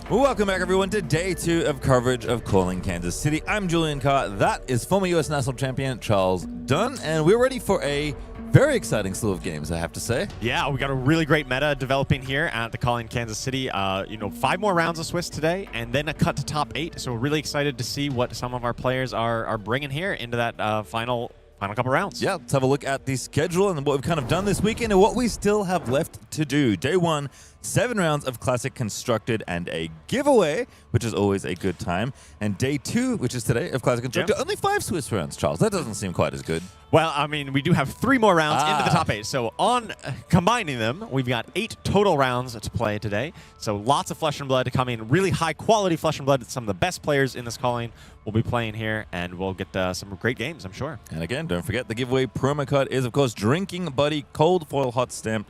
Well, welcome back, everyone, to day 2 of coverage of Calling Kansas City. I'm Julian Carr. That is former U.S. National Champion Charles Dunn, and we're ready for a very exciting slew of games, I have to say. Yeah, we got a really great meta developing here at the Calling Kansas City. 5 more rounds of Swiss today, and then a cut to top 8. So we're really excited to see what some of our players are bringing here into that final couple rounds. Yeah, let's have a look at the schedule and what we've kind of done this weekend and what we still have left to do. Day 1, 7 rounds of Classic Constructed and a giveaway, which is always a good time. And day 2, which is today, of Classic Constructed, only 5 Swiss rounds, Charles. That doesn't seem quite as good. Well, I mean, we do have 3 more rounds into the top 8. So on combining them, we've got 8 total rounds to play today. So lots of flesh and blood to come in. Really high quality flesh and blood. Some of the best players in this calling will be playing here, and we'll get some great games, I'm sure. And again, don't forget the giveaway promo code is, of course, Drinking Buddy Cold Foil Hot Stamp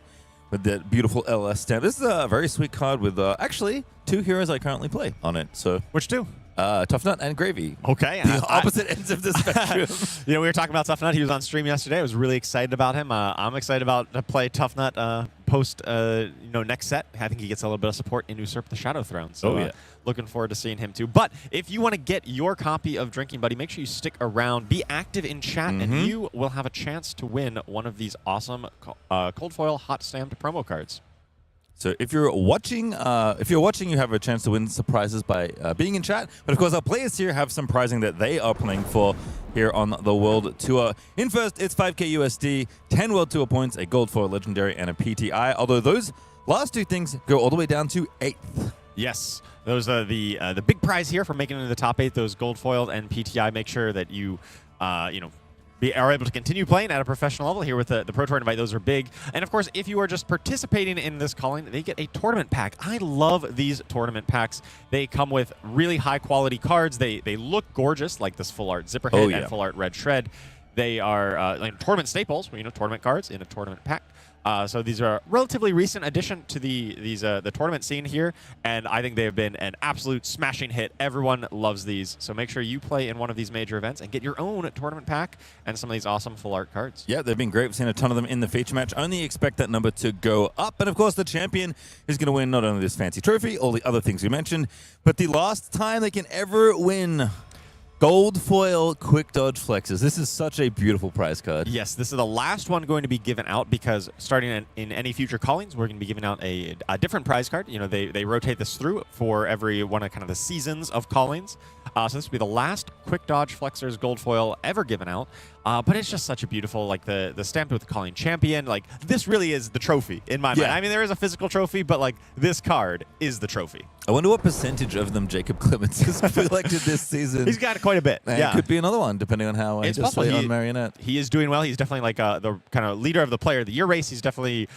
with that beautiful LS stamp. This is a very sweet card with actually 2 heroes I currently play on it. So which 2? Tough Nut and Gravy. Okay. The opposite ends of the spectrum. We were talking about Tough Nut. He was on stream yesterday. I was really excited about him. I'm excited about to play Tough Nut post next set. I think he gets a little bit of support in Usurp the Shadow Throne. So looking forward to seeing him too. But if you want to get your copy of Drinking Buddy, make sure you stick around, be active in chat, and you will have a chance to win one of these awesome Cold Foil Hot Stamped promo cards. So if you're watching, you have a chance to win surprises by being in chat. But of course, our players here have some prizing that they are playing for here on the World Tour. In first, it's 5k USD, 10 World Tour points, a Gold Foil Legendary, and a PTI. Although those last 2 things go all the way down to 8th. Yes, those are the big prize here for making it into the top 8. Those Gold Foil and PTI. Make sure that you are able to continue playing at a professional level here with the Pro Tour invite. Those are big. And of course, if you are just participating in this calling, they get a tournament pack. I love these tournament packs. They come with really high quality cards. They look gorgeous, like this full art Zipper Hit and full art Red Shred. They are tournament staples, tournament cards in a tournament pack. So these are a relatively recent addition to the tournament scene here, and I think they have been an absolute smashing hit. Everyone loves these, so make sure you play in one of these major events and get your own tournament pack and some of these awesome full art cards. Yeah, they've been great. We've seen a ton of them in the feature match. Only expect that number to go up. And of course, the champion is going to win not only this fancy trophy, all the other things we mentioned, but the last time they can ever win Gold Foil Quick Dodge Flexes. This is such a beautiful prize card. Yes, this is the last one going to be given out because starting in any future callings, we're going to be giving out a different prize card. They rotate this through for every one of kind of the seasons of callings. So this will be the last Quick Dodge Flexers Gold Foil ever given out. But it's just such a beautiful, the stamped with the Calling Champion. This really is the trophy in my mind. I mean, there is a physical trophy, but this card is the trophy. I wonder what percentage of them Jacob Clements has collected this season. He's got quite a bit. And it could be another one, depending on how I just play on Marionette. He is doing well. He's definitely the kind of leader of the player of the year race. He's definitely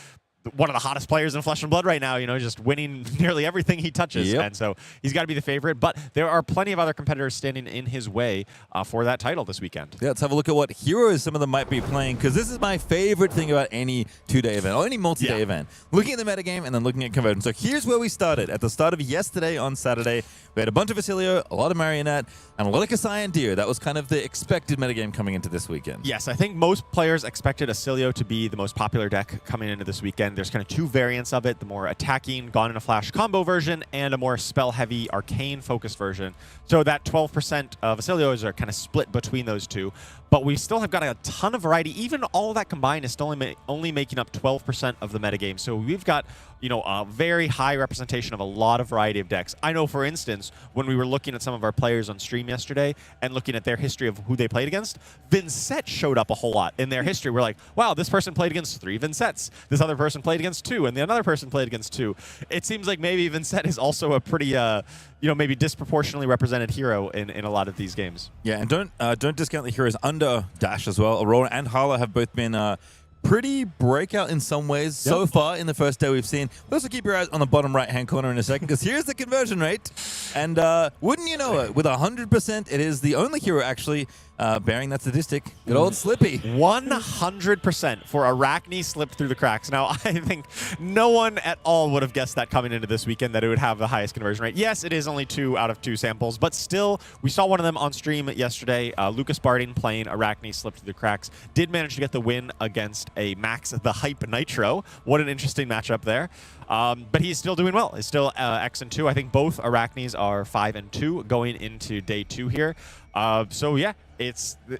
one of the hottest players in Flesh and Blood right now, just winning nearly everything he touches. And so he's got to be the favorite. But there are plenty of other competitors standing in his way for that title this weekend. Yeah, let's have a look at what heroes some of them might be playing, because this is my favorite thing about any 2-day event or any multi-day event. Looking at the metagame and then looking at conversion. So here's where we started. At the start of yesterday on Saturday, we had a bunch of Oscilio, a lot of Marionette, and a lot of Kassai and Deer. That was kind of the expected metagame coming into this weekend. Yes, I think most players expected Oscilio to be the most popular deck coming into this weekend. There's kind of 2 variants of it, the more attacking Gone in a Flash combo version and a more spell-heavy arcane-focused version. So that 12% of Oscilios are kind of split between those 2. But we still have got a ton of variety. Even all of that combined is still only making up 12% of the metagame. So we've got a very high representation of a lot of variety of decks. I know, for instance, when we were looking at some of our players on stream yesterday and looking at their history of who they played against, Vynnset showed up a whole lot in their history. We're like, wow, this person played against 3 Vynsets. This other person played against 2, and the another person played against 2. It seems like maybe Vynnset is also a pretty, maybe disproportionately represented hero in a lot of these games. Yeah, and don't discount the heroes under Dash as well. Aurora and Hala have both been pretty breakout in some ways so far in the first day we've seen. But also keep your eyes on the bottom right-hand corner in a second, because here's the conversion rate. And wouldn't you know it, with 100%, it is the only hero actually bearing that statistic. Good old Slippy. 100% for Arakni slipped through the cracks. Now, I think no one at all would have guessed that coming into this weekend that it would have the highest conversion rate. Yes, it is only 2 out of 2 samples, but still, we saw one of them on stream yesterday. Lucas Barding playing Arakni slipped through the cracks. Did manage to get the win against a Max the Hype Nitro. What an interesting matchup there. But he's still doing well. He's still X and 2. I think both Araknis are 5 and 2 going into day 2 here. So yeah,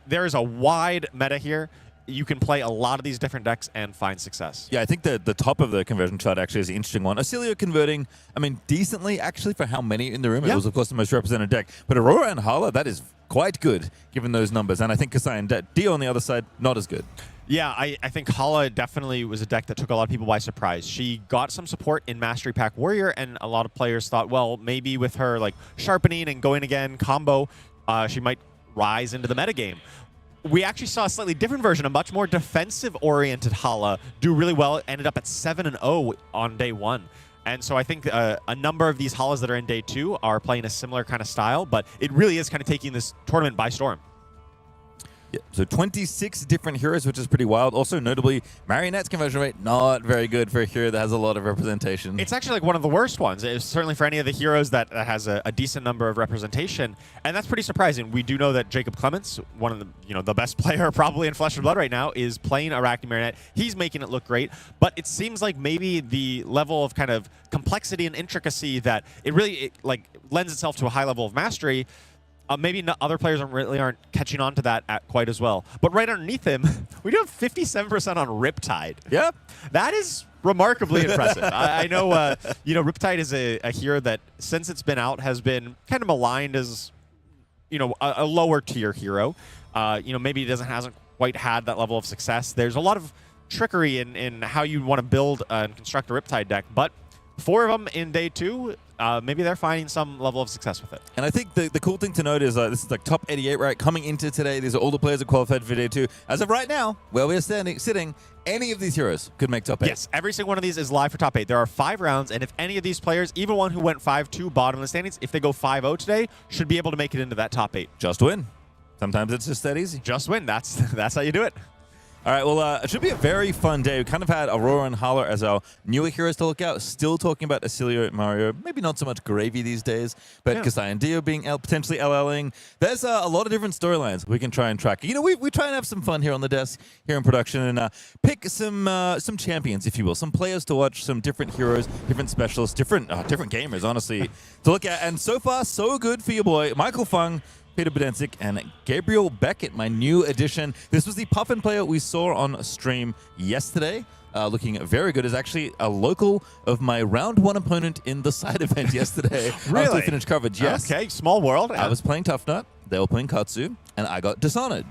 there is a wide meta here. You can play a lot of these different decks and find success. Yeah, I think the top of the conversion chart actually is an interesting one. Oscilio converting, I mean, decently actually for how many in the room. It was, of course, the most represented deck. But Aurora and Hala, that is quite good given those numbers. And I think Kassai and Dio on the other side, not as good. Yeah, I think Hala definitely was a deck that took a lot of people by surprise. She got some support in Mastery Pack Warrior, and a lot of players thought, well, maybe with her like sharpening and going again combo, she might rise into the metagame. We actually saw a slightly different version, a much more defensive-oriented Hala do really well, ended up at 7-0 on day 1. And so I think a number of these Halas that are in day 2 are playing a similar kind of style, but it really is kind of taking this tournament by storm. Yeah, so 26 different heroes, which is pretty wild. Also, notably, Marionette's conversion rate, not very good for a hero that has a lot of representation. It's actually like one of the worst ones. It's certainly for any of the heroes that has a decent number of representation, and that's pretty surprising. We do know that Jacob Clements, one of the the best player probably in Flesh and Blood right now, is playing Arakni Marionette. He's making it look great, but it seems like maybe the level of kind of complexity and intricacy that it really lends itself to a high level of mastery. Maybe other players aren't catching on to that quite as well. But right underneath him, we do have 57% on Riptide. Yep. That is remarkably impressive. I know, Riptide is a hero that, since it's been out, has been kind of maligned as, a lower tier hero. Maybe it hasn't quite had that level of success. There's a lot of trickery in how you want to build and construct a Riptide deck. But 4 of them in day 2, maybe they're finding some level of success with it. And I think the cool thing to note is this is like top 88, right? Coming into today, these are all the players that qualified for day 2. As of right now, where we're sitting, any of these heroes could make top 8. Yes, every single one of these is live for top 8. There are 5 rounds, and if any of these players, even one who went 5-2 bottom of the standings, if they go 5-0 today, should be able to make it into that top 8. Just win. Sometimes it's just that easy. Just win. That's how you do it. All right, well, it should be a very fun day. We kind of had Aurora and Hala as our newer heroes to look out. Still talking about Oscilio and Mario. Maybe not so much Gravy these days, but Kassai and Dio being potentially LLing. There's a lot of different storylines we can try and track. We try and have some fun here on the desk, here in production, and pick some champions, if you will, some players to watch, some different heroes, different specialists, different gamers, honestly, to look at. And so far, so good for your boy, Michael Feng, Peter Bedensic, and Gabriel Beckett, my new addition. This was the Puffin player we saw on stream yesterday. Looking very good. Is actually a local of my round 1 opponent in the side event yesterday. Really? After we finished coverage, yes. Okay, small world. I was playing Tough Nut. They were playing Katsu, and I got Dishonored.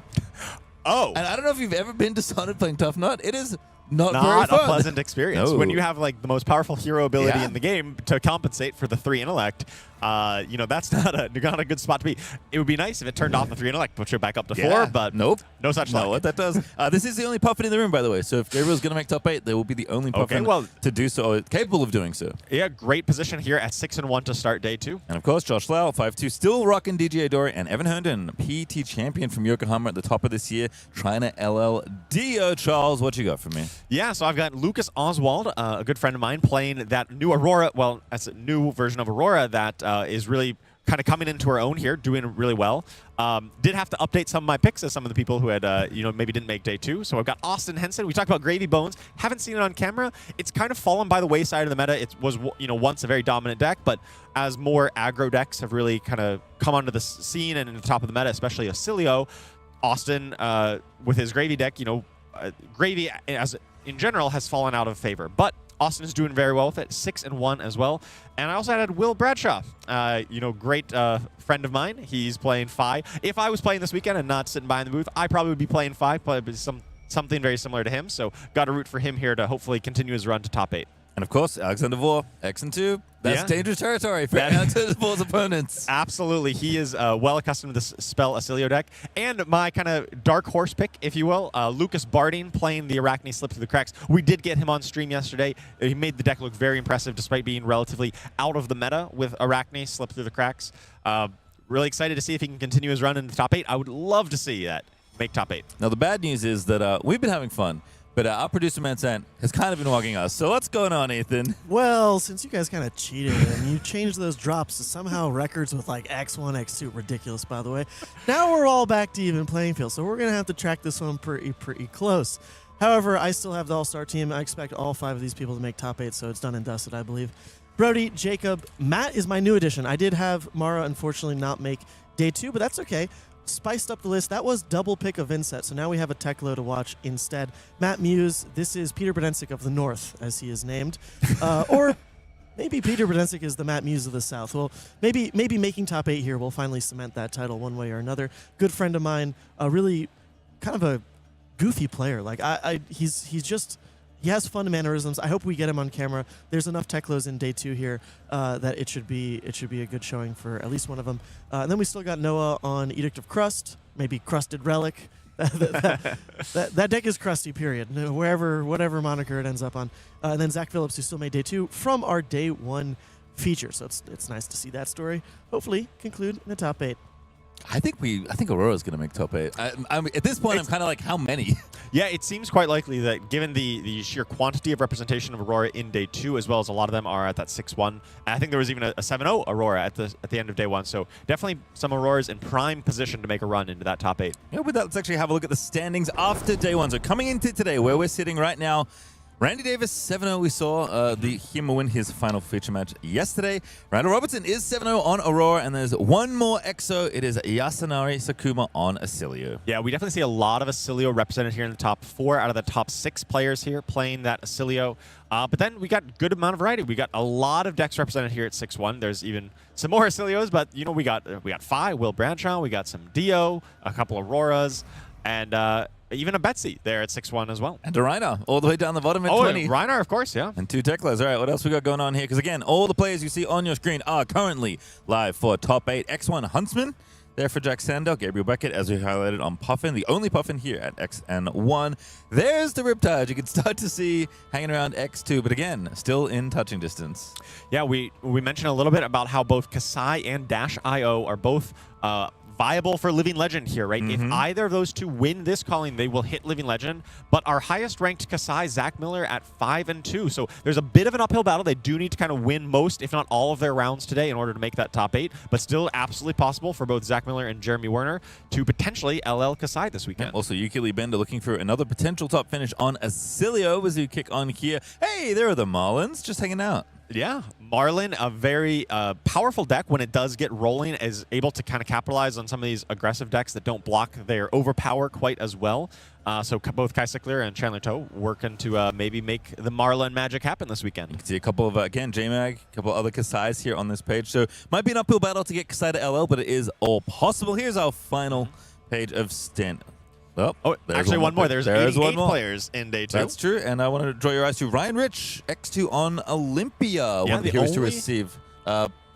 Oh. And I don't know if you've ever been Dishonored playing Tough Nut. It is not very a fun. pleasant experience. No. When you have the most powerful hero ability in the game to compensate for the 3 intellect, that's not a good spot to be. It would be nice if it turned off the 3 intellect, put you back up to 4, but nope, no such luck. Know what that does. This is the only Puffin in the room, by the way. So if Gabriel's going to make top 8, they will be the only Puffin to do so, or capable of doing so. Yeah, great position here at 6-1 to start day 2. And of course, Josh Lau, 5-2, still rocking DGA Dory, and Evan Herndon, PT champion from Yokohama at the top of this year, trying to LL Dio. Charles, what you got for me? Yeah, so I've got Lucas Oswald, a good friend of mine, playing that new Aurora. Well, that's a new version of Aurora that is really kind of coming into her own here, doing really well. Did have to update some of my picks as some of the people who had, maybe didn't make day 2. So I've got Austin Henson. We talked about Gravy Bones. Haven't seen it on camera. It's kind of fallen by the wayside of the meta. It was, once a very dominant deck, but as more aggro decks have really kind of come onto the scene and in the top of the meta, especially Oscilio, Austin, with his Gravy deck, Gravy in general has fallen out of favor. But Austin is doing very well with it, 6-1 as well. And I also had Will Bradshaw, great friend of mine. He's playing Fi. If I was playing this weekend and not sitting behind the booth, I probably would be playing Fi, probably something very similar to him. So got to root for him here to hopefully continue his run to top 8. And of course, Alexander Vore, X&2. That's dangerous territory for Alexander Vore's opponents. Absolutely. He is well accustomed to this spell Oscilio deck. And my kind of dark horse pick, if you will, Lucas Barding playing the Arakni slip through the cracks. We did get him on stream yesterday. He made the deck look very impressive despite being relatively out of the meta with Arakni slip through the cracks. really excited to see if he can continue his run in the top 8. I would love to see that make top 8. Now, the bad news is that we've been having fun, but our producer, Magnate, has kind of been walking us. So what's going on, Ethan? Well, since you guys kind of cheated and you changed those drops to somehow records with like X1, X2, ridiculous, by the way, now we're all back to even playing field. So we're going to have to track this one pretty close. However, I still have the all-star team. I expect all 5 of these people to make top 8, so it's done and dusted, I believe. Brodie, Jacob, Matt is my new addition. I did have Mara, unfortunately, not make day 2, but that's okay. Spiced up the list. That was double pick of Vynnset, so now we have a Teklo to watch instead. Matt Muse, this is Peter Brodensik of the North, as he is named. Or maybe Peter Brodensik is the Matt Muse of the South. Well, maybe making top 8 here will finally cement that title one way or another. Good friend of mine, really kind of a goofy player. Like he has fun mannerisms. I hope we get him on camera. There's enough Teklos in day 2 here that it should be a good showing for at least one of them. And then we still got Noah on Edict of Crust, maybe Crusted Relic. that deck is crusty, period. Whatever moniker it ends up on. And then Zach Phillips, who still made day 2 from our day 1 feature. So it's nice to see that story. Hopefully conclude in the top 8. I think Aurora's going to make top 8. At this point, I'm kind of like, how many? Yeah, it seems quite likely that given the sheer quantity of representation of Aurora in day 2, as well as a lot of them are at that 6-1. I think there was even a 7-0 Aurora at the end of day 1. So definitely some Auroras in prime position to make a run into that top 8. Yeah, with that, let's actually have a look at the standings after day 1. So coming into today, where we're sitting right now, Randy Davis, 7-0. We saw him win his final feature match yesterday. Randall Robertson is 7-0 on Aurora, and there's one more EXO. It is Yasunari Sakuma on Oscilio. Yeah, we definitely see a lot of Oscilio represented here in the top 4 out of the top 6 players here playing that Oscilio. But then we got a good amount of variety. We got a lot of decks represented here at 6-1. There's even some more Oscilios, but you know we got Phi, Will Bradshaw, we got some Dio, a couple Auroras, and even a Betsy there at 6-1 as well. And a Rhinar all the way down the bottom at 20. Oh, Rhinar, of course, yeah. And 2 Teklas. All right, what else we got going on here? Because again, all the players you see on your screen are currently live for top 8. X1 Huntsman there for Jack Sandel, Gabriel Beckett, as we highlighted on Puffin, the only Puffin here at XN1. There's the Riptide. You can start to see hanging around X2, but again, still in touching distance. Yeah, we mentioned a little bit about how both Kassai and Dash.io are both viable for Living Legend here, right? If either of those 2 win this calling, they will hit Living Legend. But our highest ranked Kassai, Zach Miller, at 5-2. So there's a bit of an uphill battle. They do need to kind of win most, if not all, of their rounds today in order to make that top 8. But still absolutely possible for both Zach Miller and Jeremy Werner to potentially LL Kassai this weekend. Also, Yuki Lee Bender looking for another potential top finish on Oscilio as we kick on here. Hey, there are the Marlins just hanging out. Yeah, Marlin, a very powerful deck when it does get rolling, is able to kind of capitalize on some of these aggressive decks that don't block their overpower quite as well. So both Kai Sickler and Chandler Toe working to maybe make the Marlin magic happen this weekend. You can see a couple of, again, JMag, a couple of other Kassais here on this page. So might be an uphill battle to get Kassai to LL, but it is all possible. Here's our final page of stand. Oh, actually one more. There's 88 players in day 2. That's true, and I want to draw your eyes to Ryan Rich, X2 on Olympia. One of the heroes to receive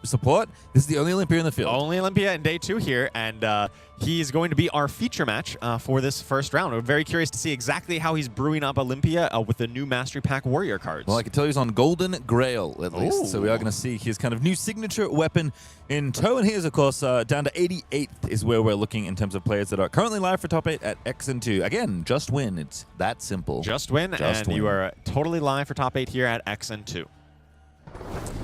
support. This is the only Olympia in the field. Only Olympia in day 2 here, and he's going to be our feature match for this first round. We're very curious to see exactly how he's brewing up Olympia with the new Mastery Pack Warrior cards. Well, I can tell he's on Golden Grail, at least. Ooh. So we are going to see his kind of new signature weapon in tow. And here's, of course, down to 88th is where we're looking in terms of players that are currently live for top 8 at XN2. Again, just win. It's that simple. Just win, you are totally live for top 8 here at XN2.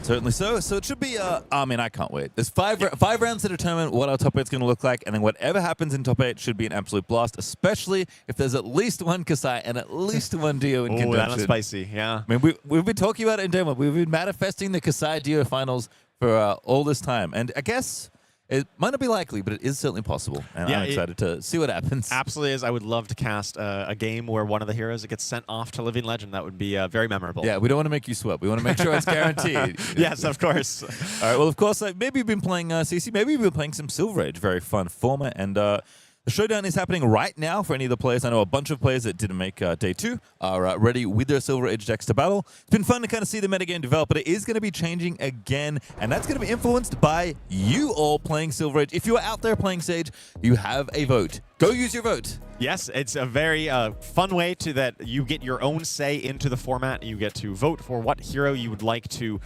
Certainly so. So it should be, I mean, I can't wait. There's five rounds to determine what our top 8 is going to look like, and then whatever happens in top 8 should be an absolute blast, especially if there's at least one Kassai and at least one Dio in contention. Oh, that's spicy, yeah. I mean, we've been talking about it in demo. We've been manifesting the Kassai Dio finals for all this time, and I guess it might not be likely, but it is certainly possible, and I'm excited to see what happens. Absolutely is. I would love to cast a game where one of the heroes gets sent off to Living Legend. That would be very memorable. Yeah, we don't want to make you sweat. We want to make sure it's guaranteed. Yes, of course. All right, well, of course, maybe you've been playing CC. Maybe you've been playing some Silver Age. Very fun format, and the showdown is happening right now for any of the players. I know a bunch of players that didn't make day 2 are ready with their Silver Age decks to battle. It's been fun to kind of see the metagame develop, but it is going to be changing again, and that's going to be influenced by you all playing Silver Age. If you are out there playing Sage, you have a vote. go use your vote. Yes, it's a very fun way to that you get your own say into the format. You get to vote for what hero you would like to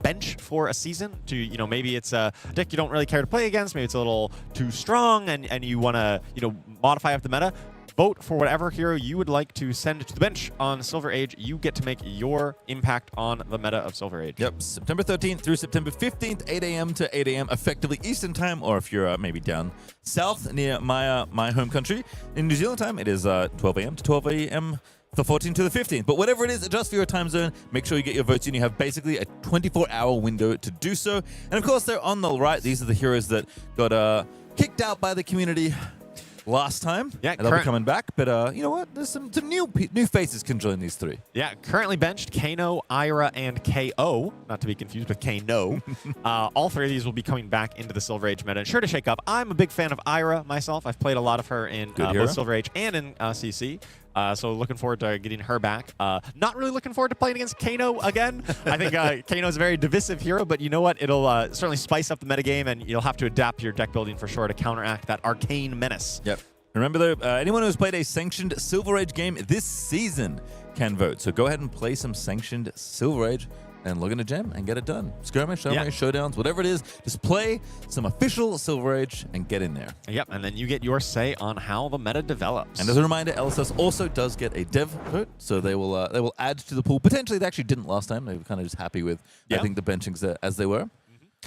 bench for a season. To maybe it's a deck you don't really care to play against. Maybe it's a little too strong, and you want to modify up the meta. Vote for whatever hero you would like to send to the bench on Silver Age. You get to make your impact on the meta of Silver Age. Yep, September 13th through September 15th, 8 a.m. to 8 a.m. effectively Eastern time, or if you're maybe down south near my home country, in New Zealand time, it is 12 a.m. to 12 a.m. the 14th to the 15th. But whatever it is, adjust for your time zone. Make sure you get your votes in. You have basically a 24-hour window to do so. And of course, they're on the right. These are the heroes that got kicked out by the community last time. Yeah, and they'll be coming back. But you know what? There's some new faces can join these three. Yeah, currently benched Kano, Ira, and KO. Not to be confused with Kano. All three of these will be coming back into the Silver Age meta. And sure to shake up. I'm a big fan of Ira myself. I've played a lot of her in both Silver Age and in CC. So looking forward to getting her back. Not really looking forward to playing against Kano again. I think Kano's a very divisive hero, but you know what? It'll certainly spice up the metagame, and you'll have to adapt your deck building for sure to counteract that arcane menace. Yep. Remember, though, anyone who's played a sanctioned Silver Age game this season can vote. So go ahead and play some sanctioned Silver Age and log in a gem and get it done. Skirmish, showdowns, whatever it is. Just play some official Silver Age and get in there. Yep, and then you get your say on how the meta develops. And as a reminder, LSS also does get a dev vote, so they will add to the pool. Potentially, they actually didn't last time. They were kind of just happy with, I think, the benchings as they were.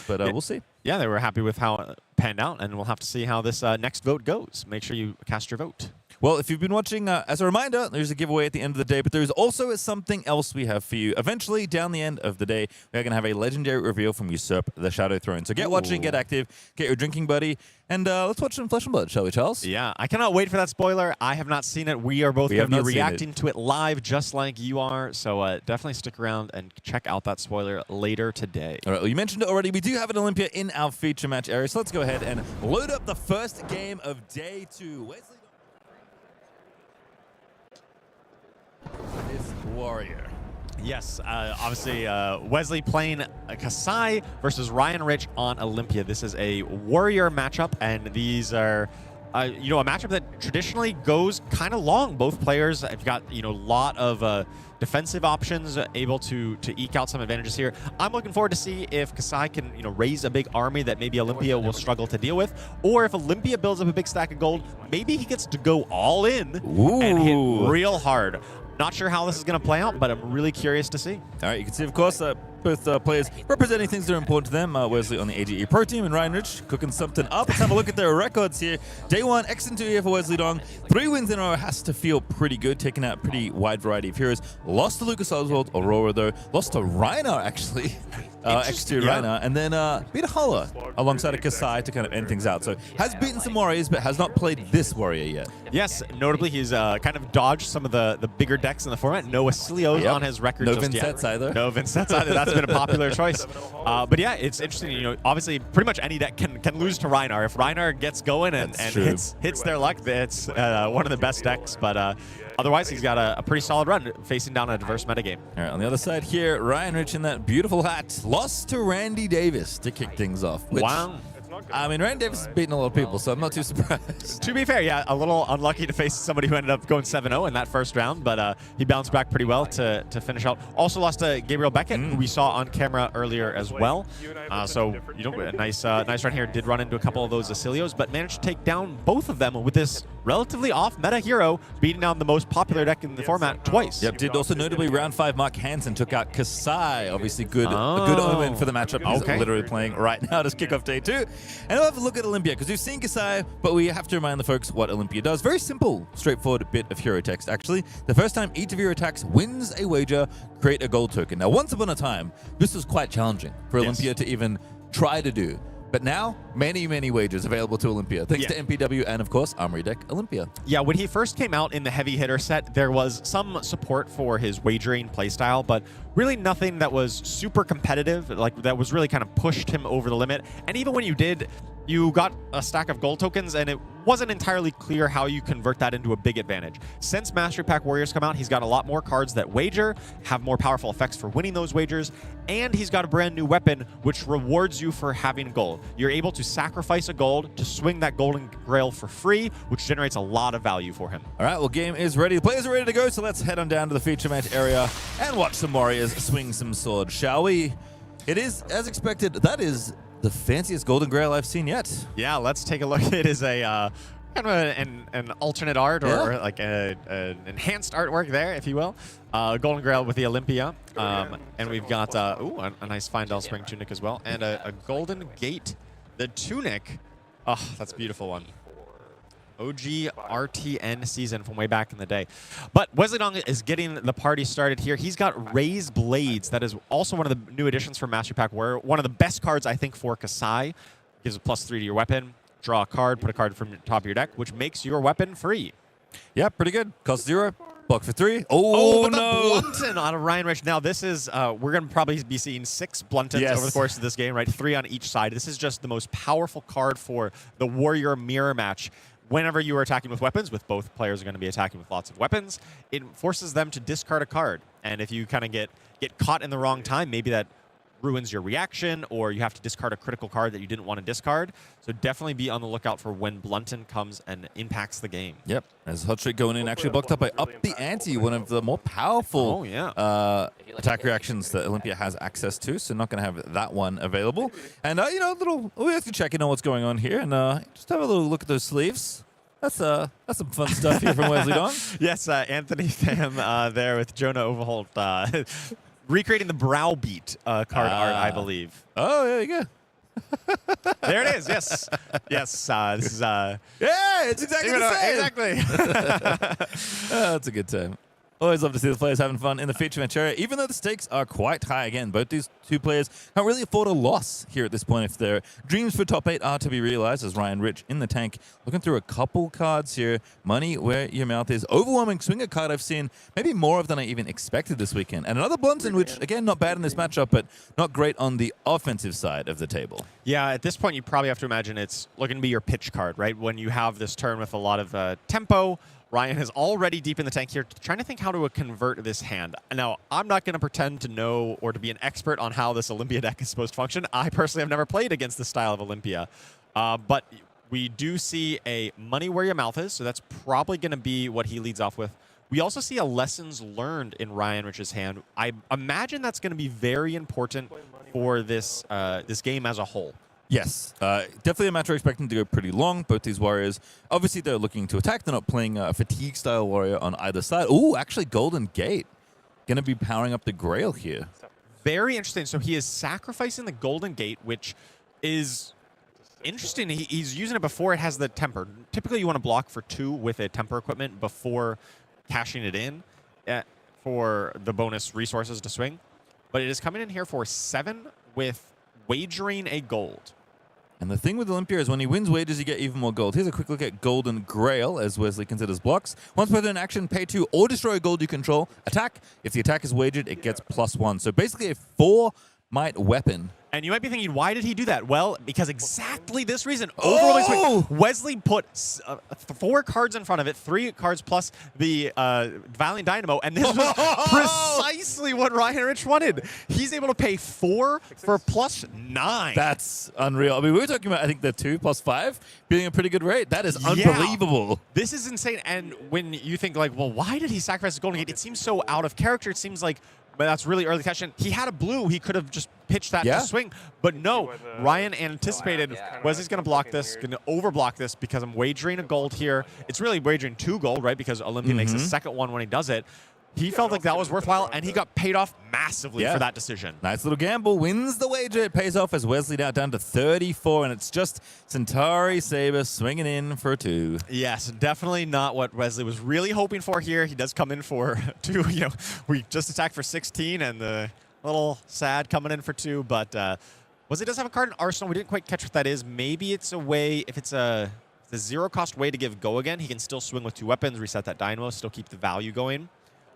But we'll see. Yeah, they were happy with how it panned out, and we'll have to see how this next vote goes. Make sure you cast your vote. Well, if you've been watching, as a reminder, there's a giveaway at the end of the day, but there's also something else we have for you. Eventually, down the end of the day, we're going to have a legendary reveal from Usurp the Shadow Throne. So get watching, get active, get your drinking buddy, and let's watch some Flesh and Blood, shall we, Charles? Yeah, I cannot wait for that spoiler. I have not seen it. We are both going to be reacting to it live just like you are, so definitely stick around and check out that spoiler later today. All right, well, you mentioned it already. We do have an Olympia in our feature match area, so let's go ahead and load up the first game of day 2. Wesley. This warrior. Yes, obviously Wesley playing Kassai versus Ryan Rich on Olympia. This is a warrior matchup, and these are a matchup that traditionally goes kind of long. Both players have got a lot of defensive options, able to eke out some advantages here. I'm looking forward to see if Kassai can raise a big army that maybe Olympia will struggle to deal with, or if Olympia builds up a big stack of gold, maybe he gets to go all in and hit real hard. Not sure how this is going to play out, but I'm really curious to see. All right, you can see, of course, both players representing things that are important to them. Wesley on the AGE Pro team and Ryan Rich cooking something up. Let's have a look at their records here. Day 1, excellent 2 here for Wesley Dong. 3 wins in a row has to feel pretty good, taking out a pretty wide variety of heroes. Lost to Lucas Oswald, Aurora, though. Lost to Rhinar, actually. X2 Rhinar. And then beat a Holla alongside a Kassai to kind of end things out. So has beaten some warriors, but has not played this warrior yet. Yes, notably, he's kind of dodged some of the bigger decks in the format. No Oscilios on his record just yet. No Vynnset either. No Vynnset either. That's been a popular choice. But yeah, it's interesting. Obviously, pretty much any deck can lose to Rhinar. If Rhinar gets going and hits their luck, it's one of the best decks. But otherwise, he's got a pretty solid run facing down a diverse metagame. All right, on the other side here, Ryan Rich in that beautiful hat lost to Randy Davis to kick things off. Wow. I mean, Randy Davis has beaten a lot of people, so I'm not too surprised. To be fair, yeah, a little unlucky to face somebody who ended up going 7-0 in that first round, but he bounced back pretty well to finish out. Also lost to Gabriel Beckett, who we saw on camera earlier as well. So, a nice run here. Did run into a couple of those Oscilios, but managed to take down both of them with this relatively off-meta hero, beating down the most popular deck in the format twice. Yep, did also notably round 5 Mark Henson took out Kassai. Obviously a good omen for the matchup. He's literally playing right now to kick off day 2. And we'll have a look at Olympia, because we've seen Kassai, but we have to remind the folks what Olympia does. Very simple, straightforward bit of hero text, actually. The first time each of your attacks wins a wager, create a gold token. Now, once upon a time, this was quite challenging for Olympia to even try to do. But now, many, many wagers available to Olympia, thanks to MPW and, of course, Armory Deck Olympia. Yeah, when he first came out in the heavy hitter set, there was some support for his wagering playstyle, but really nothing that was super competitive, like that was really kind of pushed him over the limit. And even when you did, you got a stack of gold tokens, and it wasn't entirely clear how you convert that into a big advantage. Since Mastery Pack Warriors come out, he's got a lot more cards that wager, have more powerful effects for winning those wagers, and he's got a brand new weapon which rewards you for having gold. You're able to sacrifice a gold to swing that golden grail for free, which generates a lot of value for him. All right, well, game is ready. The players are ready to go, so let's head on down to the feature match area and watch some warriors swing some swords, shall we? It is, as expected, that is the fanciest golden grail I've seen yet. Yeah, let's take a look. It is a kind of an alternate art, or like an enhanced artwork there, if you will. Golden Grail with the Olympia. And we've got a nice Findel Spring tunic as well. And a Golden Gate. The tunic. Oh, that's a beautiful one. OG RTN season from way back in the day. But Wesley Dong is getting the party started here. He's got Raised Blades. That is also one of the new additions for Mastery Pack Warrior. One of the best cards, I think, for Kassai. Gives a +3 to your weapon. Draw a card, put a card from the top of your deck, which makes your weapon free. Yeah, pretty good. Cost 0, block for 3. Oh, but no! The Blunton on a Ryan Rich. Now, this is, we're going to probably be seeing 6 Bluntons over the course of this game, right? 3 on each side. This is just the most powerful card for the Warrior Mirror match. Whenever you are attacking with weapons, with both players are going to be attacking with lots of weapons, it forces them to discard a card. And if you kind of get caught in the wrong time, maybe that ruins your reaction, or you have to discard a critical card that you didn't want to discard. So definitely be on the lookout for when Blunton comes and impacts the game. Yep, as Hot Streak going in, actually blocked up by Up the Ante, one of the more powerful attack reactions that Olympia has access to, so not going to have that one available. And, you know, we have to check in on what's going on here, and just have a little look at those sleeves. That's some fun stuff here from Wesley Dong. Yes, Anthony Pham there with Jonah Overholt. Recreating the Browbeat card art, I believe. Oh, there you go. There it is. Yes, yes. This is. Yeah, it's exactly the same. Exactly. That's a good time. Always love to see the players having fun in the feature match area, even though the stakes are quite high. Again, both these two players can't really afford a loss here at this point if their dreams for top 8 are to be realized, as Ryan Rich in the tank looking through a couple cards here. Money where your mouth is. Overwhelming swinger card I've seen maybe more of than I even expected this weekend. And another Blunton, which, again, not bad in this matchup, but not great on the offensive side of the table. Yeah, at this point, you probably have to imagine it's looking to be your pitch card, right? When you have this turn with a lot of tempo, Ryan is already deep in the tank here, trying to think how to convert this hand. Now, I'm not going to pretend to know or to be an expert on how this Olympia deck is supposed to function. I personally have never played against this style of Olympia. But we do see a money where your mouth is, so that's probably going to be what he leads off with. We also see a lessons learned in Ryan Rich's hand. I imagine that's going to be very important for this this game as a whole. Yes, definitely a match we're expecting to go pretty long. Both these warriors, obviously they're looking to attack. They're not playing a fatigue-style warrior on either side. Ooh, actually Golden Gate. Going to be powering up the Grail here. Very interesting. So he is sacrificing the Golden Gate, which is interesting. He's using it before it has the temper. Typically you want to block for 2 with a temper equipment before cashing it in for the bonus resources to swing. But it is coming in here for 7 with wagering a gold. And the thing with Olympia is when he wins wages, you get even more gold. Here's a quick look at Golden Grail, as Wesley considers blocks. Once per turn action, pay 2 or destroy a gold you control. Attack. If the attack is wagered, it gets +1. So basically a 4-might weapon. And you might be thinking, why did he do that? Well, because exactly this reason. Overwhelming swing. Wesley put 4 cards in front of it, 3 cards plus the Valiant Dynamo, and this was precisely what Ryan Rich wanted. He's able to pay 4 for +9. That's unreal. I mean, we were talking about, I think, the 2 + 5 being a pretty good rate. That is unbelievable. This is insane. And when you think, like, well, why did he sacrifice the Golden Gate? It seems so out of character. It seems like, but that's really early cash in. He had a blue. He could have just pitched that to swing. But no, Ryan anticipated, Wesley's going to block this, going to overblock this because I'm wagering a gold here. It's really wagering 2 gold, right? Because Olympia makes a second one when he does it. He felt like that was worthwhile, and he got paid off massively for that decision. Nice little gamble. Wins the wager. It pays off as Wesley now down to 34, and it's just Centauri Saber swinging in for 2. Yes, definitely not what Wesley was really hoping for here. He does come in for 2. You know, we just attacked for 16, and a little sad coming in for 2. But Wesley does have a card in Arsenal. We didn't quite catch what that is. Maybe it's a way, if it's a zero-cost way to give go again, he can still swing with 2 weapons, reset that Dynamo, still keep the value going.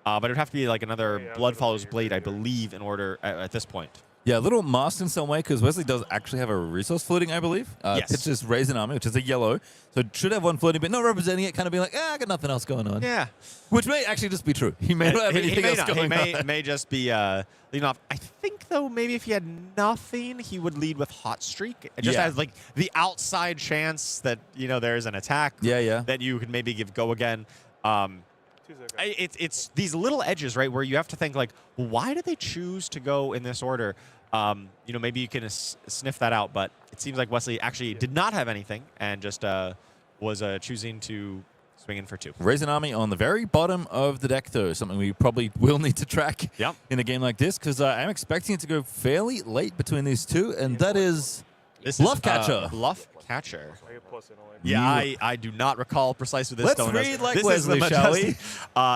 But it would have to be like another Blood Follows Blade, I believe, in order at this point. Yeah, a little masked in some way because Wesley does actually have a resource floating, I believe. Yes. It's just Raise an Army, which is a yellow. So it should have one floating, but not representing it, kind of being like, I got nothing else going on. Yeah. Which may actually just be true. He may not have anything else going on. He may just be leading off. I think, though, maybe if he had nothing, he would lead with Hot Streak. It just has, like, the outside chance that, there's an attack that you could maybe give go again. It's these little edges, right, where you have to think, like, why did they choose to go in this order? Maybe you can sniff that out, but it seems like Wesley actually did not have anything and just was choosing to swing in for 2. Raise an Army on the very bottom of the deck, though, something we probably will need to track in a game like this, because I'm expecting it to go fairly late between these two, and that is Bluff Catcher. Bluff Catcher. Yeah, I do not recall precisely this. Let's read like Wesley, shall we?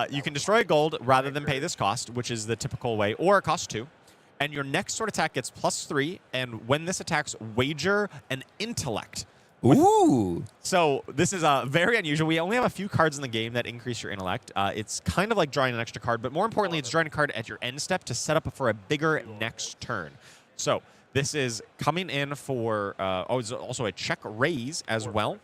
You can destroy a gold rather than pay this cost, which is the typical way, or it costs 2. And your next sword attack gets +3, and when this attacks, wager an intellect. Ooh. So this is very unusual. We only have a few cards in the game that increase your intellect. It's kind of like drawing an extra card, but more importantly, it's drawing a card at your end step to set up for a bigger next turn. So this is coming in for, it's also a check raise as well.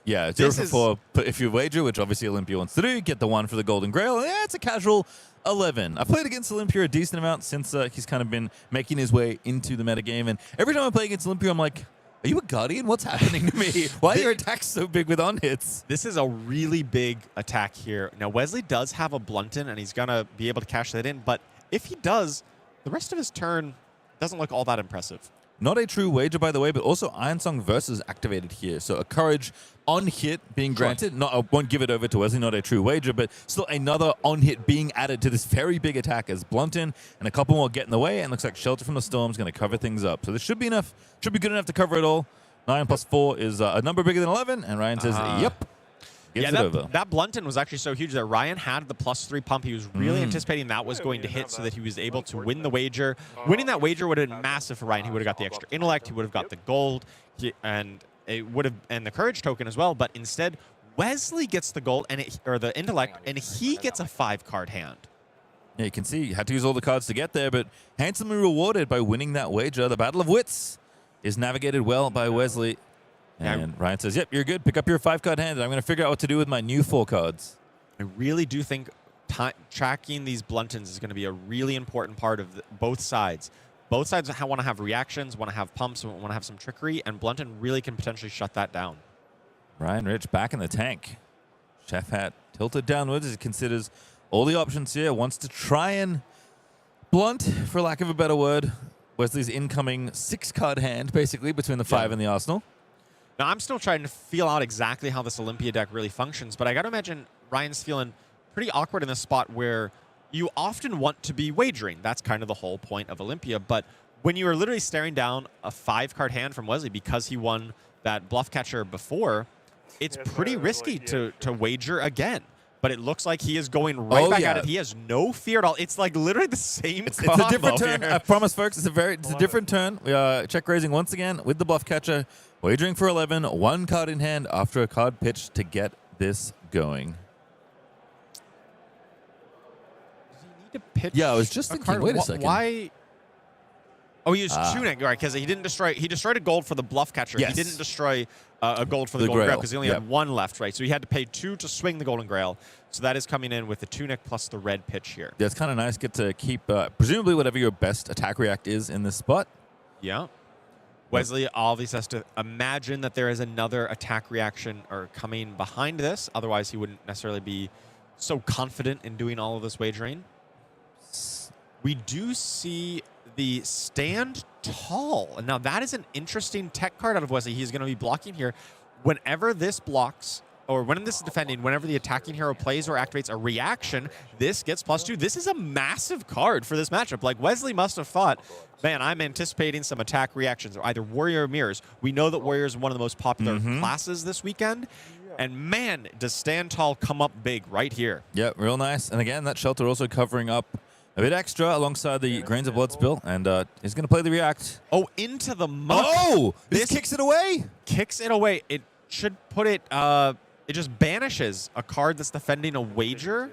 Yeah, it's 0 for 4. But if you wager, which obviously Olympia wants to do, get the 1 for the Golden Grail. Yeah, it's a casual 11. I've played against Olympia a decent amount since he's kind of been making his way into the metagame. And every time I play against Olympia, I'm like, are you a Guardian? What's happening to me? Why are your attacks so big with on-hits? This is a really big attack here. Now, Wesley does have a Blunton, and he's going to be able to cash that in. But if he does, the rest of his turn doesn't look all that impressive. Not a true wager, by the way, but also Iron Song Versus activated here. So a courage on hit being granted. I won't give it over to Wesley, not a true wager, but still another on hit being added to this very big attack as Blunton, and a couple more get in the way, and looks like Shelter from the Storm is going to cover things up. So this should be enough, should be good enough to cover it all. 9 + 4 is a number bigger than 11, and Ryan says, yep. That Blunton was actually so huge that Ryan had the +3 pump. He was really anticipating that was going to hit so that he was able to win the wager. Winning that wager would have been massive for Ryan. He would have got the extra intellect. He would have got the gold, and the courage token as well. But instead, Wesley gets the gold or the intellect, and he gets a 5-card hand. Yeah, you can see he had to use all the cards to get there, but handsomely rewarded by winning that wager. The Battle of Wits is navigated well by Wesley. And Ryan says, yep, you're good. Pick up your 5-card hand, and I'm going to figure out what to do with my new 4 cards. I really do think tracking these Bluntons is going to be a really important part of both sides. Both sides want to have reactions, want to have pumps, want to have some trickery, and Blunton really can potentially shut that down. Ryan Rich back in the tank. Chef hat tilted downwards as he considers all the options here. Wants to try and blunt, for lack of a better word, Wesley's incoming 6-card hand, basically, between the 5 and the Arsenal. Now, I'm still trying to feel out exactly how this Olympia deck really functions, but I got to imagine Ryan's feeling pretty awkward in this spot where you often want to be wagering. That's kind of the whole point of Olympia, but when you are literally staring down a 5-card hand from Wesley because he won that Bluff Catcher before, it's pretty risky to wager again. But it looks like he is going right back at it. He has no fear at all. It's like literally the same combo. It's a different turn. I promise, folks. It's a different turn. We are check raising once again with the Bluff Catcher. Wagering for 11. 1 card in hand after a card pitch to get this going. Does he need to pitch? Yeah, I was just thinking. Wait a second. Why? Oh, he used tuning, right? Because he didn't destroy. He destroyed a gold for the Bluff Catcher. Yes. He didn't destroy a gold for the Golden Grail because he only had 1 left, right? So he had to pay 2 to swing the Golden Grail. So that is coming in with the tunic plus the red pitch here. Yeah, it's kind of nice. Get to keep presumably whatever your best attack react is in this spot. Yeah. Wesley obviously has to imagine that there is another attack reaction or coming behind this. Otherwise, he wouldn't necessarily be so confident in doing all of this wagering. We do see the Stand Tall. And now that is an interesting tech card out of Wesley. He's going to be blocking here. Whenever this blocks, or when this is defending, whenever the attacking hero plays or activates a reaction, this gets +2. This is a massive card for this matchup. Like, Wesley must have thought, man, I'm anticipating some attack reactions, or either Warrior or Mirrors. We know that Warrior is one of the most popular classes this weekend. And man, does Stand Tall come up big right here. Yeah, real nice. And again, that Shelter also covering up a bit extra alongside the Grains of Blood spill, and he's going to play the react. Oh, into the muck. Oh! This kicks it away? Kicks it away. It should put it, it just banishes a card that's defending a wager.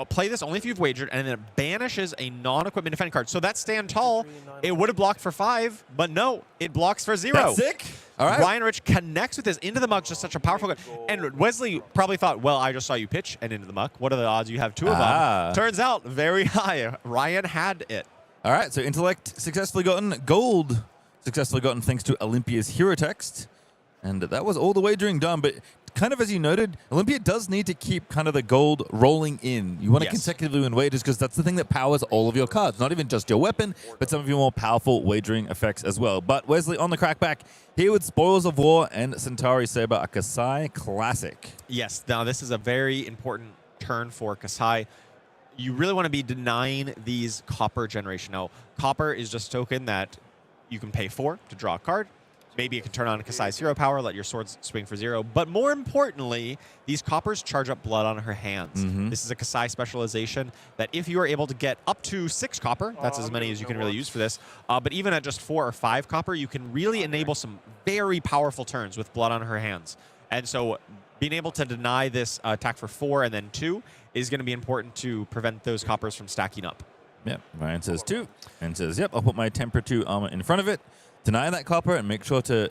play this only if you've wagered, and then it banishes a non-equipment defending card. So that Stand Tall, it would have blocked for 5, but no, it blocks for 0. That's sick. All right. Ryan Rich connects with this into the muck, just such a powerful card. And Wesley probably thought, well, I just saw you pitch and into the muck. What are the odds you have 2 of them? Turns out, very high. Ryan had it. All right, so Intellect successfully gotten, Gold successfully gotten thanks to Olympia's hero text. And that was all the wagering done, but kind of as you noted, Olympia does need to keep kind of the gold rolling in. You want to consecutively win wagers because that's the thing that powers all of your cards. Not even just your weapon, but some of your more powerful wagering effects as well. But Wesley on the crackback here with Spoils of War and Centauri Saber, a Kassai classic. Yes, now this is a very important turn for Kassai. You really want to be denying these copper generation. Now, copper is just a token that you can pay for to draw a card. Maybe you can turn on Kassai's hero power, let your swords swing for 0. But more importantly, these coppers charge up blood on her hands. This is a Kassai specialization that if you are able to get up to 6 copper, that's as many as you can really use for this, but even at just 4 or 5 copper, you can really enable some very powerful turns with blood on her hands. And so being able to deny this attack for 4 and then 2 is going to be important to prevent those coppers from stacking up. Yep, Ryan says 2 and says, yep, I'll put my Temper 2 armor in front of it. Deny that copper and make sure to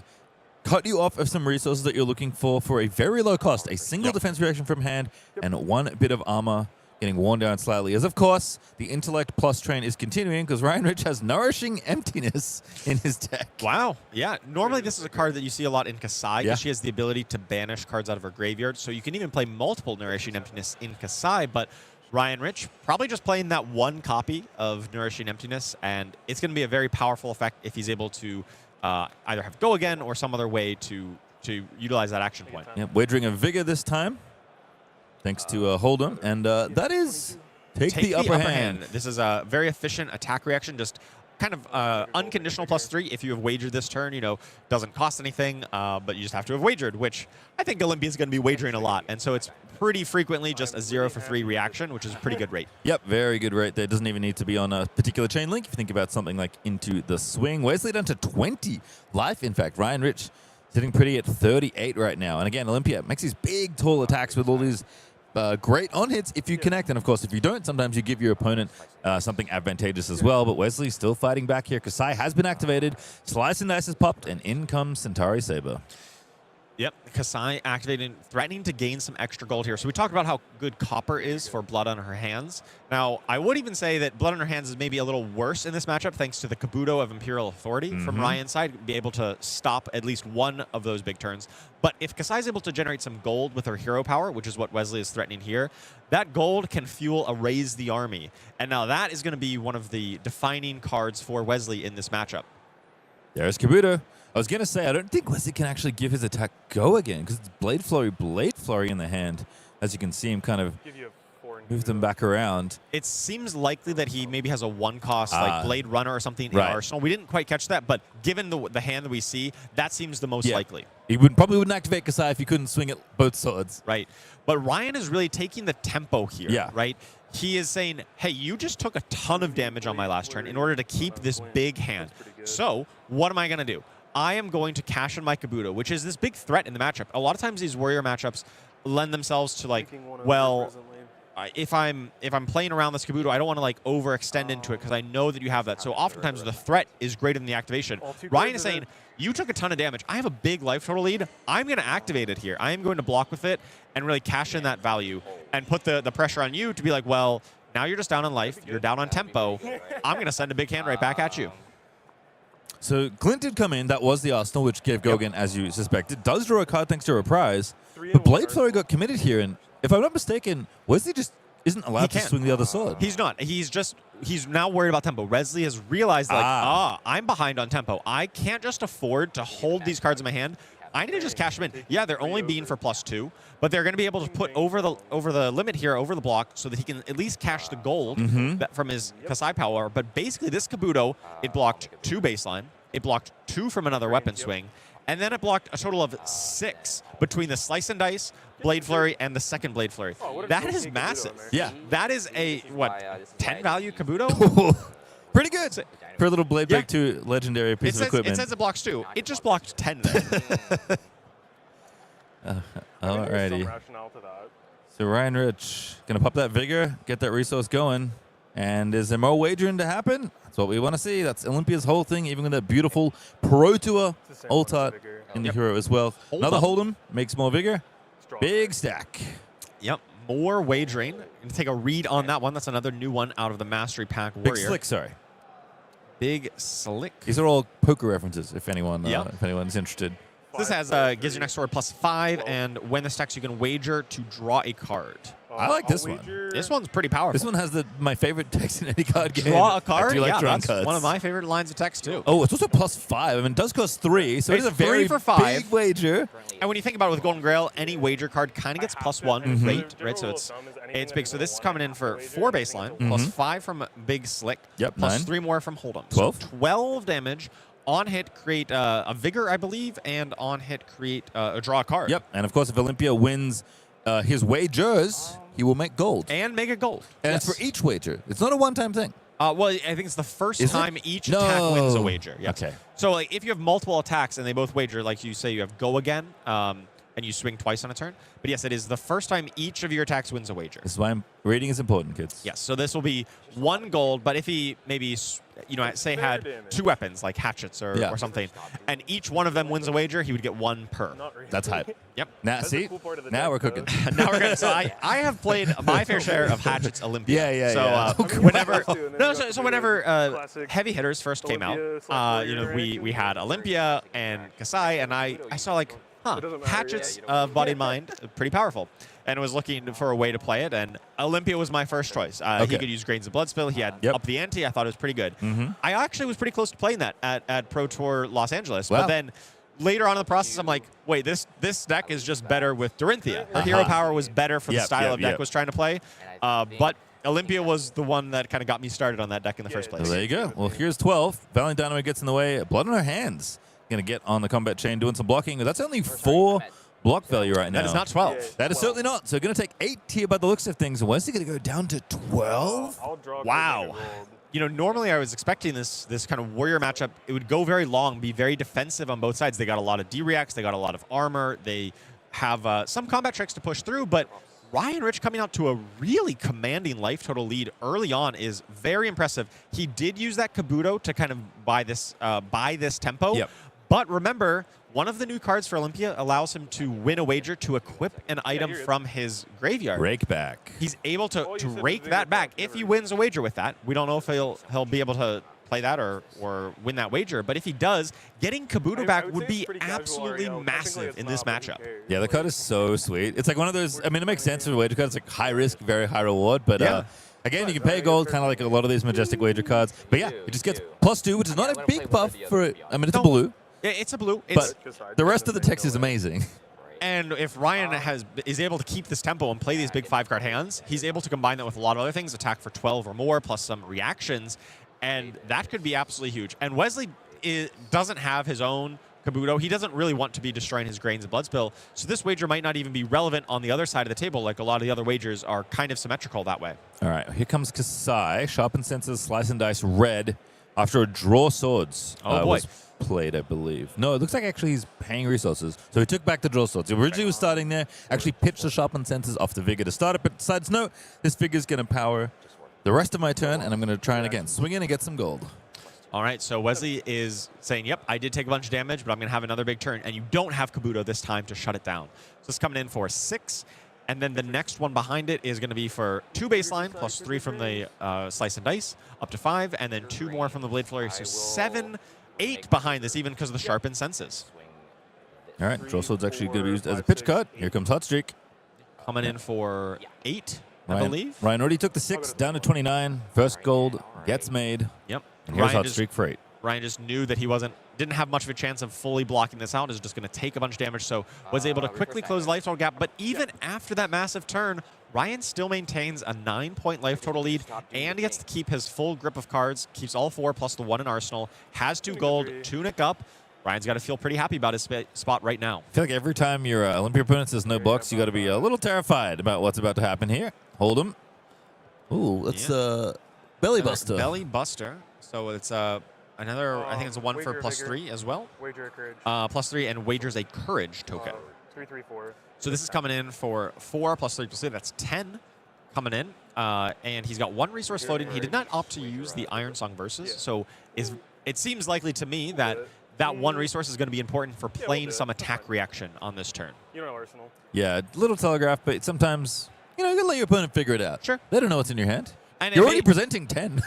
cut you off of some resources that you're looking for a very low cost. A single defense reaction from hand and 1 bit of armor getting worn down slightly. As of course, the Intellect Plus train is continuing because Ryan Rich has Nourishing Emptiness in his deck. Wow. Yeah. Normally this is a card that you see a lot in Kassai because she has the ability to banish cards out of her graveyard. So you can even play multiple Nourishing Emptiness in Kassai, but Ryan Rich probably just playing that 1 copy of Nourishing Emptiness, and it's going to be a very powerful effect if he's able to either have Go Again or some other way to utilize that action point. Yep, wagering a Vigor this time, thanks to Hold'em, and that is take the upper hand. This is a very efficient attack reaction, just kind of unconditional +3 if you have wagered this turn. You know, doesn't cost anything, but you just have to have wagered, which I think Olympia is going to be wagering a lot, and so it's pretty frequently just a 0 for 3 reaction, which is a pretty good rate. Yep, very good rate there. Doesn't even need to be on a particular chain link. If you think about something like Into the Swing. Wesley down to 20 life, in fact. Ryan Rich sitting pretty at 38 right now. And again, Olympia makes these big, tall attacks with all these great on-hits if you connect. And of course, if you don't, sometimes you give your opponent something advantageous as well. But Wesley's still fighting back here. Kassai has been activated. Slice and Dice has popped, and in comes Centauri Saber. Yep, Kassai activating, threatening to gain some extra gold here. So we talked about how good copper is for blood on her hands. Now, I would even say that blood on her hands is maybe a little worse in this matchup thanks to the Kabuto of Imperial Authority from Ryan's side, be able to stop at least 1 of those big turns. But if Kassai is able to generate some gold with her hero power, which is what Wesley is threatening here, that gold can fuel a Raise the Army. And now that is going to be one of the defining cards for Wesley in this matchup. There's Kabuto. I was going to say, I don't think Wesley can actually give his attack Go Again because it's Blade Flurry in the hand. As you can see him kind of move them back around. It seems likely that he maybe has a 1-cost like Blade Runner or something in Arsenal. We didn't quite catch that, but given the hand that we see, that seems the most likely. He probably wouldn't activate Kassai if he couldn't swing at both swords. Right. But Ryan is really taking the tempo here, right? He is saying, hey, you just took a ton of damage on my last turn in order to keep this big hand. So what am I going to do? I am going to cash in my Kabuto, which is this big threat in the matchup. A lot of times these warrior matchups lend themselves to like, well, if I'm playing around this Kabuto, I don't want to like overextend into it because I know that you have that. So oftentimes the threat is greater than the activation. Ryan is saying, you took a ton of damage. I have a big life total lead. I'm going to activate it here. I am going to block with it and really cash in that value and put the pressure on you to be like, well, now you're just down on life. You're down on tempo. I'm going to send a big hand right back at you. So Clint did come in. That was the Arsenal, which gave Gogan, as you suspected. Does draw a card thanks to a Reprise. But Blade Flurry got committed here, and if I'm not mistaken, Wesley just isn't allowed to swing the other sword. He's not. He's now worried about tempo. Wesley has realized, like, I'm behind on tempo. I can't just afford to hold these cards in my hand. I need to just cash them in. Yeah, they're only being for +2, but they're going to be able to put over the limit here, over the block, so that he can at least cash the gold from his Kassai power. But basically, this Kabuto, it blocked 2 baseline, it blocked 2 from another weapon swing, and then it blocked a total of 6 between the Slice and Dice, Blade Flurry, and the second Blade Flurry. That is massive. Yeah. That is a, what, 10 value Kabuto? Pretty good for a little Blade Break 2 legendary piece of equipment. It says it blocks 2. It just blocked 10 then. Alrighty. So Ryan Rich going to pop that vigor, get that resource going. And is there more wagering to happen? That's what we want to see. That's Olympia's whole thing, even with that beautiful Pro Tour alt art in the hero as well. Another Hold'em makes more vigor. Big stack. Yep, more wagering. Going to take a read on that one. That's another new one out of the Mastery Pack Warrior. Big Slick, sorry. Big Slick. These are all poker references, if anyone's interested. This has gives your next sword +5, and when this stacks, you can wager to draw a card. I like this one. This one's pretty powerful. This one has my favorite text in any card game. Draw a card? I do like drawing that's cards. one of my favorite lines of text, too. Oh, it's also +5. I mean, it does cost 3, so it's a 3 very for 5. big wager. And when you think about it with Golden Grail, any wager card kind of gets +1 rate, right? So it's big. So this is coming in for 4 baseline, +5 from Big Slick, Yep, plus 9. 3 more from Hold'em. 12. So 12 damage. On hit, create a Vigor, I believe, and on hit, create a draw card. Yep, and of course, if Olympia wins his wagers, he will make gold. And make it gold. And it's for each wager. It's not a one-time thing. Well, I think it's the first Is it? time each attack wins a wager. Yeah. Okay. So like, if you have multiple attacks and they both wager, like you say, you have go again, and you swing twice on a turn. But yes, it is the first time each of your attacks wins a wager. This is why rating is important, kids. Yes, so this will be 1 gold, but if he maybe, say had 2 weapons, like hatchets or something, and each one of them wins a wager, he would get 1 per. That's hype. Yep. Now, see? Now we're cooking. Now we're good. So I have played my fair share of Hatchets Olympia. Yeah. So whenever heavy hitters first came out, we had Olympia and Kassai, and I saw like, Hatchets of Body and Mind, pretty powerful. And was looking for a way to play it, and Olympia was my first choice. He could use Grains of Bloodspill. He had up the ante. I thought it was pretty good. I actually was pretty close to playing that at Pro Tour Los Angeles. Wow. But then later on in the process, I'm like, wait, this deck is just better with Dorinthia. Her hero power was better for the style of deck I was trying to play. But Olympia was the one that kind of got me started on that deck in the first place. Well, there you go. Well, here's 12. Valiant Dynamo gets in the way. Blood on her hands. Going to get on the combat chain, doing some blocking. That's only 4 block value right now. That is not 12. That is certainly not. So going to take 8 here by the looks of things. Wesley going to go down to 12? Wow. Normally I was expecting this kind of warrior matchup. It would go very long, be very defensive on both sides. They got a lot of D-reacts. They got a lot of armor. They have some combat tricks to push through, but Ryan Rich coming out to a really commanding life total lead early on is very impressive. He did use that Kabuto to kind of buy this tempo. Yep. But remember, one of the new cards for Olympia allows him to win a wager to equip an item from his graveyard. Rake back. He's able to rake that back if he wins a wager with that. We don't know if he'll be able to play that or win that wager. But if he does, getting Kabuto back would be absolutely massive in this matchup. Yeah, the card is so sweet. It's like one of those, I mean, it makes sense for the wager card. It's like high risk, very high reward. But again, you can pay gold, kind of like a lot of these Majestic wager cards. But yeah, it just gets +2, which is not a big buff for it. I mean, it's a blue. Yeah, it's a blue. But the rest of the text is amazing. And if Ryan is able to keep this tempo and play these big 5-card hands, he's able to combine that with a lot of other things, attack for 12 or more, plus some reactions, and that could be absolutely huge. And Wesley doesn't have his own Kabuto. He doesn't really want to be destroying his Grains of Bloodspill, so this wager might not even be relevant on the other side of the table, like a lot of the other wagers are kind of symmetrical that way. All right, here comes Kassai. Sharpen Senses, Slice and Dice, red, after a Draw Swords was played, I believe. No, it looks like actually he's paying resources. So he took back the Draw Swords. He originally was starting there, actually pitched the Sharpen Senses off the Vigor to start it, but decides, no, this Vigor's going to power the rest of my turn, and I'm going to try it again. Swing in and get some gold. All right, so Wesley is saying, yep, I did take a bunch of damage, but I'm going to have another big turn, and you don't have Kabuto this time to shut it down. So it's coming in for 6, and then the next one behind it is going to be for 2 baseline, plus 3 from the Slice and Dice, up to 5, and then 2 more from the Blade Flurry, so 7, 8 behind this, even because of the Sharpened Senses. All right, Draw Sword's actually going to be used as a pitch cut. Here comes Hot Streak. Coming in for 8, I Ryan, believe. Ryan already took the 6, down to 29. First gold gets made. Yep. And here's Hot Streak for 8. Ryan just knew that he didn't have much of a chance of fully blocking this out. Is just going to take a bunch of damage, so was able to quickly close the life total gap. But even after that massive turn, Ryan still maintains a 9-point life total lead, and he gets to keep his full grip of cards, keeps all 4 plus the 1 in Arsenal, has 2 gold, tunic up. Ryan's got to feel pretty happy about his spot right now. I feel like every time your Olympia opponent says no blocks, you got to be a little terrified about what's about to happen here. Hold him. Ooh, that's Belly Buster. Belly Buster. So it's another, I think it's a 1 for +3 as well. Wager a courage. +3 and wagers a courage token. 3/3/4. So this is coming in for 4 plus 3 plus 3. That's 10 coming in. And he's got 1 resource floating. He did not opt to use the Iron Song Versus. So it seems likely to me that that 1 resource is going to be important for playing some attack reaction on this turn. Yeah, little telegraph, but sometimes, you know, you gotta let your opponent figure it out. Sure. They don't know what's in your hand. And You're already presenting 10.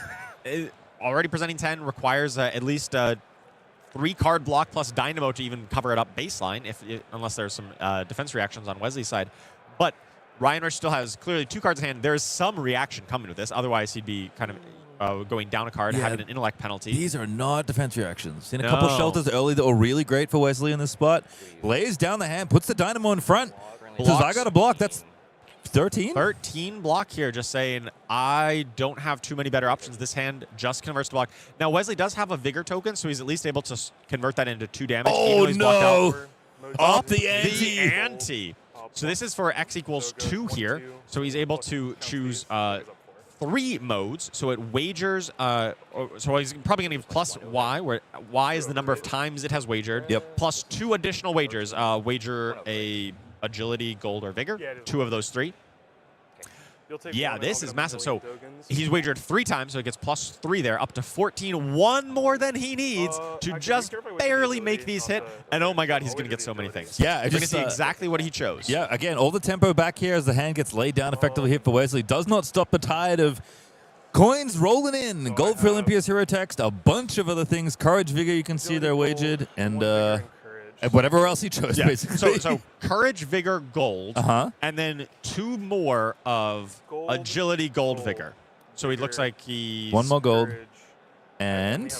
Already presenting 10 requires at least 3-card block plus Dynamo to even cover it up baseline, unless there's some defense reactions on Wesley's side. But Rhinar still has clearly 2 cards in hand. There's some reaction coming with this. Otherwise, he'd be kind of going down a card, having an intellect penalty. These are not defense reactions. Seen a couple shelters early that were really great for Wesley in this spot. Lays down the hand, puts the Dynamo in front. Says, I got a block. That's 13? 13 block here, just saying, I don't have too many better options. This hand just converts to block. Now, Wesley does have a Vigor token, so he's at least able to convert that into 2 damage. Oh, no. Up the ante. So this is for X equals 2 here. So he's able to choose 3 modes. So it wagers, so he's probably going to give plus Y, where Y is the number of times it has wagered. Yep. Plus 2 additional wagers. Wager a agility, gold, or vigor. 2 of those 3. Yeah, this is massive. So he's wagered 3 times, so he gets plus 3 there, up to 14. 1 more than he needs to just barely make these hit. And oh my god, he's going to get so many things. Yeah, we're going to see exactly what he chose. Yeah, again, all the tempo back here as the hand gets laid down, effectively hit for Wesley. Does not stop the tide of coins rolling in. Gold for Olympia's hero text, a bunch of other things. Courage, vigor, you can see they're wagered, and whatever else he chose, basically. So courage, vigor, gold, and then 2 more of agility, gold, vigor. So he looks like he's 1 more gold, and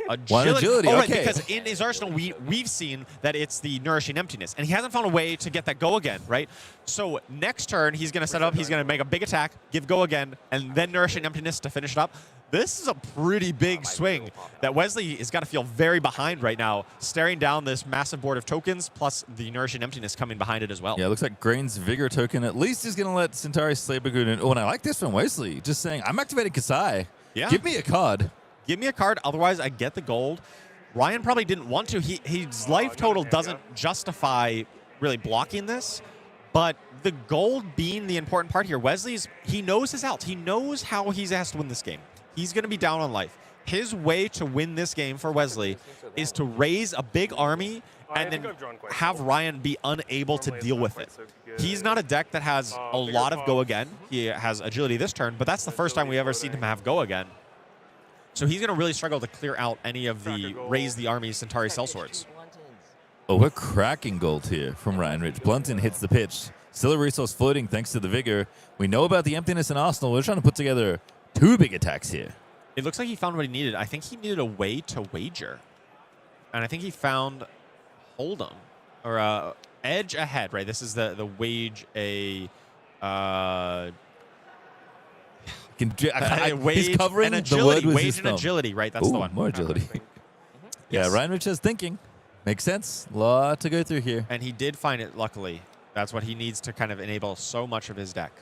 agility. 1 agility. Oh, right, okay. because in his arsenal, we've seen that it's the nourishing emptiness, and he hasn't found a way to get that go again, right? So next turn, he's going to set up. He's going to make a big attack, give go again, and then nourishing emptiness to finish it up. This is a pretty big swing that Wesley has got to feel very behind right now, staring down this massive board of tokens, plus the nourishing emptiness coming behind it as well. Yeah, it looks like Grain's Vigor token at least is going to let Centauri Slabergoon in. Oh, and I like this from Wesley, just saying, I'm activating Kassai. Yeah. Give me a card. Give me a card, otherwise I get the gold. Ryan probably didn't want to. His life total doesn't justify really blocking this, but the gold being the important part here, he knows his outs. He knows how he has to win this game. He's going to be down on life. His way to win this game for Wesley is to raise a big army and then have Ryan be unable to deal with it. He's not a deck that has a lot of go again. He has agility this turn, but that's the first time we ever seen him have go again. So he's going to really struggle to clear out any of the raise the army Centauri sellswords. Oh, we're cracking gold here from Ryan Rich. Blunton hits the pitch. Still a resource floating thanks to the Vigor. We know about the emptiness in Arsenal. We're trying to put together 2 big attacks here. It looks like he found what he needed. I think he needed a way to wager. And I think he found Hold'em, or edge ahead, right? This is the wage a... He's covering an agility, the word with wage his and thumb. agility, right? That's the one. More agility. Yeah, Yes. Ryan Rich is thinking. Makes sense. Lot to go through here. And he did find it, luckily. That's what he needs to kind of enable so much of his deck.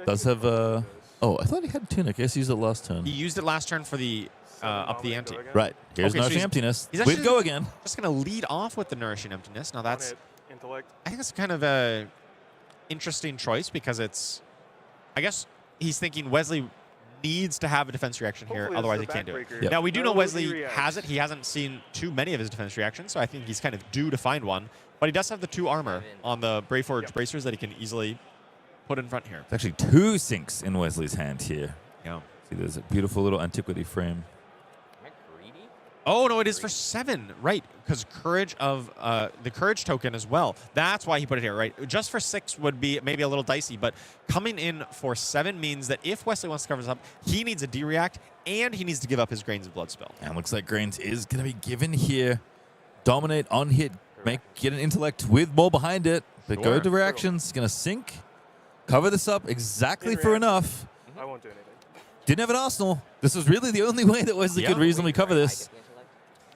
Does have oh, I thought he had Tunic. I guess he used it last turn. He used it last turn for the up the ante. Right. Here's Okay, so Nourishing Emptiness. he's We'd actually go again. Just going to lead off with the Nourishing Emptiness. Now that's, Intellect. I think it's kind of a interesting choice because it's, I guess he's thinking Wesley needs to have a defense reaction here, Hopefully otherwise he this is can't a do it. backbreaker. Yep. Now, we do No, know he Wesley reacts. has it. He hasn't seen too many of his defense reactions, so I think he's kind of due to find one. But he does have the 2 armor on the Braveforge bracers that he can easily put in front here. It's actually 2 sinks in Wesley's hand here. Yeah. See, there's a beautiful little antiquity frame. Oh, no, it is for 7, right? Because courage of the courage token as well. That's why he put it here, right? Just for 6 would be maybe a little dicey, but coming in for 7 means that if Wesley wants to cover this up, he needs a D-react, and he needs to give up his Grains of Blood spell. And looks like Grains is going to be given here. Dominate on hit. Get an intellect with more behind it. But go to reactions. Going to sink. Cover this up exactly for enough. I won't do anything. Didn't have an Arsenal. This was really the only way that Wesley could reasonably cover this.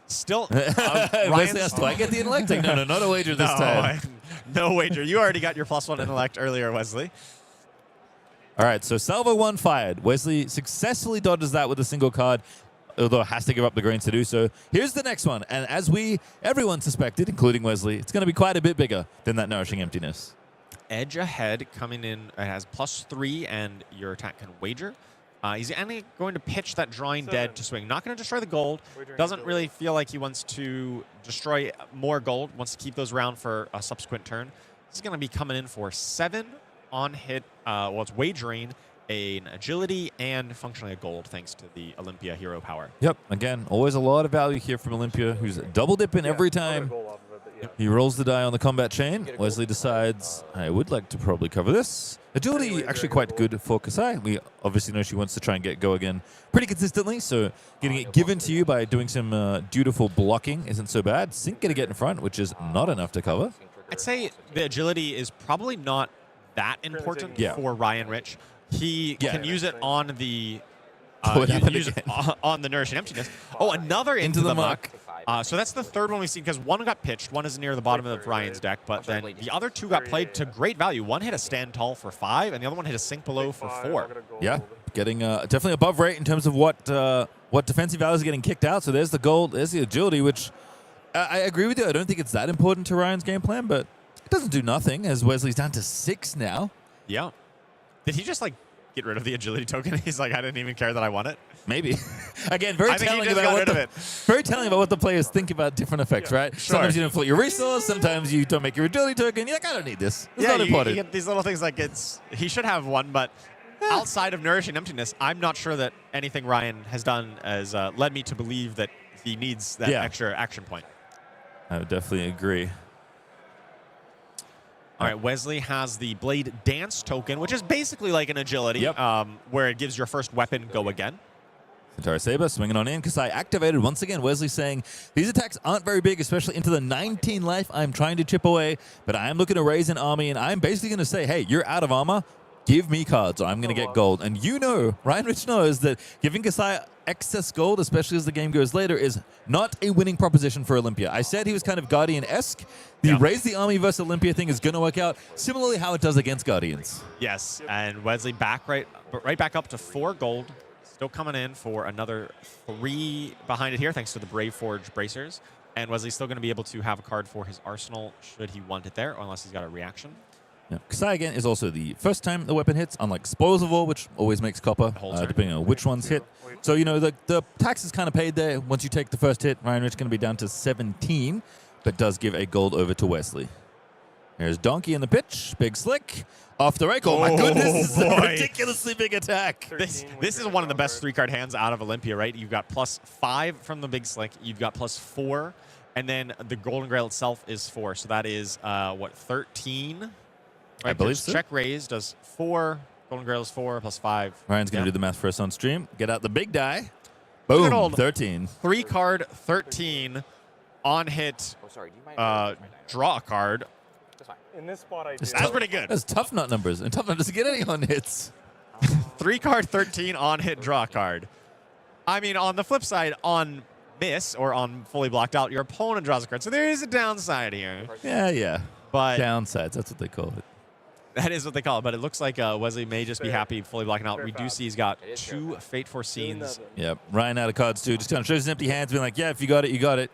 Still, Wesley asked, do I get the intellect? Like, no, not a wager this time. No wager. You already got your +1 intellect earlier, Wesley. All right, so Salvo 1 fired. Wesley successfully dodges that with a single card. although has to give up the greens to do so. Here's the next one, and as everyone suspected, including Wesley, it's going to be quite a bit bigger than that Nourishing Emptiness. Edge ahead coming in. It has +3, and your attack can wager. He's only going to pitch that Drawing Dead to swing. Not going to destroy the gold. Doesn't really feel like he wants to destroy more gold. Wants to keep those around for a subsequent turn. This is going to be coming in for 7 on hit. Well, it's wagering an agility and functionally a gold thanks to the Olympia hero power. Yep. Again, always a lot of value here from Olympia, who's double dipping every time. He rolls the die on the combat chain. Wesley decides, I would like to probably cover this. Agility actually quite good for Kassai. We obviously know she wants to try and go again pretty consistently, so getting it given to you by doing some dutiful blocking isn't so bad. Sync going to get in front, which is not enough to cover. I'd say the agility is probably not that important for Ryan Rich. He can use it on the on the Nourishing Emptiness. Oh, another into the muck. So that's the third one we've seen, because one got pitched. One is near the bottom of Ryan's deck, but then the other 2 got played to great value. One hit a Stand Tall for 5, and the other one hit a Sink Below for 4. Yeah, getting definitely above rate in terms of what defensive values are getting kicked out. So there's the gold, there's the agility, which I agree with you. I don't think it's that important to Ryan's game plan, but it doesn't do nothing as Wesley's down to 6 now. Yeah. Did he just, like, get rid of the agility token? He's like, I didn't even care that I won it. Maybe. Again, very telling about what the players think about different effects, right? Sure. Sometimes you don't float your resource. Sometimes you don't make your agility token. You're like, I don't need this. It's not important. You get these little things like he should have one, but outside of Nourishing Emptiness, I'm not sure that anything Ryan has done has led me to believe that he needs that extra action point. I would definitely agree. All right, Wesley has the Blade Dance token, which is basically like an agility, where it gives your first weapon go again. Centauri Saber swinging on in. Kassai activated once again. Wesley saying, these attacks aren't very big, especially into the 19 life I'm trying to chip away, but I am looking to raise an army, and I'm basically going to say, hey, you're out of armor. Give me cards, or I'm going to get gold. And you know, Ryan Rich knows that giving Kassai excess gold, especially as the game goes later, is not a winning proposition for Olympia. I said he was kind of Guardian-esque. The raise the army versus Olympia thing is going to work out similarly how it does against Guardians. Yes, and Wesley right back up to 4 gold. Still coming in for another 3 behind it here, thanks to the Brave Forge Bracers. And Wesley's still going to be able to have a card for his arsenal should he want it there, or unless he's got a reaction. Yeah. Kassai, again, is also the first time the weapon hits, unlike Spoils of War, which always makes copper, depending on which ones hit. So, you know, the tax is kind of paid there. Once you take the first hit, Ryan Rich going to be down to 17, but does give a gold over to Wesley. Here's Donkey in the pitch. Big Slick. Off the rake. Oh, my goodness. This is a ridiculously big attack. This is one of the best 3-card hands out of Olympia, right? You've got +5 from the Big Slick. You've got +4. And then the Golden Grail itself is 4. So that is, 13? Right? I believe so. Check raise does 4. Golden Grail is 4 +5. Ryan's going to do the math for us on stream. Get out the big die. Boom. 13. 3-card 13 on hit. Draw a card. In this spot, I do. That's pretty good. That's tough nut numbers, and tough nut doesn't get any on hits. 3-card 13 on hit draw a card. I mean, on the flip side, on miss or on fully blocked out, your opponent draws a card. So there is a downside here. Yeah. But downsides, that's what they call it. That is what they call it. But it looks like Wesley may just be happy fully blocking out. We do see he's got 2 Fate Foreseens. Yep. Ryan out of cards too. Just kind of shows his empty hands, being like, yeah, if you got it, you got it.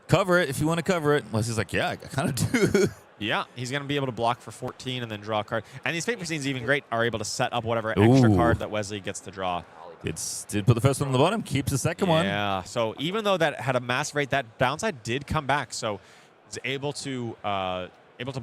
Cover it if you want to cover it. Wesley's like, yeah, I kind of do. Yeah, he's going to be able to block for 14 and then draw a card. And these Fate Foreseens, even great, are able to set up whatever extra card that Wesley gets to draw. Did put the first one on the bottom, keeps the second one. Yeah, so even though that had a massive rate, that downside did come back. So he's able to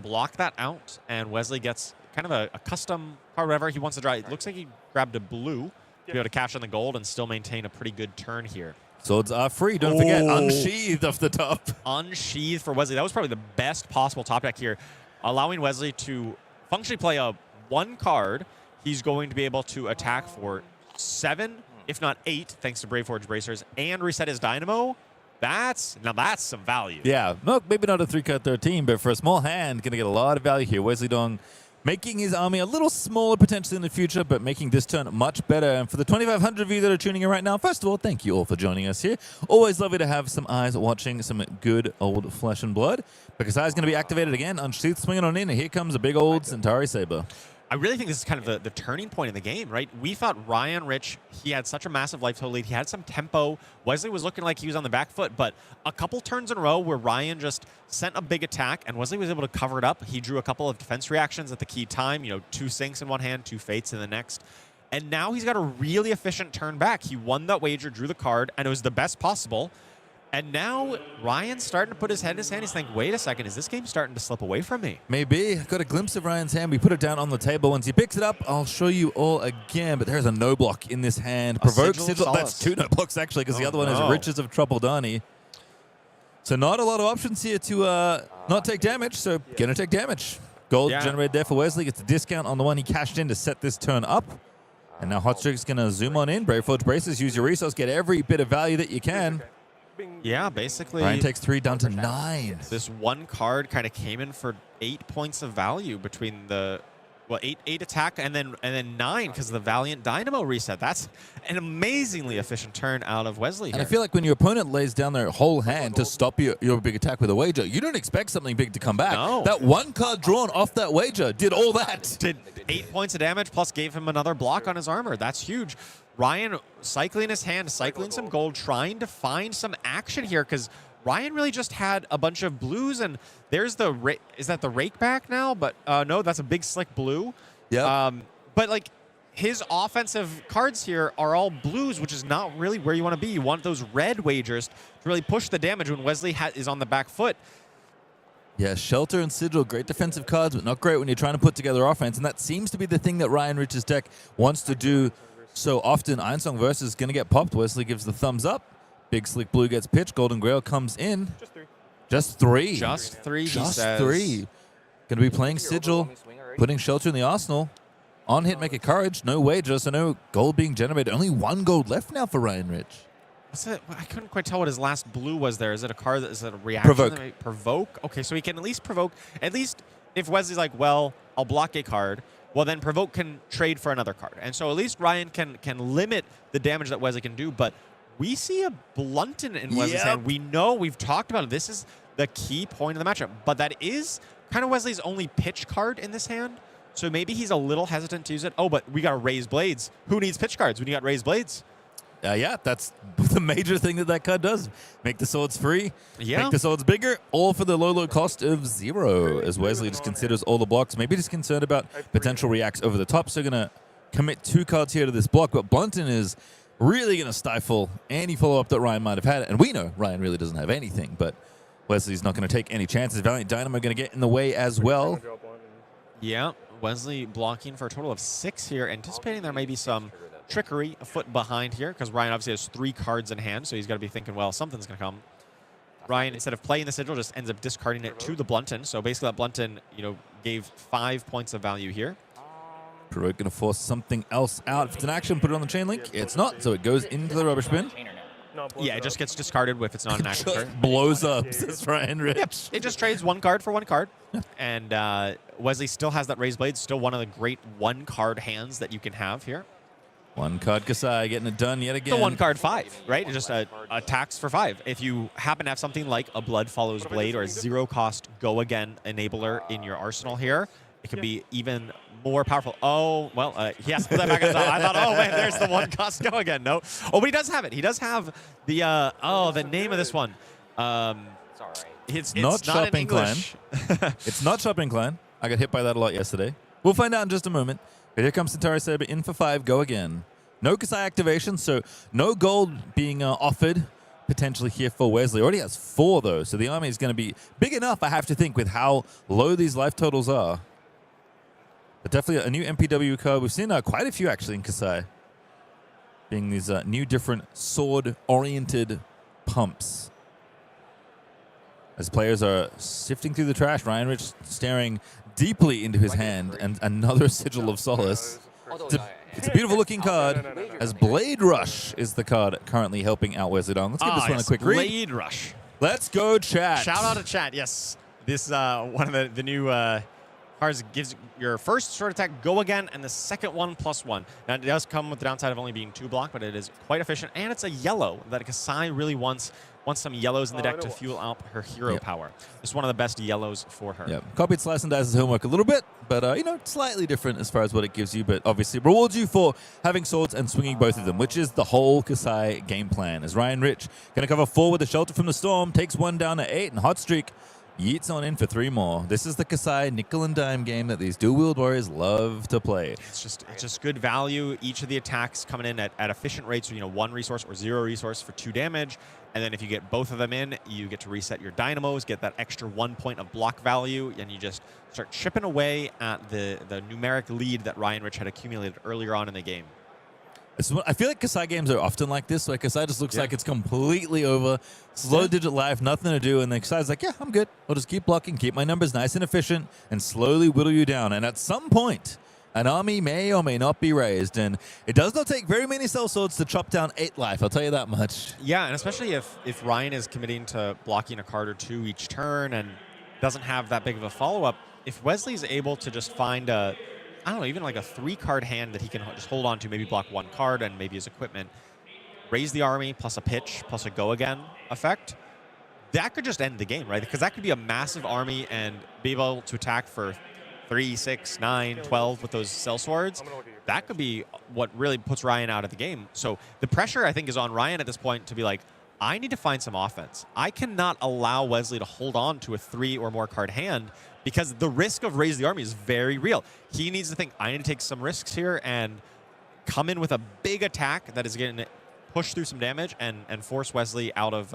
block that out, and Wesley gets kind of a custom card, whatever he wants to draw. It looks like he grabbed a blue to be able to cash in the gold and still maintain a pretty good turn here. Swords are free. Don't forget, unsheathed off the top. Unsheathed for Wesley. That was probably the best possible top deck here, allowing Wesley to functionally play a 1 card. He's going to be able to attack for 7, if not 8, thanks to Brave Forge Bracers, and reset his Dynamo. That's some value. Yeah, no, maybe not a 3-card 13, but for a small hand, going to get a lot of value here. Wesley Dong making his army a little smaller potentially in the future, but making this turn much better. And for the 2,500 of you that are tuning in right now, first of all, thank you all for joining us here. Always lovely to have some eyes watching some good old flesh and blood. Because Kassai's going to be activated again. Unsheathed swinging on in, and here comes a big old Centauri Saber. I really think this is kind of the turning point in the game, right? We thought Ryan Rich, he had such a massive life total lead. He had some tempo. Wesley was looking like he was on the back foot, but a couple turns in a row where Ryan just sent a big attack and Wesley was able to cover it up. He drew a couple of defense reactions at the key time, 2 sinks in one hand, 2 fates in the next. And now he's got a really efficient turn back. He won that wager, drew the card, and it was the best possible. And now Ryan's starting to put his head in his hand. He's thinking, wait a second, is this game starting to slip away from me? Maybe. Got a glimpse of Ryan's hand. We put it down on the table. Once he picks it up, I'll show you all again. But there's a no block in this hand. Provoke Sigil. That's 2 no blocks, actually, because the other one is Riches of Trouble Donny. So not a lot of options here to not take damage. So going to take damage. Gold generated there for Wesley. Gets a discount on the one he cashed in to set this turn up. And now Hotstrick's going to zoom on in. Brave Forge Braces. Use your resource. Get every bit of value that you can. Yeah, basically. Ryan takes 3 down to 9. This one card kind of came in for 8 points of value between the 8 attack and then 9 because of the Valiant Dynamo reset. That's an amazingly efficient turn out of Wesley here. And I feel like when your opponent lays down their whole hand to stop your big attack with a wager, you don't expect something big to come back. No. That one card drawn off that wager did all that. Did 8 points of damage plus gave him another block on his armor. That's huge. Ryan cycling his hand, cycling some gold, trying to find some action here because Ryan really just had a bunch of blues, and there's the is that the rake back now? But no, that's a big slick blue. Yeah. But like his offensive cards here are all blues, which is not really where you want to be. You want those red wagers to really push the damage when Wesley is on the back foot. Yeah, Shelter and Sigil, great defensive cards, but not great when you're trying to put together offense, and that seems to be the thing that Ryan Rich's deck wants to do so often. Ironsong versus going to get popped. Wesley gives the thumbs up. Big Slick Blue gets pitched. Golden Grail comes in. Just 3. Just 3. Just 3, he Just says. 3. Going to be playing Sigil, putting Shelter in the arsenal. On hit, make it Courage. No wager, so no gold being generated. Only 1 gold left now for Ryan Rich. What's it? I couldn't quite tell what his last blue was there. Is it a card? Is it a reaction? Provoke. Provoke? Okay, so he can at least provoke. At least if Wesley's like, well, I'll block a card, well, then Provoke can trade for another card. And so at least Ryan can limit the damage that Wesley can do. But we see a Blunton in Wesley's hand. We know, we've talked about it. This is the key point of the matchup. But that is kind of Wesley's only pitch card in this hand. So maybe he's a little hesitant to use it. Oh, but we got Raised Blades. Who needs pitch cards when you got Raised Blades? Yeah, that's the major thing that card does. Make the swords free, Yeah. make the swords bigger, all for the low cost of 0, as Wesley just considers all the blocks. Maybe just concerned about potential reacts over the top, so going to commit 2 cards here to this block. But Blunton is really going to stifle any follow-up that Ryan might have had. And we know Ryan really doesn't have anything, but Wesley's not going to take any chances. Valiant Dynamo going to get in the way as well. Yeah, Wesley blocking for a total of 6 here, anticipating there may be some trickery afoot behind here, because Ryan obviously has 3 cards in hand, so he's got to be thinking, well, something's going to come. Ryan, instead of playing the Sigil, just ends up discarding it to the Blunton. So basically that Blunton, gave 5 points of value here. Provoke going to force something else out. If it's an action, put it on the chain link. It's not, so it goes into the rubbish bin. Yeah, it just gets discarded if it's not an action card. Blows up, says Ryan Rich. Yep, it just trades 1 card for 1 card. And Wesley still has that Raised Blade, still one of the great 1-card hands that you can have here. 1 card Kassai getting it done yet again. The 1-card 5, right? It just attacks for 5. If you happen to have something like a Blood Follows Blade or a 0-cost Go Again enabler in your arsenal here, it can be even more powerful. Oh, well, he has to put that back on top. I thought, oh, man, there's the 1-cost Go Again. No. Oh, but he does have it. He does have the, the name of this one. It's not Shopping Clan. English. It's not Shopping Clan. I got hit by that a lot yesterday. We'll find out in just a moment. But here comes Centauri Saber in for 5. Go again. No Kassai activation, so no gold being offered potentially here for Wesley. Already has 4, though, so the army is going to be big enough, I have to think, with how low these life totals are. But definitely a new MPW card. We've seen quite a few, actually, in Kassai. Being these new different sword-oriented pumps. As players are sifting through the trash, Ryan Rich staring deeply into his hand, and another Sigil of Solace. It's a beautiful looking card, as Blade Rush is the card currently helping out Wesley Dong. Let's give this one a quick read. Blade Rush. Let's go, chat. Shout out to chat, yes. This one of the new Cards gives your first sword attack go again, and the second one +1. Now, it does come with the downside of only being 2 block, but it is quite efficient, and it's a yellow that Kassai really wants some yellows in the deck to fuel up her hero power. It's one of the best yellows for her. Yep. Copied Slice and Dice's homework a little bit, but, you know, slightly different as far as what it gives you, but obviously rewards you for having swords and swinging both of them, which is the whole Kassai game plan. As Ryan Rich going to cover 4 with the Shelter from the Storm, takes 1 down to 8, and Hot Streak yeets on in for 3 more. This is the Kassai nickel and dime game that these dual-wield warriors love to play. It's just good value. Each of the attacks coming in at efficient rates, so, 1 resource or 0 resource for 2 damage. And then if you get both of them in, you get to reset your dynamos, get that extra 1 point of block value, and you just start chipping away at the numeric lead that Ryan Rich had accumulated earlier on in the game. I feel like Kassai games are often like this, where Kassai just looks like it's completely over, slow digit life, nothing to do, and then Kassai's like, yeah, I'm good. I'll just keep blocking, keep my numbers nice and efficient, and slowly whittle you down. And at some point, an army may or may not be raised, and it does not take very many sellswords to chop down 8 life, I'll tell you that much. Yeah, and especially if Ryan is committing to blocking a card or 2 each turn and doesn't have that big of a follow-up, if Wesley's able to just find I don't know, even like a 3-card hand that he can just hold on to, maybe block 1 card and maybe his equipment, raise the army plus a pitch plus a go again effect, that could just end the game, right? Because that could be a massive army and be able to attack for 3, 6, 9, 12 with those sellswords. That could be what really puts Ryan out of the game. So the pressure, I think, is on Ryan at this point to be like, I need to find some offense. I cannot allow Wesley to hold on to a 3 or more card hand because the risk of raise the army is very real. He needs to think, I need to take some risks here and come in with a big attack that is going to push through some damage and force Wesley out of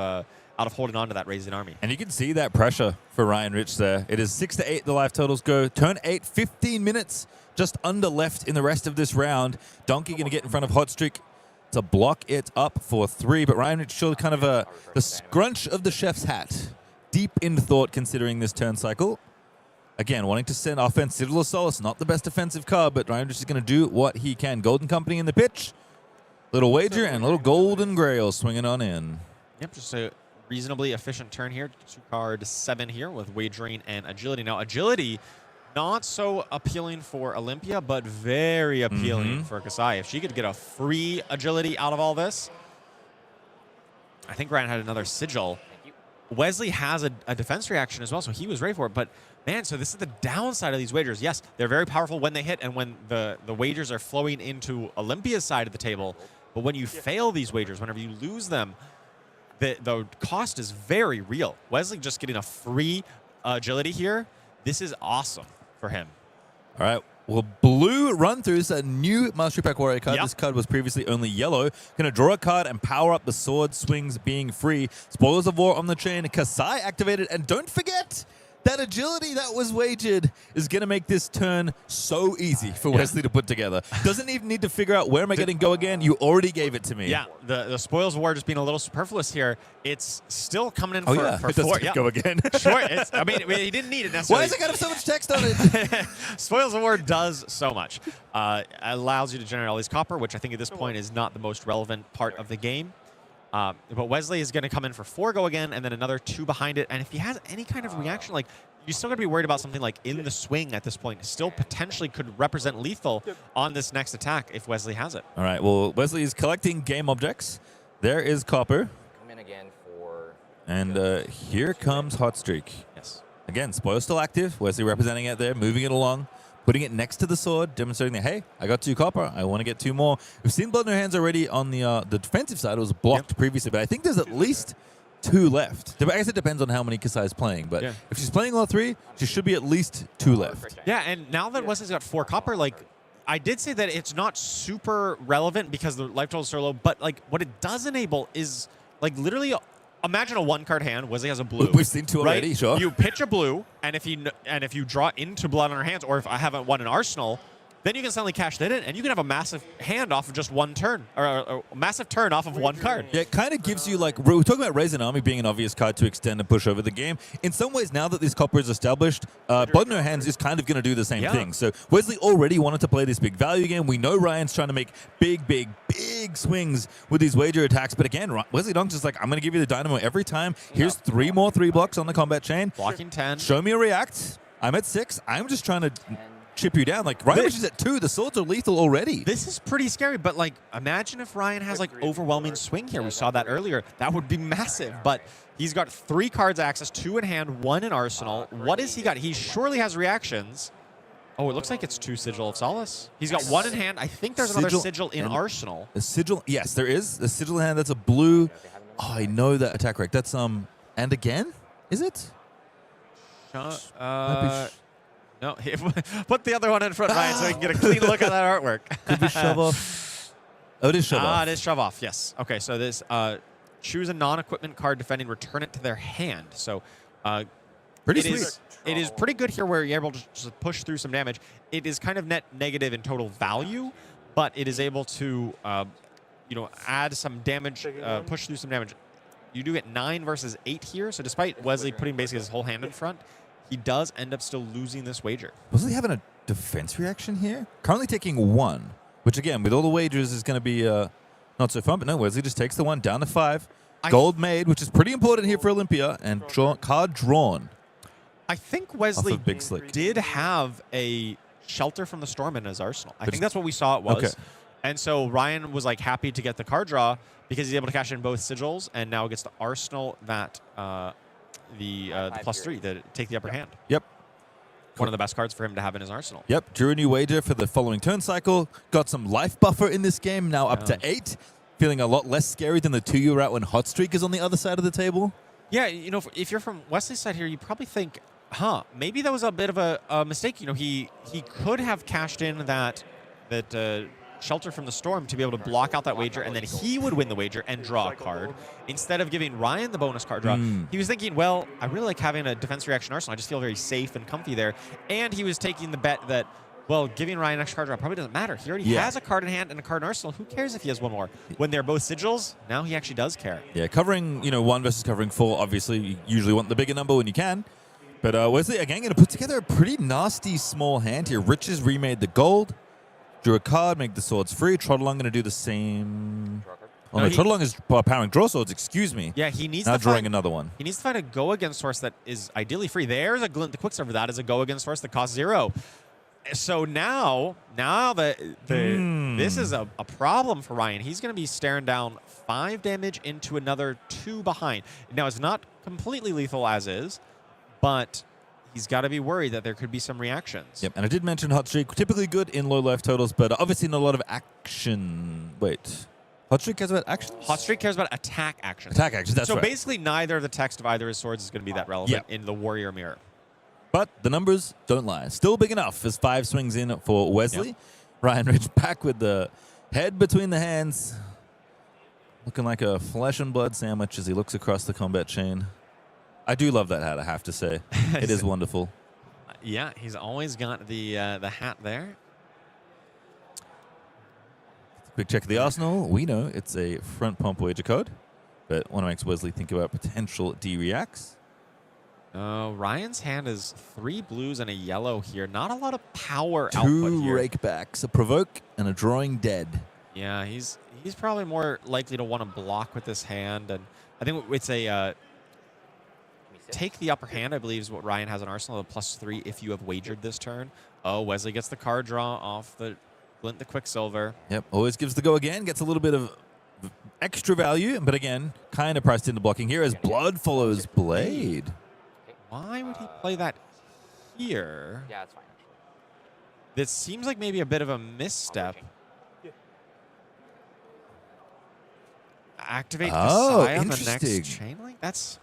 holding on to that raising army. And you can see that pressure for Ryan Rich there. It is 6 to 8 the life totals go. Turn 8, 15 minutes just under left in the rest of this round. Donkey going to get in front of Hot Streak to block it up for 3, but Ryan Rich showed kind of the scrunch of the chef's hat. Deep in thought considering this turn cycle. Again, wanting to send offense, Citadel of Solace, not the best defensive card, but Ryan Rich is going to do what he can. Golden Company in the pitch. Little wager and little Golden Grail swinging on in. Yep, just a reasonably efficient turn here. 2-card 7 here with wagering and agility. Now, agility, not so appealing for Olympia, but very appealing for Kassai. If she could get a free agility out of all this, I think Ryan had another sigil. Wesley has a defense reaction as well, so he was ready for it. But, man, so this is the downside of these wagers. Yes, they're very powerful when they hit and when the wagers are flowing into Olympia's side of the table. But when you fail these wagers, whenever you lose them, the cost is very real. Wesley just getting a free agility here, this is awesome for him. All right. Well, blue run through is a new Mastery Pack Warrior card. Yep. This card was previously only yellow. Going to draw a card and power up the sword swings being free. Spoilers of War on the chain. Kassai activated. And don't forget that agility that was wagered is going to make this turn so easy for Wesley to put together. Doesn't even need to figure out where am I getting go again. You already gave it to me. Yeah, the Spoils of War just being a little superfluous here. It's still coming in Oh, for, yeah. for It does 4. go again. Sure. I mean, he didn't need it necessarily. Why has it got so much text on it? Spoils of War does so much. Allows you to generate all these copper, which I think at this point is not the most relevant part of the game. But Wesley is going to come in for 4 go again, and then another 2 behind it. And if he has any kind of reaction, like, you still got to be worried about something like in the swing at this point. Still potentially could represent lethal on this next attack if Wesley has it. All right. Well, Wesley is collecting game objects. There is copper. Come in again for... And here comes Hot Streak. Yes. Again, Spoil still active. Wesley representing it there, moving it along, putting it next to the sword, demonstrating that, hey, I got 2 copper. I want to get 2 more. We've seen Blood in Her Hands already on the defensive side. It was blocked previously, but I think there's at least 2 left. I guess it depends on how many Kassai is playing, but if she's playing all 3, she should be at least 2 left. Yeah, and now that Wesley's got 4 copper, like, I did say that it's not super relevant because the life total is so low, but, like, what it does enable is, like, literally... Imagine a 1-card hand. Wesley has a blue. We've seen 2 already, right? sure. You pitch a blue, and if you draw into Blood on Her Hands, or if I haven't won an Arsenal, then you can suddenly cash that in, and you can have a massive hand off of just 1 turn, or a massive turn off of 1 card. Yeah, it kind of gives you, like, we're talking about Raise an Army being an obvious card to extend and push over the game. In some ways, now that this copper is established, Blood in Her Hands is kind of going to do the same thing. So Wesley already wanted to play this big value game. We know Ryan's trying to make big swings with these wager attacks. But again, Wesley Donk's just like, I'm going to give you the dynamo every time. Here's 3 more 3 blocks on the combat chain. Blocking 10. Show me a react. I'm at 6. I'm just trying to chip you down. Like, Rampage is at 2. The swords are lethal already. This is pretty scary, but like, imagine if Ryan has like overwhelming swing here. We saw that earlier. That would be massive, but he's got 3 cards access, 2 in hand, 1 in arsenal. What has he got? He surely has reactions. Oh, it looks like it's 2 Sigil of Solace. He's got 1 in hand. I think there's another Sigil in arsenal. A Sigil, yes, there is. The Sigil in hand, that's a blue. Oh, I know that attack rec. That's, and again? Is it? No, put the other one in front, Ryan, so we can get a clean look at that artwork. Could be shove off. Oh, it is shove off. It is shove off, yes. Okay, so this, choose a non-equipment card defending, return it to their hand. So Pretty sweet. It is pretty good here where you're able to just push through some damage. It is kind of net negative in total value, but it is able to, add some damage, push through some damage. You do get 9 versus 8 here, so despite Wesley putting basically his whole hand in front, he does end up still losing this wager. Wesley having a defense reaction here? Currently taking 1, which again, with all the wagers, is going to be not so fun, but no, Wesley just takes the 1 down to 5. Gold made, which is pretty important here for Olympia, and card drawn. I think Wesley Big Slick did have a Shelter from the Storm in his arsenal. I think that's what we saw it was. Okay. And so Ryan was like happy to get the card draw because he's able to cash in both sigils and now gets the arsenal that the +3 that take the upper hand. Yep. One of the best cards for him to have in his arsenal. Yep. Drew a new wager for the following turn cycle. Got some life buffer in this game, now up to 8. Feeling a lot less scary than the 2 you were at when Hot Streak is on the other side of the table. Yeah, if you're from Wesley's side here, you probably think, maybe that was a bit of a mistake. He could have cashed in that Shelter from the Storm to be able to block out that wager, and then he would win the wager and draw a card instead of giving Ryan the bonus card draw. He was thinking, well, I really like having a defense reaction arsenal. I just feel very safe and comfy there. And he was taking the bet that, well, giving Ryan an extra card draw probably doesn't matter. He already has a card in hand and a card in arsenal. Who cares if he has 1 more? When they're both sigils, now he actually does care. Yeah, covering 1 versus covering 4. Obviously, you usually want the bigger number when you can. But Wesley, again, going to put together a pretty nasty small hand here. Riches remade the gold. Drew a card, make the swords free. Trottlong going to do the same. Oh, no, Trottlong is powering draw swords, excuse me. Yeah, he needs now to drawing another one. He needs to find a go against source that is ideally free. There's a Glint the Quicksilver. That is a go against source that costs 0. So now this is a problem for Ryan. He's going to be staring down 5 damage into another 2 behind. Now, it's not completely lethal as is, but he's got to be worried that there could be some reactions. Yep, and I did mention Hot Streak, typically good in low life totals, but obviously not a lot of action. Wait, Hot Streak cares about actions? Hot Streak cares about attack actions. Attack actions, that's right. So basically neither of the text of either of his swords is going to be that relevant in the Warrior Mirror. But the numbers don't lie. Still big enough as 5 swings in for Wesley. Yep. Ryan Ridge back with the head between the hands. Looking like a flesh and blood sandwich as he looks across the combat chain. I do love that hat, I have to say. It is wonderful. Yeah, he's always got the hat there. Quick check of the arsenal. We know it's a front pump wager code, but want to make Wesley think about potential D-reacts. Ryan's hand is 3 blues and a yellow here. Not a lot of power 2 output here. rakebacks, a provoke, and a drawing dead. Yeah, he's probably more likely to want to block with this hand, and I think it's a take the upper hand, I believe, is what Ryan has in arsenal, a +3 if you have wagered this turn. Oh, Wesley gets the card draw off the Glint the Quicksilver. Yep, always gives the go again, gets a little bit of extra value, but again, kind of priced into blocking here as blood follows blade. Why would he play that here? Yeah, that's fine. This seems like maybe a bit of a misstep. Activate Kassai on the next chain link? That's...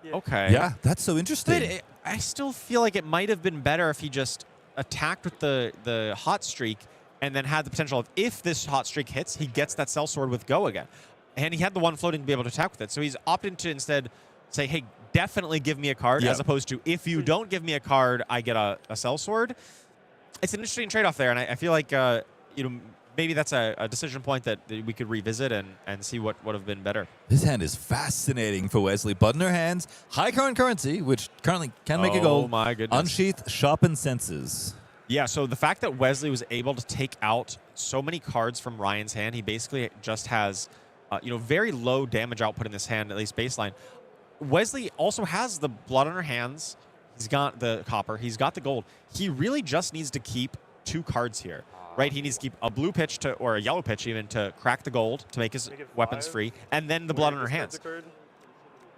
Okay. Yeah, that's so interesting. But I still feel like it might have been better if he just attacked with the hot streak and then had the potential of, if this hot streak hits, he gets that cell sword with go again. And he had the 1 floating to be able to attack with it. So he's opted to instead say, hey, definitely give me a card, as opposed to, if you don't give me a card, I get a cell sword. It's an interesting trade-off there, and I feel like maybe that's a decision point that we could revisit and see what would have been better. This hand is fascinating for Wesley. Bud in her hands, high current currency, which currently can make a goal. Oh my goodness. Unsheath, sharpen senses. Yeah, so the fact that Wesley was able to take out so many cards from Ryan's hand, he basically just has very low damage output in this hand, at least baseline. Wesley also has the blood on her hands. He's got the copper. He's got the gold. He really just needs to keep 2 cards here, right? He needs to keep a blue pitch or a yellow pitch even to crack the gold to make his weapons free, and then the blood on her hands.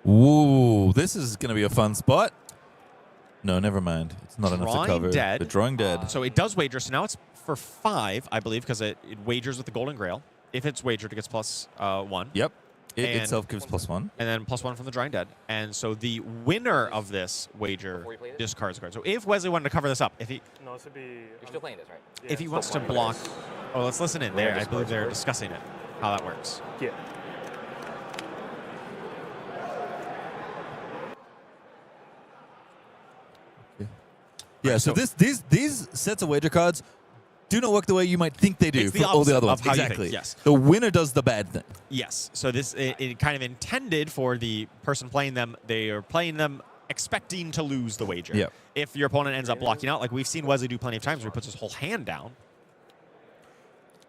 Ooh, this is going to be a fun spot. No, never mind. It's not enough to cover. Dead. The drawing dead. So it does wager. So now it's for 5, I believe, because it wagers with the golden grail. If it's wagered, it gets plus 1. Yep. It And- itself gives +1. And then +1 from the drawing dead. And so the winner of this wager Before you play this? discards a card. So if Wesley wanted to cover this up, if he No, this would be. You're still playing this, right? if he wants to block, oh, let's listen in there. I believe they're discussing it, how that works. Yeah. Yeah, so these sets of wager cards do not work the way you might think they do It's the for all the opposite other ones. of how you think, Exactly. yes. The winner does the bad thing. Yes. So this it kind of intended for the person playing them. They are playing them expecting to lose the wager. Yep. If your opponent ends up blocking out, like we've seen Wesley do plenty of times, where he puts his whole hand down.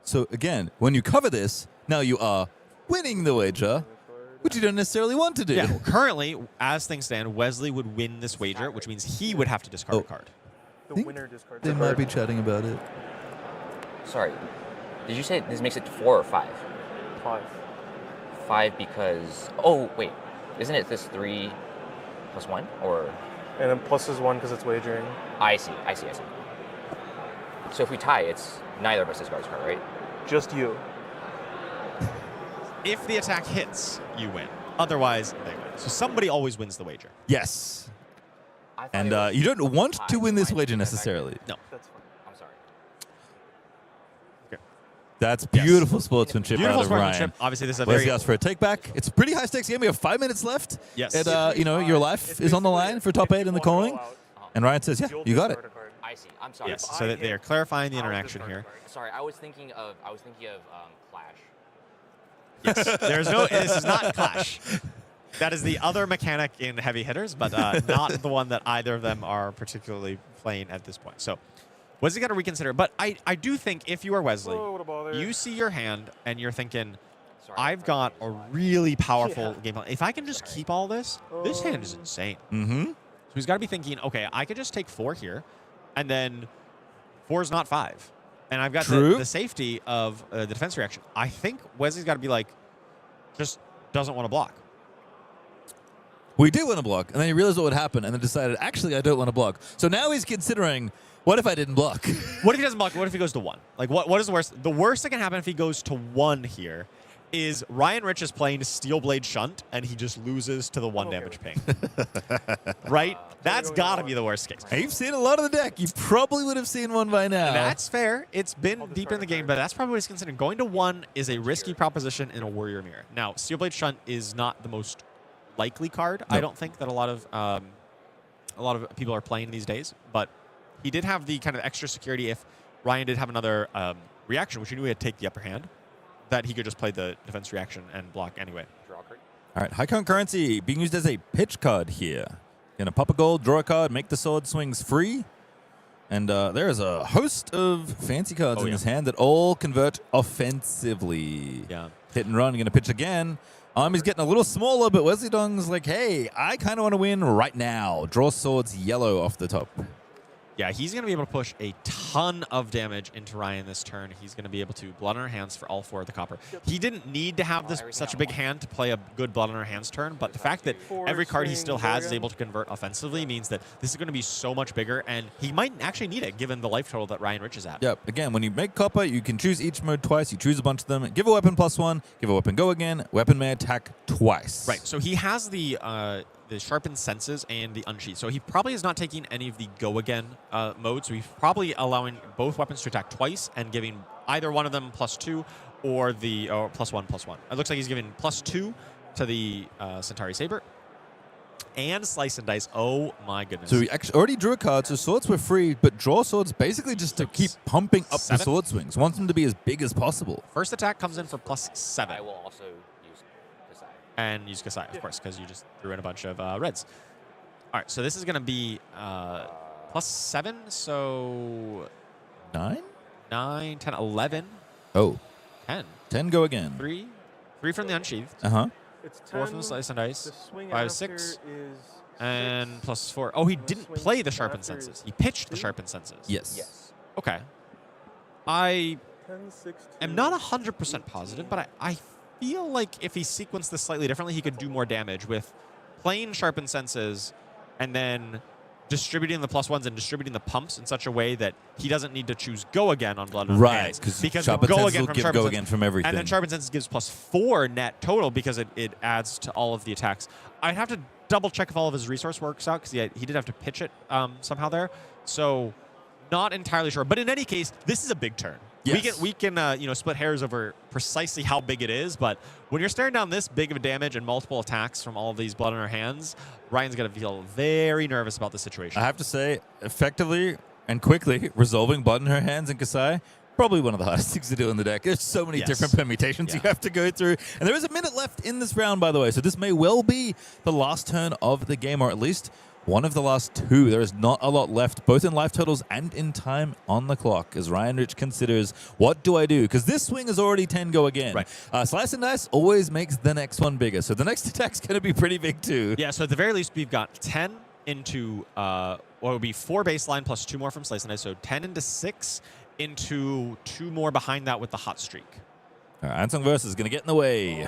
So again, when you cover this, now you are winning the wager, which you don't necessarily want to do. Yeah. Currently, as things stand, Wesley would win this wager, which means he would have to discard a card. The Think winner discards. They a might card. be chatting about it. Sorry. Did you say this makes it 4 or 5? 5. 5 because... Oh, wait. Isn't it this 3 plus 1? Or... And then plus is 1 because it's wagering. I see. So if we tie, it's neither of us discards a card, right? Just you. If the attack hits, you win. Otherwise, they win. So somebody always wins the wager. Yes. I thought And it was you don't want to 5 win this minus wager the necessarily. No. That's fine. I'm sorry. That's Yes. beautiful sportsmanship Beautiful out of Ryan. sportsmanship. Obviously, this is a Wesley very asked for a take back. It's a pretty high stakes game. We have 5 minutes left. Yes. And, your life is on the line for top 8 in the calling. And Ryan says, yeah, you got it. I see. I'm sorry. Yes. So that they are clarifying the interaction here. Sorry, I was thinking of Clash. Yes. There's no. This is not Clash. That is the other mechanic in heavy hitters, but not the one that either of them are particularly playing at this point. So Wesley got to reconsider. But I do think if you are Wesley, Whoa, what a bother. you see your hand and you're thinking, Sorry, I've got a really powerful game plan. If I can just keep all this hand is insane. Mm-hmm. So he's got to be thinking, okay, I could just take 4 here, and then 4 is not 5. And I've got the safety of the defense reaction. I think Wesley's got to be like, just doesn't want to block. We did want to block, and then he realized what would happen, and then decided, actually, I don't want to block. So now he's considering, what if I didn't block? What if he doesn't block? What if he goes to 1? Like, what is the worst? The worst that can happen if he goes to 1 here is Ryan Rich is playing Steel Blade Shunt, and he just loses to the 1 damage ping. Right? That's got to be the worst case. Hey, you've seen a lot of the deck. You probably would have seen one by now. That's fair. It's been deep in the game, but that's probably what he's considering. Going to 1 is a risky proposition in a Warrior Mirror. Now, Steel Blade Shunt is not the most likely card. No. I don't think that a lot of people are playing these days, but he did have the kind of extra security if Ryan did have another reaction, which he knew he had to take the upper hand, that he could just play the defense reaction and block anyway. Draw a card. All right, high concurrency being used as a pitch card here. Gonna pop a gold, draw a card, make the sword swings free. And there is a host of fancy cards in his hand that all convert offensively. Yeah. Hit and run, gonna pitch again. Army's getting a little smaller, but Wesley Dong's like, hey, I kind of want to win right now. Draw swords yellow off the top. Yeah, he's going to be able to push a ton of damage into Ryan this turn. He's going to be able to blood on our hands for all 4 of the copper. He didn't need to have this such a big hand to play a good blood on our hands turn, but the fact that every card he still has is able to convert offensively means that this is going to be so much bigger, and he might actually need it given the life total that Ryan Rich is at. Yep. Again, when you make copper, you can choose each mode twice. You choose a bunch of them. Give a weapon +1. Give a weapon go again. Weapon may attack twice. Right. So he has the sharpened senses and the unsheath. So he probably is not taking any of the go again mode. So he's probably allowing both weapons to attack twice and giving either one of them +2 or the +1/+1. It looks like he's giving +2 to the Centauri Saber and Slice and Dice. Oh my goodness. So he actually already drew a card, so swords were free, but draw swords basically just to keep pumping up the 7? sword swings. Wants them to be as big as possible. First attack comes in for +7. I will also use Kassai. And use Kassai, of course, because you just threw in a bunch of reds. All right, so this is going to be +7, so 9? 9, 10, 11, Oh, 10. 10 go again. 3 from the Unsheathed. Uh-huh. It's 10. 4 from the Slice and Dice. The swing 5, after 6. is And 6. +4. Oh, he And the didn't swing play the Sharpened after Senses. is He pitched the 2? Sharpened Senses. Yes. Yes. Okay. I 10, 6, am 2, not 100% 18. positive, but I feel like if he sequenced this slightly differently, he could do more damage with playing Sharpened Senses and then distributing the +1s and distributing the pumps in such a way that he doesn't need to choose Go Again on Blood on Right, Hands. because the Sharpened Go Senses Again will from give Sharpened Go Senses- Again from everything. And then Sharpened Senses gives +4 net total because it adds to all of the attacks. I'd have to double check if all of his resource works out because he did have to pitch it somehow there. So not entirely sure. But in any case, this is a big turn. Yes. We can split hairs over precisely how big it is, but when you're staring down this big of a damage and multiple attacks from all of these Blood on our hands, Ryan's going to feel very nervous about the situation. I have to say, effectively and quickly resolving Blood in her hands and Kassai, probably one of the hardest things to do in the deck. There's so many Yes. different permutations you have to go through. And there is a minute left in this round, by the way, so this may well be the last turn of the game, or at least one of the last two. There is not a lot left, both in life totals and in time on the clock, as Ryan Rich considers, what do I do? Because this swing is already 10 Go Again. Right. Slice and Dice always makes the next one bigger, so the next attack's going to be pretty big too. Yeah, so at the very least, we've got 10 into what would be 4 baseline plus 2 more from Slice and Dice, so 10 into 6 into 2 more behind that with the hot streak. Ansung Verse is going to get in the way.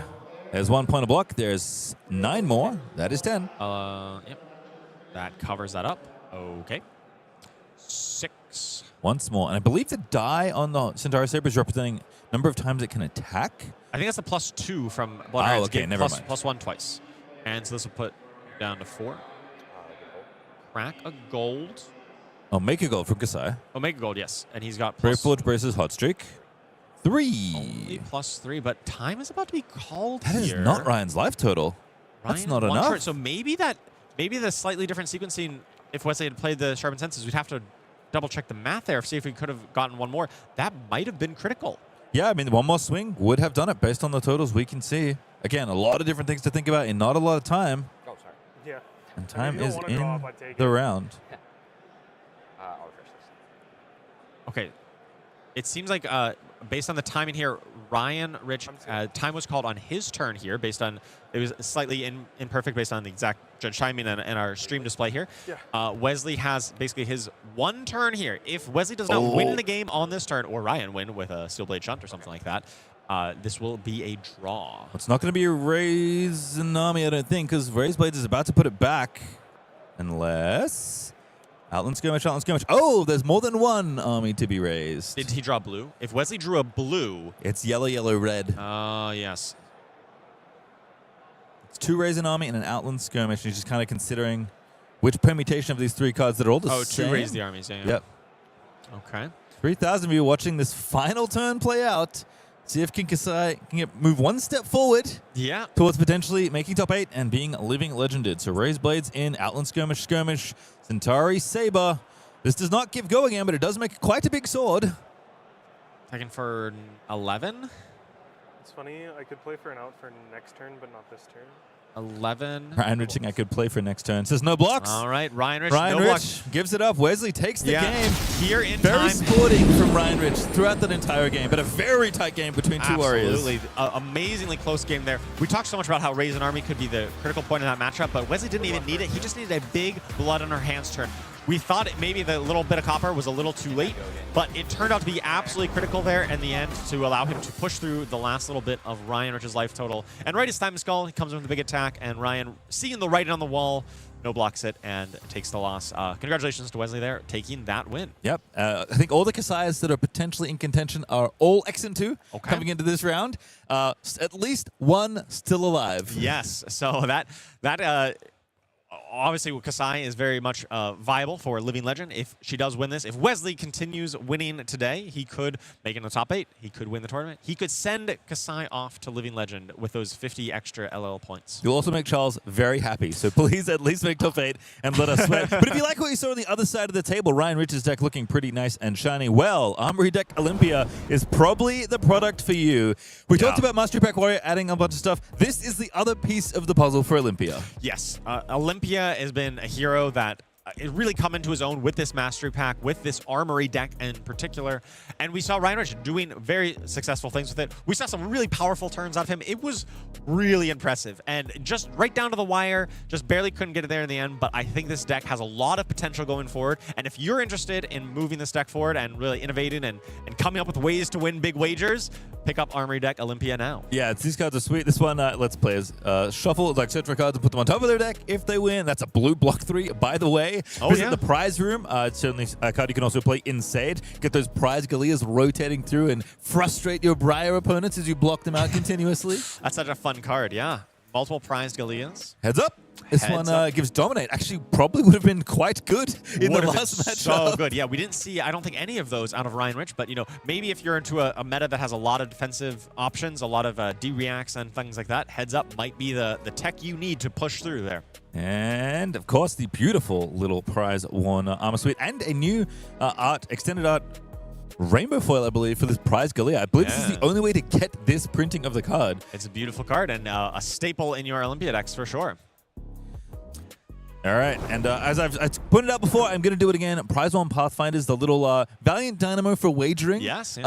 There's 1 point of block. There's 9 more. That is 10. Yep. That covers that up. Okay. 6. Once more. And I believe the die on the Centauri Saber is representing number of times it can attack. I think that's a +2 from Blood Oh, okay, never mind. +1 twice. And so this will put down to 4. Crack a gold. Oh, make a gold from Kassai. Oh, make a gold, yes. And he's got Privilege Braces Hot Streak. 3. only +3, but time is about to be called That is here. not Ryan's life total. That's Ryan, not one enough. turn. So maybe the slightly different sequencing, if Wesley had played the Sharpened Senses, we'd have to double check the math there, see if we could have gotten one more. That might have been critical. Yeah, I mean, one more swing would have done it based on the totals we can see. Again, a lot of different things to think about in not a lot of time. Oh, sorry. Yeah. And time you don't is wanna draw in if I take the it. round. I'll refresh this. Okay. It seems like based on the timing here, Ryan Rich, time was called on his turn here based on, it was slightly imperfect based on the exact judge timing and our stream display here. Yeah. Wesley has basically his 1 turn here. If Wesley does not win the game on this turn, or Ryan win with a Steel Blade Shunt or something like that, this will be a draw. It's not going to be a Raise Nami, I don't think, because Raise Blades is about to put it back. Unless... Outland Skirmish, Outland Skirmish. Oh, there's more than one army to be raised. Did he draw blue? If Wesley drew a blue... It's yellow, yellow, red. Yes. It's 2 Raise an Army and an Outland Skirmish. And he's just kind of considering which permutation of these 3 cards that are all the same. 2 raise the armies, yeah. Yep. Okay. 3,000 of you watching this final turn play out. See if King Kassai can move 1 step forward Yeah. towards potentially making top 8 and being living legended. So Raise Blades in, Outland Skirmish, Skirmish, Centauri Saber. This does not give Go Again, but it does make quite a big sword. Taken for 11. It's funny, I could play for an out for next turn, but not this turn. 11. Ryan Riching I could play for next turn. Says no blocks. All right, Ryan Rich. Ryan no Rich blocks. gives it up. Wesley takes the game. Here in Very time. sporting from Ryan Rich throughout that entire game, but a very tight game between 2 warriors. Absolutely. Amazingly close game there. We talked so much about how Raise an Army could be the critical point in that matchup, but Wesley didn't even need it. He just needed a big Blood on our hands turn. We thought maybe the little bit of copper was a little too late, but it turned out to be absolutely critical there in the end to allow him to push through the last little bit of Ryan Rich's life total. And right as time is called, he comes in with a big attack, and Ryan, seeing the writing on the wall, no blocks it and takes the loss. Congratulations to Wesley there, taking that win. Yep. I think all the Kassais that are potentially in contention are all X and 2 Okay. coming into this round. At least one still alive. Yes, so that obviously Kassai is very much viable for Living Legend. If she does win this, if Wesley continues winning today, he could make it in the top 8. He could win the tournament. He could send Kassai off to Living Legend with those 50 extra LL points. You'll also make Charles very happy, so please at least make top 8 and let us sweat. But if you like what you saw on the other side of the table, Ryan Rich's deck looking pretty nice and shiny. Well, Armory Deck Olympia is probably the product for you. We talked about Mastery Pack Warrior adding a bunch of stuff. This is the other piece of the puzzle for Olympia. Yes, Olympia has been a hero that really come into his own with this Mastery Pack, with this Armory deck in particular. And we saw Rhinar doing very successful things with it. We saw some really powerful turns out of him. It was really impressive. And just right down to the wire, just barely couldn't get it there in the end. But I think this deck has a lot of potential going forward. And if you're interested in moving this deck forward and really innovating and coming up with ways to win big wagers, pick up Armory deck Olympia now. Yeah, these cards are sweet. This one, let's players shuffle, like search for cards and put them on top of their deck. If they win, that's a blue block 3. By the way, visit the prize room. It's certainly a card you can also play in Sage. Get those prize Gallias rotating through and frustrate your Briar opponents as you block them out continuously. That's such a fun card, yeah. Multiple prized Gallias. Heads up. This Heads one gives Dominate. Actually, probably would have been quite good in the last matchup. So good. Yeah, we didn't see, I don't think, any of those out of Ryan Rich, but, you know, maybe if you're into a meta that has a lot of defensive options, a lot of D-reacts and things like that, Heads Up might be the tech you need to push through there. And, of course, the beautiful little prize Warner Armor Suite and a new extended art rainbow foil, I believe, for this prize Gallia. I believe this is the only way to get this printing of the card. It's a beautiful card and a staple in your Olympia decks for sure. All right, and as I've pointed out before, I'm going to do it again. Prize One Pathfinder is the little Valiant Dynamo for wagering. Yes.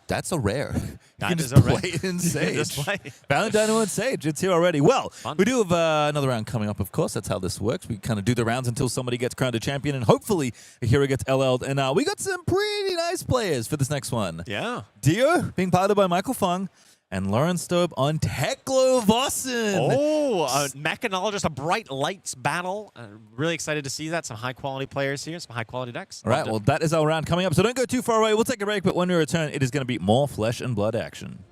That's a rare. That you can is just a rare. play it in Sage. Just play. Valiant Dynamo and Sage. It's here already. Well, Fun. we do have another round coming up, of course. That's how this works. We kind of do the rounds until somebody gets crowned a champion, and hopefully a hero gets LL'd. And we got some pretty nice players for this next one. Yeah. Dio being piloted by Michael Feng, and Lauren Stobbe on Teklovossen. Oh, a mechanologist, a bright lights battle. Really excited to see that. Some high-quality players here, some high-quality decks. All right, well, that is our round coming up, so don't go too far away. We'll take a break, but when we return, it is going to be more flesh and blood action.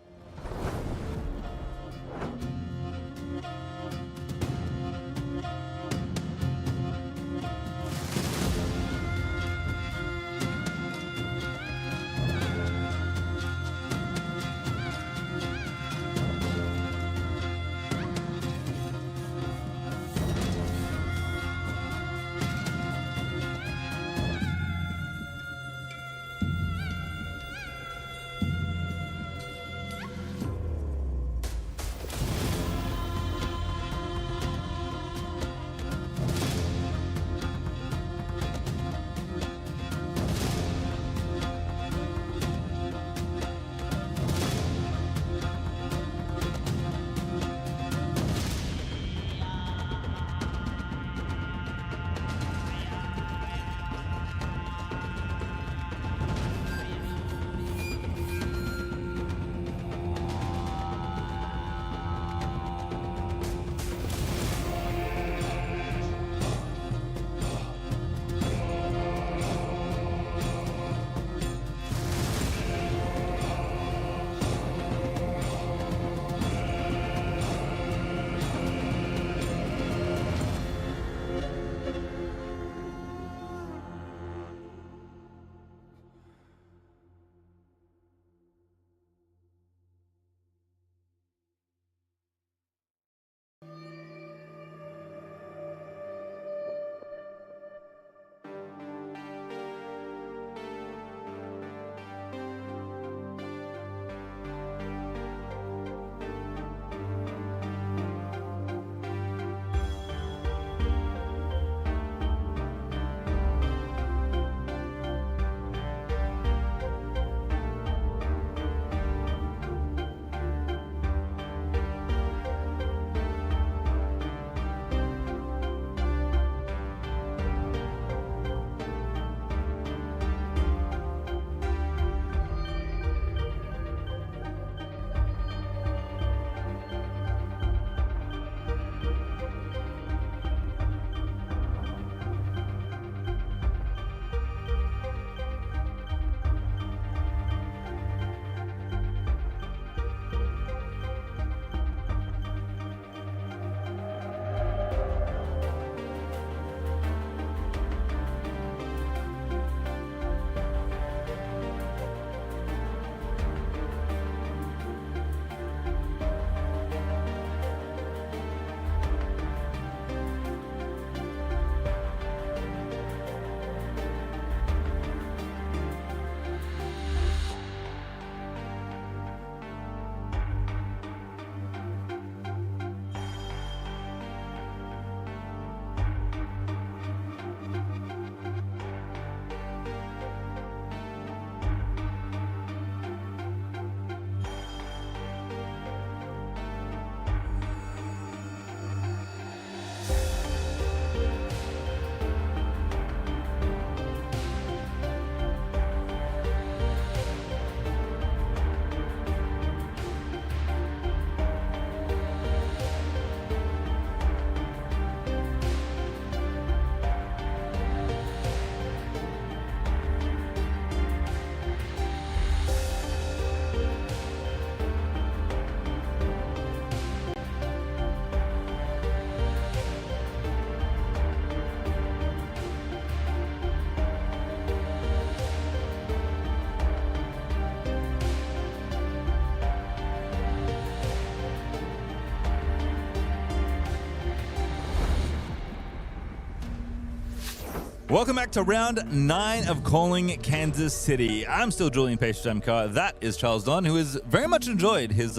Welcome back to round 9 of Calling Kansas City. I'm still Julian Pastrytime Carr. That is Charles Dunn, who has very much enjoyed his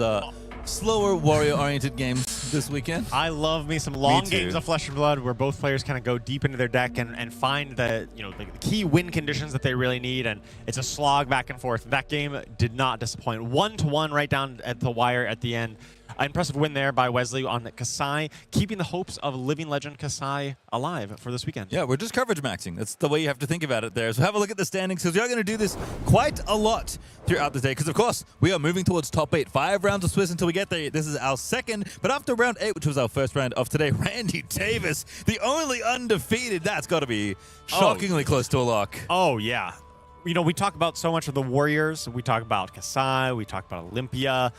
slower warrior-oriented games this weekend. I love me some long games of Flesh and Blood where both players kind of go deep into their deck and find the the key win conditions that they really need, and it's a slog back and forth. That game did not disappoint. 1-1 right down at the wire at the end. An impressive win there by Wesley on Kassai, keeping the hopes of living legend Kassai alive for this weekend. Yeah, we're just coverage maxing. That's the way you have to think about it there. So have a look at the standings, because we are going to do this quite a lot throughout the day, because of course we are moving towards top 8. 5 rounds of Swiss until we get there. This is our second, but after round 8, which was our first round of today, Randy Davis, the only undefeated. That's got to be shockingly close to a lock. Oh, yeah. We talk about so much of the Warriors. We talk about Kassai. We talk about Olympia.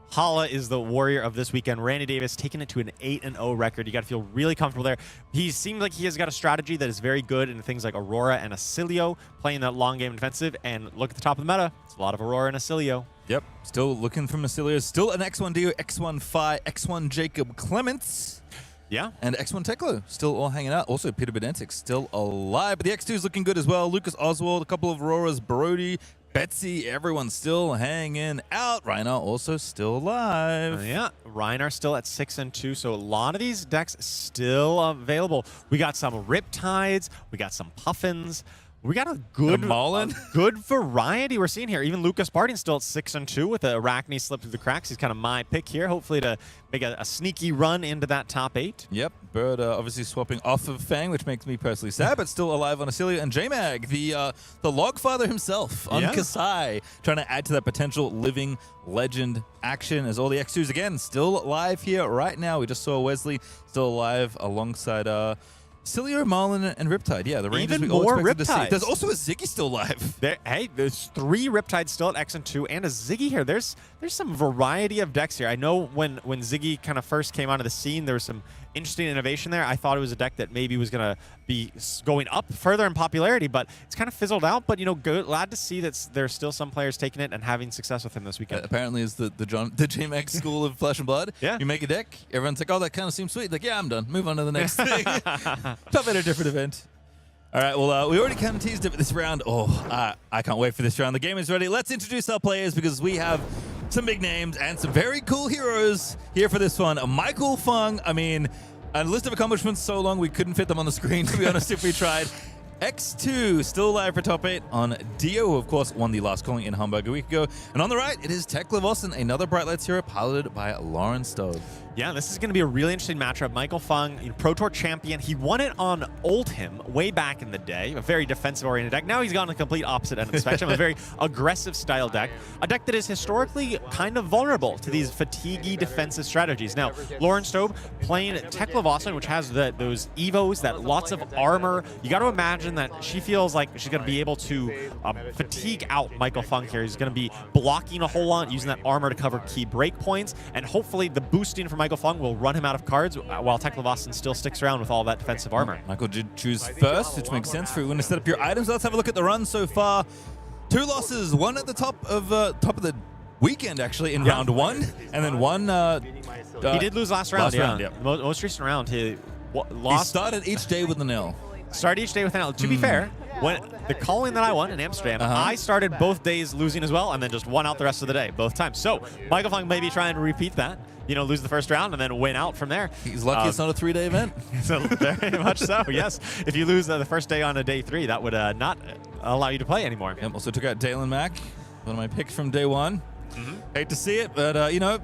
Hala is the warrior of this weekend. Randy Davis taking it to an 8-0 record. You got to feel really comfortable there. He seems like he has got a strategy that is very good in things like Aurora and Oscilio, playing that long game defensive. And look at the top of the meta. It's a lot of Aurora and Oscilio. Yep, still looking for Oscilio. Still an X1 Dio, X1 Phi, X1 Jacob Clements. Yeah. And X1 Teklo still all hanging out. Also, Peter Bedentic still alive. But the X2 is looking good as well. Lucas Oswald, a couple of Auroras, Brodie, Betsy, everyone's still hanging out. Rhinar also still alive. Yeah, Rhinar still at 6-2, so a lot of these decks still available. We got some Riptides, we got some Puffins. We got a good variety we're seeing here. Even Lucas Barding still at 6-2 with the Arakni slip through the cracks. He's kind of my pick here, hopefully to make a sneaky run into that top 8. Yep, Bird obviously swapping off of Feng, which makes me personally sad, but still alive on Oscilio. And J-Mag, the Logfather himself on Kassai, trying to add to that potential living legend action as all the X2s, again, still alive here right now. We just saw Wesley still alive alongside Oscilio, Marlin, and Riptide. Yeah, the ranges Even we all more expected to see. Riptides. There's also a Ziggy still alive. There's 3 Riptides still at X-2 and a Ziggy here. There's some variety of decks here. I know when Ziggy kind of first came onto the scene, there was some interesting innovation there. I thought it was a deck that maybe was going to be going up further in popularity, but it's kind of fizzled out. But, glad to see that there's still some players taking it and having success with him this weekend. Apparently is the J-Mag school of Flesh and Blood. Yeah. You make a deck, everyone's like, oh, that kind of seems sweet. Like, yeah, I'm done. Move on to the next thing. Top at a different event. All right, well, we already kind of teased it this round. Oh, I can't wait for this round. The game is ready. Let's introduce our players, because we have some big names and some very cool heroes here for this one. Michael Feng, I mean, a list of accomplishments so long we couldn't fit them on the screen, to be honest, if we tried. X2 still alive for top 8 on Dio, who of course won the last calling in Hamburg a week ago. And on the right, it is Teklovossen, another Bright Lights hero piloted by Lauren Stobbe. Yeah, this is going to be a really interesting matchup. Michael Feng, Pro Tour champion. He won it on Oldhim way back in the day. A very defensive-oriented deck. Now he's gone the complete opposite end of the spectrum. A very aggressive style deck. A deck that is historically kind of vulnerable to these fatiguey defensive strategies. Now, Lauren Stobbe playing Teklovossen, which has those Evos, that lots of armor. You got to imagine that she feels like she's going to be able to fatigue out Michael Feng here. He's going to be blocking a whole lot, using that armor to cover key break points, and hopefully the boosting from Michael Feng will run him out of cards while Teklovossen still sticks around with all that defensive armor. Michael did choose first, which makes sense for you when to set up your items. Let's have a look at the run so far. 2 losses, one at the top of the weekend actually in round 1, and then one. He did lose last round. Most recent round, he lost. He started each day with an L. Start each day with an L. To be fair, when the calling that I won in Amsterdam, I started both days losing as well, and then just won out the rest of the day, both times. So Michael Feng may be trying to repeat that. Lose the first round and then win out from there. He's lucky it's not a 3-day event. So very much so, yes. If you lose the first day on a day 3, that would not allow you to play anymore. Yep, also took out Dalen Mack, one of my picks from day 1. Hate to see it, but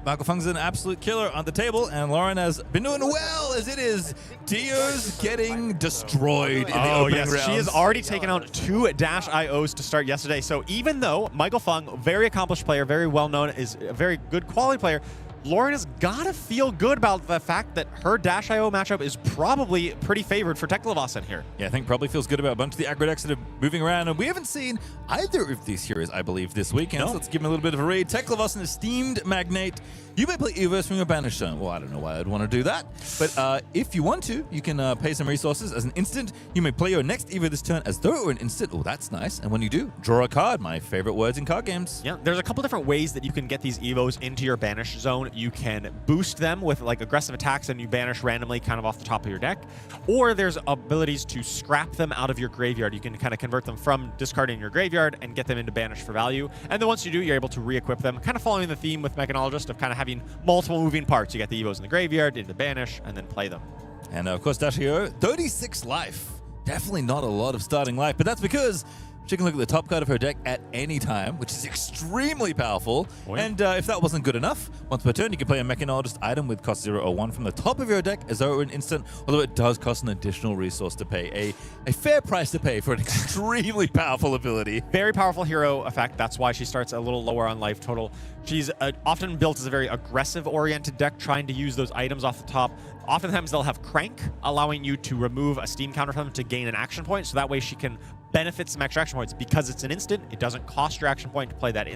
Michael Feng's an absolute killer on the table, and Lauren has been doing well as it is. Dio's getting destroyed in the opening rounds. She has already taken out 2 Dash IOs to start yesterday. So even though Michael Feng, very accomplished player, very well known, is a very good quality player, Lauren has got to feel good about the fact that her Dash IO matchup is probably pretty favored for Teklovossen here. Yeah, I think probably feels good about a bunch of the aggro decks that have moving around, and we haven't seen either of these heroes, I believe, this weekend. No. So let's give them a little bit of a read. Teklovossen, Esteemed, Magnate. You may play Evos from your banished zone. Well, I don't know why I'd want to do that, but if you want to, you can pay some resources as an instant. You may play your next Evo this turn as though it were an instant. Oh, that's nice. And when you do, draw a card. My favorite words in card games. Yeah, there's a couple different ways that you can get these Evos into your banished zone. You can boost them with like aggressive attacks and you banish randomly kind of off the top of your deck. Or there's abilities to scrap them out of your graveyard. You can kind of convert them from discarding your graveyard and get them into banish for value. And then once you do, you're able to re-equip them, kind of following the theme with Mechanologist of kind of having multiple moving parts. You get the Evos in the graveyard, into banish, and then play them. And of course, Dashio, 36 life. Definitely not a lot of starting life, but that's because she can look at the top card of her deck at any time, which is extremely powerful. Boy. And if that wasn't good enough, once per turn, you can play a Mechanologist item with cost 0 or 1 from the top of your deck as though it were an instant, although it does cost an additional resource to pay. A fair price to pay for an extremely powerful ability. Very powerful hero effect. That's why she starts a little lower on life total. She's often built as a very aggressive-oriented deck, trying to use those items off the top. Oftentimes, they'll have Crank, allowing you to remove a Steam counter from them to gain an action point, so that way she can benefit some extra action points. Because it's an instant, it doesn't cost your action point to play that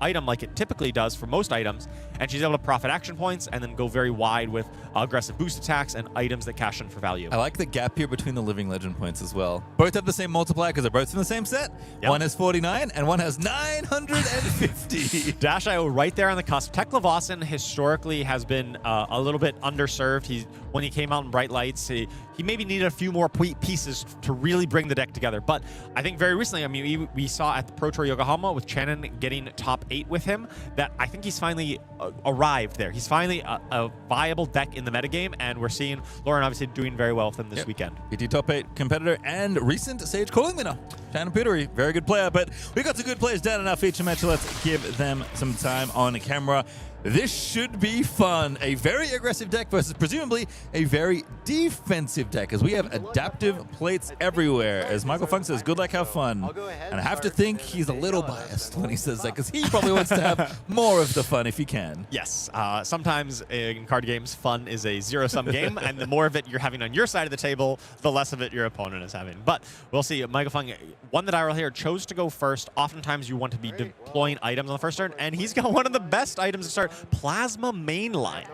item like it typically does for most items, and she's able to profit action points and then go very wide with aggressive boost attacks and items that cash in for value. I like the gap here between the Living Legend points as well. Both have the same multiplier because they're both from the same set. Yep. One has 49 and one has 950. Dash.io right there on the cusp. Teklovossen historically has been a little bit underserved. When he came out in Bright Lights, he maybe needed a few more pieces to really bring the deck together. But I think very recently, I mean, we saw at the Pro Tour Yokohama with Shannon getting top 8 with him, that I think he's finally arrived there. He's finally a viable deck in the metagame, and we're seeing Lauren obviously doing very well with him this weekend. PT top 8 competitor and recent Sage Calling winner. Shannon Petery, very good player. But we got some good players down in our feature match, so let's give them some time on camera. This should be fun. A very aggressive deck versus presumably a very defensive deck, as we have adaptive plates everywhere. As Michael Feng says, good luck, have fun. And I have to think he's a little biased when he says that, because he probably wants to have more of the fun if he can. Yes. Sometimes in card games, fun is a zero-sum game, and the more of it you're having on your side of the table, the less of it your opponent is having. But we'll see. Michael Feng, one that I here, chose to go first. Oftentimes you want to be deploying items on the first turn, and he's got one of the best items to start. Plasma Mainline.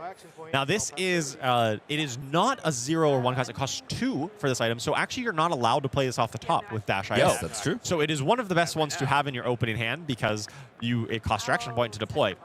Now this is, it is not a 0 or 1 cost. It costs 2 for this item. So actually you're not allowed to play this off the top with Dash.io. Yes, that's true. So it is one of the best ones to have in your opening hand because it costs your action point to deploy.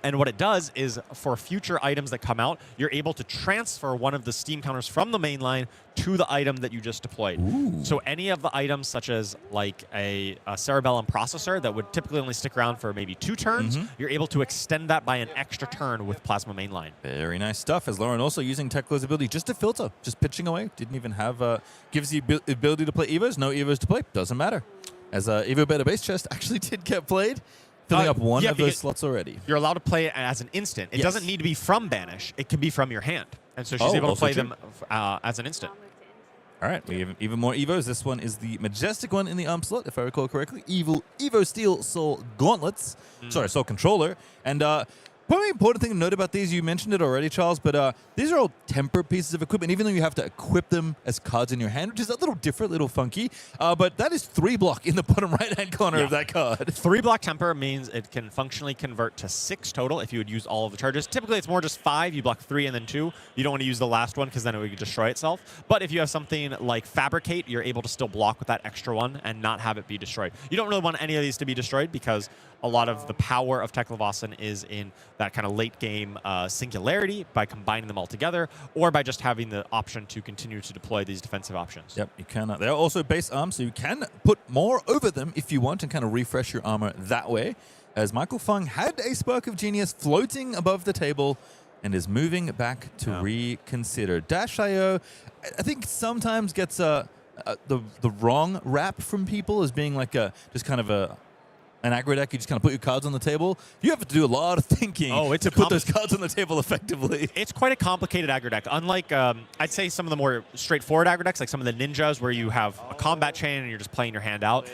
And what it does is for future items that come out, you're able to transfer one of the Steam counters from the main line to the item that you just deployed. Ooh. So any of the items such as like a Cerebellum processor that would typically only stick around for maybe 2 turns, you're able to extend that by an extra turn with Plasma Mainline. Very nice stuff. As Lauren also using Teklo's ability just to filter, just pitching away. Didn't even have, gives you the ability to play Evos. No Evos to play. Doesn't matter. As Evo Beta Base Chest actually did get played. Filling up one of those slots already. You're allowed to play it as an instant. It doesn't need to be from Banish. It can be from your hand. And so she's able to play them as an instant. All right, we have even more Evos. This one is the Majestic one in the slot, if I recall correctly. Evo Steel Soul Gauntlets. Sorry, Soul Controller. And probably an important thing to note about these, you mentioned it already, Charles, but these are all temper pieces of equipment, even though you have to equip them as cards in your hand, which is a little different, a little funky. But that is 3 block in the bottom right-hand corner of that card. 3 block temper means it can functionally convert to 6 total if you would use all of the charges. Typically, it's more just 5. You block 3 and then 2. You don't want to use the last one because then it would destroy itself. But if you have something like Fabricate, you're able to still block with that extra one and not have it be destroyed. You don't really want any of these to be destroyed because a lot of the power of Teklovossen is in that kind of late game singularity by combining them all together, or by just having the option to continue to deploy these defensive options. Yep, you can. They're also base arms, so you can put more over them if you want and kind of refresh your armor that way. As Michael Feng had a Spark of Genius floating above the table and is moving back to reconsider. Dash.io, I think sometimes gets the wrong rap from people as being like just kind of an aggro deck. You just kind of put your cards on the table. You have to do a lot of thinking to put those cards on the table effectively. It's quite a complicated aggro deck. Unlike, I'd say, some of the more straightforward aggro decks, like some of the ninjas, where you have a combat chain and you're just playing your hand out.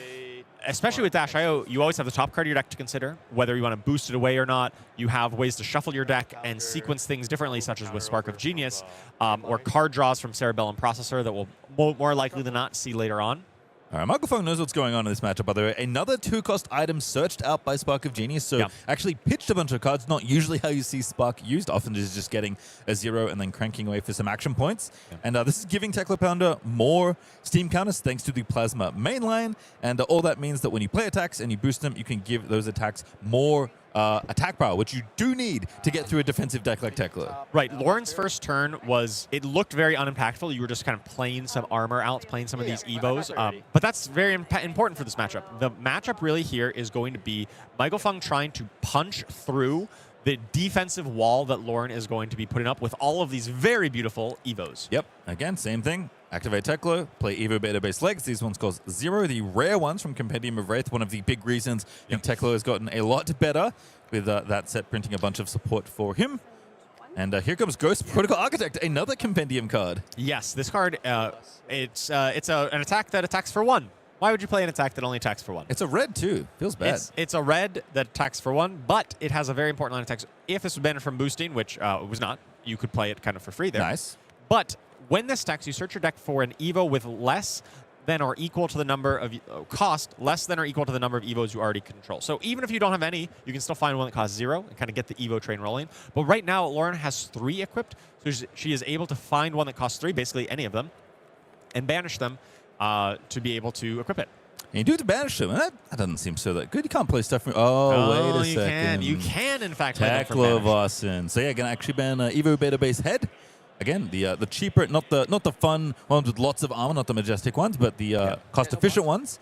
Especially with Dash.io, you always have the top card of your deck to consider, whether you want to boost it away or not. You have ways to shuffle your deck and sequence things differently, such as with Spark of Genius, or card draws from Cerebellum Processor that we'll more likely than not see later on. All right, Michael Feng knows what's going on in this matchup, by the way. Another 2-cost item searched out by Spark of Genius, so actually pitched a bunch of cards, not usually how you see Spark used. Often it is just getting a 0 and then cranking away for some action points. And this is giving Teklo more steam counters thanks to the Plasma mainline, and all that means that when you play attacks and you boost them, you can give those attacks more attack power, which you do need to get through a defensive deck like Teklo. Right. Lauren's first turn it looked very unimpactful. You were just kind of playing some armor out, playing some of these Evos. But that's very important for this matchup. The matchup really here is going to be Michael Feng trying to punch through the defensive wall that Lauren is going to be putting up with all of these very beautiful Evos. Yep. Again, same thing. Activate Teklo, play Evo Beta base legs. These ones cost 0. The rare ones from Compendium of Wraith, one of the big reasons I think Teklo has gotten a lot better with that set printing a bunch of support for him. And here comes Ghost Protocol Architect, another Compendium card. Yes, this card, it's an attack that attacks for 1. Why would you play an attack that only attacks for 1? It's a red too. Feels bad. It's a red that attacks for 1, but it has a very important line of attacks. If this was banned from boosting, which it was not, you could play it kind of for free there. Nice. But when this stacks, you search your deck for an Evo with less than or equal to the number of cost, less than or equal to the number of Evos you already control. So even if you don't have any, you can still find one that costs 0 and kind of get the Evo train rolling. But right now, Lauren has 3 equipped, so she is able to find one that costs 3, basically any of them, and banish them to be able to equip it. And you do have to banish them, and that doesn't seem so that good. You can't play stuff from... Oh, wait a second. You can, in fact, play that from banish. Teklovossen. So yeah, gonna actually ban Evo Beta base head. Again, the cheaper, not the fun ones with lots of armor, not the majestic ones, but the cost-efficient ones.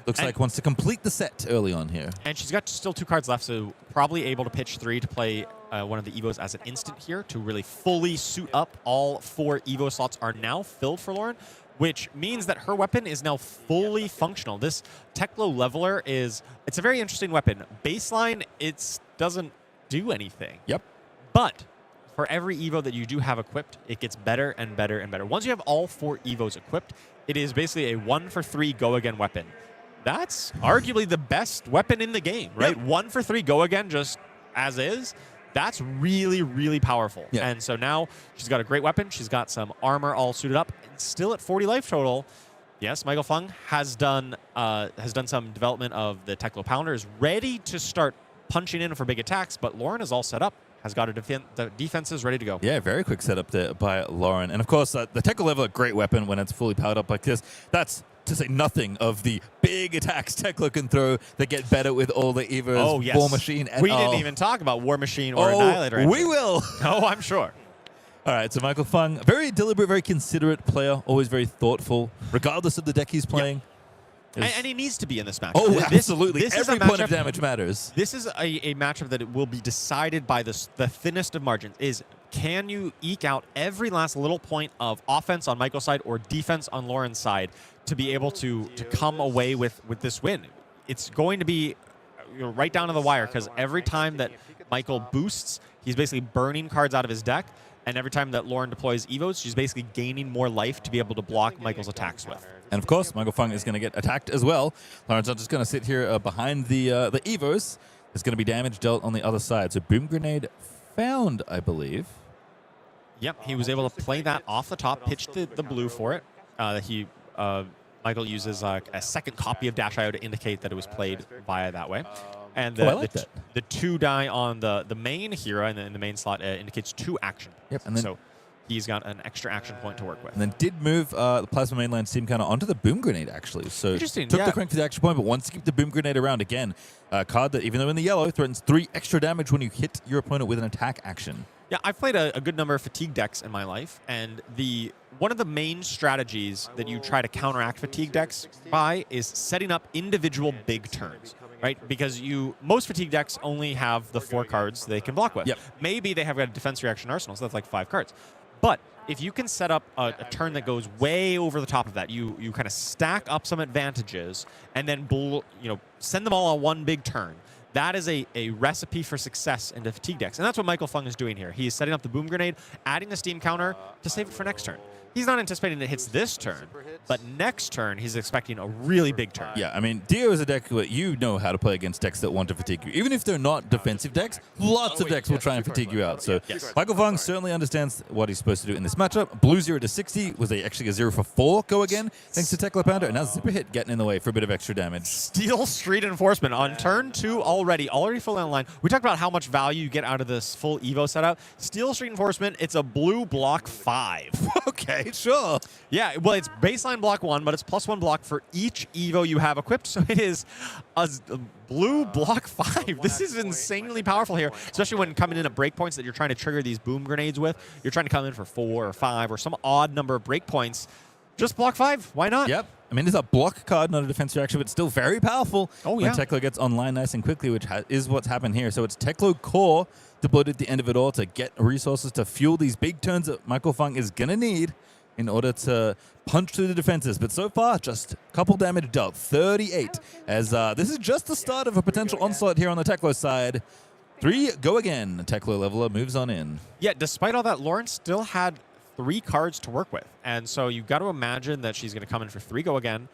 Looks like wants to complete the set early on here. And she's got still 2 cards left, so probably able to pitch 3 to play one of the Evos as an instant here to really fully suit up. All 4 Evo slots are now filled for Lauren, which means that her weapon is now fully functional. This Teklo Leveler it's a very interesting weapon. Baseline, it doesn't do anything. Yep. But for every Evo that you do have equipped, it gets better and better and better. Once you have all 4 Evos equipped, it is basically a 1-for-3 go-again weapon. That's arguably the best weapon in the game, right? Yep. 1-for-3 go-again just as is. That's really, really powerful. Yeah. And so now she's got a great weapon. She's got some armor all suited up. And still at 40 life total. Yes, Michael Feng has done some development of the Teklo Pounder, is ready to start punching in for big attacks, but Lauren is all set up. Has got the defenses ready to go. Yeah, very quick setup there by Lauren. And of course, the Teklo Level, a great weapon when it's fully powered up like this. That's to say nothing of the big attacks Teklo can throw that get better with all the Evos. Oh, yes. War Machine. And we didn't even talk about War Machine or Annihilator. We will. Oh, I'm sure. All right, so Michael Feng, very deliberate, very considerate player, always very thoughtful, regardless of the deck he's playing. And he needs to be in this matchup. Oh, absolutely. This Every point of damage matters. This is a matchup that will be decided by the thinnest of margins. Can you eke out every last little point of offense on Michael's side or defense on Lauren's side to be able to come away with this win? It's going to be right down to the wire, because every time that Michael boosts, he's basically burning cards out of his deck. And every time that Lauren deploys Evos, she's basically gaining more life to be able to block Michael's attacks with. And of course, Michael Feng is going to get attacked as well. Lauren's not just going to sit here behind the Evos. There's going to be damage dealt on the other side. So Boom Grenade found, I believe. Yep, he was able to play that off the top, pitch the blue for it. Michael uses a second copy of Dash IO to indicate that it was played via that way. And the 2 die on the main hero in the main slot indicates 2 action. Yep, and then so he's got an extra action point to work with. And then did move the Plasma Mainline Steam Counter onto the Boom Grenade, actually. So interesting. Took the crank for the action point, but wants to keep the Boom Grenade around again. A card that, even though in the yellow, threatens 3 extra damage when you hit your opponent with an attack action. Yeah, I've played a good number of fatigue decks in my life, and one of the main strategies that you try to counteract fatigue decks by is setting up individual big turns, right? Because most fatigue decks only have the 4 cards they can block with. Yep. Maybe they have got a defense reaction arsenal, so that's like 5 cards. But if you can set up a turn that goes way over the top of that, you kind of stack up some advantages and then send them all on one big turn, That is a recipe for success into fatigue decks. And that's what Michael Feng is doing here. He is setting up the boom grenade, adding the steam counter to save it for next turn. He's not anticipating it hits this turn, but next turn he's expecting a really big turn. Yeah, I mean, Dio is a deck where you know how to play against decks that want to fatigue you. Even if they're not defensive decks, lots of decks will try and fatigue you out. So Michael Feng certainly understands what he's supposed to do in this matchup. Blue 0 to 60 was actually a 0 for 4 go again, thanks to Teklo Pounder. And now Zipper Hit getting in the way for a bit of extra damage. Steel Street Enforcement on turn 2 already full online. We talked about how much value you get out of this full Evo setup. Steel Street Enforcement, it's a blue block 5. Okay, sure. Yeah, well, it's baseline block 1, but it's +1 block for each Evo you have equipped. So it is a blue block 5. This is insanely powerful here, especially when coming in at breakpoints that you're trying to trigger these boom grenades with. You're trying to come in for 4 or 5 or some odd number of breakpoints. Just block 5. Why not? Yep. I mean, it's a block card, not a defense reaction, but still very powerful when Teklo gets online nice and quickly, which is what's happened here. So it's Teklo Core deployed at the end of it all to get resources to fuel these big turns that Michael Feng is going to need in order to punch through the defenses. But so far, just a couple damage dealt, 38, as this is just the start of a potential onslaught here on the Teklo side. 3 go again. Teklo leveler moves on in. Yeah, despite all that, Lauren still had 3 cards to work with. And so you've got to imagine that she's going to come in for 3 go again.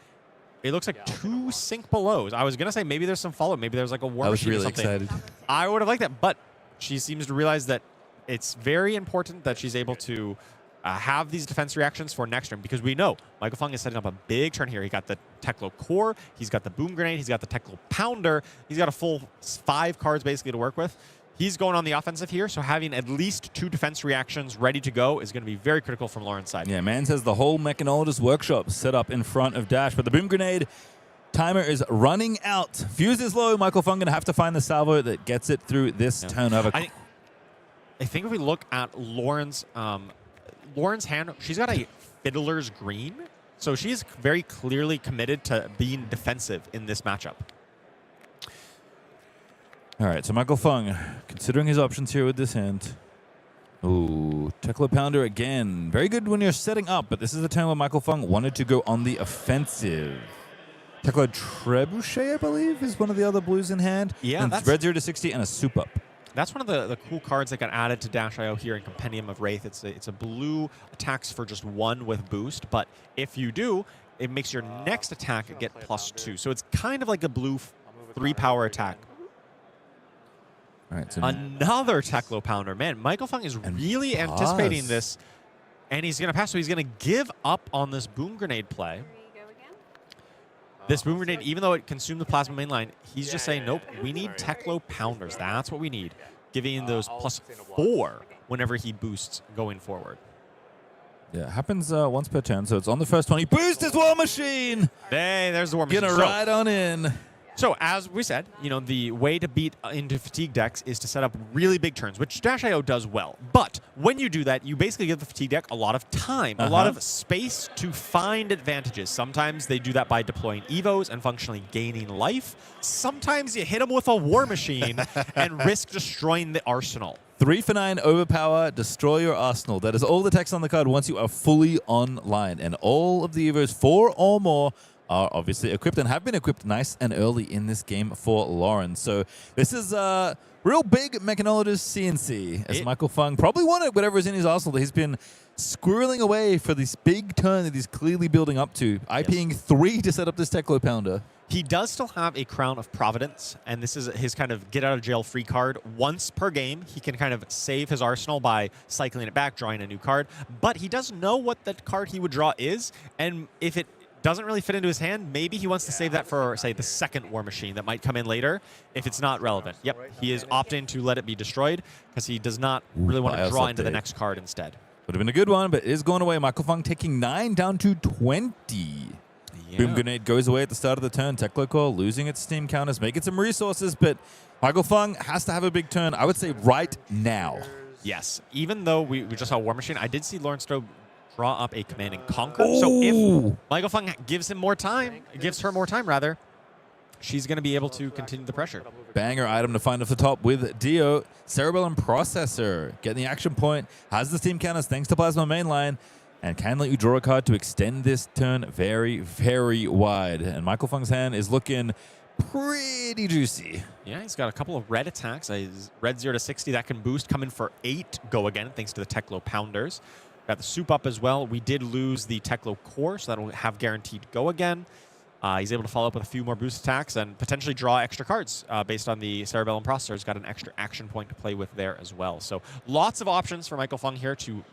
It looks like 2 sink belows. I was going to say maybe there's some follow-up. Maybe there's like a war machine or something. I was really excited. I would have liked that, but she seems to realize that it's very important that she's able to have these defense reactions for next turn, because we know Michael Feng is setting up a big turn here. He got the Teklo Core, he's got the Boom Grenade, he's got the Teklo Pounder, he's got a full 5 cards basically to work with. He's going on the offensive here, so having at least 2 defense reactions ready to go is going to be very critical from Lauren's side. Yeah, man says the whole Mechanologist workshop set up in front of Dash, but the Boom Grenade timer is running out. Fuse is low. Michael Feng going to have to find the salvo that gets it through this turn. I think if we look at Lauren's hand, she's got a Fiddler's Green, so she's very clearly committed to being defensive in this matchup. All right, so Michael Feng, considering his options here with this hand. Ooh, Teklo Pounder again. Very good when you're setting up, but this is the turn where Michael Feng wanted to go on the offensive. Teklo Trebuchet, I believe, is one of the other blues in hand. Yeah, and that's red 0 to 60 and a soup up. That's one of the cool cards that got added to Dash.io here in Compendium of Wraith. It's a blue attacks for just 1 with boost, but if you do, it makes your next attack get +2. So it's kind of like a blue 3 power attack. All right, so another Teklo Pounder. Man, Michael Feng is really anticipating this, and he's going to pass, so he's going to give up on this Boom Grenade play. This Boom Grenade, even though it consumed the Plasma mainline, he's just saying, nope, we need Teklo Pounders. That's what we need, giving those +4 whenever he boosts going forward. Yeah, it happens once per turn, so it's on the first one. He boosts his War Machine! Hey, there's the War Machine. Gonna ride on in. So as we said, the way to beat into fatigue decks is to set up really big turns, which Dash.io does well. But when you do that, you basically give the fatigue deck a lot of time, a lot of space to find advantages. Sometimes they do that by deploying Evos and functionally gaining life. Sometimes you hit them with a War Machine and risk destroying the arsenal. 3 for 9, overpower, destroy your arsenal. That is all the text on the card once you are fully online. And all of the Evos, 4 or more, are obviously equipped and have been equipped nice and early in this game for Lauren. So this is a real big Mechanologist CNC, as Michael Feng probably wanted whatever is in his arsenal that he's been squirreling away for this big turn that he's clearly building up to, IPing 3 to set up this Teklo Pounder. He does still have a Crown of Providence, and this is his kind of get-out-of-jail-free card. Once per game, he can kind of save his arsenal by cycling it back, drawing a new card. But he does know what that card he would draw is, and if it doesn't really fit into his hand, maybe he wants to save that for, say, the second War Machine that might come in later if it's not relevant. Yep, he is opting to let it be destroyed because he does not really want to draw into the next card instead. Would have been a good one, but it is going away. Michael Feng taking 9 down to 20. Yeah. Boom Grenade goes away at the start of the turn. Teklo Core losing its steam counters, making some resources, but Michael Feng has to have a big turn, I would say, right now. Yes, even though we just saw War Machine, I did see Lauren Stobbe draw up a Command and Conquer. So if Michael Feng gives him more time, gives her more time rather, she's going to be able to continue the pressure. Banger item to find off the top with Dio. Cerebellum Processor getting the action point, has the steam counters thanks to Plasma Mainline, and can let you draw a card to extend this turn very, very wide. And Michael Feng's hand is looking pretty juicy. Yeah, he's got a couple of red attacks. Red 0 to 60, that can boost. Come in for 8 go again, thanks to the Teklo Pounders. Got the soup up as well. We did lose the Teklo Core, so that'll have guaranteed go again. He's able to follow up with a few more boost attacks and potentially draw extra cards based on the Cerebellum Processor. He's got an extra action point to play with there as well. So lots of options for Michael Feng here to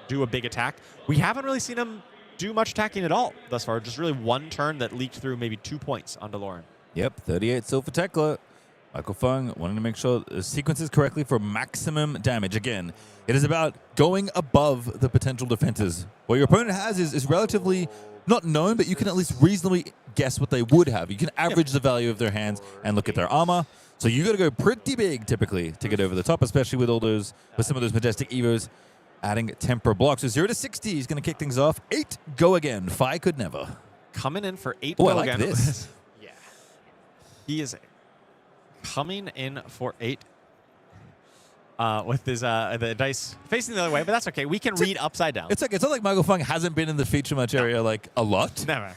do a big attack. We haven't really seen him do much attacking at all thus far. Just really one turn that leaked through maybe 2 points onto Lauren. Yep, 38 silver Tekla. Michael Feng wanting to make sure the sequences correctly for maximum damage. Again, it is about going above the potential defenses. What your opponent has is relatively not known, but you can at least reasonably guess what they would have. You can average the value of their hands and look at their armor. So you got to go pretty big typically to get over the top, especially with all those, with some of those majestic evos adding temper blocks. So 0 to 60 is going to kick things off. 8 go again. Fi could never. Coming in for 8 Oh, go I like again. this. Yeah. He is coming in for 8 with his the dice facing the other way, but that's okay. We can read upside down. It's not like Michael Feng hasn't been in the feature match area like a lot. Never.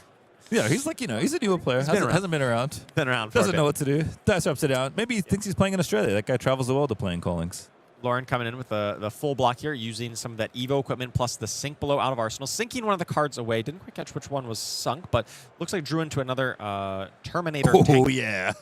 Yeah, he's like, he's a newer player. Hasn't been around. Been around for Doesn't a know bit. what to do. Dice are upside down. Maybe he thinks he's playing in Australia. That guy travels the world to play in callings. Lauren coming in with the full block here, using some of that Evo equipment plus the Sink Below out of Arsenal. Sinking one of the cards away. Didn't quite catch which one was sunk, but looks like drew into another Terminator tank. Yeah.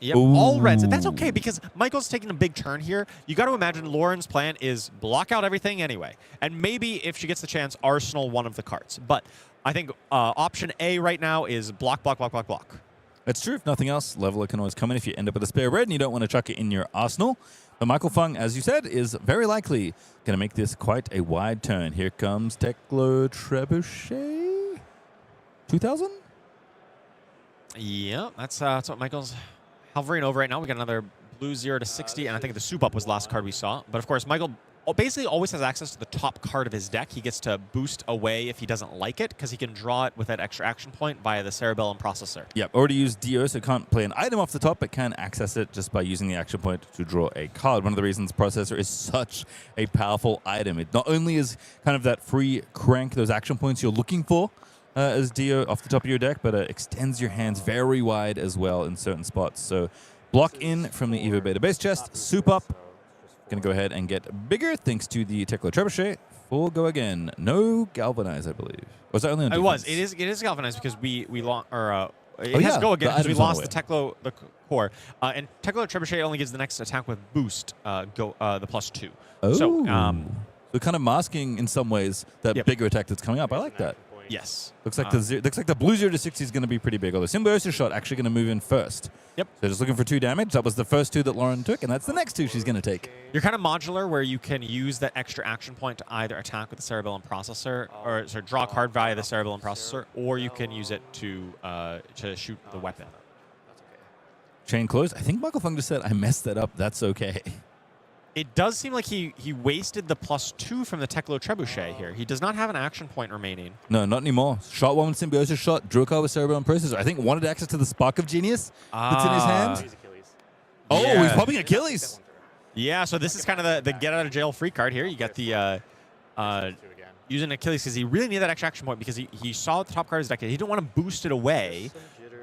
Yep, Ooh. all reds. And that's okay because Michael's taking a big turn here. You got to imagine Lauren's plan is block out everything anyway. And maybe if she gets the chance, Arsenal one of the cards. But I think option A right now is block, block, block, block, block. That's true. If nothing else, Leveler can always come in if you end up with a spare red and you don't want to chuck it in your arsenal. But Michael Feng, as you said, is very likely going to make this quite a wide turn. Here comes Teklo Trebuchet. 2000? Yeah, that's what Michael's hovering over right now. We got another blue 0 to 60, and I think the soup up was the last card we saw. But of course, Michael basically always has access to the top card of his deck. He gets to boost away if he doesn't like it, because he can draw it with that extra action point via the Cerebellum Processor. Yep, already used Dio, so can't play an item off the top, but can access it just by using the action point to draw a card. One of the reasons Processor is such a powerful item. It not only is kind of that free crank, those action points you're looking for as Dio off the top of your deck, but extends your hands very wide as well in certain spots. So block in from the Evo Beta base chest, soup up. Going to go ahead and get bigger thanks to the Teklo Trebuchet. Full go again. No Galvanize, I believe. Was that only on defense? It is galvanized because we lost, or it Oh, has yeah, go again the because we item's on lost the the Teklo the core, and Teklo Trebuchet only gives the next attack with boost the +2. Oh. So So kind of masking in some ways that Yep. bigger attack that's coming up. I like that. yes, Looks like the blue 0 to 60 is going to be pretty big. Although Symbiosis Shot actually going to move in first. Yep. So just looking for 2 damage. That was the first 2 that Lauren took, and that's the next 2 she's going to take. you're kind of modular where you can use that extra action point to either attack with the Cerebellum Processor, or draw a card via the Cerebellum Processor, or you can use it to shoot the weapon. Chain closed. I think Michael Feng just said, I messed that up. That's okay. It does seem like he wasted the +2 from the Teklo Trebuchet here. He does not have an action point remaining. No, not anymore. Shot 1 with Symbiosis Shot. Drew a card with Cerebellum Processor. I think wanted access to the Spark of Genius that's in his hand. Use Achilles. Oh, Yeah. he's popping Achilles. Yeah, so this is kind of the get out of jail free card here. You got the using Achilles because he really needed that extra action point because he saw the top card of his deck. He didn't want to boost it away,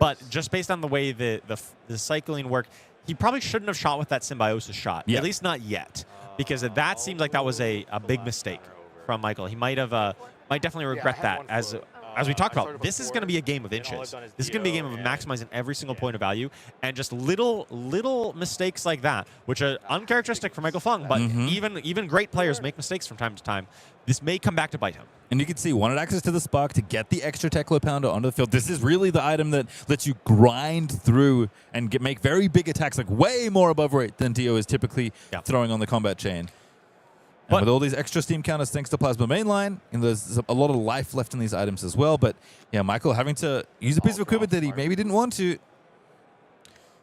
but just based on the way the cycling worked, he probably shouldn't have shot with that Symbiosis Shot. Yeah. At least not yet, because that seems like that was a big mistake from Michael. He might definitely regret that. As we talked about, this is going to be a game of inches. This is going to be a game of maximizing every single point of value, and just little mistakes like that, which are uncharacteristic for Michael Feng, but even great players make mistakes from time to time. This may come back to bite him. And you can see, wanted access to the Spark to get the extra Teklo Pounder onto the field. This is really the item that lets you grind through and make very big attacks, like way more above rate than Dio is typically throwing on the combat chain. And with all these extra steam counters, thanks to Plasma Mainline, and there's a lot of life left in these items as well. But yeah, Michael having to use a piece of equipment that he maybe didn't want to.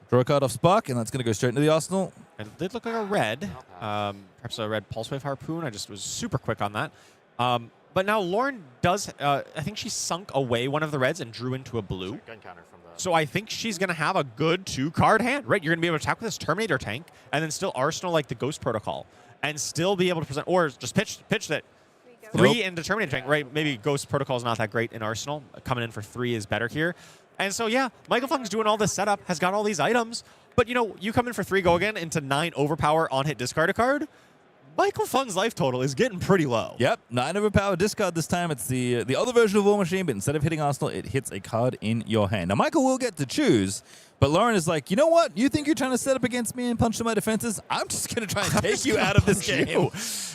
Draw a card off Spark, and that's going to go straight into the arsenal. It did look like a red, perhaps a red Pulse Wave Harpoon. I just was super quick on that. But now Lauren does, I think she sunk away one of the reds and drew into a blue. So I think she's going to have a good 2-card hand, right? You're going to be able to attack with this Terminator tank and then still Arsenal like the Ghost Protocol and still be able to present, or just pitch that 3 into Terminator tank, right? Maybe Ghost Protocol is not that great in Arsenal. Coming in for 3 is better here. And so, yeah, Michael Feng's doing all this setup, has got all these items. But, you know, you come in for 3 go again into 9 overpower on hit discard a card. Michael Feng's life total is getting pretty low. Yep, 9 overpower discard this time. It's the other version of War Machine, but instead of hitting Arsenal, it hits a card in your hand. Now, Michael will get to choose, but Lauren is like, you know what? You think you're trying to set up against me and punch through my defenses? I'm just going to try and take you out of this game.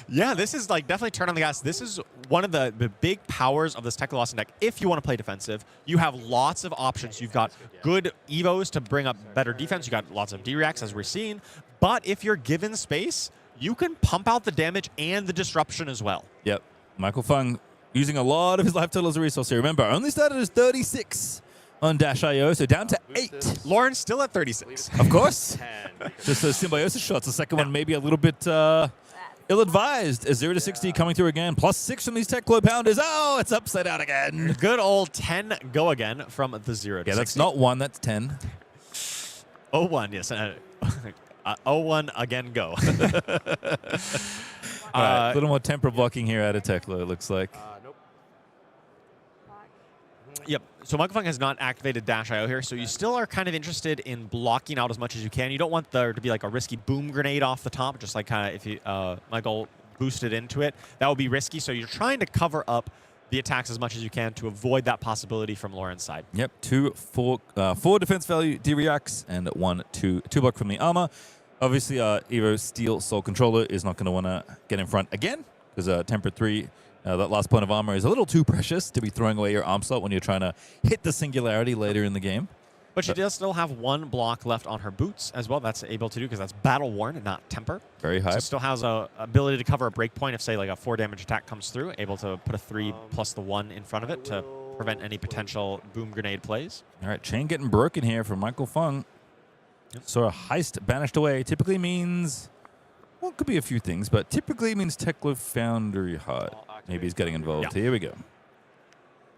Yeah, this is like definitely turn on the gas. This is one of the big powers of this Teklovossen deck. If you want to play defensive, you have lots of options. You've got good Evos to bring up better defense. You got lots of D-reacts, as we're seeing. But if you're given space, you can pump out the damage and the disruption as well. Yep. Michael Feng using a lot of his life total as a resource here. Remember, only started as 36 on Dash.io, so down to 8. Lauren's still at 36. Of course. Just those symbiosis shots. The second one maybe a little bit ill-advised. A 0 to 60 coming through again. +6 from these Teklo Pounders. Oh, it's upside down again. Good old 10 go again from the 0 to 60. Yeah, that's not 1, that's 10. 0-1, yes. 0-1 again go. All right, a little more temper blocking here out of Teklo, it looks like. Nope. Yep. So Michael Feng has not activated Dash.io here, so you still are kind of interested in blocking out as much as you can. You don't want there to be like a risky boom grenade off the top, just like kind of if you, Michael boosted into it. That would be risky, so you're trying to cover up the attacks as much as you can to avoid that possibility from Lauren's side. Yep, 4 defense value D-reacts and 1 2 block from the armor. Obviously, Evo Steel Soul Controller is not going to want to get in front again because Tempered 3, that last point of armor is a little too precious to be throwing away your arm slot when you're trying to hit the Singularity later in the game. But she does still have 1 block left on her boots as well. That's able to do because that's Battle Worn and not Temper. Very high. So still has a ability to cover a breakpoint if, say, like a 4 damage attack comes through. Able to put a 3 plus the 1 in front of it to prevent any potential boom grenade plays. All right, chain getting broken here from Michael Feng. Yep. So a heist banished away typically means, well, it could be a few things, but typically means Teklo Foundry Heart. Maybe he's getting involved. Yeah. Here we go.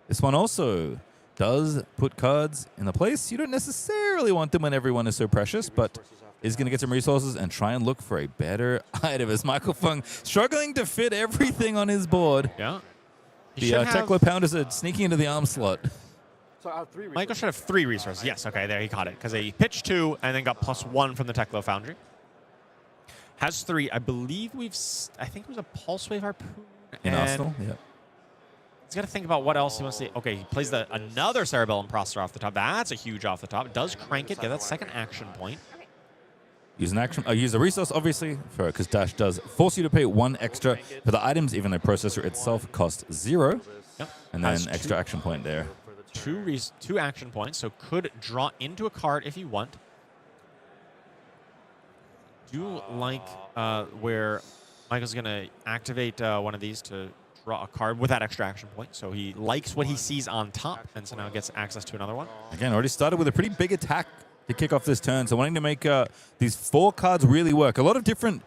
This one also does put cards in a place you don't necessarily want them when everyone is so precious, but is going to get some resources and try and look for a better item as Michael Feng struggling to fit everything on his board. Yeah. The Teklo Pounders are sneaking into the arm slot. So I have 3 resources. Michael should have 3 resources. Yes, okay, there he caught it. Because he pitched 2 and then got +1 from the Teklo Foundry. Has 3. I believe I think it was a Pulse Wave Harpoon. In Arsenal, yeah. He's got to think about what else he wants to. Okay, he plays another Cerebellum Processor off the top. That's a huge off the top. Does crank it, get that second action point. Use an action. Use a resource, obviously, because Dash does force you to pay 1 extra for the items, even though Processor itself costs 0. Yep. And then Has extra action point there. 2 action points, so could draw into a card if you want. Do like where Michael's going to activate one of these to draw a card with that extra action point. So he likes what he sees on top, and so now gets access to another one. Again, already started with a pretty big attack to kick off this turn, so wanting to make these 4 cards really work. A lot of different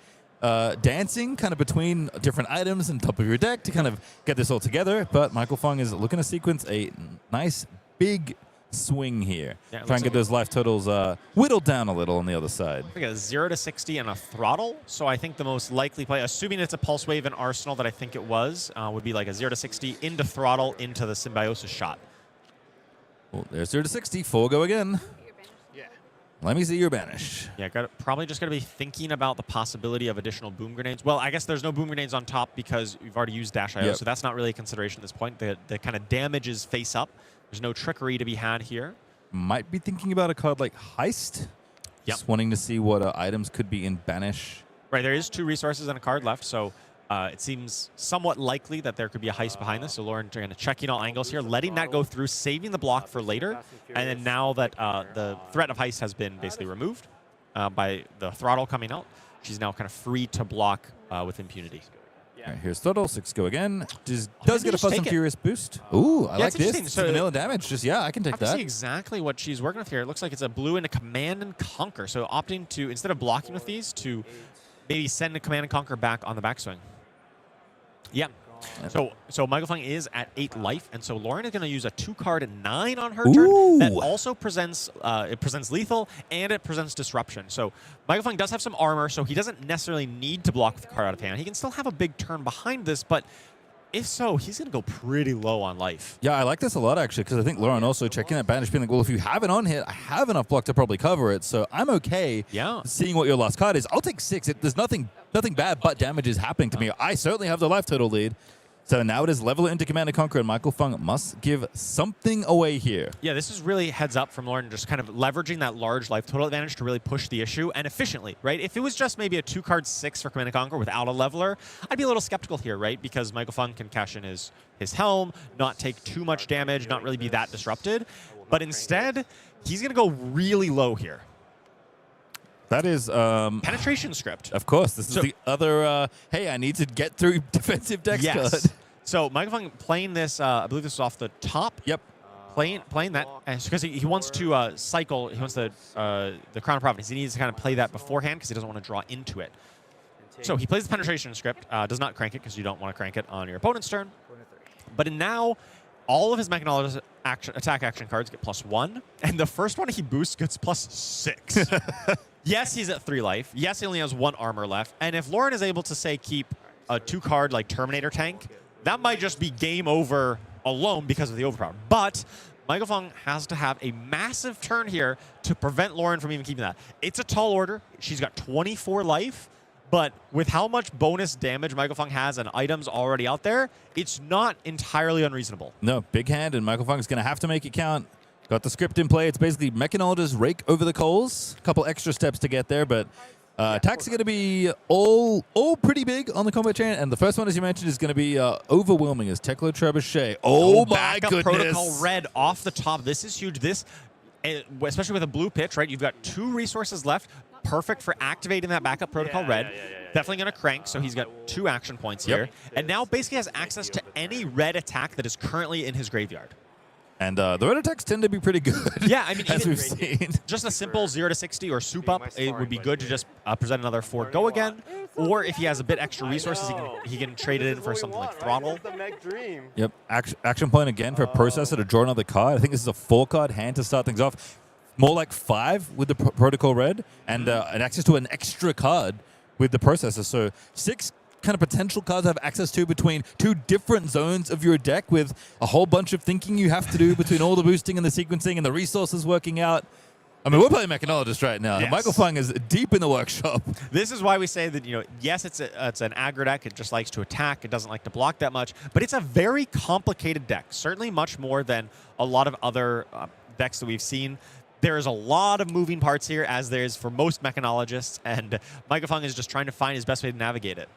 dancing kind of between different items and top of your deck to kind of get this all together, but Michael Feng is looking to sequence a nice big swing here. Yeah, Try and get those life totals whittled down a little on the other side. We got a 0 to 60 and a throttle, so I think the most likely play, assuming it's a Pulse Wave and Arsenal that I think it was, would be like a 0 to 60 into throttle into the Symbiosis shot. Well, there's 0 to 60. 4 go again. Let me see your banish. Yeah, probably just going to be thinking about the possibility of additional boom grenades. Well, I guess there's no boom grenades on top because we've already used Dash.io, Yep. so that's not really a consideration at this point. The kind of damage is face up. There's no trickery to be had here. Might be thinking about a card like Heist. Yep. Just wanting to see what items could be in banish. Right, there is 2 resources and a card left, so it seems somewhat likely that there could be a heist behind this. So Lauren kind of checking all angles here, letting that go through, saving the block for later. And then now that the threat of heist has been basically removed by the throttle coming out, she's now kind of free to block with impunity. All right, here's Throttle. 6 go again. Does maybe get a just Fast take and it. Furious boost. Ooh, I Yeah, like it's this. interesting. It's So vanilla damage. Just, yeah, I can I take have to see that. exactly what she's working with here. It looks like it's a blue and a Command and Conquer. So opting to, instead of blocking with these, to maybe send a Command and Conquer back on the backswing. Yeah. So Michael Feng is at 8 life, and so Lauren is going to use a 2-card 9 on her turn. That also presents it presents lethal and it presents disruption. So Michael Feng does have some armor, so he doesn't necessarily need to block with the card out of hand. He can still have a big turn behind this, but if so, he's going to go pretty low on life. Yeah, I like this a lot, actually, because I think Lauren also checking that Banish being like, well, if you have it on hit, I have enough block to probably cover it, so I'm okay seeing what your last card is. I'll take 6. There's nothing bad but damage is happening to me. I certainly have the life total lead. So now it is level it into Command & Conquer, and Michael Feng must give something away here. Yeah, this is really heads up from Lauren, just kind of leveraging that large life total advantage to really push the issue, and efficiently, right? If it was just maybe a 2-card 6 for Command & Conquer without a leveler, I'd be a little skeptical here, right? Because Michael Feng can cash in his helm, not take too much damage, not really be that disrupted. But instead, he's going to go really low here. That is... penetration script. Of course. This is the other, hey, I need to get through defensive decks card. So Michael Feng playing this, I believe this is off the top. Yep. Playing that, because he wants to cycle, he wants the Crown of Providence. He needs to kind of play that beforehand because he doesn't want to draw into it. So he plays the penetration script, does not crank it because you don't want to crank it on your opponent's turn. But now, all of his Magnate's attack action cards get +1, and the first one he boosts gets +6. Yes, he's at 3 life. Yes, he only has 1 armor left. And if Lauren is able to, say, keep a 2-card like Terminator tank, that might just be game over alone because of the overpower. But Michael Feng has to have a massive turn here to prevent Lauren from even keeping that. It's a tall order. She's got 24 life. But with how much bonus damage Michael Feng has and items already out there, it's not entirely unreasonable. No, big hand, and Michael Feng's going to have to make it count. Got the script in play. It's basically Mechanologist rake over the coals. A couple extra steps to get there, but attacks are going to be all pretty big on the combat chain. And the first one, as you mentioned, is going to be overwhelming as Teklo Trebuchet. Oh my goodness. Protocol red off the top. This is huge. This, especially with a blue pitch, right? You've got 2 resources left. Perfect for activating that backup protocol red. Definitely going to crank, so he's got 2 action points here. And now basically has access to any red attack that is currently in his graveyard. And the red attacks tend to be pretty good. Yeah, I mean, as we've seen. Just a simple 0 to 60 or soup up, it would be good to just present another 4 go again. Or if he has a bit extra resources, he can trade it in for something like Throttle. Yep, action point again for a Processor to draw another card. I think this is a 4-card hand to start things off. More like 5 with the Protocol Red, and access to an extra card with the Processor. So 6 kind of potential cards to have access to between 2 different zones of your deck with a whole bunch of thinking you have to do between all the boosting and the sequencing and the resources working out. I mean, we're playing Mechanologist right now. Yes. Michael Feng is deep in the workshop. This is why we say that, yes, it's an aggro deck. It just likes to attack. It doesn't like to block that much. But it's a very complicated deck, certainly much more than a lot of other decks that we've seen. There's a lot of moving parts here, as there is for most Mechanologists, and Michael Feng is just trying to find his best way to navigate it.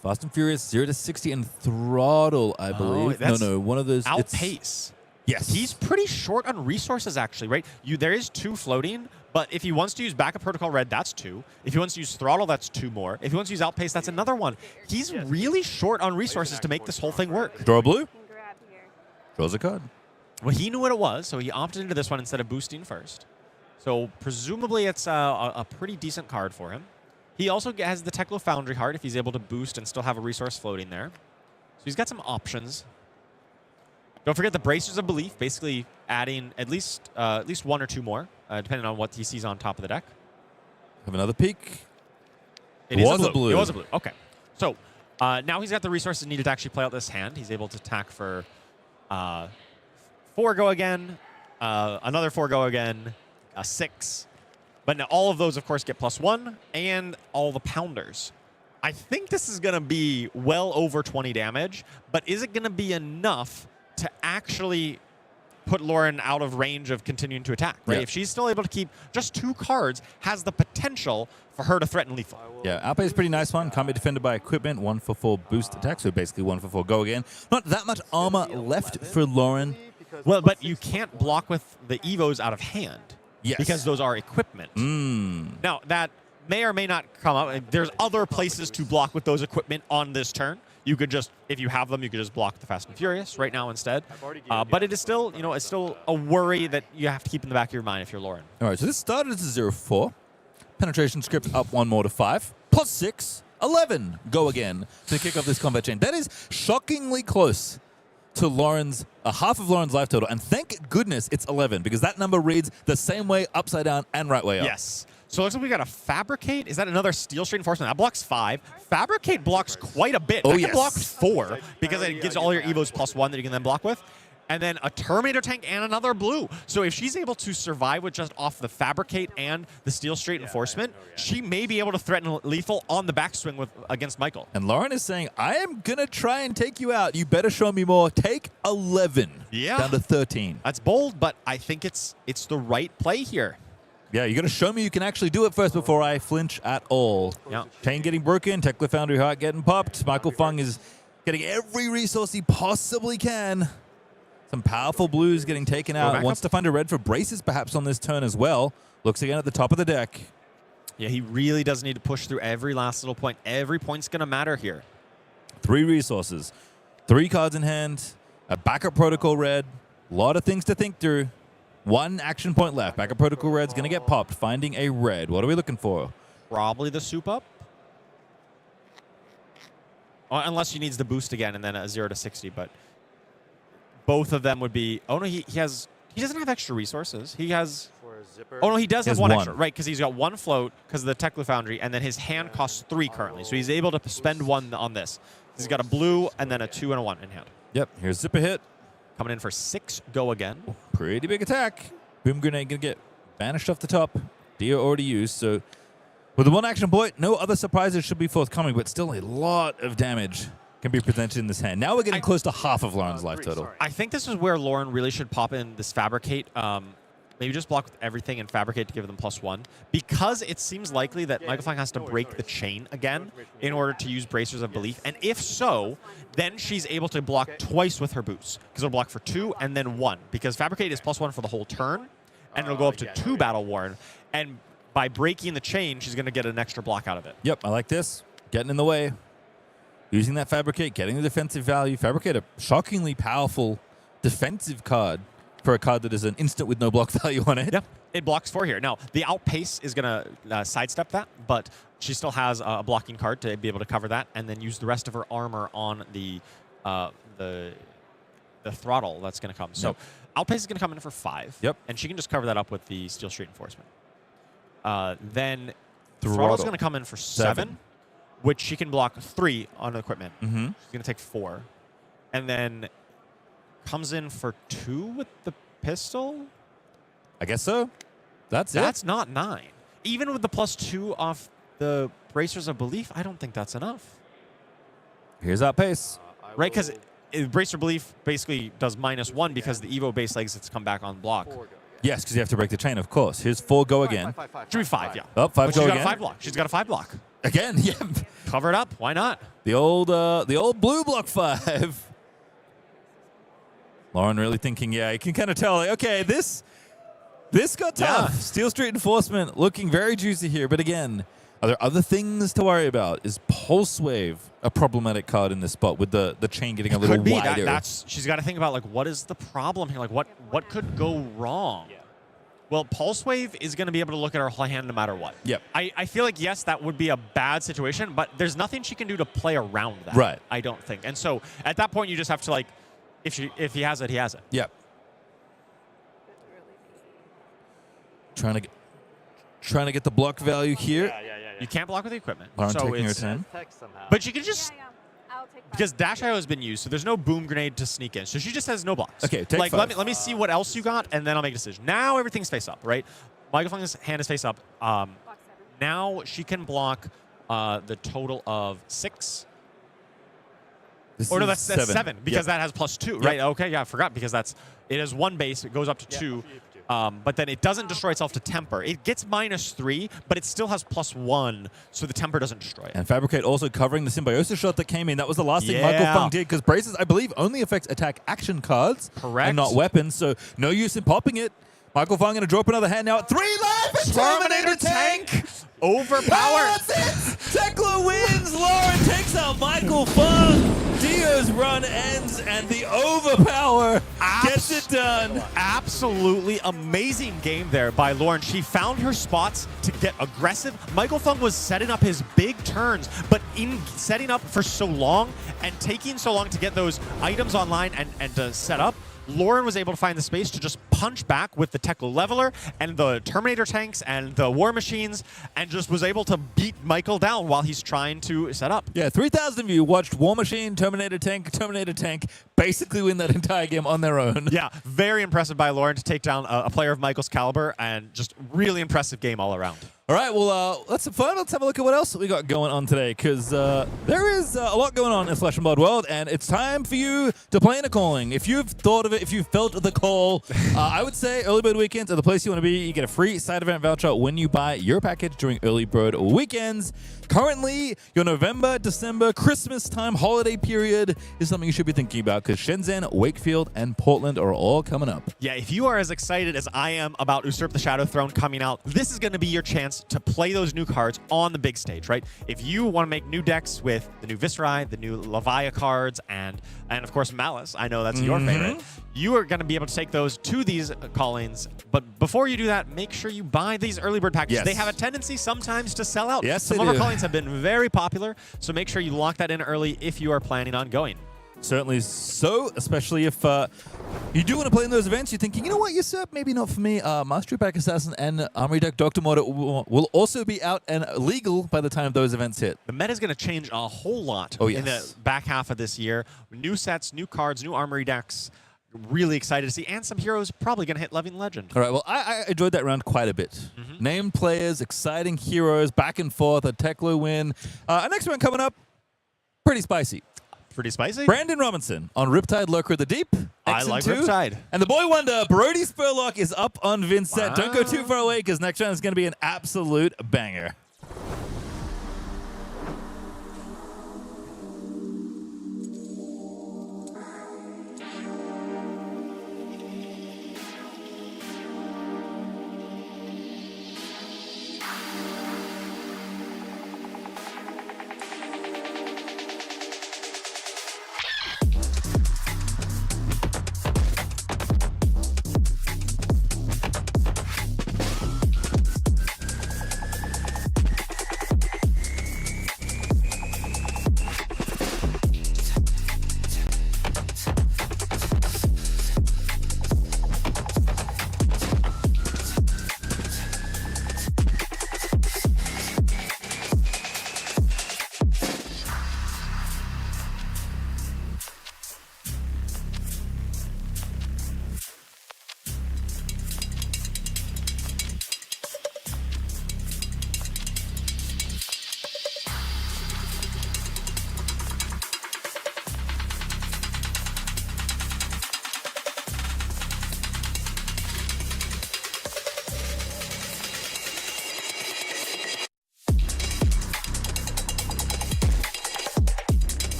Fast and Furious, 0 to 60, and Throttle, I believe. No, one of those. Outpace. Yes. He's pretty short on resources, actually, right? There is 2 floating, but if he wants to use Backup Protocol Red, that's 2. If he wants to use Throttle, that's 2 more. If he wants to use Outpace, that's another 1. He's really short on resources to make this whole thing work. Draw a blue. Draws a card. Well, he knew what it was, so he opted into this one instead of boosting first. So presumably it's a pretty decent card for him. He also has the Teklo Foundry Heart if he's able to boost and still have a resource floating there. So he's got some options. Don't forget the Bracers of Belief, basically adding at least 1 or 2 more, depending on what he sees on top of the deck. Have another peek. It was a blue. It was a blue. Okay. So now he's got the resources needed to actually play out this hand. He's able to attack for 4 go again, another 4 go again, a 6. But now all of those, of course, get +1, and all the pounders. I think this is going to be well over 20 damage, but is it going to be enough to actually put Lauren out of range of continuing to attack? Right? Yeah. If she's still able to keep just 2 cards, has the potential for her to threaten lethal. Yeah, Outpay is a pretty nice one. Can't be defended by equipment. 1 for 4 boost attack, so basically 1 for 4 go again. Not that much armor left for Lauren. Well, but you can't block with the Evos out of hand. Yes. Because those are equipment. Now, that may or may not come up. There's other places to block with those equipment on this turn. You could just, if you have them, you could just block the Fast and Furious right now instead. But it is still, it's still a worry that you have to keep in the back of your mind if you're Lauren. All right, so this started as a 0-4. Penetration script up 1 more to 5. +6, 11. Go again to kick off this combat chain. That is shockingly close to Lauren's, half of Lauren's life total. And thank goodness it's 11, because that number reads the same way upside down and right way up. Yes. So it looks like we got a Fabricate. Is that another Steel Street Enforcement? That blocks 5. Fabricate blocks quite a bit. That can block 4 because it gives all your Evos +1 that you can then block with. And then a Terminator tank and another blue. So if she's able to survive with just off the Fabricate and the Steel Street Enforcement, she may be able to threaten lethal on the backswing against Michael. And Lauren is saying, I am going to try and take you out. You better show me more. Take 11 down to 13. That's bold, but I think it's the right play here. Yeah, you got to show me you can actually do it first before I flinch at all. Yeah. Chain getting broken, Tekla Foundry Heart getting popped. Michael Feng is getting every resource he possibly can. Some powerful blues getting taken out. Wants to find a red for braces perhaps on this turn as well. Looks again at the top of the deck. Yeah, he really does need to push through every last little point. Every point's going to matter here. 3 resources, 3 cards in hand, a backup protocol red, a lot of things to think through. 1 action point left. Backup protocol red's going to get popped. Finding a red. What are we looking for? Probably the soup up. Unless he needs the boost again and then a 0 to 60, but both of them would be. Oh no, he doesn't have extra resources. He has. Oh no, he does have one extra, right? Because he's got 1 float because of the Tekla Foundry, and then his hand costs 3 currently, so he's able to spend 1 on this. He's got a blue and then a 2 and a 1 in hand. Yep. Here's Zipper hit. Coming in for 6. Go again. Pretty big attack. Boom grenade gonna get banished off the top. Dio already used, so with the 1 action point, no other surprises should be forthcoming, but still a lot of damage can be presented in this hand. Now we're getting close to half of Lauren's life total. I think this is where Lauren really should pop in this Fabricate. Maybe just block with everything and Fabricate to give them +1. Because it seems likely that Michael Feng has to break the chain again in order to use Bracers of Belief. And if so, then she's able to block twice with her boost. Because it'll block for 2 and then 1. Because Fabricate is +1 for the whole turn. And it'll go up to 2 Battle Worn. And by breaking the chain, she's going to get an extra block out of it. Yep, I like this. Getting in the way. Using that Fabricate, getting the defensive value. Fabricate, a shockingly powerful defensive card for a card that is an instant with no block value on it. Yeah, it blocks 4 here. Now, the Outpace is going to sidestep that, but she still has a blocking card to be able to cover that and then use the rest of her armor on the throttle that's going to come. So Outpace is going to come in for 5. Yep. And she can just cover that up with the Steel Street Enforcement. Then Throttle's going to come in for 7. Which she can block 3 on equipment. She's going to take 4. And then comes in for 2 with the pistol? I guess so. That's not 9. Even with the +2 off the Bracers of Belief, I don't think that's enough. Here's Outpace. Right, because Bracer Belief basically does -1 because the Evo base legs that's come back on block. Yes, because you have to break the chain, of course. Here's 4 go again. Should be 5, yeah. Oh, 5 but go she's got again. a 5 block. She's got a 5 block. Again, yeah. Cover it up. Why not? The old blue block 5. Lauren really thinking, yeah, you can kind of tell, like, okay, this got tough. Yeah. Steel Street Enforcement looking very juicy here, but again, are there other things to worry about? Is Pulse Wave a problematic card in this spot with the chain getting a little Could be. wider? That's she's got to think about, like, what is the problem here? Like, what could go wrong? Yeah. Well, Pulse Wave is going to be able to look at her hand no matter what. Yep. I feel like, yes, that would be a bad situation, but there's nothing she can do to play around that. Right. I don't think. And so at that point, you just have to, like, if he has it, he has it. Yep. Trying to get the block value here. You can't block with the equipment. Lauren so taking her it's, turn. but you can just... Because Dash IO has been used, so there's no boom grenade to sneak in. So she just has no blocks. Okay, take like 5. let me see what else you got, and then I'll make a decision. Now everything's face up, right? Michael Feng's hand is face up. Now she can block the total of 6. Or no, that's 7 because that has +2, right? Okay, yeah, I forgot because it has 1 base. It goes up to 2. But then it doesn't destroy itself to temper. It gets -3, but it still has +1, so the temper doesn't destroy it. And Fabricate also covering the Symbiosis shot that came in. That was the last thing Michael Feng did, because Braces, I believe, only affects attack action cards. Correct. And not weapons, so no use in popping it. Michael Feng going to drop another hand now at 3 life. And Terminator tank! Overpowered! Oh, that's it! Tekla wins! Lauren takes out Michael Feng. Dio's run ends, and the overpower gets it done. Absolutely amazing game there by Lauren. She found her spots to get aggressive. Michael Feng was setting up his big turns, but in setting up for so long and taking so long to get those items online and to set up, Lauren was able to find the space to just punch back with the Teklo leveler and the Terminator tanks and the War Machines and just was able to beat Michael down while he's trying to set up. Yeah, 3,000 of you watched War Machine, Terminator Tank basically win that entire game on their own. Yeah, very impressive by Lauren to take down a player of Michael's caliber, and just really impressive game all around. All right, well, let's have fun. Let's have a look at what else we got going on today, because there is a lot going on in Flesh and Blood world, and it's time for you to play in a calling. If you've thought of it, if you've felt the call, I would say Early Bird Weekends are the place you want to be. You get a free side event voucher when you buy your package during Early Bird Weekends. Currently, your November, December, Christmas time holiday period is something you should be thinking about, because Shenzhen, Wakefield, and Portland are all coming up. Yeah, if you are as excited as I am about Usurp the Shadow Throne coming out, this is going to be your chance to play those new cards on the big stage, right? If you want to make new decks with the new Viscerai, the new Lavaya cards, and of course Malice, I know that's your favorite, you are going to be able to take those to these call-ins. But before you do that, make sure you buy these early bird packages. Yes. They have a tendency sometimes to sell out. Yes, Some they of our do. call-ins have been very popular, so make sure you lock that in early if you are planning on going. Certainly so, especially if you do want to play in those events. You're thinking, you know what, Usurp, maybe not for me. Mastery Pack Assassin and Armory Deck Dr. Mortar will also be out and legal by the time those events hit. The meta is going to change a whole lot in the back half of this year. New sets, new cards, new armory decks. Really excited to see. And some heroes probably going to hit Living Legend. All right, well, I enjoyed that round quite a bit. Named players, exciting heroes, back and forth, a Teklo win. Our next round coming up, pretty spicy. Pretty spicy. Brandon Robinson on Riptide, Lurker of the Deep. I like X2. Riptide. And the boy wonder, Brodie Spurlock is up on Vynnset. Don't go too far away, because next round is going to be an absolute banger.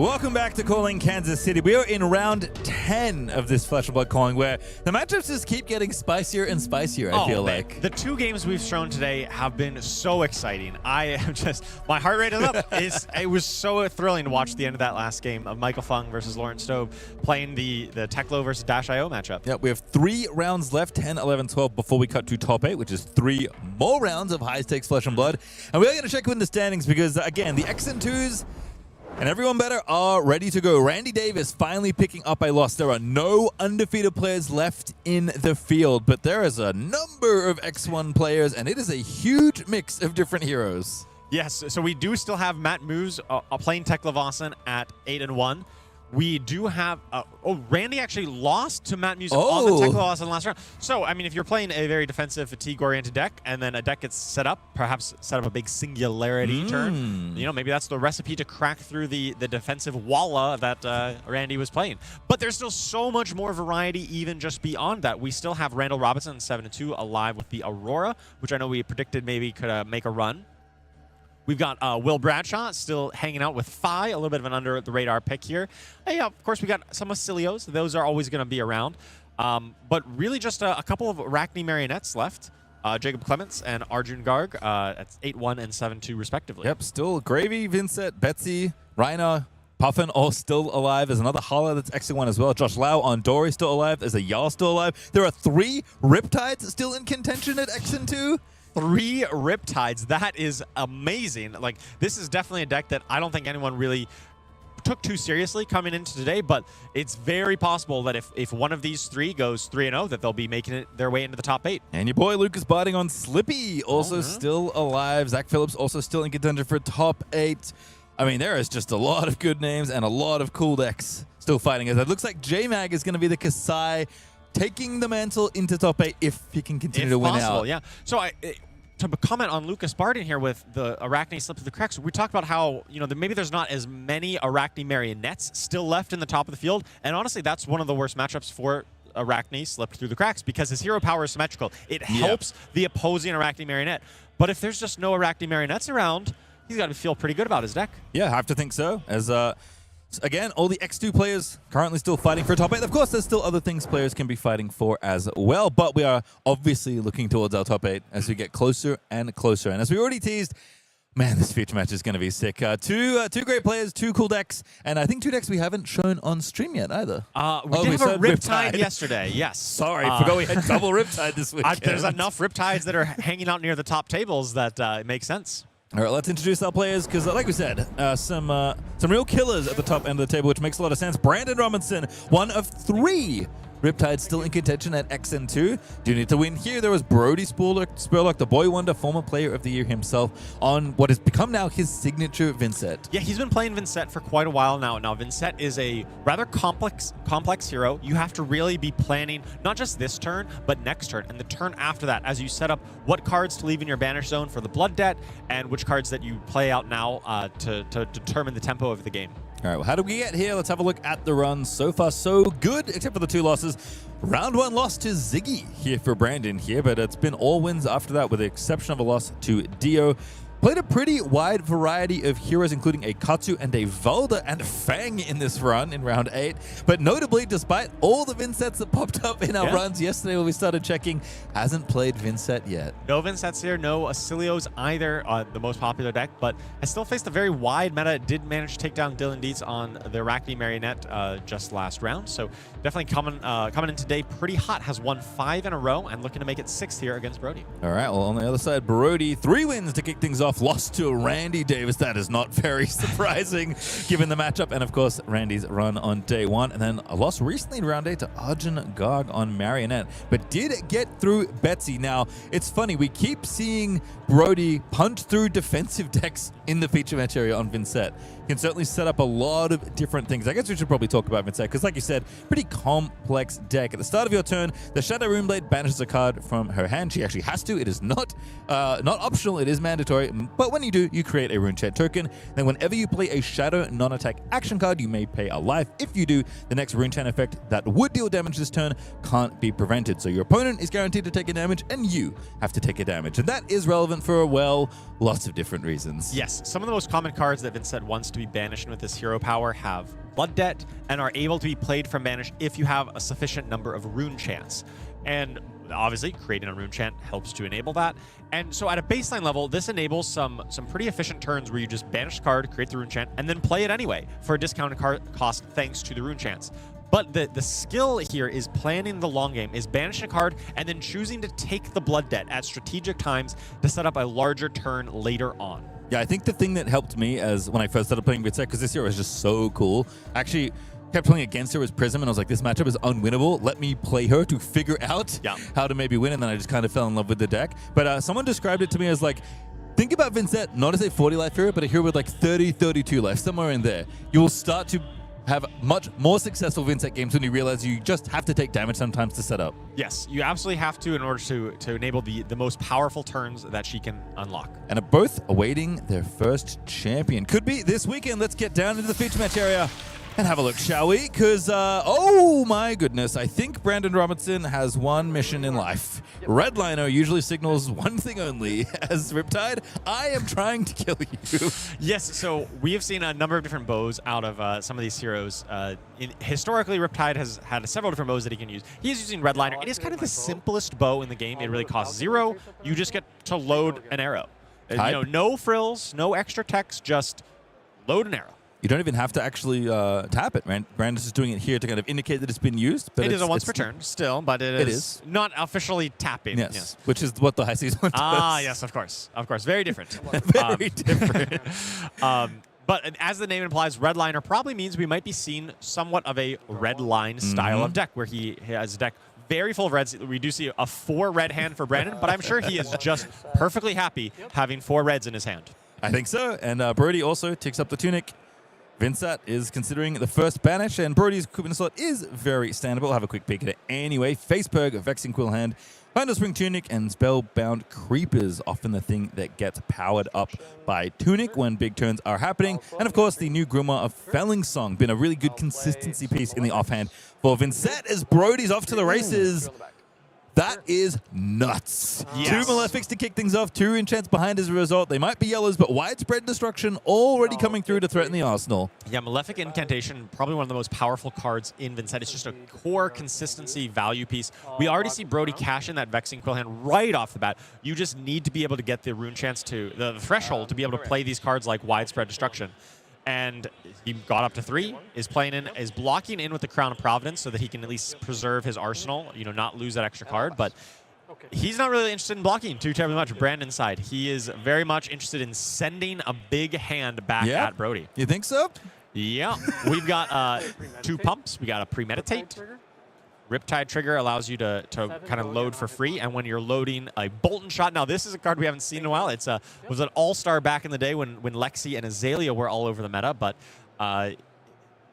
Welcome back to Calling Kansas City. We are in round 10 of this Flesh and Blood calling, where the matchups just keep getting spicier and spicier, I feel like. The two games we've shown today have been so exciting. I am just, my heart rate is up. It was so thrilling to watch the end of that last game of Michael Feng versus Lawrence Stobbe playing the Teklo versus Dash.io matchup. Yeah, we have 3 rounds left, 10, 11, 12, before we cut to top 8, which is 3 more rounds of high-stakes Flesh and Blood. And we're going to check in the standings because, again, the X and 2s and everyone better are ready to go. Randy Davis finally picking up a loss. There are no undefeated players left in the field, but there is a number of X1 players, and it is a huge mix of different heroes. Yes, so we do still have Matt Moose playing Teklovossen at 8-1. We do have, Randy actually lost to Matt Moose on the Teklovossen last round. So, I mean, if you're playing a very defensive, fatigue-oriented deck, and then a deck gets set up, perhaps set up a big singularity turn, you know, maybe that's the recipe to crack through the defensive walla that Randy was playing. But there's still so much more variety even just beyond that. We still have Randall Robinson 7-2 alive with the Aurora, which I know we predicted maybe could make a run. We've got Will Bradshaw still hanging out with Phi, a little bit of an under-the-radar pick here. Hey, of course, we got some Oscilios. Those are always going to be around. But really just a couple of Arakni Marionettes left. Jacob Clements and Arjun Garg at 8-1 and 7-2 respectively. Yep, still Gravy, Vynnset, Betsy, Rhinar, Puffin all still alive. There's another Hala that's X1 as well. Josh Lau on Dory still alive. There's a Jarl still alive. There are 3 Riptides still in contention at X2. 3 Riptides. That is amazing. Like, this is definitely a deck that I don't think anyone really took too seriously coming into today, but it's very possible that if one of these 3 goes 3-0, that they'll be making it their way into the top 8. And your boy Lucas Biting on Slippy also still alive. Zach Phillips also still in contention for top 8. I mean, there is just a lot of good names and a lot of cool decks still fighting. It looks like J-Mag is going to be the Kassai, taking the mantle into top 8 if he can continue to win out. Yeah. So to comment on Lucas Barden here with the Arakni slip through the cracks, we talked about how, you know, maybe there's not as many Arakni Marionettes still left in the top of the field. And honestly, that's one of the worst matchups for Arakni slipped through the cracks because his hero power is symmetrical. It helps the opposing Arakni Marionette. But if there's just no Arakni Marionettes around, he's got to feel pretty good about his deck. Yeah, I have to think so. As again, all the X2 players currently still fighting for top 8. Of course, there's still other things players can be fighting for as well, but we are obviously looking towards our top 8 as we get closer and closer. And as we already teased, man, this future match is going to be sick. Two great players, 2 cool decks, and I think 2 decks we haven't shown on stream yet either. We did have a Riptide yesterday, yes. Sorry, forgot we had double Riptide this week. There's enough Riptides that are hanging out near the top tables that it makes sense. All right, let's introduce our players because, like we said, some real killers at the top end of the table, which makes a lot of sense. Brandon Robinson, one of 3 Riptide still in contention at XN2. Do need to win here. There was Brodie Spurlock, the boy wonder, former player of the year himself, on what has become now his signature Vynnset. Yeah, he's been playing Vynnset for quite a while now. Now, Vynnset is a rather complex hero. You have to really be planning not just this turn, but next turn and the turn after that as you set up what cards to leave in your banish zone for the blood debt and which cards that you play out now to determine the tempo of the game. All right, well, how do we get here? Let's have a look at the runs. So far, so good, except for the 2 losses. Round 1 loss to Ziggy here for Brandon here, but it's been all wins after that with the exception of a loss to Dio. Played a pretty wide variety of heroes, including a Katsu and a Valda and Feng in this run in round 8. But notably, despite all the Vynsets that popped up in our runs yesterday when we started checking, hasn't played Vynnset yet. No Vynsets here, no Oscilios either, the most popular deck, but I still faced a very wide meta. Did manage to take down Dylan Dietz on the Arakni Marionette just last round. So definitely coming in today pretty hot. Has won 5 in a row and looking to make it 6th here against Brodie. All right, well, on the other side, Brodie, 3 wins to kick things off. Lost to Randy Davis. That is not very surprising given the matchup. And of course, Randy's run on day 1. And then a loss recently in round 8 to Arjun Garg on Marionette. But did get through Betsy. Now, it's funny. We keep seeing Brodie punch through defensive decks in the feature match area on Vynnset. Can certainly set up a lot of different things. I guess we should probably talk about Vynnset because, like you said, pretty complex deck. At the start of your turn, the Shadow Runeblade banishes a card from her hand. She actually has to. It is not optional. It is mandatory. activating, but when you do, you create a rune chant token. Then whenever you play a shadow non-attack action card, you may pay a life. If you do, the next rune chant effect that would deal damage this turn can't be prevented. So your opponent is guaranteed to take a damage, and you have to take a damage. And that is relevant for, well, lots of different reasons. Yes, some of the most common cards that Vynnset wants to be banished with this hero power have Blood Debt and are able to be played from banish if you have a sufficient number of rune chants. And obviously, creating a rune chant helps to enable that. And so at a baseline level, this enables some pretty efficient turns where you just banish the card, create the rune chant, and then play it anyway for a discounted card cost thanks to the rune chants. But the skill here is planning the long game, is banishing a card and then choosing to take the Blood Debt at strategic times to set up a larger turn later on. Yeah, I think the thing that helped me as when I first started playing Vynnset, because this hero is just so cool, actually kept playing against her as Prism, and I was like, this matchup is unwinnable. Let me play her to figure out how to maybe win, and then I just kind of fell in love with the deck. But someone described it to me as like, think about Vynnset not as a 40 life hero, but a hero with like 30, 32 life, somewhere in there. You will start to have much more successful Vynnset games when you realize you just have to take damage sometimes to set up. Yes, you absolutely have to in order to enable the most powerful turns that she can unlock. And are both awaiting their first champion. Could be this weekend. Let's get down into the feature match area and have a look, shall we? Because, oh my goodness, I think Brandon Robertson has one mission in life. Redliner usually signals one thing only. As Riptide, I am trying to kill you. Yes, so we have seen a number of different bows out of some of these heroes. Historically, Riptide has had several different bows that he can use. He is using Redliner. It is kind of the simplest bow in the game. It really costs 0. You just get to load an arrow. You know, no frills, no extra text, just load an arrow. You don't even have to actually tap it, right? Brandon's just doing it here to kind of indicate that it's been used. But it is a once per turn still, but it is not officially tapping. Yes, which is what the high season one does. Ah, yes, of course. Of course. Very different. Very different. But as the name implies, Redliner probably means we might be seeing somewhat of a red line style of deck, where he has a deck very full of reds. We do see a 4 red hand for Brandon, but I'm sure he is just perfectly happy having 4 reds in his hand. I think so. And Brodie also takes up the tunic. Vynnset is considering the first banish, and Brodie's equipment slot is very standable. I'll have a quick peek at it anyway. Faceberg, Vexing Quill Hand, Final Spring Tunic, and Spellbound Creepers, often the thing that gets powered up by Tunic when big turns are happening. And of course, the new Grimoire of Felling Song, been a really good consistency piece in the offhand for Vynnset as Brodie's off to the races. That is nuts. Yes. 2 Malefics to kick things off, 2 enchants behind as a result. They might be yellows, but widespread destruction already coming through to threaten the arsenal. Yeah, Malefic Incantation, probably one of the most powerful cards in Vynnset. It's just a core consistency value piece. We already see Brodie cash in that Vexing Quill Hand right off the bat. You just need to be able to get the rune chance to the threshold to be able to play these cards like widespread destruction. And he got up to 3, is blocking in with the Crown of Providence so that he can at least preserve his arsenal, you know, not lose that extra card. But he's not really interested in blocking too terribly much. Brandon's side, he is very much interested in sending a big hand back at Brodie. You think so? Yeah. We've got 2 pumps. We got a Premeditate. Riptide trigger allows you to kind of load for free, and when you're loading a Bolt and Shot, now this is a card we haven't seen in a while. It's was an all-star back in the day when Lexi and Azalea were all over the meta, but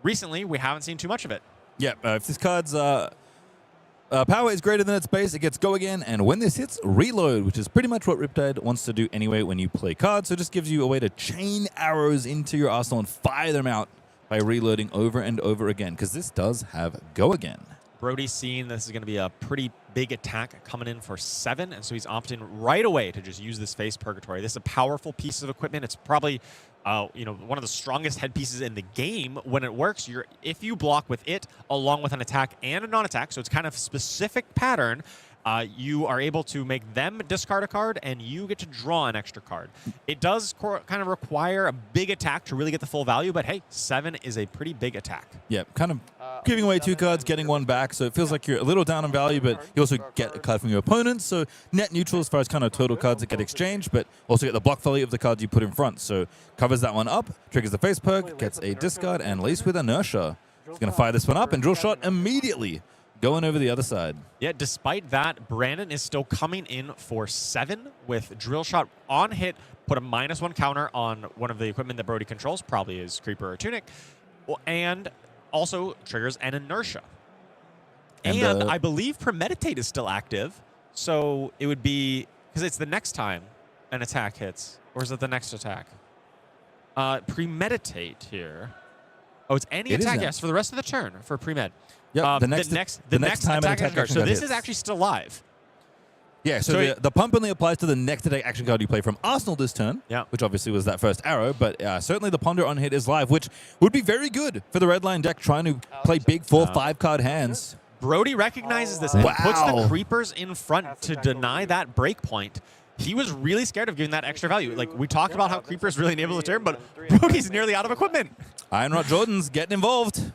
recently we haven't seen too much of it. Yeah, if this card's power is greater than its base, it gets Go Again, and when this hits, reload, which is pretty much what Riptide wants to do anyway when you play cards, so it just gives you a way to chain arrows into your arsenal and fire them out by reloading over and over again, because this does have Go Again. Brodie's seeing this is going to be a pretty big attack coming in for 7, and so he's opting right away to just use this Face Purgatory. This is a powerful piece of equipment. It's probably you know, one of the strongest headpieces in the game when it works. If you block with it along with an attack and a non-attack, so it's kind of specific pattern, you are able to make them discard a card, and you get to draw an extra card. It does kind of require a big attack to really get the full value, but hey, 7 is a pretty big attack. Yeah, kind of giving away 2 cards, getting 1 back, so it feels like you're a little down in value, but you also get a card from your opponent, so net neutral as far as kind of total cards that get exchanged, but also get the block value of the cards you put in front. So covers that one up, triggers the face perk, gets a discard, and laced with inertia. He's going to fire this one up and drill shot immediately, going over the other side. Yeah, despite that, Brandon is still coming in for 7 with drill shot on hit, put a -1 counter on one of the equipment that Brodie controls, probably his Creeper or Tunic, and also triggers an inertia. And I believe Premeditate is still active, so it would be, because it's the next time an attack hits. Or is it the next attack? Premeditate here. Oh, it's any It is attack, now. yes, for the rest of the turn for premed. Yep, the next time an attack attack card. action So card this hits. is actually still live. Yeah, so So the pump only applies to the next attack action card you play from Arsenal this turn, Yeah. which obviously was that first arrow, but certainly the Ponder on hit is live, which would be very good for the red line deck trying to play big 4-5 card hands. Brodie recognizes this and Wow. puts the creepers in front to deny that break point. He was really scared of giving that extra value. Like, we talked about how creepers really enable the turn, but Brodie's nearly out of equipment. Iron Rod Jordan's getting involved.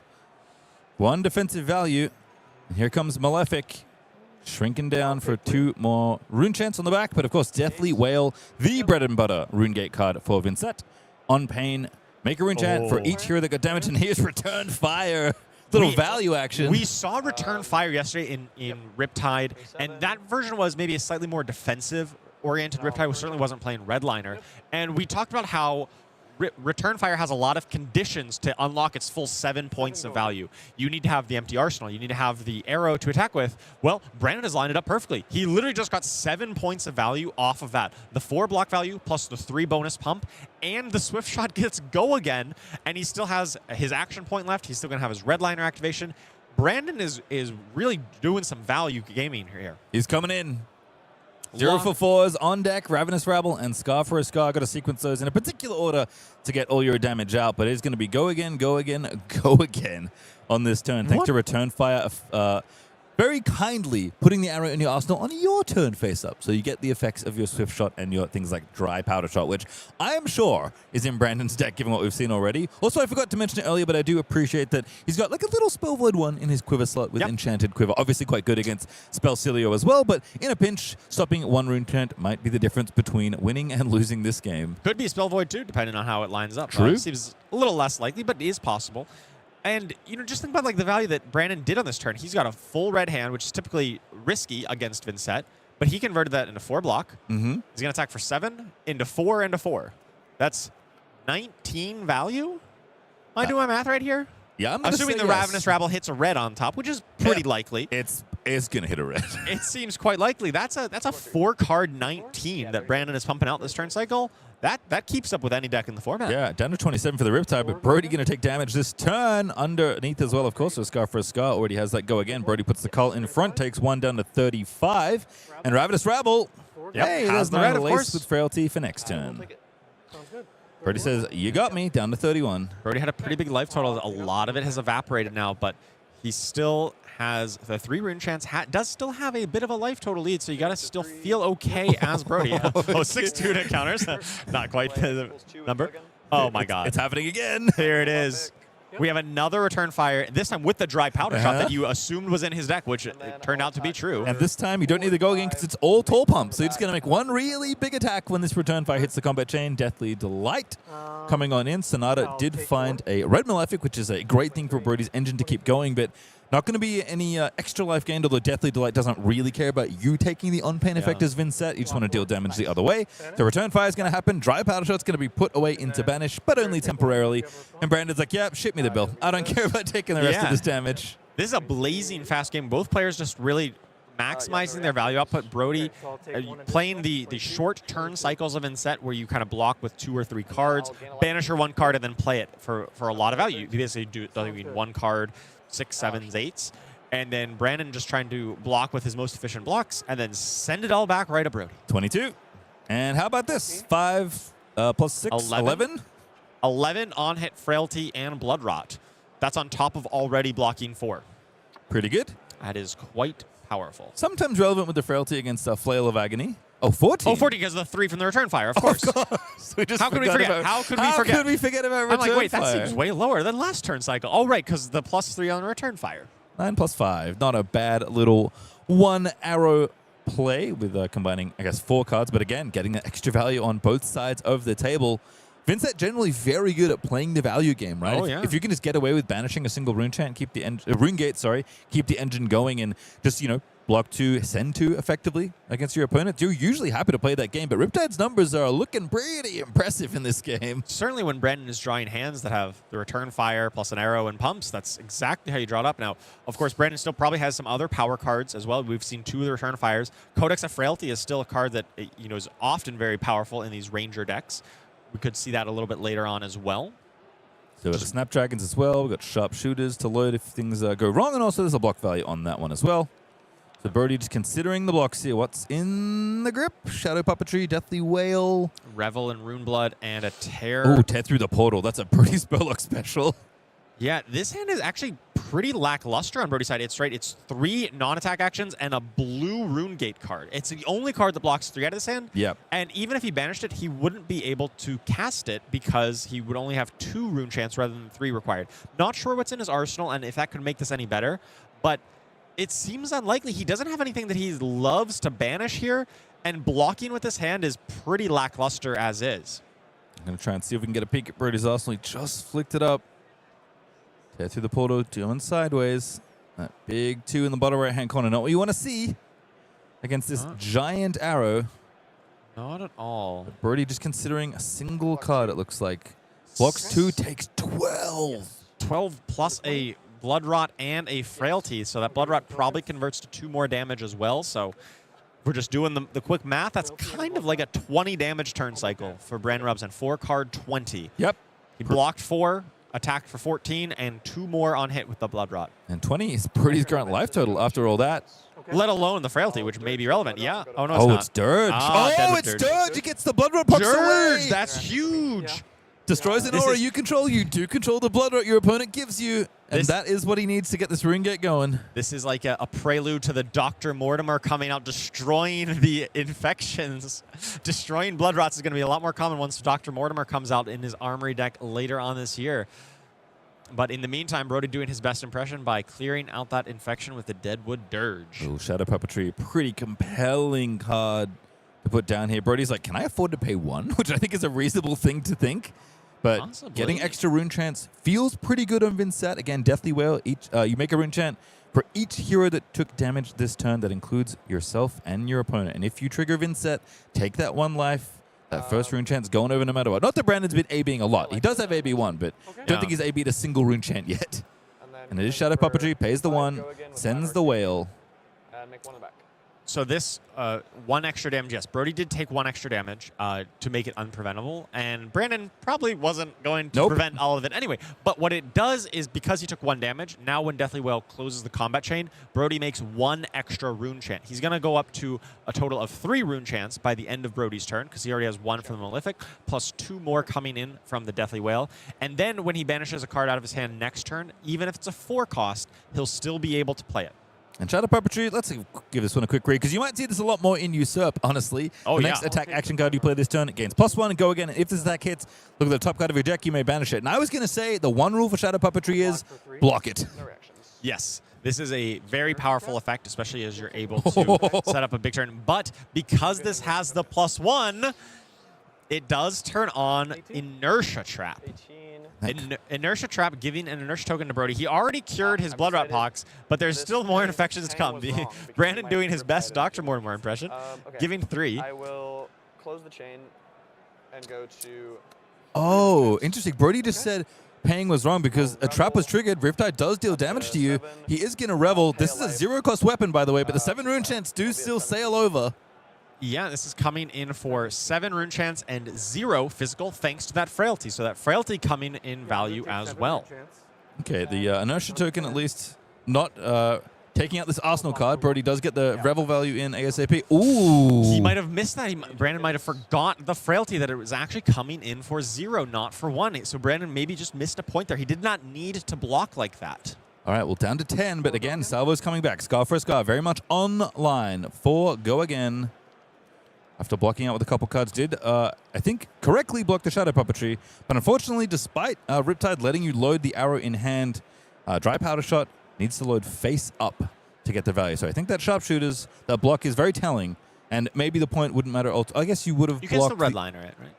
1 defensive value. And here comes Malefic. Shrinking down for 2 more rune chants on the back, but of course, Deathly Whale, the bread and butter rune gate card for Vynnset. On pain, make a rune chant for each hero that got damaged, and here's Return Fire. Little value action. We saw Return Fire yesterday in Riptide, and that version was maybe a slightly more defensive-oriented Riptide, which certainly wasn't playing Redliner. And we talked about how Return Fire has a lot of conditions to unlock its full 7 points of value. You need to have the empty arsenal. You need to have the arrow to attack with. Well, Brandon has lined it up perfectly. He literally just got 7 points of value off of that. The 4 block value plus the 3 bonus pump, and the Swift Shot gets go again, and he still has his action point left. He's still going to have his Redliner activation. Brandon is really doing some value gaming here. He's coming in. 0 for 4s on deck, Ravenous Rabble, and Scar for a Scar. Got to sequence those in a particular order to get all your damage out, but it's going to be go again, go again, go again on this turn. Thanks to Return Fire, very kindly putting the arrow in your arsenal on your turn face up. So you get the effects of your Swift Shot and your things like Dry Powder Shot, which I am sure is in Brandon's deck, given what we've seen already. Also, I forgot to mention it earlier, but I do appreciate that he's got like a little Spell Void one in his quiver slot with Enchanted Quiver. Obviously quite good against Spellcilio as well, but in a pinch, stopping 1 rune chant might be the difference between winning and losing this game. Could be Spell Void too, depending on how it lines up. True. Seems a little less likely, but it is possible. And, you know, just think about, like, the value that Brandon did on this turn. He's got a full red hand, which is typically risky against Vynnset, but he converted that into 4 block. He's going to attack for 7, into 4, into 4. That's 19 value? Am I doing my math right here? Yeah, I'm assuming the Ravenous Rabble hits a red on top, which is pretty likely. It's going to hit a red. It seems quite likely. That's a 4-card 19 that Brandon is pumping out this turn cycle. That keeps up with any deck in the format. Yeah, down to 27 for the Riptide, but Brodie going to take damage this turn underneath as well, of course. So Scar for a Scar already has that go again. Brodie puts the call in front, takes 1 down to 35. And Ravenous Rabble, hey, there's the red, of course, with Frailty for next turn. Brodie says, you got me, down to 31. Brodie had a pretty big life total. A lot of it has evaporated now, but he still has the 3 rune chance, does still have a bit of a life total lead, so you got to still feel okay as Brodie. 6-2 to counters. Not quite the number. Oh, my God. It's happening again. Here it is. We have another Return Fire, this time with the Dry Powder Shot that you assumed was in his deck, which it turned out to be true. And this time, you don't need to go again because it's all Tall Pump. So you're just going to make 1 really big attack when this Return Fire hits the combat chain. Deathly Delight coming on in. Sonata did find a Red Malefic, which is a great thing for Brodie's engine to keep going, but not going to be any extra life gained, although Deathly Delight doesn't really care about you taking the on-pain effect as Vynnset. You just want to deal damage the other way. The Return Fire is going to happen. Dry Powder Shot's going to be put away into Banish, but only temporarily. And Brandon's like, yeah, ship me the bill. I don't care about taking the rest of this damage. This is a blazing fast game. Both players just really maximizing their value output. Brodie playing the short turn cycles of Vynnset where you kind of block with 2 or 3 cards, banish your 1 card, and then play it for a lot of value. You basically do 1 card, 6, 7s, 8s. And then Brandon just trying to block with his most efficient blocks and then send it all back right to Brodie. 22. And how about this? 5 plus 6, 11? 11 on hit Frailty and Blood Rot. That's on top of already blocking 4. Pretty good. That is quite powerful. Sometimes relevant with the Frailty against Flail of Agony. Oh, 14. Oh, 14 because of the 3 from the Return Fire, of course. How could we forget? How could we forget about I'm Return like, wait, Fire? that seems way lower than last turn cycle. Oh, right, because the +3 on Return Fire. 9 plus 5. Not a bad little 1 arrow play with combining, I guess, 4 cards. But again, getting that extra value on both sides of the table. Vynnset generally very good at playing the value game, right? Oh, yeah. If you can just get away with banishing a single rune chant, keep the rune gate, keep the engine going, and just block 2, send 2 effectively against your opponent, you're usually happy to play that game. But Riptide's numbers are looking pretty impressive in this game. Certainly when Brandon is drawing hands that have the return fire plus an arrow and pumps, that's exactly how you draw it up. Now, of course, Brandon still probably has some other power cards as well. We've seen 2 of the return fires. Codex of Frailty is still a card that is often very powerful in these ranger decks. We could see that a little bit later on as well. So we've got the Snapdragons as well. We've got Sharpshooters to load if things go wrong, and also there's a block value on that one as well. So Brodie just considering the blocks here. What's in the grip? Shadow Puppetry, Deathly Whale. Revel and Runeblood and a Tear. Oh, Tear through the portal. That's a pretty Spurlock special. Yeah, this hand is actually pretty lackluster on Brodie's side. It's 3 non-attack actions and a blue Rune Gate card. It's the only card that blocks 3 out of this hand. Yep. And even if he banished it, he wouldn't be able to cast it because he would only have 2 rune chants rather than 3 required. Not sure what's in his arsenal and if that could make this any better, but it seems unlikely. He doesn't have anything that he loves to banish here, and blocking with this hand is pretty lackluster as is. I'm going to try and see if we can get a peek at Brodie's arsenal. He just flicked it up. Tear through the portal, going sideways. That big 2 in the bottom right-hand corner. Not what you want to see against this giant arrow. Not at all. Brodie just considering a single card, it looks like. Blocks 2, takes 12. 12 plus a Blood Rot and a Frailty, so that Blood Rot probably converts to 2 more damage as well. So if we're just doing the quick math, that's kind of like a 20 damage turn cycle for Brandon Robson. 4 card 20. Yep. He blocked 4, attacked for 14, and 2 more on hit with the Blood Rot. And 20 is Brodie's current life total after all that. Let alone the Frailty, which may be relevant. Yeah. Oh, no, it's not. It's Dirge. It's Dirge. He gets the Blood Rot pucks away. Dirge, that's huge. Yeah. Destroys an aura you control. You do control the Blood Rot your opponent gives you. And that is what he needs to get this rune gate going. This is like a prelude to the Dr. Mortimer coming out, destroying the infections. Destroying Blood Rots is going to be a lot more common once Dr. Mortimer comes out in his Armory deck later on this year. But in the meantime, Brodie doing his best impression by clearing out that infection with the Deadwood Dirge. Oh, Shadow Puppetry, pretty compelling card to put down here. Brodie's like, can I afford to pay 1? Which I think is a reasonable thing to think. But Possibly. Getting extra rune chants feels pretty good on Vynnset. Again, Deathly Whale, you make a rune chant for each hero that took damage this turn. That includes yourself and your opponent. And if you trigger Vynnset, take that 1 life. That first rune chant's going over no matter what. Not that Brandon's been ABing a lot. He does have AB1, but don't think he's AB'd a single rune chant yet. And it is Shadow Puppetry, pays the 1, sends the whale. Make 1 back. So this 1 extra damage, yes, Brodie did take 1 extra damage to make it unpreventable, and Brandon probably wasn't going to prevent all of it anyway. But what it does is, because he took 1 damage, now when Deathly Whale closes the combat chain, Brodie makes 1 extra rune chant. He's going to go up to a total of 3 rune chants by the end of Brodie's turn, because he already has 1 from the Malefic, plus 2 more coming in from the Deathly Whale. And then when he banishes a card out of his hand next turn, even if it's a 4 cost, he'll still be able to play it. And Shadow Puppetry, let's give this one a quick read, because you might see this a lot more in Usurp, honestly. Oh, the next attack action card you play this turn, it gains +1 and go again. And if this attack hits, look at the top card of your deck, you may banish it. And I was going to say the 1 rule for Shadow Puppetry is block it. No reactions. Yes. This is a very powerful effect, especially as you're able to set up a big turn. But because this has the +1, it does turn on Inertia Trap. 18. Inertia Trap, giving an Inertia token to Brodie. He already cured his Blood Rot pox, but there's still more infections to come. Brandon doing his best Dr. Mortimer impression, giving 3. I will close the chain and go to... Oh, interesting. Brodie just said paying was wrong because a trap was triggered. Riptide does deal damage to you. He is going to revel. This is a 0-cost weapon, by the way, but the 7 rune chants do still sail over. Yeah, this is coming in for 7 rune chants and 0 physical, thanks to that Frailty. So that Frailty coming in value as well. Okay, the Inertia token at least not taking out this Arsenal card. Brodie does get the Revel value in ASAP. Ooh. He might have missed that. Brandon might have forgot the Frailty, that it was actually coming in for 0, not for 1. So Brandon maybe just missed a point there. He did not need to block like that. All right, well, down to 10, but again, Salvo's coming back. Scar for a Scar, very much online for Go Again. After blocking out with a couple cards, did, I think, correctly block the Shadow Puppetry. But unfortunately, despite Riptide letting you load the arrow in hand, Dry Powder Shot needs to load face up to get the value. So I think that Sharpshooters, that block is very telling. And maybe the point wouldn't matter. I guess you would have blocked... You can still redliner it, right?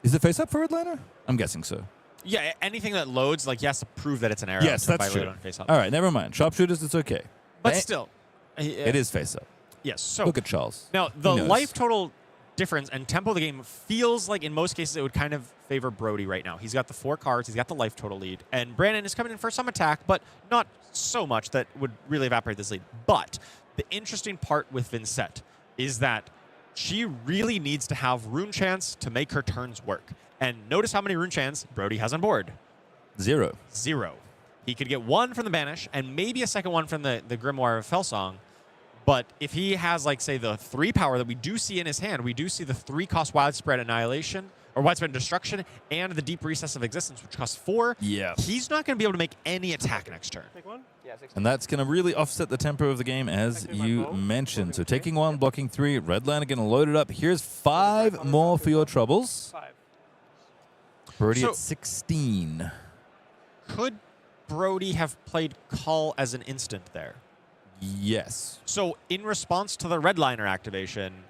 Is it face up for Redliner? I'm guessing so. Yeah, anything that loads, like, he has to prove that it's an arrow. Yes, to that's by true. load on face up. All right, never mind. Sharpshooters, it's okay. But Eh, still. it is face up. Yes. So Look at Charles. now, the He knows. life total difference and tempo of the game feels like in most cases it would kind of favor Brodie right now. He's got the 4 cards, he's got the life total lead, and Brandon is coming in for some attack, but not so much that would really evaporate this lead. But the interesting part with Vynnset is that she really needs to have rune chance to make her turns work. And notice how many rune chance Brodie has on board. 0. 0. He could get 1 from the Banish and maybe a second one from the Grimoire of Felsong. But if he has, like, say, the 3 power that we do see in his hand, we do see the 3 cost Widespread Annihilation, or Widespread Destruction, and the Deep Recess of Existence, which costs 4. Yeah. He's not going to be able to make any attack next turn. Take one. Yeah, 16. And that's going to really offset the tempo of the game, as you mentioned. So taking 1, blocking 3. Redliner going to load it up. Here's 5 more for your troubles. 5. Brodie So- at 16. Could Brodie have played Call as an instant there? Yes. So in response to the Redliner activation,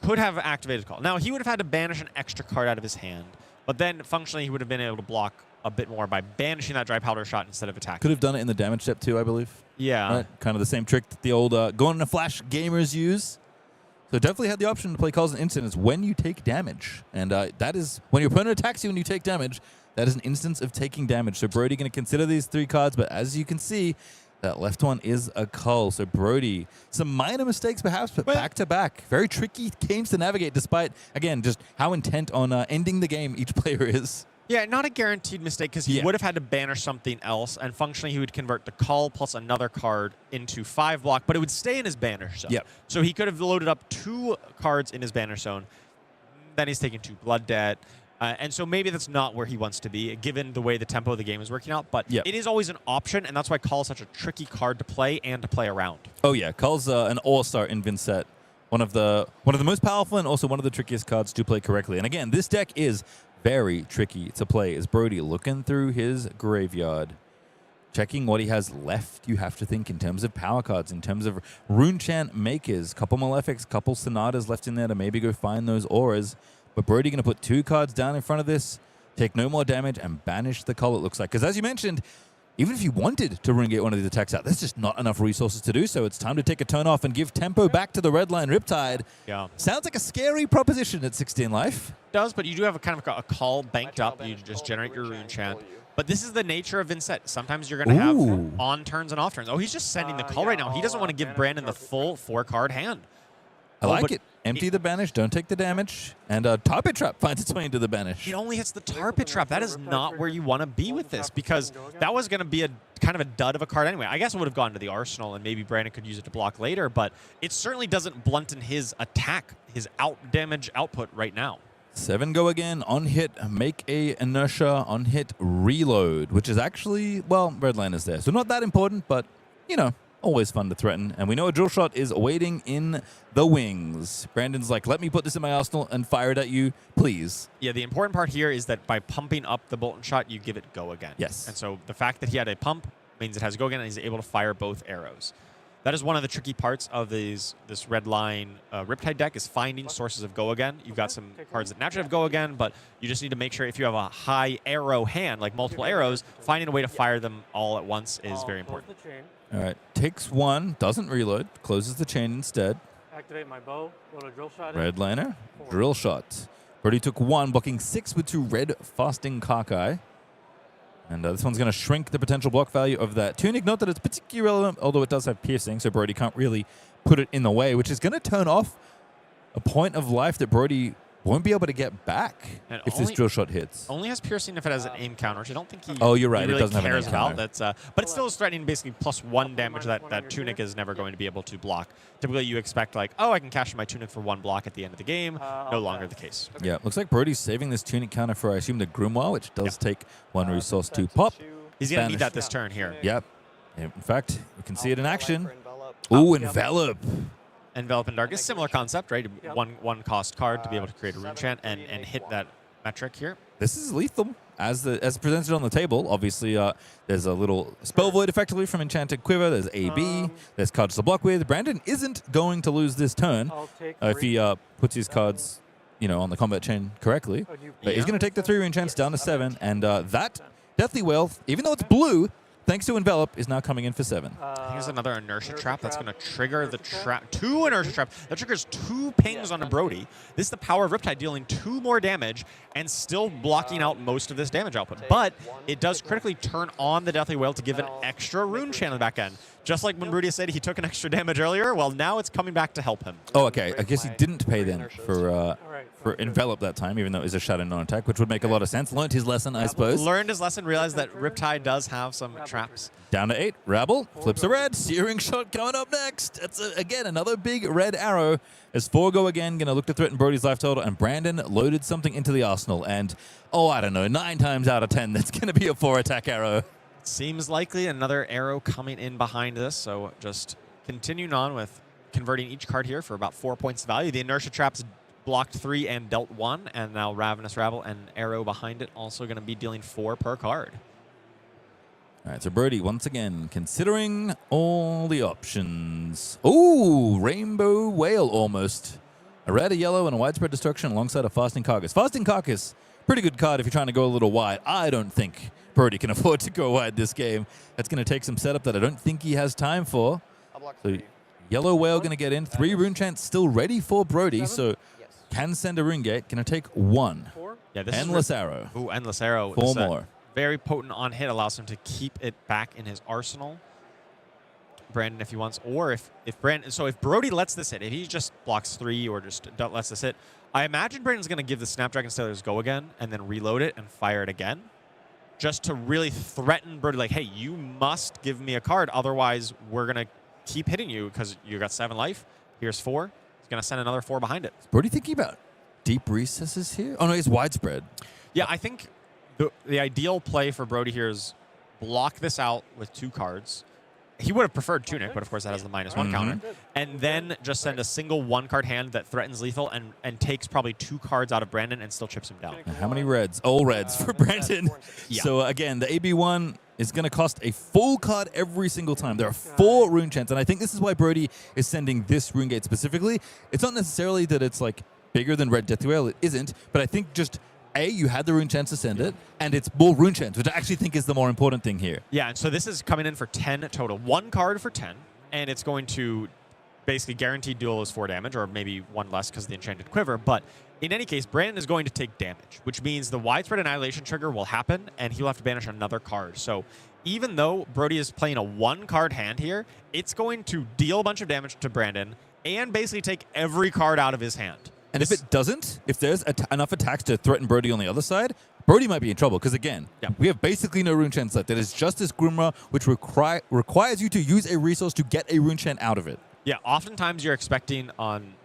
could have activated Call. Now, he would have had to banish an extra card out of his hand, but then functionally he would have been able to block a bit more by banishing that dry powder shot instead of attacking. Could have done it in the damage step too, I believe. Yeah. Right? Kind of the same trick that the old going in a flash gamers use. So definitely had the option to play Calls an instant is when you take damage. And that is when your opponent attacks you and you take damage, that is an instance of taking damage. So Brodie going to consider these 3 cards, but as you can see, that left one is a Cull. So Brodie, some minor mistakes perhaps, but back-to-back. Very tricky games to navigate despite, again, just how intent on ending the game each player is. Yeah, not a guaranteed mistake because he Yeah. would have had to banish something else, and functionally he would convert the Call plus another card into 5 block, but it would stay in his banish zone. Yep. So he could have loaded up 2 cards in his banish zone. Then he's taking 2 Blood Debt. And so maybe that's not where he wants to be, given the way the tempo of the game is working out. But Yep. it is always an option, and that's why Call is such a tricky card to play and to play around. Oh yeah, Cull's an all-star in Vynnset. One of the most powerful and also one of the trickiest cards to play correctly. And again, this deck is very tricky to play. As Brodie looking through his graveyard, checking what he has left, you have to think in terms of power cards, in terms of rune chant makers, couple Malefics, couple Sonatas left in there to maybe go find those auras. But Brodie going to put 2 cards down in front of this, take no more damage, and banish the Cull, it looks like. Because as you mentioned, even if you wanted to ring-gate one of these attacks out, there's just not enough resources to do so. It's time to take a turn off and give tempo back to the Redline Riptide. Yeah. Sounds like a scary proposition at 16 life. It does, but you do have a kind of a Call banked up. You just generate your rune chant. But this is the nature of Vynnset. Sometimes you're going to have Ooh. on turns and off turns. Oh, he's just sending the Call right now. He doesn't want to give Brandon the full 4-card hand. I Oh, like but it. Empty the banish, don't take the damage, and Tarpit Trap finds its way into the banish. It only hits the Tarpit Trap. That is not where you want to be with this, because that was going to be a kind of a dud of a card anyway. I guess it would have gone to the arsenal, and maybe Brandon could use it to block later, but it certainly doesn't blunten his attack, his damage output right now. 7 go again, on hit, make a inertia, on hit, reload, which is actually, well, Redline is there. So not that important, but, you know, always fun to threaten. And we know a drill shot is waiting in the wings. Brandon's like, let me put this in my arsenal and fire it at you, please. Yeah, the important part here is that by pumping up the Bolton shot, you give it go again. Yes. And so the fact that he had a pump means it has go again, and he's able to fire both arrows. That is one of the tricky parts of this red line Riptide deck, is finding sources of go again. You've got some cards that naturally have go again, but you just need to make sure if you have a high arrow hand, like multiple arrows, finding a way to fire them all at once is very important. All right, takes 1, doesn't reload, closes the chain instead. Activate my bow. Go to drill shot. in. Redliner, drill shot. Brodie took 1, blocking 6 with 2 red fasting Kassai. And this one's going to shrink the potential block value of that tunic. Not that it's particularly relevant, although it does have piercing, so Brodie can't really put it in the way, which is going to turn off a point of life that Brodie won't be able to get back And if this drill shot hits. Only has piercing if it has an aim counter, which I don't think he, Oh, you're right, he it really doesn't have an cares aim about. counter. That's, but it still is threatening basically +1 damage that tunic is never going to be able to block. Typically, you expect like, oh, I can cash my tunic for 1 block at the end of the game. No longer the case. Yeah, looks like Brodie's saving this tunic counter for, I assume, the Grimoire, which does take 1 resource to pop. He's going to Spanish. need that this turn here. Yep. In fact, we can see it in action. Ooh, Envelop. Envelop in Dark is similar concept, right? One cost card to be able to create a rune chant and hit that metric here. This is lethal as presented on the table. Obviously, there's a little spell void effectively from Enchanted Quiver. There's AB. There's cards to block with. Brandon isn't going to lose this turn I'll take if he puts his cards on the combat chain correctly. Oh, do you- But he's going to take the 3 rune chance down to 7, and that Deathly Wail, even though it's blue, thanks to Envelop, is now coming in for 7. Here's another inertia trap that's going to trigger the trap. 2 inertia trap. That triggers 2 pings on a Brodie. This is the power of Riptide, dealing 2 more damage and still blocking out most of this damage output. But it does critically turn on the Deathly Wail to give an extra rune chant on the back end. Just like when Brodie said he took an extra damage earlier, well, now it's coming back to help him. Oh, okay. I guess he didn't pay then for Envelop that time, even though it was a shadow non-attack, which would make a lot of sense. Learned his lesson, I suppose. Learned his lesson, realized that Riptide does have some traps. Down to 8. Rabble flips a red. Searing Shot coming up next. That's, again, another big red arrow. As 4 go again, going to look to threaten Brodie's life total. And Brandon loaded something into the arsenal. And, I don't know, 9 times out of 10, that's going to be a 4-attack arrow. Seems likely another arrow coming in behind this. So just continuing on with converting each card here for about 4 points of value. The inertia traps blocked 3 and dealt 1. And now Ravenous Rabble and arrow behind it also going to be dealing 4 per card. All right, so Brodie, once again, considering all the options. Ooh, Rainbow Whale almost. A red, a yellow, and a widespread destruction alongside a Fasting Carcass. Fasting Carcass, pretty good card if you're trying to go a little wide. I don't think Brodie can afford to go wide this game. That's going to take some setup that I don't think he has time for. So Yellow Whale going to get in. 3 rune chants still ready for Brodie, so can send a rune gate. Going to take 1. Yeah, this Endless Arrow. Ooh, Endless Arrow. 4 more. Very potent on hit, allows him to keep it back in his arsenal. Brandon, if he wants, or if Brandon, so if Brodie lets this hit, if he just blocks 3 or just lets this hit, I imagine Brandon's going to give the Snapdragon Sailors go again and then reload it and fire it again, just to really threaten Brodie, like, hey, you must give me a card, otherwise we're going to keep hitting you because you got 7 life. Here's 4. He's going to send another 4 behind it. Is Brodie thinking about deep recesses here? Oh no, he's widespread. Yeah, I think the ideal play for Brodie here is block this out with 2 cards. He would have preferred Tunic, but of course that has the -1 counter. And then just send a single 1-card hand that threatens lethal and takes probably 2 cards out of Brandon and still chips him down. How many reds? All reds for Brandon. Yeah. So again, the AB1 is going to cost a full card every single time. There are 4 rune chants, and I think this is why Brodie is sending this rune gate specifically. It's not necessarily that it's like bigger than Red Deathly Wail. It isn't, but I think just you had the rune chance to send it, and it's more rune chance, which I actually think is the more important thing here. Yeah, and so this is coming in for 10 total. 1 card for 10, and it's going to basically guaranteed duel is 4 damage, or maybe 1 less because of the Enchanted Quiver. But in any case, Brandon is going to take damage, which means the Widespread Annihilation trigger will happen, and he'll have to banish another card. So even though Brodie is playing a 1-card hand here, it's going to deal a bunch of damage to Brandon and basically take every card out of his hand. And if it doesn't, if there's enough attacks to threaten Brodie on the other side, Brodie might be in trouble. Because again, we have basically no rune chants left. That is Justice Grimra, which requires you to use a resource to get a rune chant out of it. Yeah, oftentimes you're expecting on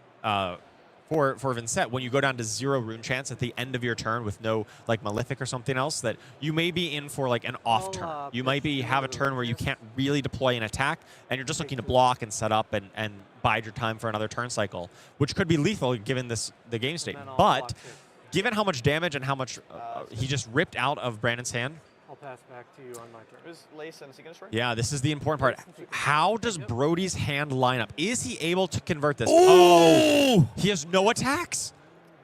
for Vynnset, when you go down to 0 rune chance at the end of your turn with no like Malefic or something else, that you may be in for like an off turn. You might have a turn where you can't really deploy an attack, and you're just looking to block and set up and bide your time for another turn cycle, which could be lethal given the game state. But given how much damage and how much he just ripped out of Brandon's hand, I'll pass back to you on my turn. Is Lace and Seeking Destroy? yeah, this is the important part. How does Brodie's hand line up? Is he able to convert this? Oh, he has no attacks.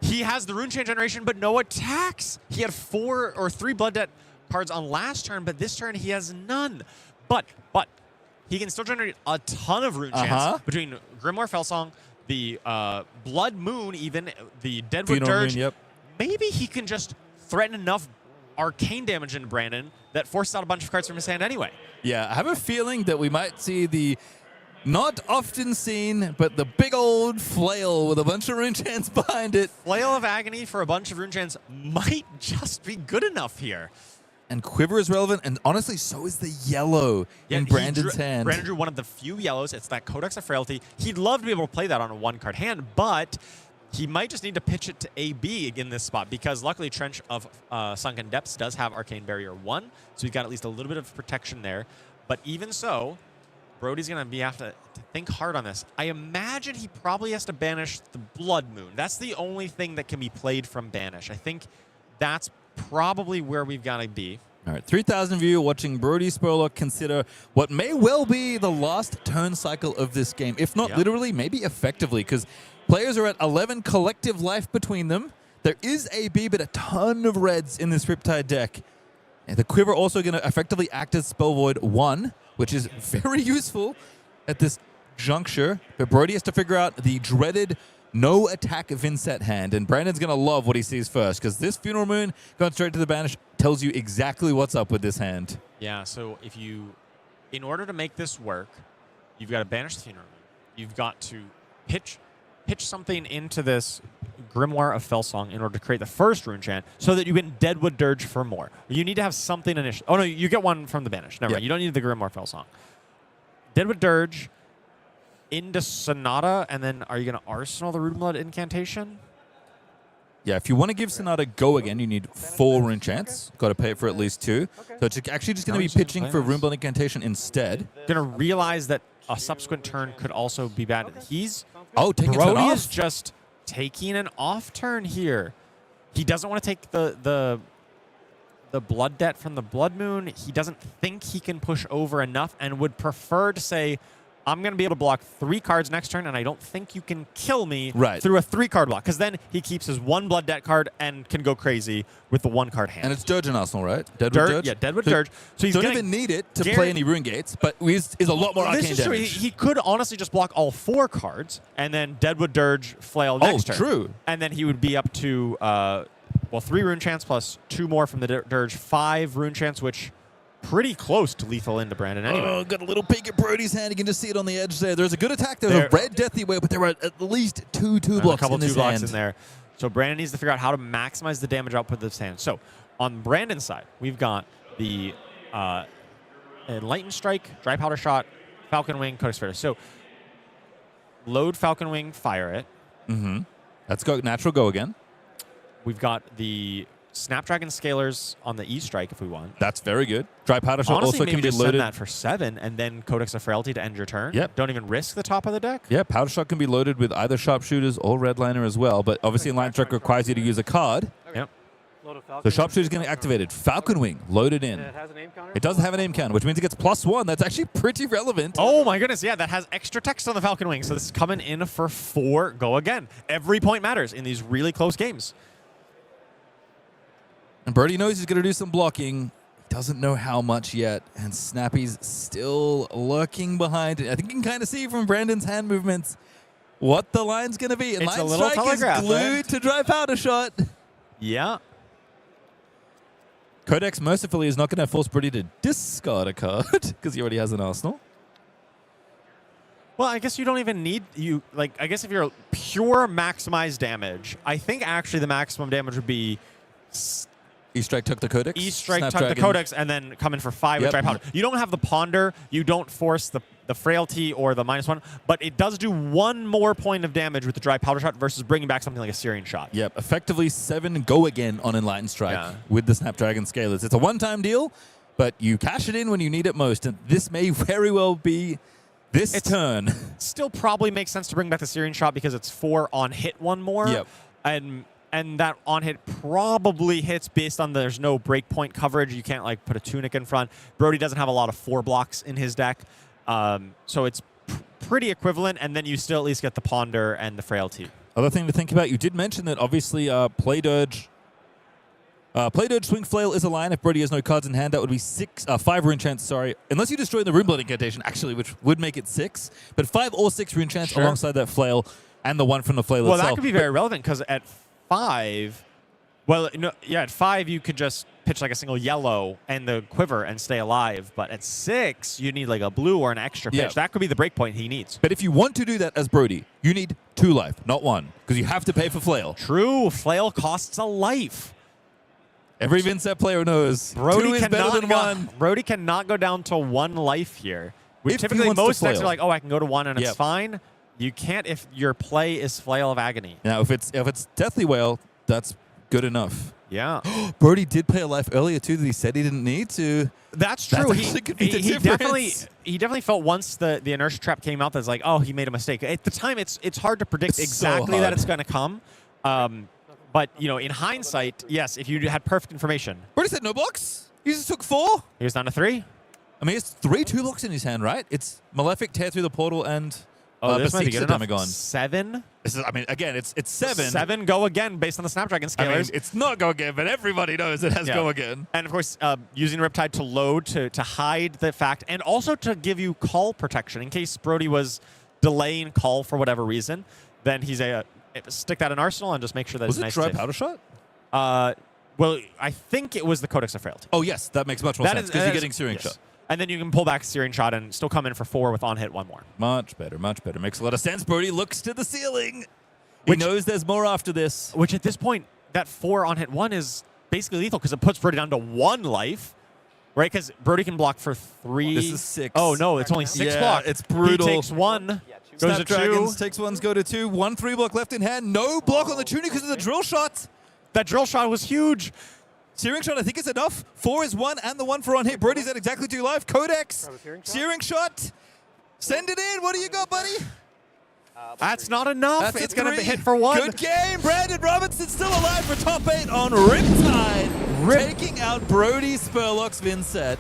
He has the rune chain generation, but no attacks. He had 4 or 3 Blood Debt cards on last turn, but this turn he has none. But he can still generate a ton of rune chants between Grimoire Fellsong, the Blood Moon, even the Deadwood Dirge. Moon, Maybe he can just threaten enough arcane damage into Brandon that forces out a bunch of cards from his hand anyway. Yeah, I have a feeling that we might see the not often seen, but the big old flail with a bunch of rune chants behind it. Flail of Agony for a bunch of rune chants might just be good enough here. And Quiver is relevant, and honestly, so is the yellow in Brandon's hand. Brandon drew one of the few yellows. It's that Codex of Frailty. He'd love to be able to play that on a 1-card hand, but he might just need to pitch it to AB in this spot, because luckily Trench of Sunken Depths does have Arcane Barrier 1, so he's got at least a little bit of protection there. But even so, Brodie's going to have to think hard on this. I imagine he probably has to banish the Blood Moon. That's the only thing that can be played from Banish. I think that's probably where we've got to be. All right, 3,000 view watching Brodie Spurlock consider what may well be the last turn cycle of this game. If not literally, maybe effectively, because Players are at 11 collective life between them. There is AB, but a ton of reds in this Riptide deck. And the Quiver also going to effectively act as Spell Void 1, which is very useful at this juncture. But Brodie has to figure out the dreaded no attack Vynnset hand. And Brandon's going to love what he sees first, because this Funeral Moon going straight to the banish tells you exactly what's up with this hand. Yeah, so if you, in order to make this work, you've got to banish the Funeral Moon. You've got to pitch something into this Grimoire of Felsong in order to create the first rune chant so that you get Deadwood Dirge for more. You need to have something initial. Oh, no, you get one from the banish. Never mind. You don't need the Grimoire of Felsong. Deadwood Dirge into Sonata, and then are you going to Arsenal the Rune Blood incantation? Yeah, if you want to give Sonata go again, you need 4 rune chants. Got to pay for at least 2. So it's actually just going to be pitching for Rune Blood incantation instead. Going to realize that a subsequent turn could also be bad. Taking a turn Brodie off. is just taking an off turn here. He doesn't want to take the blood debt from the Blood Moon. He doesn't think he can push over enough and would prefer to say, I'm going to be able to block 3 cards next turn, and I don't think you can kill me through a 3-card block. Because then he keeps his 1 blood debt card and can go crazy with the 1-card hand. And it's Dirge in Arsenal, right? Deadwood Dirge? Yeah, Deadwood Dirge. So he's don't even need it to play any Rune Gates, but is a lot more arcane this is damage. True. He could honestly just block all 4 cards and then Deadwood Dirge flail next turn. True. And then he would be up to 3 rune chants plus 2 more from the Dirge, 5 rune chants, which pretty close to lethal into Brandon anyway. Oh, got a little peek at Brodie's hand. You can just see it on the edge there. There's a good attack. There's a red Deathy Wave, but there are at least 2 blocks a couple in this 2 blocks hand. in there. So Brandon needs to figure out how to maximize the damage output of this hand. So on Brandon's side, we've got the Enlightened Strike, Dry Powder Shot, Falcon Wing, Codex Sphere. So load Falcon Wing, fire it. Mm-hmm. Let's go natural go again. We've got the Snapdragon Scalers on the E-Strike if we want. That's very good. Dry Powder Shot Honestly, also maybe can be just loaded. send that for 7 and then Codex of Frailty to end your turn. Yep. Don't even risk the top of the deck. Yeah, Powder Shot can be loaded with either Sharpshooters or Redliner as well, but obviously Enlightened Strike requires you to use a card. Yep. The Sharpshooter's getting activated. Falcon Wing loaded in. It does have an aim counter, which means it gets +1. That's actually pretty relevant. Oh my goodness, yeah, that has extra text on the Falcon Wing. So this is coming in for 4 go again. Every point matters in these really close games. And Brodie knows he's going to do some blocking. Doesn't know how much yet. And Snappy's still lurking behind it. I think you can kind of see from Brandon's hand movements what the line's going to be. And It's a Line little Strike is telegraph, glued right? to Dry Powder Shot. Yeah. Codex mercifully is not going to force Brodie to discard a card because he already has an arsenal. Well, I guess you don't even need I guess if you're pure maximized damage, I think actually the maximum damage would be E-Strike took the Codex. E-Strike tuck the Snapdragon. Codex and then come in for 5 with Dry Powder. You don't have the Ponder, you don't force the Frailty or the -1, but it does do 1 more point of damage with the Dry Powder Shot versus bringing back something like a Syrian Shot. Yep, effectively 7 go again on Enlightened Strike with the Snapdragon Scalers. It's a one-time deal, but you cash it in when you need it most, and this may very well be this turn. Still probably makes sense to bring back the Syrian Shot because it's 4 on hit 1 more. Yep. And that on hit probably hits based on there's no breakpoint coverage. You can't like put a Tunic in front. Brodie doesn't have a lot of 4 blocks in his deck. So it's pretty equivalent, and then you still at least get the Ponder and the Frailty. Other thing to think about, you did mention that obviously Play Dirge Swing Flail is a line. If Brodie has no cards in hand, that would be 5 rune chants, sorry. Unless you destroy the Rune Blood incantation, actually, which would make it 6. But 5 or 6 rune chants alongside that flail and the one from the flail itself. Well, that could be very relevant because at 5, at 5 you could just pitch like a single yellow and the quiver and stay alive. But at 6, you need like a blue or an extra pitch. Yeah. That could be the breakpoint he needs. But if you want to do that as Brodie, you need 2 life, not 1, because you have to pay for flail. True, flail costs a life. Every Vynnset player knows 2 is better than 1. Brodie cannot go down to 1 life here. If Typically, he wants to most decks flail. are like, oh, I can go to 1 and it's fine. You can't if your play is Flail of Agony. Now, if it's Deathly Whale, that's good enough. Yeah. Brodie did pay a life earlier, too, that he said he didn't need to. That's true. That actually could be the he difference. definitely felt once the inertia trap came out that's like, oh, he made a mistake. At the time, it's hard to predict It's exactly so that hard. it's going to come. But, in hindsight, yes, if you had perfect information. Brodie said no blocks. He just took 4. He was down to 3. I mean, he has 3 2 blocks in his hand, right? It's Malefic, Tear Through the Portal, and Oh, this might be Beseech good the enough. Demagon. 7? This is, I mean, again, it's 7. 7 go again based on the Snapdragon I mean, scalers. it's not go again, but everybody knows it has go again. And of course, using Riptide to load to hide the fact, and also to give you call protection in case Brodie was delaying call for whatever reason. Then he's stick that in Arsenal and just make sure that Was it's it nice. dry to powder shot? Well, I think it was the Codex of Frailty. Oh yes, that makes much more sense because you're getting Searing yes. Shot. And then you can pull back Searing Shot and still come in for 4 with on hit 1 more. Much better, much better. Makes a lot of sense. Brodie looks to the ceiling. He knows there's more after this. Which at this point, that 4 on hit 1 is basically lethal because it puts Brodie down to 1 life, right? Because Brodie can block for 3. This is 6. Oh no, it's only 6 block. It's brutal. He takes 1, goes to 2. Snapdragons takes 1, go to 2. 1 3 block left in hand. No block on the tuning because of the drill shot. That drill shot was huge. Searing Shot, I think is enough. 4 is 1, and the 1 for on hit. Brodie's at exactly 2 life. Codex, Searing Shot. Send it in. What do you got, buddy? That's not enough. That's it's going to 3. hit for 1. Good game. Brandon Robinson still alive for top 8 on Riptide. Taking out Brodie, Spurlock's Vynnset.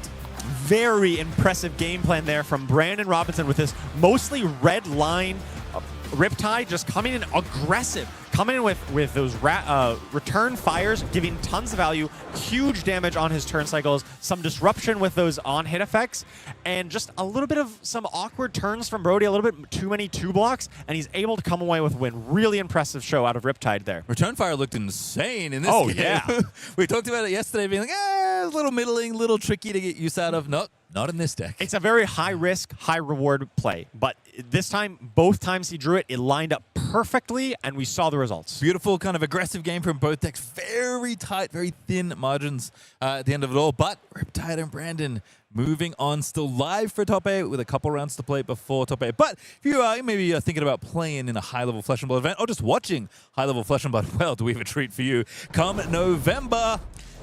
Very impressive game plan there from Brandon Robinson with this mostly red line Riptide just coming in aggressive, coming in with those return fires, giving tons of value, huge damage on his turn cycles, some disruption with those on-hit effects, and just a little bit of some awkward turns from Brodie, a little bit too many 2 blocks, and he's able to come away with a win. Really impressive show out of Riptide there. Return fire looked insane in this Oh, game. yeah. We talked about it yesterday, being like, a little middling, little tricky to get use out of. Not in this deck. It's a very high-risk, high-reward play, but this time, both times he drew it, it lined up perfectly, and we saw the results. Beautiful, kind of aggressive game from both decks. Very tight, very thin margins at the end of it all. But Riptide and Brandon moving on, still live for top 8 with a couple rounds to play before top 8. But if you are maybe thinking about playing in a high-level Flesh and Blood event or just watching high-level Flesh and Blood, well, do we have a treat for you? Come November,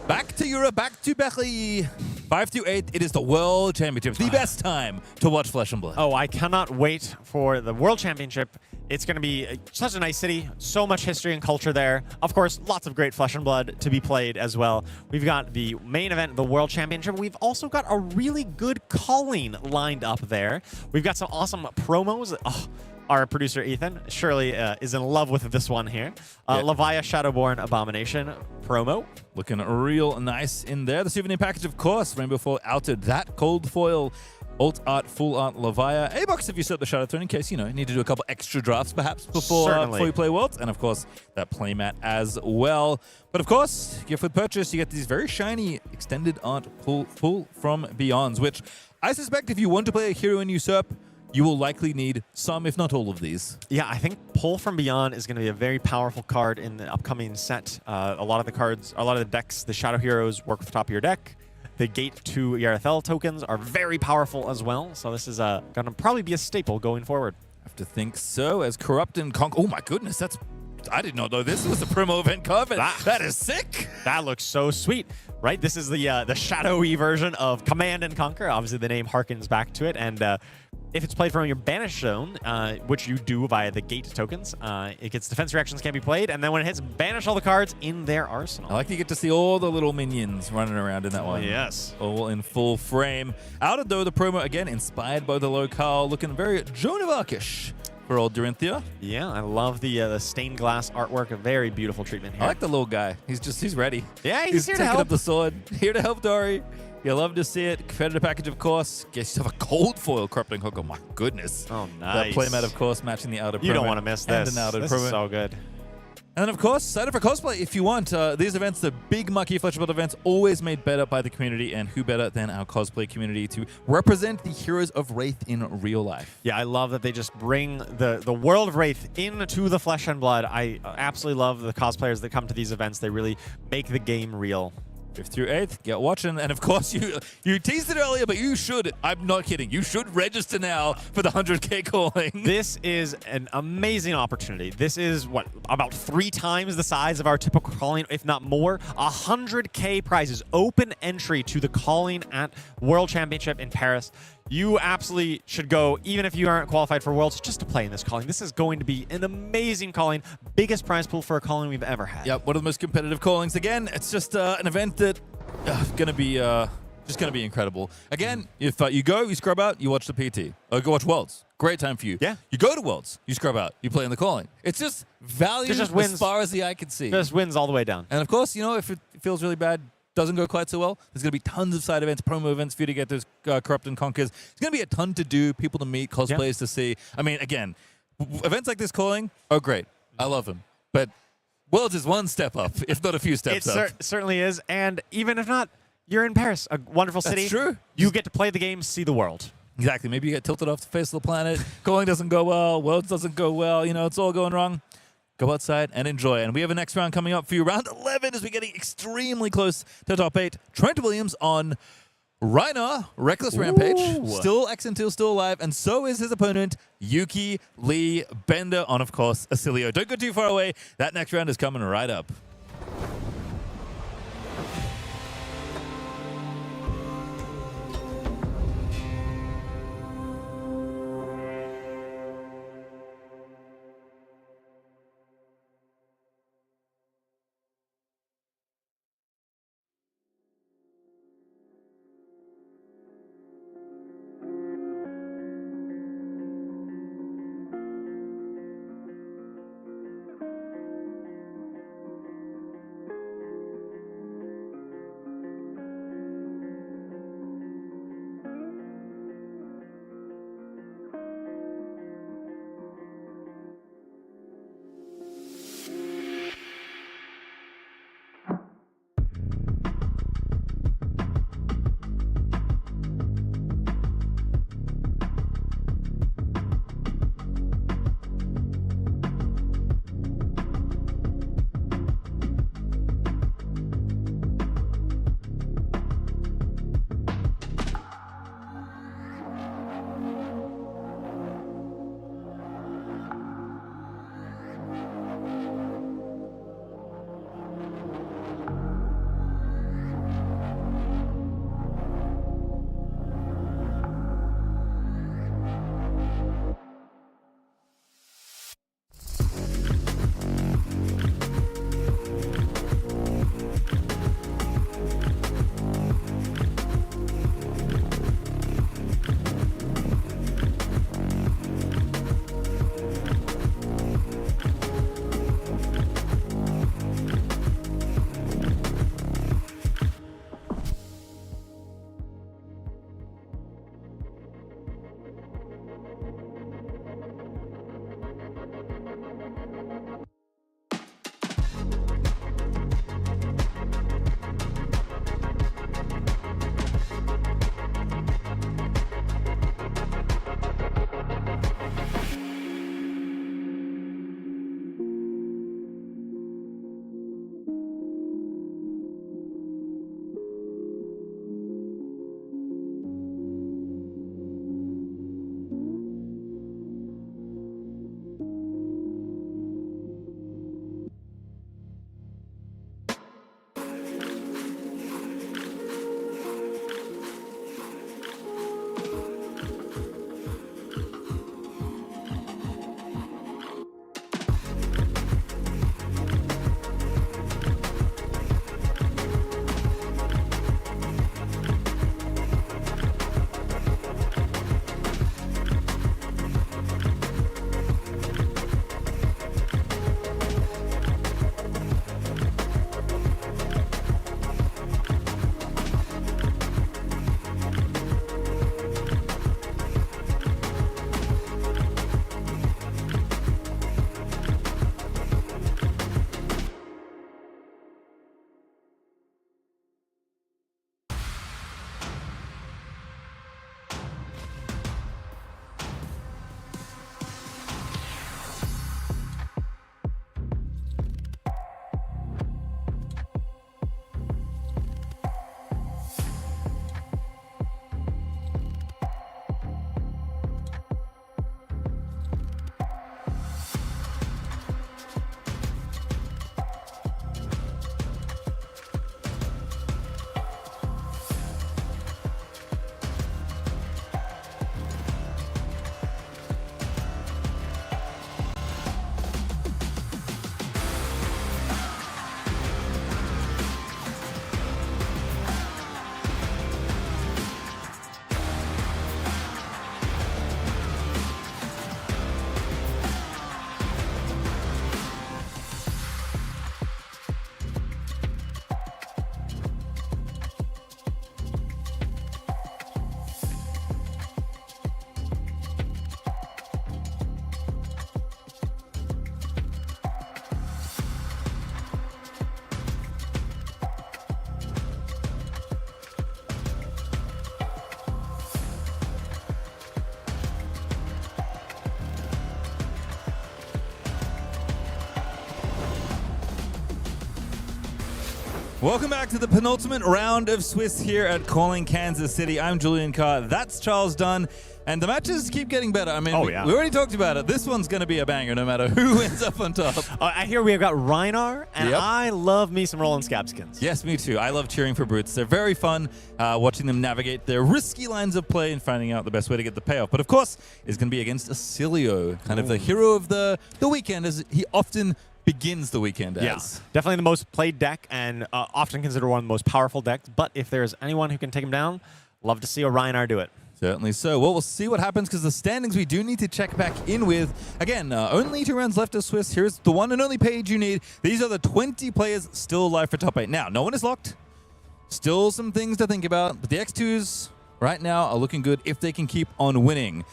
back to Europe, back to Berlin. 5 through 8, it is the World Championships. The best time to watch Flesh and Blood. Oh, I cannot wait for the World Championship. It's going to be such a nice city, so much history and culture there. Of course, lots of great Flesh and Blood to be played as well. We've got the main event, the World Championship. We've also got a really good calling lined up there. We've got some awesome promos. Oh, our producer, Ethan, surely is in love with this one here. Leviah Shadowborn Abomination promo. Looking real nice in there. The souvenir package, of course. Rainbow Foil outed that. Cold foil, alt art, full art, Leviah. A-box if you set up the Shadow Throne in case, you need to do a couple extra drafts perhaps before you play Worlds. And, of course, that playmat as well. But, of course, gift with purchase, you get these very shiny extended art pull from Beyonds, which I suspect if you want to play a hero in Usurp, you will likely need some, if not all of these. Yeah, I think Pull from Beyond is going to be a very powerful card in the upcoming set. A lot of the decks, the Shadow Heroes work with the top of your deck. The Gate to Yarethel tokens are very powerful as well. So this is going to probably be a staple going forward. I have to think so, as Corrupt and Conquer. Oh my goodness, I did not know this was a promo event card. That is sick. That looks so sweet, right? This is the shadowy version of Command and Conquer. Obviously, the name harkens back to it. And if it's played from your Banish Zone, which you do via the Gate tokens, it gets defense reactions can't be played. And then when it hits, banish all the cards in their arsenal. I like to get to see all the little minions running around in that one. Yes. All in full frame. Outed, though, the promo, again, inspired by the locale, looking very Joan of Arc-ish for old Dorinthia. Yeah, I love the stained glass artwork. A very beautiful treatment here. I like the little guy. He's ready. Yeah, he's here to taking help. up the sword. Here to help Dory. You love to see it. Competitor package, of course. Guess you have a cold foil Corrupting Hook. Oh my goodness. Oh, nice. The playmat, of course, matching the outer promo. You don't want to miss this. And an outer This promo. is so good. And then, of course, sign up for cosplay if you want. These events, the big Mucky Flesh and Blood events, always made better by the community, and who better than our cosplay community to represent the heroes of Wraith in real life. Yeah, I love that they just bring the world of Wraith into the Flesh and Blood. I absolutely love the cosplayers that come to these events. They really make the game real. 5th through 8th, get watching. And of course, you teased it earlier, but you should, I'm not kidding, you should register now for the 100K calling. This is an amazing opportunity. This is, about 3 times the size of our typical calling, if not more. 100K prizes, open entry to the calling at World Championship in Paris. You absolutely should go, even if you aren't qualified for Worlds, just to play in this calling. This is going to be an amazing calling. Biggest prize pool for a calling we've ever had. Yep, one of the most competitive callings. Again, it's just an event that going to be Just going to be incredible. Again, if you go, you scrub out, you watch the PT. Or go watch Worlds. Great time for you. Yeah. You go to Worlds, you scrub out, you play in the calling. It's just value It just wins. as far as the eye can see. Just wins all the way down. And of course, if it feels really bad, doesn't go quite so well, there's going to be tons of side events, promo events for you to get those Corrupt and Conquers. There's going to be a ton to do, people to meet, cosplays to see. I mean, again, events like this calling are great. I love them. But Worlds is one step up, if not a few steps up. It certainly is. And even if not, you're in Paris, a wonderful city. That's true. You get to play the game, see the world. Exactly. Maybe you get tilted off the face of the planet. Calling doesn't go well. Worlds doesn't go well. It's all going wrong. Go outside and enjoy. And we have a next round coming up for you. Round 11 as we're getting extremely close to top 8. Trent Williams on Rhinar, Reckless Rampage. Still X2, still alive. And so is his opponent, Yuki Lee Bender on, of course, Oscilio. Don't go too far away. That next round is coming right up. Welcome back to the penultimate round of Swiss here at Calling Kansas City. I'm Julian Carr. That's Charles Dunn. And the matches keep getting better. I mean, we already talked about it. This one's going to be a banger no matter who ends up on top. I hear we've got Rhinar, and I love me some Roland Scabskins. Yes, me too. I love cheering for brutes. They're very fun watching them navigate their risky lines of play and finding out the best way to get the payoff. But of course, it's going to be against Oscilio, kind of the hero of the weekend, as he often begins the weekend as. Yeah, definitely the most played deck and often considered one of the most powerful decks. But if there's anyone who can take him down, love to see a Rhinar do it. Certainly so. Well, we'll see what happens because the standings we do need to check back in with. Again, only 2 rounds left of Swiss. Here's the one and only page you need. These are the 20 players still alive for top 8. Now, no one is locked. Still some things to think about. But the X2s right now are looking good if they can keep on winning.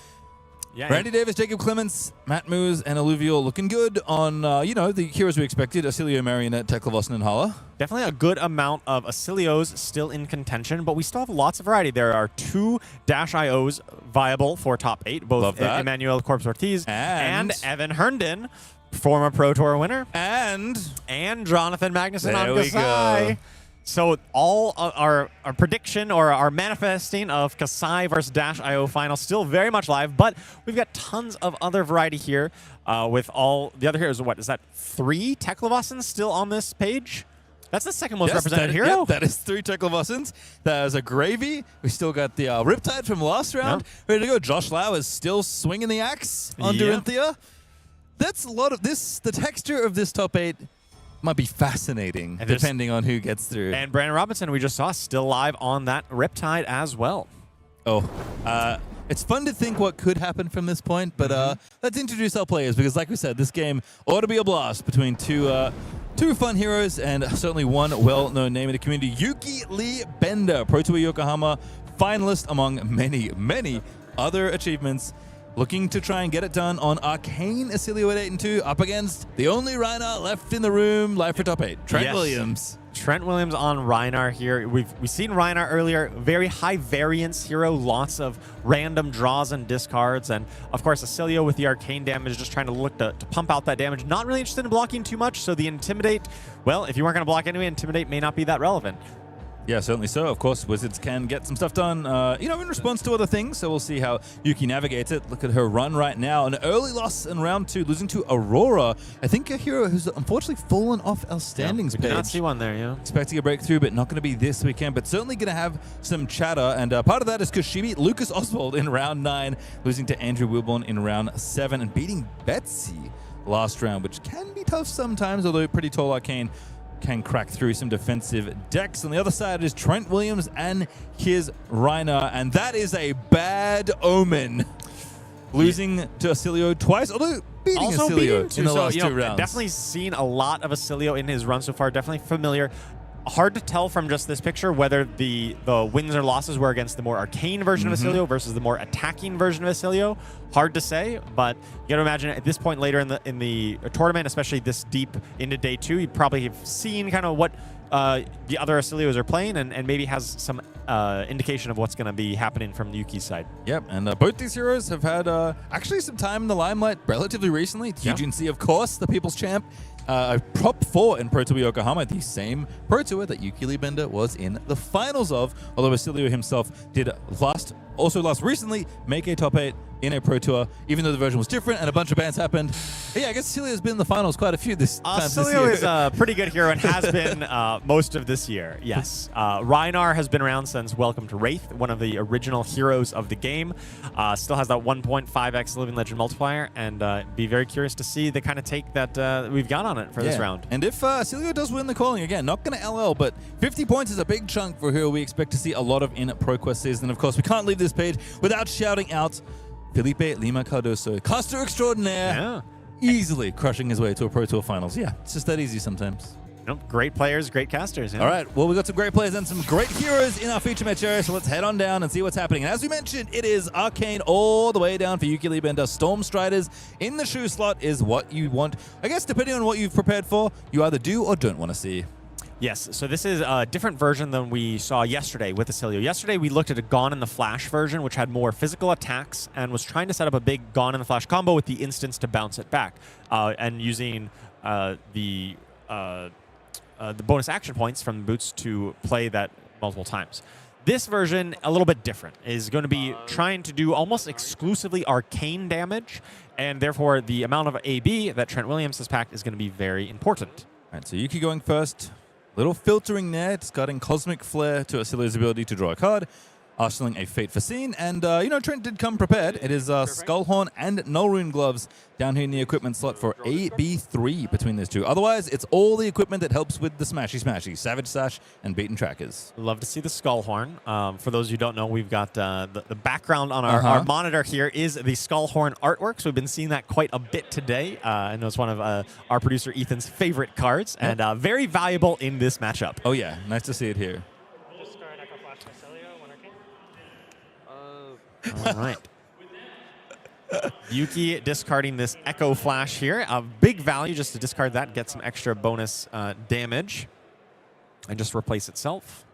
Yeah, Randy Davis, Jacob Clements, Matt Moose, and Alluvial looking good on, the heroes we expected. Oscilio, Marionette, Teklovossen, and Hala. Definitely a good amount of Oscilios still in contention, but we still have lots of variety. There are 2 Dash IOs viable for top 8, both Emmanuel Corpse Ortiz and Evan Herndon, former Pro Tour winner. And Jonathan Magnuson on we Kassai. go. So all our prediction or our manifesting of Kassai versus Dash IO final still very much live, but we've got tons of other variety here with all the other heroes. What is that? 3 Teklovossen still on this page? That's the second most represented hero. Yep, that is 3 Teklovossens. That is a gravy. We still got the Riptide from last round. Ready to go. Josh Lau is still swinging the axe on Dorinthia. That's a lot of this. The texture of this top 8 might be fascinating, depending on who gets through. And Brandon Robinson, we just saw, still live on that Riptide as well. It's fun to think what could happen from this point, but let's introduce our players, because like we said, this game ought to be a blast between two fun heroes and certainly one well-known name in the community. Yuki Lee Bender, Pro Tour Yokohama finalist among many, many other achievements. Looking to try and get it done on Arcane Oscilio at 8-2, up against the only Rhinar left in the room, live for top 8, Trent Williams. Trent Williams on Rhinar here. We've seen Rhinar earlier, very high variance hero, lots of random draws and discards, and of course Oscilio with the arcane damage, just trying to look to pump out that damage. Not really interested in blocking too much, so the Intimidate, well, if you weren't going to block anyway, Intimidate may not be that relevant. Yeah, certainly so. Of course, Wizards can get some stuff done, in response to other things. So we'll see how Yuki navigates it. Look at her run right now. An early loss in round 2, losing to Aurora. I think a hero who's unfortunately fallen off our standings page. Did not see one there, yeah. Expecting a breakthrough, but not going to be this weekend. But certainly going to have some chatter. And part of that is because she beat Lucas Oswald in round 9, losing to Andrew Wilborn in round 7, and beating Betsy last round, which can be tough sometimes, although pretty tall Arcane can crack through some defensive decks. On the other side is Trent Williams and his Rhinar, and that is a bad omen. Losing to Oscilio twice, although beating Oscilio in the last 2 rounds. Definitely seen a lot of Oscilio in his run so far, definitely familiar. Hard to tell from just this picture whether the wins or losses were against the more arcane version of Oscilio versus the more attacking version of Oscilio. Hard to say, but you got to imagine at this point later in the tournament, especially this deep into day 2, you probably have seen kind of what the other Oscilios are playing and maybe has some indication of what's going to be happening from Yuki's side. Yep, and both these heroes have had actually some time in the limelight relatively recently. Eugene C, of course, the People's Champ. Prop 4 in Pro Tour Yokohama, the same Pro Tour that Yuki Lee Bender was in the finals of, although Oscilio himself did last recently make a top 8 in a Pro Tour, even though the version was different and a bunch of bans happened. But yeah, I guess Oscilio's been in the finals quite a few this year. Oscilio is a pretty good hero and has been most of this year, yes. Rhinar has been around since Welcome to Wraith, one of the original heroes of the game. Still has that 1.5x Living Legend multiplier, and be very curious to see the kind of take that we've got on it for this round. And if Oscilio does win the calling, again, not going to LL, but 50 points is a big chunk for who we expect to see a lot of in ProQuest season. And of course, we can't leave this page without shouting out Felipe Lima Cardoso, caster extraordinaire, easily crushing his way to a Pro Tour finals. Yeah, it's just that easy sometimes. Great players, great casters. All right, well, we got some great players and some great heroes in our feature match area, so let's head on down and see what's happening. And as we mentioned, it is Arcane all the way down for Yuki Lee Bender. Storm Striders in the shoe slot is what you want. I guess depending on what you've prepared for, you either do or don't want to see. Yes, so this is a different version than we saw yesterday with Oscilio. Yesterday, we looked at a Gone in the Flash version, which had more physical attacks and was trying to set up a big Gone in the Flash combo with the instance to bounce it back, and using the the bonus action points from the boots to play that multiple times. This version, a little bit different, is going to be trying to do almost exclusively arcane damage, and therefore the amount of AB that Trent Williams has packed is going to be very important. All right, so Yuki going first. Little filtering there, discarding Cosmic Flare to Oscilio's ability to draw a card, arsenaling a Fate Foreseen, and Trent did come prepared. It is Skullhorn and Nullrune gloves down here in the equipment slot for AB3 between those two. Otherwise, it's all the equipment that helps with the smashy, Savage Sash, and Beaten Trackers. Love to see the Skullhorn. For those who don't know, we've got the background on our monitor here is the Skullhorn artwork, so we've been seeing that quite a bit today. I know it's one of our producer Ethan's favorite cards, and very valuable in this matchup. Oh yeah, nice to see it here. All right. Yuki discarding this Echo Flash here. A big value just to discard that, get some extra bonus damage, and just replace itself.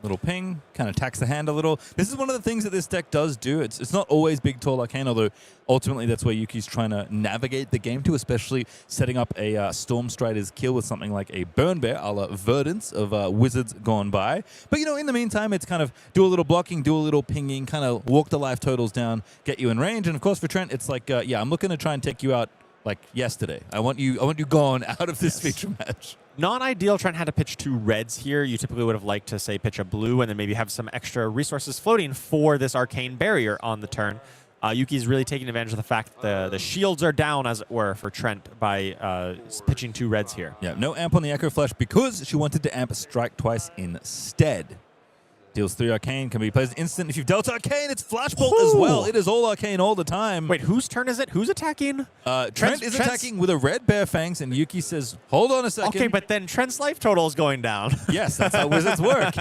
Little ping, kind of tax the hand a little. This is one of the things that this deck does do. It's not always big, tall arcane, although ultimately that's where Yuki's trying to navigate the game to, especially setting up a Storm Strider's kill with something like a Burn Bear, a la Verdance of Wizards Gone By. But, in the meantime, it's kind of do a little blocking, do a little pinging, kind of walk the life totals down, get you in range. And, of course, for Trent, it's like, I'm looking to try and take you out like yesterday. I want you gone out of this feature match. Not ideal. Trent had to pitch 2 reds here. You typically would have liked to, say, pitch a blue and then maybe have some extra resources floating for this arcane barrier on the turn. Yuki's really taking advantage of the fact that the shields are down, as it were, for Trent by pitching 2 reds here. Yeah, no amp on the Echo Flash because she wanted to amp Strike twice instead. Deals 3 arcane, can be played as instant. If you've dealt arcane, it's Flashbolt as well. It is all arcane all the time. Wait, whose turn is it? Who's attacking? Trent is attacking with a red Bear Fangs, and Yuki says, hold on a second. Okay, but then Trent's life total is going down. Yes, that's how Wizards work.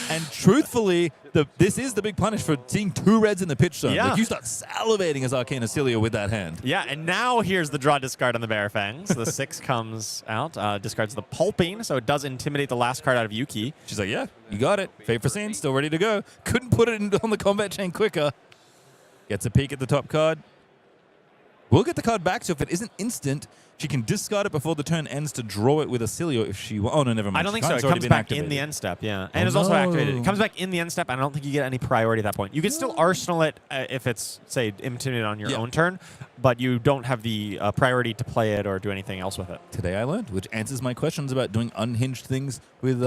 And truthfully, this is the big punish for seeing 2 reds in the pitch zone. Yeah. Like, you start salivating as Arcane Oscilio with that hand. Yeah, and now here's the draw discard on the Bear Fangs. The 6 comes out, discards the Pulping, so it does intimidate the last card out of Yuki. She's like, yeah, you got it. Fate Foreseen, still ready to go. Couldn't put it on the combat chain quicker. Gets a peek at the top card. We'll get the card back, so if it isn't instant, she can discard it before the turn ends to draw it with Oscilio if she... Oh, no, never mind. I don't think so. It comes back in the end step, yeah. And it's also activated. It comes back in the end step. I don't think you get any priority at that point. You can still arsenal it if it's, say, intimidated on your own turn, but you don't have the priority to play it or do anything else with it. Today I learned, which answers my questions about doing unhinged things with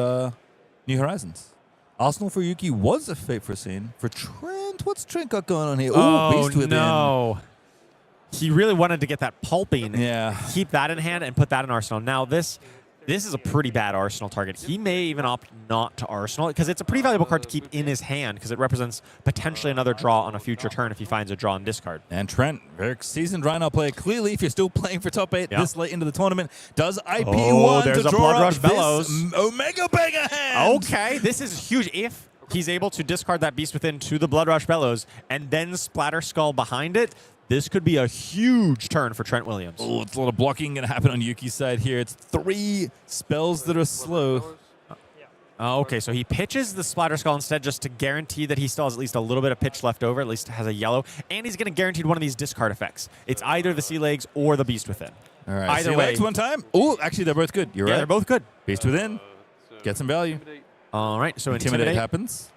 New Horizons. Arsenal for Yuki was a Fate Foreseen. For Trent, what's Trent got going on here? Oh, Beast Within. no. He really wanted to get that Pulping, keep that in hand, and put that in Arsenal. Now, this is a pretty bad Arsenal target. He may even opt not to Arsenal, because it's a pretty valuable card to keep in his hand, because it represents potentially another draw on a future turn if he finds a draw and discard. And Trent, very seasoned Rhinar player, clearly, if you're still playing for top 8 this late into the tournament, does IP1 there's to a draw Blood up Rush this Bellows. Omega Banger hand. Okay, this is huge. If he's able to discard that Beast Within to the Blood Rush Bellows and then Splatter Skull behind it, this could be a huge turn for Trent Williams. Oh, it's a lot of blocking going to happen on Yuki's side here. It's 3 spells that are slow. Okay, so he pitches the Splatter Skull instead just to guarantee that he still has at least a little bit of pitch left over, at least has a yellow, and he's going to guarantee one of these discard effects. It's either the Sea Legs or the Beast Within. All right, Either Sea way. Legs one time. Oh, actually, they're both good. You're right. They're both good. Beast Within. Get some value. All right, so Intimidate happens.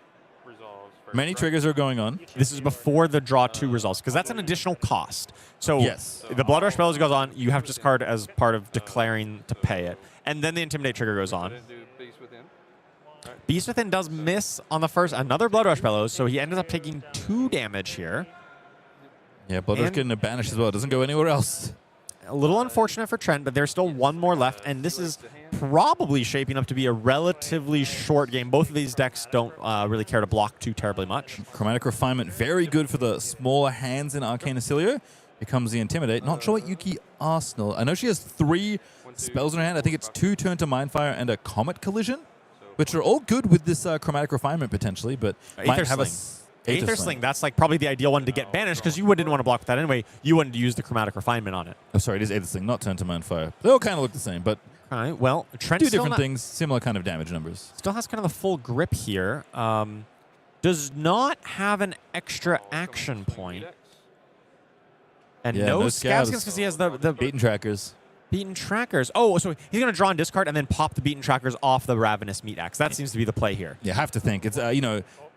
Many triggers are going on. This is before the draw 2 results, because that's an additional cost. So the Blood Rush Bellows goes on. You have to discard as part of declaring to pay it. And then the Intimidate trigger goes on. Beast Within does miss on the first. Another Blood Rush Bellows, so he ended up taking 2 damage here. Yeah, Blood Rush getting a banish as well. Doesn't go anywhere else. A little unfortunate for Trent, but there's still 1 more left, and this is probably shaping up to be a relatively short game. Both of these decks don't really care to block too terribly much. Chromatic Refinement, very good for the smaller hands in Arcane Oscilio. Here comes the Intimidate. Not sure what Yuki Arsenal. I know she has 3 spells in her hand. I think it's 2 Turn to Mindfire and a Comet Collision, which are all good with this Chromatic Refinement potentially, but might have a... Aether Sling, that's like probably the ideal one to get banished, because you didn't want to block with that anyway. You wanted to use the Chromatic Refinement on it. Oh, sorry, it is Aether Sling, not Turn to Mindfire. They all kind of look the same, but all right, well, Trent do different things, similar kind of damage numbers. Still has kind of the full grip here. Does not have an extra action point. And no Scavskins because he has the Beaten Trackers. Beaten Trackers. Oh, so he's going to draw and discard and then pop the Beaten Trackers off the Ravenous Meat Axe. That seems to be the play here. You have to think. It's,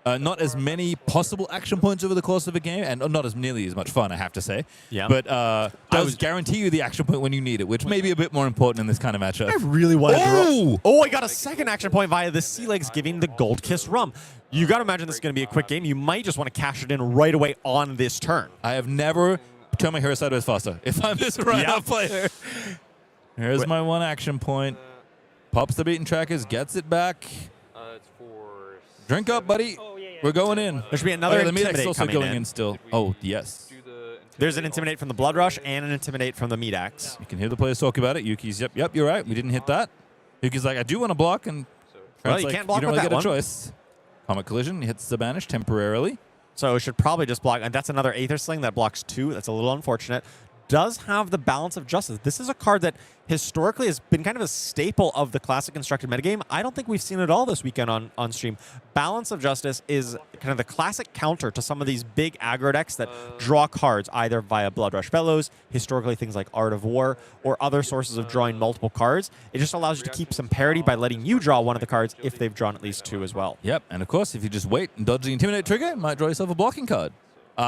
not as many possible action points over the course of a game, and not as nearly as much fun, I have to say. Yeah. But does guarantee you the action point when you need it, which may be a bit more important in this kind of matchup. I really want to Oh, I got a second action point via the Sea Legs giving the Gold Kiss Rum. You got to imagine this is going to be a quick game. You might just want to cash it in right away on this turn. I have never turned my hero sideways faster if I'm this right-up player. Here's my one action point. Pops the Beaten Trackers, gets it back. It's for... Drink up, buddy. We're going in. There should be another the Meat Axe is Intimidate also coming going in. in still. Oh, yes. There's an Intimidate from the Blood Rush and an Intimidate from the Meat Axe. You can hear the players talk about it. Yuki's, yep, you're right. We didn't hit that. Yuki's like, I do want to block, and Well, Trent's you like, can't block you don't with really that get a one. choice. Comet Collision hits the banish temporarily. So it should probably just block. And that's another Aether Sling that blocks 2. That's a little unfortunate. Does have the Balance of Justice. This is a card that historically has been kind of a staple of the classic constructed metagame. I don't think we've seen it all this weekend on stream. Balance of Justice is kind of the classic counter to some of these big aggro decks that draw cards either via Blood Rush Bellows, historically things like Art of War, or other sources of drawing multiple cards. It just allows you to keep some parity by letting you draw one of the cards if they've drawn at least 2 as well. Yep, and of course, if you just wait and dodge the Intimidate trigger, you might draw yourself a blocking card.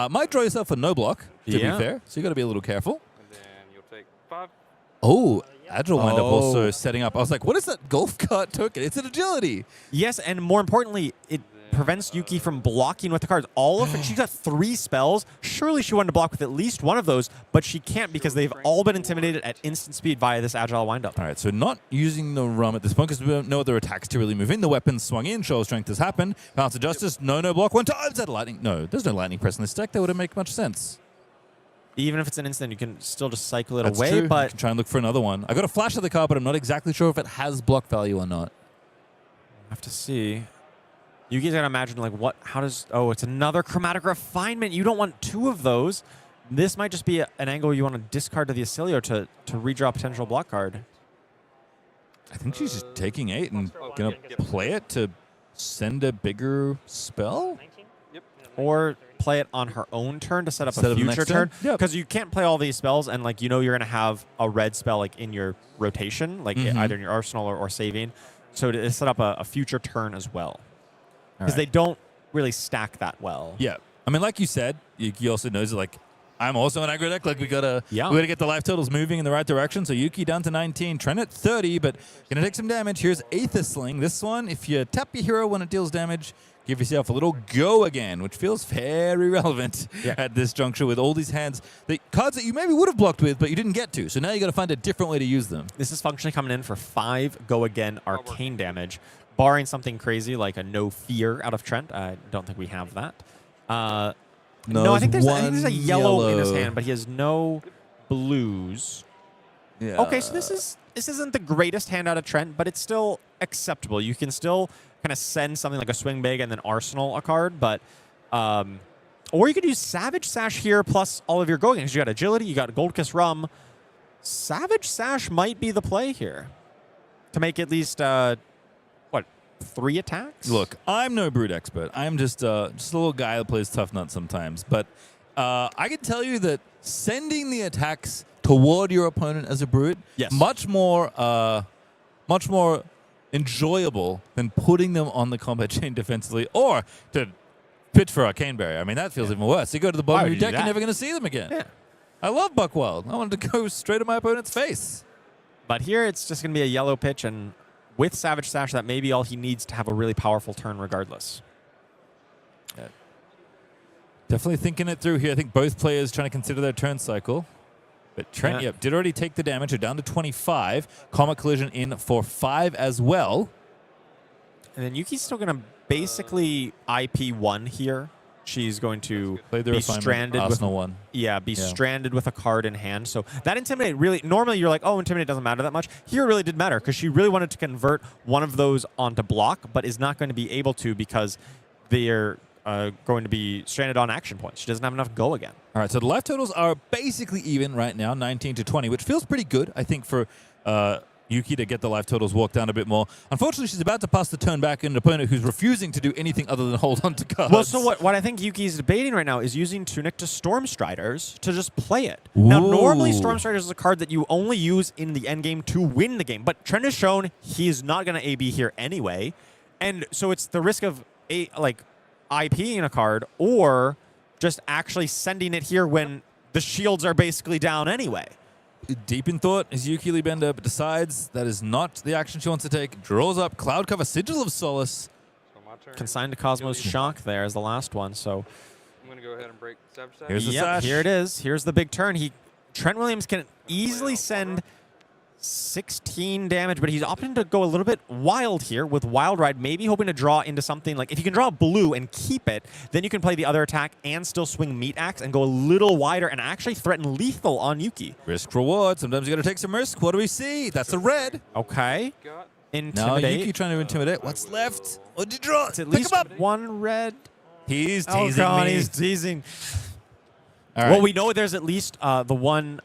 Might draw yourself a no block, to be fair, so you got to be a little careful. And then you'll take 5. Oh, Agile wind up also setting up. I was like, what is that golf cart token? It's an agility. Yes, and more importantly, it prevents Yuki from blocking with the cards. All of it, she's got 3 spells. Surely she wanted to block with at least one of those, but she can't because they've all been intimidated at instant speed via this Agile windup. All right, so not using the rum at this point because we don't know other attacks to really move in. The weapons swung in. Show of Strength has happened. Balance of Justice, no block. 1 time. Is that lightning? No, there's no lightning press in this deck. That wouldn't make much sense. Even if it's an instant, you can still just cycle it That's away. true. But You can try and look for another one. I got a flash of the card, but I'm not exactly sure if it has block value or not. I have to see. You guys gotta imagine, like, what? How does? Oh, it's another Chromatic Refinement. You don't want 2 of those. This might just be an angle you want to discard to the Oscilio to redraw a potential block card. I think she's just taking 8 and gonna play it to send a bigger spell. Or play it on her own turn to set up Instead a of the future next turn? turn. Yep. Because you can't play all these spells, and like you're gonna have a red spell like in your rotation, like either in your arsenal or saving. So to set up a future turn as well. Because they don't really stack that well. Yeah. I mean, like you said, Yuki also knows that, like, I'm also an aggro deck. Like, we gotta get the life totals moving in the right direction. So Yuki down to 19, Trent at 30, but gonna take some damage. Here's Aether Sling. This one, if you tap your hero when it deals damage, give yourself a little go again, which feels very relevant at this juncture with all these hands. The cards that you maybe would have blocked with, but you didn't get to. So now you got to find a different way to use them. This is functionally coming in for 5 go again arcane damage, barring something crazy like a no fear out of Trent. I don't think we have that. No, I think there's a yellow in his hand, but he has no blues. Yeah. Okay, so this isn't the greatest hand out of Trent, but it's still acceptable. You can still kind of send something like a Swing Big and then Arsenal a card, but or you could use Savage Sash here plus all of your go again. You got Agility, you got Gold Kiss Rum. Savage Sash might be the play here to make at least 3 attacks. Look, I'm no brute expert. I'm just a little guy that plays tough nut sometimes. But I can tell you that sending the attacks toward your opponent as a brute, much more enjoyable than putting them on the combat chain defensively or to pitch for Arcane Barrier. I mean, that feels even worse. You go to the bottom of your deck, you're never going to see them again. Yeah. I love Buckwild. I wanted to go straight at my opponent's face. But here it's just going to be a yellow pitch, and with Savage Sash, that may be all he needs to have a really powerful turn regardless. Yeah. Definitely thinking it through here. I think both players trying to consider their turn cycle. But Trent, did already take the damage. They're down to 25. Comet Collision in for 5 as well. And then Yuki's still going to basically IP1 here. She's going to be stranded Arsenal with one. Stranded with a card in hand. So that Intimidate really, normally you're like, oh, Intimidate doesn't matter that much. Here it really did matter because she really wanted to convert one of those onto block, but is not going to be able to because they're going to be stranded on action points. She doesn't have enough go again. All right, so the life totals are basically even right now, 19 to 20, which feels pretty good, I think, for Yuki to get the life totals walk down a bit more. Unfortunately, she's about to pass the turn back in an opponent who's refusing to do anything other than hold on to cards. Well, so what I think Yuki's debating right now is using Tunic to Stormstriders to just play it. Now, normally Stormstriders is a card that you only use in the endgame to win the game, but Trent has shown he's not going to AB here anyway, and so it's the risk of IPing a card or just actually sending it here when the shields are basically down anyway. Deep in thought is Yuki Libenda, but decides that is not the action she wants to take. Draws up Cloud Cover, Sigil of Solace. So my turn. Consigned to Cosmos Shock there as the last one, so... I'm going to go ahead and break Savage Sash. Here's the sash. Here it is. Here's the big turn. Trent Williams can easily send 16 damage, but he's opting to go a little bit wild here with Wild Ride, maybe hoping to draw into something like, if you can draw blue and keep it, then you can play the other attack and still swing Meat Axe and go a little wider and actually threaten lethal on Yuki. Risk reward. Sometimes you got to take some risk. What do we see? That's a red. Okay. Got Now Intimidate. Yuki trying to intimidate. What's left? What did you draw? It's at Pick least him up. one red. He's Oh, teasing God, me. he's teasing. All right. Well, we know there's at least the one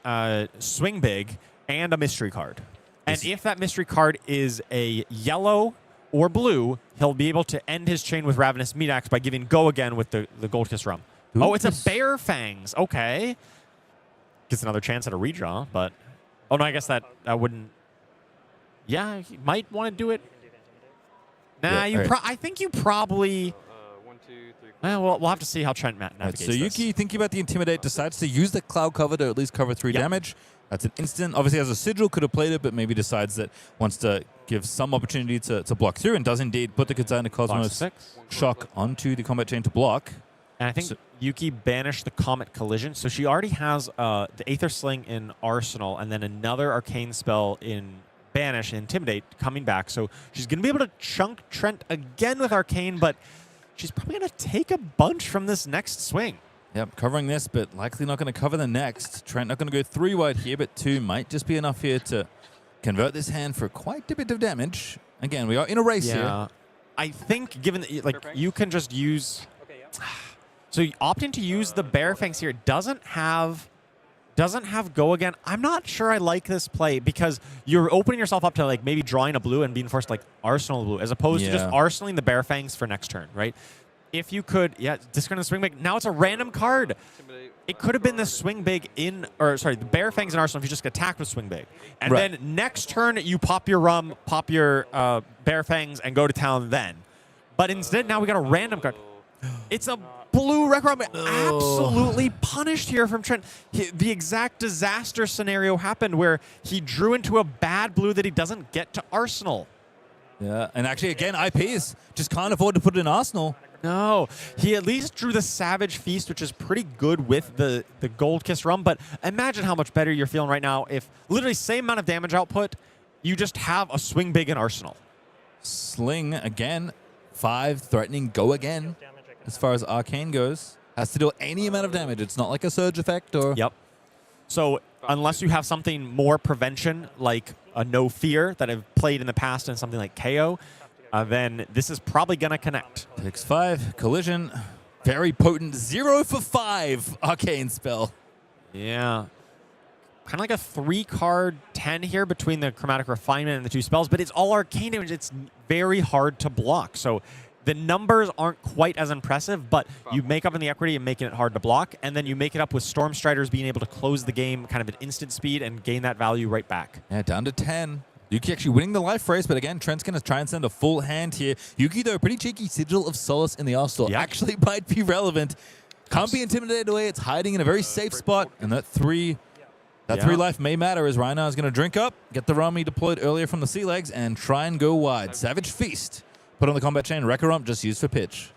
swing big and a mystery card. And if that mystery card is a yellow or blue, he'll be able to end his chain with Ravenous Meat Axe by giving go again with the Gold Kiss Rum. Ooh, Oh, it's a yes. Bear Fangs. Okay. Gets another chance at a redraw, but... Oh, no, I guess that wouldn't... Yeah, he might want to do it. Nah, Yeah, all right. I think you probably... 1, 2, 3. Well, we'll have to see how Trent navigates So Yuki, this. thinking about the Intimidate, decides to use the Cloud Cover to at least cover 3 Yep. damage. That's an instant. Obviously, as a Sigil, could have played it, but maybe decides that wants to give some opportunity to block through, and does indeed put the Consigned Cosmos 6. Shock onto the combat chain to block. And I think So- Yuki banished the Comet Collision, so she already has the Aether Sling in Arsenal, and then another Arcane spell in Banish, Intimidate, coming back. So she's going to be able to chunk Trent again with Arcane, but she's probably going to take a bunch from this next swing. Yep, covering this, but likely not going to cover the next. Trent not going to go 3 wide here, but 2 might just be enough here to convert this hand for quite a bit of damage. Again, we are in a race here. I think given that you can just use... So opting to use the Bear Fangs here doesn't have go again. I'm not sure I like this play because you're opening yourself up to maybe drawing a blue and being forced to Arsenal blue as opposed to just arsenaling the Bear Fangs for next turn, right? If you could, discard the swing big. Now it's a random card. It could have been the swing big the Bear Fangs in Arsenal if you just attacked with swing big. And then next turn you pop your rum, pop your Bear Fangs and go to town then. But instead now we got a random card. It's a blue record. Absolutely punished here from Trent. The exact disaster scenario happened where he drew into a bad blue that he doesn't get to Arsenal. Yeah, and actually, again, IPs just can't afford to put it in Arsenal. No, he at least drew the Savage Feast, which is pretty good with the Gold Kiss Rum, but imagine how much better you're feeling right now if literally same amount of damage output, you just have a swing big in Arsenal. Sling, again, 5, threatening, go again. As far as Arcane goes, has to do any amount of damage. It's not like a surge effect or... Yep. So unless you have something more prevention, like a No Fear that I've played in the past and something like KO, then this is probably going to connect. Takes 5, collision, very potent, 0 for 5 Arcane spell. Yeah. Kind of like a 3-card 10 here between the Chromatic Refinement and the 2 spells, but it's all arcane damage. It's very hard to block. So the numbers aren't quite as impressive, but you make up in the equity and making it hard to block, and then you make it up with Stormstriders being able to close the game kind of at instant speed and gain that value right back. Yeah, down to 10. Yuki actually winning the life race, but again, Trent's going to try and send a full hand here. Yuki, though, pretty cheeky. Sigil of Solace in the Arsenal actually might be relevant. Can't be intimidated away. It's hiding in a very safe spot, and that 3 life may matter as Rhinar is going to drink up, get the rum he deployed earlier from the sea legs, and try and go wide. Savage Feast. Put on the combat chain. Wrecker Rump just used for pitch.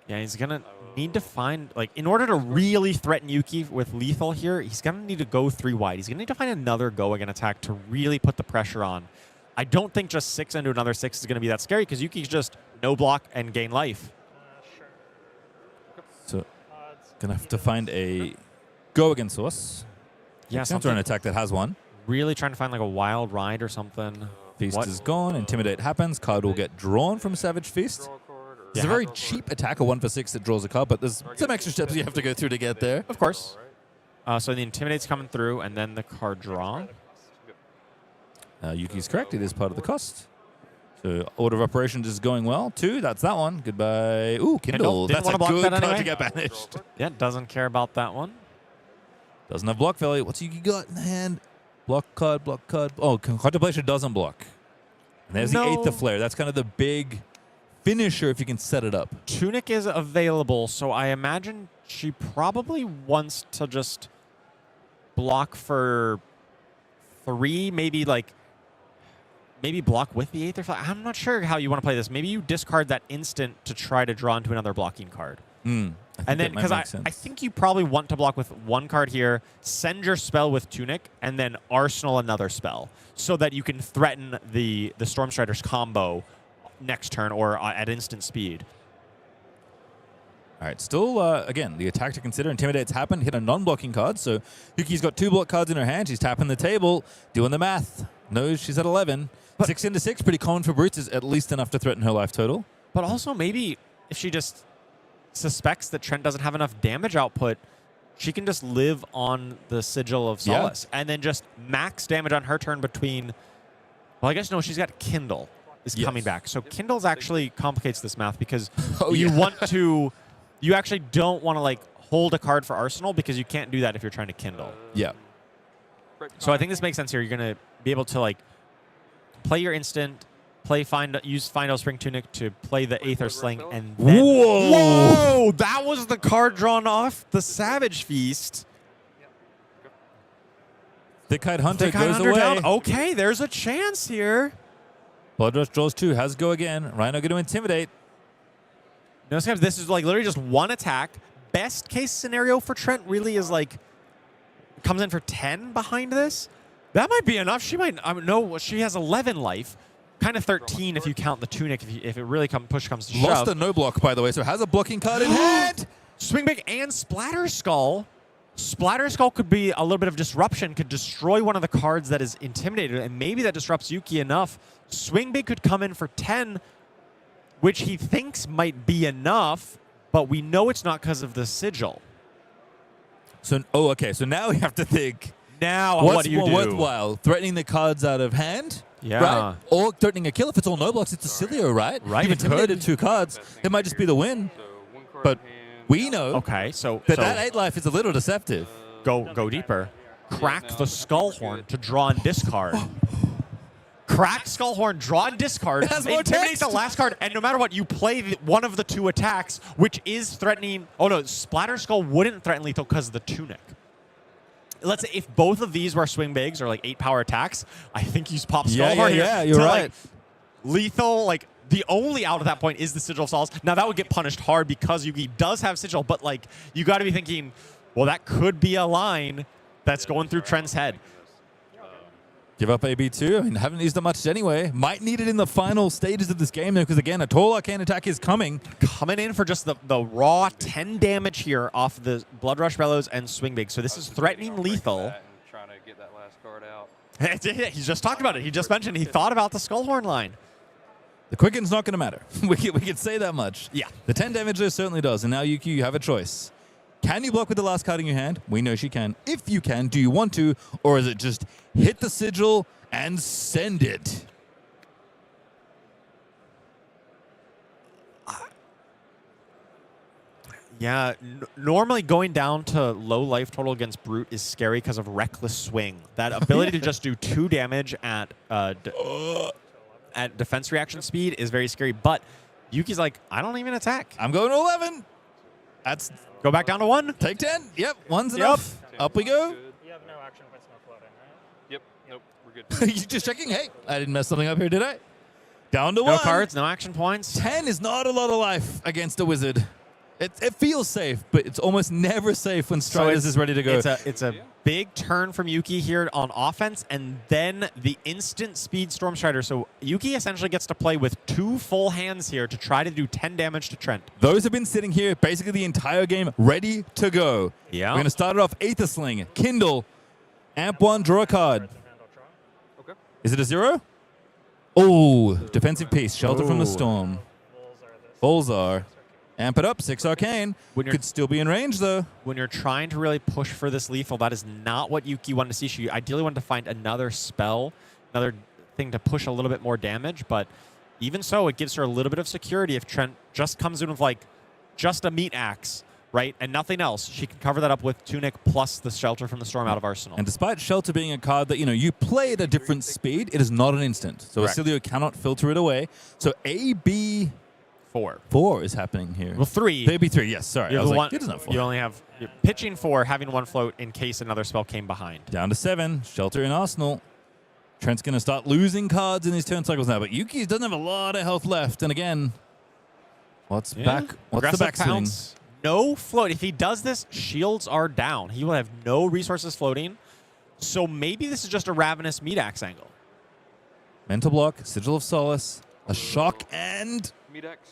Yeah, he's going to need to find, in order to really threaten Yuki with lethal here, he's going to need to go 3 wide. He's going to need to find another go again attack to really put the pressure on. I don't think just 6 into another 6 is going to be that scary because Yuki's just no block and gain life. So, going to have to find a go against source. Yeah, Sounds an attack that has one. Really trying to find a wild ride or something. Feast is gone. Intimidate happens. Card will get drawn from Savage Feast. It's a very cheap attack, a 1 for 6 that draws a card, but there's some extra steps you have to go through to get there. Of course. So the Intimidate's coming through, and then the card draw. Yuki's correct. It is part of the cost. So order of operations is going well. 2, that's that one. Goodbye. Ooh, Kindle. Didn't That's a wanna block good that card anyway. to get banished. Yeah, doesn't care about that one. Doesn't have block value. What's Yuki got in the hand? Block card, block card. Oh, Contemplation doesn't block. And there's the 8th of Flare. That's kind of the big finisher if you can set it up. Tunic is available, so I imagine she probably wants to just block for 3, maybe block with the 8th or 5. I'm not sure how you want to play this. Maybe you discard that instant to try to draw into another blocking card. And then, because I think you probably want to block with 1 card here, send your spell with Tunic, and then arsenal another spell so that you can threaten the Stormstrider's combo next turn or at instant speed. All right, still, again, the attack to consider. Intimidate's happened. Hit a non-blocking card. So Yuki's got 2 block cards in her hand. She's tapping the table, doing the math. Knows she's at 11. 6 into 6, pretty common for brutes, is at least enough to threaten her life total. But also maybe if she just suspects that Trent doesn't have enough damage output, she can just live on the Sigil of Solace and then just max damage on her turn between... Well, I guess no, she's got Kindle is coming back. So Kindle's actually complicates this math because want to... You actually don't want to like hold a card for Arsenal because you can't do that if you're trying to Kindle. Yeah. So I think this makes sense here. You're going to be able to like play your instant, use Find Spring Tunic to play the Aether Sling, and then... Whoa! That was the card drawn off the Savage Feast. Thick-Eyed Hunter Thick-Eyed goes Hunter away. down. Okay, there's a chance here. Blood Rush draws 2, has go again. Rhino going to Intimidate. No, this is like literally just 1 attack. Best case scenario for Trent really is like comes in for 10 behind this. That might be enough. She might. No, she has 11 life. Kind of 13 if you count the Tunic. If it really push comes to shove. Lost a no block, by the way, so has a blocking card in hand. Swing Big and Splatter Skull. Splatter Skull could be a little bit of disruption, could destroy one of the cards that is intimidated, and maybe that disrupts Yuki enough. Swing Big could come in for 10, which he thinks might be enough, but we know it's not because of the Sigil. So, okay, so now we have to think. Now, What's what do you more do? worthwhile? Threatening the cards out of hand? Yeah. Right? Or threatening a kill. If it's all no blocks, it's Oscilio, right? Right, You've it could. intimidated 2 cards. It might just be the win. But we know Okay, so that 8 life is a little deceptive. go deeper. Crack the Skullhorn to draw and discard. Crack Skullhorn, draw and discard, has more intimidate the text. last card, and no matter what, you play one of the 2 attacks, which is threatening. Oh no, Splatter Skull wouldn't threaten lethal because of the Tunic. Let's say if both of these were swing bigs or like 8 power attacks, I think you pop Skullhorn here. Yeah, you're to, right. like, lethal, like the only out at that point is the Sigil of Solace. Now that would get punished hard because Yuki does have Sigil, but like you got to be thinking, well, that could be a line that's going through Trent's head. Give up AB2. I mean, haven't used it much anyway. Might need it in the final stages of this game, though, because, again, a Tall Arcane attack is coming. Coming in for just the raw 10 damage here off the Blood Rush Bellows and Swing Big. So this is threatening lethal. Trying to get that last card out. He's just talked about it. He just mentioned he thought about the Skullhorn line. The Quicken's not going to matter. we can say that much. Yeah. The 10 damage there certainly does. And now, Yuki, you have a choice. Can you block with the last card in your hand? We know she can. If you can, do you want to? Or is it just hit the Sigil and send it? Yeah, normally going down to low life total against Brute is scary because of Reckless Swing. That ability to just do 2 damage at defense reaction speed is very scary. But Yuki's like, I don't even attack. I'm going to 11. That's Go back down to 1. take 10. Yep, 1's enough. Up we go. You have no action points, no floating, right? Yep. Nope. We're good. You just checking? Hey, I didn't mess something up here, did I? Down to No 1. cards, no action points. 10 is not a lot of life against a wizard. It feels safe, but it's almost never safe when Striders is ready to go. It's a big turn from Yuki here on offense, and then the instant speed Storm Strider. So Yuki essentially gets to play with 2 full hands here to try to do 10 damage to Trent. Those have been sitting here basically the entire game, ready to go. Yeah. We're going to start it off Aether Sling, Kindle, Amp 1, draw a card. Okay. Is it a 0? Oh, defensive piece, Shelter from the Ooh. Storm. Volzar. Amp it up, 6 Arcane. When you're- Could still be in range, though. When you're trying to really push for this lethal, that is not what Yuki wanted to see. She ideally wanted to find another spell, another thing to push a little bit more damage, but even so, it gives her a little bit of security if Trent just comes in with like just a meat axe, right, and nothing else. She can cover that up with Tunic plus the Shelter from the Storm out of Arsenal. And despite Shelter being a card that, you play at a different speed, it is not an instant. So Correct. Oscilio cannot filter it away. So AB4 is happening here. Well, 3. AB3, yes, sorry. You're I was the like, one- it doesn't have 4. You only have you're pitching 4, having 1 float in case another spell came behind. Down to 7. Shelter in Arsenal. Trent's going to start losing cards in these turn cycles now, but Yuki doesn't have a lot of health left. And again, what's the Aggressive back swing? pounce. No float. If he does this, shields are down. He will have no resources floating. So maybe this is just a Ravenous Meat Axe angle. Mental block, Sigil of Solace, a shock, and Meat X.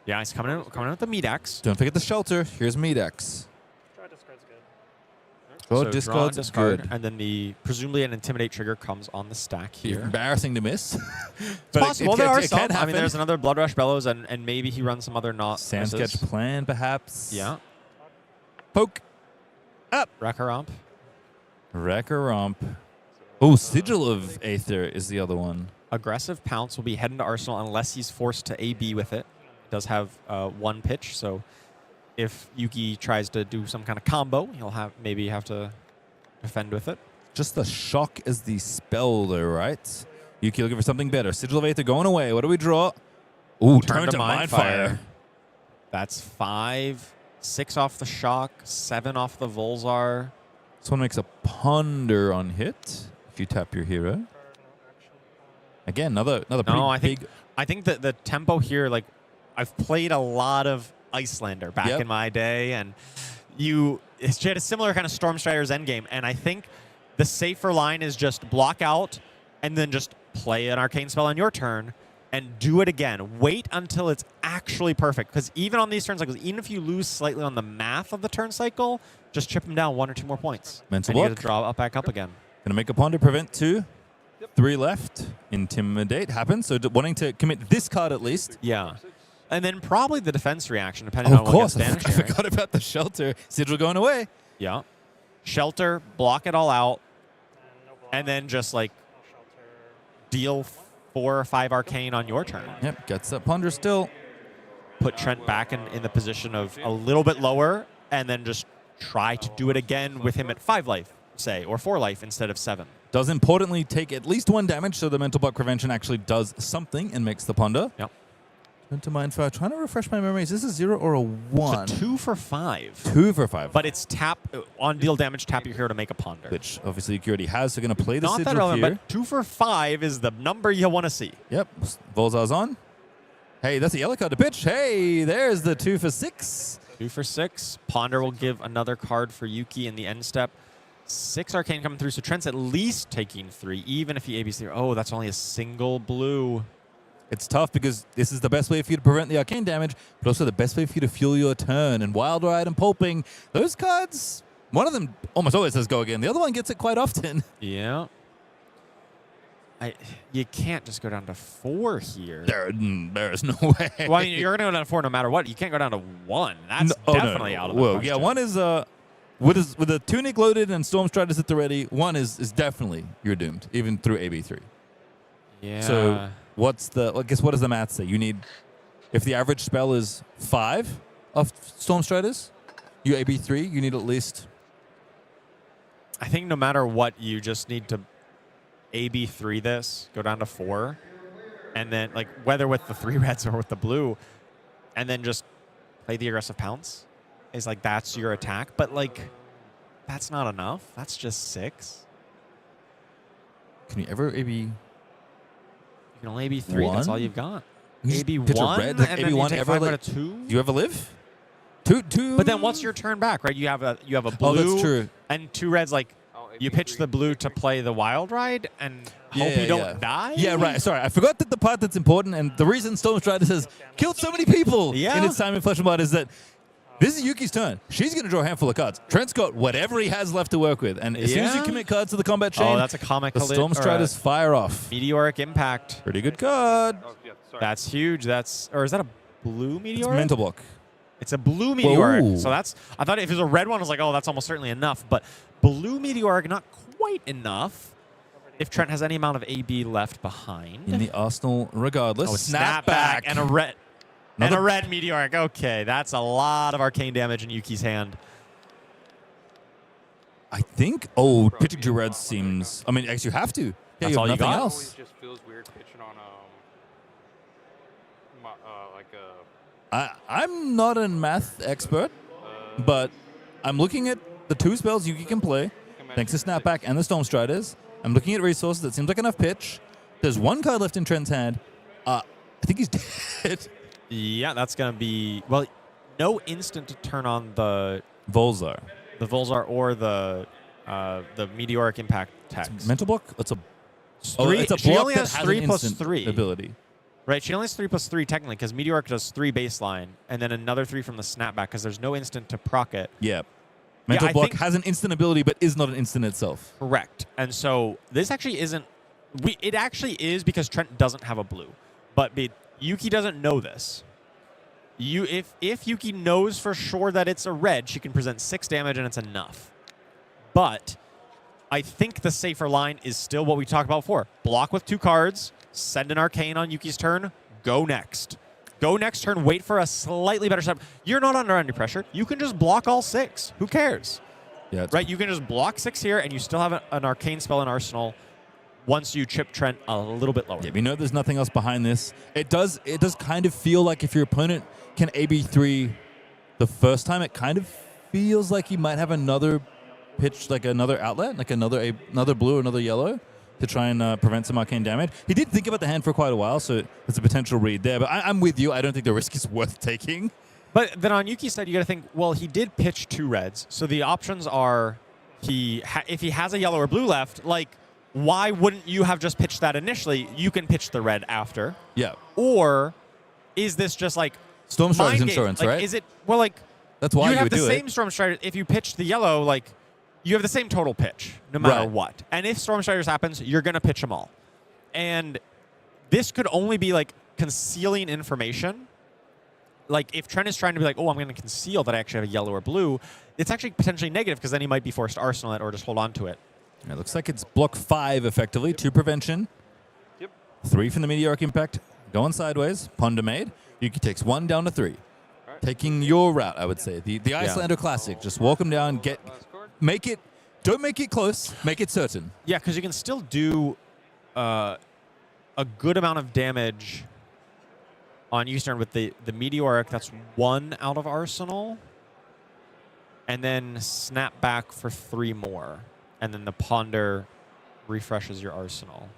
Yeah, he's coming in with the Meat Axe. don't forget the Shelter. Here's Medex. Draw discard's good. Oh, So draw, discard's discard, good. and then the presumably an Intimidate trigger comes on the stack here. Embarrassing to miss. It's But possible. There are it some. can I happen. mean, there's another Blood Rush Bellows, and maybe he runs some other not Sand misses. Sketch Plan, perhaps. Yeah. Poke. Up. Rakaromp. Wrecker Romp. Oh, Sigil of Aether is the other one. Aggressive Pounce will be heading to Arsenal unless he's forced to AB with it. It does have 1 pitch, so if Yuki tries to do some kind of combo, he'll maybe have to defend with it. Just the shock is the spell, though, right? Yuki looking for something better. Sigil of Aether going away. What do we draw? Ooh, turn to Mindfire. That's 5, 6 off the shock, 7 off the Volzar. This one makes a ponder on hit if you tap your hero. Card, no action. Again, another pretty No, I big. think that the tempo here, like, I've played a lot of Icelander back Yep. in my day, and she had a similar kind of Storm Strider's endgame, and I think the safer line is just block out and then just play an Arcane spell on your turn and do it again. Wait until it's actually perfect, because even on these turn cycles, even if you lose slightly on the math of the turn cycle, just chip them down 1 or 2 more points. Mental and you get block. to draw back up again. Gonna make a ponder, prevent 2. 3 left. Intimidate happens. So wanting to commit this card at least. Yeah. And then probably the defense reaction, depending Oh, on of what course. gets I banished. here. forgot about the Shelter. Sigil going away. Yeah. Shelter, block it all out, And no block. and then just like No shelter. deal 4 or 5 arcane on your turn. Yep, gets that ponder still. Put Trent back in the position of a little bit lower, and then just try to do it again with him at 5 life, say, or 4 life instead of 7. Does importantly take at least 1 damage, so the mental block prevention actually does something and makes the ponder. Yep. Turn to Mindfire. Trying to refresh my memory. Is this a 0 or a 1? It's a 2 for 5. 2 for 5. But it's tap on deal damage, tap your hero to make a ponder. Which obviously Yuki already has, so going to play the Not that Sigil relevant, here. but 2 for 5 is the number you want to see. Yep, Volzar's on. Hey, that's a yellow card to pitch. Hey, there's the 2 for 6. 2 for 6. Ponder will give another card for Yuki in the end step. 6 arcane coming through, so Trent's at least taking 3, even if he ABs 3. Oh, that's only a single blue. It's tough because this is the best way for you to prevent the arcane damage, but also the best way for you to fuel your turn. And Wild Ride and Pulping, those cards, one of them almost always says go again. The other one gets it quite often. Yeah. You can't just go down to 4 here. There is no way. Well, I mean, you're going to go down to 4 no matter what. You can't go down to 1. That's definitely out of the Whoa, question. yeah, one is with a Tunic loaded and Storm Striders at the ready, one is definitely you're doomed, even through AB3. Yeah. So what does the math say? You need, if the average spell is 5 of Storm Striders, you AB3, you need at least. I think no matter what, you just need to AB3 this, go down to 4, and then, like, whether with the 3 reds or with the blue, and then just play the aggressive pounce. Is like, that's your attack. But, like, that's not enough. That's just 6. Can you ever AB? You can only AB3. That's all you've got. You just AB1, pitch a red, like and then AB1 you take ever, 5 like, out of 2. Do you ever live? Two. But then what's your turn back, right? You have a blue. Oh, that's true. And 2 reds, like, Oh, you pitch the blue to play the Wild Ride and hope Yeah, you don't yeah. die? Yeah, right. Sorry, I forgot that the part that's important and the reason Storm Striders has killed so many people Yeah. in its time in Flesh and Blood is that this is Yuki's turn. She's going to draw a handful of cards. Trent's got whatever he has left to work with. And as soon as you Yeah. commit cards to the combat chain, Oh, that's a comic. the Storm Striders fire off. Meteoric Impact. Pretty good card. Oh, yeah, sorry. That's huge. Or is that a blue It's Meteoric? mental block. It's a blue Meteoric. Whoa. So I thought if it was a red one, I was like, oh, that's almost certainly enough. But blue Meteoric, not quite enough. if Trent has any amount of AB left behind. In the arsenal, regardless. Oh, snapback and a red. And Another- a red meteoric. Okay, that's a lot of arcane damage in Yuki's hand. I think. Oh, pitching 2 reds seems. I mean, I guess you have to. Yeah, That's you all have you nothing got? Always else. just feels weird pitching on like a I'm not a math expert, but I'm looking at the 2 spells Yuki can play, thanks to Snapback and the Stormstriders. I'm looking at resources. That seems like enough pitch. There's 1 card left in Trent's hand. I think he's dead. Yeah, that's going to be... Well, no instant to turn on the Volzar. Volzar or the meteoric impact text. Mental block? It's a Three, it's a she block only that has has 3 an plus instant 3. ability. Right, she only has 3 plus 3 technically because meteoric does 3 baseline and then another 3 from the snapback because there's no instant to proc it. Yeah. Mental I block think- has an instant ability, but is not an instant itself. Correct. And so this actually isn't... It actually is because Trent doesn't have a blue. But Yuki doesn't know this. If Yuki knows for sure that it's a red, she can present 6 damage and it's enough. But I think the safer line is still what we talked about before. Block with 2 cards, send an arcane on Yuki's turn, go next. Go next turn, wait for a slightly better step. You're not under any pressure. You can just block all 6. Who cares? Yeah, it's Right? You can just block 6 here and you still have an arcane spell in arsenal once you chip Trent a little bit lower. Yeah, we know there's nothing else behind this. It does kind of feel like if your opponent can AB3 the first time, it kind of feels like he might have another pitch, like another outlet, like another blue, another yellow, to try and prevent some arcane damage. He did think about the hand for quite a while, so there's a potential read there. But I'm with you. I don't think the risk is worth taking. But then on Yuki's side, you got to think, well, he did pitch 2 reds. So the options are if he has a yellow or blue left, like, why wouldn't you have just pitched that initially? You can pitch the red after. Yeah. Or is this just like Stormstrider's mind game? insurance, Like, right? Is it, well, like, That's why you you have would the do same it. Stormstrider. If you pitch the yellow, like, you have the same total pitch, no matter Right. what. And if Stormstriders happens, you're going to pitch them all. And this could only be, like, concealing information. Like, if Trent is trying to be like, oh, I'm going to conceal that I actually have a yellow or blue, it's actually potentially negative because then he might be forced to arsenal it or just hold on to it. It looks like it's block 5 effectively, 2 prevention. Yep. 3 from the meteoric impact. Going sideways. Ponder made. Yuki takes 1 down to 3. Right. Taking your route, I would say. The Icelander classic. Just walk him down, last card. don't make it close, make it certain. Yeah, because you can still do a good amount of damage on Eastern with the meteoric. That's 1 out of arsenal. And then snap back for 3 more. And then the ponder refreshes your arsenal.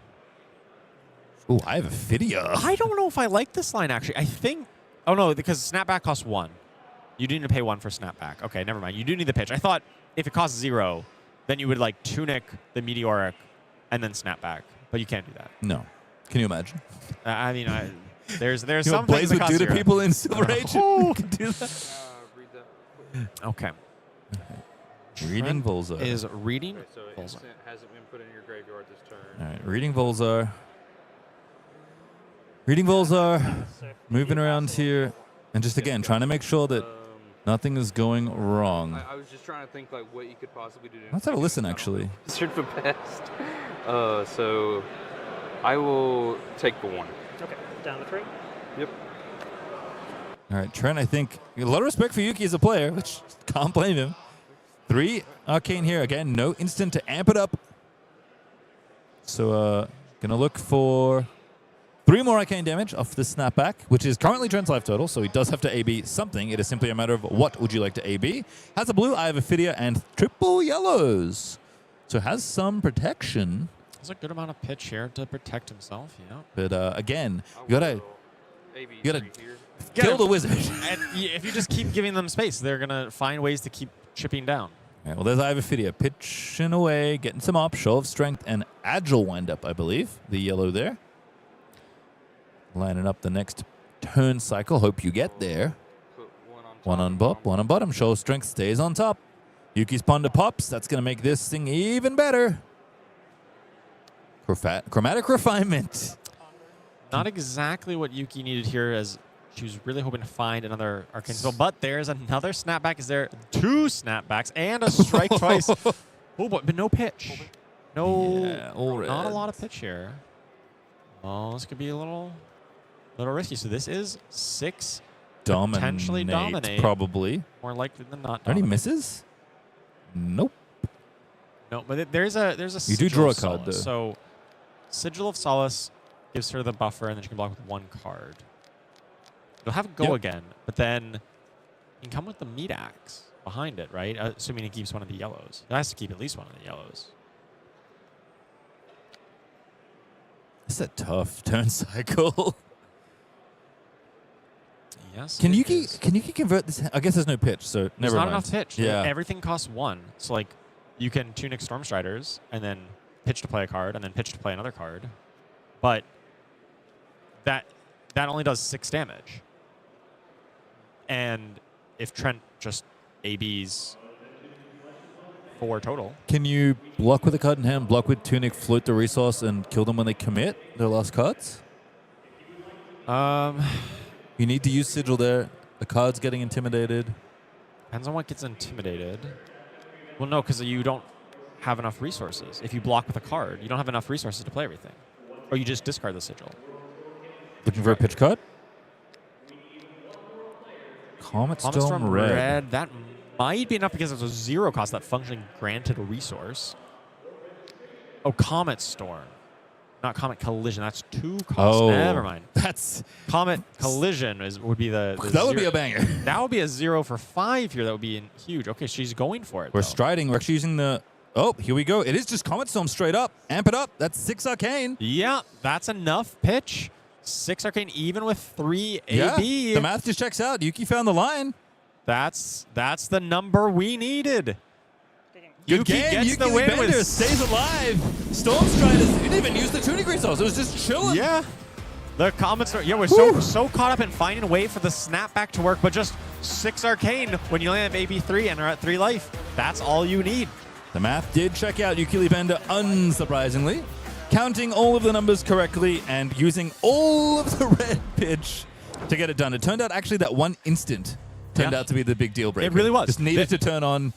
Ooh, I have a Phidia. I don't know if I like this line, actually. I think... Oh, no, because snapback costs 1. You do need to pay 1 for snapback. Okay, never mind. You do need the pitch. I thought if it costs 0, then you would, like, tunic the meteoric and then snapback. But you can't do that. No. Can you imagine? I mean, there's You know some what Blaze things that would cost do to 0. people in Silver Age? Oh. Could do that. Read that. Okay. Reading Trent Volzar. is reading Okay, so Volzar. instant hasn't been put in your graveyard this turn. All right, reading Volzar. Reading Volzar. Moving around here. And just again, trying to make sure that nothing is going wrong. I was just trying to think like what you could possibly do. Let's have a listen, actually. Should for best. So I will take the 1. Okay, down to 3. Yep. All right, Trent, I think a lot of respect for Yuki as a player, which can't blame him. 3 arcane here. Again, no instant to amp it up. So going to look for 3 more arcane damage off the snapback, which is currently Trent's life total, so he does have to AB something. It is simply a matter of what would you like to AB. Has a blue, I have a Phidia, and triple yellows. So has some protection. There's a good amount of pitch here to protect himself, yeah. But again, you gotta AB you gotta- 3 here. kill the wizard. And if you just keep giving them space, they're going to find ways to keep chipping down. All right, well, there's Ivophidia pitching away, getting some op, show of strength, and agile windup, I believe. The yellow there. Lining up the next turn cycle. Hope you get there. Put 1 on top. 1 on top, 1 on bottom. Show of strength stays on top. Yuki's Ponder pops. That's going to make this thing even better. Chromatic refinement. Not exactly what Yuki needed here, as she was really hoping to find another arcane spell. But there's another snapback. Is there 2 snapbacks and a strike twice? Oh, boy, but no pitch. No, Yeah, all not a red. lot of pitch here. Oh, this could be a little risky. So this is 6. Potentially dominate. Probably. More likely than not. Any dominate. misses? Nope. No, but there's a You do Sigil draw a of card, Solace. though. So Sigil of Solace gives her the buffer, and then she can block with 1 card. You'll have it go Yep. again, but then you can come with the Meat Axe behind it, right? Assuming it keeps one of the yellows. It has to keep at least one of the yellows. It's a tough turn cycle. Yes. Can it Yuki is. convert this? I guess there's no pitch, so There's never not mind. enough pitch. Yeah. Everything costs 1. So like you can Tunic Stormstriders and then pitch to play a card and then pitch to play another card. But that only does 6 damage. And if Trent just ABs 4 total. Can you block with a card in hand, block with Tunic, float the resource, and kill them when they commit their last cards? You need to use Sigil there. The card's getting intimidated. Depends on what gets intimidated. Well, no, because you don't have enough resources. If you block with a card, you don't have enough resources to play everything. Or you just discard the Sigil. Looking for a pitch card? Comet Storm red. That might be enough because it's a 0 cost that functionally granted a resource. Oh, Comet Storm. Not Comet Collision. That's 2 costs. Oh, Never mind. That's Comet Collision would be the that would be 0. a banger. That would be a 0 for 5 here. That would be huge. Okay, she's going for it. We're though. striding. We're actually using the. Oh, here we go. It is just Comet Storm straight up. Amp it up. That's 6 Arcane. Yeah, that's enough pitch. 6 Arcane, even with 3 AB. Yeah, the math just checks out. Yuki found the line. That's the number we needed. Good Yuki game. gets Yuki the win Bender with stays alive. Storm Striders didn't even use the Tunic resource. It was just chilling. Yeah. The comments are, yeah, we're so caught up in finding a way for the snap back to work, but just 6 Arcane when you only have AB3 and are at 3 life. That's all you need. The math did check out Yuki Bender, unsurprisingly, counting all of the numbers correctly and using all of the red pitch to get it done. It turned out actually that one instant turned out to be the big deal breaker. It really was. Just needed to turn on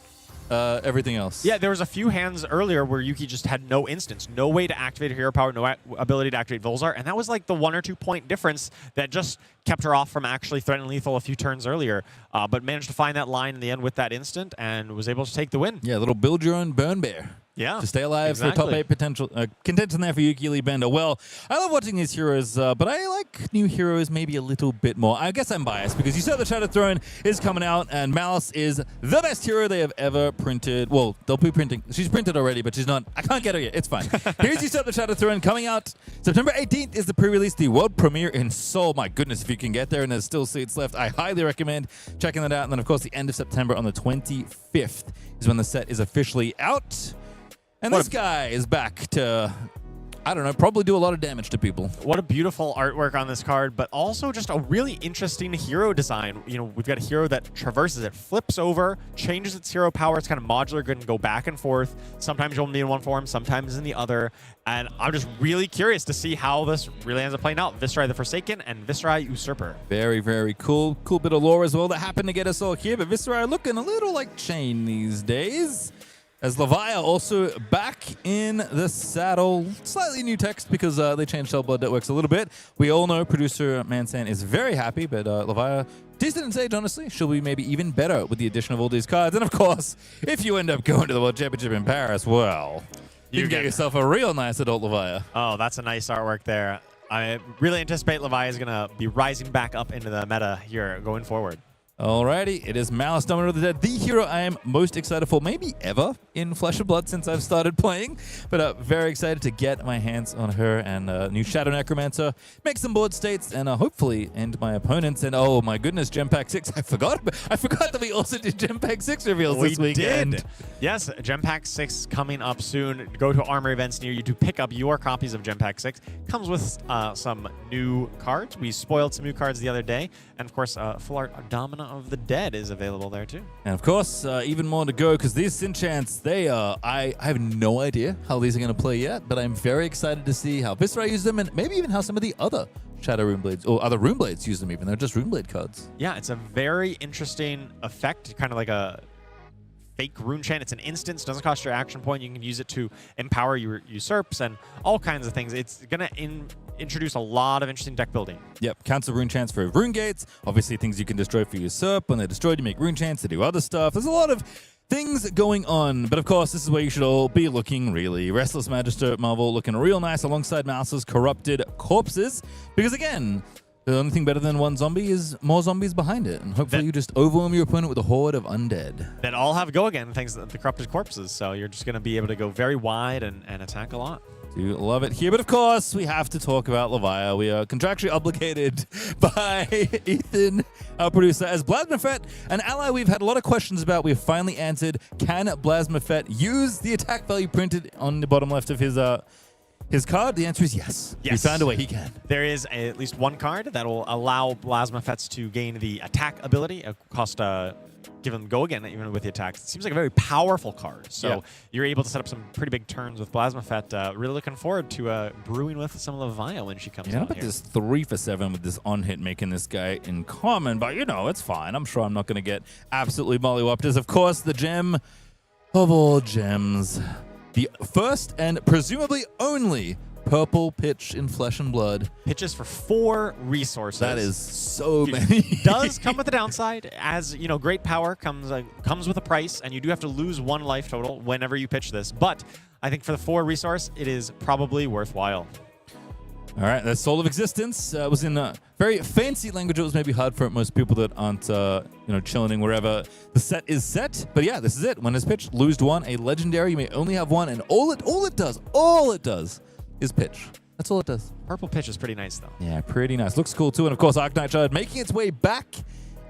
everything else. Yeah, there was a few hands earlier where Yuki just had no instance, no way to activate her hero power, no ability to activate Volzar, and that was like the 1 or 2 point difference that just kept her off from actually threatening lethal a few turns earlier, but managed to find that line in the end with that instant and was able to take the win. Yeah, a little build your own burn bear. Yeah, To stay alive for exactly. top 8 potential contention there for Yuki Bender. Well, I love watching these heroes, but I like new heroes maybe a little bit more. I guess I'm biased because you saw the Shattered Throne is coming out, and Malice is the best hero they have ever printed. Well, they'll be printing. She's printed already, but she's not. I can't get her yet. It's fine. Here's you saw the Shattered Throne coming out. September 18th is the pre-release, the world premiere in Seoul. My goodness, if you can get there and there's still seats left, I highly recommend checking that out. And then, of course, the end of September on the 25th is when the set is officially out. And this guy is back to, I don't know, probably do a lot of damage to people. What a beautiful artwork on this card, but also just a really interesting hero design. You know, we've got a hero that traverses it, flips over, changes its hero power. It's kind of modular, good and go back and forth. Sometimes you'll be in one form, sometimes in the other. And I'm just really curious to see how this really ends up playing out. Vynnset the Forsaken and Vynnset Usurper. Very, very cool. Cool bit of lore as well that happened to get us all here. But Vynnset looking a little like Chain these days. As Leviah also back in the saddle. Slightly new text because they changed how Blood Networks a little bit. We all know producer Mansan is very happy, but Leviah, decent in Sage, honestly. She'll be maybe even better with the addition of all these cards. And of course, if you end up going to the World Championship in Paris, well, you can get yourself a real nice adult Leviah. Oh, that's a nice artwork there. I really anticipate Leviah is going to be rising back up into the meta here going forward. Alrighty, it is Malice, Dominator of the Dead, the hero I am most excited for, maybe ever, in Flesh and Blood since I've started playing. But very excited to get my hands on her and new Shadow Necromancer, make some board states, and hopefully end my opponents. And oh my goodness, Gem Pack 6, I forgot that we also did Gem Pack 6 reveals this weekend. Did. Yes, Gem Pack 6 coming up soon. Go to Armor events near you to pick up your copies of Gem Pack 6. Comes with some new cards. We spoiled some new cards the other day. And of course, full art Domina of the Dead is available there too. And of course, even more to go because these Synchants, they are, I have no idea how these are going to play yet, but I'm very excited to see how Vynnset uses them and maybe even how some of the other Shadow Runeblades or other Runeblades use them even. They're just Runeblade cards. Yeah, it's a very interesting effect, kind of like a fake rune chant. It's an instance, doesn't cost your action point. You can use it to empower your usurps and all kinds of things. It's going to introduce a lot of interesting deck building. Yep, cancel rune chants for rune gates. Obviously, things you can destroy for usurp. When they're destroyed, you make rune chants to do other stuff. There's a lot of things going on, but of course, this is where you should all be looking, really. Restless Magister Marvel looking real nice alongside Mouse's corrupted corpses, because again, the only thing better than one zombie is more zombies behind it, and hopefully you just overwhelm your opponent with a horde of undead. That all have go again, thanks to the corrupted corpses, so you're just going to be able to go very wide and attack a lot. Do love it here, but of course, we have to talk about Levia. We are contractually obligated by Ethan, our producer, as Blasmafet, an ally we've had a lot of questions about. We've finally answered, can Blasmafet use the attack value printed on the bottom left of his card? The answer is yes. Yes. We found a way he can. There is at least one card that will allow Blasmafets to gain the attack ability, cost give them go again even with the attacks. It seems like a very powerful card. So you're able to set up some pretty big turns with Blasmafet. Really looking forward to brewing with some Levia when she comes out. Yeah, but this 3 for 7 with this on hit making this guy in common, but you know, it's fine. I'm sure I'm not going to get absolutely mollywopped. As of course the gem of all gems, the first and presumably only purple pitch in Flesh and Blood. Pitches for 4 resources. That is so many. It does come with a downside. As you know, great power comes with a price, and you do have to lose 1 life total whenever you pitch this. But I think for the 4 resource, it is probably worthwhile. All right, the Soul of Existence was in a very fancy language. It was maybe hard for most people that aren't, chilling wherever the set is set. But yeah, this is it. When it's pitched, lose 1, a legendary. You may only have 1, and all it does is pitch. That's all it does. Purple pitch is pretty nice, though. Yeah, pretty nice. Looks cool, too. And, of course, Arknight Shard making its way back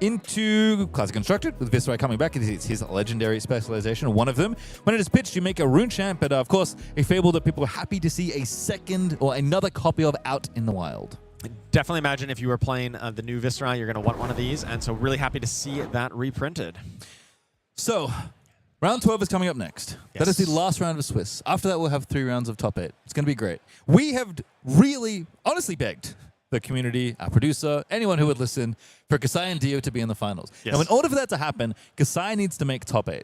into Classic Constructed, with Vynnset coming back. It's his legendary specialization, one of them. When it is pitched, you make a rune chant, but, of course, a fable that people are happy to see a second or another copy of out in the wild. Definitely imagine if you were playing the new Vynnset, you're going to want one of these, and so really happy to see that reprinted. So, round 12 is coming up next. Yes. That is the last round of Swiss. After that, we'll have 3 rounds of top 8. It's going to be great. We have really, honestly begged the community, our producer, anyone who would listen, for Kassai and Dio to be in the finals. Yes. Now, in order for that to happen, Kassai needs to make top 8.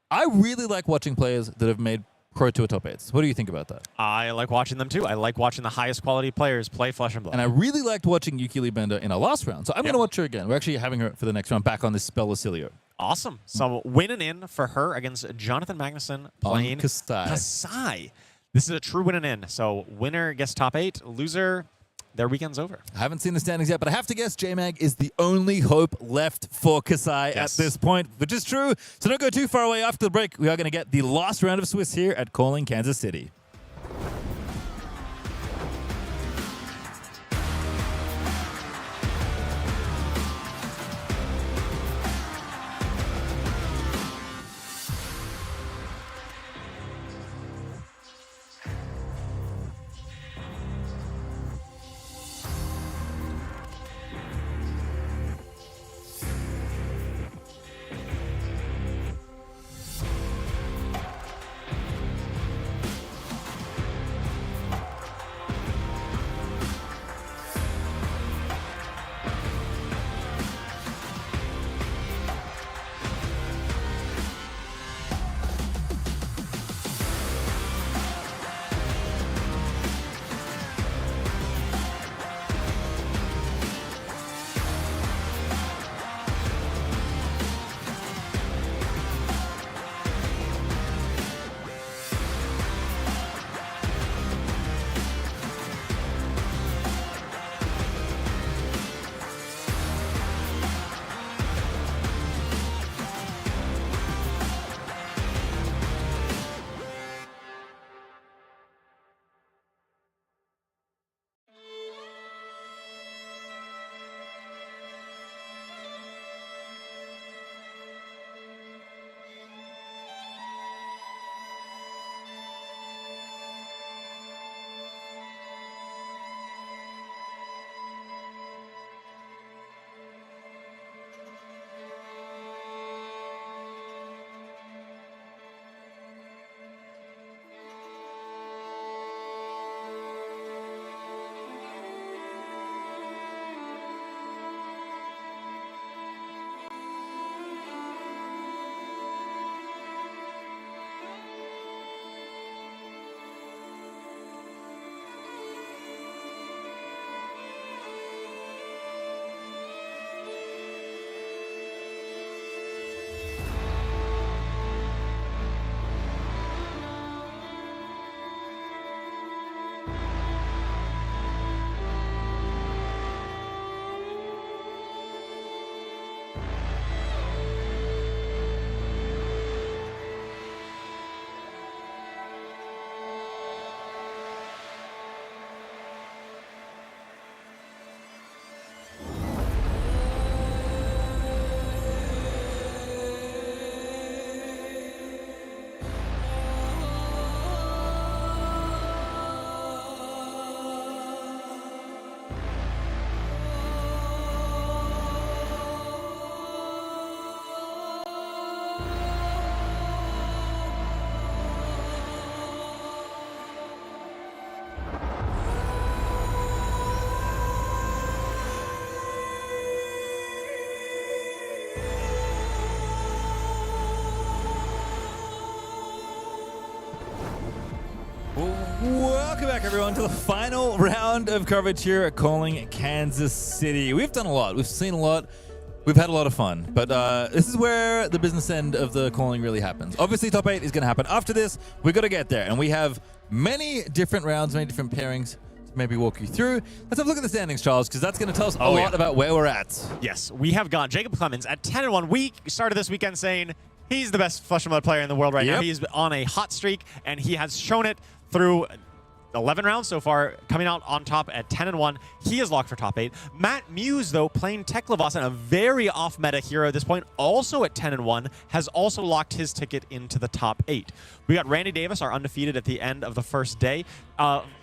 I really like watching players that have made Pro Tour top 8s. What do you think about that? I like watching them, too. I like watching the highest quality players play Flesh and Blood. And I really liked watching Yuki Bender in our last round, so I'm going to watch her again. We're actually having her for the next round back on this spell Oscilio. Awesome. So winning in for her against Jonathan Magnuson playing Kassai. Kassai. This is a true winning in. So winner gets top 8, loser, their weekend's over. I haven't seen the standings yet, but I have to guess J-Mag is the only hope left for Kassai at this point, which is true. So don't go too far away. After the break, we are going to get the last round of Swiss here at Calling Kansas City. Welcome back, everyone, to the final round of coverage here at Calling Kansas City. We've done a lot. We've seen a lot. We've had a lot of fun. But this is where the business end of the calling really happens. Obviously, top 8 is going to happen. After this, we've got to get there. And we have many different rounds, many different pairings to maybe walk you through. Let's have a look at the standings, Charles, because that's going to tell us a lot about where we're at. Yes, we have got Jacob Clements at 10-1. We started this weekend saying he's the best Flesh and Blood player in the world right now. He's on a hot streak, and he has shown it through 11 rounds so far, coming out on top at 10-1. He is locked for top 8. Matt Muse, though, playing Teklovossen, a very off-meta hero at this point, also at 10-1, has also locked his ticket into the top 8. We got Randy Davis, our undefeated at the end of the first day.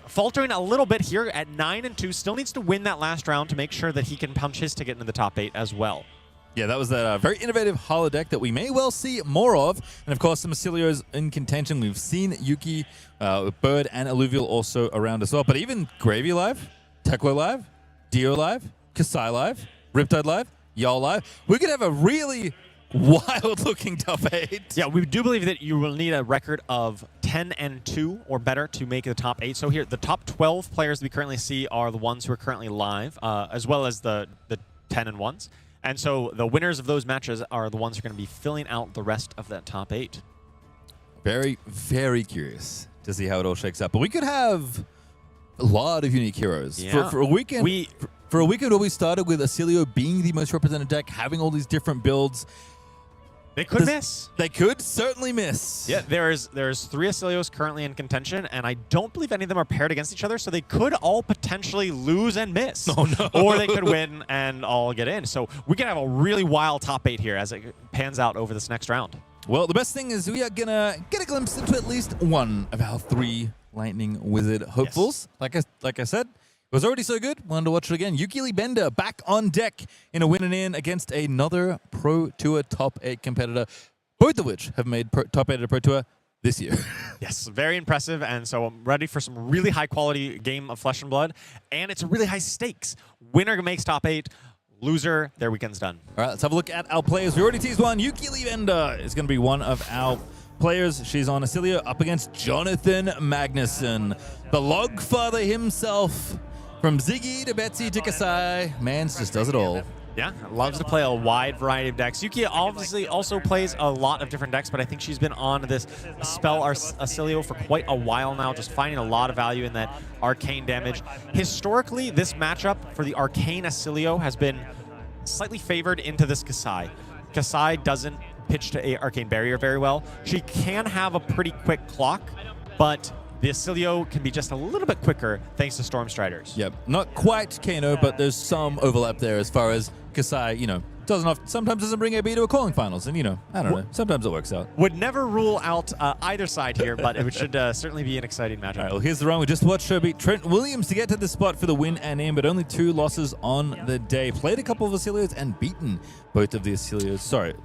Faltering a little bit here at 9-2, still needs to win that last round to make sure that he can punch his ticket into the top 8 as well. Yeah, that was that very innovative holo deck that we may well see more of. And of course, some Oscilios in contention. We've seen Yuki, Bird, and Alluvial also around as well. But even Gravy live, Teklo live, Dio live, Kassai live, Riptide live, Jarl live. We could have a really wild-looking top 8. Yeah, we do believe that you will need a record of 10-2 or better to make the top 8. So here, the top 12 players we currently see are the ones who are currently live, as well as the 10-1s. And so the winners of those matches are the ones who are going to be filling out the rest of that top 8. Very, very curious to see how it all shakes out. But we could have a lot of unique heroes. Yeah. For a weekend, for a weekend where we started with Oscilio being the most represented deck, having all these different builds. They could miss. They could certainly miss. Yeah, there's 3 Oscilios currently in contention, and I don't believe any of them are paired against each other, so they could all potentially lose and miss. Oh, no. Or they could win and all get in. So we can have a really wild top 8 here as it pans out over this next round. Well, the best thing is we are going to get a glimpse into at least one of our 3 Lightning Wizard hopefuls. Yes. Like I said, it was already so good. Wanted to watch it again. Yuki Bender back on deck in a win and in against another Pro Tour top 8 competitor, both of which have made top 8 at a Pro Tour this year. Yes, very impressive. And so I'm ready for some really high quality game of Flesh and Blood. And it's a really high stakes. Winner makes top 8. Loser, their weekend's done. All right, let's have a look at our players. We already teased one. Yuki Bender is going to be one of our players. She's on Oscilio up against Jonathan Magnuson, the Logfather himself. From Ziggy to Betsy to Kassai, Mans just does it all. Yeah, loves to play a wide variety of decks. Yuki obviously also plays a lot of different decks, but I think she's been on this spell Oscilio for quite a while now, just finding a lot of value in that arcane damage. Historically, this matchup for the arcane Oscilio has been slightly favored into this Kassai. Kassai doesn't pitch to a arcane barrier very well. She can have a pretty quick clock, but the Oscilio can be just a little bit quicker thanks to Storm Striders. Yep, not quite Kano, but there's some overlap there as far as Kassai, sometimes doesn't bring AB to a calling finals, and I don't know, sometimes it works out. Would never rule out either side here, but it should certainly be an exciting matchup. All right, well, here's the run. We just watched her beat Trent Williams to get to this spot for the win and in, but only 2 losses on the day. Played a couple of Oscilios and beaten both of the Oscilios,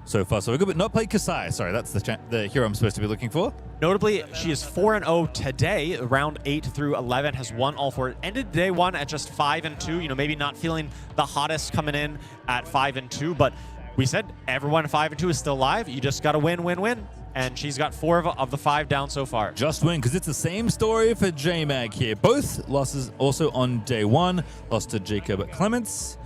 so far so good, but not played Kassai. Sorry, that's the hero I'm supposed to be looking for. Notably, she is 4-0 today. Round 8 through 11 has won all 4. Ended day 1 at just 5-2. Maybe not feeling the hottest coming in at 5-2, but we said everyone 5-2 is still live. You just got to win, win, win. And she's got 4 of the 5 down so far. Just win, because it's the same story for J-Mag here. Both losses also on day 1. Lost to Jacob Clements.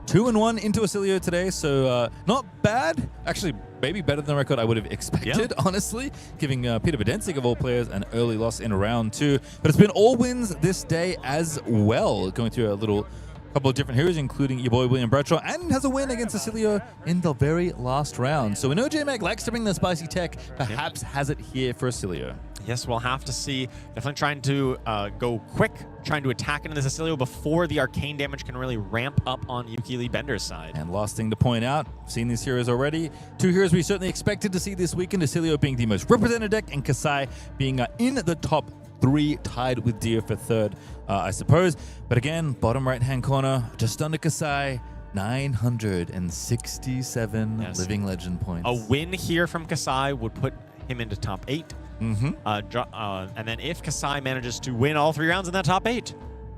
2-1 into Oscilio today, so not bad. Actually, maybe better than the record I would have expected, honestly, giving Peter Vidensik, of all players, an early loss in round 2. But it's been all wins this day as well, going through a couple of different heroes, including your boy William Bradshaw, and has a win against Oscilio in the very last round. So we know J-Mag likes to bring the spicy tech, perhaps has it here for Oscilio. Yes, we'll have to see. Definitely trying to go quick, trying to attack into this Oscilio before the arcane damage can really ramp up on Yuki Bender's side. And last thing to point out, seen these heroes already. 2 heroes we certainly expected to see this weekend, Oscilio being the most represented deck, and Kassai being in the top 3, tied with Dio for 3rd, I suppose. But again, bottom right-hand corner, just under Kassai, 967 Living Legend points. A win here from Kassai would put him into top 8. And then if Kassai manages to win all 3 rounds in that top 8,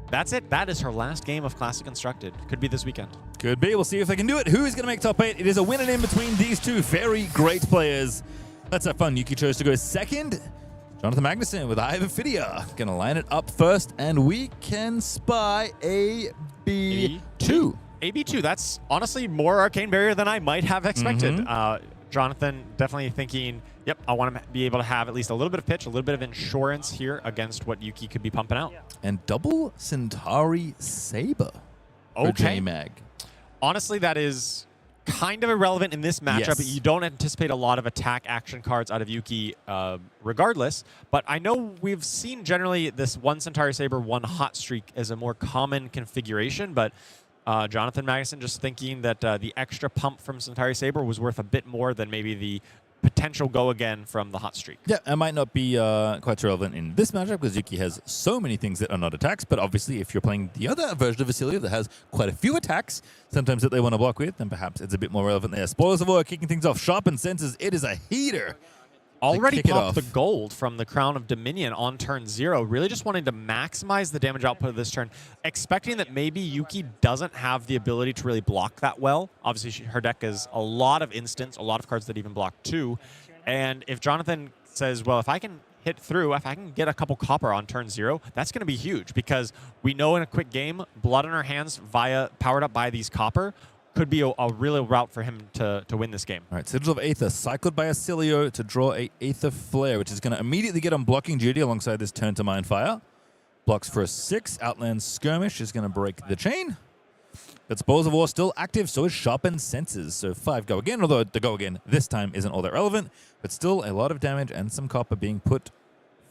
that's it. That is her last game of Classic Constructed. Could be this weekend. Could be. We'll see if they can do it. Who is going to make top 8? It is a win and in between these 2 very great players. Let's have fun. Yuki chose to go 2nd. Jonathan Magnuson with Eye of Ophidia. Gonna line it up first, and we can spy AB2. AB2, that's honestly more Arcane Barrier than I might have expected. Jonathan definitely thinking, yep, I want to be able to have at least a little bit of pitch, a little bit of insurance here against what Yuki could be pumping out. And double Centauri Saber for J-Mag. Honestly, that is kind of irrelevant in this matchup. Yes. You don't anticipate a lot of attack action cards out of Yuki regardless, but I know we've seen generally this one Centauri Saber, one Hot Streak as a more common configuration, but Jonathan Magnuson just thinking that the extra pump from Centauri Saber was worth a bit more than maybe the potential go again from the Hot Streak. Yeah, it might not be quite so relevant in this matchup because Yuki has so many things that are not attacks, but obviously if you're playing the other version of Oscilio that has quite a few attacks, sometimes that they want to block with, then perhaps it's a bit more relevant there. Spoilers of War kicking things off. Sharpened Senses, it is a heater. Already popped the gold from the Crown of Dominion on turn 0. Really just wanting to maximize the damage output of this turn, expecting that maybe Yuki doesn't have the ability to really block that well. Obviously, her deck is a lot of instants, a lot of cards that even block 2. And if Jonathan says, well, if I can hit through, if I can get a couple copper on turn 0, that's going to be huge because we know in a quick game, blood in our hands powered up by these copper could be a real route for him to win this game. All right, Sigil of Aether, cycled by Oscilio to draw a Aether Flare, which is going to immediately get on blocking duty alongside this turn to Mind Fire. Blocks for a 6. Outland Skirmish is going to break the chain. But Spoils of War still active, so is Sharpened Senses. So 5 go again, although the go again this time isn't all that relevant, but still a lot of damage and some copper being put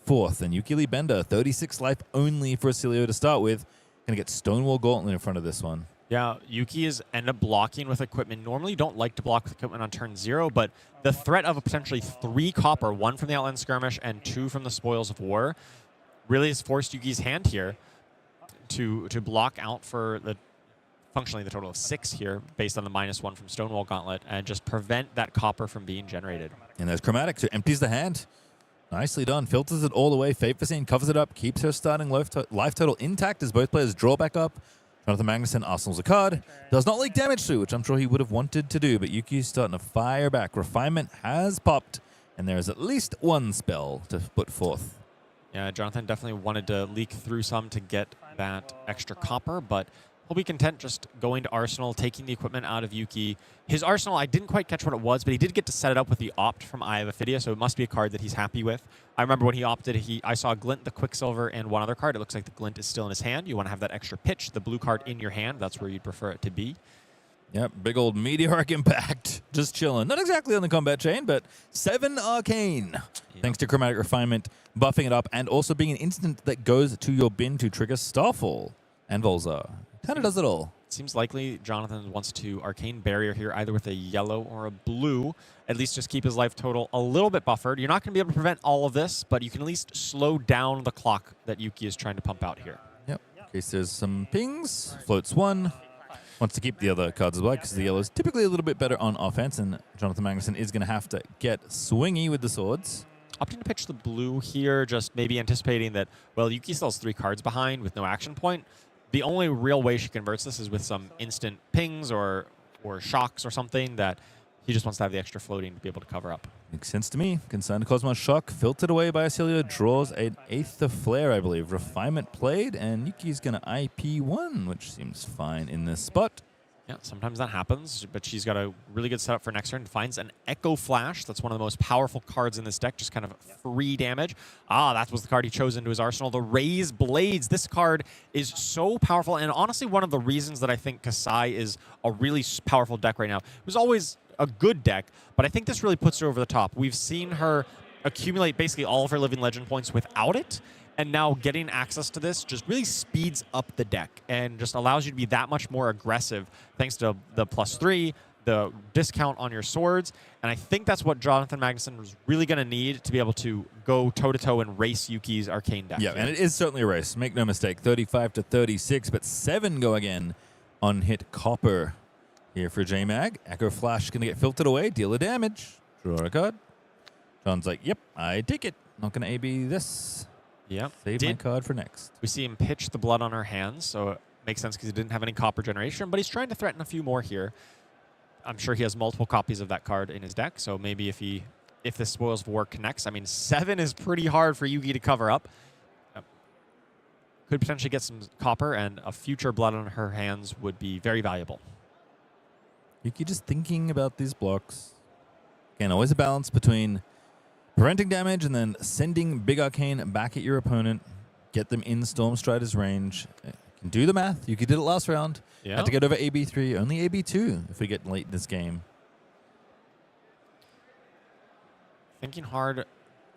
forth. And Yuki Bender, 36 life only for Oscilio to start with. Going to get Stonewall Gauntlet in front of this one. Yeah, Yuki is end up blocking with equipment. Normally, you don't like to block with equipment on turn 0, but the threat of a potentially 3 copper, 1 from the Outland Skirmish and 2 from the Spoils of War, really has forced Yuki's hand here to block out for functionally the total of 6 here, based on the -1 from Stonewall Gauntlet, and just prevent that copper from being generated. And there's Chromatic, so empties the hand. Nicely done. Filters it all away. Fate Foreseen covers it up, keeps her starting life total intact as both players draw back up. Jonathan Magnuson arsenals a card. Does not leak damage through, which I'm sure he would have wanted to do, but Yuki's starting to fire back. Refinement has popped, and there is at least one spell to put forth. Yeah, Jonathan definitely wanted to leak through some to get that extra copper, but he'll be content just going to Arsenal, taking the equipment out of Yuki. His Arsenal, I didn't quite catch what it was, but he did get to set it up with the Opt from Eye of Ophidia, so it must be a card that he's happy with. I remember when he opted, I saw Glint, the Quicksilver, and one other card. It looks like the Glint is still in his hand. You want to have that extra pitch, the blue card in your hand. That's where you'd prefer it to be. Yep, big old meteoric impact. Just chilling. Not exactly on the combat chain, but 7 Arcane. Yep. Thanks to Chromatic Refinement, buffing it up, and also being an instant that goes to your bin to trigger Starfall. And Volzar. Kind of does it all. Seems likely Jonathan wants to Arcane Barrier here, either with a yellow or a blue. At least just keep his life total a little bit buffered. You're not going to be able to prevent all of this, but you can at least slow down the clock that Yuki is trying to pump out here. Yep. In case there's some pings. Floats 1. Wants to keep the other cards as well, because the yellow is typically a little bit better on offense, and Jonathan Magnuson is going to have to get swingy with the swords. Opting to pitch the blue here, just maybe anticipating that, well, Yuki still has 3 cards behind with no action point. The only real way she converts this is with some instant pings or shocks or something that he just wants to have the extra floating to be able to cover up. Makes sense to me. Concerned Cosmos Shock, filtered away by Oscilio, draws an Aether Flare, I believe. Refinement played, and Yuki's going to IP1, which seems fine in this spot. Yeah, sometimes that happens, but she's got a really good setup for next turn. Finds an Echo Flash. That's one of the most powerful cards in this deck, just kind of free damage. That was the card he chose into his arsenal. The Raise Blades. This card is so powerful, and honestly, one of the reasons that I think Kassai is a really powerful deck right now. It was always a good deck, but I think this really puts her over the top. We've seen her accumulate basically all of her Living Legend points without it, and now getting access to this just really speeds up the deck and just allows you to be that much more aggressive thanks to the +3, the discount on your swords. And I think that's what Jonathan Magnuson was really going to need to be able to go toe-to-toe and race Yuki's Arcane deck. Yeah, and it is certainly a race. Make no mistake. 35 to 36, but 7 go again on hit copper here for J-Mag. Echo Flash going to get filtered away, deal a damage, draw a card. John's like, yep, I take it. Not going to AB this. Yep. Save my card for next. We see him pitch the blood on her hands, so it makes sense because he didn't have any copper generation, but he's trying to threaten a few more here. I'm sure he has multiple copies of that card in his deck, so maybe if he if the Spoils of War connects. I mean, 7 is pretty hard for Yuki to cover up. Could potentially get some copper, and a future blood on her hands would be very valuable. Yuki just thinking about these blocks. Again, always a balance between preventing damage and then sending Big Arcane back at your opponent. Get them in Stormstrider's range. You can do the math. Yuki did it last round. Yeah. Had to get over AB3, only AB2 if we get late in this game. Thinking hard,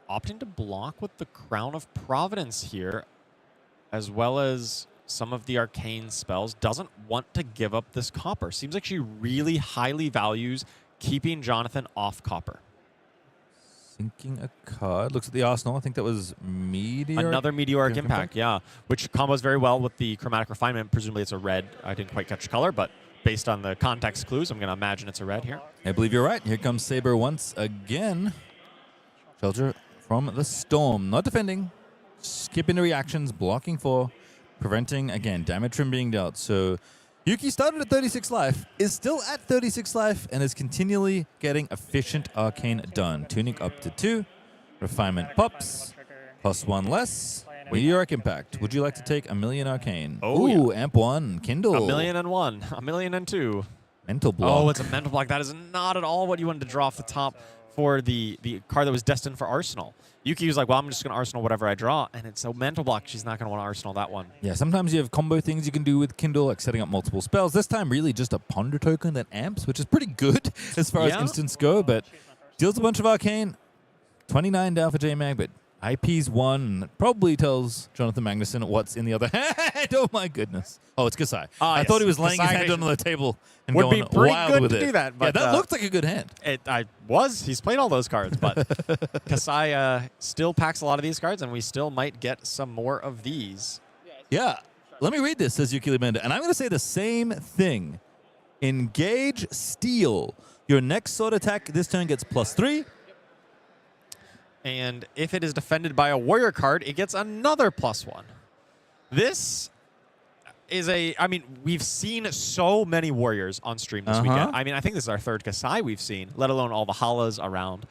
opting to block with the Crown of Providence here, as well as some of the arcane spells. Doesn't want to give up this copper. Seems like she really highly values keeping Jonathan off copper. Sinking a card. Looks at the arsenal. I think that was Meteor. Another Meteoric Impact, yeah. Which combos very well with the Chromatic Refinement. Presumably it's a red. I didn't quite catch the color, but based on the context clues, I'm going to imagine it's a red here. I believe you're right. Here comes Saber once again. Shelter from the Storm. Not defending. Skipping the reactions. Blocking 4. Preventing, again, damage from being dealt. So Yuki started at 36 life, is still at 36 life, and is continually getting efficient arcane done. Tunic up to 2. Refinement pops. +1 less. Meteoric Impact. Would you like to take a million arcane? Oh, Ooh, Amp 1. Kindle. 1,000,001. 1,000,002. Mental block. Oh, it's a mental block. That is not at all what you wanted to draw off the top for the card that was destined for Arsenal. Yuki was like, well, I'm just going to Arsenal whatever I draw, and it's a mental block. She's not going to want to Arsenal that one. Yeah, sometimes you have combo things you can do with Kindle, like setting up multiple spells. This time, really just a Ponder token that amps, which is pretty good as far as instants go, but deals a bunch of arcane. 29 down for J-Mag, but IP's 1. Probably tells Jonathan Magnuson what's in the other hand. Oh, my goodness. Oh, it's Kassai. I thought he was laying his hand on the table and would going be pretty wild good with to it. do that, but, yeah, that looked like a good hand. He's played all those cards, but Kassai still packs a lot of these cards, and we still might get some more of these. Yeah. Let me read this, says Yuki Libenda, and I'm going to say the same thing. Engage Steel. Your next sword attack this turn gets +3. And if it is defended by a warrior card, it gets another +1. This is we've seen so many warriors on stream this weekend. I mean, I think this is our 3rd Kassai we've seen, let alone all the Halas around.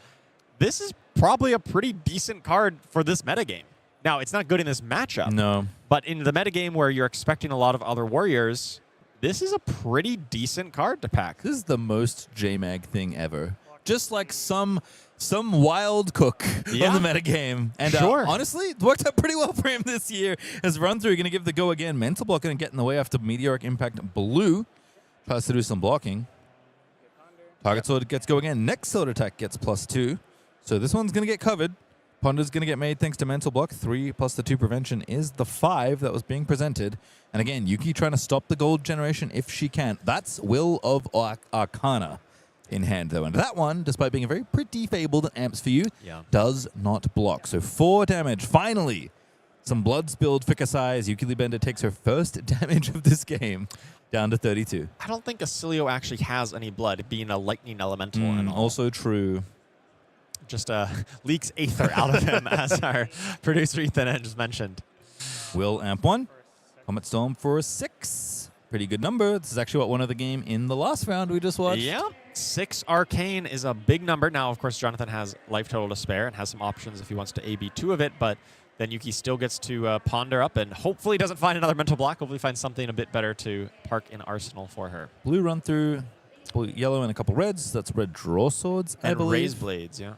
This is probably a pretty decent card for this metagame. Now, it's not good in this matchup. No. But in the metagame where you're expecting a lot of other warriors, this is a pretty decent card to pack. This is the most J-Mag thing ever. Just like some wild cook on the metagame. And honestly, it worked out pretty well for him this year. As run through, going to give the go again. Mental block going to get in the way after Meteoric Impact Blue. Tries to do some blocking. Target sword gets go again. Next sword attack gets +2. So this one's going to get covered. Ponder's going to get made thanks to Mental Block. 3 plus the 2 prevention is the 5 that was being presented. And again, Yuki trying to stop the gold generation if she can. That's Will of Arcana in hand, though. And that one, despite being a very pretty fabled amps for you, does not block. So 4 damage. Finally, some blood spilled for Kassai as Yuki Libenda takes her first damage of this game, down to 32. I don't think Oscilio actually has any blood, being a lightning elemental. And also true. Just leaks aether out of him, as our producer Ethan just mentioned. Will Amp 1. Comet Storm for 6. Pretty good number. This is actually what won of the game in the last round we just watched. Yeah, 6 arcane is a big number. Now, of course, Jonathan has life total to spare and has some options if he wants to AB 2 of it, but then Yuki still gets to ponder up and hopefully doesn't find another mental block. Hopefully finds something a bit better to park in Arsenal for her. Blue run through, blue, yellow, and a couple reds. That's red draw swords, I believe. Raised blades, yeah.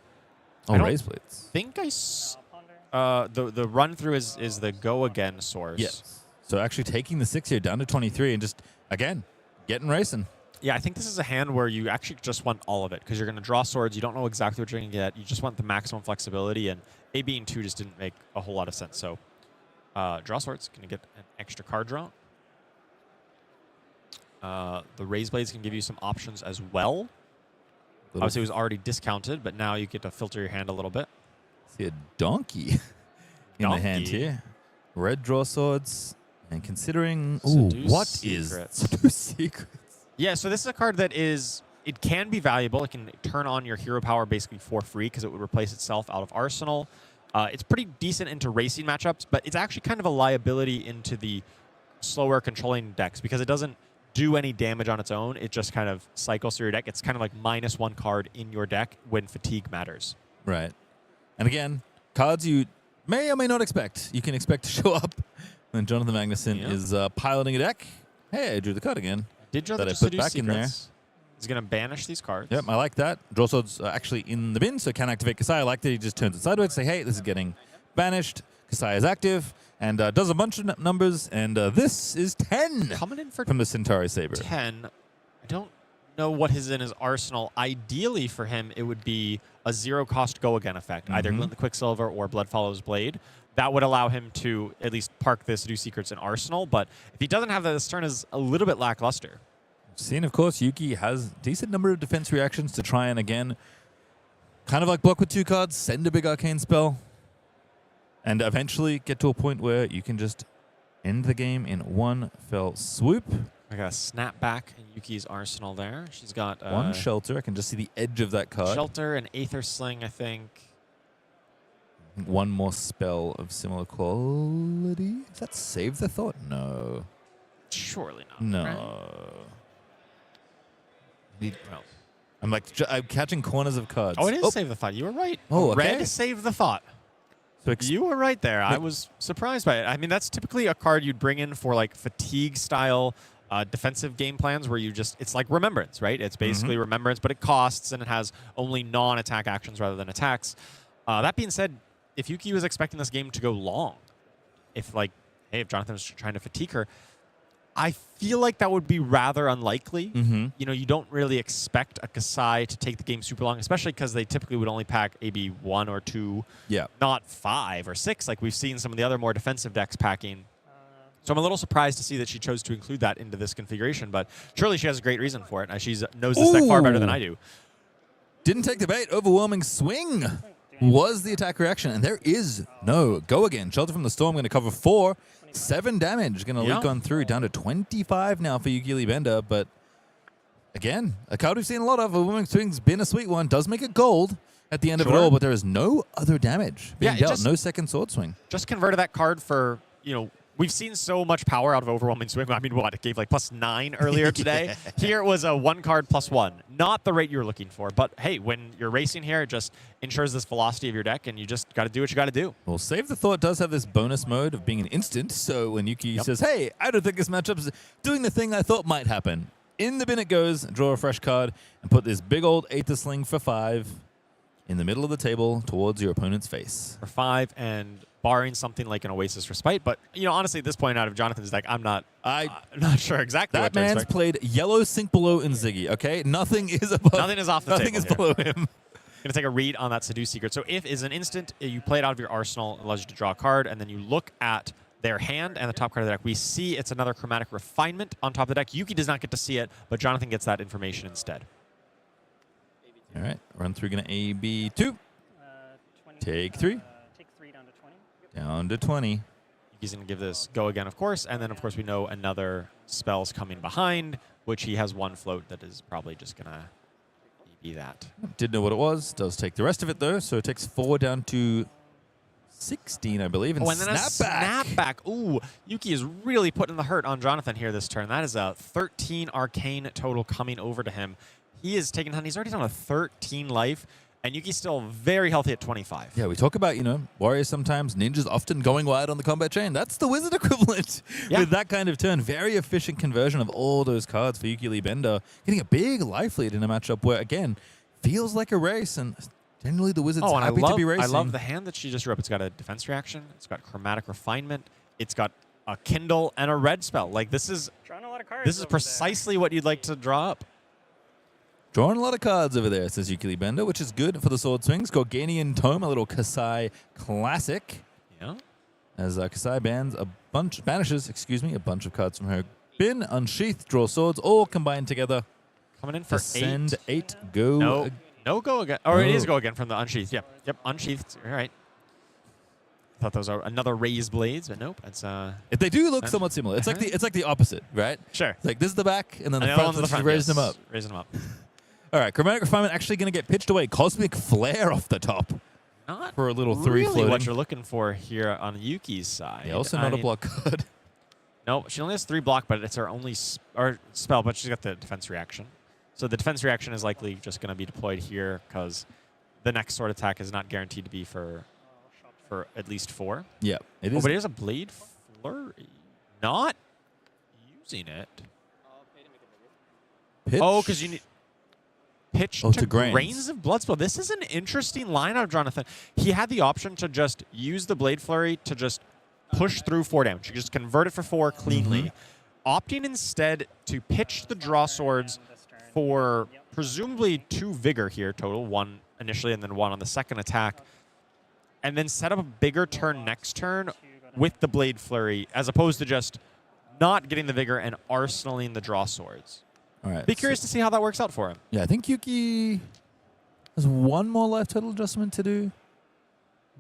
Oh, raised blades. I think the run through is the go again source. Yes. So actually taking the 6 here down to 23 and just, again, getting racing. Yeah, I think this is a hand where you actually just want all of it because you're going to draw swords. You don't know exactly what you're going to get. You just want the maximum flexibility, and A, B, and 2 just didn't make a whole lot of sense. So draw swords, going to get an extra card draw. The raised blades can give you some options as well. Obviously, it was already discounted, but now you get to filter your hand a little bit. See a donkey in the hand here. Red draw swords. And considering, what Secrets. is Seduce Secrets? Yeah, so this is a card that it can be valuable. It can turn on your hero power basically for free because it would replace itself out of Arsenal. It's pretty decent into racing matchups, but it's actually kind of a liability into the slower controlling decks because it doesn't do any damage on its own. It just kind of cycles through your deck. It's kind of like -1 card in your deck when fatigue matters. Right. And again, cards you may or may not expect. You can expect to show up when Jonathan Magnuson is piloting a deck. Hey, I drew the card again. Did draw that the I put Seduce back in there. Secrets. He's going to banish these cards. Yep, I like that. Draw swords actually in the bin, so can activate Kassai. I like that he just turns it sideways, say, hey, this is getting banished. Kassai is active and does a bunch of numbers, and this is 10 Coming in for from the Centauri Saber. 10. I don't know what is in his arsenal. Ideally for him, it would be a zero-cost go-again effect, either Glint the Quicksilver or Blood Follows Blade. That would allow him to at least park the Seduce Secrets in arsenal, but if he doesn't have that, this turn is a little bit lackluster. Seeing, of course, Yuki has a decent number of defense reactions to try and, again, kind of like block with 2 cards, send a big arcane spell, and eventually get to a point where you can just end the game in one fell swoop. I got a snap back in Yuki's arsenal there. She's got one shelter. I can just see the edge of that card. Shelter and Aether Sling, I think. One more spell of similar quality. Does that save the thought? No. Surely not. No. Right? Well. I'm like, I'm catching corners of cards. Oh, it is Save the Thought. You were right. Oh, okay. Red Save the Thought. So You were right there. I was surprised by it. I mean, that's typically a card you'd bring in for like fatigue-style defensive game plans where you just, it's like Remembrance, right? It's basically Remembrance, but it costs and it has only non-attack actions rather than attacks. That being said, if Yuki was expecting this game to go long, if like, hey, if Jonathan was trying to fatigue her, I feel like that would be rather unlikely. You know, you don't really expect a Kassai to take the game super long, especially because they typically would only pack maybe 1 or 2, not 5 or 6, like we've seen some of the other more defensive decks packing. So I'm a little surprised to see that she chose to include that into this configuration, but surely she has a great reason for it. She knows this deck far better than I do. Didn't take the bait. Overwhelming Swing was the attack reaction, and there is no go again. Shelter from the Storm going to cover 4. 7 damage, going to leak on through, down to 25 now for Yuki Bender. But again, a card we've seen a lot of. Overwhelming Swing's been a sweet one. Does make it gold at the end of it all, but there is no other damage being dealt. No second sword swing. Just converted that card for, you know, we've seen so much power out of Overwhelming Swing. I mean, what? It gave like +9 earlier today. Here it was a 1 card +1. Not the rate you were looking for. But hey, when you're racing here, it just ensures this velocity of your deck, and you just got to do what you got to do. Well, Save the Thought does have this bonus mode of being an instant. So when Yuki says, hey, I don't think this matchup's doing the thing I thought might happen. In the bin it goes, draw a fresh card, and put this big old Aether Sling for 5 in the middle of the table towards your opponent's face. For 5, and barring something like an Oasis Respite. But, you know, honestly, at this point out of Jonathan's deck, I'm not sure exactly what to That man's expect. played yellow Sink Below in Ziggy, okay? Nothing is above. Nothing is off the Nothing table is here. below him. Going to take a read on that Seduce Secret. So if is an instant, you play it out of your arsenal, it allows you to draw a card, and then you look at their hand and the top card of the deck. We see it's another Chromatic Refinement on top of the deck. Yuki does not get to see it, but Jonathan gets that information instead. All right, run through going to AB2. Take 3. Take 3 down to 20. Down to 20. Yuki's going to give this go again, of course, and then, of course, we know another spell's coming behind, which he has 1 float that is probably just going to be that. Didn't know what it was. Does take the rest of it, though, so it takes 4 down to 16, I believe, and then a snapback. snapback. Ooh, Yuki is really putting the hurt on Jonathan here this turn. That is a 13 arcane total coming over to him. He is taking, he's already down to 13 life, and Yuki's still very healthy at 25. Yeah, we talk about, you know, warriors sometimes, ninjas often going wide on the combat chain. That's the wizard equivalent with that kind of turn. Very efficient conversion of all those cards for Yuki Bender. Getting a big life lead in a matchup where, again, feels like a race, and generally the wizard's happy to be racing. I love the hand that she just drew up. It's got a defense reaction. It's got Chromatic Refinement. It's got a Kindle and a red spell. Like, this is Drawing a lot of cards. This is over precisely what you'd like to draw up. Drawing a lot of cards over there, says Yuki Bender, which is good for the sword swings. Gorganian Tome, a little Kassai classic. Yeah. As Kassai banishes a bunch of cards from her bin, unsheath, draw swords, all combined together. Coming in for Send 8. 8, go. No go again. Or it is go again from the unsheathed. Yep, unsheathed. All right. Thought those are another raised blades, but nope. It's They do look somewhat similar. It's like the opposite, right? Sure. It's like this is the back, and then And the other front, one's the front. raising them up. Raising them up. All right, Chromatic Refinement actually going to get pitched away. Cosmic Flare off the top Not for a little 3 really floating. what you're looking for here on Yuki's side. Yeah, also not a block card. No, she only has 3 block, but it's her only spell, but she's got the defense reaction. So the defense reaction is likely just going to be deployed here because the next sword attack is not guaranteed to be for at least 4. Yeah, it is. Oh, but it is a blade flurry. Not using it. Pitch. Oh, because you need pitch Oh, to to grains. grains of bloodspill. This is an interesting lineup, Jonathan. He had the option to just use the blade flurry to just push through 4 damage. You just convert it for 4 cleanly. Opting instead to pitch the draw swords for presumably 2 vigor here total, 1 initially and then 1 on the second attack, and then set up a bigger turn next turn with the blade flurry, as opposed to just not getting the vigor and arsenaling the draw swords. All right. Be curious to see how that works out for him. Yeah, I think Yuki has 1 more life total adjustment to do.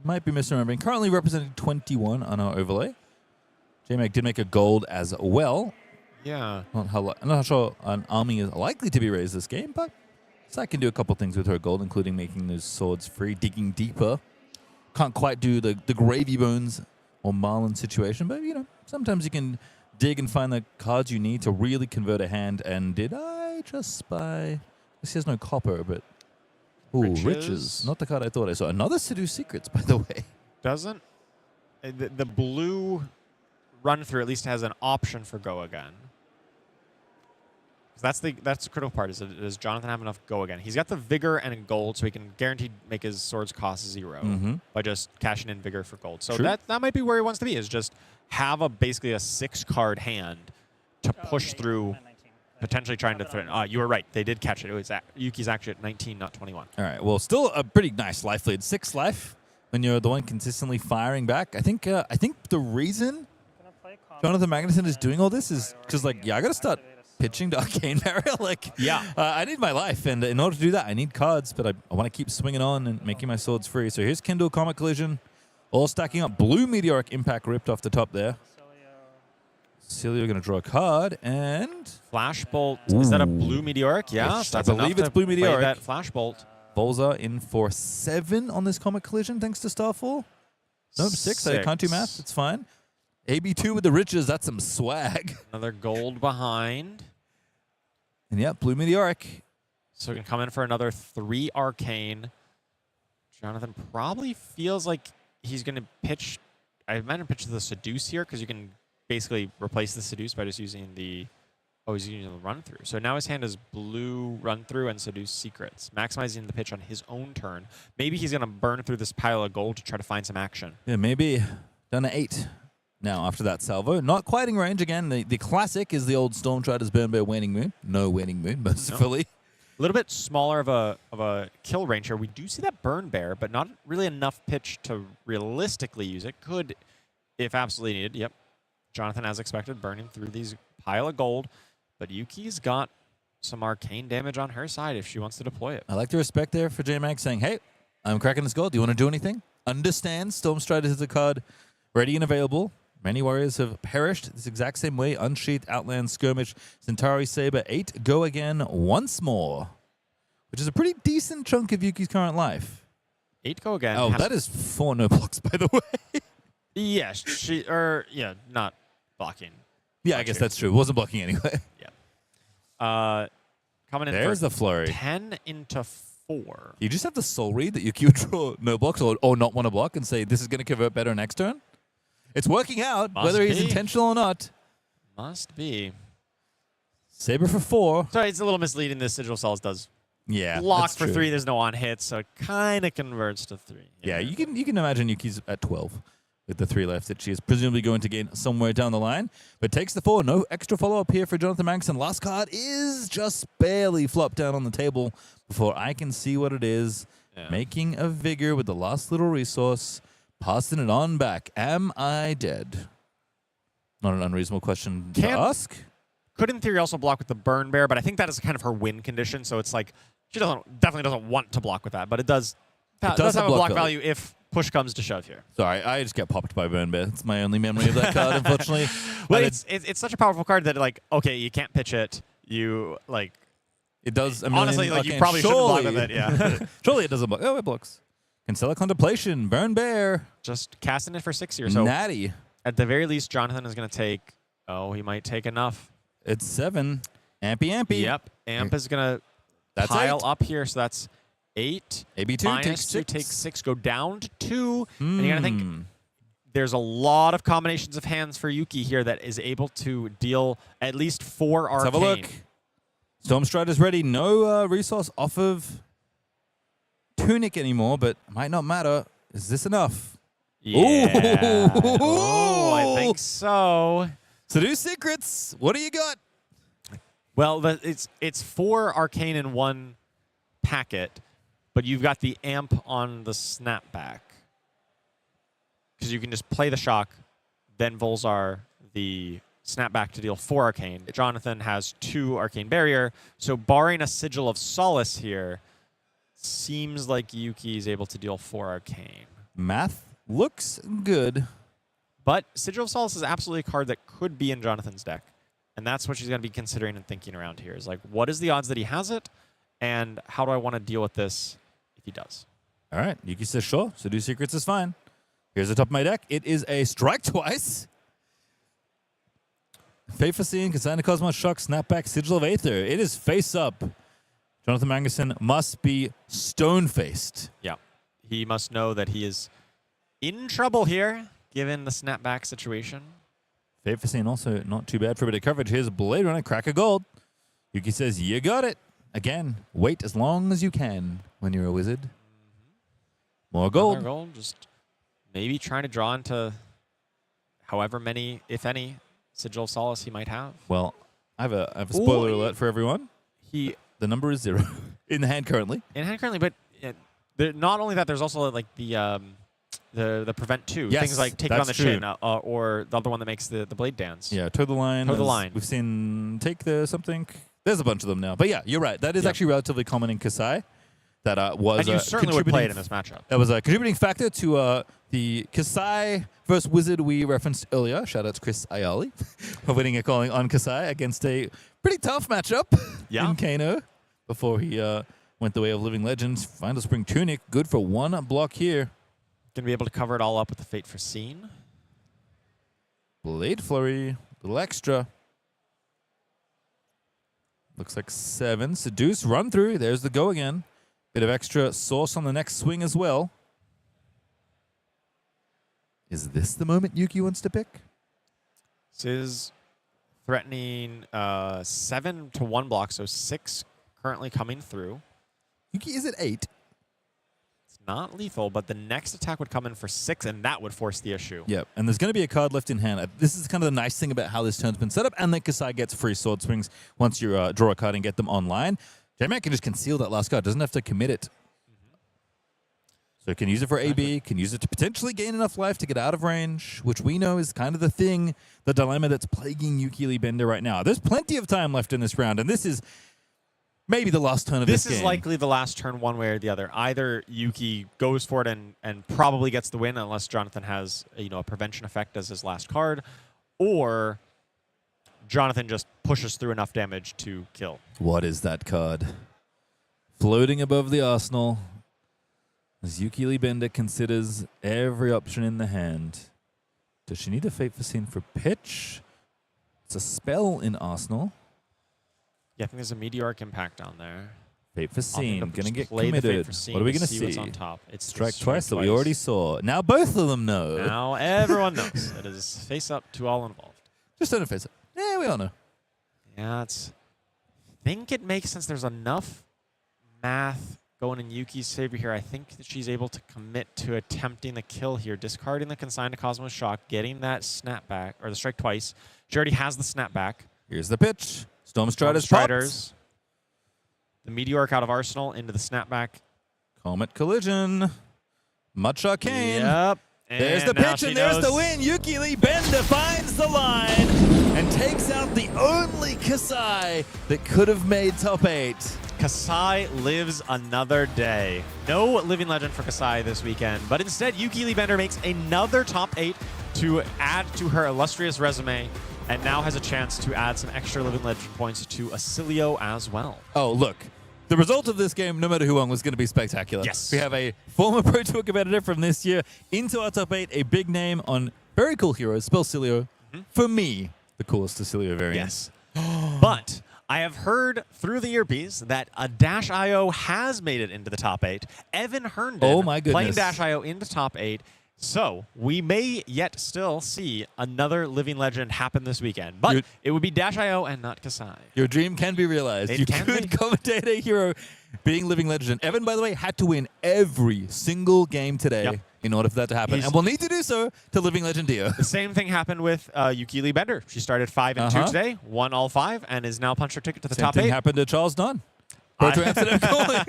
Might be misremembering. Currently representing 21 on our overlay. J-Mac did make a gold as well. Yeah. I'm not sure an army is likely to be raised this game, but Sai can do a couple things with her gold, including making those swords free, digging deeper. Can't quite do the gravy bones or Marlin situation, but, you know, sometimes you can dig and find the cards you need to really convert a hand. And did I just spy? This has no copper, but... Ooh, riches. Not the card I thought I saw. Another Seduce Secrets, by the way. Doesn't the blue run through at least has an option for go again? That's the critical part. Does Jonathan have enough go again? He's got the vigor and gold, so he can guaranteed make his swords cost 0 by just cashing in vigor for gold. So that might be where he wants to be. Is just have basically a 6-card hand to push through. Potentially trying to threaten. You were right. They did catch it. It was Yuki's actually at 19, not 21. All right. Well, still a pretty nice life lead. 6 life when you're the one consistently firing back. I think the reason Jonathan Magnuson is doing all this is because, like, yeah, I got to start pitching to Arcane Barrier. Like, yeah, I need my life, and in order to do that, I need cards, but I want to keep swinging on and making my swords free. So here's Kindle, Comet Collision, all stacking up. Blue Meteoric Impact ripped off the top there. Oscilio going to draw a card, and... Flashbolt. Is that a blue meteoric? Yeah, I believe it's blue meteoric. That flashbolt. Bolza in for 7 on this Comet Collision, thanks to Starfall. Nope, 6. I can't do math. It's fine. AB2 with the riches. That's some swag. Another gold behind. And yeah, blue meteoric. So we can come in for another 3 arcane. Jonathan probably feels like he's going to pitch... I imagine pitch the Seduce here, because you can basically replace the Seduce by just using the... Oh, he's using the run through. So now his hand is blue run through and Seduce Secrets, maximizing the pitch on his own turn. Maybe he's going to burn through this pile of gold to try to find some action. Yeah, maybe down to 8 now after that salvo. Not quite in range again. The classic is the old Stormtrider's Burn Bear Waning Moon. No Waning Moon, mercifully. A little bit smaller of a kill range here. We do see that Burn Bear, but not really enough pitch to realistically use it. Could, if absolutely needed. Yep. Jonathan, as expected, burning through these pile of gold. But Yuki's got some arcane damage on her side if she wants to deploy it. I like the respect there for J-Mag saying, hey, I'm cracking this gold. Do you want to do anything? Understand Stormstrider is a card ready and available. Many warriors have perished this exact same way. Unsheathed, Outland, Skirmish, Centauri, Saber. 8 go again once more, which is a pretty decent chunk of Yuki's current life. 8 go again. Oh, that is 4 no blocks, by the way. Yes, not blocking. Yeah, I guess that's true. It wasn't blocking anyway. Yeah. Coming in There's for the flurry. 10 into 4. You just have to soul read that Yuki would draw no blocks or not want to block and say, this is going to convert better next turn. It's working out, whether he's intentional or not. Must be. Saber for 4. Sorry, it's a little misleading. The Sigil Cells does block for 3. There's no on hit, so it kind of converts to 3. Yeah, you can imagine Yuki's at 12 with the 3 left that she is presumably going to gain somewhere down the line. But takes the 4. No extra follow-up here for Jonathan Magnuson. Last card is just barely flopped down on the table before I can see what it is. Yeah. Making a vigor with the last little resource. Passing it on back. Am I dead? Not an unreasonable question to ask. Could in theory also block with the Burn Bear, but I think that is kind of her win condition. So it's like she definitely doesn't want to block with that, but it does have a block value if push comes to shove here. Sorry, I just get popped by Burn Bear. It's my only memory of that card, unfortunately. Well, it's such a powerful card that like okay, you can't pitch it. You like it does. Honestly, like you probably shouldn't block with it. Yeah, surely it doesn't block. Oh, it blocks. Constella Contemplation, Burn Bear. Just casting it for 6 years. So natty. At the very least, Jonathan is going to take. Oh, he might take enough. It's 7. Ampy. Yep. Amp is going to pile up here. So that's 8. AB2 minus takes 2 6. takes 6. Go down to 2. And you got to think there's a lot of combinations of hands for Yuki here that is able to deal at least 4 arcane. Let's have a look. Stormstrider's ready. No resource off of Tunic anymore, but might not matter. Is this enough? Yeah. Ooh. Oh, I think so. Seduce Secrets. What do you got? Well, it's 4 arcane in 1 packet, but you've got the amp on the snapback. Because you can just play the shock, then Volzar the snapback to deal 4 arcane. Jonathan has 2 arcane barrier, so barring a Sigil of Solace here, seems like Yuki is able to deal 4 arcane. Math looks good. But Sigil of Solace is absolutely a card that could be in Jonathan's deck. And that's what she's going to be considering and thinking around here. Is like, what is the odds that he has it? And how do I want to deal with this if he does? All right. Yuki says, sure. Seduce Secrets is fine. Here's the top of my deck. It is a Strike Twice. Faith Foreseen, Kassai Cosmos, Shock, Snapback, Sigil of Aether. It is face up. Jonathan Magnuson must be stone-faced. Yeah. He must know that he is in trouble here, given the snapback situation. Faith Foreseen also not too bad for a bit of coverage. Here's Blade Runner, Crack of Gold. Yuki says, you got it. Again, wait as long as you can when you're a wizard. More gold. Another gold, just maybe trying to draw into however many, if any, Sigil of Solace he might have. Well, I have a spoiler alert for everyone. The number is 0 in the hand currently. In hand currently, but not only that, there's also like the prevent 2. Yes, things like take it on the that's chin, true. or the other one that makes the blade dance. Yeah, toe the line. Toe the line. We've seen take the something. There's a bunch of them now. But yeah, you're right. That is actually relatively common in Kassai. That was and you certainly would play it in this matchup. That was a contributing factor to the Kassai versus Wizard we referenced earlier. Shout out to Chris Ayali for winning a calling on Kassai against a pretty tough matchup in Kano before he went the way of Living Legends. Final Spring Tunic, good for 1 block here. Going to be able to cover it all up with the Fate Foreseen. Blade Flurry, little extra. Looks like 7. Seduce, run through. There's the go again. Bit of extra source on the next swing as well. Is this the moment Yuki wants to pick? This is threatening 7 to 1 block, so 6 currently coming through. Yuki is at 8. It's not lethal, but the next attack would come in for 6, and that would force the issue. Yep, and there's going to be a card left in hand. This is kind of the nice thing about how this turn's been set up, and that Kassai gets free sword swings once you draw a card and get them online. J-Man can just conceal that last card, doesn't have to commit it. So can use it for AB, can use it to potentially gain enough life to get out of range, which we know is kind of the thing, the dilemma that's plaguing Yuki Lee Bender right now. There's plenty of time left in this round, and this is maybe the last turn of this game. This is likely the last turn one way or the other. Either Yuki goes for it and probably gets the win unless Jonathan has a prevention effect as his last card, or Jonathan just pushes through enough damage to kill. What is that card? Floating above the arsenal as Yuki Lee Bender considers every option in the hand. Does she need a Fate Foreseen for pitch? It's a spell in arsenal. Yeah, I think there's a meteoric impact down there. Fate Foreseen, they'll gonna just get play the Fate committed. Foreseen What are we to gonna see see? what's on top. It's Strike twice that we already saw. Now both of them know. Now everyone knows. It is face up to all involved. Just don't face it. Yeah, we all know. Yeah, I think it makes sense. There's enough math going in Yuki's favor here. I think that she's able to commit to attempting the kill here, discarding the Consign to Cosmos Shock, getting that snapback, or the strike twice. She already has the snapback. Here's the pitch. Stormstrider's popped. The Meteoric out of Arsenal into the snapback. Comet Collision. Much Arcane. Yep. There's the pitch, and there's the win. Yuki Lee Bender finds the line and takes out the only Kassai that could have made top 8. Kassai lives another day. No Living Legend for Kassai this weekend, but instead Yuki Lee Bender makes another top 8 to add to her illustrious resume, and now has a chance to add some extra Living Legend points to Oscilio as well. Oh, look. The result of this game, no matter who won, was going to be spectacular. Yes. We have a former Pro Tour competitor from this year into our top 8, a big name on very cool heroes, Spurlock. For me, the coolest Oscilio variant. Yes. But I have heard through the earpiece that a Dash.io has made it into the top 8. Evan Herndon Oh my goodness. playing Dash.io into top 8. So we may yet still see another living legend happen this weekend. But it would be Dash.io and not Kassai. Your dream can be realized. It you can could be. commentate a hero being living legend. Evan, by the way, had to win every single game today in order for that to happen. And will need to do so to living legend Dio. The same thing happened with Yuki Lee Bender. She started 5-2 today, won all 5, and is now punched her ticket to the Same top thing 8. happened to Charles Dunn. Pro Tour Amsterdam calling.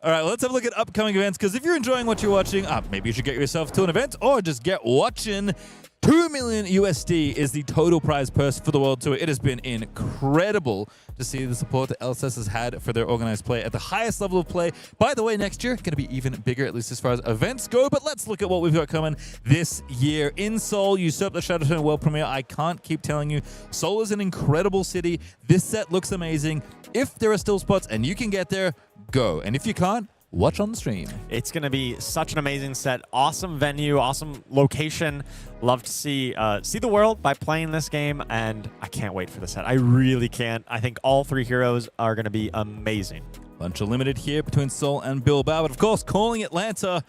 All right, let's have a look at upcoming events, because if you're enjoying what you're watching, maybe you should get yourself to an event or just get watching. 2 million USD is the total prize purse for the World Tour. It has been incredible to see the support that LSS has had for their organized play at the highest level of play. By the way, next year, going to be even bigger, at least as far as events go. But let's look at what we've got coming this year. In Seoul, Usurp the Shadow Throne World Premiere. I can't keep telling you, Seoul is an incredible city. This set looks amazing. If there are still spots and you can get there, go. And if you can't, watch on the stream. It's going to be such an amazing set. Awesome venue, awesome location. Love to see the world by playing this game, and I can't wait for the set. I really can't. I think all 3 heroes are going to be amazing. Bunch of limited here between Seoul and Bilbao, but of course, calling Atlanta.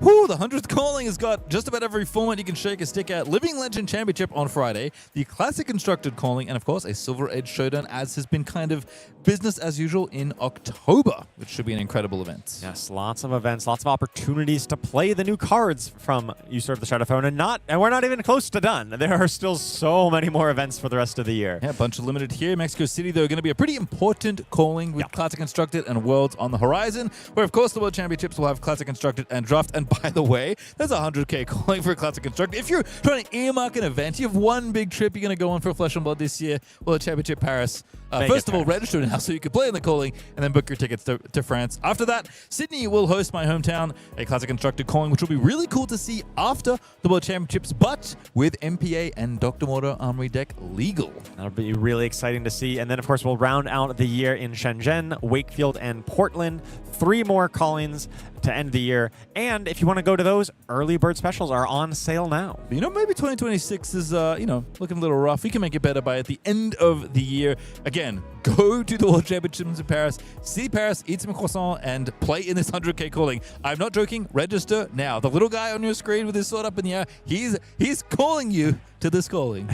Woo, the 100th calling has got just about every format you can shake a stick at. Living Legend Championship on Friday, the Classic Constructed calling, and of course, a Silver Edge Showdown, as has been kind of business as usual in October, which should be an incredible event. Yes, lots of events, lots of opportunities to play the new cards from Usurp the Shadow Throne, and we're not even close to done. There are still so many more events for the rest of the year. Yeah, a bunch of limited here. Mexico City, though, going to be a pretty important calling with Classic Constructed and Worlds on the horizon, where, of course, the World Championships will have Classic Constructed and Draft. And by the way, there's a 100K calling for Classic Constructed. If you're trying to earmark an event, you have one big trip you're going to go on for Flesh and Blood this year, well, the Championship Paris. First of all, register now so you can play in the calling, and then book your tickets to France. After that, Sydney will host my hometown, a Classic Constructed calling, which will be really cool to see after the World Championships, but with MPA and Dr. Mortar Armory deck legal. That'll be really exciting to see. And then, of course, we'll round out the year in Shenzhen, Wakefield, and Portland. 3 more callings to end the year. And if you want to go to those, early bird specials are on sale now. You know, maybe 2026 is, looking a little rough. We can make it better by at the end of the year. Again, go to the World Championships in Paris, see Paris, eat some croissant, and play in this 100K calling. I'm not joking. Register now. The little guy on your screen with his sword up in the air, he's calling you to this calling.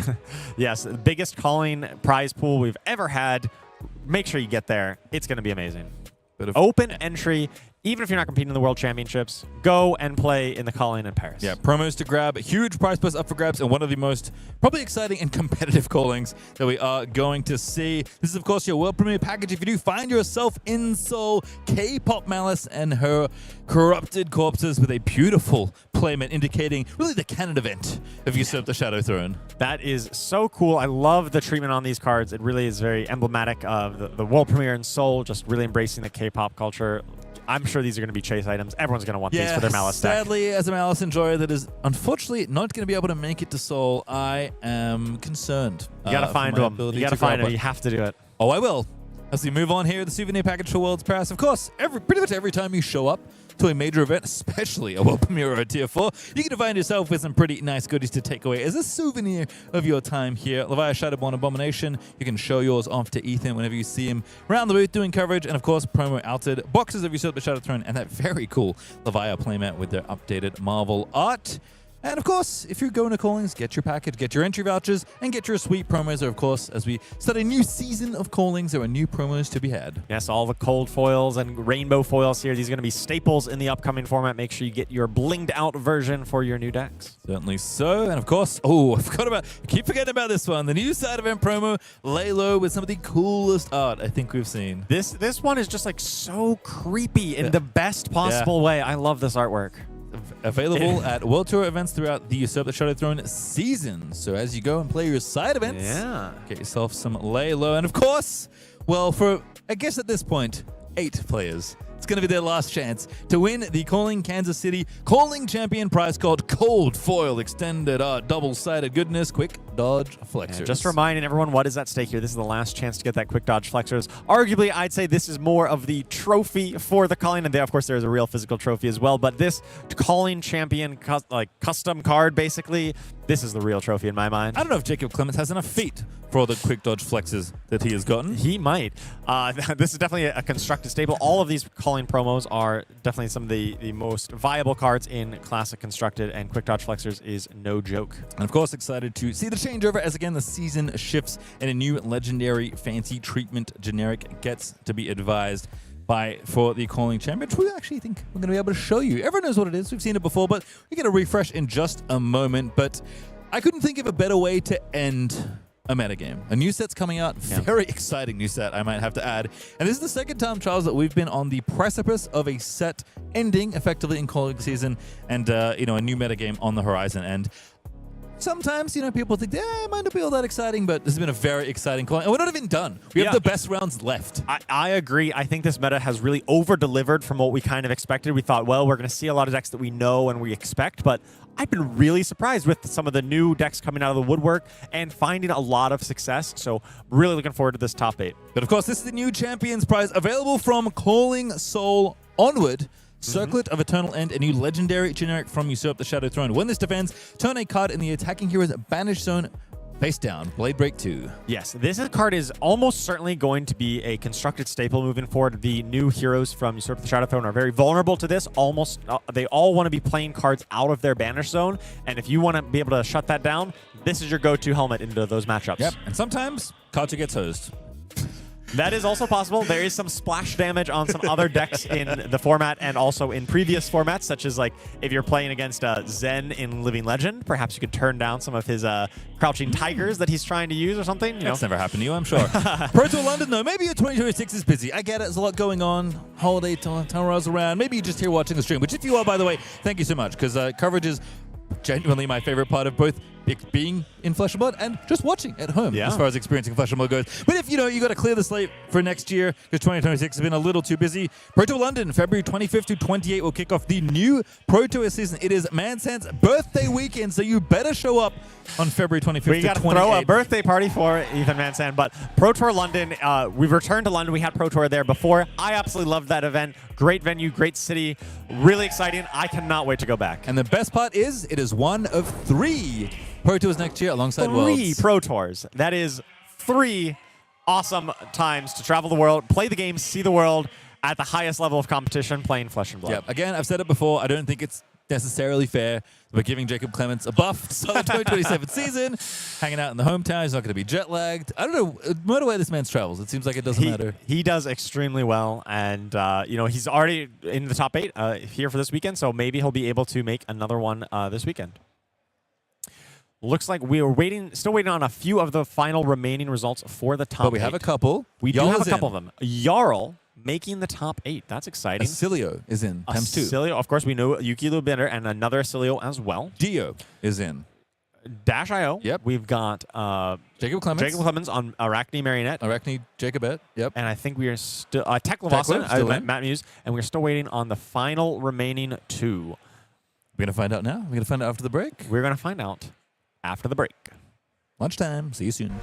Yes, the biggest calling prize pool we've ever had. Make sure you get there. It's going to be amazing. Open entry. Even if you're not competing in the World Championships, go and play in the calling in Paris. Yeah, promos to grab, huge prize purse up for grabs, and one of the most probably exciting and competitive callings that we are going to see. This is, of course, your world premiere package. If you do find yourself in Seoul, K-Pop Malice and her corrupted corpses with a beautiful playmat indicating really the canon event of Usurp the Shadow Throne. That is so cool. I love the treatment on these cards. It really is very emblematic of the world premiere in Seoul, just really embracing the K-pop culture. I'm sure these are going to be chase items. Everyone's going to want these for their Malice deck. Sadly, as a Malice enjoyer that is unfortunately not going to be able to make it to Seoul, I am concerned. You got to find them. You got to find them. You have to do it. Oh, I will. As we move on here, the souvenir package for Worlds Paris. Of course, pretty much every time you show up to a major event, especially a World Premiere or a Tier 4, you can find yourself with some pretty nice goodies to take away as a souvenir of your time here. Leviah Shadowborn Abomination, you can show yours off to Ethan whenever you see him around the booth doing coverage, and of course, promo outed boxes of Usurp the Shadow Throne and that very cool Leviah playmat with their updated Marvel art. And of course, if you're going to callings, get your package, get your entry vouchers, and get your sweet promos. Or of course, as we start a new season of callings, there are new promos to be had. Yes, all the cold foils and rainbow foils here. These are going to be staples in the upcoming format. Make sure you get your blinged out version for your new decks. Certainly so. And of course, I keep forgetting about this one. The new side event promo, lay low with some of the coolest art I think we've seen. This one is just like so creepy in the best possible way. I love this artwork. Available at World Tour events throughout the Usurp the Shadow Throne season. So as you go and play your side events, get yourself some lay low. And of course, well, for, I guess at this point, 8 players, it's going to be their last chance to win the Calling Kansas City Calling Champion prize called Cold Foil Extended Art Double-Sided Goodness. Quick dodge flexors. And just reminding everyone what is at stake here. This is the last chance to get that quick dodge flexors. Arguably, I'd say this is more of the trophy for the calling, and of course there is a real physical trophy as well. But this calling champion custom card, basically, this is the real trophy in my mind. I don't know if Jacob Clements has enough feet for all the quick dodge flexes that he has gotten. He might. This is definitely a constructed staple. All of these calling promos are definitely some of the most viable cards in Classic Constructed, and quick dodge flexors is no joke. And of course, excited to see the changeover as again the season shifts and a new legendary fancy treatment generic gets to be advised for the calling champion, which we actually think we're going to be able to show you. Everyone knows what it is. We've seen it before, but we get a refresh in just a moment. But I couldn't think of a better way to end a metagame. A new set's coming out. Yeah. Very exciting new set, I might have to add. And this is the second time, Charles, that we've been on the precipice of a set ending effectively in calling season, and a new metagame on the horizon. And sometimes, people think, it might not be all that exciting, but this has been a very exciting call. And we're not even done. We have the best rounds left. I agree. I think this meta has really over-delivered from what we kind of expected. We thought, well, we're going to see a lot of decks that we know and we expect, but I've been really surprised with some of the new decks coming out of the woodwork and finding a lot of success. So really looking forward to this top 8. But of course, this is the new Champions Prize available from Calling Soul onward. Circlet of Eternal End, a new legendary generic from Usurp the Shadow Throne. When this defends, turn a card in the attacking hero's banished zone face down. Blade Break 2. Yes, this card is almost certainly going to be a constructed staple moving forward. The new heroes from Usurp the Shadow Throne are very vulnerable to this. They all want to be playing cards out of their banished zone, and if you want to be able to shut that down, this is your go-to helmet into those matchups. Yep, and sometimes Karcher gets hosed. That is also possible. There is some splash damage on some other decks in the format and also in previous formats, such as like if you're playing against Zen in Living Legend, perhaps you could turn down some of his Crouching Tigers that he's trying to use or something. That's never happened to you, I'm sure. Pro Tour London, though, maybe your 2026 is busy. I get it. There's a lot going on. Holiday time rolls around. Maybe you're just here watching the stream, which if you are, by the way, thank you so much, because coverage is genuinely my favorite part of both being in Flesh and Blood and just watching at home as far as experiencing Flesh and Blood goes. But if you got to clear the slate for next year because 2026 has been a little too busy, Pro Tour London, February 25th to 28th will kick off the new Pro Tour season. It is Mansan's birthday weekend, so you better show up on February 25th to 28th. We got to throw a birthday party for Ethan Mansan. But Pro Tour London, we've returned to London. We had Pro Tour there before. I absolutely loved that event. Great venue, great city, really exciting. I cannot wait to go back. And the best part is it is one of 3 Pro Tours next year alongside Worlds. 3 Pro Tours. That is 3 awesome times to travel the world, play the game, see the world at the highest level of competition, playing Flesh and Blood. Yep. Again, I've said it before. I don't think it's necessarily fair. We're giving Jacob Clements a buff to start the 2027 season, hanging out in the hometown. He's not going to be jet lagged. I don't know. No matter where this man travels, it seems like it doesn't matter. He does extremely well, and he's already in the top 8 here for this weekend, so maybe he'll be able to make another one this weekend. Looks like we are still waiting on a few of the final remaining results for the top 8. But we have a couple. We do have a couple of them. Jarl making the top 8. That's exciting. Oscilio is in. Times 2. Oscilio, of course, we know Yuki Lubinder and another Oscilio as well. Dio is in. Dash.io. Yep. We've got Jacob Clements on Arakni Marionette. Arakni Jacobette. Yep. And I think we are still Teklovossen, Matt Muse, and we're still waiting on the final remaining 2. We're going to find out now. We're going to find out after the break. We're going to find out after the break. Lunchtime. See you soon.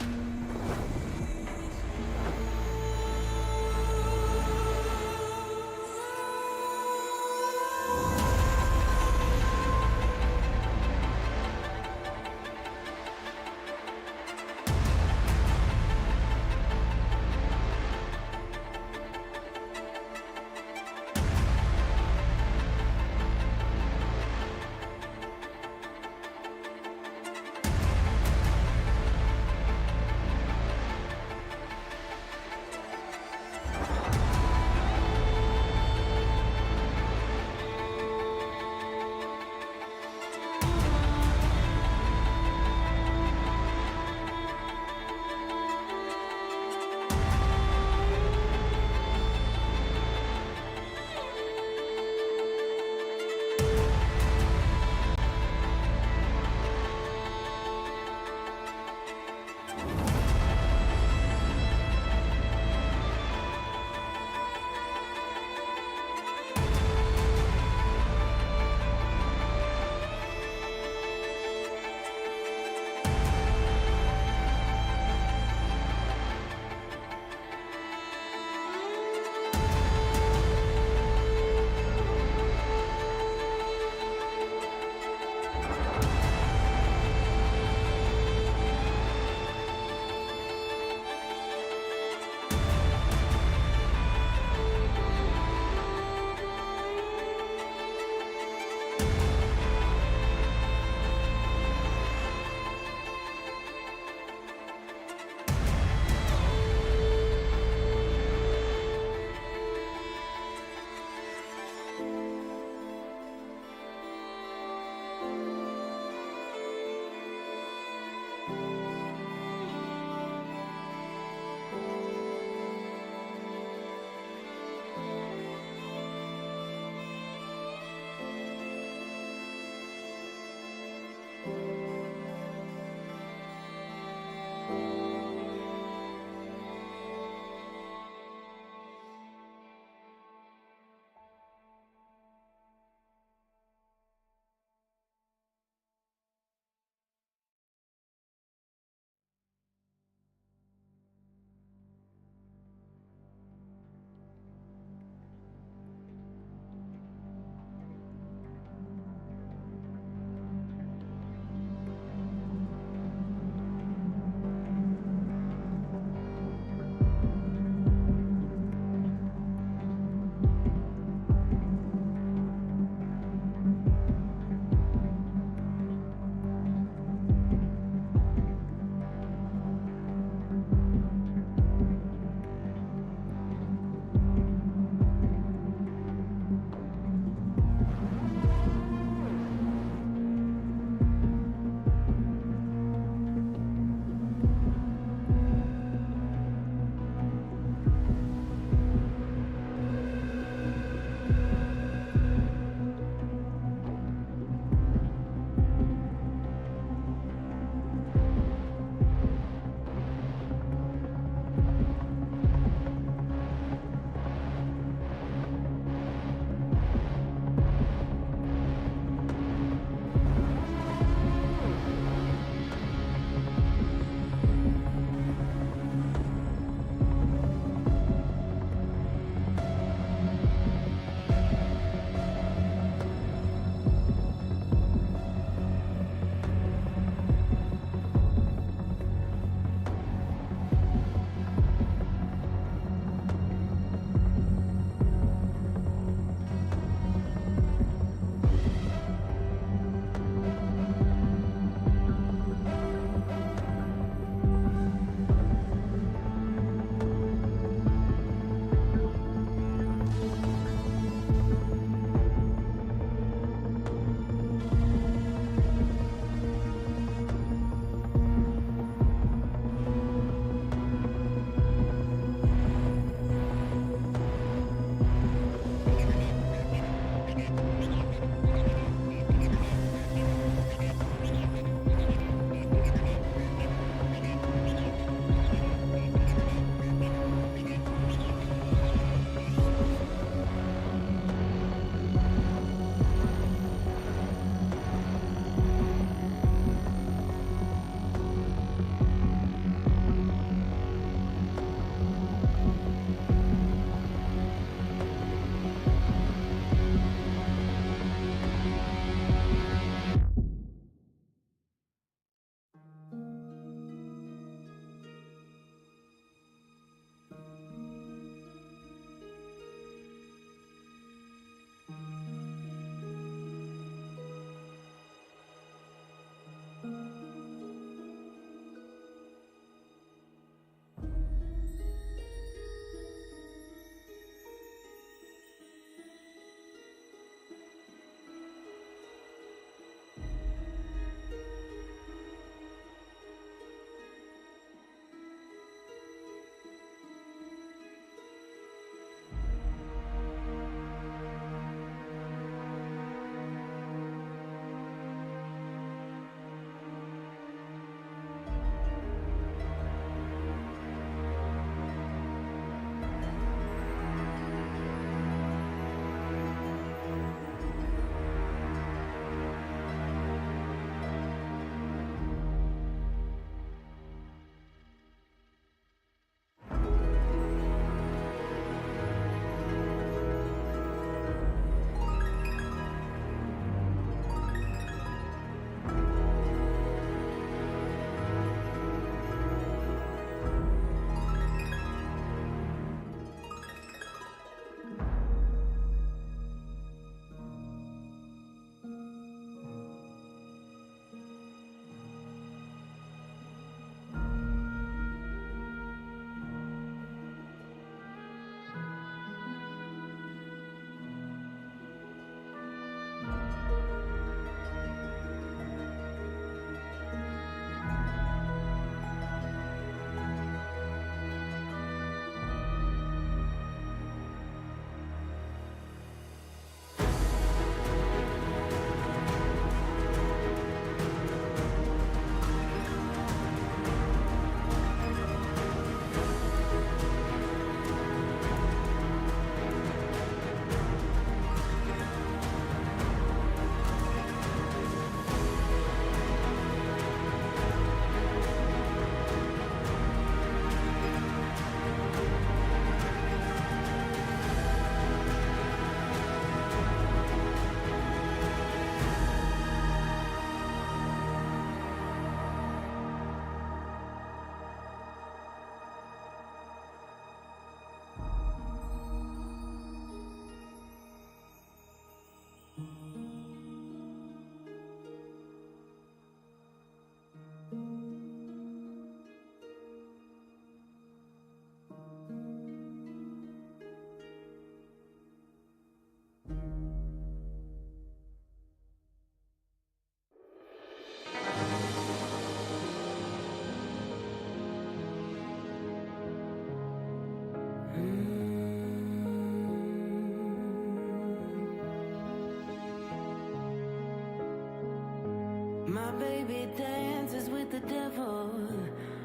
My baby dances with the devil.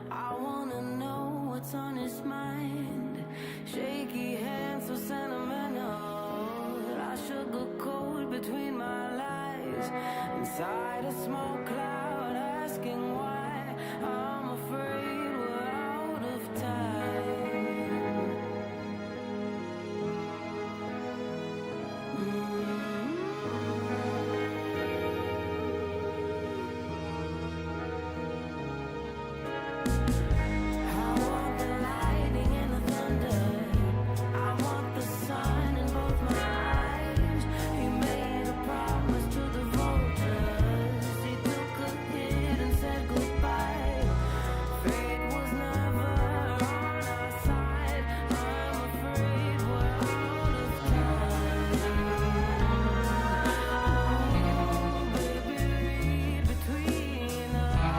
I wanna know what's on his mind. Shaky hands so sentimental. I sugarcoat between my lies. Inside a small cloud asking why. I'm afraid we're out of time. I want the lightning and the thunder. I want the sun in both my eyes. He made a promise to the vultures. He took a hit and said goodbye. Fate was never on our side. I'm afraid we're out of time. Oh, baby, read between us.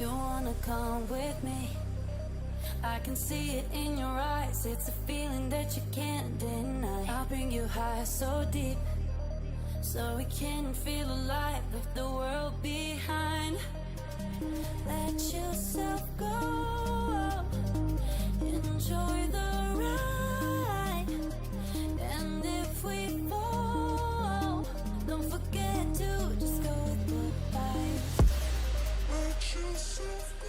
You wanna come with me? I can see it in your eyes. It's a feeling that you can't deny. I'll bring you high so deep, so we can feel alive, leave the world behind. Let yourself go, enjoy the ride. And if we fall, don't forget to just go with the vibe. Let yourself go,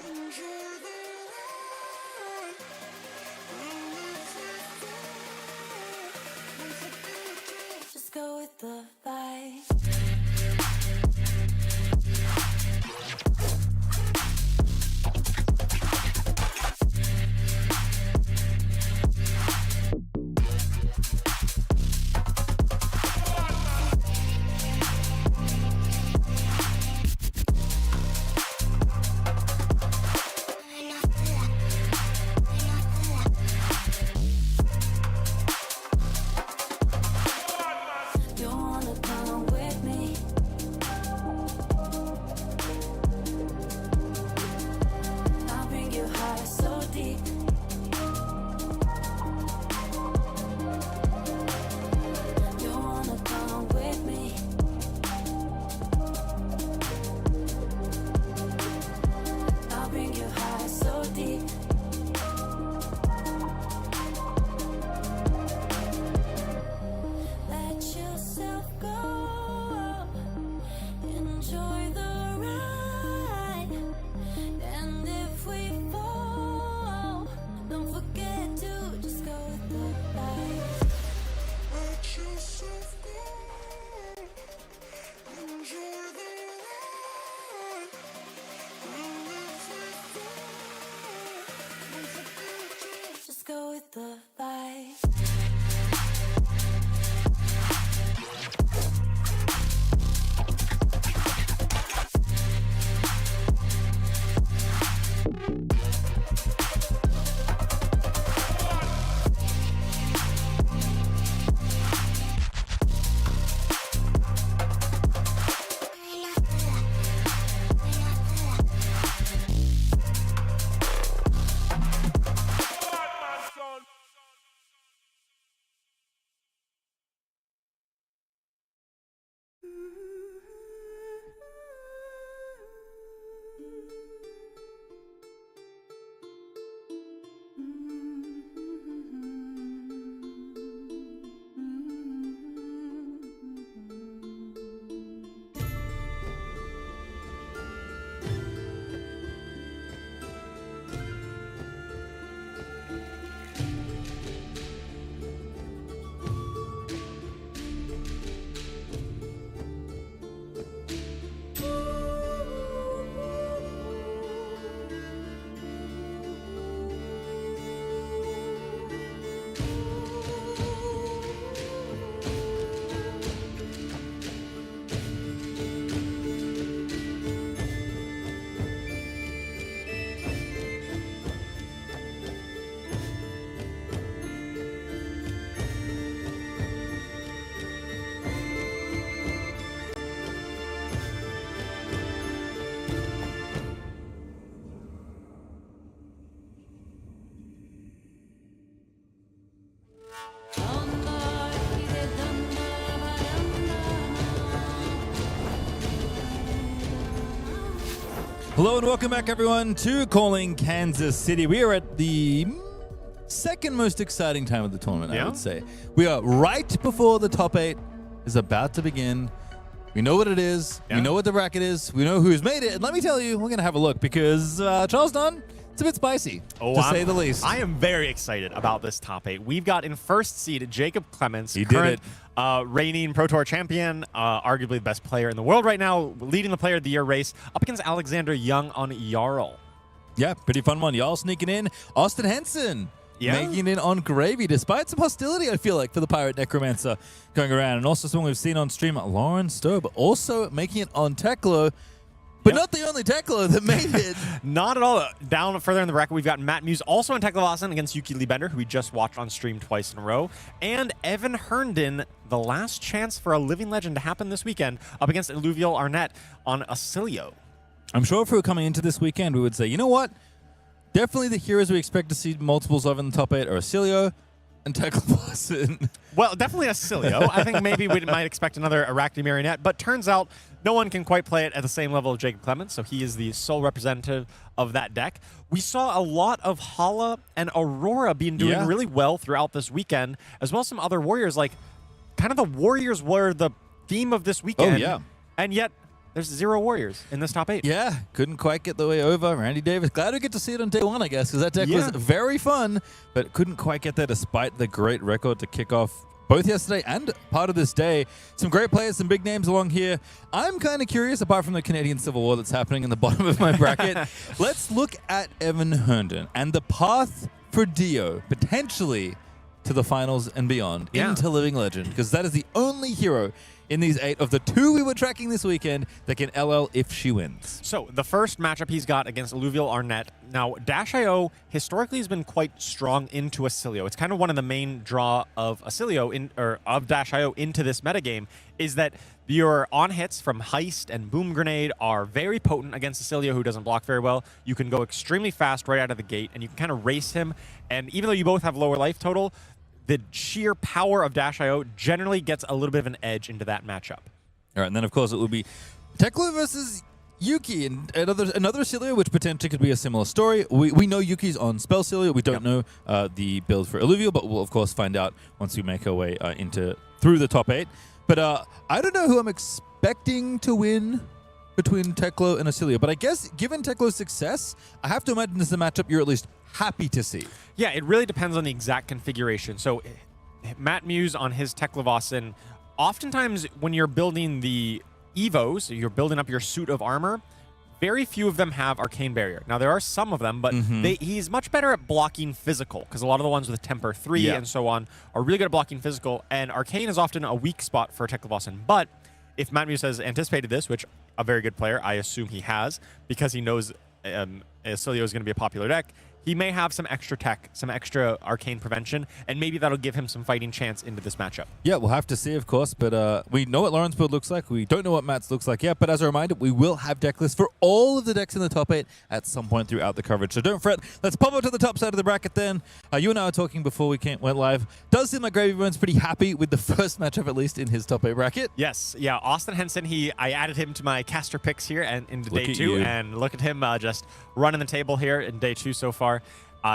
enjoy the ride. And if we fall, don't forget to just go with the vibe. Go with the vibe. Hello and welcome back, everyone, to Calling Kansas City. We are at the second most exciting time of the tournament, I would say. We are right before the top 8 is about to begin. We know what it is. Yeah. We know what the bracket is. We know who's made it. And let me tell you, we're going to have a look because Charles Dunn, it's a bit spicy, to say the least. I am very excited about this top 8. We've got in first seed Jacob Clements, he current did it. Reigning Pro Tour champion, arguably the best player in the world right now, leading the Player of the Year race, up against Alexander Young on Jarl. Yeah, pretty fun one. Jarl sneaking in. Austin Henson making it on Gravy, despite some hostility, I feel like, for the Pirate Necromancer going around. And also someone we've seen on stream, Lauren Stobbe, also making it on Teklo. But not the only Teklo that made it. Not at all. Down further in the bracket, we've got Matt Muse also in Teklovossen against Yuki Liebender, who we just watched on stream twice in a row. And Evan Herndon, the last chance for a living legend to happen this weekend, up against Alluvial Arnett on Oscilio. I'm sure if we were coming into this weekend, we would say, you know what? Definitely the heroes we expect to see multiples of in the top 8 are Oscilio and Teklovossen. Well, definitely Oscilio. I think maybe we might expect another Arakni Marionette, but turns out no one can quite play it at the same level of Jacob Clements, so he is the sole representative of that deck. We saw a lot of Hala and Aurora being doing really well throughout this weekend, as well as some other warriors. Like, kind of the warriors were the theme of this weekend. Oh, yeah. And yet, there's 0 warriors in this top 8. Yeah, couldn't quite get the way over. Randy Davis, glad we get to see it on day 1, I guess, because that deck was very fun, but couldn't quite get there despite the great record to kick off both yesterday and part of this day. Some great players, some big names along here. I'm kind of curious, apart from the Canadian Civil War that's happening in the bottom of my bracket, let's look at Evan Herndon and the path for Dio, potentially to the finals and beyond, into Living Legend, because that is the only hero in these 8 of the 2 we were tracking this weekend that can LL if she wins. So the first matchup he's got against Alluvial Arnett. Now, Dash.io historically has been quite strong into Oscilio. It's kind of one of the main draw of Oscilio, of Dash.io into this metagame, is that your on-hits from Heist and Boom Grenade are very potent against Oscilio, who doesn't block very well. You can go extremely fast right out of the gate, and you can kind of race him. And even though you both have lower life total, the sheer power of Dash.io generally gets a little bit of an edge into that matchup. All right, and then, of course, it would be Teklo versus Yuki, and another Oscilio, which potentially could be a similar story. We know Yuki's on Spell Oscilio. We don't know the build for Alluvial, but we'll, of course, find out once we make our way through the top 8. But I don't know who I'm expecting to win between Teklo and Oscilio, but I guess given Teklo's success, I have to imagine this is a matchup you're at least happy to see. Yeah, it really depends on the exact configuration. So Matt Muse on his Teklovossen, oftentimes when you're building the Evos, you're building up your suit of armor, very few of them have Arcane Barrier. Now, there are some of them, but he's much better at blocking physical, because a lot of the ones with Temper 3 and so on are really good at blocking physical, and Arcane is often a weak spot for Teklovossen. But if Matt Muse has anticipated this, which a very good player, I assume he has, because he knows Oscilio is going to be a popular deck, he may have some extra tech, some extra arcane prevention, and maybe that'll give him some fighting chance into this matchup. Yeah, we'll have to see, of course, but we know what Lauren's build looks like. We don't know what Matt's looks like yet, but as a reminder, we will have deck lists for all of the decks in the top 8 at some point throughout the coverage, so don't fret. Let's pop up to the top side of the bracket then. You and I were talking before we went live. Does seem like Gravy Bone's pretty happy with the first matchup, at least in his top 8 bracket. Yes, yeah, Austin Henson, I added him to my caster picks here and into Look day at 2, you. and look at him just running the table here in day 2 so far.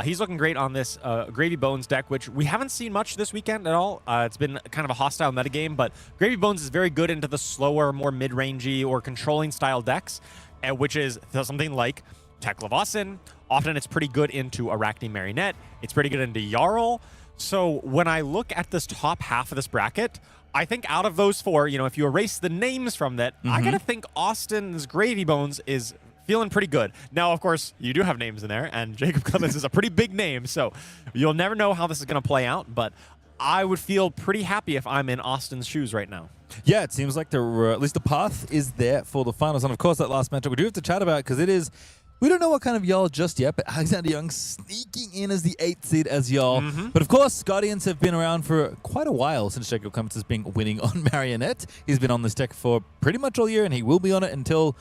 He's looking great on this Gravy Bones deck, which we haven't seen much this weekend at all. It's been kind of a hostile metagame, but Gravy Bones is very good into the slower, more mid-rangey or controlling style decks, which is something like Teklovossen. Often it's pretty good into Arakni Marionette. It's pretty good into Jarl. So when I look at this top half of this bracket, I think out of those 4, if you erase the names from that, I gotta think Austin's Gravy Bones is feeling pretty good. Now, of course, you do have names in there, and Jacob Clements is a pretty big name, so you'll never know how this is going to play out, but I would feel pretty happy if I'm in Austin's shoes right now. Yeah, it seems like at least the path is there for the finals, and of course, that last matchup we do have to chat about, because it is, we don't know what kind of Jarl just yet, but Alexander Young sneaking in as the 8th seed as Jarl. But of course, Guardians have been around for quite a while since Jacob Clements has been winning on Marionette. He's been on this deck for pretty much all year, and he will be on it until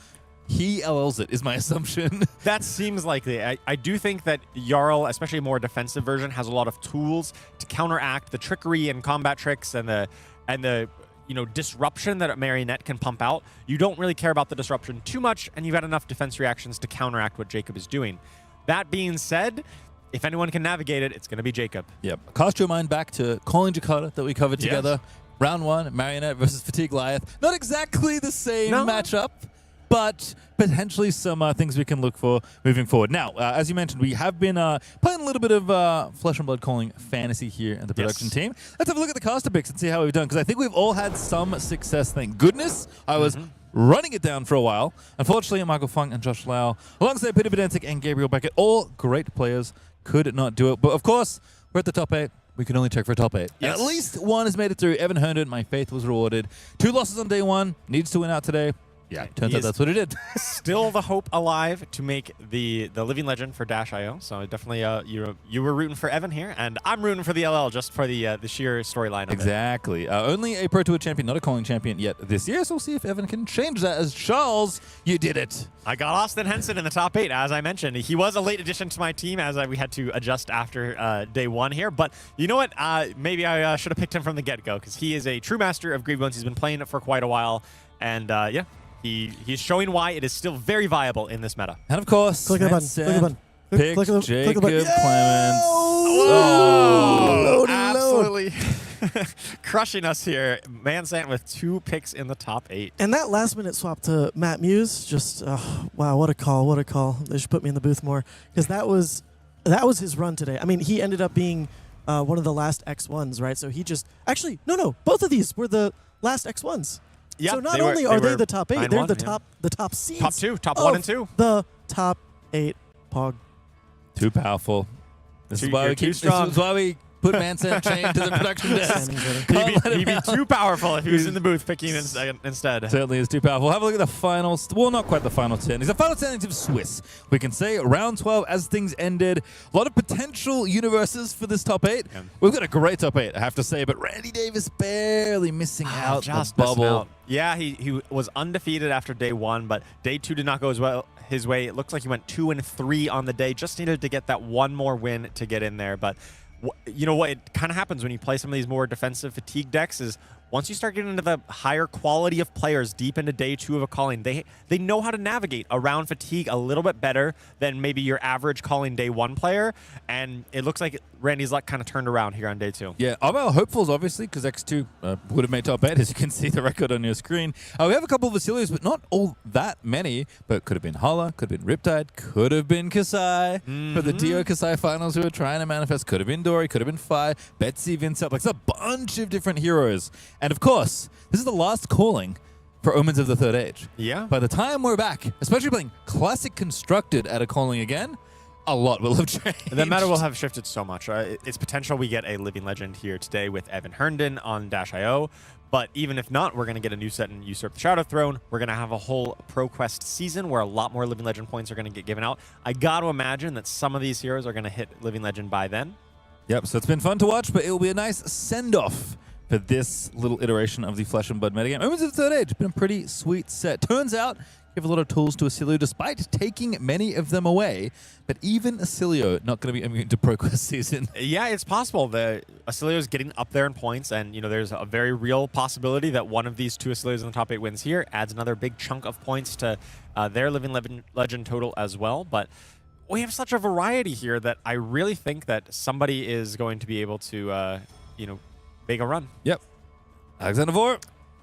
he LLs it, is my assumption. That seems likely. I do think that Jarl, especially a more defensive version, has a lot of tools to counteract the trickery and combat tricks and the disruption that a Marionette can pump out. You don't really care about the disruption too much, and you've got enough defense reactions to counteract what Jacob is doing. That being said, if anyone can navigate it, it's going to be Jacob. Yep. Cast your mind back to Calling Jakarta that we covered together. Round 1, Marionette versus Fatigue Goliath. Not exactly the same matchup, but potentially some things we can look for moving forward. Now, as you mentioned, we have been playing a little bit of Flesh and Blood Calling fantasy here in the production team. Let's have a look at the caster picks and see how we've done, because I think we've all had some success, thank goodness. I was running it down for a while. Unfortunately, Michael Feng and Josh Lau, alongside Peter Bedentic and Gabriel Beckett, all great players, could not do it. But of course, we're at the top 8. We can only check for a top 8. Yes. And at least one has made it through. Evan Herndon, my faith was rewarded. 2 losses on day 1, needs to win out today. Yeah, turns out that's what it did. Still the hope alive to make the Living Legend for Dash.io. So definitely you were rooting for Evan here, and I'm rooting for the LL just for the sheer storyline of it. Exactly. Only a Pro Tour champion, not a calling champion yet this year, so we'll see if Evan can change that. As Charles, you did it. I got Austin Henson in the top 8, as I mentioned. He was a late addition to my team, as we had to adjust after day 1 here. But you know what? Maybe I should have picked him from the get-go, because he is a true master of Greed Bones. He's been playing it for quite a while, and yeah. He's showing why it is still very viable in this meta. And of course, click the button. Click the button. Picked Jacob Clements. Oh, absolutely crushing us here. Mansant with 2 picks in the top 8. And that last-minute swap to Matt Muse, just wow, what a call! What a call! They should put me in the booth more, because that was his run today. I mean, he ended up being one of the last X1s, right? So he just no, both of these were the last X1s. Yeah, so not only are they the top 8, they're the top seeds. Top 2, top 1 and 2. The top 8 Pog. Too powerful. This is why we put Mansant chained to the production desk. He'd be too powerful if he was in the booth picking instead. Certainly is too powerful. Have a look at the final, well, not quite the final standings. The final standings of Swiss. We can say round 12 as things ended. A lot of potential universes for this top 8. Yeah. We've got a great top 8, I have to say, but Randy Davis barely missing out just the bubble. Out. Yeah, he was undefeated after day 1, but day 2 did not go as well his way. It looks like he went 2-3 on the day. Just needed to get that one more win to get in there, but you know what? It kind of happens when you play some of these more defensive fatigue decks is once you start getting into the higher quality of players deep into day 2 of a calling, they know how to navigate around fatigue a little bit better than maybe your average calling day 1 player. And it looks like Randy's luck kind of turned around here on day 2. Yeah, I'm hopefuls, obviously, because X2 would have made top 8, as you can see the record on your screen. We have a couple of Oscilios, but not all that many. But could have been Hala, could have been Riptide, could have been Kassai. For the Dio Kassai finals who were trying to manifest, could have been Dory, could have been Fi, Betsy, Vynnset. Like, it's a bunch of different heroes. And of course, this is the last calling for Omens of the Third Age. Yeah. By the time we're back, especially playing Classic Constructed at a calling again, a lot will have changed. The meta will have shifted so much. It's potential we get a Living Legend here today with Evan Herndon on Dash.io. But even if not, we're going to get a new set and Usurp the Shadow Throne. We're going to have a whole ProQuest season where a lot more Living Legend points are going to get given out. I got to imagine that some of these heroes are going to hit Living Legend by then. Yep, so it's been fun to watch, but it will be a nice send-off for this little iteration of the Flesh and Blood metagame. Omens of the Third Age, been a pretty sweet set. Turns out, you have a lot of tools to Oscilio, despite taking many of them away. But even Oscilio not going to be immune to ProQuest season. Yeah, it's possible. The Oscilio is getting up there in points, and there's a very real possibility that one of these 2 Oscilios in the top 8 wins here, adds another big chunk of points to their Living Legend total as well. But we have such a variety here that I really think that somebody is going to be able to, make a run. Yep. Alexander 4,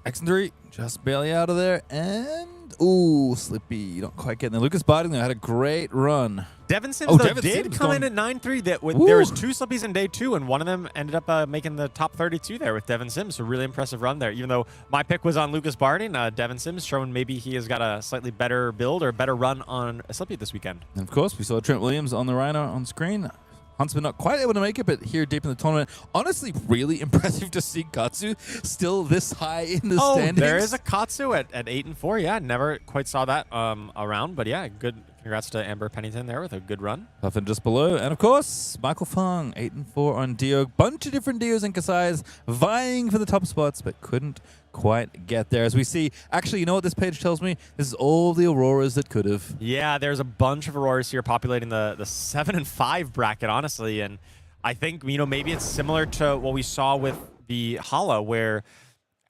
X3, just barely out of there, and ooh, Slippy, not quite getting there. Lucas Barding had a great run. Devin Sims did come in at 9-3. There was 2 Slippies in day 2, and one of them ended up making the top 32 there with Devin Sims. So really impressive run there. Even though my pick was on Lucas Barding, Devin Sims showing maybe he has got a slightly better build or better run on a Slippy this weekend. And of course, we saw Trent Williams on the Rhinar on screen. Huntsman not quite able to make it, but here deep in the tournament. Honestly, really impressive to see Katsu still this high in the standings. There is a Katsu at 8-4. Yeah, never quite saw that around, but yeah, good. Congrats to Amber Pennington there with a good run. Nothing just below. And of course, Michael Feng, 8-4 on Dio. Bunch of different Dios and Kassais vying for the top spots, but couldn't quite get there. As we see, actually, you know what this page tells me? This is all the Auroras that could have. Yeah, there's a bunch of Auroras here populating the 7-5 bracket, honestly. And I think, maybe it's similar to what we saw with the Hala, where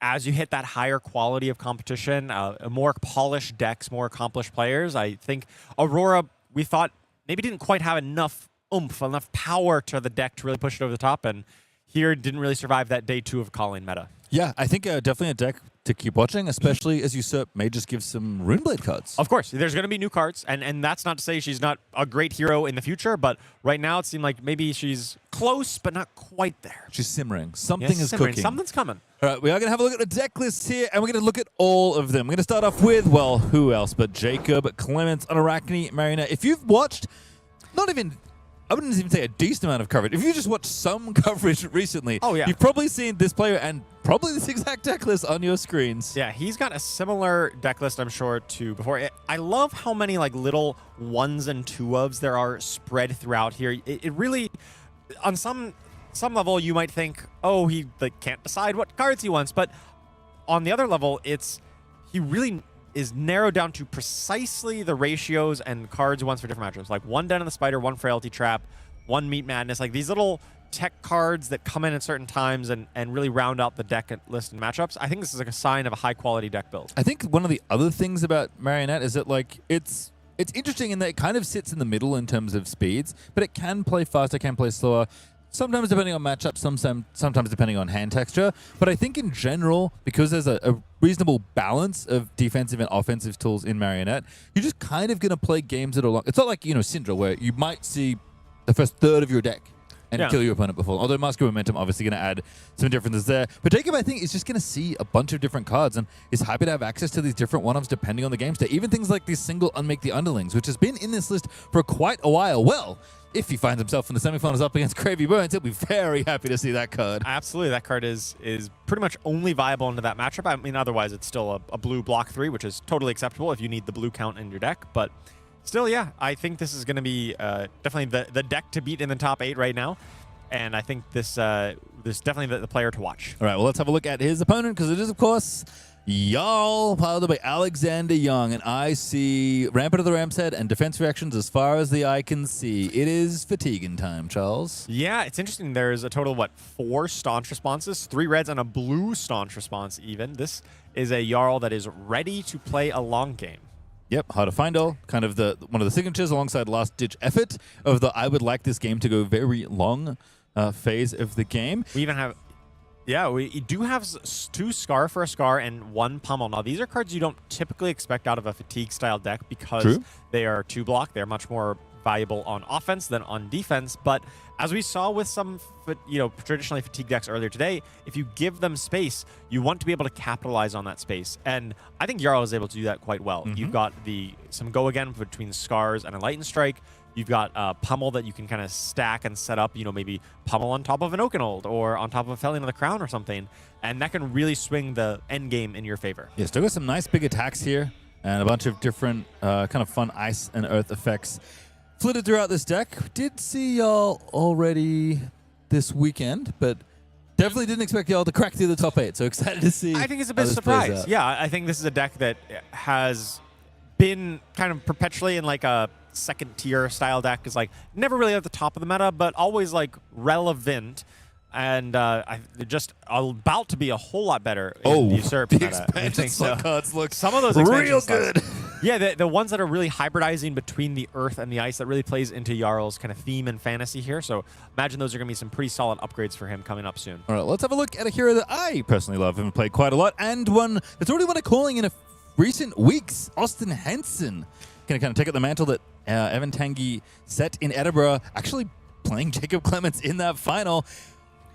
as you hit that higher quality of competition, more polished decks, more accomplished players, I think Aurora, we thought, maybe didn't quite have enough oomph, enough power to the deck to really push it over the top. And here didn't really survive that day 2 of calling meta. Yeah, I think definitely a deck to keep watching, especially as Usurp may just give some Runeblade cards. Of course, there's going to be new cards, and that's not to say she's not a great hero in the future, but right now it seemed like maybe she's close, but not quite there. She's simmering. Something is cooking. Something's coming. All right, we are going to have a look at the deck list here, and we're going to look at all of them. We're going to start off with, well, who else but Jacob Clements on Arakni, Marionette. If you've watched, I wouldn't even say a decent amount of coverage. If you just watched some coverage recently, you've probably seen this player and probably this exact deck list on your screens. Yeah, he's got a similar deck list, I'm sure, to before. I love how many like little 1s and 2-ofs there are spread throughout here. It really, on some level, you might think, oh, he like can't decide what cards he wants, but on the other level, he really is narrowed down to precisely the ratios and cards he wants for different matchups. Like 1 Den of the Spider, 1 Frailty Trap, 1 Meat Madness. Like these little tech cards that come in at certain times and really round out the deck list and matchups. I think this is like a sign of a high quality deck build. I think one of the other things about Marionette is that like it's interesting in that it kind of sits in the middle in terms of speeds, but it can play faster, can play slower. Sometimes depending on matchup, sometimes depending on hand texture. But I think in general, because there's a reasonable balance of defensive and offensive tools in Marionette, you're just kind of going to play games that are long. It's not like, Syndra, where you might see the first third of your deck and kill your opponent before. Although Mask of Momentum obviously going to add some differences there. But Jacob, I think, is just going to see a bunch of different cards and is happy to have access to these different one-offs depending on the game state. Even things like these single Unmake the Underlings, which has been in this list for quite a while. Well, if he finds himself in the semifinals up against Gravy Burns, he'll be very happy to see that card. Absolutely. That card is pretty much only viable into that matchup. I mean, otherwise it's still a blue block 3, which is totally acceptable if you need the blue count in your deck. But still, yeah, I think this is going to be definitely the deck to beat in the top 8 right now. And I think this is definitely the player to watch. All right, well, let's have a look at his opponent, because it is, of course, Jarl, piloted by Alexander Young, and I see Rampart of the Ram's Head and defense reactions as far as the eye can see. It is fatiguing time, Charles. Yeah, it's interesting. There's a total of, 4 staunch responses, 3 reds and a blue staunch response even. This is a Jarl that is ready to play a long game. Yep, Heart of Findle, kind of one of the signatures alongside Last Ditch Effort of the I would like this game to go very long phase of the game. We even have... Yeah, we do have 2 Scar for a Scar and 1 Pummel. Now, these are cards you don't typically expect out of a Fatigue-style deck because they are 2-block. They're much more valuable on offense than on defense. But as we saw with some traditionally Fatigue decks earlier today, if you give them space, you want to be able to capitalize on that space. And I think Jarl is able to do that quite well. You've got some go again between Scars and a Lightning Strike. You've got Pummel that you can kind of stack and set up, maybe Pummel on top of an Oakenold or on top of a Felling of the Crown or something. And that can really swing the end game in your favor. Yeah, still got some nice big attacks here and a bunch of different kind of fun ice and earth effects flitted throughout this deck. Did see y'all already this weekend, but definitely didn't expect y'all to crack through the top 8. So excited to see. I think it's a bit surprise. Yeah, I think this is a deck that has been kind of perpetually in like a second tier style deck, is like never really at the top of the meta, but always like relevant, and just about to be a whole lot better in the Usurp the meta. expansion slot cards look some of those real good. good. Yeah, the ones that are really hybridizing between the earth and the ice, that really plays into Jarl's kind of theme and fantasy here. So imagine those are going to be some pretty solid upgrades for him coming up soon. All right, let's have a look at a hero that I personally love and played quite a lot, and one that's already won a calling in recent weeks, Austin Henson. Going to kind of take up the mantle that Evan Tanguy set in Edinburgh, actually playing Jacob Clements in that final.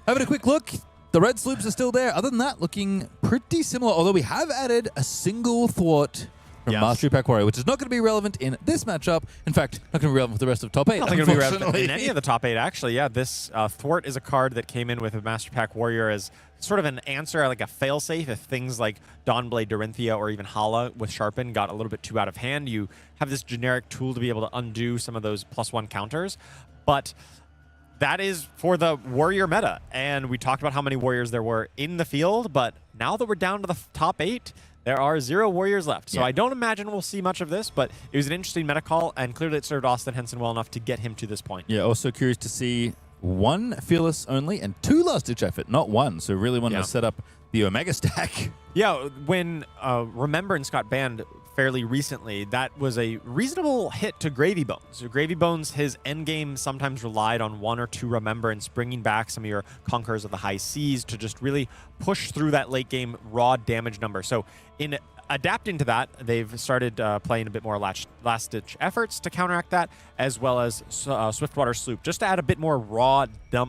Having a quick look, the red sloops are still there. Other than that, looking pretty similar, although we have added a single thwart from Mastery Pack Warrior, which is not going to be relevant in this matchup. In fact, not going to be relevant for the rest of top 8. I don't think it'll be relevant in any of the top 8, actually. Yeah, this thwart is a card that came in with a Mastery Pack Warrior as sort of an answer, like a failsafe, if things like Dawnblade, Dorinthia, or even Hala with Sharpen got a little bit too out of hand. You have this generic tool to be able to undo some of those +1 counters. But that is for the Warrior meta. And we talked about how many Warriors there were in the field, but now that we're down to the top 8, there are 0 Warriors left. So I don't imagine we'll see much of this, but it was an interesting meta call, and clearly it served Austin Henson well enough to get him to this point. Yeah, also curious to see 1 Fearless only and 2 Last Ditch Effort, not 1. So really wanted to set up the Omega stack. Yeah, when Remembrance got banned fairly recently, that was a reasonable hit to Gravy Bones. So Gravy Bones, his endgame sometimes relied on 1 or 2 Remembrance, bringing back some of your Conquerors of the High Seas to just really push through that late game raw damage number. So in adapting to that, they've started playing a bit more last-ditch efforts to counteract that, as well as Swiftwater Sloop, just to add a bit more raw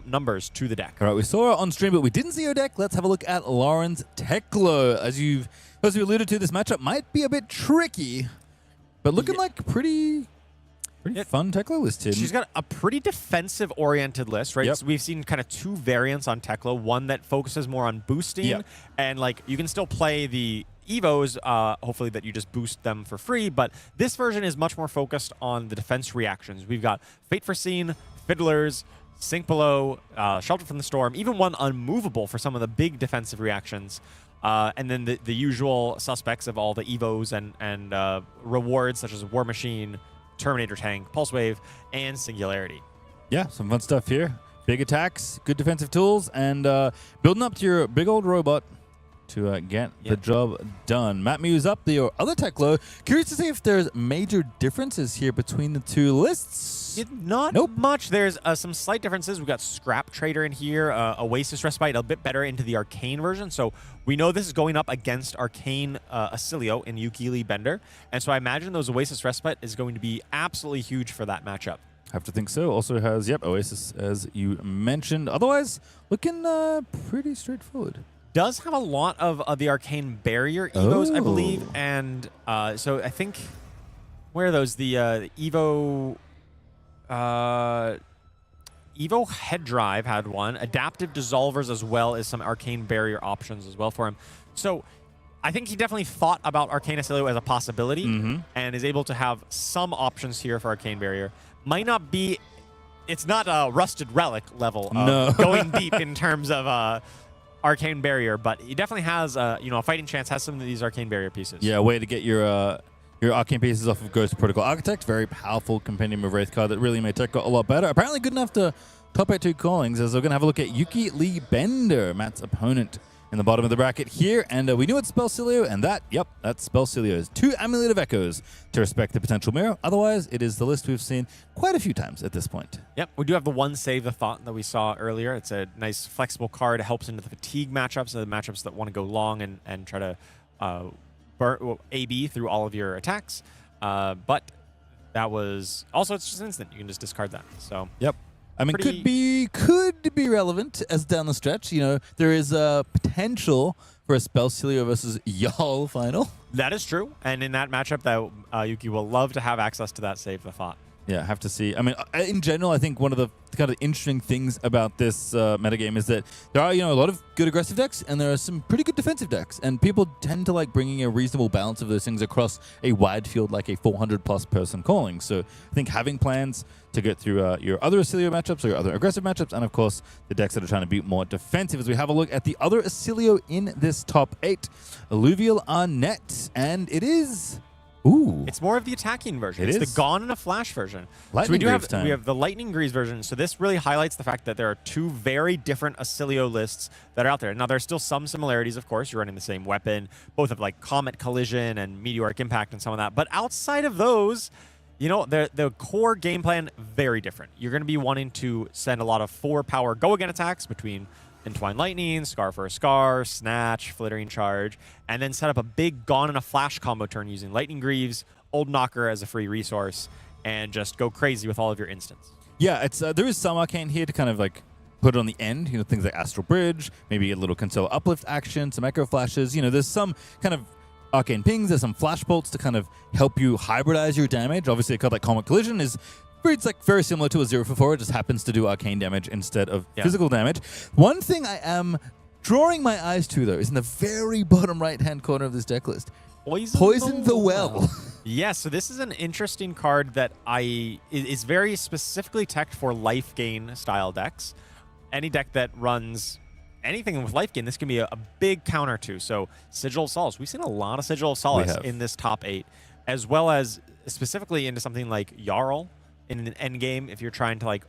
numbers to the deck. All right, we saw her on stream, but we didn't see her deck. Let's have a look at Lauren's Teklo. As we alluded to, this matchup might be a bit tricky, but looking like pretty Pretty fun Teklo list here. She's got a pretty defensive-oriented list, right? Yep. So we've seen kind of two variants on Teklo. One that focuses more on boosting, Yep. and like you can still play the Evos, hopefully that you just boost them for free, but this version is much more focused on the defense reactions. We've got Fate Foreseen, Fiddlers, Sink Below, Shelter from the Storm, even one Unmovable for some of the big defensive reactions. And then the usual suspects of all the Evos and rewards such as War Machine, Terminator Tank, Pulse Wave, and Singularity. Yeah, some fun stuff here. Big attacks, good defensive tools, and building up to your big old robot to get the job done. Matt Muse up, the other Teklo. Curious to see if there's major differences here between the two lists. Not much. There's some slight differences. We've got Scrap Trader in here, Oasis Respite, a bit better into the Arcane version. So we know this is going up against Arcane Oscilio in Yuki Bender. And so I imagine those Oasis Respite is going to be absolutely huge for that matchup. Have to think so. Also has, Oasis, as you mentioned. Otherwise, looking pretty straightforward. Does have a lot of the Arcane Barrier Evos, I believe. And so I think, where are those? The Evo... Evo Head Drive had one. Adaptive Dissolvers as well as some Arcane Barrier options as well for him. So I think he definitely thought about Arcane Oscilio as a possibility and is able to have some options here for Arcane Barrier. Might not be... It's not a Rusted Relic level of going deep in terms of Arcane Barrier, but he definitely has a fighting chance, has some of these Arcane Barrier pieces. Yeah, a way to get your Arcane pieces off of Ghost Protocol Architect. Very powerful Compendium of Wraith card that really made Teklo a lot better. Apparently good enough to top 8 2 callings, as we're going to have a look at Yuki Bender, Matt's opponent, in the bottom of the bracket here. And we knew it's Spellcilio, and that's Spellcilio's 2 Amulet of Echoes to respect the potential mirror. Otherwise, it is the list we've seen quite a few times at this point. Yep, we do have the one Save the Thought that we saw earlier. It's a nice flexible card. It helps into the fatigue matchups, the matchups that want to go long and try to AB through all of your attacks. But that was also, it's just instant. You can just discard that. So yep. I mean, could be relevant as down the stretch. There is a potential for a Spellcilio versus Jarl final. That is true. And in that matchup, that Yuki will love to have access to that Save the Thought. Yeah, have to see. I mean, in general, I think one of the kind of interesting things about this metagame is that there are, a lot of good aggressive decks, and there are some pretty good defensive decks, and people tend to like bringing a reasonable balance of those things across a wide field, like a 400-plus person calling. So I think having plans to get through your other Oscilio matchups or your other aggressive matchups, and of course the decks that are trying to be more defensive. As we have a look at the other Oscilio in this top 8, Alluvial Arnett, and it is... Ooh. It's more of the attacking version. It's the Gone in a Flash version. Lightning Greaves we have the Lightning Greaves version. So this really highlights the fact that there are two very different Oscilio lists that are out there. Now, there's still some similarities, of course. You're running the same weapon, both of like Comet Collision and Meteoric Impact and some of that. But outside of those, the core game plan, very different. You're going to be wanting to send a lot of 4-power go-again attacks between Entwined Lightning, Scar for a Scar, Snatch, Flittering Charge, and then set up a big Gone in a Flash combo turn using Lightning Greaves, Old Knocker as a free resource, and just go crazy with all of your instants. Yeah, it's there is some Arcane here to kind of like put it on the end, things like Astral Bridge, maybe a little Constella Uplift action, some Echo Flashes. There's some kind of Arcane Pings, there's some Flash Bolts to kind of help you hybridize your damage. Obviously, a card like Comet Collision is... It's like very similar to a 0 for 4. It just happens to do arcane damage instead of physical damage. One thing I am drawing my eyes to, though, is in the very bottom right-hand corner of this deck list. Poison the Well. Yes, so this is an interesting card that is very specifically teched for life gain style decks. Any deck that runs anything with life gain, this can be a big counter to. So Sigil of Solace. We've seen a lot of Sigil of Solace in this top 8, as well as specifically into something like Jarl. In an endgame, if you're trying to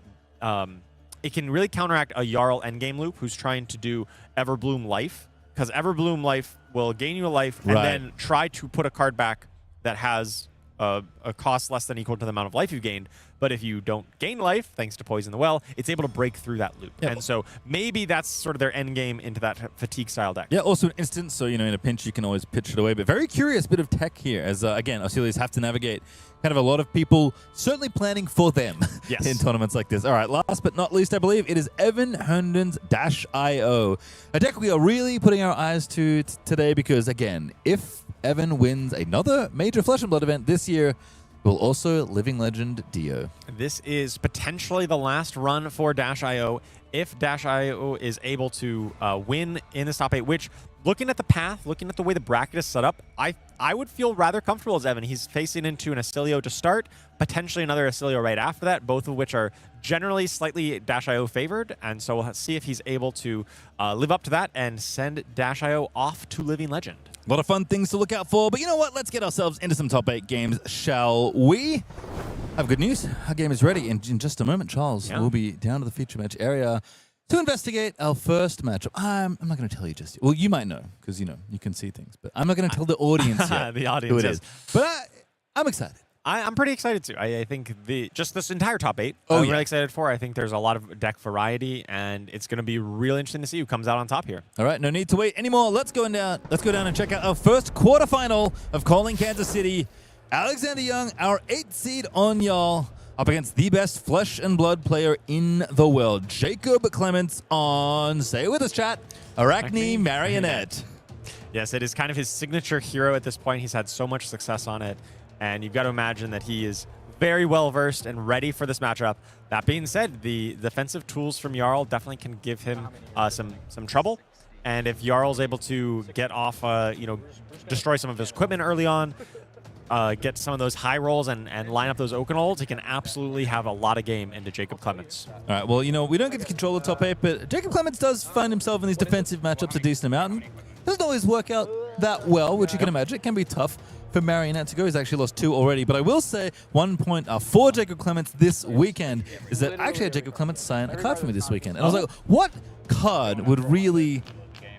it can really counteract a Jarl endgame loop who's trying to do Everbloom Life, because Everbloom Life will gain you a life and then try to put a card back that has a cost less than equal to the amount of life you've gained. But if you don't gain life, thanks to Poison the Well, it's able to break through that loop. Yep. And so maybe that's sort of their end game into that fatigue style deck. Yeah, also an instant, so in a pinch you can always pitch it away. But very curious bit of tech here, as again, Oscilios have to navigate kind of a lot of people certainly planning for them in tournaments like this. All right, last but not least, I believe it is Evan Herndon's Dash.io. A deck we are really putting our eyes to today because, again, if Evan wins another major Flesh and Blood event this year, Well, also Living Legend Dio. This is potentially the last run for Dash.io if Dash.io is able to win in this top 8, which, looking at the path, looking at the way the bracket is set up, I would feel rather comfortable as Evan. He's facing into an Oscilio to start, potentially another Oscilio right after that, both of which are generally slightly Dash.io favored, and so we'll see if he's able to live up to that and send Dash.io off to Living Legend. A lot of fun things to look out for, but you know what? Let's get ourselves into some top 8 games, shall we? I have good news. Our game is ready. In just a moment, Charles will be down to the feature match area to investigate our first matchup. I'm not going to tell you just yet. Well, you might know, because, you can see things, but I'm not going to tell the audience yet The audience who it is. But I'm excited. I'm pretty excited too. I think just this entire top 8, Oh, I'm yeah. really excited for. I think there's a lot of deck variety, and it's going to be really interesting to see who comes out on top here. All right, no need to wait anymore. Let's go down and check out our first quarterfinal of Calling Kansas City. Alexander Young, our 8th seed on Jarl, up against the best flesh and blood player in the world, Jacob Clements on, say it with us, chat, Arakni Marionette. Yes, it is kind of his signature hero at this point. He's had so much success on it, and you've got to imagine that he is very well versed and ready for this matchup. That being said, the defensive tools from Jarl definitely can give him some trouble. And if Jarl's able to get off, destroy some of his equipment early on, get some of those high rolls and line up those Oaken holds, he can absolutely have a lot of game into Jacob Clements. All right, well, we don't get to control the top 8, but Jacob Clements does find himself in these defensive matchups a decent amount. And doesn't always work out that well, which you can imagine. It can be tough for Marionette to go. He's actually lost 2 already. But I will say 1 point for Jacob Clements this weekend is that I actually had Jacob Clements sign a card for me this weekend. And I was like, what card would really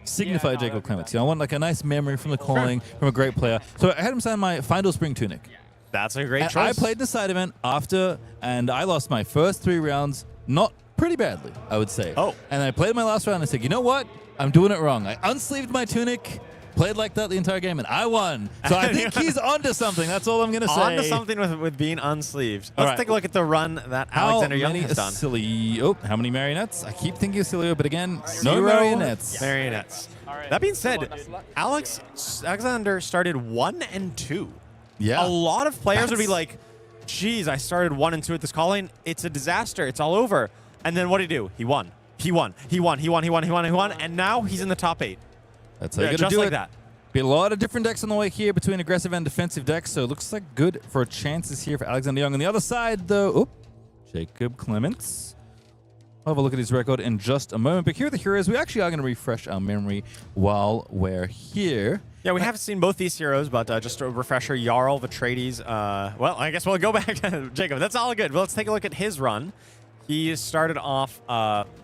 signify Jacob Clements? I want like a nice memory from the calling from a great player. So I had him sign my Findle Spring Tunic. That's a great And choice. I played the side event after, and I lost my first 3 rounds, not pretty badly, I would say. Oh. And I played my last round and I said, you know what? I'm doing it wrong. I unsleeved my tunic, played like that the entire game, and I won. So I think he's onto something. That's all I'm going to say. Onto something with being unsleeved. All Let's right. take a look at the run that Alexander Young has done. How many marionettes? I keep thinking Oscilio, but again, no 0 marionettes. Marionettes. That being said, Alexander started 1 and 2. Yeah. A lot of players would be like, geez, I started 1 and 2 at this calling. It's a disaster. It's all over. And then what did he do? He won. And now he's in the top 8. That's how you got to just do like it. that. Be a lot of different decks on the way here between aggressive and defensive decks, so it looks like good for chances here for Alexander Young. On the other side, though, Jacob Clements. I'll have a look at his record in just a moment. But here are the heroes. We actually are going to refresh our memory while we're here. Yeah, we haven't seen both these heroes, but just a refresher, Jarl, Vetreiði. Well, I guess we'll go back to Jacob. That's all good. Well, let's take a look at his run. He started off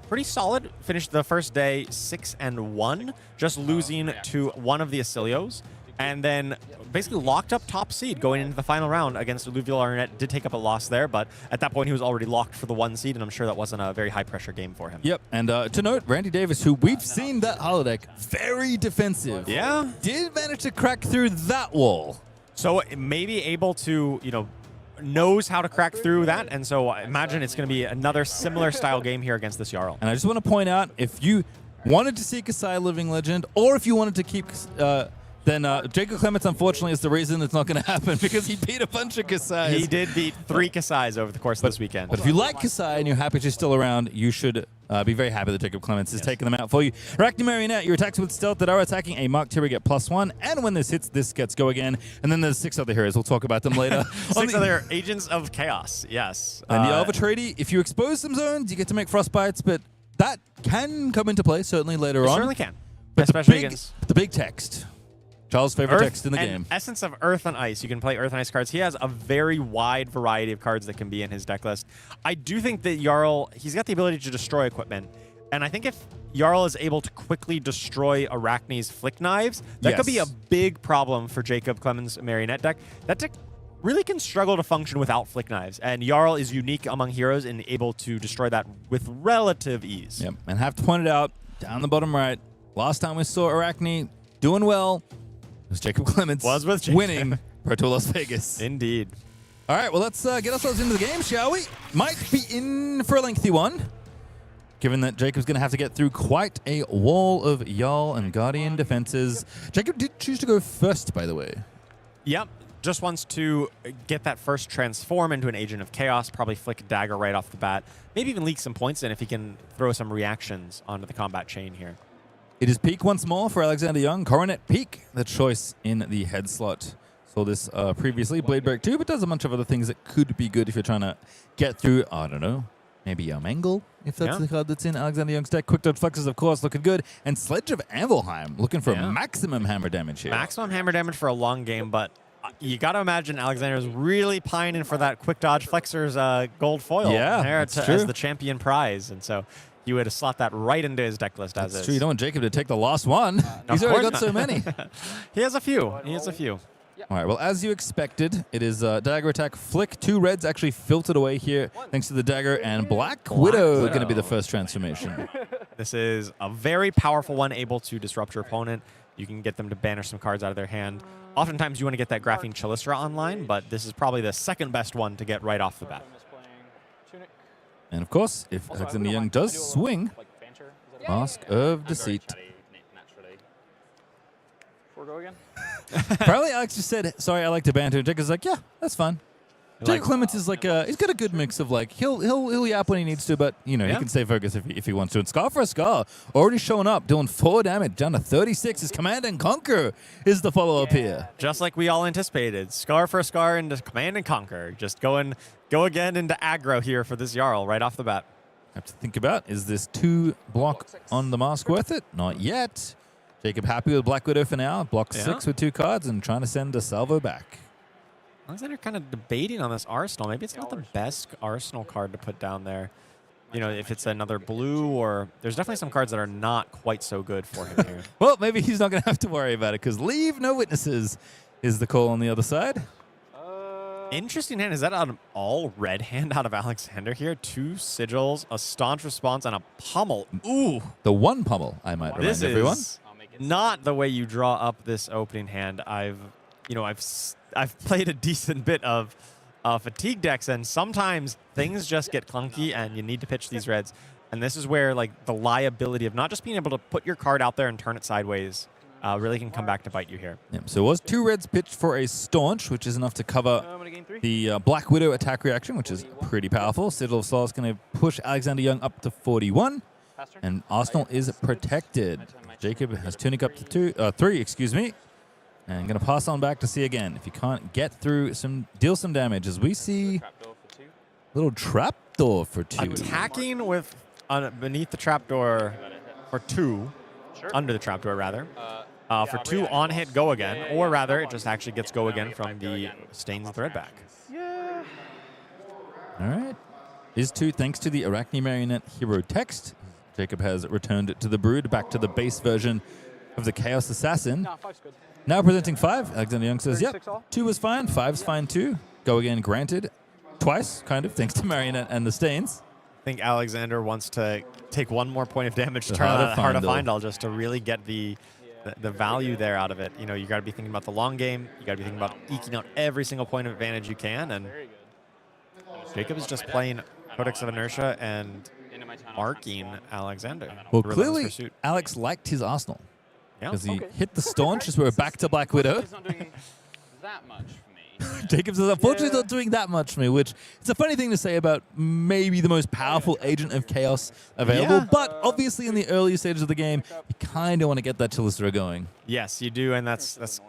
pretty solid, finished the first day 6 and 1, just losing to one of the Oscilios, and then basically locked up top seed going into the final round against Alluvial Marionette. Did take up a loss there, but at that point he was already locked for the 1 seed, and I'm sure that wasn't a very high-pressure game for him. Yep, and to note, Randy Davis, who we've seen that holodeck, very defensive. Yeah. Did manage to crack through that wall. So maybe able to, knows how to crack through that, and so I imagine it's going to be another similar style game here against this Jarl. And I just want to point out, if you wanted to see Kassai Living Legend, or if you wanted to keep, then Jacob Clements, unfortunately, is the reason it's not going to happen, because he beat a bunch of Kassais. He did beat 3 Kassais over the course of this weekend. But if you like Kassai and you're happy she's still around, you should be very happy that Jacob Clements is taking them out for you. Arakni Marionette, your attacks with stealth that are attacking a marked hero get +1, and when this hits, this gets go again. And then there's 6 other heroes. We'll talk about them later. 6 other agents of chaos, yes. And the Vetreiði, if you expose some zones, you get to make frostbites, but that can come into play certainly later on. Certainly can, But especially against the big text. Charles' favorite text in the game. Essence of Earth and Ice. You can play Earth and Ice cards. He has a very wide variety of cards that can be in his deck list. I do think that Jarl, he's got the ability to destroy equipment. And I think if Jarl is able to quickly destroy Arakni's Flick Knives, that could be a big problem for Jacob Clements' Marionette deck. That deck really can struggle to function without Flick Knives. And Jarl is unique among heroes and able to destroy that with relative ease. Yep, and have to point it out, down the bottom right, last time we saw Arakni doing well, it was Jacob Clements winning Pro Tour Las Vegas. Indeed. All right, well, let's get ourselves into the game, shall we? Might be in for a lengthy one, given that Jacob's going to have to get through quite a wall of Jarl and Guardian defenses. Jacob did choose to go first, by the way. Yep. just wants to get that first transform into an Agent of Chaos, probably flick a dagger right off the bat, maybe even leak some points in if he can throw some reactions onto the combat chain here. It is peak once more for Alexander Young. Coronet peak, the choice in the head slot. Saw this previously, Blade Break 2, but does a bunch of other things that could be good if you're trying to get through, I don't know, maybe a Mangle, if that's the card that's in Alexander Young's deck. Quick Dodge Flexes, of course, looking good. And Sledge of Anvilheim, looking for maximum hammer damage here. Maximum hammer damage for a long game, but you got to imagine Alexander's really pining for that Quick Dodge Flexer's gold foil there as the champion prize. And so you would slot that right into his deck list as is. That's true. You don't want Jacob to take the last one. He's already got so many. He has a few. He has a few. All right, well, as you expected, it is dagger attack flick. 2 reds actually filtered away here thanks to the dagger, and Black Widow going to be the first transformation. This is a very powerful one, able to disrupt your opponent. You can get them to banish some cards out of their hand. Oftentimes, you want to get that Graphene Chalistra online, but this is probably the second best one to get right off the bat. And of course, if Alexander Young does swing, Mask of Deceit. Go again? Apparently, Alex just said, "Sorry, I like to banter." Jacob's like, "Yeah, that's fine." Jacob Clements is like, he's got a good mix of like, he'll yap when he needs to, but you know he can stay focused if he wants to. And Scar for a Scar already showing up, doing 4 damage, down to 36. His Command and Conquer is the follow up here. Just like we all anticipated, Scar for a Scar into Command and Conquer. Just go again into aggro here for this Jarl right off the bat. Have to think about, is this 2 block on the mask worth it? Not yet. Jacob happy with Black Widow for now. Block 6 with 2 cards and trying to send a salvo back. Alexander kind of debating on this Arsenal. Maybe it's not the best Arsenal card to put down there. You know, if it's another blue, or there's definitely some cards that are not quite so good for him here. Well, maybe he's not going to have to worry about it because leave no witnesses is the call on the other side. Interesting hand. Is that an all red hand out of Alexander here? 2 sigils, a staunch response, and a pummel. Ooh. The 1 pummel, I might remind everyone. This is not the way you draw up this opening hand. I've played a decent bit of fatigue decks, and sometimes things just get clunky and you need to pitch these reds. And this is where like the liability of not just being able to put your card out there and turn it sideways really can come back to bite you here. Yep, so it was 2 reds pitched for a Staunch, which is enough to cover the Black Widow attack reaction, which is pretty powerful. Sigil of Sol is going to push Alexander Young up to 41, and Arsenal is protected. Jacob has Tunic up to 3, excuse me. And going to pass on back to see again if you can't get through deal some damage as we see little trapdoor for 2. Attacking with beneath the trapdoor for 2, under the trapdoor rather, for 2 on hit go again, or rather it just actually gets go again from the Stains Threadback. Yeah. All right. Is 2 thanks to the Arakni Marionette hero text. Jacob has returned it to the Brood, back to the base version of the Chaos Assassin. No, 5's good. Now presenting 5. Alexander Young says, yep, 2 was fine, 5's fine too. Go again granted. Twice, kind of, thanks to Marionette and the Stains. I think Alexander wants to take 1 more point of damage to turn on Heart of Findall just to really get the value there out of it. You know, you got to be thinking about the long game. You got to be thinking about eking out every single point of advantage you can. And Jacob is just playing Codex of Inertia and marking Alexander. Well, clearly, Alex liked his Arsenal. Because he hit the Staunch as we were back to Black Widow. He's not doing that much for me. Jacob says, unfortunately, not doing that much for me, which it's a funny thing to say about maybe the most powerful Agent of Chaos available. But obviously, in the early stages of the game, you kind of want to get that Chalistra going. Yes, you do, and that's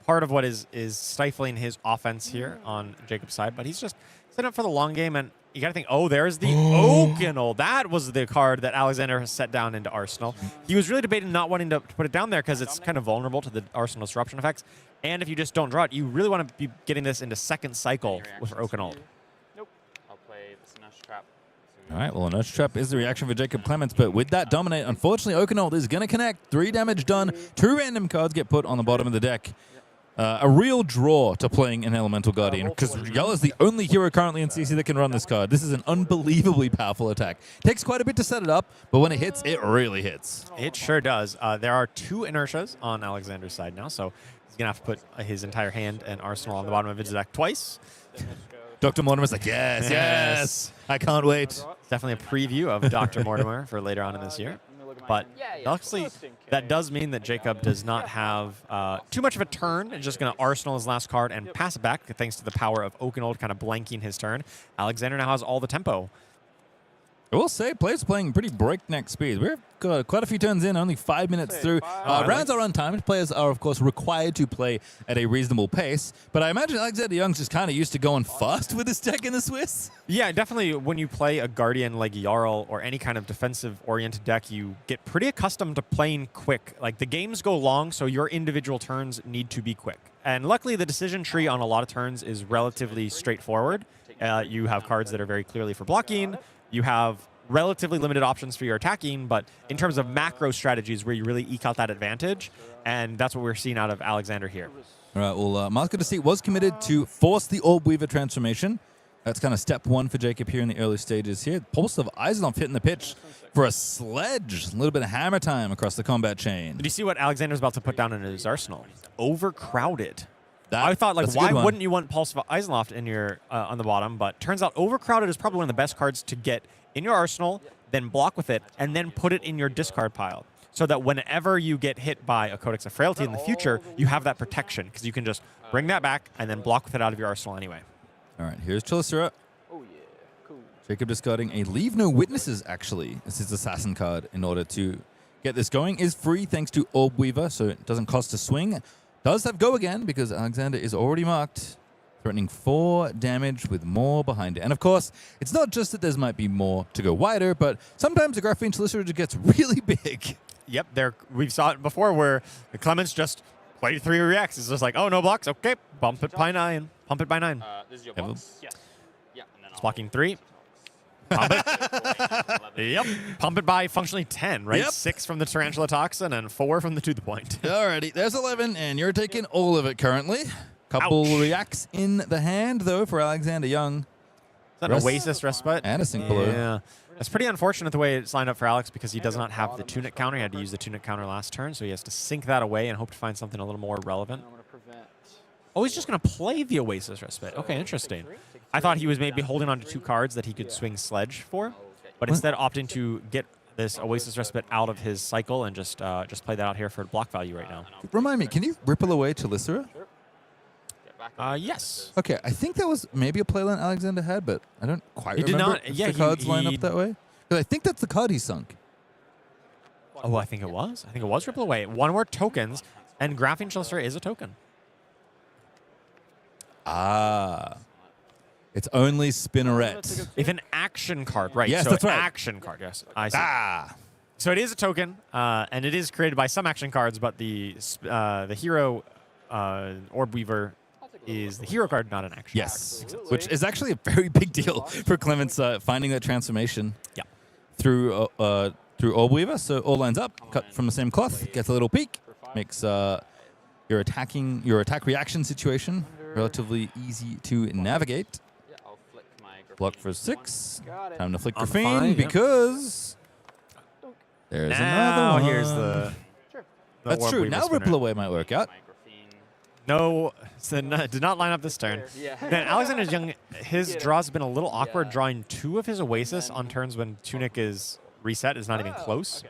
part of what is stifling his offense here on Jacob's side. But he's just setting up for the long game, and you got to think, oh, there's the Oakenal. That was the card that Alexander has set down into Arsenal. He was really debating not wanting to put it down there because it's kind of vulnerable to the Arsenal disruption effects. And if you just don't draw it, you really want to be getting this into second cycle with Oakenal. Nope. I'll play the Sinesh Trap. All right, well, Inertia Trap is the reaction for Jacob Clements, but with that Dominate, unfortunately, Oakenal is going to connect. 3 damage done. 2 random cards get put on the bottom of the deck. A real draw to playing an Elemental Guardian, because Jarl is the only hero currently in CC that can run this card. This is an unbelievably powerful attack. Takes quite a bit to set it up, but when it hits, it really hits. It sure does. There are 2 Inertias on Alexander's side now, so he's going to have to put his entire hand and arsenal on the bottom of his deck twice. Dr. Mortimer's like, yes, I can't wait. Definitely a preview of Dr. Mortimer for later on in this year. But luckily, that does mean that Jacob does not have too much of a turn. He's just going to arsenal his last card and pass it back, thanks to the power of Oakenold kind of blanking his turn. Alexander now has all the tempo. I will say, players playing pretty breakneck speed. We've got quite a few turns in, only 5 minutes through. Rounds are untimed. Players are, of course, required to play at a reasonable pace. But I imagine Alexander Young's just kind of used to going fast with his deck in the Swiss. Yeah, definitely when you play a Guardian like Jarl or any kind of defensive-oriented deck, you get pretty accustomed to playing quick. Like, the games go long, so your individual turns need to be quick. And luckily, the decision tree on a lot of turns is relatively straightforward. You have cards that are very clearly for blocking. You have relatively limited options for your attacking, but in terms of macro strategies where you really eke out that advantage, and that's what we're seeing out of Alexander here. All right, well, Master Deceit was committed to force the Orb Weaver transformation. That's kind of step one for Jacob here in the early stages here. Pulse of Eisenhoff hitting the pitch for a sledge. A little bit of hammer time across the combat chain. Did you see what Alexander's about to put down in his arsenal? Overcrowded. I thought, like, why wouldn't you want Pulse of Eisenloft in your on the bottom? But turns out Overcrowded is probably one of the best cards to get in your arsenal, then block with it, and then put it in your discard pile. So that whenever you get hit by a Codex of Frailty in the future, you have that protection, because you can just bring that back and then block with it out of your arsenal anyway. All right, here's Chelicera. Oh, yeah. Cool. Jacob discarding a Leave No Witnesses, actually. This is Assassin card in order to get this going. Is free thanks to Orb Weaver, so it doesn't cost a swing. Does have Go again, because Alexander is already marked, threatening 4 damage with more behind it. And of course, it's not just that there might be more to go wider, but sometimes the Graphene Chelicera just gets really big. Yep, we've saw it before where the Clements just played 3 reacts. It's just like, oh, no blocks. Okay, bump it by 9. Pump it by 9. This is your box? Yes. Yeah. And then it's blocking 3. Pump it. Yep. Pump it by functionally 10, right? Yep. 6 from the Tarantula Toxin and 4 from the To The Point. Alrighty, there's 11, and you're taking all of it currently. Couple reacts in the hand, though, for Alexander Young. Is that an Oasis Respite? And a Sink Below. Yeah. It's pretty unfortunate the way it's lined up for Alex because he does not have the Tunic counter. He had to use the Tunic counter last turn, so he has to sink that away and hope to find something a little more relevant. Oh, he's just going to play the Oasis Respite. Okay, interesting. I thought he was maybe holding on to 2 cards that he could swing Sledge for, but instead opting to get this Oasis Respite out of his cycle and just play that out here for block value right now. Remind me, can you ripple away Chelicera? Yes. Okay, I think that was maybe a playline Alexander had, but I don't quite He did remember not- if yeah, the he- cards line he- up that way. Because I think that's the card he sunk. Oh, I think it was. I think it was Ripple Away. 1 more tokens, and Graphene Chelicera is a token. Ah. It's only Spinneret. If an action card, right? Yes, so that's right. Action card, yes. I see. Ah. So it is a token, and it is created by some action cards, but the hero Orb Weaver is the hero card, not an action Yes. card. Which is actually a very big deal for Clements finding that transformation through Orb Weaver. So all lines up, cut from the same cloth, gets a little peek, makes your attack reaction situation relatively easy to navigate. Block for 6. Time to flick On the Graphene 5, yep. because there's Now another one. here's the That's Orb true. Weaver Now spinner. Ripple Away might work out. No, so did not line up this turn. Then Alexander Young, his draw's been a little awkward, drawing 2 of his Oasis on turns when Tunic is reset is not even close.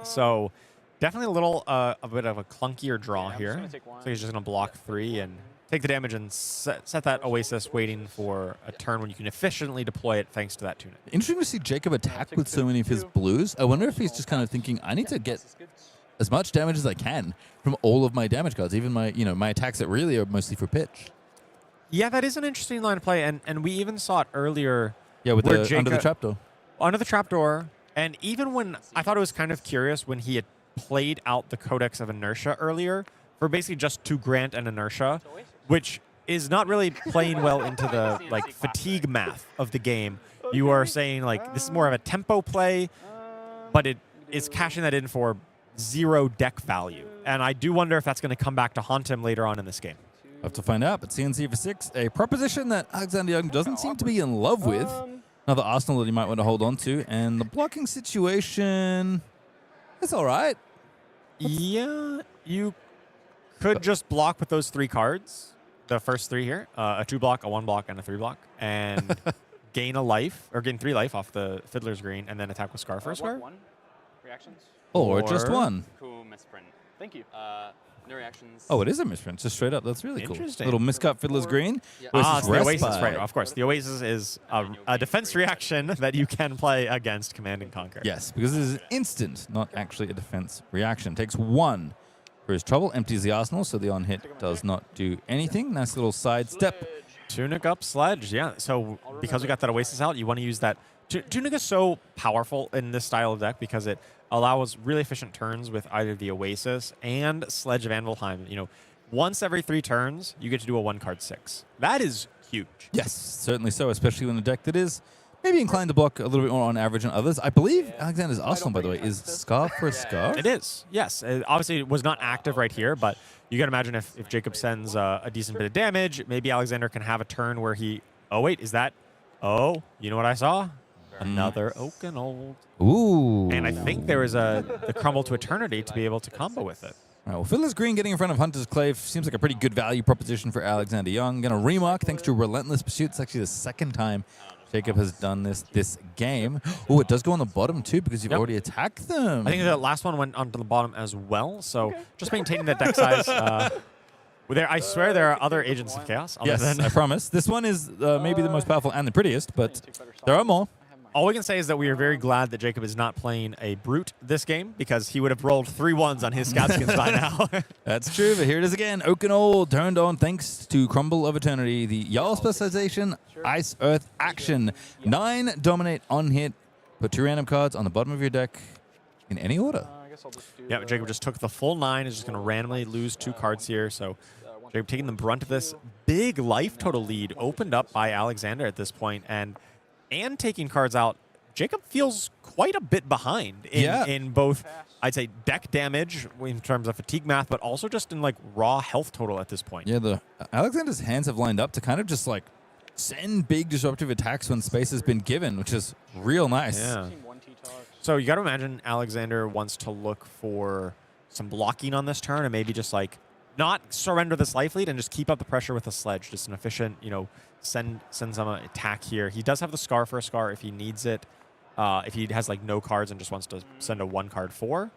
So definitely a bit of a clunkier draw here. So he's just going to block 3 and take the damage and set that Oasis waiting for a turn when you can efficiently deploy it thanks to that Tunic. Interesting to see Jacob attack with so many of his blues. I wonder if he's just kind of thinking, I need to get as much damage as I can from all of my damage cards, even my attacks that really are mostly for pitch. Yeah, that is an interesting line of play, and we even saw it earlier. Yeah, with where the under the Jacob- trapdoor. Under the trapdoor, and even when I thought it was kind of curious when he had played out the Codex of Inertia earlier for basically just to grant an inertia, which is not really playing well into the fatigue math of the game. You are saying this is more of a tempo play, but it is cashing that in for 0 deck value, and I do wonder if that's going to come back to haunt him later on in this game. We'll have to find out, but CNC for 6, a proposition that Alexander Young doesn't seem to be in love with. Another Arsenal that he might want to hold on to, and the blocking situation, it's all right. Yeah, you could just block with those 3 cards, the first 3 here, a 2 block, a 1 block, and a 3 block, and gain 3 life off the Fiddler's Green, and then attack with Scar for a Scar. reactions? Or just one. Cool misprint. Thank you. No reactions. Oh, it is a misprint. Just straight up. That's really cool. Interesting. Little miscut Fiddler's Green. Yeah. Versus The Oasis, Respite. right? Of course. The Oasis is a defense reaction that you can play against Command and Conquer. Yes, because it is instant, not actually a defense reaction. Takes 1 for his trouble, empties the arsenal, so the on-hit does not do anything. Nice little sidestep. Tunic up Sledge, yeah. So because we got that Oasis out, you want to use that. Tunic is so powerful in this style of deck because it allows really efficient turns with either the Oasis and Sledge of Anvilheim. You know, once every 3 turns, you get to do a 1-card 6. That is huge. Yes, certainly so, especially in a deck that is maybe inclined to block a little bit more on average than others. I believe Alexander's arsenal, by the way, is Scar for a Scar. It is, yes. Obviously, it was not active right here, but you can imagine if Jacob sends a decent bit of damage, maybe Alexander can have a turn where he... Oh, wait, is that... Oh, you know what I saw? Another Oaken Old. Ooh. And I think there is the Crumble to Eternity to be able to combo with it. All right, well, Fiddler's Green getting in front of Hunter's Clave seems like a pretty good value proposition for Alexander Young. Going to remark thanks to Relentless Pursuit. It's actually the 2nd time Jacob has done this game. Oh, it does go on the bottom too because you've already attacked them. I think the last one went onto the bottom as well, so just maintaining the deck size. I swear there are other Agents of Chaos. Other Yes, than I promise. This one is maybe the most powerful and the prettiest, but there are more. all we can say is that we are very glad that Jacob is not playing a Brute this game because he would have rolled 3 1s on his scout skins by now. That's true, but here it is again. Oaken Old turned on thanks to Crumble of Eternity. The Jarl specialization, Ice Earth action. 9 dominate on hit. Put 2 random cards on the bottom of your deck in any order. I guess I'll just do Yeah, Jacob just took the full 9. Is just going to randomly lose 2 cards here. So Jacob taking the brunt of this big life total lead opened up by Alexander at this point, and taking cards out. Jacob feels quite a bit behind in both, I'd say, deck damage in terms of fatigue math, but also just in like raw health total at this point. Yeah, the Alexander's hands have lined up to kind of just like send big disruptive attacks when space has been given, which is real nice. Yeah. So you got to imagine Alexander wants to look for some blocking on this turn and maybe just like not surrender this life lead and just keep up the pressure with a sledge. Just an efficient, send some attack here. He does have the Scar for a Scar if he needs it. If he has like no cards and just wants to send a 1-card 4.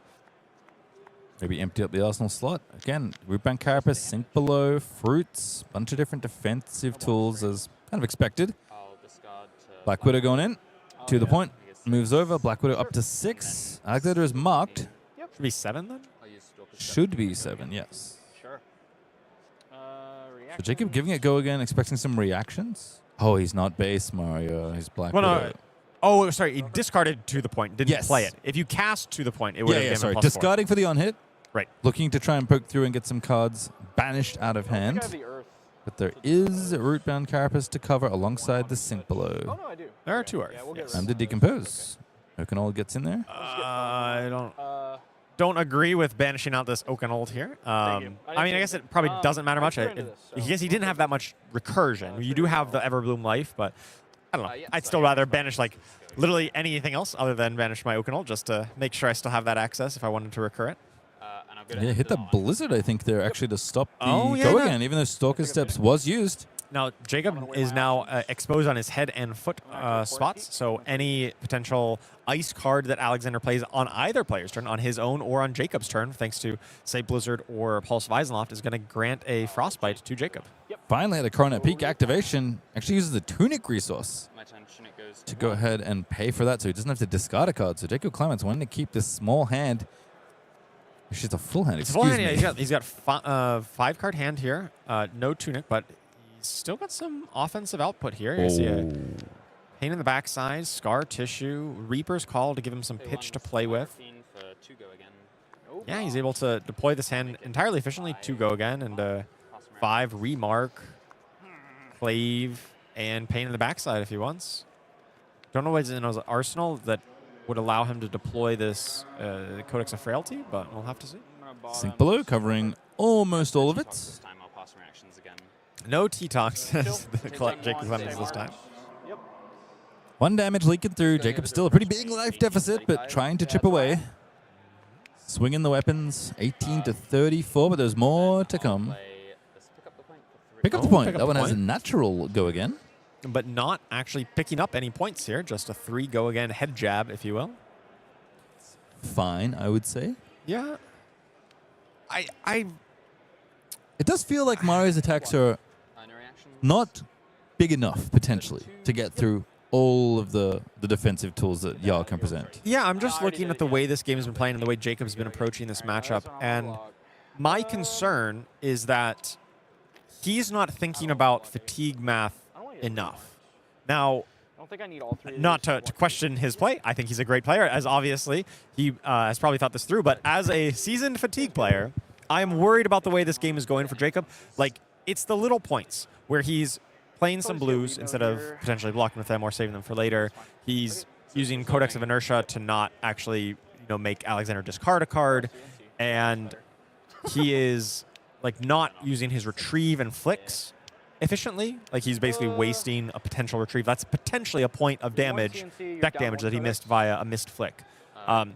Maybe empty up the arsenal slot. Again, Rootbound Carapace, Sink Below, Fruits, bunch of different defensive tools as kind of expected. Black Widow going in, to the point, moves over. Black Widow up to 6. Alexander is marked. Should be 7 then? Should be 7, yes. Sure. So Jacob giving it a go again, expecting some reactions. Oh, he's not base, Mario. He's Black Well, Widow. no. Oh, sorry. He discarded to the point. Didn't play it. If you cast to the point, it would have given sorry. a +4. Discarding for the on-hit. Right. Looking to try and poke through and get some cards banished out of hand. But there is Rootbound Carapace to cover alongside the Sink Below. Oh, no, I do. There are 2 Earth. Yeah, we'll get Time to decompose. Oakenol gets in there. I don't agree with banishing out this Oaken Old here. I mean, I guess it probably doesn't matter much. I guess he didn't have that much recursion. You do have the Everbloom life, but I don't know. I'd still rather banish like literally anything else other than banish my Oaken Old just to make sure I still have that access if I wanted to recur it. Yeah, hit the Blizzard, I think, there actually to stop the Oh, yeah, go no. again, even though Stalker Steps was used. Now, Jacob is now exposed on his head and foot spots, so any potential ice card that Alexander plays on either player's turn, on his own or on Jacob's turn, thanks to, say, Blizzard or Pulse of Eisenloft, is going to grant a Frostbite to Jacob. Finally had a Coronet Peak activation. Actually uses the Tunic resource to go ahead and pay for that, so he doesn't have to discard a card. So Jacob Clements wanting to keep this small hand. It's just a full hand, It's excuse full hand, me. yeah, he's got 5-card hand here, no Tunic, but he's still got some offensive output here. You see a pain in the backside, Scar Tissue, Reaper's Call to give him some pitch to play with. Yeah, he's able to deploy this hand entirely efficiently. 2 go again, and 5 Remark, Clave, and pain in the backside if he wants. Don't know what's in his arsenal that would allow him to deploy this Codex of Frailty, but we'll have to see. Sink Below covering almost all of it. No T-Tox, says Jacob Clements this time. 1 damage leaking through. Jacob's still a pretty big life deficit, but trying to chip away. Swinging the weapons, 18 to 34, but there's more to come. Pick up the point. That one has a natural go again. But not actually picking up any points here. Just a 3 go again head jab, if you will. fine, I would say. Yeah. It does feel like Mario's attacks are not big enough, potentially, to get through all of the defensive tools that Jarl can present. Yeah, I'm just looking at the way this game has been playing and the way Jacob's been approaching this matchup. And my concern is that he's not thinking about fatigue math enough. Now, not to question his play. I think he's a great player, as obviously he has probably thought this through. But as a seasoned fatigue player, I'm worried about the way this game is going for Jacob. Like, it's the little points where he's playing some blues instead of potentially blocking with them or saving them for later. He's using Codex of Inertia to not actually, make Alexander discard a card, and he is like not using his retrieve and flicks efficiently. Like, he's basically wasting a potential retrieve. That's potentially a point of damage, deck damage that he missed via a missed flick.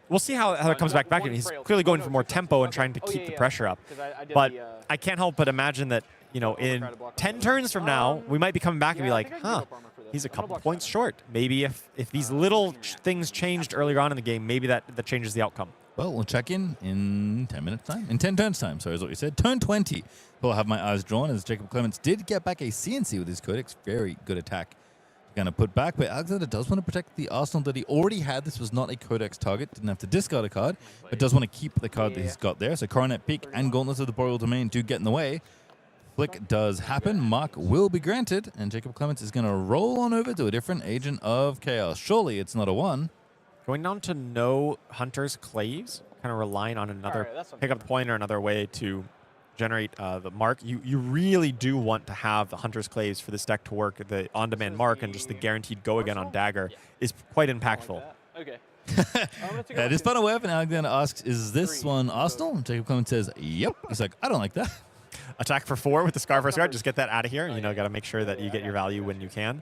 We'll see how it comes back. He's clearly going for more tempo and trying to keep the pressure up. But I can't help but imagine that, in 10 turns from now, we might be coming back and be like, he's a couple points short. Maybe if these little things changed earlier on in the game, maybe that changes the outcome. Well, we'll check in 10 minutes time. In 10 turns time, sorry, is what you said. Turn 20. We'll have my eyes drawn as Jacob Clements did get back a CNC with his Codex. Very good attack. Going to put back, but Alexander does want to protect the arsenal that he already had. This was not a Codex target. Didn't have to discard a card, but does want to keep the card that he's got there. So Coronet Peak and Gauntlets of the Boreal Domain do get in the way. Flick does happen. Mark will be granted, and Jacob Clements is going to roll on over to a different Agent of Chaos. Surely it's not a 1. Going down to no Hunter's Claves, kind of relying on another pick up the point or another way to generate the mark. You really do want to have the Hunter's Claves for this deck to work. The on-demand mark and just the guaranteed go again on Dagger is quite impactful. Okay. It is fun aware, and Alexander asks, is this one Arsenal? And Jacob Clements says, yep. He's like, I don't like that. Attack for 4 with the Scar First Guard. Just get that out of here. Got to make sure that you get your value when you can.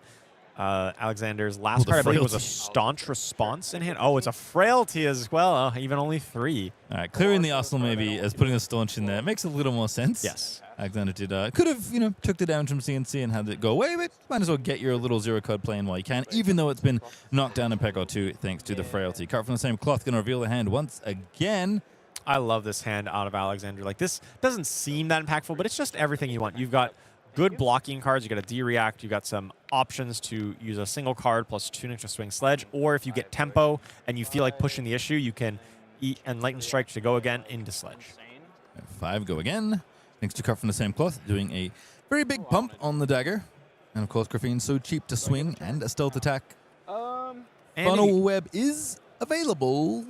Alexander's last card, I believe, was a Staunch Response in hand. Oh, it's a Frailty as well. Even only 3. All right, clearing the Arsenal maybe as putting a Staunch in there makes a little more sense. Yes. Alexander did could have took the damage from CNC and had it go away, but might as well get your little 0 card playing while you can, even though it's been knocked down a peg or two thanks to the Frailty. Cut from the same cloth, going to reveal the hand once again. I love this hand out of Alexander. Like, this doesn't seem that impactful, but it's just everything you want. You've got good blocking cards. You got a D-React. You got some options to use a single card plus Tunic to swing Sledge. Or if you get tempo and you feel like pushing the issue, you can eat Enlightened Strike to go again into Sledge. 5 go again. Thanks to Cut from the same cloth, doing a very big pump on the dagger. And of course, Graphene's so cheap to swing and a stealth attack. Funnel Web is available,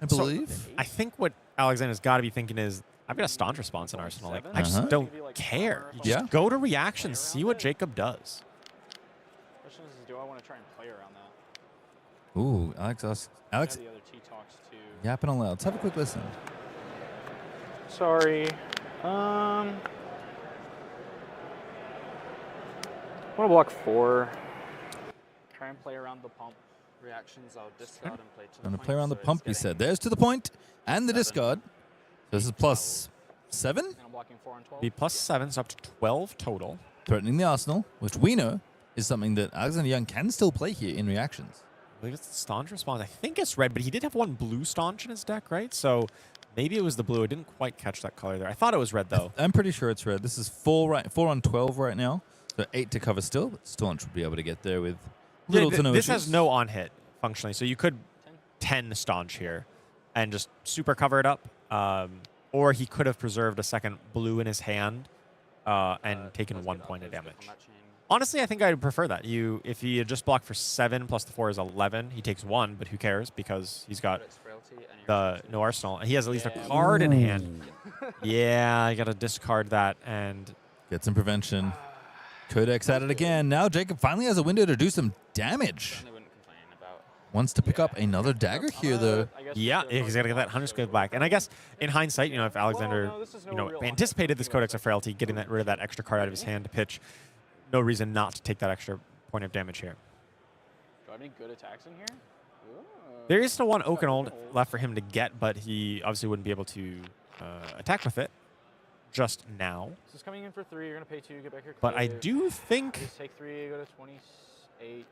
I believe. So I think what Alexander's got to be thinking is, I've got a Staunch Response in Arsenal. Like, I just don't care. You just go to reaction, see what Jacob does. Question is, do I want to try and play around that? Ooh, Alex, yapping aloud. Let's have a quick listen. Sorry. I want to block 4. Try and play around the pump. Reactions, I'll discard and play to the Going to point, play around the so pump, it's he said. There's to the point and the discard. This is plus 7. And I'm blocking 4 and 12. Be plus 7, so up to 12 total. Threatening the Arsenal, which we know is something that Alexander Young can still play here in reactions. I believe it's the Staunch Response. I think it's red, but he did have 1 blue Staunch in his deck, right? So maybe it was the blue. I didn't quite catch that color there. I thought it was red, though. I'm pretty sure it's red. This is 4 on 12 right now. So 8 to cover still, but Staunch will be able to get there with little to no This issues. has no on-hit, functionally. So you could 10 Staunch here and just super cover it up. Or he could have preserved a second blue in his hand and taken 1 point of damage. Honestly, I think I would prefer that. If he had just blocked for 7 plus the 4 is 11, he takes 1, but who cares because he's got the no Arsenal. And he has at least a card in hand. Yeah, you got to discard that and get some prevention. Codex at it again. Now Jacob finally has a window to do some damage. Wants to pick up another dagger here, though. Yeah, he's got to get that 100 square back. And I guess in hindsight, if Alexander, anticipated this Codex of Frailty, getting rid of that extra card out of his hand to pitch, no reason not to take that extra point of damage here. Do I have any good attacks in here? Ooh. There is still 1 Oakenhold left for him to get, but he obviously wouldn't be able to attack with it just now. This is coming in for 3. You're going to pay 2, get back your clear. But I do think... Just take 3, go to 28.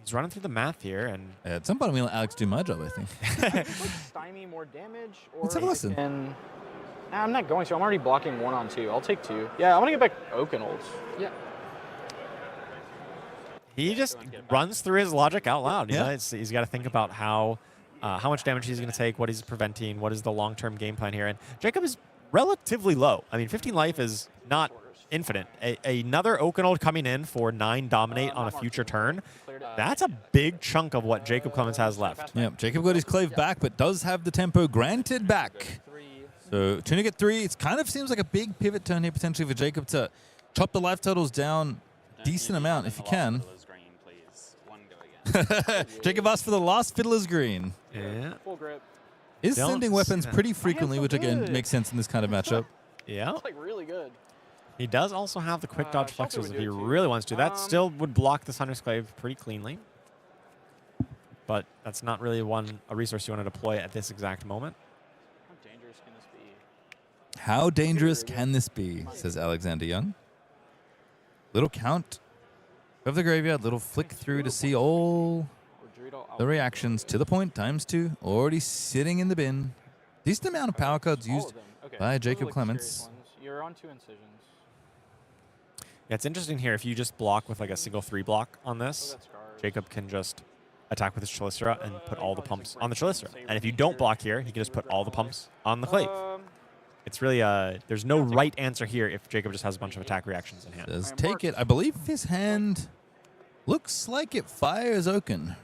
He's running through the math here, and At some point, I'm going to let Alex do my job, I think. Like stymie more damage, or Let's have a listen. Nah, I'm not going to. I'm already blocking 1 on 2. I'll take 2. Yeah, I'm gonna get back Oakenolds. Yeah. he just runs through his logic out loud. You Yeah. know, he's got to think about how much damage he's going to take, what he's preventing, what is the long-term game plan here. And Jacob is relatively low. I mean, 15 life is not infinite. Another Oakenold coming in for 9 dominate on a future turn. That's a big chunk of what Jacob Clements has left. Yep, Jacob got his clave back, but does have the tempo granted back. So Tunic at 3, it kind of seems like a big pivot turn here potentially for Jacob to chop the life totals down a decent amount if he can. Jacob asked for the last Fiddler's Green. Yeah. Full grip. Is Don't sending see weapons that. pretty frequently, which again good. makes sense in this kind of matchup. Yeah. It's like really good. He does also have the quick dodge Shelter flexes would if do he it too. really wants to. That still would block the Hunter's Clave pretty cleanly. But that's not really a resource you want to deploy at this exact moment. How dangerous can this be? How dangerous can this be, says Alexander Young. Little count of the graveyard, little flick through to see all the reactions to the point, ×2, already sitting in the bin. Decent amount of power cards used by Jacob Clements. You're on 2 incisions. Yeah, it's interesting here. If you just block with like a single 3 block on this, Jacob can just attack with his Chelicera and put all the pumps on the Chelicera. And if you don't block here, he can just put all the pumps on the Clave. It's really, there's no right answer here if Jacob just has a bunch of attack reactions in hand. Says take it. I believe his hand looks like it fires Oaken.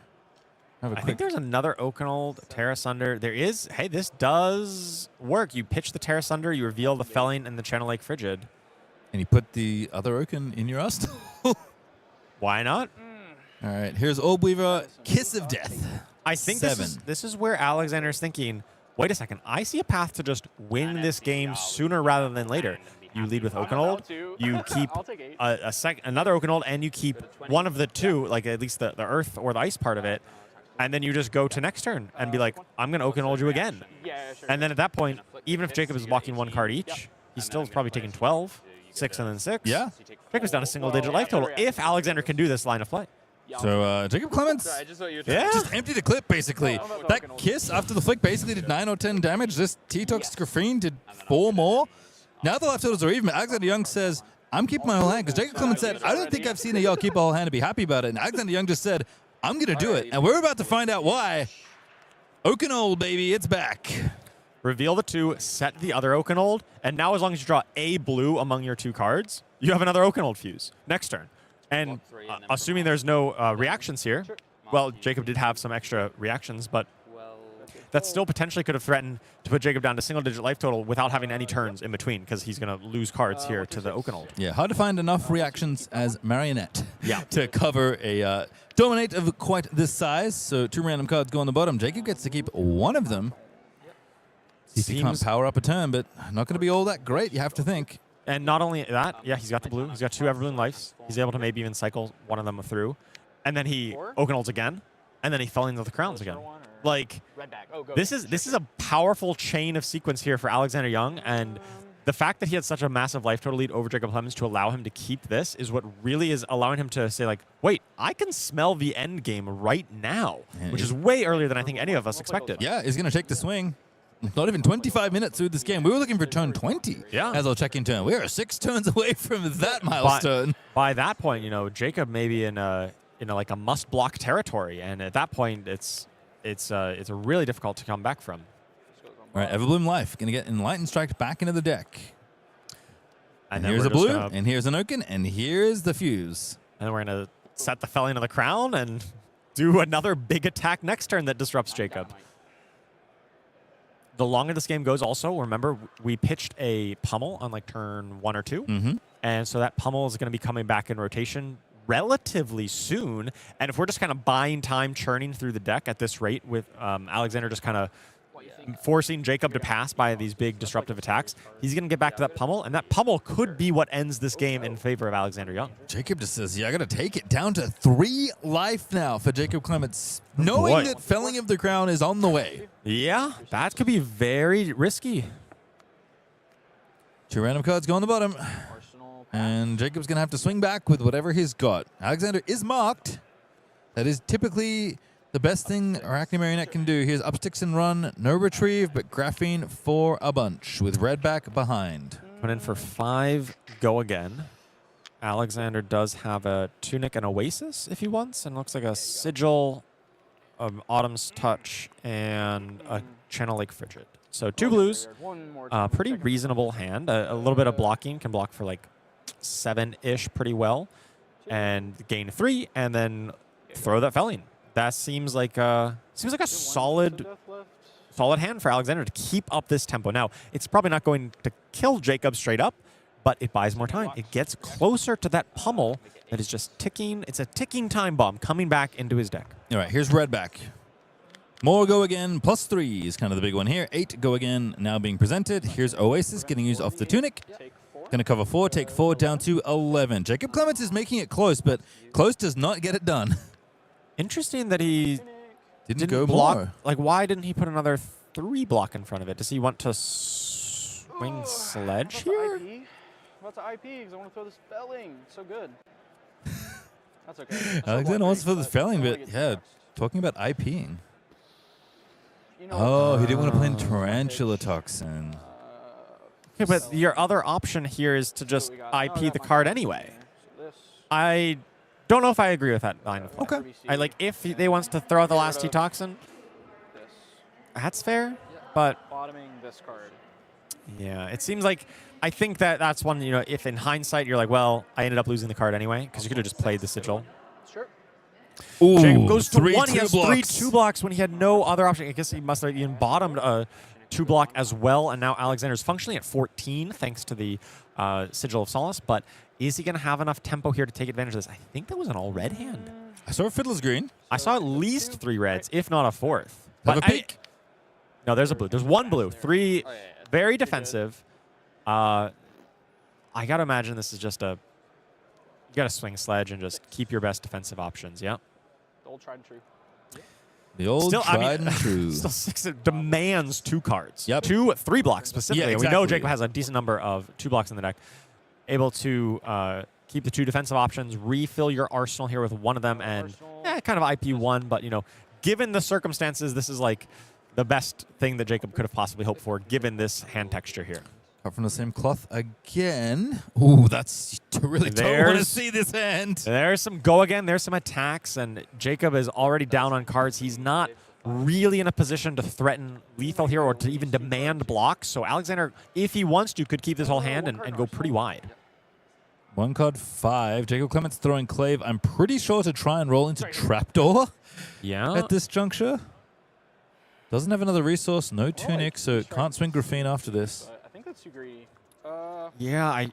I think there's another Oakenold, Terra Sunder. There is, hey, this does work. You pitch the Terra Sunder, you reveal the Felling and the Channel Lake Frigid. And you put the other Oaken in your arsenal. Why not? All right, here's Orbweaver, Kiss of Death. I think 7. this is where Alexander's thinking, wait a second, I see a path to just win this game sooner rather than later. You lead with Oakenold, you keep another Oakenold, and you keep one of the 2, like at least the Earth or the Ice part of it, and then you just go to next turn and be like, I'm going to Oakenold you again. And then at that point, even if Jacob is blocking 1 card each, he's still probably taking 12, 6 and then 6. Yeah. Jacob's down a single-digit life total if Alexander can do this line of play. So Jacob Clements just emptied a clip, basically. That Kiss after the flick basically did 9 or 10 damage. This T-Tox Screen did 4 more. Now the life totals are even. Alexander Young says, I'm keeping my whole hand. Because Jacob Clements said, I don't think I've seen a y'all keep a whole hand and be happy about it. And Alexander Young just said, I'm going to do it. And we're about to find out why. Oakenold, baby, it's back. Reveal the 2, set the other Oakenold, and now as long as you draw a blue among your 2 cards, you have another Oakenold fuse next turn. And assuming there's no reactions here, well, Jacob did have some extra reactions, but that still potentially could have threatened to put Jacob down to single-digit life total without having any turns in between, because he's going to lose cards here to the Oakenold. Yeah, hard to find enough reactions as Marionette Yeah. to cover a dominate of quite this size. So 2 random cards go on the bottom. Jacob gets to keep one of them. See if he can't power up a turn, but not going to be all that great, you have to think. And not only that, yeah, he's got the blue. He's got 2 Everbloom lives. He's able to maybe even cycle one of them through. And then he Oakenolds again, and then he fell into the Crowns again. Like, this is a powerful chain of sequence here for Alexander Young, and the fact that he had such a massive life total lead over Jacob Clements to allow him to keep this is what really is allowing him to say, like, wait, I can smell the end game right now, which is way earlier than I think any of us expected. Yeah, he's going to take the swing. Not even 25 minutes through this game. We were looking for turn 20 as our check-in turn. We are 6 turns away from that milestone. By that point, you know, Jacob may be in like a must-block territory, and at that point, it's really difficult to come back from. All right, Everbloom Life going to get Enlightened Strike back into the deck. And here's we're a blue, just and here's an Oaken, and here's the fuse. And we're going to set the Felling of the Crown and do another big attack next turn that disrupts Jacob. The longer this game goes also, remember, we pitched a pummel on like turn 1 or 2. And so that pummel is going to be coming back in rotation relatively soon. And if we're just kind of buying time churning through the deck at this rate with Alexander just kind of forcing Jacob to pass by these big disruptive attacks, he's going to get back to that pummel. And that pummel could be what ends this game in favor of Alexander Young. Jacob just says, yeah, I got to take it down to 3 life now for Jacob Clements, knowing that Felling of the Crown is on the way. Yeah, that could be very risky. 2 random cards go on the bottom. And Jacob's going to have to swing back with whatever he's got. Alexander is marked. That is typically the best thing Arakni Marionette can do. Here's up sticks and run, no retrieve, but graphene for a bunch with red back behind. Went in for 5, go again. Alexander does have a Tunic and Oasis if he wants, and looks like a Sigil, Autumn's Touch, and a Channel Lake Frigid. So 2 blues, pretty reasonable hand. A little bit of blocking, can block for like 7-ish pretty well, and gain 3, and then throw that Felling. That seems like a solid hand for Alexander to keep up this tempo. Now, it's probably not going to kill Jacob straight up, but it buys more time. It gets closer to that pummel that is just ticking. It's a ticking time bomb coming back into his deck. All right, here's red back. More go again, +3 is kind of the big one here. 8 go again now being presented. Here's Oasis getting used off the Tunic. Going to cover 4, take 4 down to 11. Jacob Clements is making it close, but close does not get it done. Interesting that he didn't go block. more. Like, why didn't he put another 3 block in front of it? Does he want to swing Sledge here? What's an IP? Because I want to throw this Felling. So good. That's okay. Alexander wants to fill this Felling, but yeah, talking about IPing. Oh, he didn't want to play in Tarantula Toxin. Okay, but your other option here is to just IP the card anyway. I don't know if I agree with that line of play. Okay. I like if they wants to throw out the last T-Toxin. That's fair, but Bottoming this card. yeah, it seems like I think that's one, you know, if in hindsight you're like, well, I ended up losing the card anyway because you could have just played the Sigil. Sure. Ooh, Jacob goes to 1. He has 3 blocks. 2-blocks when he had no other option. I guess he must have even bottomed a 2-block as well, and now Alexander's functionally at 14 thanks to the Sigil of Solace, but is he going to have enough tempo here to take advantage of this? I think that was an all-red hand. I saw a Fiddler's Green. I saw at least 3 reds, if not a 4th. Have a peek. No, there's a blue. There's 1 blue. 3 very defensive. I got to imagine this is just you got to swing Sledge and just keep your best defensive options, yeah? The old tried and true. The old tried and true. Still 6 demands 2 cards. Yep. 3 blocks specifically. Yeah, We know exactly. Jacob has a decent number of 2 blocks in the deck. Able to keep the 2 defensive options, refill your arsenal here with one of them, and kind of IP 1. But, you know, given the circumstances, this is like the best thing that Jacob could have possibly hoped for, given this hand texture here. Cut from the same cloth again. Ooh, that's really don't want to There's- see this hand. There's some go again. There's some attacks, and Jacob is already down on cards. He's not really in a position to threaten lethal here or to even demand blocks. So Alexander, if he wants to, could keep this whole hand and go pretty wide. 1 card 5. Jacob Clements throwing Clave. I'm pretty sure to try and roll into Trapdoor Yeah. at this juncture. Doesn't have another resource, no Tunic, so can't swing Graphene after this. I think that's Sugri. Yeah, I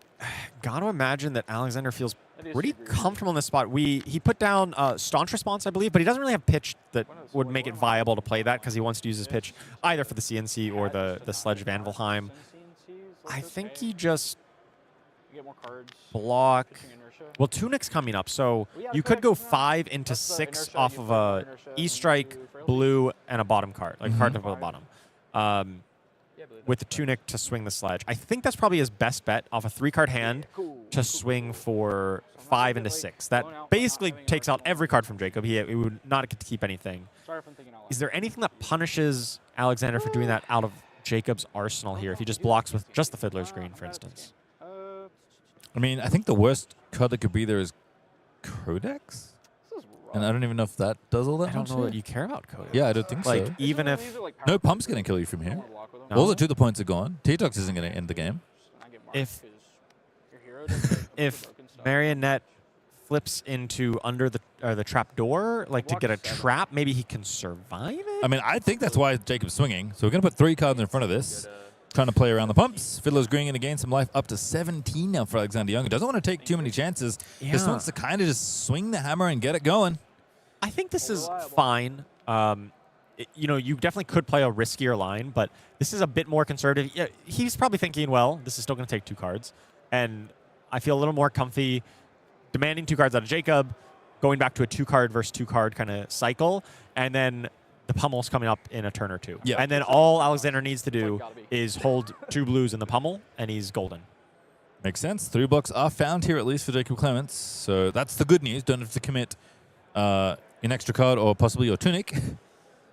got to imagine that Alexander feels pretty comfortable in this spot. He put down Staunch Response, I believe, but he doesn't really have pitch that would make it viable to play that because he wants to use his pitch either for the CNC or the Sledge Vanvilheim. I think he just Get more cards. block. Pitching inertia. Well, Tunic's coming up, so you could go 5 into 6 off of a E-Strike, blue, and a bottom card, like card for the bottom. With the Tunic to swing the Sledge. I think that's probably his best bet off a 3-card hand to swing for 5 into 6. That basically takes out every card from Jacob. He would not get to keep anything. Sorry if I'm thinking out loud. Is there anything that punishes Alexander for doing that out of Jacob's arsenal here if he just blocks with just the Fiddler's Green, for instance? I mean, I think the worst card that could be there is Codex. And I don't even know if that does all that I don't much know here. that you care about Codex. Yeah, I don't think Like, so. even if... No pump's going to kill you from here. No? All the to the points are gone. T-Tox isn't going to end the game. If Marionette flips into under the trap door, like to get a trap, maybe he can survive it? I mean, I think that's why Jacob's swinging. So we're going to put 3 cards in front of this. Trying to play around the pumps. Fiddler's Green going to gain some life up to 17 now for Alexander Young. He doesn't want to take too many chances. Just wants to kind of just swing the hammer and get it going. I think this is fine. You know, you definitely could play a riskier line, but this is a bit more conservative. Yeah, he's probably thinking, well, this is still going to take 2 cards. And I feel a little more comfy demanding 2 cards out of Jacob, going back to a 2-card versus 2-card kind of cycle, and then the pummel's coming up in a turn or 2. Yeah. And then all Alexander needs to do is hold 2 blues in the pummel, and he's golden. Makes sense. 3 blocks are found here, at least for Jacob Clements. So that's the good news. Don't have to commit an extra card or possibly your tunic.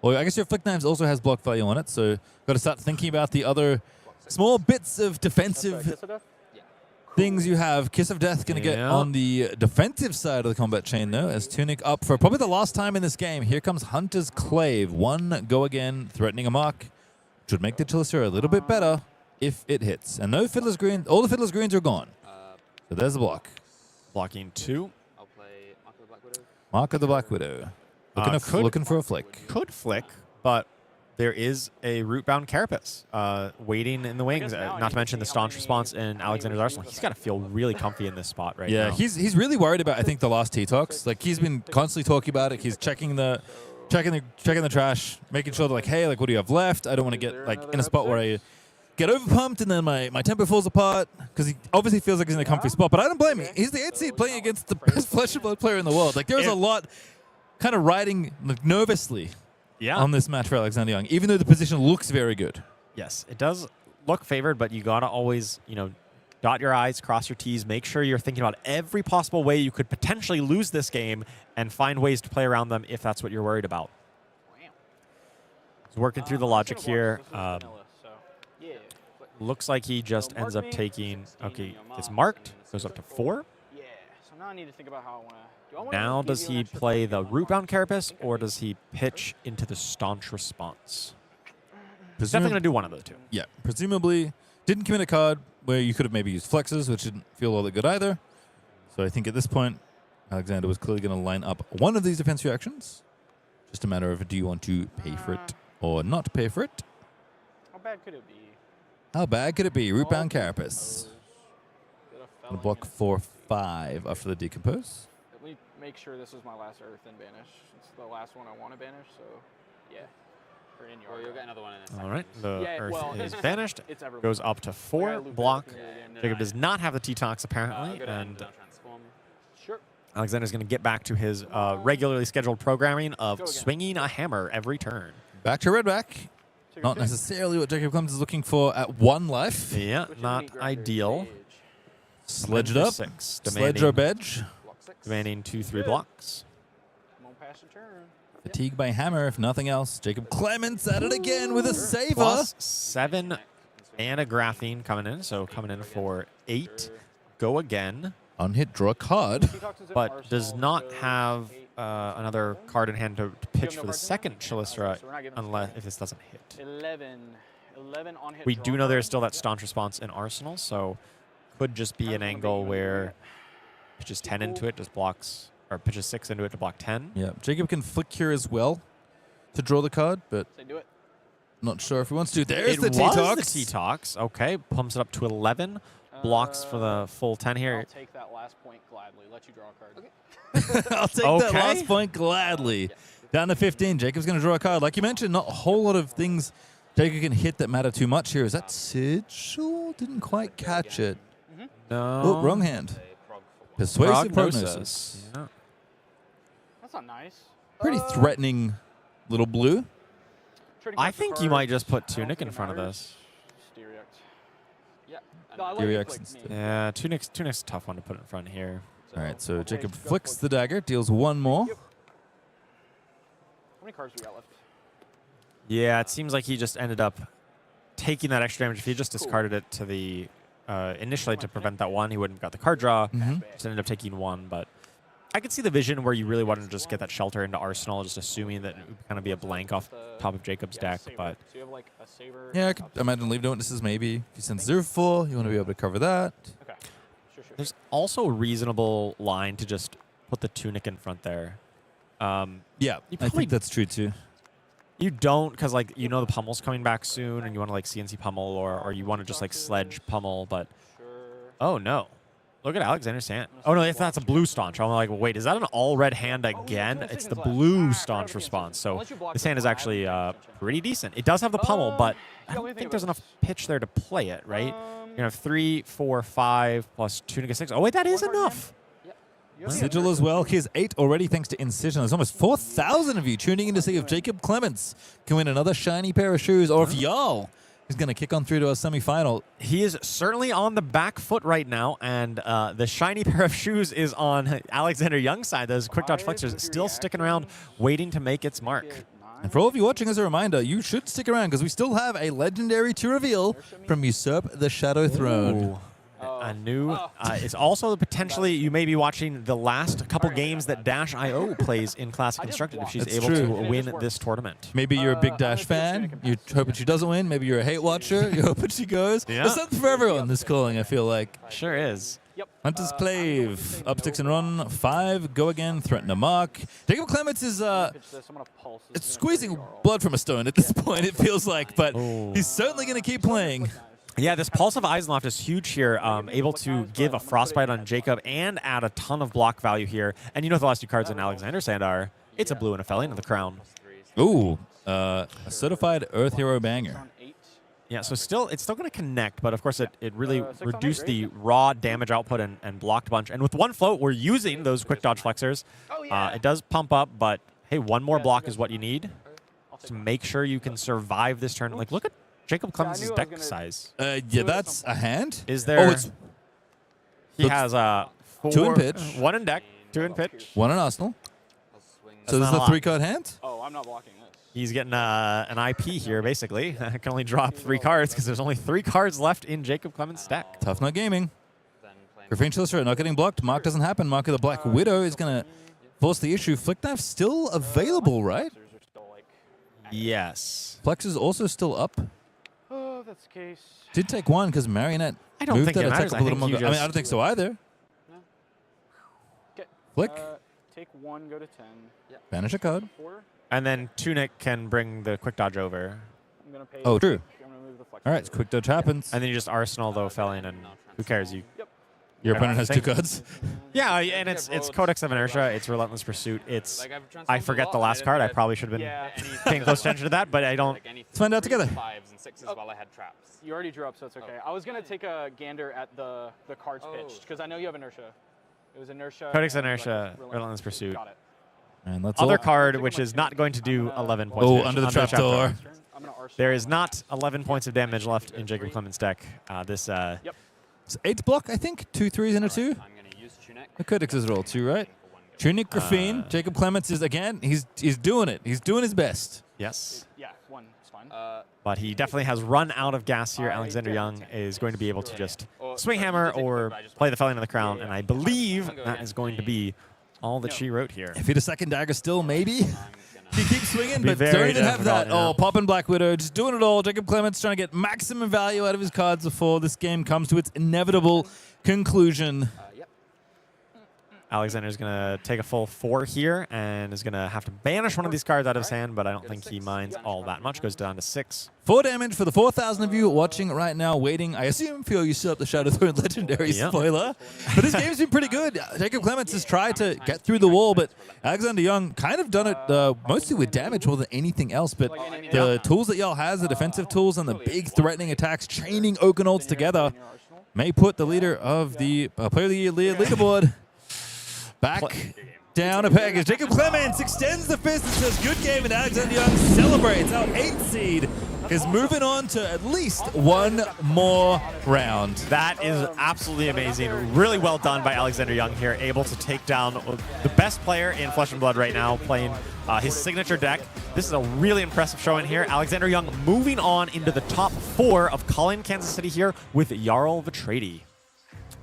Or I guess your flick knives also has block value on it, so got to start thinking about the other small bits of defensive things you have. Kiss of Death going to get on the defensive side of the combat chain, though, as Tunic up for probably the last time in this game. Here comes Hunter's Clave. One go again, threatening a mark. Should make the Chalicer a little bit better if it hits. And no Fiddler's Green. All the Fiddler's Greens are gone. So there's the block. Blocking 2. I'll play Mark of the Black Widow. Mark of the Black Widow. Looking for a flick. Could flick, but there is a root-bound Carapace waiting in the wings. Not to mention the staunch response in Alexander's Arsenal. He's got to feel really comfy in this spot right now. Yeah, he's really worried about, I think, the last T-Tox. Like, he's been constantly talking about it. He's checking the trash, making sure that, like, hey, like, what do you have left? I don't want to get, like, in a spot where I get overpumped and then my tempo falls apart, because he obviously feels like he's in a comfy spot. But I don't blame him. He's the 8th seed playing against the best Flesh and Blood player in the world. Like, there's a lot kind of riding nervously on this match for Alexander Young, even though the position looks very good. Yes, it does look favored, but you got to always, dot your I's, cross your T's, make sure you're thinking about every possible way you could potentially lose this game and find ways to play around them if that's what you're worried about. He's working through the logic here. Looks like he just ends up taking, okay, it's marked, goes up to 4. Yeah, so now I need to think about how I want to. Now does he play the root-bound Carapace, or does he pitch into the staunch response? He's definitely going to do one of the two. Yeah, presumably didn't commit a card where you could have maybe used flexes, which didn't feel all that good either. So I think at this point, Alexander was clearly going to line up one of these defense reactions. Just a matter of, do you want to pay for it or not pay for it? How bad could it be? How bad could it be? Root-bound Carapace. Gonna block 4/5 after the decompose. Let me make sure this is my last Earth and banish. It's the last one I want to banish, so yeah. You'll get another one in a second. All right, the Earth is banished. It's Goes up to 4. Block. Jacob does not have the T-Tox, apparently. And sure. Alexander's going to get back to his regularly scheduled programming of swinging a hammer every turn. Back to Redback. Not necessarily what Jacob Clements is looking for at 1 life. Yeah, not ideal. Sledge it up. 6. Sledge or bedge. Demanding 2/3 blocks. Come on, pass your turn. Fatigue by hammer, if nothing else. Jacob Clements at it again with a saver. Plus 7 and a graphene coming in, so coming in for 8. Go again. Unhit, draw a card. But does not have another card in hand to pitch for the second Chalicer unless if this doesn't hit. 11 on hit. We do know there's still that staunch response in Arsenal, so could just be an angle where pitches 10 into it, just blocks, or pitches 6 into it to block 10. Yeah, Jacob can flick here as well to draw the card, but do it. Not sure if he wants to. There's it the T-Tox. was the T-Tox. Okay, pumps it up to 11. Blocks for the full 10 here. I'll take that last point gladly. Let you draw a card. Okay. I'll take that last point gladly. Down to 15. Jacob's going to draw a card. Like you mentioned, not a whole lot of things Jacob can hit that matter too much here. Is that Sigil? Didn't quite catch it. No. Oh, wrong hand. Persuasive Prognosis. Yeah. That's not nice. Pretty threatening little blue. I think you might just put Tunic in front of this. Yeah, Tunic's a tough one to put in front here. All right, so Jacob flicks the dagger, deals one more. How many cards we got left? Yeah, it seems like he just ended up taking that extra damage. If he just discarded it to the initially to prevent that one, he wouldn't have got the card draw. Just ended up taking one, but I could see the vision where you really wanted to just get that shelter into Arsenal, just assuming that it would kind of be a blank off top of Jacob's deck. But yeah, I could imagine Leave No Witnesses maybe. If you send 0-4, you want to be able to cover that. Okay. There's also a reasonable line to just put the Tunic in front there. Yeah, I think that's true too. You don't, because like you know the pummel's coming back soon, and you want to like CNC pummel, or you want to just like sledge pummel. But oh no. Look at Alexander's hand. Oh, no, that's a blue staunch. I'm like, well, wait, is that an all-red hand again? It's the blue staunch response. So this hand is actually pretty decent. It does have the pummel, but I don't think there's enough pitch there to play it, right? You're going to have 3, 4, 5 plus Tunic 6. Oh, wait, that is enough. Sigil as well. Here's 8 already thanks to Incision. There's almost 4,000 of you tuning in to see if Jacob Clements can win another shiny pair of shoes, or if Jarl He's going to kick on through to a semifinal. He is certainly on the back foot right now, and the shiny pair of shoes is on Alexander Young's side. Those quick dodge flexors still sticking around, waiting to make its mark. And for all of you watching, as a reminder, you should stick around because we still have a legendary to reveal from Usurp the Shadow Throne. Ooh. A new, it's also potentially, you may be watching the last couple games that Dash.io plays in Classic Constructed if she's That's able true. to win this tournament. Maybe you're a big Dash fan. You're hoping she doesn't win. Maybe you're a hate watcher. You're hoping she goes. Yeah. There's something for everyone this calling, I feel like. Sure is. Hunter's Clave, up 6 and run, 5, go again, threaten a mark. Jacob Clements is it's squeezing blood from a stone at this point, it feels like, but he's certainly going to keep playing. Yeah, this Pulse of Eisenloft is huge here, able to give a Frostbite on Jacob and add a ton of block value here. And you know the last two cards in Alexander's hand are, it's a blue and a Felling of the Crown. Ooh, a certified Earth Hero banger. Yeah, so it's still going to connect, but of course it really reduced the raw damage output and blocked bunch. And with one float, we're using those quick dodge flexors. It does pump up, but hey, one more block is what you need to make sure you can survive this turn. Like, look at Jacob Clements' deck size. Yeah, that's a hand. Is there? Oh, it's he has 4, 2 in pitch, 1 in deck, 2 in pitch, 1 in Arsenal. That's So this is not a a lot. 3-card hand. Oh, I'm not blocking this. He's getting an IP here, basically. I can only drop 3 cards because there's only 3 cards left in Jacob Clements' deck. Tough Nut Gaming. Grafene Solicitor not getting blocked. Mark doesn't happen. Mark of the Black Widow is going to force the issue. Flick Knife still available, right? Yes. Flex is also still up. Oh, that's the case. Did take 1 because Marionette I don't moved think that it attack matters. up I a little think more. you I mean, I just- don't think so either. Okay. Flick. Take 1, go to 10. Banish a card. 4. And then Tunic can bring the quick dodge over. I'm gonna pay. Oh, true. I'm gonna move the flex. All right, quick dodge happens. And then you just Arsenal, though, Felling, and who cares? Your I opponent has 2 think- cards. Yeah, and it's Codex of Inertia, it's Relentless Pursuit, it's... I forget the last card, I probably should have been paying close attention to that, but I don't... Let's find out together. 5s and 6s while I had traps. You already drew up, so it's okay. I was gonna take a gander at the cards pitched because I know you have inertia. It was inertia. Codex of and, Inertia, Relentless Pursuit. Got it. And let's Other all. card, which is not going to do 11 points. Oh, of under the damage. trapdoor. I'm gonna arsenal. There is not 11 points of damage left in Jacob Clements' deck. This It's 8 block, I think. 2 3s and a 2. I'm going to use Tunic. The Codex is roll 2, right? Tunic, Grafene. Jacob Clements is, again, he's doing it. He's doing his best. yes. Yeah, 1 is fine. But he definitely has run out of gas here. Alexander Young is going to be able to just swing hammer or play the Felling of the Crown, and I believe that is going to be all that she wrote here. If he had a second dagger still, maybe. He keeps swinging, Be but very don't even have difficult, that. yeah. Oh, popping Black Widow, just doing it all. Jacob Clements trying to get maximum value out of his cards before this game comes to its inevitable conclusion. Alexander's going to take a full 4 here and is going to have to banish one of these cards out of his hand, but I don't think he minds all that much. Goes down to 6. 4 damage for the 4,000 of you watching right now, waiting, I assume, for your Usurp the Shadow Throne Legendary Yeah. spoiler. But this game's been pretty good. Jacob Clements has tried to get through the wall, but Alexander Young kind of done it mostly with damage more than anything else. But the tools that y'all has, the defensive tools and the big threatening attacks, chaining Oakenolds together, may put the leader of the Player of the Year leaderboard back down a peg as Jacob Clements extends the fist and says good game, and Alexander Young celebrates. Our 8th seed is moving on to at least 1 more round. That is absolutely amazing. Really well done by Alexander Young here, able to take down the best player in Flesh and Blood right now, playing his signature deck. This is a really impressive showing here. Alexander Young moving on into the top 4 of Calling Kansas City here with Jarl Vetreiði.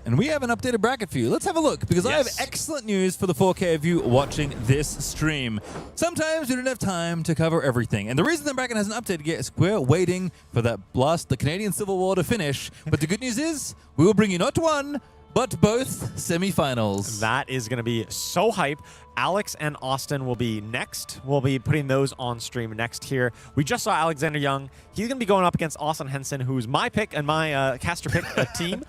And we have an updated bracket for you. Let's have a look, because I have Yes. excellent news for the 4K of you watching this stream. Sometimes we don't have time to cover everything. And the reason the bracket hasn't updated yet is we're waiting for the Canadian Civil War to finish. But the good news is we will bring you not 1, but both semifinals. That is going to be so hype. Alex and Austin will be next. We'll be putting those on stream next here. We just saw Alexander Young. He's going to be going up against Austin Henson, who's my pick and my caster pick team.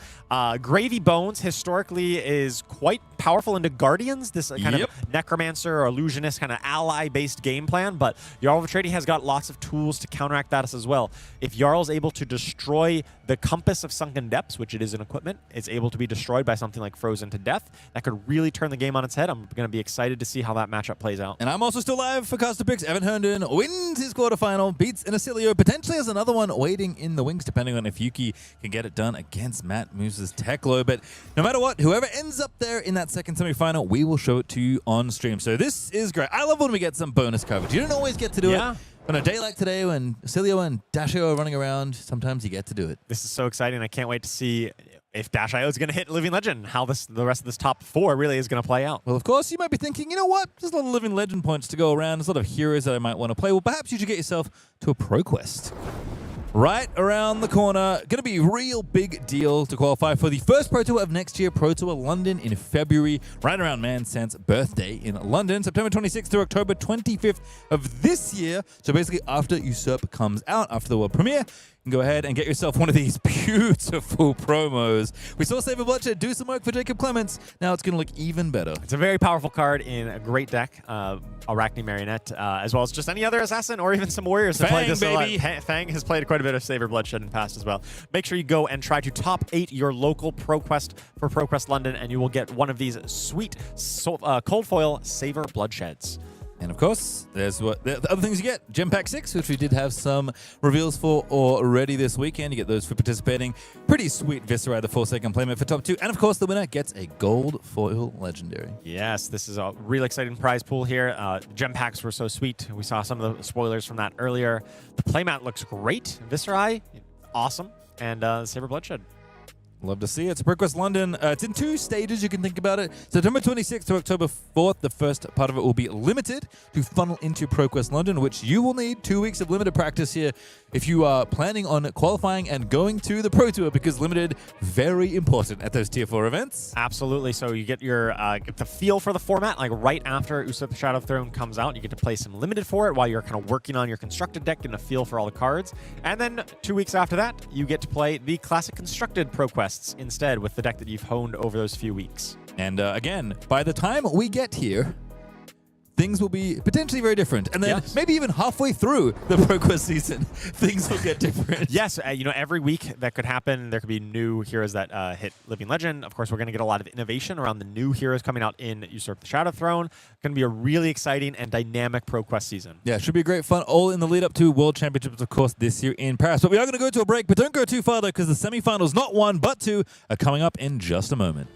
Gravy Bones historically is quite powerful into Guardians, this kind of necromancer or illusionist kind of ally-based game plan, but Jarl Vetreiði has got lots of tools to counteract that as well. If Jarl's able to destroy the Compass of Sunken Depths, which it is an equipment, it's able to be destroyed by something like Frozen to Death, that could really turn the game on its head. I'm going to be excited excited to see how that matchup plays out. And I'm also still live for Caster Picks. Evan Herndon wins his quarterfinal, beats an Oscilio, potentially has another one waiting in the wings, depending on if Yuki can get it done against Matt Moose's Teklo. But no matter what, whoever ends up there in that second semifinal, we will show it to you on stream. So this is great. I love when we get some bonus coverage. You don't always get to do it. On a day like today when Oscilio and Dash.io are running around, sometimes you get to do it. This is so exciting. I can't wait to see if Dash.io is going to hit Living Legend, how the rest of this top 4 really is going to play out. Well, of course, you might be thinking, you know what? There's a lot of Living Legend points to go around. There's a lot of heroes that I might want to play. Well, perhaps you should get yourself to a Pro Quest. Right around the corner, going to be a real big deal to qualify for the first Pro Tour of next year, Pro Tour London in February, right around Mansant's birthday in London, September 26th through October 25th of this year. So basically after Usurp comes out, after the world premiere, you can go ahead and get yourself one of these beautiful promos. We saw Saber Bloodshed do some work for Jacob Clements. Now it's going to look even better. It's a very powerful card in a great deck, Arakni Marionette, as well as just any other assassin or even some warriors have played this a lot. Feng has played quite a bit of Saber Bloodshed in the past as well. Make sure you go and try to top 8 your local Pro Quest for Pro Quest London, and you will get one of these sweet cold foil Saber Bloodsheds. And of course, there's the other things you get. Gem Pack 6, which we did have some reveals for already this weekend. You get those for participating. Pretty sweet Viscerai, the 4-second playmat for top 2. And of course, the winner gets a gold foil legendary. Yes, this is a really exciting prize pool here. Gem Packs were so sweet. We saw some of the spoilers from that earlier. The playmat looks great. Viscerai, awesome. And Saber Bloodshed. Love to see it. It's Pro Quest London. It's in 2 stages. You can think about it. September 26th to October 4th. The first part of it will be limited to funnel into Pro Quest London, which you will need 2 weeks of limited practice here if you are planning on qualifying and going to the Pro Tour, because limited, very important at those Tier 4 events. Absolutely. So you get your get the feel for the format, like right after Usurp the Shadow Throne comes out. You get to play some limited for it while you're kind of working on your constructed deck and a feel for all the cards. And then 2 weeks after that, you get to play the classic constructed Pro Quests instead with the deck that you've honed over those few weeks. And again, by the time we get here, things will be potentially very different. And then maybe even halfway through the Pro Quest season, things will get different. Yes, you know, every week that could happen. There could be new heroes that hit Living Legend. Of course, we're going to get a lot of innovation around the new heroes coming out in Usurp the Shadow Throne. Going to be a really exciting and dynamic Pro Quest season. Yeah, it should be great fun, all in the lead up to World Championships, of course, this year in Paris. But we are going to go to a break, but don't go too far, though, because the semifinals, not 1, but 2, are coming up in just a moment.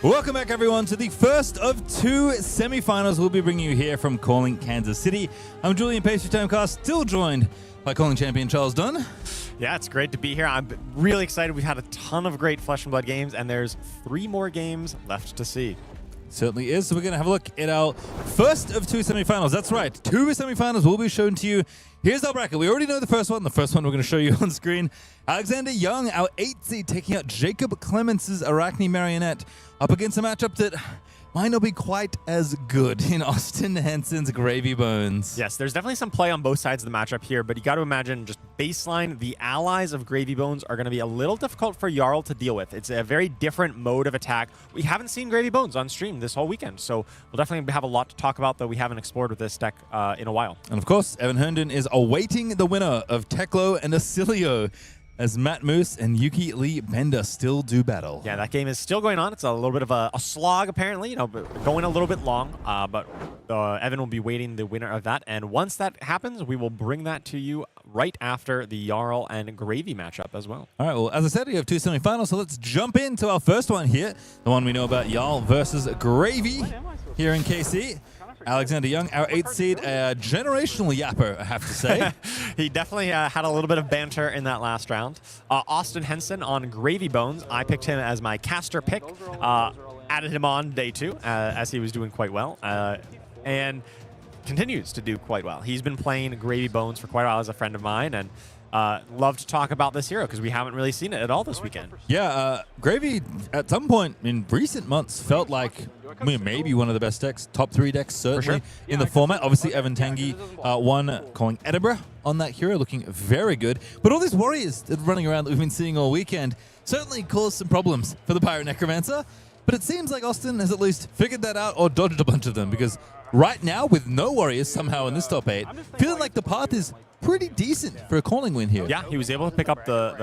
Welcome back, everyone, to the first of two semifinals we'll be bringing you here from Calling Kansas City. I'm Julian Pastrytime Carr, still joined by Calling Champion Charles Dunn. Yeah, it's great to be here. I'm really excited. We've had a ton of great Flesh and Blood games, and there's 3 more games left to see. Certainly is. So we're going to have a look at our first of two semifinals. That's right. 2 semifinals will be shown to you. Here's our bracket. We already know the first one. The first one we're going to show you on screen. Alexander Young, our 8th seed, taking out Jacob Clements' Arakni Marionette up against a matchup that might not be quite as good in Austin Henson's Gravy Bones. Yes, there's definitely some play on both sides of the matchup here, but you got to imagine just baseline, the allies of Gravy Bones are going to be a little difficult for Jarl to deal with. It's a very different mode of attack. We haven't seen Gravy Bones on stream this whole weekend, so we'll definitely have a lot to talk about that we haven't explored with this deck in a while. And of course, Evan Herndon is awaiting the winner of Teklo and Oscilio, as Matt Moose and Yuki Lee Bender still do battle. Yeah, that game is still going on. It's a little bit of a slog, apparently, but going a little bit long. But Evan will be waiting the winner of that. And once that happens, we will bring that to you right after the Jarl and Gravy matchup as well. All right, well, as I said, we have 2 semifinals, so let's jump into our first one here. The one we know about, Jarl versus Gravy here in KC. Alexander Young, our 8th seed, a generational yapper, I have to say. He definitely had a little bit of banter in that last round. Austin Henson on Gravy Bones. I picked him as my caster pick. Added him on day 2 as he was doing quite well. And continues to do quite well. He's been playing Gravy Bones for quite a while as a friend of mine, and love to talk about this hero because we haven't really seen it at all this weekend. Yeah, Gravy at some point in recent months felt like maybe one of the best decks, top 3 decks certainly in the format. Obviously, Evan Tanguy won calling Edinburgh on that hero, looking very good. But all these warriors that are running around that we've been seeing all weekend certainly caused some problems for the Pirate Necromancer. But it seems like Austin has at least figured that out or dodged a bunch of them, because right now, with no warriors somehow in this top 8, feeling like the path is pretty decent for a calling win here. Yeah, he was able to pick up the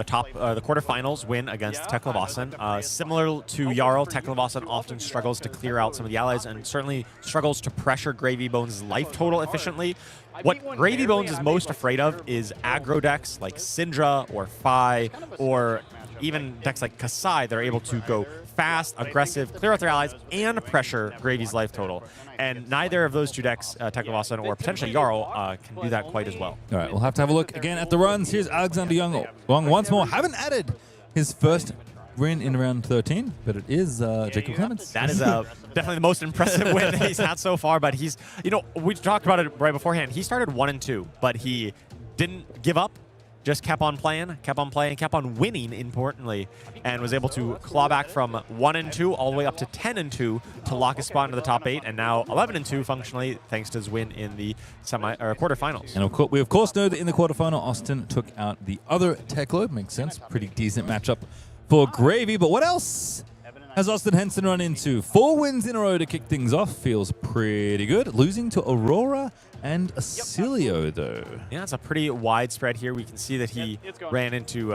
quarterfinals win against Teklovossen. Similar to Jarl, Teklovossen often struggles to clear out some of the allies and certainly struggles to pressure Gravy Bones' life total efficiently. What Gravy Bones is most afraid of is aggro decks like Syndra or Fi, or even decks like Kassai that are able to go fast, aggressive, clear out their allies, and pressure Gravy's life total. And neither of those 2 decks, Teklovossen or potentially Jarl, can do that quite as well. All right, we'll have to have a look again at the runs. Here's Alexander Young once more. Haven't added his first win in round 13, but it is Jacob Clements. That is definitely the most impressive win that he's had so far. But he's, we talked about it right beforehand. He started 1-2, but he didn't give up. Just kept on playing, kept on winning, importantly, and was able to claw back from 1-2 all the way up to 10-2 to lock his spot into the top 8, and now 11-2 functionally thanks to his win in the quarterfinals. And we of course know that in the quarterfinal, Austin took out the other Teklo. Makes sense. Pretty decent matchup for Gravy. But what else has Austin Henson run into? 4 wins in a row to kick things off. Feels pretty good. Losing to Aurora and Oscilio, though. Yeah, it's a pretty wide spread here. We can see that he ran into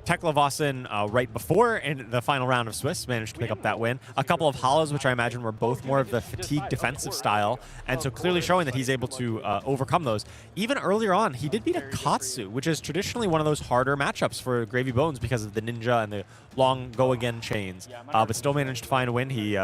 Teklovossen right before in the final round of Swiss, managed to pick up that win. A couple of hollows, which I imagine were both more of the fatigue defensive style, and so clearly showing that he's able to overcome those. Even earlier on, he did beat a Katsu, which is traditionally one of those harder matchups for Gravy Bones because of the ninja and the long go-again chains, but still managed to find a win. He,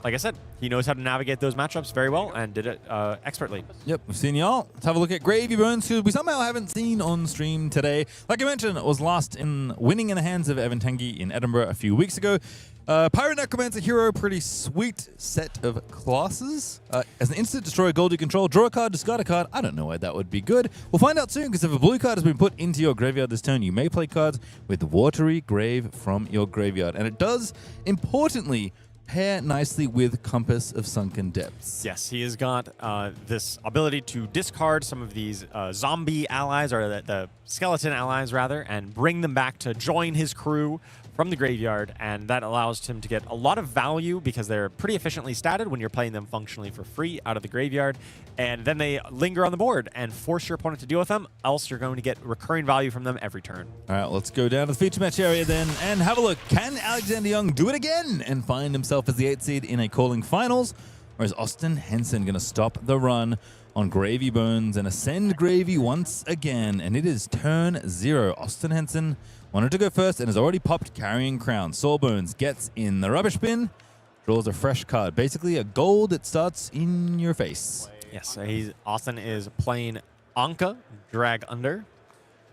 like I said, he knows how to navigate those matchups very well and did it expertly. Yep, we've seen y'all. Let's have a look at Gravy Bones, who we somehow haven't seen on stream today. Like I mentioned, it was last in winning in the hands of Evan Tanguy in Edinburgh a few weeks ago. Pirate Necromancer hero, pretty sweet set of classes. As an instant, destroy Goldie control, draw a card, discard a card. I don't know why that would be good. We'll find out soon, because if a blue card has been put into your graveyard this turn, you may play cards with Watery Grave from your graveyard. And it does, importantly, pair nicely with Compass of Sunken Depths. Yes, he has got this ability to discard some of these zombie allies, or the skeleton allies rather, and bring them back to join his crew from the graveyard, and that allows him to get a lot of value because they're pretty efficiently statted when you're playing them functionally for free out of the graveyard, and then they linger on the board and force your opponent to deal with them, else you're going to get recurring value from them every turn. All right, let's go down to the feature match area then and have a look. Can Alexander Young do it again and find himself as the 8th seed in a calling finals, or is Austin Henson going to stop the run on Gravy Bones and ascend Gravy once again? And it is turn 0. Austin Henson wanted to go first and has already popped Carrying Crown. Sawbones gets in the rubbish bin, draws a fresh card. Basically, a gold that starts in your face. Yes, so Austin is playing Anka, Drag Under,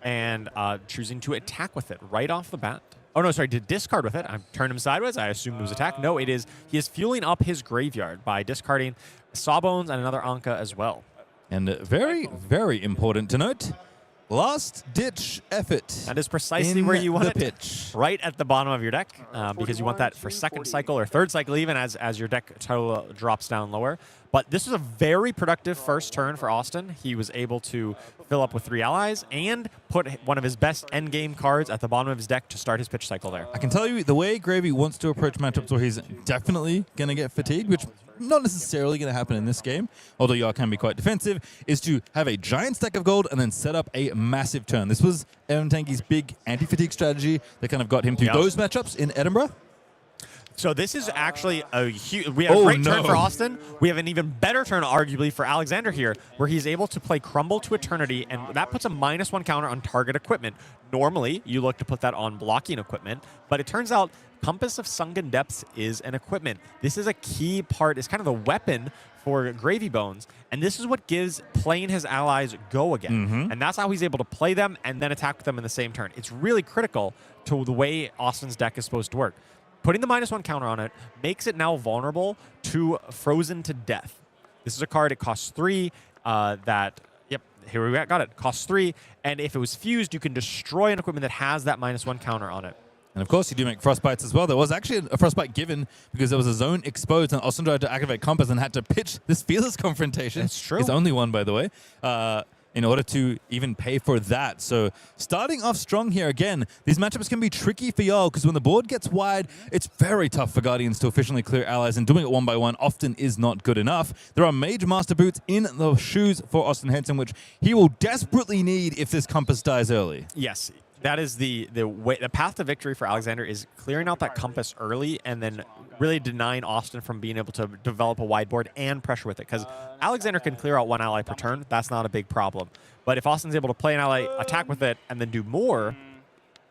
and choosing to attack with it right off the bat. Oh, no, sorry, to discard with it. I turned him sideways. I assumed it was attack. No, it is. He is fueling up his graveyard by discarding Sawbones and another Anka as well. And very, very important to note, last-ditch effort. That is precisely where you want the it. pitch. Right at the bottom of your deck, because you want that for second cycle or third cycle even as your deck total drops down lower. But this was a very productive first turn for Austin. He was able to fill up with 3 allies and put one of his best endgame cards at the bottom of his deck to start his pitch cycle there. I can tell you the way Gravy wants to approach matchups where he's definitely going to get fatigued, which not necessarily going to happen in this game, although y'all can be quite defensive, is to have a giant stack of gold and then set up a massive turn. This was Evan Tanky's big anti-fatigue strategy that kind of got him through those matchups in Edinburgh. So this is actually a huge... We have a great turn for Austin. We have an even better turn, arguably, for Alexander here, where he's able to play Crumble to Eternity, and that puts a -1 counter on target equipment. Normally, you look to put that on blocking equipment, but it turns out Compass of Sunken Depths is an equipment. This is a key part. It's kind of the weapon for Gravy Bones, and this is what gives playing his allies go again. And that's how he's able to play them and then attack with them in the same turn. It's really critical to the way Austin's deck is supposed to work. Putting the -1 counter on it makes it now vulnerable to Frozen to Death. This is a card, it costs 3, here we got it. Costs 3, and if it was fused, you can destroy an equipment that has that -1 counter on it. And of course, you do make Frostbites as well. There was actually a Frostbite given because there was a zone exposed, and Austin tried to activate Compass and had to pitch this Fearless Confrontation. That's true. His only one, by the way. In order to even pay for that. So starting off strong here again, these matchups can be tricky for y'all because when the board gets wide, it's very tough for Guardians to efficiently clear allies, and doing it one by one often is not good enough. There are Mage Master Boots in the shoes for Austin Henson, which he will desperately need if this Compass dies early. Yes. That is the way. The path to victory for Alexander is clearing out that Compass early and then really denying Austin from being able to develop a wide board and pressure with it. Because Alexander can clear out 1 ally per turn. That's not a big problem. But if Austin's able to play an ally, attack with it, and then do more,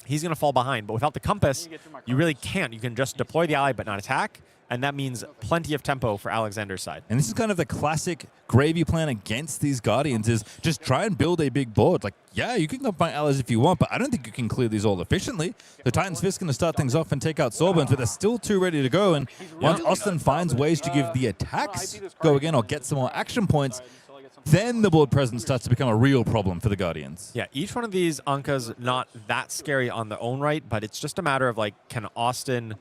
he's going to fall behind. But without the Compass, you really can't. You can just deploy the ally but not attack. And that means plenty of tempo for Alexander's side. And this is kind of the classic Gravy plan against these Guardians, is just try and build a big board. Like, yeah, you can combine allies if you want, but I don't think you can clear these all efficiently. The Titan's Fist is going to start things off and take out Sawbones, but they're still too ready to go. And once Austin finds ways to give the attacks go again or get some more action points, then the board presence starts to become a real problem for the Guardians. Yeah, each one of these Ankas not that scary on their own right, but it's just a matter of, like, can Austin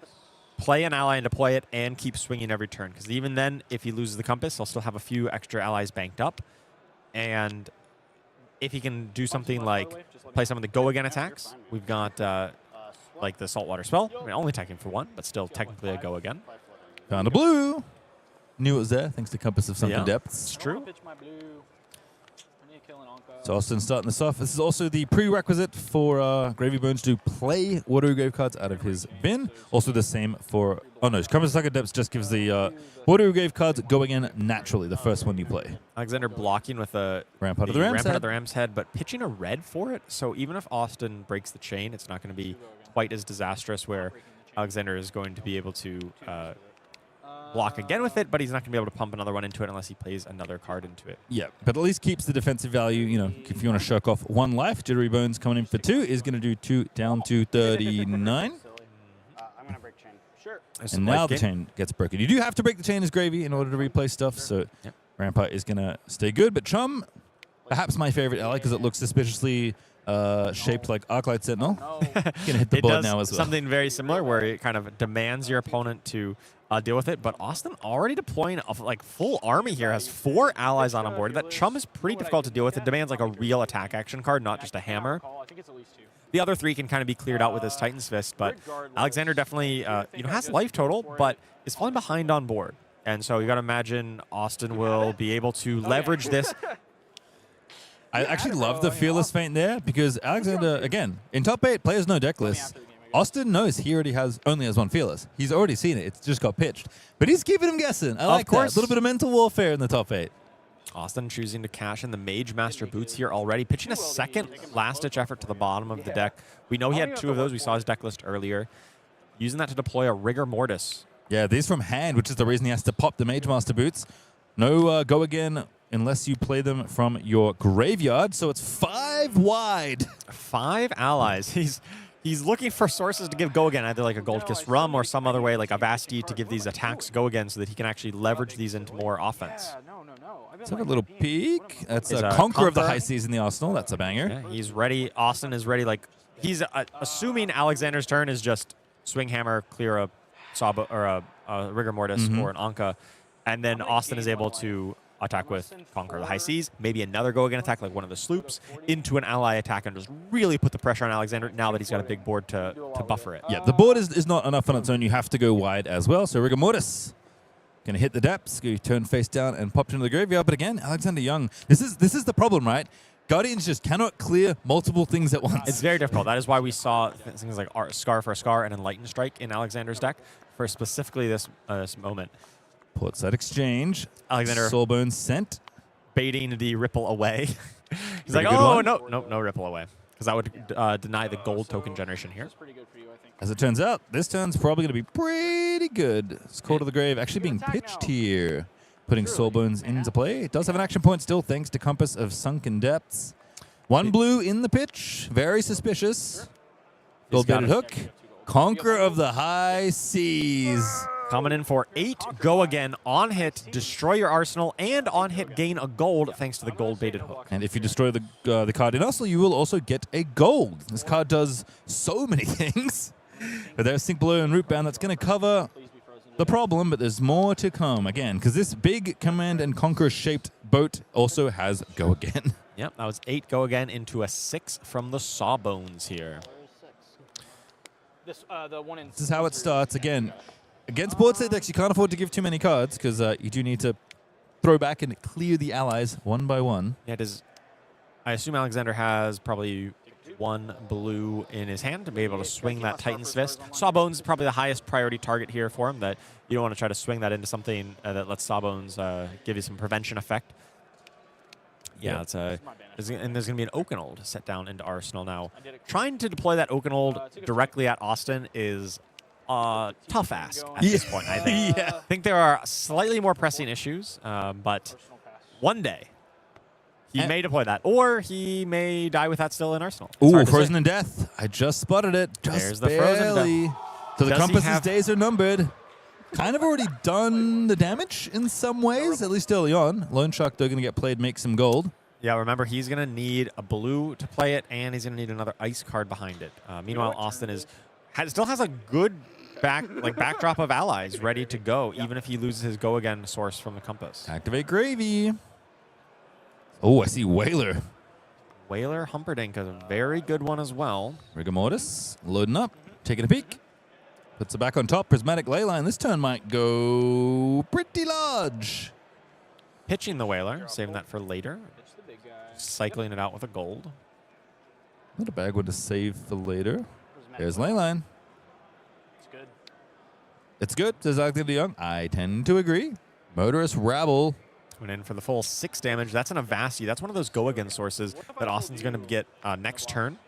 play an ally and deploy it and keep swinging every turn? Because even then, if he loses the Compass, he'll still have a few extra allies banked up. And if he can do something like play some of the go-again attacks, we've got like the Saltwater Spell. I mean, only attacking for 1, but still technically a go-again. Found a blue. Knew it was there, thanks to Compass of Sunken Depths. It's true. So Austin starting this off. This is also the prerequisite for Gravy Bones to play Watery Grave cards out of his bin. Also the same for... Oh no, Compass of Sunken Depths just gives the Watery Grave cards go again naturally, the first one you play. Alexander blocking with a Rampart of the Ram's Head, but pitching a red for it. So even if Austin breaks the chain, it's not going to be quite as disastrous, where Alexander is going to be able to block again with it, but he's not going to be able to pump another one into it unless he plays another card into it. Yeah, but at least keeps the defensive value. You know, if you want to shirk off 1 life, Jittery Bones coming in for 2 is going to do 2 down to 39. I'm going to break chain. Sure. And now the chain gets broken. You do have to break the chain as Gravy in order to replay stuff, so Rampart is going to stay good. But Chum, perhaps my favorite ally, because it looks suspiciously shaped like Arclight Sentinel. Going to hit the board now as well. Something very similar where it kind of demands your opponent to deal with it. But Austin already deploying a like full army here, has 4 allies on board. That Chum is pretty difficult to deal with. It demands like a real attack action card, not just a hammer. The other 3 can kind of be cleared out with his Titan's Fist, but Alexander definitely has life total, but is falling behind on board. And so you got to imagine Austin will be able to leverage this. I actually love the Fearless feint there, because Alexander, again, in top 8, players know Decklists. Austin knows he already only has 1 Fearless. He's already seen it. It's just got pitched. But he's keeping him guessing. I like that. A little bit of mental warfare in the top 8. Austin choosing to cash in the Mage Master Boots here already, pitching a second last-ditch effort to the bottom of the deck. We know he had 2 of those. We saw his deck list earlier. Using that to deploy a Rigor Mortis Yeah, these from hand, which is the reason he has to pop the Mage Master boots. No go again unless you play them from your graveyard. So it's 5 wide. 5 allies. He's looking for sources to give go again, either like a Gold Kiss Rum or some other way, like a Vasti, to give these attacks go again so that he can actually leverage these into more offense. Let's have a little peek. That's a Conqueror of the High Seas in the Arsenal. That's a banger. Yeah, he's ready. Austin is ready. Like he's assuming Alexander's turn is just swing hammer, clear a Stobbe or a Rigor Mortis or an Anka, and then Austin is able to attack with Conquer the High Seas, maybe another go again attack like one of the sloops into an ally attack and just really put the pressure on Alexander now that he's got a big board to buffer it. Yeah, the board is not enough on its own. You have to go wide as well. So Rigor Mortis going to hit the depths, go turn face down and pop into the graveyard. But again, Alexander Young, this is the problem, right? Guardians just cannot clear multiple things at once. It's very difficult. That is why we saw things like Scar for a Scar and Enlighten Strike in Alexander's deck for specifically this moment. Portside exchange. Alexander Sawbones sent. Baiting the ripple away. He's Pretty like, good oh, one. no ripple away. Because that would deny the gold token generation here. As it turns out, this turn's probably going to be pretty good. It's Call to the Grave actually being pitched here. Putting Sawbones into play. It does have an action point still, thanks to Compass of Sunken Depths. 1 blue in the pitch. Very suspicious. Gold-baited hook. Conqueror of the High Seas. Coming in for 8 go again on hit, destroy your arsenal, and on hit gain a gold thanks to the gold-baited hook. And if you destroy the card in Oscilio, you will also get a gold. This card does so many things. But there's Sink Below and Rootbound. That's going to cover the problem, but there's more to come. Again, because this big Command and Conquer-shaped boat also has go again. Yep, that was 8 go again into a 6 from the Sawbones here. This is how it starts. Again, against board state decks, you can't afford to give too many cards because you do need to throw back and clear the allies one by one. Yeah, I assume Alexander has probably 1 blue in his hand to be able to swing that Titan's Fist. Sawbones is probably the highest priority target here for him, that you don't want to try to swing that into something that lets Sawbones give you some prevention effect. Yeah, it's and there's going to be an Oakenold set down into Arsenal now. Trying to deploy that Oakenold directly at Austin is tough ask at this point, I think. I think there are slightly more pressing issues, but one day he may deploy that, or he may die with that still in Arsenal. Ooh, Frozen in Death. I just spotted it. There's the Frozen Death. So the Compass's days are numbered. Kind of already done the damage in some ways, at least early on. Loan Shark, though, going to get played, make some gold. Yeah, remember, he's going to need a blue to play it, and he's going to need another ice card behind it. Meanwhile, Austin still has a good backdrop of allies ready to go, even if he loses his go again source from the Compass. Activate Gravy. Oh, I see Whaler. Whaler Humperdinck is a very good one as well. Rigor Mortis loading up, taking a peek. Puts it back on top. Prismatic Leyline. This turn might go pretty large. Pitching the Whaler, saving that for later. Cycling it out with a gold. Not a bad one to save for later. There's Leyline. It's good. It's good, says Alexander Young. I tend to agree. Motorist Rabble. Went in for the full 6 damage. That's an Avasti. That's one of those go-again sources that Austin's going to get next turn.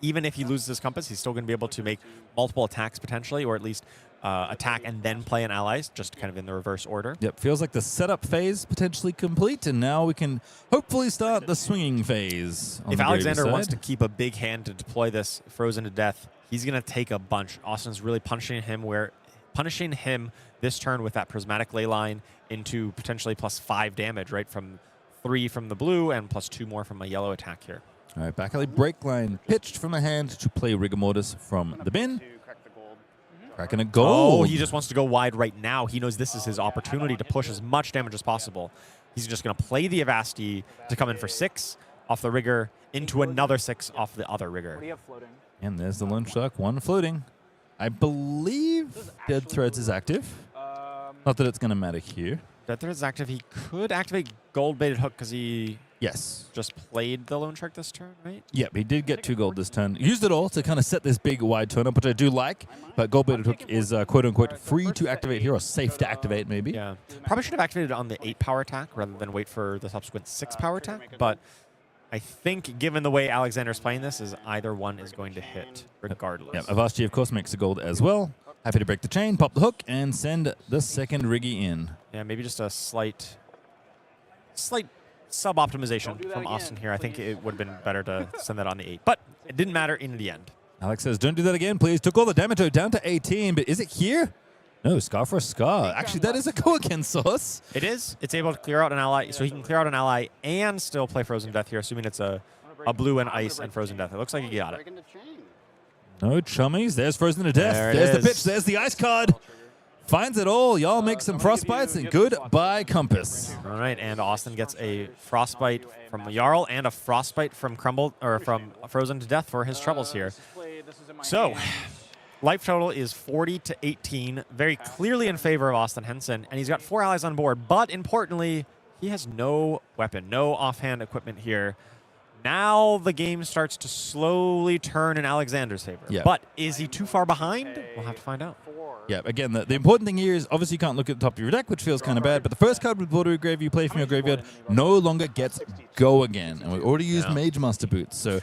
Even if he loses his Compass, he's still going to be able to make multiple attacks potentially, or at least attack and then play an allies, just kind of in the reverse order. Yep, feels like the setup phase potentially complete, and now we can hopefully start the swinging phase. If Alexander wants to keep a big hand to deploy this Frozen to Death, he's going to take a bunch. Austin's really punishing him this turn with that Prismatic Leyline into potentially +5 damage, right? From 3 from the blue and +2 more from a yellow attack here. All right, back alley break line pitched from the hand to play Rigor Mortis from the bin. Cracking a gold. Oh, he just wants to go wide right now. He knows this is his opportunity to push as much damage as possible. He's just going to play the Avasti to come in for 6 off the Rigor into another 6 off the other Rigor. What do you have floating? And there's the Lone Shark, 1 floating. I believe Dead Threads is active. Not that it's going to matter here. Dead Threads is active. He could activate Gold-Baited Hook because he just played the Lone Shark this turn, right? Yep, he did get 2 gold this turn. Used it all to kind of set this big wide turn up, which I do like. But Gold-Baited Hook is quote-unquote free to activate here, or safe to activate maybe. Yeah. Probably should have activated it on the 8 power attack rather than wait for the subsequent 6 power attack. But I think given the way Alexander's playing this, is either one is going to hit regardless. Yeah, Avasti, of course, makes a gold as well. Happy to break the chain, pop the hook, and send the second Riggy in. Yeah, maybe just a slight sub-optimization from Austin here. I think it would have been better to send that on the 8. But it didn't matter in the end. Alex says, don't do that again, please. Took all the damage down to 18, but is it here? No, scar for a scar. Actually, that is a go again source. It is. It's able to clear out an ally, so he can clear out an ally and still play Frozen Death here, assuming it's a blue and ice and Frozen Death. It looks like he got it. No chummies. There's Frozen to Death. There it There's the is. pitch. There's the ice card. Finds it all. Y'all make some frostbites and goodbye compass. All right, and Austin gets a frostbite from Jarl and a frostbite from from Frozen to Death for his troubles here. So, life total is 40 to 18, very clearly in favor of Austin Henson, and he's got 4 allies on board. But importantly, he has no weapon, no offhand equipment here. Now the game starts to slowly turn in Alexander's favor. Yeah. But is he too far behind? We'll have to find out. Yeah, again, the important thing here is obviously you can't look at the top of your deck, which feels kind of bad, but the first card with Brodie Grave you play from your graveyard no longer gets go again. And we already used Mage Master Boots, so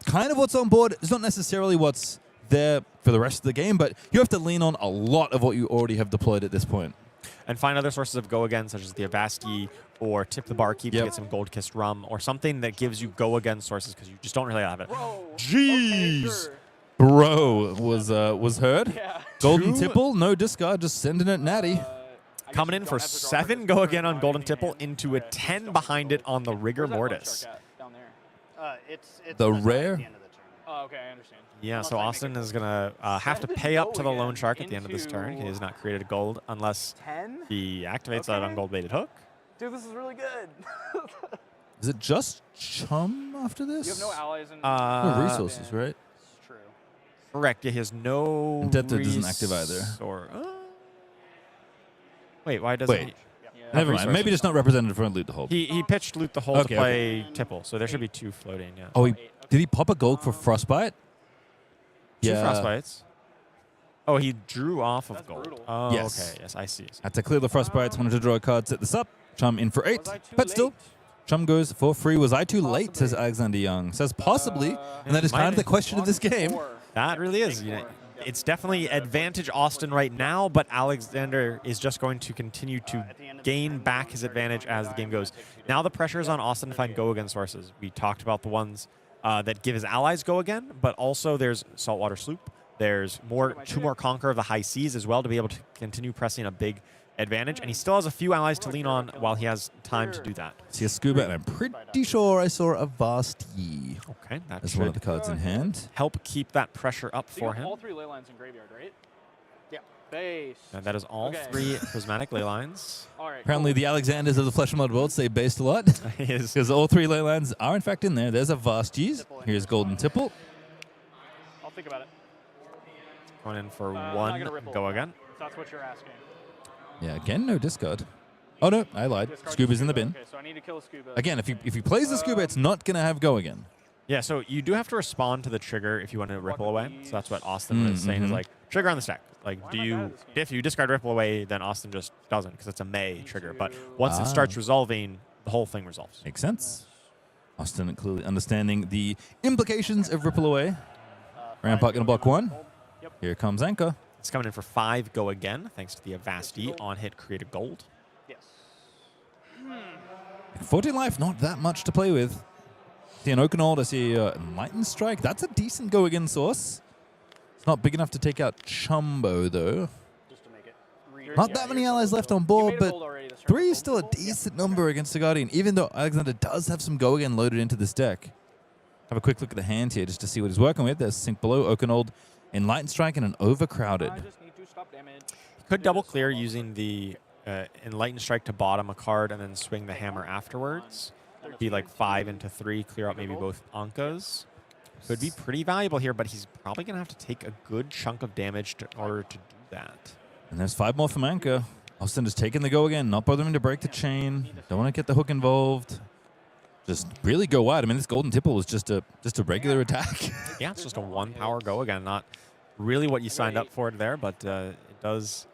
kind of what's on board is not necessarily what's there for the rest of the game, but you have to lean on a lot of what you already have deployed at this point. And find other sources of go again, such as the Avasti or Tip the Barkeep to get some Gold Kissed Rum, or something that gives you go again sources because you just don't really have it. Jeez! Bro was heard. Yeah. Golden Tipple, no discard, just sending it natty. Coming in for 7 go again on Golden Tipple into a 10 behind it on the Rigor Mortis. The rare? Oh, okay, I understand. Yeah, so Austin is going to have to pay up to the Loan Shark at the end of this turn. He has not created a gold unless 10? he activates that on Gold Baited Hook. Dude, this is really good. Is it just Chum after this? You have no allies in No resources, right? It's true. Correct. Yeah, he has no And Depta doesn't active either. Wait, why doesn't he? Never mind. Maybe just not represented for Loot the Hole. He pitched Loot the Hole Okay, to play Tipple, so there should be 2 floating, yeah. Oh, did he pop a gold for Frostbite? 2 Frostbites. Oh, he drew off of gold. Oh, Yes. okay. Yes, I see. Had to clear the Frostbites, wanted to draw a card, set this up. Chum in for 8, but still. Chum goes for free. Was I too late, says Alexander Young. Says possibly, and that is kind of the question of this game. That really is. You know, it's definitely advantage Austin right now, but Alexander is just going to continue to gain back his advantage as the game goes. Now the pressure is on Austin to find go again sources. We talked about the ones that give his allies go again, but also there's Saltwater Sloop. There's 2 more Conquer of the High Seas as well to be able to continue pressing a big advantage, and he still has a few allies to lean on while he has time to do that. See a Scuba, and I'm pretty sure I saw a Vasti. Okay, that's one of the cards in hand. Help keep that pressure up for him. All 3 ley lines in graveyard, right? Yeah. Base. And that is all 3 prismatic ley lines. All right. Apparently the Alexanders of the Flesh and Blood world say based a lot. Because all 3 ley lines are in fact in there. There's a Vasties. Here's Golden Tipple. I'll think about it. Going in for 1 go again. If that's what you're asking. Yeah, again, no discard. Oh no, I lied. Scuba's in the bin. Okay, so I need to kill a Scuba. Again, if he plays the Scuba, it's not gonna have go again. Yeah, so you do have to respond to the trigger if you want to ripple away. So that's what Austin was saying is like, trigger on the stack. Like, if you discard ripple away, then Austin just doesn't because it's a May trigger. But once it starts resolving, the whole thing resolves. Makes sense. Austin clearly understanding the implications of ripple away. Rampart gonna block 1. Here comes Anchor. It's coming in for 5 go again, thanks to the Avasti on hit create a gold. Yes. 14 life, not that much to play with. See an Oakenold, I see Enlightened Strike. That's a decent go again source. It's not big enough to take out Chumbo though. Just to make it Not that many allies left on board, but 3 is still a decent number against the Guardian, even though Alexander does have some go again loaded into this deck. Have a quick look at the hand here just to see what he's working with. There's Sink Below, Oakenold, Enlightened Strike, and an Overcrowded. I just need to stop damage. You could double clear using the Enlightened Strike to bottom a card and then swing the hammer afterwards. Be like 5 into 3, clear out maybe both Ankas. Could be pretty valuable here, but he's probably going to have to take a good chunk of damage in order to do that. And there's 5 more from Anchor. Austin is taking the go again, not bothering to break the chain. Don't want to get the hook involved. Just really go wide. I mean, this Golden Tipple was just a regular attack. Yeah, it's just a 1 power go again. Not really what you signed up for there, but it does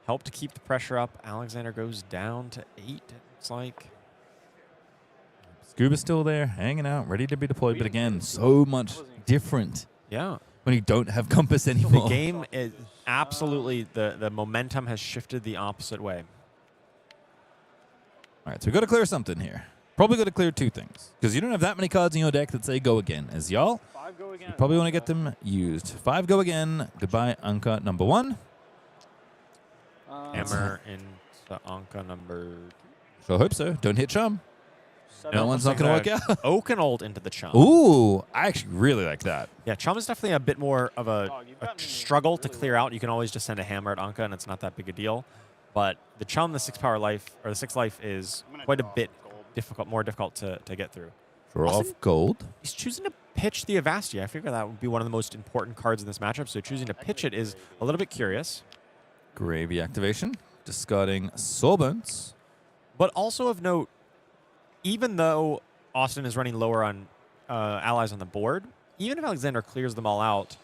help to keep the pressure up. Alexander goes down to 8, it's like. Scuba's still there, hanging out, ready to be deployed. But again, so much different. Yeah. when you don't have compass The anymore. game is absolutely, the momentum has shifted the opposite way. All right, so we've got to clear something here. Probably got to clear two things. Because you don't have that many cards in your deck that say go again. As y'all, 5 go again. you probably want to get them used. 5 go again. Goodbye, Anka number 1. Hammer into Anka number... So I hope so. Don't hit Chum. No one's not going to work out. Oakenold into the Chum. Ooh, I actually really like that. Yeah, Chum is definitely a bit more of a struggle to clear out. You can always just send a hammer at Anka, and it's not that big a deal. But the Chum, the 6 power life, or the 6 life, is quite a bit difficult, more difficult to get through. Draw off gold. He's choosing to pitch the Avastia. I figure that would be one of the most important cards in this matchup, so choosing to pitch it is a little bit curious. Gravy activation. Discarding Sawbones. But also of note, even though Austin is running lower on allies on the board, even if Alexander clears them all out,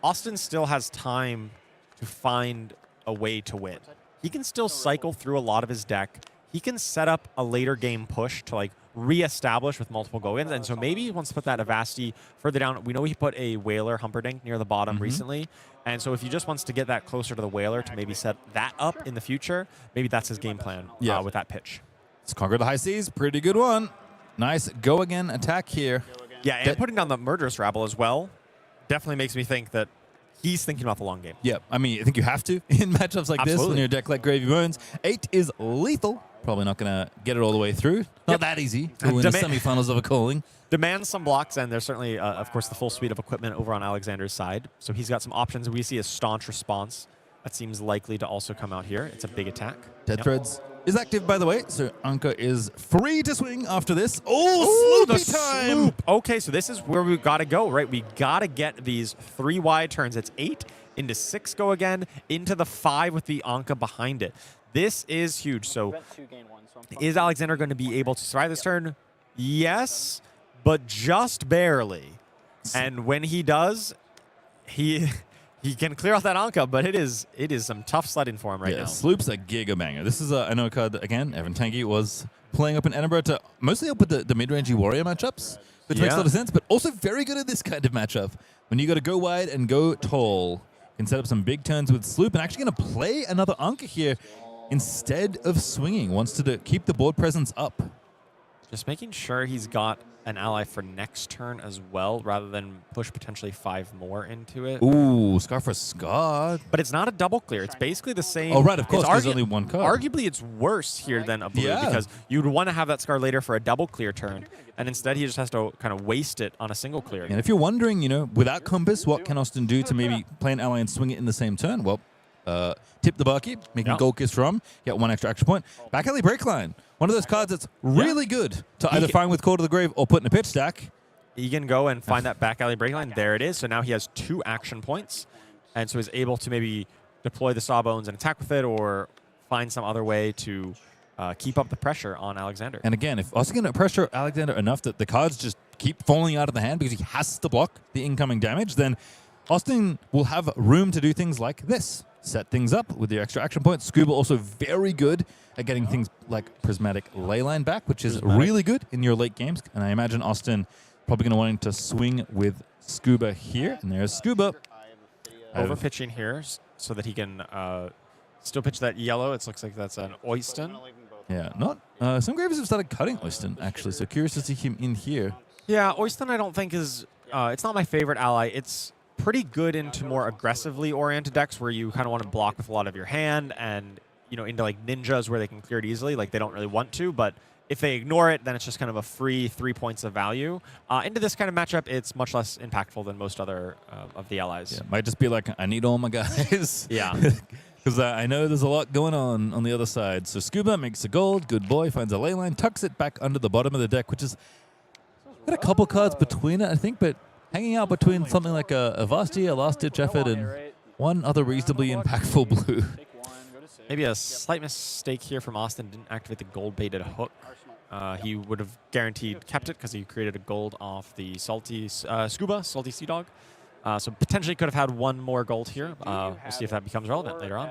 Austin still has time to find a way to win. He can still cycle through a lot of his deck. He can set up a later game push to like re-establish with multiple go-ins, and so maybe he wants to put that Avasti further down. We know he put a Whaler Humperdinck near the bottom recently, and so if he just wants to get that closer to the Whaler to maybe set that up in the future, maybe that's his game plan with that pitch. Let's conquer the high seas. Pretty good one. Nice go again attack here. Yeah, and putting down the Murderous Rabble as well definitely makes me think that he's thinking about the long game. Yeah, I mean, I think you have to in matchups like this when your deck like Gravy Bones. 8 is lethal. Probably not going to get it all the way through. Not that easy to win the semifinals of a calling. Demands some blocks, and there's certainly, of course, the full suite of equipment over on Alexander's side. So he's got some options. We see a Staunch Response. That seems likely to also come out here. It's a big attack. Dead Threads is active, by the way, so Anka is free to swing after this. Oh, Sloopy time! Sloop. Okay, so this is where we got to go, right? We got to get these 3 wide turns. It's 8 into 6 go again, into the 5 with the Anka behind it. This is huge. So is Alexander going to be able to survive this turn? Yes, but just barely. And when he does, he can clear off that Anka, but it is some tough sledding for him right now. Sloop's a giga banger. This is I know a card that, again, Evan Tangy was playing up in Edinburgh to mostly help with the mid-rangey warrior matchups, which makes a lot of sense, but also very good at this kind of matchup. When you got to go wide and go tall, you can set up some big turns with Sloop, and actually going to play another Anka here instead of swinging. Wants to keep the board presence up. Just making sure he's got an ally for next turn as well, rather than push potentially 5 more into it. Ooh, Scar for Scar. But it's not a double clear. It's basically the same. Oh, right, of course, there's only one card. Arguably, it's worse here than a blue because you'd want to have that Scar later for a double clear turn, and instead he just has to kind of waste it on a single clear. And if you're wondering, without Compass, what can Austin do to maybe play an ally and swing it in the same turn? Well, tip the barkeep, making Gold Kiss from, get 1 extra action point. Back alley break line. One of those cards that's really good to either find with Call to the Grave or put in a pitch stack. He can go and find that back alley break line. There it is. So now he has 2 action points. And so he's able to maybe deploy the Sawbones and attack with it or find some other way to keep up the pressure on Alexander. And again, if Austin can pressure Alexander enough that the cards just keep falling out of the hand because he has to block the incoming damage, then Austin will have room to do things like this. Set things up with the extra action points. Scuba also very good at getting things like Prismatic Leyline back, which is really good in your late games. And I imagine Austin probably going to want to swing with Scuba here. And there's Scuba. Over pitching here so that he can still pitch that yellow. It looks like that's an Oyston. Yeah, not. Some Graves have started cutting Oyston, actually. So curious to see him in here. Yeah, Oyston I don't think is... it's not my favorite ally. It's pretty good into more aggressively oriented decks where you kind of want to block with a lot of your hand and, into like ninjas where they can clear it easily. Like they don't really want to, but if they ignore it, then it's just kind of a free 3 points of value. Into this kind of matchup, it's much less impactful than most other of the allies. Yeah, might just be like, I need all my guys. Yeah. Because I know there's a lot going on the other side. So Scuba makes a gold, good boy, finds a ley line, tucks it back under the bottom of the deck, which is got a couple cards between it, I think, but hanging out between something like a Vasti, a last-ditch effort, and one other reasonably impactful blue. Maybe a slight mistake here from Austin. Didn't activate the gold-baited hook. He would have guaranteed kept it because he created a gold off the Salty Scuba, Salty Sea Dog. So potentially could have had 1 more gold here. We'll see if that becomes relevant later on.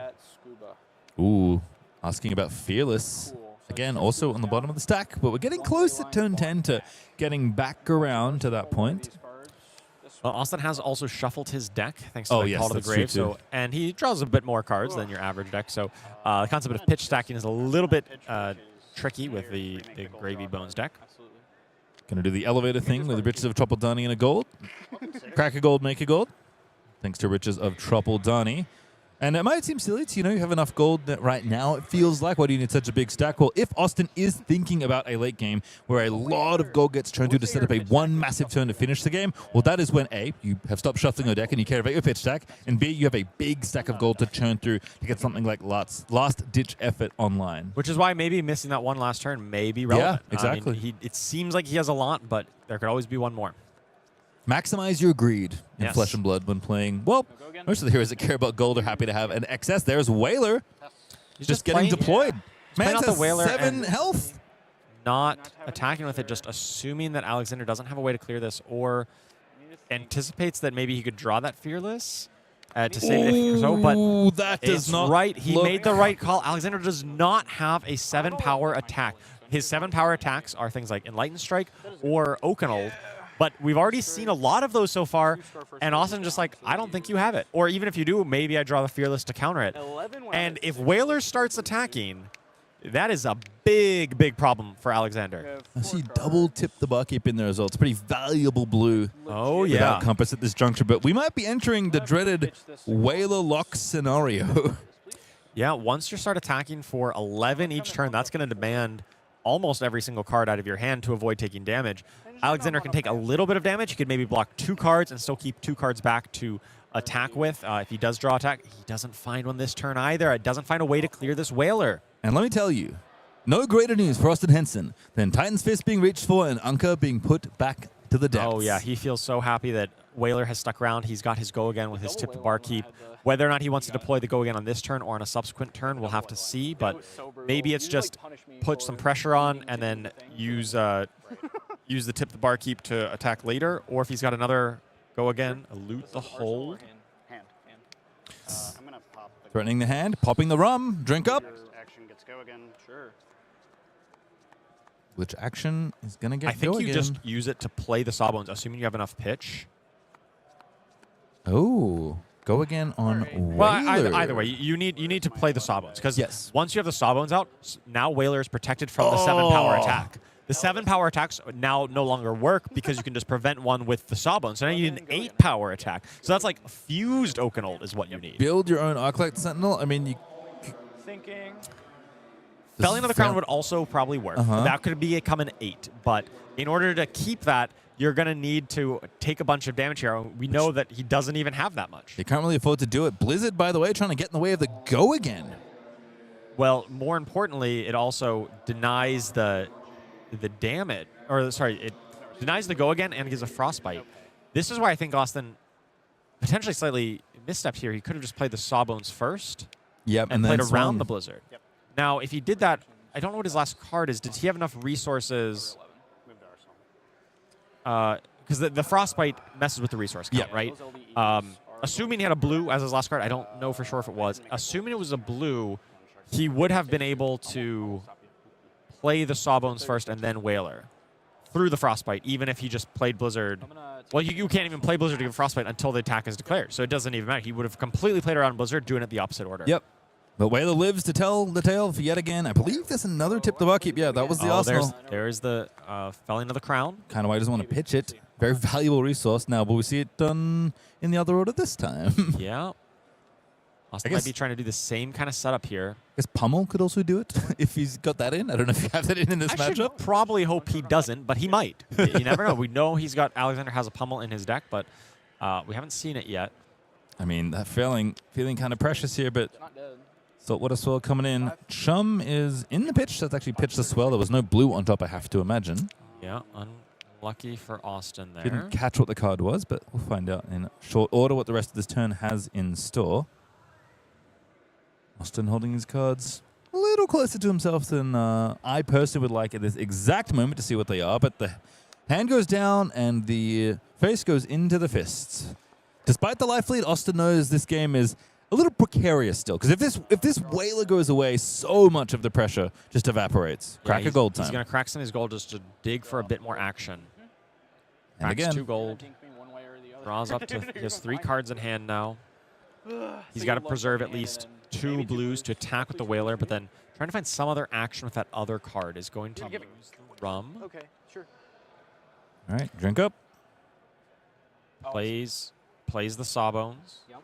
Ooh, asking about Fearless. Again, also on the bottom of the stack, but we're getting close at turn 10 to getting back around to that point. Well, Austin has also shuffled his deck thanks to Oh, the yes, Call to the that's true, Grave. too. So, and he draws a bit more cards than your average deck. So the concept of pitch stacking is a little bit tricky with the Gravy Bones deck. Gonna do the elevator thing with the riches of Tropple Donny and a gold. Crack a gold, make a gold. Thanks to riches of Tropple Donny. And it might seem silly to, you have enough gold that right now it feels like. Why do you need such a big stack? Well, if Austin is thinking about a late game where a lot of gold gets turned to set up a one massive turn to finish the game, well, that is when A, you have stopped shuffling your deck and you care about your pitch stack, and B, you have a big stack of gold to churn through to get something like last-ditch effort online. Which is why maybe missing that one last turn may be relevant. Yeah, exactly. I mean, it seems like he has a lot, but there could always be one more. Maximize your greed in Yes. Flesh and Blood when playing. Well, most of the heroes that care about gold are happy to have an excess. There's Whaler. He's just getting deployed. playing Man out the has Whaler 7 and- health. Not attacking with it, just assuming that Alexander doesn't have a way to clear this or anticipates that maybe he could draw that Fearless to save it if so, but Ooh, that does it's not right. He look- made the right call. Alexander does not have a 7-power attack. His 7-power attacks are things like Enlightened Strike or Oakenold, but we've already seen a lot of those so far, and Austin just like, I don't think you have it. Or even if you do, maybe I draw the Fearless to counter it. And if Whaler starts attacking, that is a big, big problem for Alexander. I see double tip the barkeep in there as well. It's pretty valuable blue. Oh, yeah. Without Compass at this juncture, but we might be entering the dreaded Whaler lock scenario. Yeah, once you start attacking for 11 each turn, that's going to demand almost every single card out of your hand to avoid taking damage. Alexander can take a little bit of damage. He could maybe block 2 cards and still keep 2 cards back to attack with. If he does draw attack, he doesn't find one this turn either. It doesn't find a way to clear this Whaler. And let me tell you, no greater news for Austin Henson than Titan's Fist being reached for and Anka being put back to the depths. Oh, yeah, he feels so happy that Whaler has stuck around. He's got his go again with his tip the barkeep. Whether or not he wants to deploy the go again on this turn or on a subsequent turn, we'll have to see. But maybe it's just put some pressure on and then use use the tip the barkeep to attack later. Or if he's got another go again, loot the hold. Threatening the hand, popping the rum, drink up. Action gets go again. Sure. Which action is going to get I think go you again? just use it to play the Sawbones, assuming you have enough pitch. Oh, go again on Well, Whaler. either way, you need to play the Sawbones because Yes. once you have the Sawbones out, now Whaler is protected from the 7-power attack. The 7-power attacks now no longer work because you can just prevent one with the Sawbones. So now you need an 8-power attack. So that's like fused Oakenold is what you need. Build your own Arclight Sentinel. I mean, you... Thinking. Felling of the Crown would also probably work. That could become an 8. But in order to keep that, you're going to need to take a bunch of damage here. We know that he doesn't even have that much. They can't really afford to do it. Blizzard, by the way, trying to get in the way of the go again. Well, more importantly, it also denies the damage, or sorry, it denies the go again and gives a frostbite. This is why I think Austin potentially slightly misstepped here. He could have just played the Sawbones first Yep, and then played swung. around the Blizzard. Now, if he did that, I don't know what his last card is. Did he have enough resources? Because the frostbite messes with the resource count, right? Assuming he had a blue as his last card, I don't know for sure if it was. Assuming it was a blue, he would have been able to play the Sawbones first and then Whaler through the frostbite, even if he just played Blizzard. Well, you can't even play Blizzard to give frostbite until the attack is declared, so it doesn't even matter. He would have completely played around Blizzard, doing it the opposite order. Yep. But Whaler lives to tell the tale for yet again. I believe there's another tip the barkeep. Yeah, that was the Arsenal. There's the Felling of the Crown. Kind of why he doesn't want to pitch it. Very valuable resource. Now, will we see it done in the other order this time? Yeah. Austin I might guess- be trying to do the same kind of setup here. I guess Pummel could also do it if he's got that in. I don't know if you have that in this I should matchup. probably hope he doesn't, but he might. You never know. We know Alexander has a Pummel in his deck, but we haven't seen it yet. I mean, that feeling kind of precious here, but Saltwater Swell coming in. Chum is in the pitch. That's actually pitched the swell. There was no blue on top, I have to imagine. Yeah, unlucky for Austin there. Didn't catch what the card was, but we'll find out in short order what the rest of this turn has in store. Austin holding his cards a little closer to himself than I personally would like at this exact moment to see what they are, but the hand goes down and the face goes into the fists. Despite the life lead, Austin knows this game is a little precarious still, because if this Whaler goes away, so much of the pressure just evaporates. Crack a gold time. He's going to crack some of his gold just to dig for a bit more action. And Cracks again, 2 gold. Draws up to he has 3 cards in hand now. He's got to preserve at least 2 blues to attack with the Whaler, but then trying to find some other action with that other card is going to use the rum. Okay, sure. All right, drink up. Plays the Sawbones. Yep.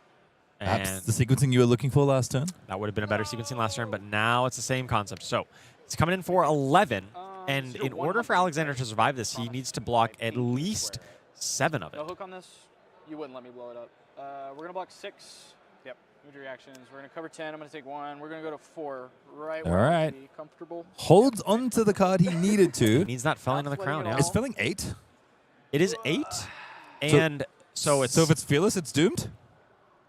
Perhaps the sequencing you were looking for last turn. That would have been a better sequencing last turn, but now it's the same concept. So it's coming in for 11, and in order for Alexander to survive this, he needs to block at least 7 of it. No hook on this. You wouldn't let me blow it up. We're going to block 6. Yep. Move your reactions. We're going to cover 10. I'm going to take 1. We're going to go to 4. Right All where I right. should be comfortable. Holds on to the card he needed to. He needs that felling on the crown, yeah. Is felling 8? It is 8, and so it's... So if it's fearless, it's doomed?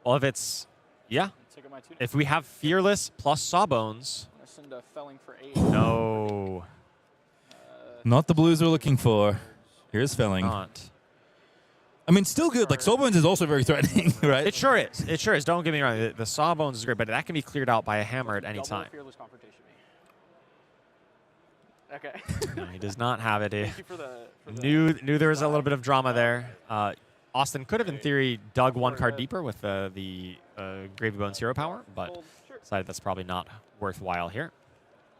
Well, if it's... Yeah. Take my 2. If we have Fearless plus Sawbones... I'm going to send a felling for 8. No. Not the blues we're looking for. Here's felling. Not. I mean, still good. Like, Sawbones is also very threatening, right? It sure is. It sure is. Don't get me wrong. The Sawbones is great, but that can be cleared out by a hammer at any time. Fearless confrontation me. Okay. No, he does not have it. Thank you for the Knew there was a little bit of drama there. Austin could have, in theory, dug 1 card deeper with the Gravy Bones hero power, but decided that's probably not worthwhile here.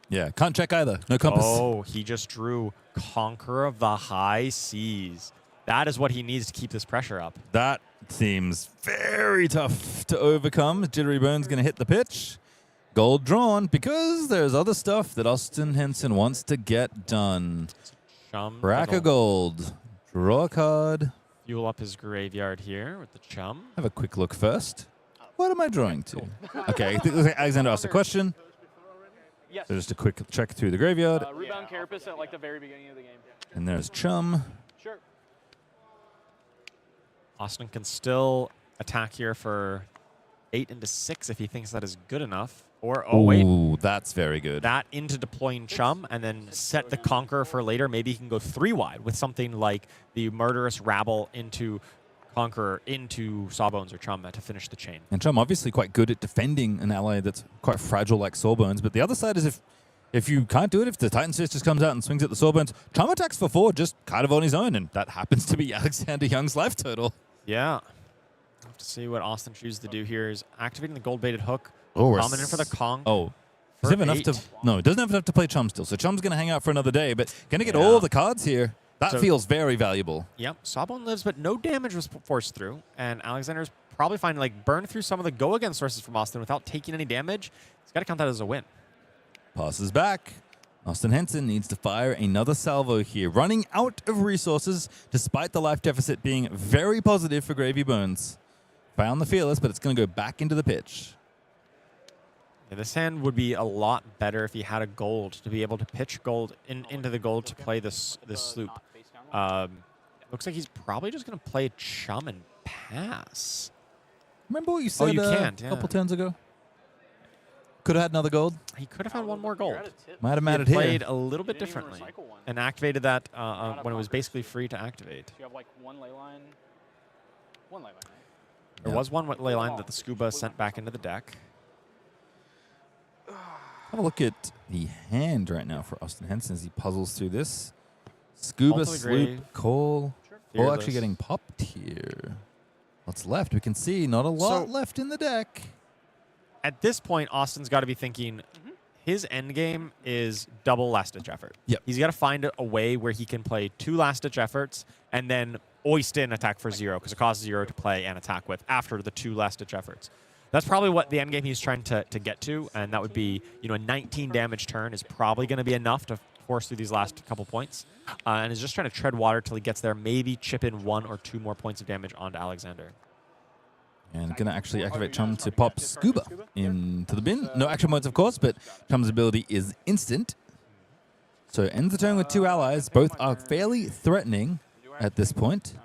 Yeah, can't check either. No compass. Oh, he just drew Conqueror of the High Seas. That is what he needs to keep this pressure up. That seems very tough to overcome. Jittery Bone's going to hit the pitch. Gold drawn because there's other stuff that Austin Henson wants to get done. Rack of gold. Draw a card. Fuel up his graveyard here with the chum. Have a quick look first. What am I drawing to? Okay, I think Alexander asked a question. Yes. So just a quick check through the graveyard. Rebound Carapace at like the very beginning of the game. And there's chum. Sure. Austin can still attack here for 8 into 6 if he thinks that is good enough. Or, oh, wait. Ooh, that's very good. That into deploying chum and then set the Conqueror for later. Maybe he can go 3 wide with something like the Murderous Rabble into Conqueror into Sawbones or chum to finish the chain. And chum obviously quite good at defending an ally that's quite fragile like Sawbones. But the other side is if you can't do it, if the Titan Fist just comes out and swings at the Sawbones, chum attacks for 4 just kind of on his own. And that happens to be Alexander Young's life total. Yeah. Have to see what Austin chooses to do here is activating the gold-baited hook. Oh, coming in for the Conk. Oh. Does he have enough to... No, it doesn't have enough to play chum still. So chum's going to hang out for another day, but going to get all the cards here. That feels very valuable. Yep. Sawbone lives, but no damage was forced through. And Alexander's probably finding like burn through some of the go-against sources from Austin without taking any damage. He's got to count that as a win. Passes back. Austin Henson needs to fire another salvo here. Running out of resources despite the life deficit being very positive for Gravy Bones. Found the Fearless, but it's going to go back into the pitch. Yeah, this hand would be a lot better if he had a gold to be able to pitch gold into the gold to play this sloop. Looks like he's probably just going to play chum and pass. Remember what you said a couple turns ago? Could have had another gold. He could have had 1 more gold. Might have mattered he here. Played a little bit differently and activated that when it was basically free to activate. Do you have like 1 ley line? 1 ley line, right? There was 1 ley line that the Scuba sent back into the deck. Have a look at the hand right now for Austin Henson as he puzzles through this. Scuba, Sloop, Call. All actually getting popped here. What's left? We can see not a lot left in the deck. At this point, Austin's got to be thinking his end game is double last-ditch effort. Yep. He's got to find a way where he can play 2 last-ditch efforts and then oist in attack for 0 because it costs 0 to play and attack with after the 2 last-ditch efforts. That's probably what the end game he's trying to get to, and that would be, a 19 damage turn is probably going to be enough to force through these last couple points, and is just trying to tread water till he gets there, maybe chip in 1 or 2 more points of damage onto Alexander. And going to actually activate Chum to pop Scuba into the bin. No action points, of course, but Chum's ability is instant. So ends the turn with 2 allies. Both are fairly threatening at this point.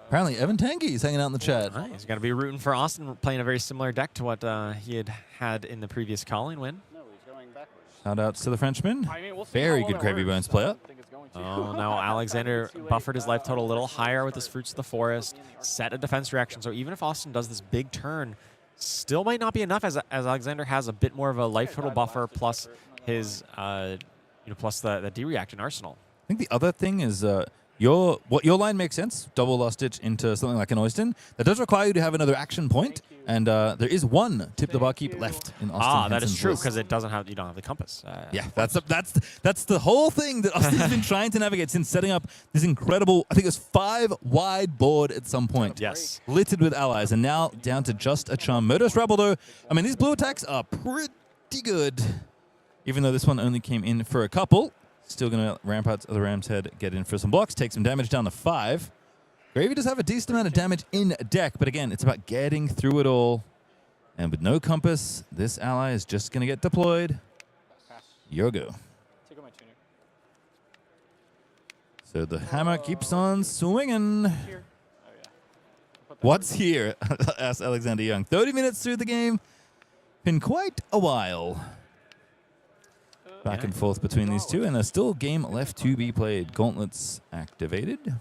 Apparently, Evan Tangy is hanging out in the chat. He's going to be rooting for Austin, playing a very similar deck to what he had in the previous Calling win. No, he's going backwards. Shout out to the Frenchman. Very good Gravy Bones player. Oh, now Alexander buffered his life total a little higher with his Fruits of the Forest, set a defense reaction. So even if Austin does this big turn, still might not be enough as Alexander has a bit more of a life total buffer plus his, plus the D-react in arsenal. I think the other thing is your line makes sense. Double last ditch into something like an Oyston. That does require you to have another action point, and there is one tip the barkeep left in Austin. That is Henson's true list. because you don't have the compass. Yeah, that's the whole thing that Austin's been trying to navigate since setting up this incredible, I think it was 5 wide board at some point. Yes. Littered with allies, and now down to just a charm. Murderous Rebel, though, I mean, these blue attacks are pretty good. Even though this one only came in for a couple, still going to ramp out to the Ram's Head, get in for some blocks, take some damage down to 5. Gravy does have a decent amount of damage in deck, but again, it's about getting through it all. And with no compass, this ally is just going to get deployed. Your go. Take out my tunic. So the hammer keeps on swinging. Here. Oh, yeah. What's here? Asked Alexander Young. 30 minutes through the game. Been quite a while. Back and forth between these two, and there's still a game left to be played. Gauntlets activated.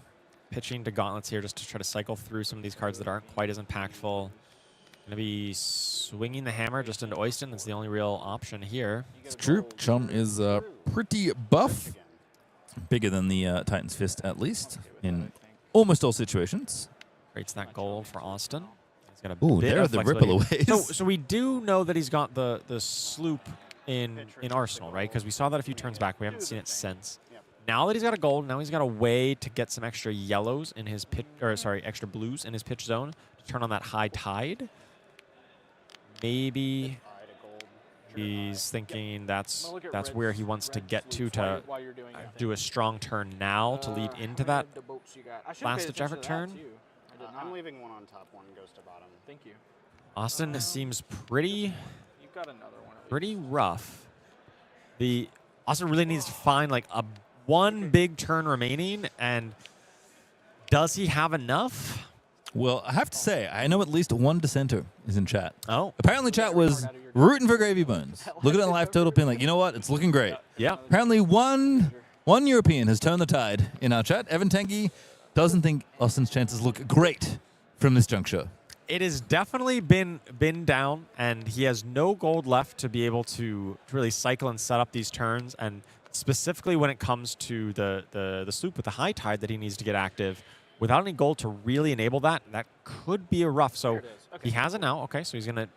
Pitching to Gauntlets here just to try to cycle through some of these cards that aren't quite as impactful. Going to be swinging the hammer just into Oyston. That's the only real option here. It's true. Chum is pretty buff. Bigger than the Titan's Fist, at least, in almost all situations. Creates that gold for Austin. He's got a Ooh, bit there are of the flexibility. ripple aways. So we do know that he's got the sloop in Arsenal, right? Because we saw that a few turns back. We haven't seen it since. Now that he's got a gold, now he's got a way to get some extra yellows in his pitch, or sorry, extra blues in his pitch zone to turn on that high tide. Maybe he's thinking that's where he wants to get to do a strong turn now to lead into that last ditch effort turn. I'm leaving one on top, one goes to bottom. Thank you. Austin seems pretty You've got another one. pretty rough. Austin really needs to find like one big turn remaining, and does he have enough? Well, I have to say, I know at least one dissenter is in chat. Oh. Apparently chat was rooting for Gravy Bones. Looking at the live total, being like, you know what? It's looking great. Yeah. Apparently one European has turned the tide in our chat. Evan Tanky doesn't think Austin's chances look great from this juncture. It has definitely been down, and he has no gold left to be able to really cycle and set up these turns. And specifically when it comes to the sloop with the high tide that he needs to get active, without any gold to really enable that, that could be a rough. So he has it now. Okay, so he's going to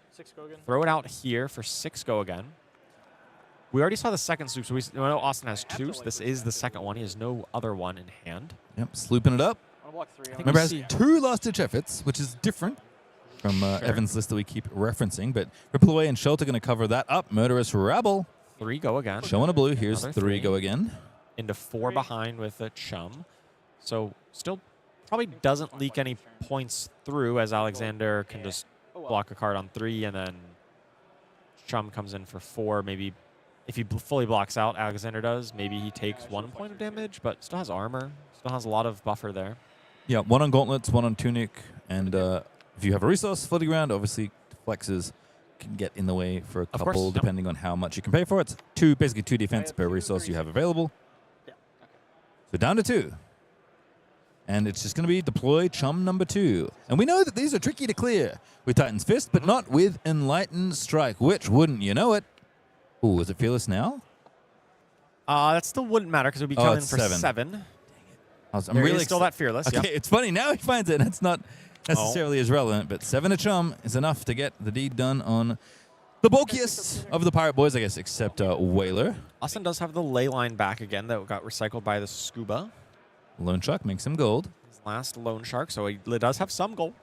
throw it out here for 6 go again. We already saw the second sloop, so we know Austin has 2, so this is the second one. He has no other one in hand. Yep, slooping it up. Remember, has 2 last-ditch efforts, which is different from Evan's list that we keep referencing. But Ripple Away and Shelter going to cover that up. Murderous Rabble. 3 go again. Showing a blue. Here's Another 3 go again. Into 4 behind with a Chum. So still probably doesn't leak any points through, as Alexander can just block a card on 3, and then Chum comes in for 4. Maybe if he fully blocks out, Alexander does. Maybe he takes 1 point of damage, but still has armor. Still has a lot of buffer there. Yeah, 1 on Gauntlets, 1 on Tunic, and if you have a resource floating around, obviously Flexes can get in the way for a couple, depending on how much you can pay for it. It's basically 2 defense per resource you have available. So down to 2. And it's just going to be deploy Chum number 2. And we know that these are tricky to clear with Titan's Fist, but not with Enlightened Strike, which, wouldn't you know it? Ooh, is it Fearless now? That still wouldn't matter because it would be coming for 7. 7. I'm really still that Fearless. Okay, it's funny. Now he finds it, and it's not necessarily as relevant, but 7 to Chum is enough to get the deed done on the bulkiest of the Pirate Boys, I guess, except Whaler. Austin does have the ley line back again that got recycled by the Scuba. Loan Shark makes him gold. His last Loan Shark, so he does have some gold.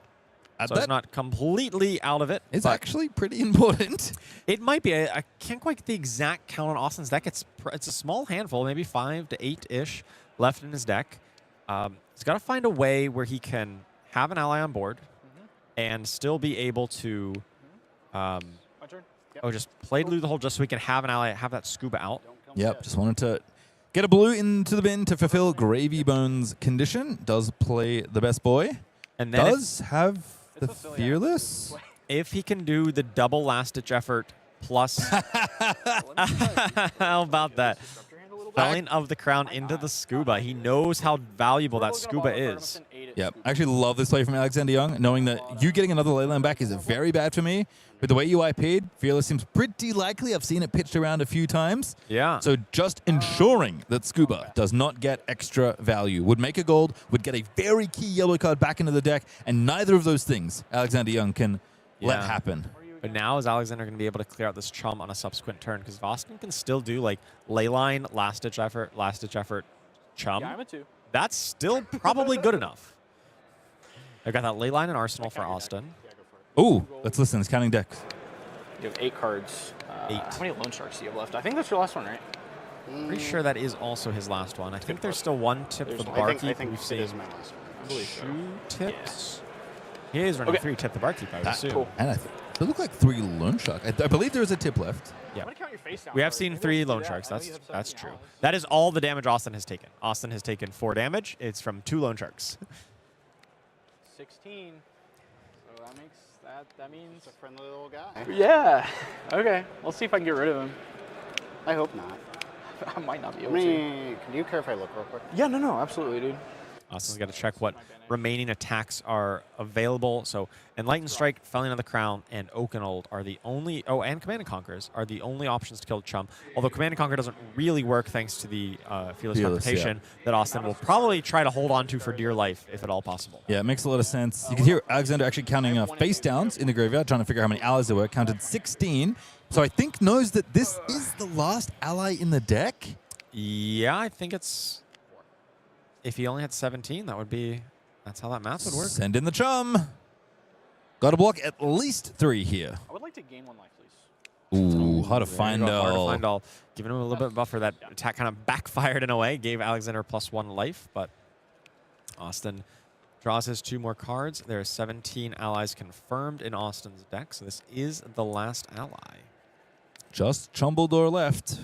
So that he's not completely out of it. It's actually pretty important. It might be. I can't quite get the exact count on Austin's deck. It's a small handful, maybe 5 to 8-ish left in his deck. He's got to find a way where he can have an ally on board and still be able to just play blue the whole just so he can have an ally, have that Scuba out. Yep, just wanted to get a blue into the bin to fulfill Gravy Bones' condition. Does play the best boy. And then does have the Fearless. If he can do the double last-ditch effort plus... How about that? Felling of the Crown into the Scuba. He knows how valuable that Scuba is. hit. Yeah, Scuba. I actually love this play from Alexander Young, knowing that you getting another ley line back is very bad for me. With the way you IP'd, Fearless seems pretty likely. I've seen it pitched around a few times. Yeah. So just ensuring that Scuba does not get extra value would make a gold, would get a very key yellow card back into the deck, and neither of those things Alexander Young can let happen. But now is Alexander going to be able to clear out this chum on a subsequent turn? Because Austin can still do like leyline, last-ditch effort, chum. Yeah, I'm a 2. That's still probably good enough. I've got that leyline in arsenal for Austin. Ooh, let's listen. It's counting decks. You have 8 cards. 8. How many loan sharks do you have left? I think that's your last one, right? Pretty sure that is also his last one. I think there's still one tip for the barkeep. I think We've it seen is my last one. 2 tips. He is running 3 tip the barkeep, I would assume. Cool. And they look like 3 loan shark. I believe there is a tip left. Yeah. I'm gonna count your face down. We have first. seen Maybe 3 let's do loan that. sharks. I know you have That's 17 true. now. That is all the damage Austin has taken. Austin has taken 4 damage. It's from 2 loan sharks. 16. So that makes that means He's a friendly little guy. yeah. Okay. Let's see if I can get rid of him. I hope not. I might not be I able to. mean, can you care if I look real quick? Yeah, no, absolutely, dude. Austin's got to check what remaining attacks are available. So Enlightened Strike, Felling of the Crown, and Oakenold are the only... Oh, and Command and Conquers are the only options to kill Chum. Although Command and Conquer doesn't really work thanks to the Fearless Confrontation that Austin will probably try to hold on to for dear life, if at all possible. Yeah, it makes a lot of sense. You can hear Alexander actually counting face downs in the graveyard, trying to figure out how many allies there were. Counted 16. So I think knows that this is the last ally in the deck. Yeah, I think it's... If he only had 17, that would be... That's how that math would work. Send in the Chum. Got to block at least 3 here. I would like to gain 1 life, please. Ooh, hard to There find you go, hard to all. find all. Giving him a little bit of buffer. That attack kind of backfired in a way. Gave Alexander +1 life, but Austin draws his 2 more cards. There are 17 allies confirmed in Austin's deck, so this is the last ally. Just Chumbledore left.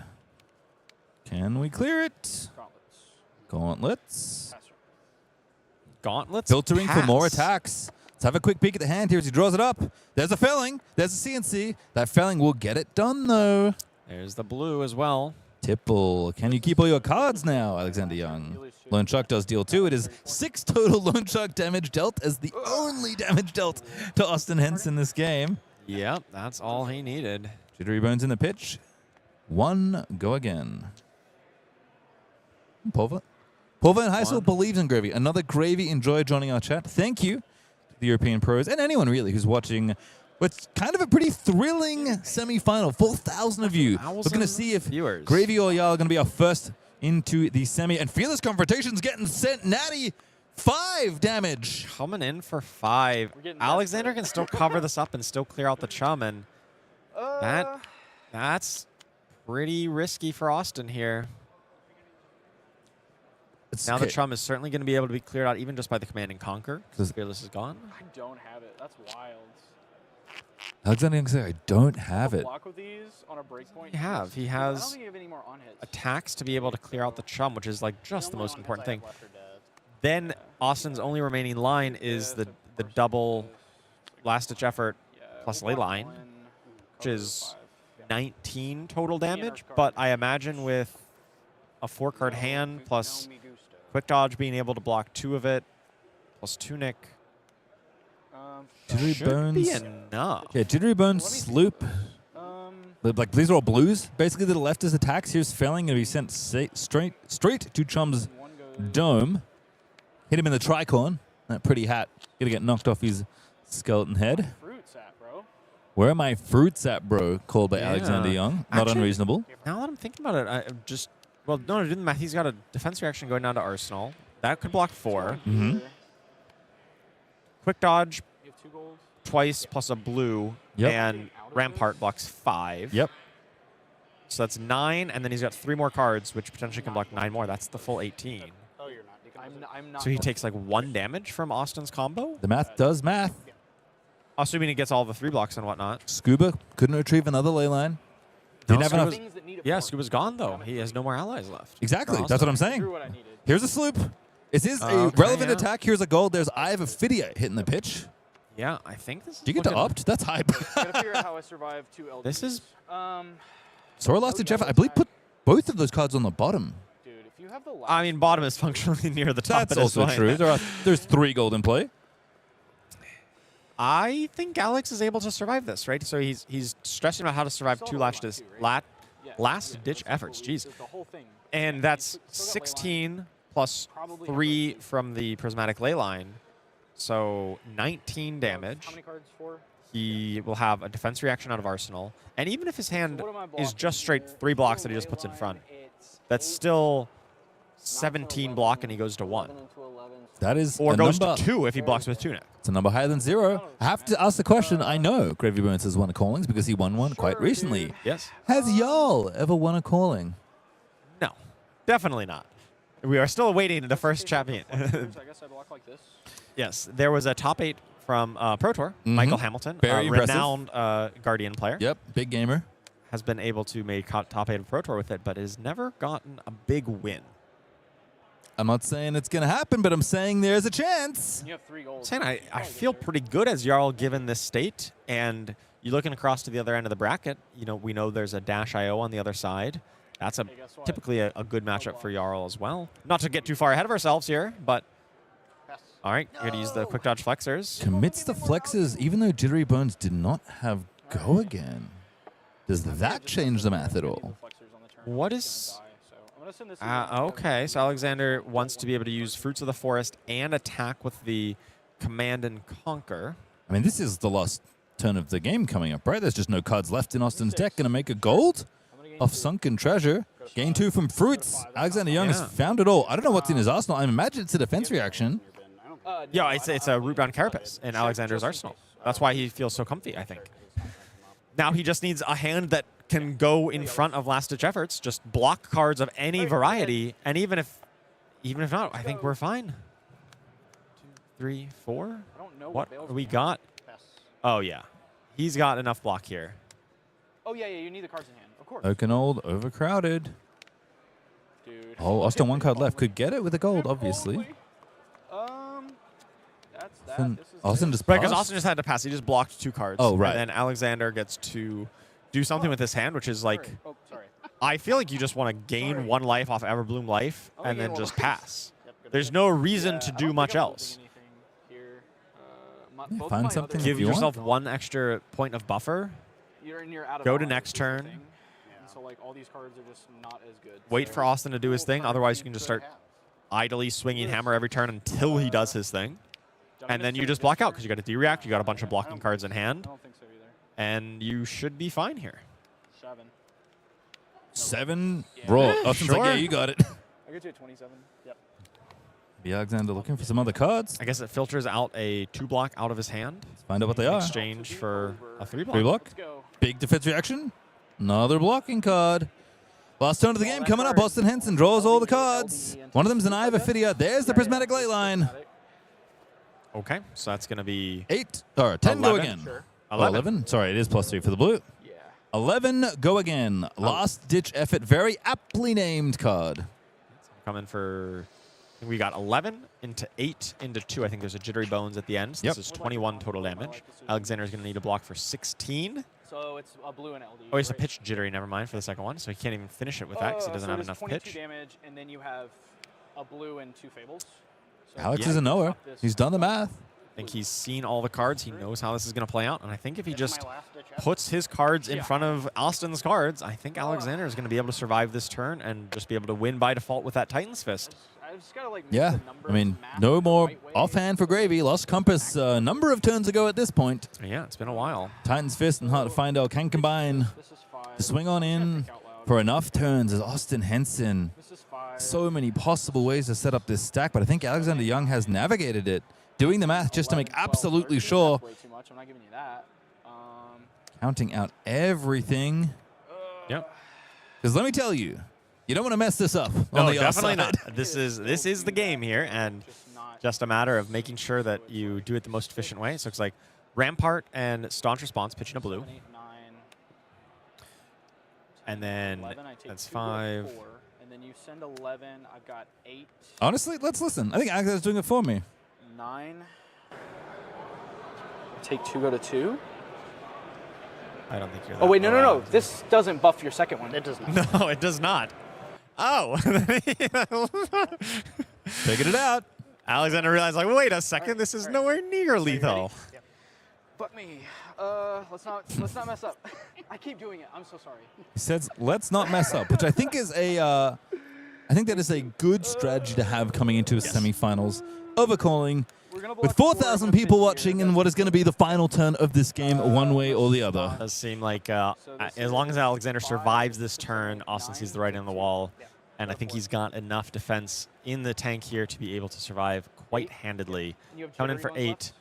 Can we clear it? Gauntlets. Gauntlets. Filtering for more pass. attacks. Let's have a quick peek at the hand here as he draws it up. There's a Felling. There's a CNC. That Felling will get it done, though. There's the blue as well. Tipple. Can you keep all your cards now, Alexander Young? Lone Shark does deal 2. It is 6 total Lone Shark damage dealt as the only damage dealt to Austin Henson this game. Yep, that's all he needed. Jittery Bones in the pitch. 1, go again. Pulver and Heisel believes in Gravy. Another Gravy enjoyer joining our chat. Thank you to the European pros and anyone really who's watching what's kind of a pretty thrilling semi-final. 4,000 of you. We're going to see if viewers. Gravy or Jarl are going to be our first into the semi. And Fearless Confrontation's getting sent natty. 5 damage. Coming in for 5. Alexander can still cover this up and still clear out the Chum, and that's pretty risky for Austin here. Now the Chum is certainly going to be able to be cleared out even just by the Command and Conquer, because Fearless is gone. I don't have it. That's wild. Alexander Young said, I don't have it. Block with these on a breakpoint. He I don't has think you have any more on hits. attacks to be able to clear out the Chum, which is like just the most important thing. Then Austin's only remaining line is the double last-ditch effort plus ley line, which is 19 total damage. But I imagine with a 4-card hand plus Quick Dodge being able to block 2 of it, plus Tunic, Jittery should Bones. be enough. Yeah, Jittery Bones, Sloop. Like these are all blues. Basically, the left is attacks. Here's Felling, going to be sent straight to Chum's dome. Hit him in the tricorn. That pretty hat going to get knocked off his skeleton head. Fruits at, bro. Where are my fruits at, bro? Called by Alexander Young. Not Actually, unreasonable. Now that I'm thinking about it, well, no, didn't matter. He's got a defense reaction going down to Arsenal. That could block 4. Quick Dodge You have 2 gold. twice plus a blue, Yep. and Rampart blocks 5. Yep. So that's 9, and then he's got 3 more cards, which potentially can block 9 more. That's the full 18. Oh, you're not. I'm not. So he takes like 1 damage from Austin's combo, The math does math. assuming he gets all the 3 blocks and whatnot. Scuba couldn't retrieve another ley line. Didn't have enough. Things that need a Yeah, fork. Scuba's gone, though. He has no more allies left. Exactly. For That's what I'm Austin. saying. Drew what I needed. Here's a sloop. This is a Okay, relevant yeah. attack. Here's a gold. There's Eye of Ophidia hitting the pitch. Yeah, I think this is Do you get to looking- opt? That's hype. Gotta figure out how I survived 2 LDs. This is... Sora Last Jeff, I believe, put both of those cards on the bottom. Dude, if you have the last I mean, bottom is functionally near the top. That's at this also point. true. There's 3 gold in play. I think Alex is able to survive this, right? So he's stressing about how to survive Still two have a lot too, right? last-ditch efforts. Jeez. There's the whole thing. And that's Still got ley line. 16 plus Probably 3 from the prismatic ley line. So 19 damage. How many cards? 4? He will have a defense reaction out of Arsenal. And even if his hand what am I is blocking just straight here? 3 blocks that he Ley just puts in line, front, it's that's 8, still not to 17 11, block and he goes to 1. 11 into 11. That is Or a goes number. to 2 if he blocks with Tunic. It's a number higher than 0. I have to ask the question. I know Gravy Bones has won a callings because he won one quite Sure, recently. dude. Yes? Has Jarl ever won a calling? No. Definitely not. We are still awaiting the first champion. I guess I block like this. Yes, there was a top 8 from Pro Tour. Michael Hamilton, Very a impressive. renowned Guardian player. Yep, big gamer. Has been able to make top 8 of Pro Tour with it, but has never gotten a big win. I'm not saying it's going to happen, but I'm saying there's a chance. You have 3 gold. Saying I feel pretty good as Jarl given this state, and you're looking across to the other end of the bracket. You know, we know there's a Dash IO on the other side. That's Hey, guess what? typically a good matchup for Jarl as well. Not to get too far ahead of ourselves here, but all right, you're going to use the quick dodge flexors. Commits the flexes, even though Jittery Bones did not have go again. Does that change the math at all? What is... okay, so Alexander wants to be able to use Fruits of the Forest and attack with the Command and Conquer. I mean, this is the last turn of the game coming up, right? There's just no cards left in Austin's deck. Going to make a gold off Sunken Treasure. Gain 2 from Fruits. Alexander Young has found it all. I don't know what's in his arsenal. I imagine it's a defense reaction. Yeah, it's a Root-Bound Carapace in Alexander's arsenal. That's why he feels so comfy, I think. Now he just needs a hand that can go in front of last-ditch efforts, just block cards of any variety, and even if not, I think we're fine. 2, 3, 4. What do we got? Oh yeah, he's got enough block here. Oh yeah, you need the cards in hand, of course. Oakenold overcrowded. Dude. Oh, Austin 1 card left. Could get it with a gold, obviously. That's that. Then This is Austin it. just Right, because passed. Austin just had to pass. He just blocked 2 cards. Oh, right. And then Alexander gets to do something with his hand, which is like, Oh, sorry. I feel like you just want to gain 1 life off Everbloom life I'm gonna and gain then 1 just life. pass. There's no reason to I don't do think much I'm else. holding anything here. Yeah, Both find my something other- if Give you want. yourself 1 extra point of buffer. You're out of Go to balance next is the turn. thing. And so like all these cards are just not as good. Wait So for Austin to do his thing. Otherwise, you can just start idly swinging hammer every turn until he does his thing. And then you just block out because you got a D-React. You got a bunch of blocking cards in hand. I don't think so either. And you should be fine here. 7. 7. Bro, Austin's like, yeah, you got it. I get you at 27. Yep. Be Alexander looking for some other cards. I guess it filters out a 2-block out of his hand. Let's find out what they In are. exchange for a 3-block. 3 block. Let's go. Big defense reaction. Another blocking card. Last turn of the game coming up. Austin Henson draws all the cards. One of them's an Eye of Ophidia. There's the prismatic ley line. Okay, so that's going to be 8 or 10 go 11. again. Sure. Oh, 11. 11. Sorry, it is +3 for the blue. Yeah. 11 go again. Last ditch effort. Very aptly named card. coming for... We got 11 into 8 into 2. I think there's a Jittery Bones at the end. So Yep. This is 21 total damage. Alexander's going to need a block for 16. So it's a blue and LD. Oh, he has to right? pitch Jittery, never mind, for the second one. So he can't even finish it with that because he doesn't so have it is enough 22 pitch. damage, and then you have a blue and 2 fables. So Alex Yeah. is a knower. Stop this. He's done the math. I think he's seen all the cards. He knows how this is going to play out. And I think if he just My last ditch effort. puts his cards in Yeah. front of Austin's cards, I think Alexander is going to be able to survive this turn and just be able to win by default with that Titan's Fist. I just gotta like make Yeah. the I numbers mean, match no the more right way. offhand for Gravy. Lost Compass a number of turns ago at this point. Yeah, it's been a while. Titan's Fist and Heart to Find Out can combine This is 5. to swing on I'm just gonna in think out loud. for enough turns as Austin Henson. This is 5. So many possible ways to set up this stack, but I think Alexander Young has navigated it, doing the math just to make 12, absolutely 13, sure, that's way too much. I'm not giving you that. counting out everything. Yep. Because let me tell you, you don't want to mess this up No, on the definitely outside. not. This is the game here, and Just not. just a matter of making sure that you do it the most efficient way. So it's like Rampart and Staunch Response pitching a blue, 7, 8, 9, and then 11, I take that's 2, go to 5. 4, and then you send 11. I've got 8, Honestly, let's listen. I think Alexander's doing it for me. 9. Take 2, go to 2. I don't think you're. Oh that wait, no. far out. This doesn't buff your second one. It does not. No, it does not. Oh. Figured it out. Alexander realized, like, wait a second, this is nowhere near lethal. Fuck me. Let's not mess up. I keep doing it. I'm so sorry. He says, let's not mess up, which I think is I think that is a good strategy to have coming into a semifinals. Overcalling with 4,000 people watching in what is going to be the final turn of this game, one way or the other. It does seem like as long as Alexander survives this turn, Austin sees the writing on the wall, and I think he's got enough defense in the tank here to be able to survive quite handedly. Coming in for 8,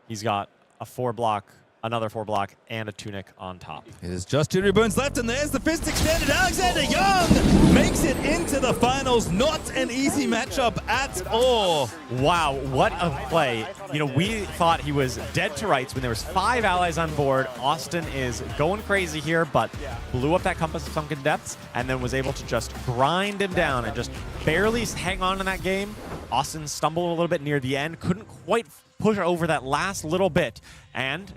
he's got a 4-block, another 4-block, and a tunic on top. It is just Jittery Bones left, and there's the fist extended. Alexander Young makes it into the finals. Not an easy matchup at all. Wow, what a play. You know, we thought he was dead to rights when there was 5 allies on board. Austin is going crazy here, but blew up that Compass of Sunken Depths and then was able to just grind him down and just barely hang on in that game. Austin stumbled a little bit near the end, couldn't quite push over that last little bit, and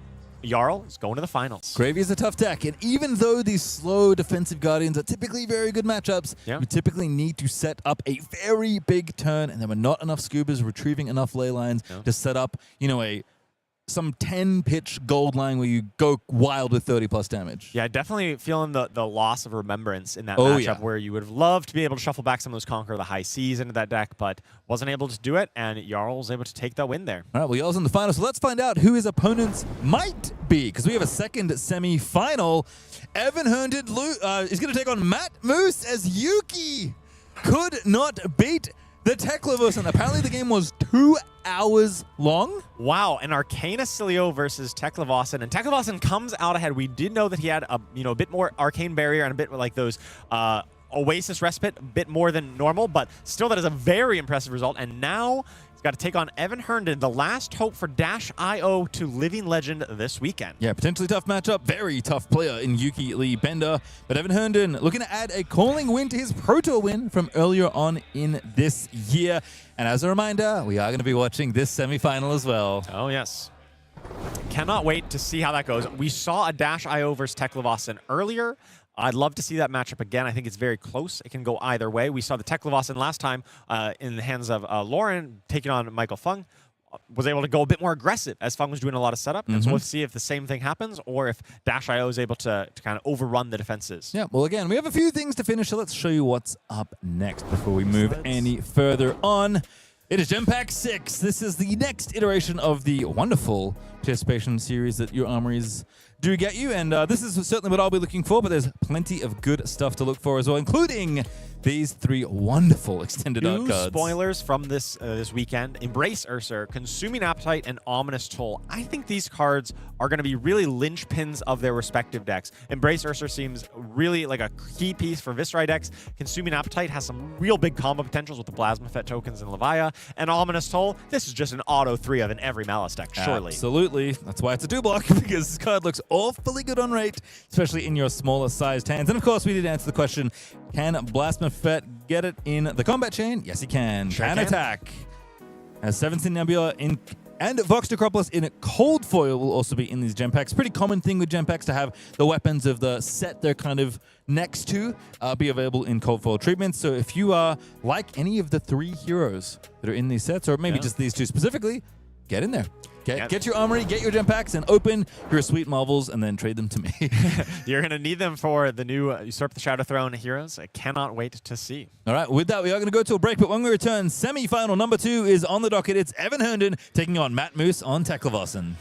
Jarl is going to the finals. Gravy is a tough deck, and even though these slow defensive Guardians are typically very good matchups, you typically need to set up a very big turn, and there were not enough Scubas retrieving enough ley lines to set up, you know, some 10-pitch gold line where you go wild with 30-plus damage. Yeah, definitely feeling the loss of remembrance in that matchup where you would have loved to be able to shuffle back some of those Conquer the High Seas into that deck, but wasn't able to do it, and Jarl was able to take that win there. All right, well, Jarl's in the final, so let's find out who his opponents might be, because we have a second semi-final. Evan Herndon is going to take on Matt Moose as Yuki. Could not beat the Teklovossen. Apparently the game was 2 hours long. Wow, an Arcane Oscilio versus Teklovossen, and Teklovossen comes out ahead. We did know that he had a bit more Arcane Barrier and a bit like those Oasis Respite, a bit more than normal, but still that is a very impressive result. And now he's got to take on Evan Herndon, the last hope for Dash.io to Living Legend this weekend. Yeah, potentially tough matchup. Very tough player in Yuki Lee Bender. But Evan Herndon looking to add a calling win to his Pro Tour win from earlier on in this year. And as a reminder, we are going to be watching this semifinal as well. Oh, yes. Cannot wait to see how that goes. We saw a Dash.io versus Teklovossen earlier. I'd love to see that matchup again. I think it's very close. It can go either way. We saw the Teklovossen last time in the hands of Lauren taking on Michael Feng. Was able to go a bit more aggressive as Feng was doing a lot of setup. And so we'll see if the same thing happens or if Dash.io is able to kind of overrun the defenses. Yeah, well, again, we have a few things to finish, so let's show you what's up next before we move any further on. It is Gem Pack 6. This is the next iteration of the wonderful participation series that your armories do get you, and this is certainly what I'll be looking for, but there's plenty of good stuff to look for as well, including these 3 wonderful extended art cards. Spoilers from this weekend: Embrace Ursa, Consuming Appetite, and Ominous Toll. I think these cards are going to be really linchpins of their respective decks. Embrace Ursa seems really like a key piece for Viscerai decks. Consuming Appetite has some real big combo potentials with the Plasma Fet tokens and Levia. And Ominous Toll, this is just an auto 3 of in every Malice deck, surely. Absolutely. That's why it's a 2-block, because this card looks awfully good on rate, especially in your smaller sized hands. And of course, we did answer the question, can Plasma Fet get it in the combat chain? Yes, he can. Sure can can. attack. As 17 Nebula in and Vox Necropolis in cold foil will also be in these gem packs. Pretty common thing with gem packs to have the weapons of the set they're kind of next to be available in cold foil treatments. So if you like any of the 3 heroes that are in these sets, or maybe just these 2 specifically, get in there. Get your armory, get your gem packs, and open your sweet marvels, and then trade them to me. You're going to need them for the new Usurp the Shadow Throne heroes. I cannot wait to see. All right, with that, we are going to go to a break, but when we return, semi-final number 2 is on the docket. It's Evan Herndon taking on Matt Moose on Teklovossen.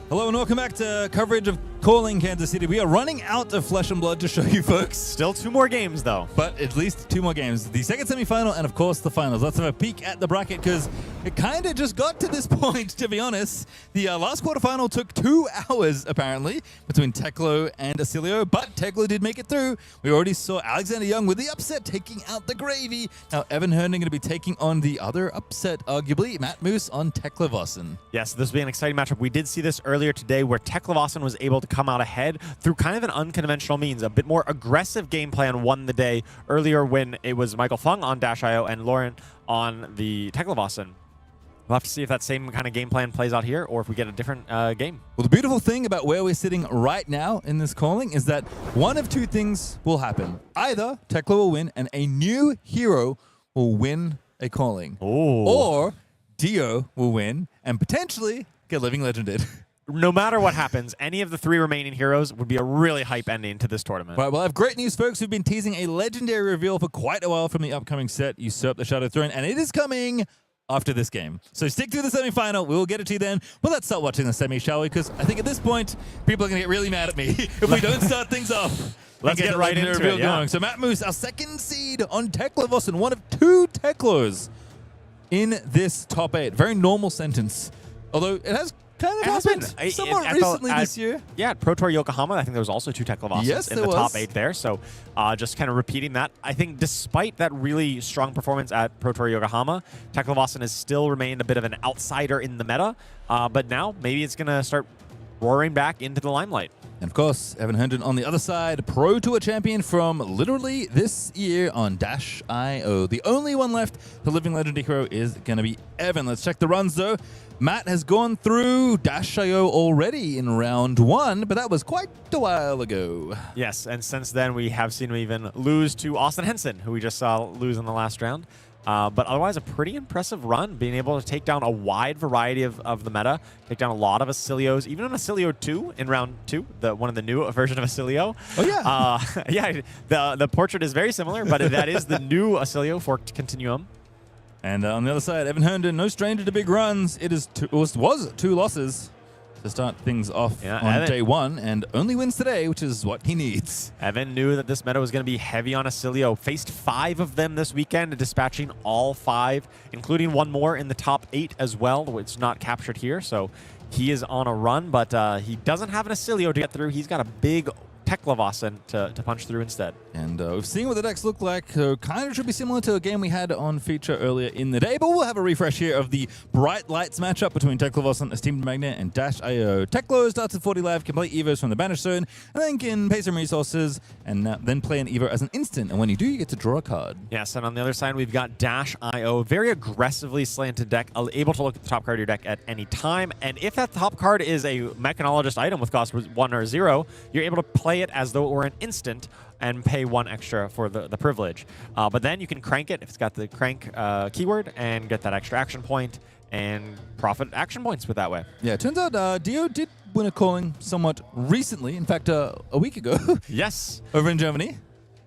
Hello and welcome back to coverage of Calling Kansas City. We are running out of flesh and blood to show you folks. Still 2 more games, though. But at least 2 more games. The second semifinal and, of course, the finals. Let's have a peek at the bracket because it kind of just got to this point, to be honest. The last quarterfinal took 2 hours, apparently, between Teklo and Oscilio, but Teklo did make it through. We already saw Alexander Young with the upset taking out the gravy. Now, Evan Herndon going to be taking on the other upset, arguably, Matt Moose on Teklovossen. Yes, this will be an exciting matchup. We did see this earlier today where Teklovossen was able to come out ahead through kind of an unconventional means. A bit more aggressive game plan won the day earlier when it was Michael Feng on Dash.io and Lauren on the Teklovossen. We'll have to see if that same kind of game plan plays out here or if we get a different game. Well, the beautiful thing about where we're sitting right now in this calling is that one of 2 things will happen. Either Teklo will win and a new hero will win a calling. Ooh. Or Dio will win and potentially get Living Legended. No matter what happens, any of the 3 remaining heroes would be a really hype ending to this tournament. Right, well, I have great news, folks. We've been teasing a legendary reveal for quite a while from the upcoming set, Usurp the Shadow Throne, and it is coming after this game. So stick through the semifinal. We will get it to you then. Well, let's start watching the semi, shall we? Because I think at this point, people are going to get really mad at me if we don't start things off. Let's get right into it, going. So Matt Moose, our second seed on Teklovossen, one of 2 Teklos in this top 8. Very normal sentence. Although it has kind of happened somewhat recently this year. Yeah, at Pro Tour Yokohama, I think there was also 2 Teklovossens in the top 8 there. So just kind of repeating that. I think despite that really strong performance at Pro Tour Yokohama, Teklovossen has still remained a bit of an outsider in the meta. But now maybe it's going to start roaring back into the limelight. And of course, Evan Herndon on the other side, Pro Tour champion from literally this year on Dash.io. The only one left, the living legendary hero, is going to be Evan. Let's check the runs though. Matt has gone through Dash.io already in round 1, but that was quite a while ago. Yes, and since then we have seen him even lose to Austin Henson, who we just saw lose in the last round. But otherwise, a pretty impressive run, being able to take down a wide variety of the meta, take down a lot of Oscilios, even an Oscilio 2 in round 2, one of the new version of Oscilio. Oh, yeah. Yeah, the portrait is very similar, but that is the new Oscilio Forked Continuum. And on the other side, Evan Herndon, no stranger to big runs. It was 2 losses to start things off on Evan, day 1, and only wins today, which is what he needs. Evan knew that this meta was going to be heavy on Oscilio. Faced 5 of them this weekend, dispatching all 5, including 1 more in the top 8 as well, which is not captured here. So he is on a run, but he doesn't have an Oscilio to get through. He's got a big Teklovossen to punch through instead. And we've seen what the decks look like. Kind of should be similar to a game we had on feature earlier in the day, but we'll have a refresh here of the Bright Lights matchup between Teklovossen, Esteemed Magnate, and Dash.io. Teklo starts at 40 live, can play Evos from the Banished Zone, and then can pay some resources, and then play an Evo as an instant. And when you do, you get to draw a card. Yes, and on the other side, we've got Dash.io, very aggressively slanted deck, able to look at the top card of your deck at any time. And if that top card is a Mechanologist item with cost 1 or 0, you're able to play it as though it were an instant and pay 1 extra for the privilege. But then you can crank it if it's got the crank keyword and get that extra action point and profit action points with that way. Yeah, it turns out Dio did win a calling somewhat recently. In fact, a week ago. Yes. Over in Germany.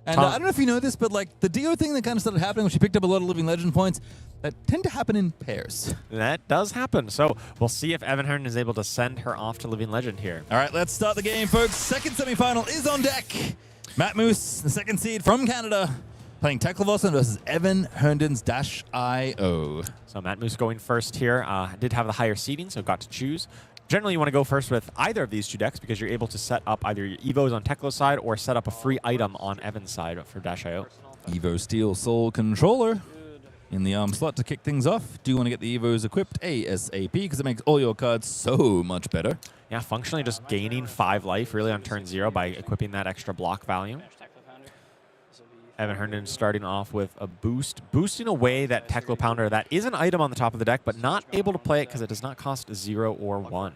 And I don't know if you know this, but like the Dio thing that kind of started happening when she picked up a lot of Living Legend points, that tend to happen in pairs. That does happen. So we'll see if Evan Herndon is able to send her off to Living Legend here. All right, let's start the game, folks. Second semifinal is on deck. Matt Moose, the second seed from Canada, playing Teklovossen versus Evan Herndon's Dash.io. So Matt Moose going first here. Did have the higher seeding, so got to choose. Generally, you want to go first with either of these 2 decks because you're able to set up either your Evos on Teklo's side or set up a free item on Evan's side for Dash.io. Evo Steel Soul Controller in the arm slot to kick things off. Do you want to get the Evos equipped ASAP because it makes all your cards so much better. Yeah, functionally just gaining 5 life really on turn 0 by equipping that extra block value. Evan Herndon starting off with a boost, boosting away that Teklo Pounder. That is an item on the top of the deck, but not able to play it because it does not cost 0 or 1.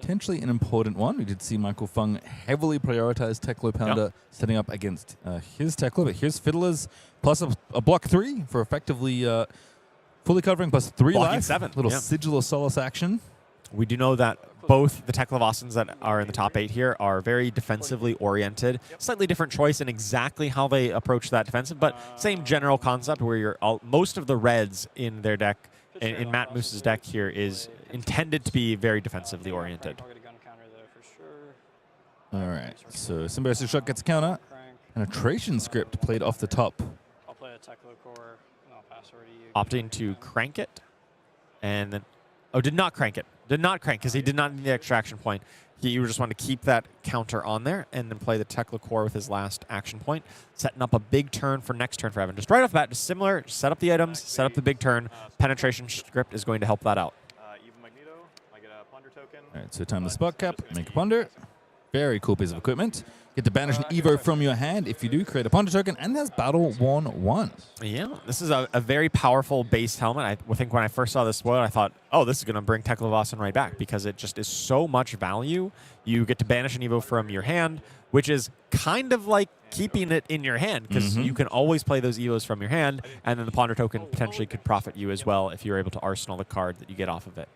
Potentially an important one. We did see Michael Feng heavily prioritize Teklo Pounder, setting up against his Teklo, but here's Fiddlers plus a block 3 for effectively fully covering plus 3 Blocking life. 7. Little Sigil of Solace action. We do know that both the Teklovossens that are in the top 8 here are very defensively oriented. Slightly different choice in exactly how they approach that defensive, but same general concept where most of the reds in their deck in Matt Moose's deck here is intended to be very defensively oriented. I'll get a gun counter though for sure. All right, so Symbiotic Shot gets a counter. Penetration script played off the top. I'll play a Teklovossen. No, pass already. Opting to crank it, and then, oh, did not crank it. Did not crank, because he did not need the extraction point. He just wanted to keep that counter on there, and then play the Teklovossen with his last action point, setting up a big turn for next turn for Evan. Just right off the bat, just similar, set up the items, set up the big turn. Penetration script is going to help that out. Even Magneto, I get a ponder token. All right, so time the spot cap, make a ponder. Very cool piece of equipment. Get to banish an Evo from your hand. If you do, create a ponder token, and there's battle 1/1. Yeah, this is a very powerful base helmet. I think when I first saw this spoiler, I thought, oh, this is going to bring Teklovossen right back, because it just is so much value. You get to banish an Evo from your hand, which is kind of like keeping it in your hand, because you can always play those Evos from your hand, and then the ponder token potentially could profit you as well if you're able to arsenal the card that you get off of it.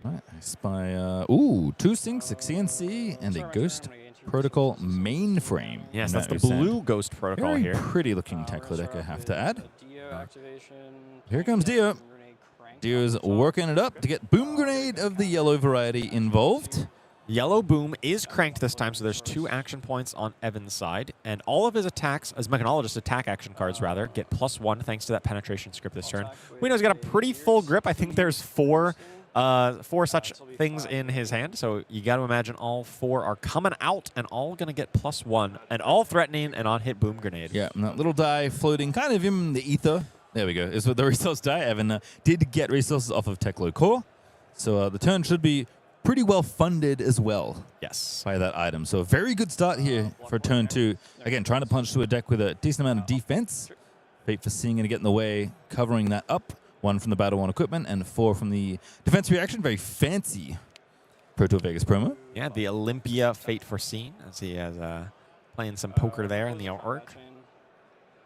All right, I spy, ooh, 2 sinks, a CNC, and a Ghost Protocol mainframe. Yes, that's the blue Ghost Protocol Very here. pretty looking Teklo deck, I have to add. Here comes Dio. Dio's working it up to get Boom Grenade of the yellow variety involved. Yellow Boom is cranked this time, so there's 2 action points on Evan's side, and all of his attacks, as Mechanologist attack action cards rather, get +1 thanks to that penetration script this turn. We know he's got a pretty full grip. I think there's 4 such things in his hand, so you got to imagine all 4 are coming out and all going to get +1, and all threatening and on-hit Boom Grenade. Yeah, and that little die floating kind of in the ether. There we go. Is with the resource die. Evan did get resources off of Teklovossen, so the turn should be pretty well funded as well. Yes. By that item. So a very good start here for turn 2. Again, trying to punch through a deck with a decent amount of defense. Fate for seeing it get in the way, covering that up. 1 from the Battle 1 equipment and 4 from the defense reaction. Very fancy Proto Vegas promo. Yeah, the Olympia Fate Foreseen, as he has playing some poker there in the artwork.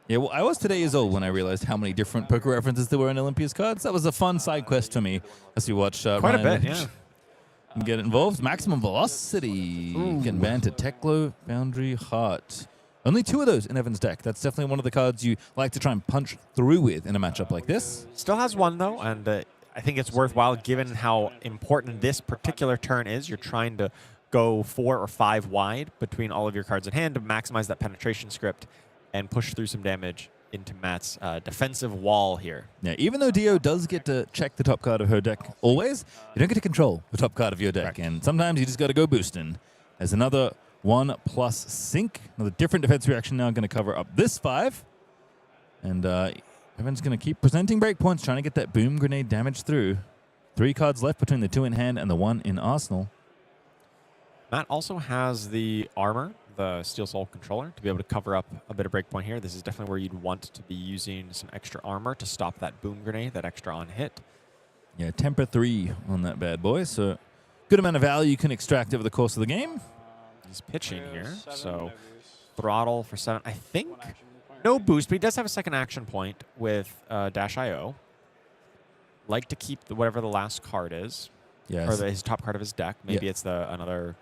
Yeah, well, I was today years old when I realized how many different poker references there were in Olympia's cards. That was a fun side quest for me as we watched Quite a bit, yeah. Get involved. Maximum Velocity. Getting banned to Teklo, Boundary, Heart. Only 2 of those in Evan's deck. That's definitely one of the cards you like to try and punch through with in a matchup like this. Still has 1, though, and I think it's worthwhile given how important this particular turn is. You're trying to go 4 or 5 wide between all of your cards in hand to maximize that penetration script and push through some damage into Matt's defensive wall here. Yeah, even though Dio does get to check the top card of her deck always, you don't get to control the top card of your deck. Correct. And sometimes you just got to go boosting. There's another 1+ sync. Another different defense reaction now going to cover up this 5. And Evan's going to keep presenting breakpoints, trying to get that Boom Grenade damage through. 3 cards left between the 2 in hand and the 1 in arsenal. Matt also has the armor, the Steel Soul Controller, to be able to cover up a bit of breakpoint here. This is definitely where you'd want to be using some extra armor to stop that Boom Grenade, that extra on hit. Yeah, temper 3 on that bad boy. So good amount of value you can extract over the course of the game. He's pitching here, so throttle for 7. I think no boost, but he does have a second action point with Dash.io. Like to keep whatever the last card is, yes. or his top card of his deck. Maybe it's another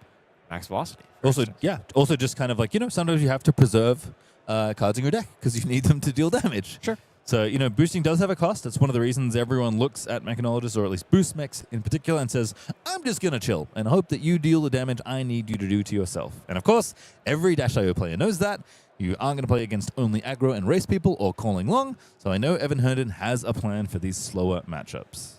max velocity. Also, yeah, also just kind of like, sometimes you have to preserve cards in your deck because you need them to deal damage. Sure. So, boosting does have a cost. That's one of the reasons everyone looks at Mechanologists, or at least boost mechs in particular, and says, I'm just going to chill and hope that you deal the damage I need you to do to yourself. And of course, every Dash.io player knows that. You aren't going to play against only aggro and race people or calling long, so I know Evan Herndon has a plan for these slower matchups.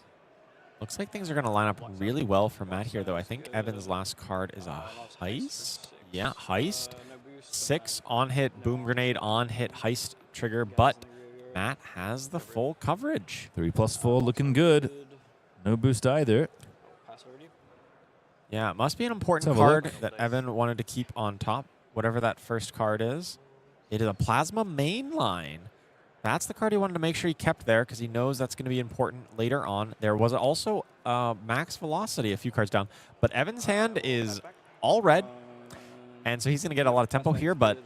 Looks like things are going to line up really well for Matt here, though. I think Evan's last card is a Heist. Yeah, Heist. 6 on-hit Boom Grenade, on-hit Heist trigger, but Matt has the full coverage. 3+4 looking good. No boost either. Yeah, it must be an important card that Evan wanted to keep on top, whatever that first card is. It is a Plasma Mainline. That's the card he wanted to make sure he kept there because he knows that's going to be important later on. There was also Max Velocity a few cards down, but Evan's hand is all red, and so he's going to get a lot of tempo here, but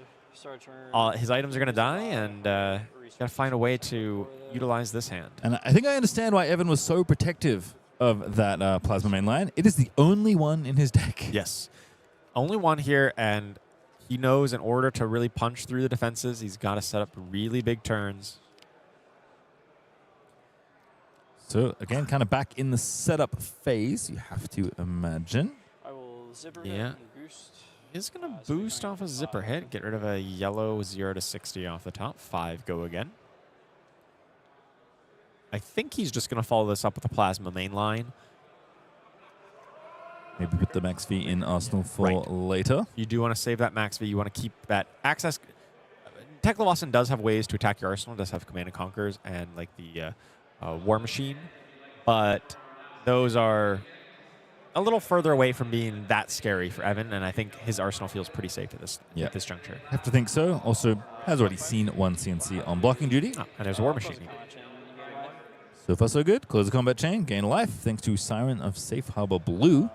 his items are going to die, and he's got to find a way to utilize this hand. And I think I understand why Evan was so protective of that Plasma Mainline. It is the only one in his deck. Yes. Only one here, and he knows in order to really punch through the defenses, he's got to set up really big turns. So again, kind of back in the setup phase, you have to imagine. I will zipper Yeah. hit and boost. He's going to boost off a zipper hit, get rid of a yellow 0 to 60 off the top. 5 go again. I think he's just going to follow this up with a plasma main line. Maybe put the max V in Arsenal for later. You do want to save that max V. You want to keep that access. Teklovossen does have ways to attack your arsenal. It does have Command and Conquers and like the War Machine. But those are a little further away from being that scary for Evan. And I think his arsenal feels pretty safe at this juncture. Have to think so. Also, has already seen one CNC on blocking duty. Oh, and there's a War Machine. So far, so good. Close the combat chain. Gain life thanks to Siren of Safe Harbor Blue.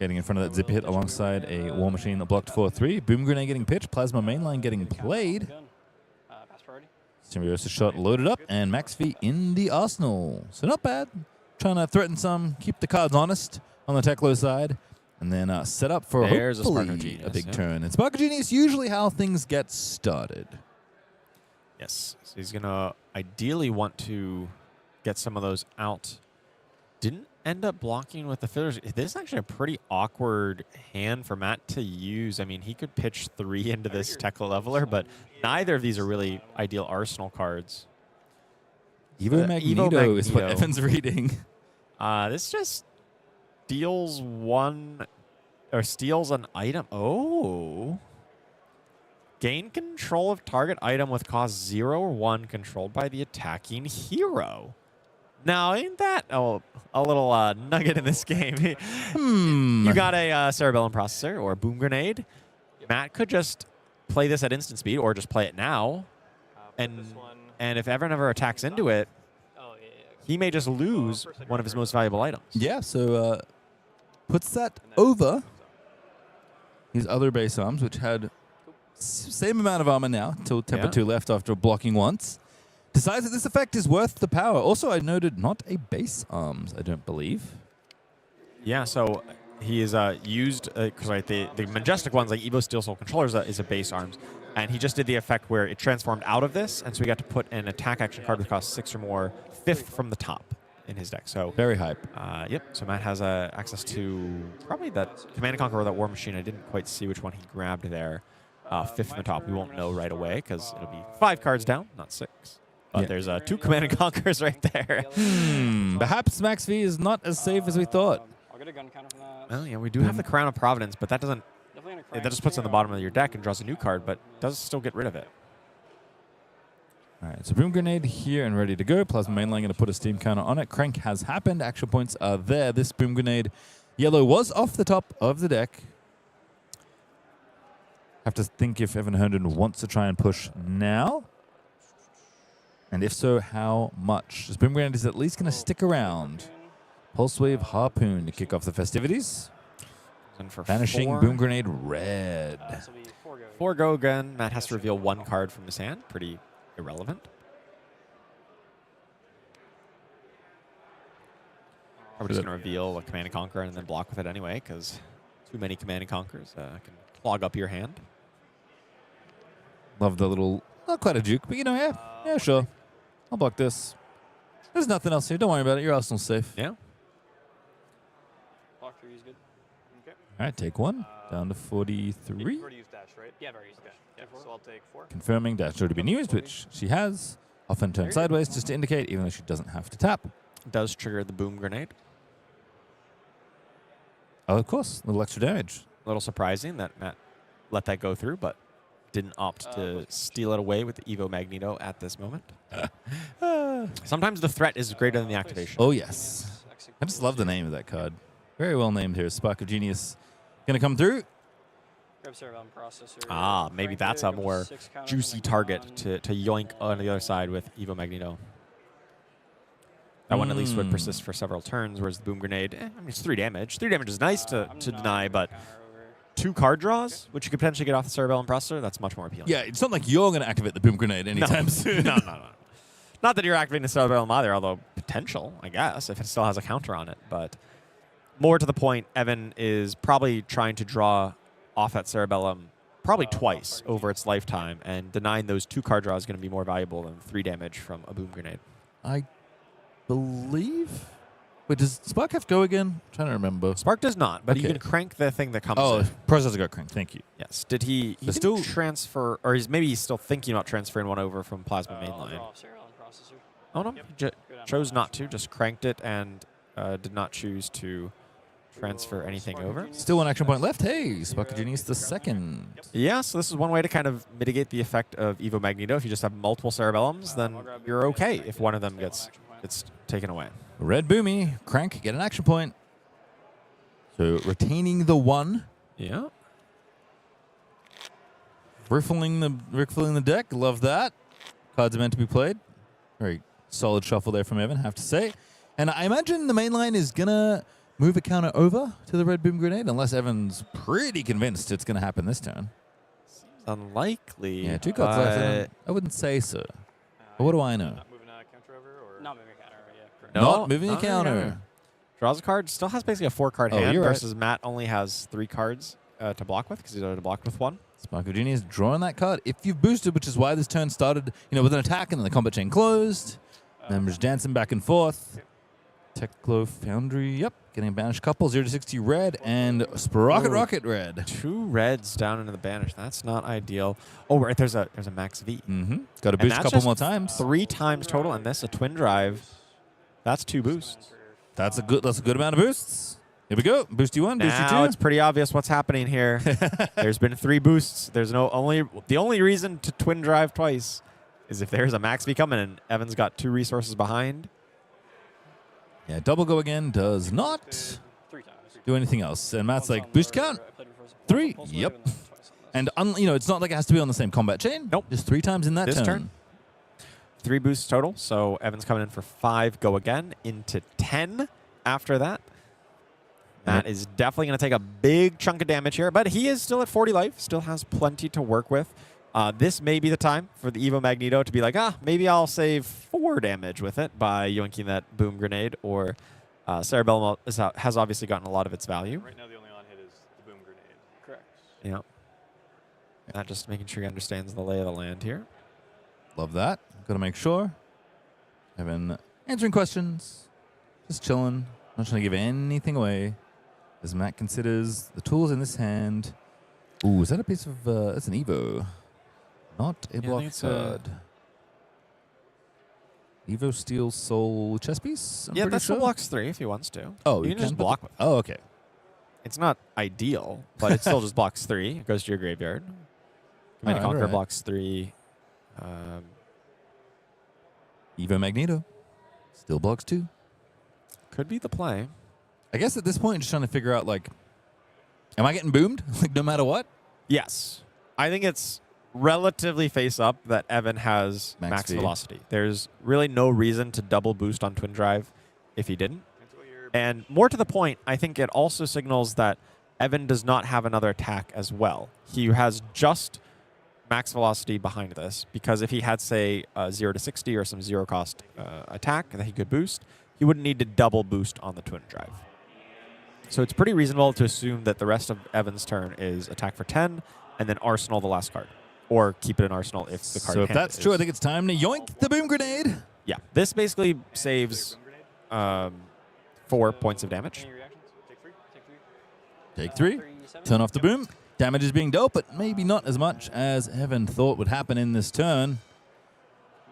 Getting in front of that zippy hit alongside a War Machine that blocked 4-3. Boom Grenade getting pitched. Plasma mainline getting played. Symbiosis shot loaded up. And Max V in the arsenal. So not bad. Trying to threaten some. Keep the cards honest on the Teklo side. And then set up for There's hopefully a big turn. And Spark of Genius usually how things get started. Yes. So he's going to ideally want to get some of those out. Didn't end up blocking with the fillers. This is actually a pretty awkward hand for Matt to use. I mean, he could pitch 3 into this Tekla leveler, but neither of these are really ideal arsenal cards. Evo Magneto is what Evan's reading. This just steals steals an item. Oh. Gain control of target item with cost 0 or 1 controlled by the attacking hero. Now, ain't that a little nugget in this game? You got a Cerebellum Processor or a Boom Grenade. Matt could just play this at instant speed or just play it now. And if Evan ever attacks into it, he may just lose one of his most valuable items. Yeah, so puts that over his other base arms, which had same amount of armor now, till temper 2 left after blocking once. Decides that this effect is worth the power. Also, I noted not a base arms, I don't believe. Yeah, so he is used, because the Majestic ones, like Evo Steel Soul Controllers, is a base arms. And he just did the effect where it transformed out of this, and so we got to put an attack action card with cost 6 or more, 5th from the top in his deck. So very hype. Yep, so Matt has access to probably that Command and Conquer or that War Machine. I didn't quite see which one he grabbed there. 5th from the top. We won't know right away because it'll be 5 cards down, not 6. But there's 2 Command and Conquers right there. Perhaps Max V is not as safe as we thought. I'll get a gun counter from that. Well, yeah, we do have the Crown of Providence, but that doesn't. That just puts it on the bottom of your deck and draws a new card, but does still get rid of it. All right, so Boom Grenade here and ready to go. Plasma Mainline going to put a Steam counter on it. Crank has happened. Action points are there. This Boom Grenade yellow was off the top of the deck. Have to think if Evan Herndon wants to try and push now. And if so, how much? This Boom Grenade is at least going to stick around. Pulse Wave Harpoon to kick off the festivities. And for Vanishing 4. Boom Grenade red. 4 go again. Matt has to reveal 1 card from his hand. Pretty irrelevant. Probably just going to reveal a Command and Conquer and then block with it anyway, because too many Command and Conquers can clog up your hand. Love the little, not quite a juke, but you know, yeah, sure. I'll block this. There's nothing else here. Don't worry about it. Your arsenal's safe. Yeah. Block 3 is good. Okay. All right, take 1. Down to 43. You've already used dash, right? Yeah, very easy. Okay. Yeah, so I'll take 4. Confirming dash to be used, which she has. Often turn sideways just to indicate, even though she doesn't have to tap. Does trigger the Boom Grenade. Oh, of course. A little extra damage. A little surprising that Matt let that go through, but didn't opt to steal it away with the Evo Magneto at this moment. Sometimes the threat is greater than the activation. Oh, yes. I just love the name of that card. Very well named here. Spark of Genius going to come through. Grab Cerebellum Processor. Ah, maybe that's a more juicy target to yoink on the other side with Evo Magneto. That one at least would persist for several turns, whereas the Boom Grenade, I mean, it's 3 damage. 3 damage is nice to deny, but 2 card draws, which you could potentially get off the Cerebellum Processor, that's much more appealing. Yeah, it's not like you're going to activate the Boom Grenade anytime soon. No. Not that you're activating the Cerebellum either, although potential, I guess, if it still has a counter on it. But more to the point, Evan is probably trying to draw off that Cerebellum probably twice over its lifetime, and denying those 2 card draws is going to be more valuable than 3 damage from a Boom Grenade. I believe. Wait, does Spark have go again? I'm trying to remember. Spark does not, but you Okay. can crank the thing that comes Oh, in. processor got cranked. Thank you. Yes. Did he But still still- transfer, or he's still thinking about transferring one over from Plasma I'll Mainline? draw off serial and processor. Oh, no. Yep. He Go down chose to not processor. to, just cranked it and did not choose to transfer anything over. Still one action point left. Hey, Spark Genius the second. Yeah, so this is one way to kind of mitigate the effect of Evo Magneto. If you just have multiple Cerebellums, then you're okay if one of them gets taken away. Red Boomy, crank, get an action point. So retaining the one, Yeah. riffling the deck. Love that. Cards are meant to be played. Very solid shuffle there from Evan, have to say. And I imagine the main line is gonna move a counter over to the Red Boom Grenade, unless Evan's pretty convinced it's gonna happen this turn. Unlikely. Yeah, 2 cards left. but- I wouldn't say so. But what do I know? Not moving a counter over, or Not moving a counter, yeah. Correct. No, Not moving a not moving a counter. counter. Draws a card, still has basically a 4-card Oh, hand you're right. versus Matt only has 3 cards to block with because he's already blocked with 1. Spark of Genius drawing that card. If you've boosted, which is why this turn started, with an attack and then the combat chain closed. Members dancing back and forth. Teklo Foundry, yep. Getting a banished couple, 0 to 60 red and Sprocket Ooh. Rocket red. 2 reds down into the banish. That's not ideal. Oh, right, there's a max V. Mm-hmm. Got to And boost a that's couple just more times. 3 times total, and this a twin drive. That's 2 boosts. That's a good amount of boosts. Here we go. Boosty 1, Now boosty 2. it's pretty obvious what's happening here. There's been 3 boosts. There's the only reason to twin drive twice is if there's a max V coming and Evan's got 2 resources behind. Yeah, double go again does not 3 times. do anything else. And Matt's Once like, on boost the- count. I played before, so 3. pulse Yep. wave and then twice on this. And it's not like it has to be on the same combat chain. Nope. Just 3 times in that This turn. 3 boosts total, so Evan's coming in for 5, go again, into 10 after that. Matt is definitely going to take a big chunk of damage here, but he is still at 40 life, still has plenty to work with. This may be the time for the Evo Magneto to be like, maybe I'll save 4 damage with it by yoinking that boom grenade, or Cerebellum has obviously gotten a lot of its value. right now the only on hit is the boom grenade. Correct. Yeah. Not just making sure he understands the lay of the land here. Love that. Got to make sure. Evan answering questions. Just chilling. Not trying to give anything away. As Matt considers the tools in this hand. Ooh, is that a piece of... that's an Evo. Not a I block think it's card. Evo Steel Soul chess piece? I'm Yeah, pretty that's sure. the blocks 3 if he wants to. Oh, you can just put block the- with it. Oh, okay. It's not ideal, but it still just blocks 3. It goes to your graveyard. Command and Conquer Alright. blocks 3. Evo Magneto. Still blocks 2. Could be the play. I guess at this point, just trying to figure out, am I getting boomed? No matter what? Yes. I think it's relatively face up that Evan has Max max V. velocity. There's really no reason to double boost on Twin Drive if he didn't. And more to the point, I think it also signals that Evan does not have another attack as well. He has just max velocity behind this, because if he had, say, 0 to 60 or some 0 cost attack that he could boost, he wouldn't need to double boost on the Twin Drive. So it's pretty reasonable to assume that the rest of Evan's turn is attack for 10 and then Arsenal the last card. Or keep it in Arsenal if the card So if in hand that's true, I is- think it's time to yoink the boom grenade. Yeah, this basically saves 4 points of damage. Any reactions? Take 3. Take 3. Take 3. 7. Turn off the boom. Damage is being dealt, but maybe not as much as Evan thought would happen in this turn.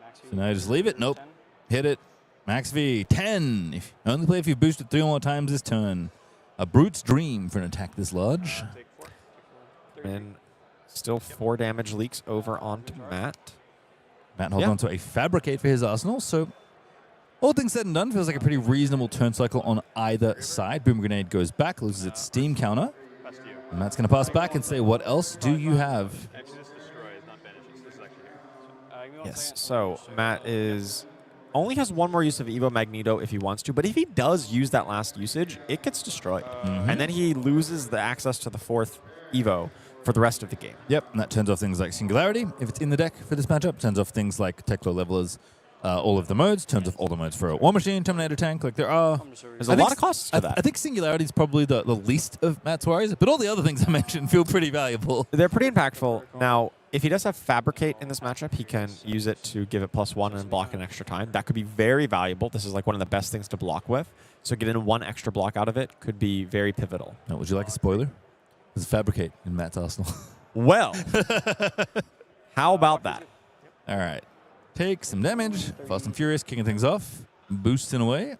Max So now just leave it. Nope. 10. Hit it. Max V, 10. Only play if you've boosted 3 or more times this turn. A Brute's Dream for an attack this large. Take 4. Take 4. And still 4 damage leaks over onto Matt. Matt holds Yeah. on to a Fabricate for his arsenal, so all things said and done, feels like a pretty reasonable turn cycle on either side. Boom Grenade goes back, loses its steam counter. And Matt's going to pass back and say, what else do you have? Exodus destroys, not banishes. This is actually here. Give me 1 Yes, second. so Matt only has 1 more use of Evo Magneto if he wants to, but if he does use that last usage, it gets destroyed. And then he loses the access to the 4th Evo for the rest of the game. Yep, and that turns off things like Singularity, if it's in the deck for this matchup. Turns off things like Teklo Levelers, all of the modes. Turns off all the modes for a War Machine, Terminator Tank. There are... There's a lot of costs to I that. think Singularity is probably the least of Matt's worries, but all the other things I mentioned feel pretty valuable. They're pretty impactful. Now, If he does have Fabricate in this matchup, he can use it to give it +1 and block an extra time. That could be very valuable. This is like one of the best things to block with. So getting 1 extra block out of it could be very pivotal. Now, would you like a spoiler? There's Fabricate in Matt's arsenal. Well, how about that? All right. Take some damage. Fast and Furious, kicking things off. Boosting away.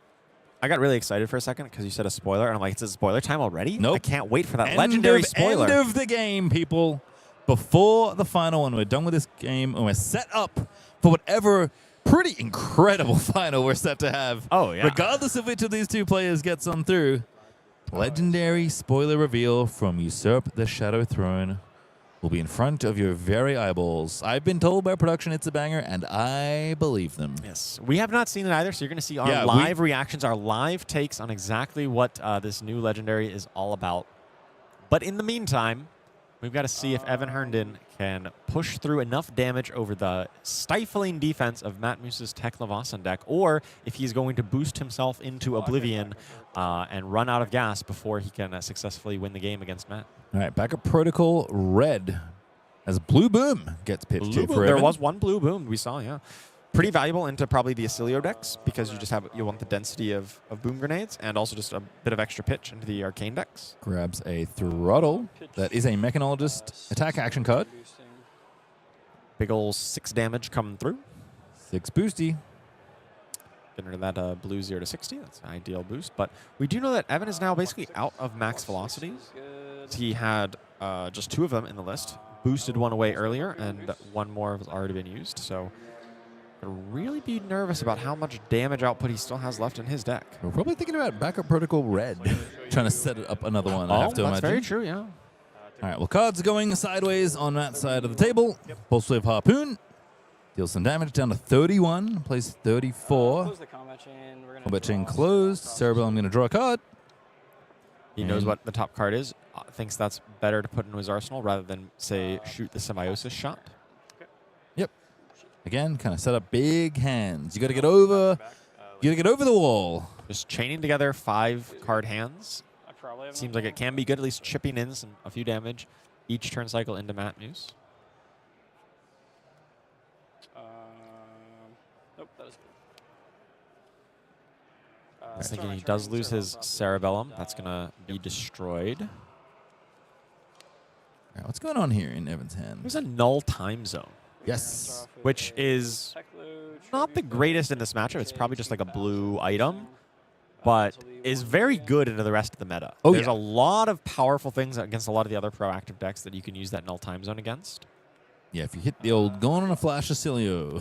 I got really excited for a second because you said a spoiler, and I'm like, it's a spoiler time already? Nope. I can't wait for that legendary spoiler. End of the game, people. Before the final one, we're done with this game, and we're set up for whatever pretty incredible final we're set to have. Oh, yeah. Regardless of which of these two players gets on through. Legendary spoiler reveal from Usurp the Shadow Throne will be in front of your very eyeballs. I've been told by production it's a banger, and I believe them. Yes. We have not seen it either, so you're going to see our live reactions, our live takes on exactly what this new legendary is all about. But in the meantime, we've got to see if Evan Herndon can push through enough damage over the stifling defense of Magnusson's Teklovossen deck, or if he's going to boost himself into oblivion and run out of gas before he can successfully win the game against Matt. All right, backup protocol red as Blue Boom gets pitched to for There Evan. was one Blue Boom we saw, yeah. Pretty valuable into probably the Oscilio decks because you want the density of boom grenades and also just a bit of extra pitch into the arcane decks. Grabs a Throttle. That is a Mechanologist attack action card. Big ol' 6 damage coming through. 6 boosty. Getting rid of that blue 0 to 60. That's an ideal boost. But we do know that Evan is now basically out of max velocities. He had just 2 of them in the list. Boosted one away earlier, and 1 more has already been used. So really be nervous about how much damage output he still has left in his deck. We're probably thinking about backup protocol red. Trying to set up another one, I have to that's imagine. very true, yeah. All right, well, cards going sideways on that side of the table. Pulse Wave Harpoon. Deals some damage down to 31. Plays 34. Close the combat chain. We're gonna Combat chain draw closed. Cerebellum going to draw a card. He knows what the top card is. Thinks that's better to put into his arsenal rather than, say, shoot the Symbiosis shot. Yep. Again, kind of set up big hands. You got to get over. You got to get over the wall. Just chaining together 5 card hands. I probably have Seems like it can be good, at least chipping in a few damage each turn cycle into Magnus. Nope, that is good. I was thinking he does lose his Cerebellum. That's going to be destroyed. All right, what's going on here in Evan's hand? There's a null time zone. Yes. Which is not the greatest in this matchup. It's probably just like a blue item, but is very good into the rest of the meta. Oh, There's yeah. a lot of powerful things against a lot of the other proactive decks that you can use that null time zone against. Yeah, if you hit the old Gone on a Flash Oscilio.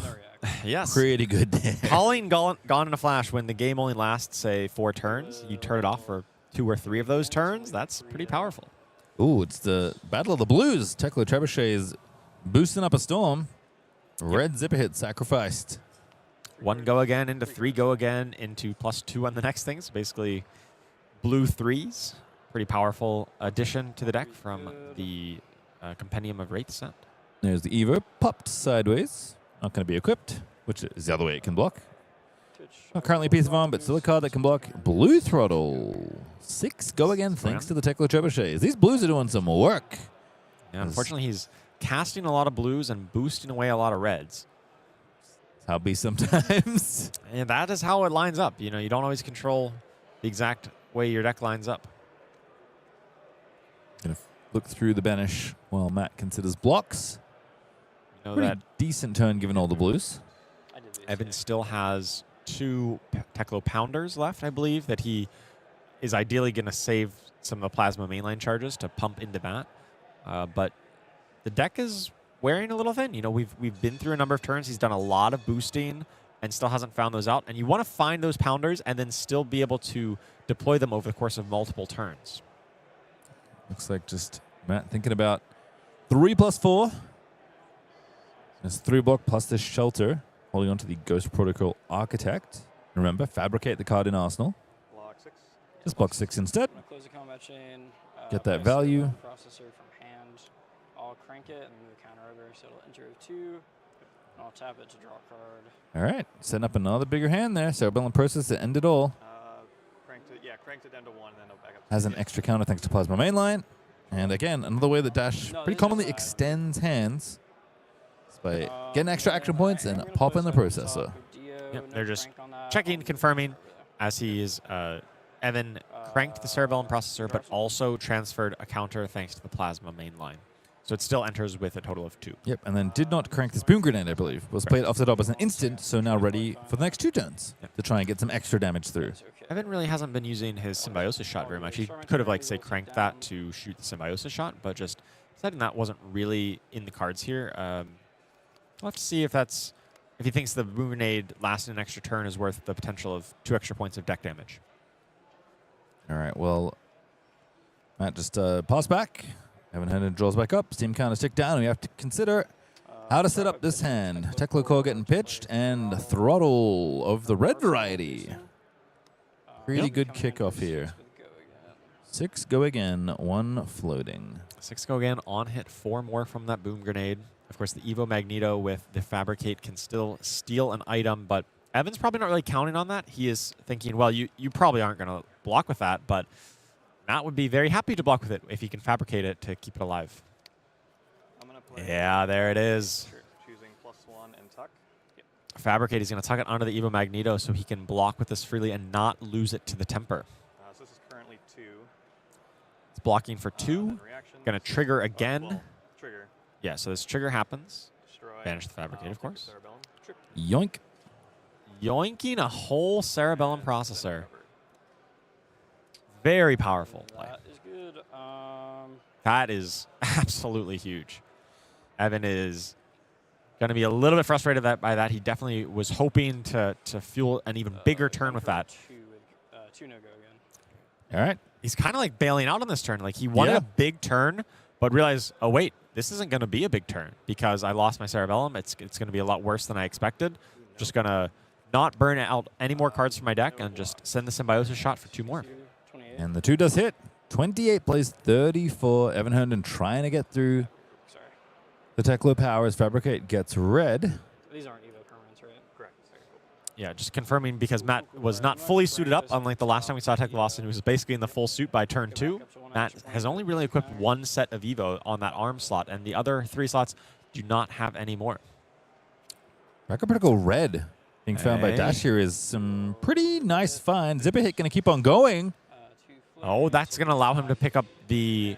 Yes. Pretty good there. Calling Gone in a Flash when the game only lasts, say, 4 turns, you turn it off for 2 or 3 of those turns, that's pretty powerful. Ooh, it's the Battle of the Blues. Teklo Trebuchet is boosting up a storm. Red Zipper Hit sacrificed. 1 go again into 3 go again into +2 on the next thing. So basically blue 3s. Pretty powerful addition to the deck from the Compendium of Wraith set. There's the Evo. Popped sideways. Not going to be equipped, which is the other way it can block. Not currently a piece of arm, but still a card that can block. Blue Throttle. 6 go again thanks to the Teklo Trebuchets. These blues are doing some work. Yeah, unfortunately, he's casting a lot of blues and boosting away a lot of reds. That's how it be sometimes. And that is how it lines up. You know, you don't always control the exact way your deck lines up. Gonna look through the banish while Matt considers blocks. You know Pretty that decent turn given all the blues. Evan still has 2 Teklo Pounders left, I believe, that he is ideally going to save some of the Plasma mainline charges to pump into Matt. But the deck is wearing a little thin. You know, we've been through a number of turns. He's done a lot of boosting and still hasn't found those out. And you want to find those Pounders and then still be able to deploy them over the course of multiple turns. Looks like just Matt thinking about 3+4. That's 3 block plus this shelter. Holding on to the Ghost Protocol Architect. Remember, fabricate the card in Arsenal. Block 6. Just block 6 instead. I'm gonna close the combat chain. Get that place value. the processor from hand. I'll crank it and move the counter over so it'll enter 2. And I'll tap it to draw a card. All right, setting up another bigger hand there. Cerebellum Process to end it all. Cranked it down to 1 and then it'll back up. Has an extra counter thanks to Plasma Mainline. And again, another way that Dash pretty commonly extends hands. by getting extra action points and popping the processor. Yep, they're just checking, confirming, as he is, Evan cranked the Cerebellum processor, but also transferred a counter thanks to the Plasma main line. So it still enters with a total of 2. Yep, and then did not crank this Boom Grenade, I believe. Was played off the top as an instant, so now ready for the next 2 turns to try and get some extra damage through. Evan really hasn't been using his Symbiosis shot very much. He could have, like, say, cranked that to shoot the Symbiosis shot, but just deciding that wasn't really in the cards here. We'll have to see if that's... if he thinks the Boom Grenade lasting an extra turn is worth the potential of 2 extra points of deck damage. All right, well, Matt just pass back. Evan Henson draws back up. Steam counters tick down. We have to consider how to set up this hand. Teklovossen getting pitched and Throttle of the red variety. Really good kickoff here. 6 go again, 1 floating. 6 go again, on hit, 4 more from that Boom Grenade. Of course, the Evo Magneto with the Fabricate can still steal an item, but Evan's probably not really counting on that. He is thinking, well, you probably aren't going to block with that, but Matt would be very happy to block with it if he can fabricate it to keep it alive. Yeah, there it is. Choosing +1 and tuck. Yep. Fabricate, he's going to tuck it onto the Evo Magneto so he can block with this freely and not lose it to the temper. So this is currently 2. It's blocking for 2. Going to trigger again. Well, trigger. Yeah, so this trigger happens. Destroy. Banish the Fabricate, of course. Yoink. Yoinking a whole Cerebellum processor. Very powerful play. That is good. That is absolutely huge. Evan is going to be a little bit frustrated by that. He definitely was hoping to fuel an even bigger turn with that. 2 no-go again. All right. He's kind of like bailing out on this turn. Like he wanted a big turn, but realized, oh, wait, this isn't going to be a big turn because I lost my Cerebellum. It's going to be a lot worse than I expected. Just going to not burn out any more cards from my deck and just send the Symbiosis shot for 2 more. And the 2 does hit. 28 plays 34. Evan Herndon trying to get through the Teklo powers. Fabricate gets red. These aren't Evo permanents, right? Correct. Yeah, just confirming because Matt was not fully suited up, unlike the last time we saw Teklovossen, who was basically in the full suit by turn 2. Matt has only really equipped 1 set of Evo on that arm slot, and the other 3 slots do not have any more. Backup Particle red being found by Dash here is some pretty nice find. Zipper hit going to keep on going. Oh, that's going to allow him to pick up the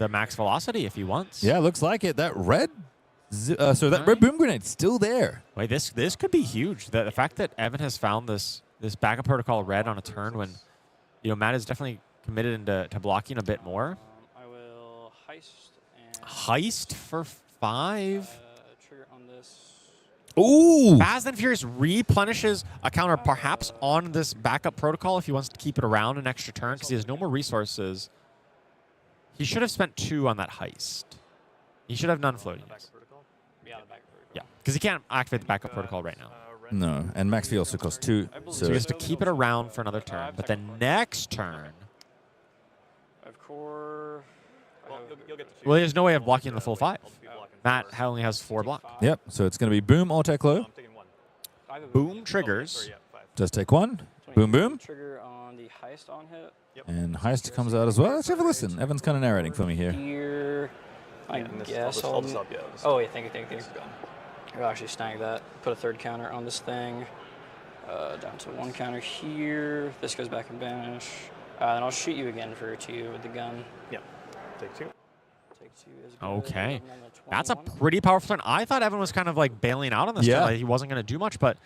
max velocity if he wants. Yeah, looks like it. That red, that red Boom Grenade still there. Wait, this could be huge. The fact that Evan has found this backup protocol red on a turn when, Matt is definitely committed into blocking a bit more. I will heist and Heist for 5. Trigger on this. Ooh! Fast and Furious replenishes a counter perhaps on this backup protocol if he wants to keep it around an extra turn because he has no more resources. He should have spent 2 on that heist. He should have none floating. Yeah, the backup protocol. Yeah, because he can't activate the backup protocol right now. No, and Max V also costs 2. So he has to keep it around for another turn. But then next turn... I have core. Well, there's no way of blocking the full 5. Matt only has 4 block. Yep, so it's going to be Boom or Teklo. Boom triggers. Just take 1. Boom, boom. Trigger on the heist on hit. And Heist comes out as well. Let's have a listen. Evan's kind of narrating for me here. Here, I guess. Oh, wait, thank you. I'll actually snag that. Put a 3rd counter on this thing. Down to 1 counter here. This goes back and banish. Then I'll shoot you again for 2 with the gun. Yep. Take 2. Take 2 is good. Okay. That's a pretty powerful turn. I thought Evan was kind of like bailing out on this turn. Like he wasn't going to do much, but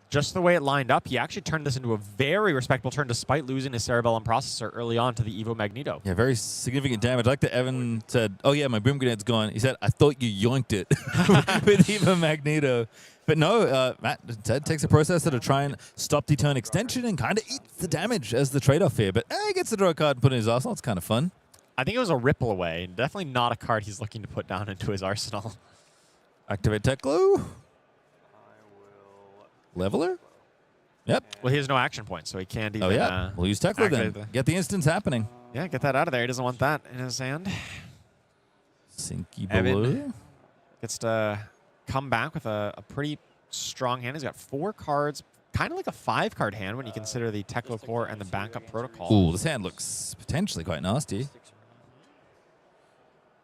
just the way it lined up, he actually turned this into a very respectable turn despite losing his Cerebellum processor early on to the Evo Magneto. Yeah, very significant damage. I like that Evan said, oh yeah, my Boom Grenade's gone. He said, I thought you yoinked it with Evo Magneto. But no, Matt Ted takes a processor to try and stop the turn extension and kind of eats the damage as the trade-off here. But he gets to draw a card and put it in his arsenal. It's kind of fun. I think it was a ripple away. Definitely not a card he's looking to put down into his arsenal. Activate Teklo. Leveler? Yep. Well, he has no action points, so he can't even... Oh, yeah. We'll use Teklo then. Get the instance happening. Yeah, get that out of there. He doesn't want that in his hand. Sinky Evan Blue. Gets to come back with a pretty strong hand. He's got 4 cards, kind of like a 5-card hand when you consider the Teklo core and the backup protocol. Ooh, this hand looks potentially quite nasty.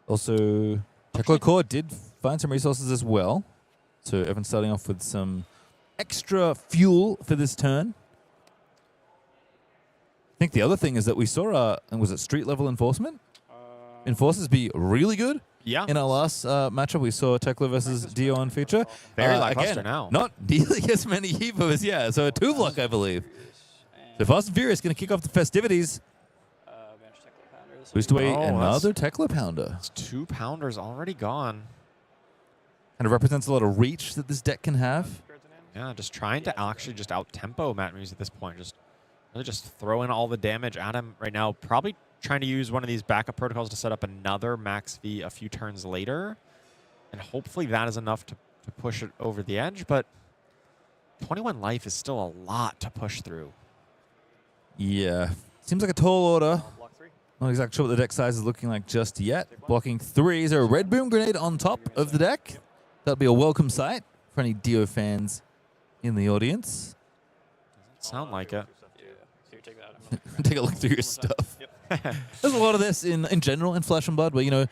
Also, Teklo core did find some resources as well. So Evan's starting off with some extra fuel for this turn. I think the other thing is that we saw, was it street level enforcement? Enforcers be really good. Yeah. In our last matchup, we saw Tekla versus Dio on feature. Very lackluster again, now. Not dealing as many Evos, yeah. So a 2-block, I believe. So Fast and Furious going to kick off the festivities. Boost away another Tekla Pounder. It's 2 pounders already gone. Kind of represents a lot of reach that this deck can have. Yeah, just trying to actually just out-tempo Matt Muse at this point. Just really just throwing all the damage at him right now. Probably trying to use one of these backup protocols to set up another Max V a few turns later. And hopefully that is enough to push it over the edge. But 21 life is still a lot to push through. Yeah. Seems like a tall order. Not exactly sure what the deck size is looking like just yet. Blocking 3. Is there a red boom grenade on top of the deck? That'll be a welcome sight for any Dio fans in the audience. Doesn't sound like it. Take a look through your stuff. There's a lot of this in general in Flesh and Blood where, you know,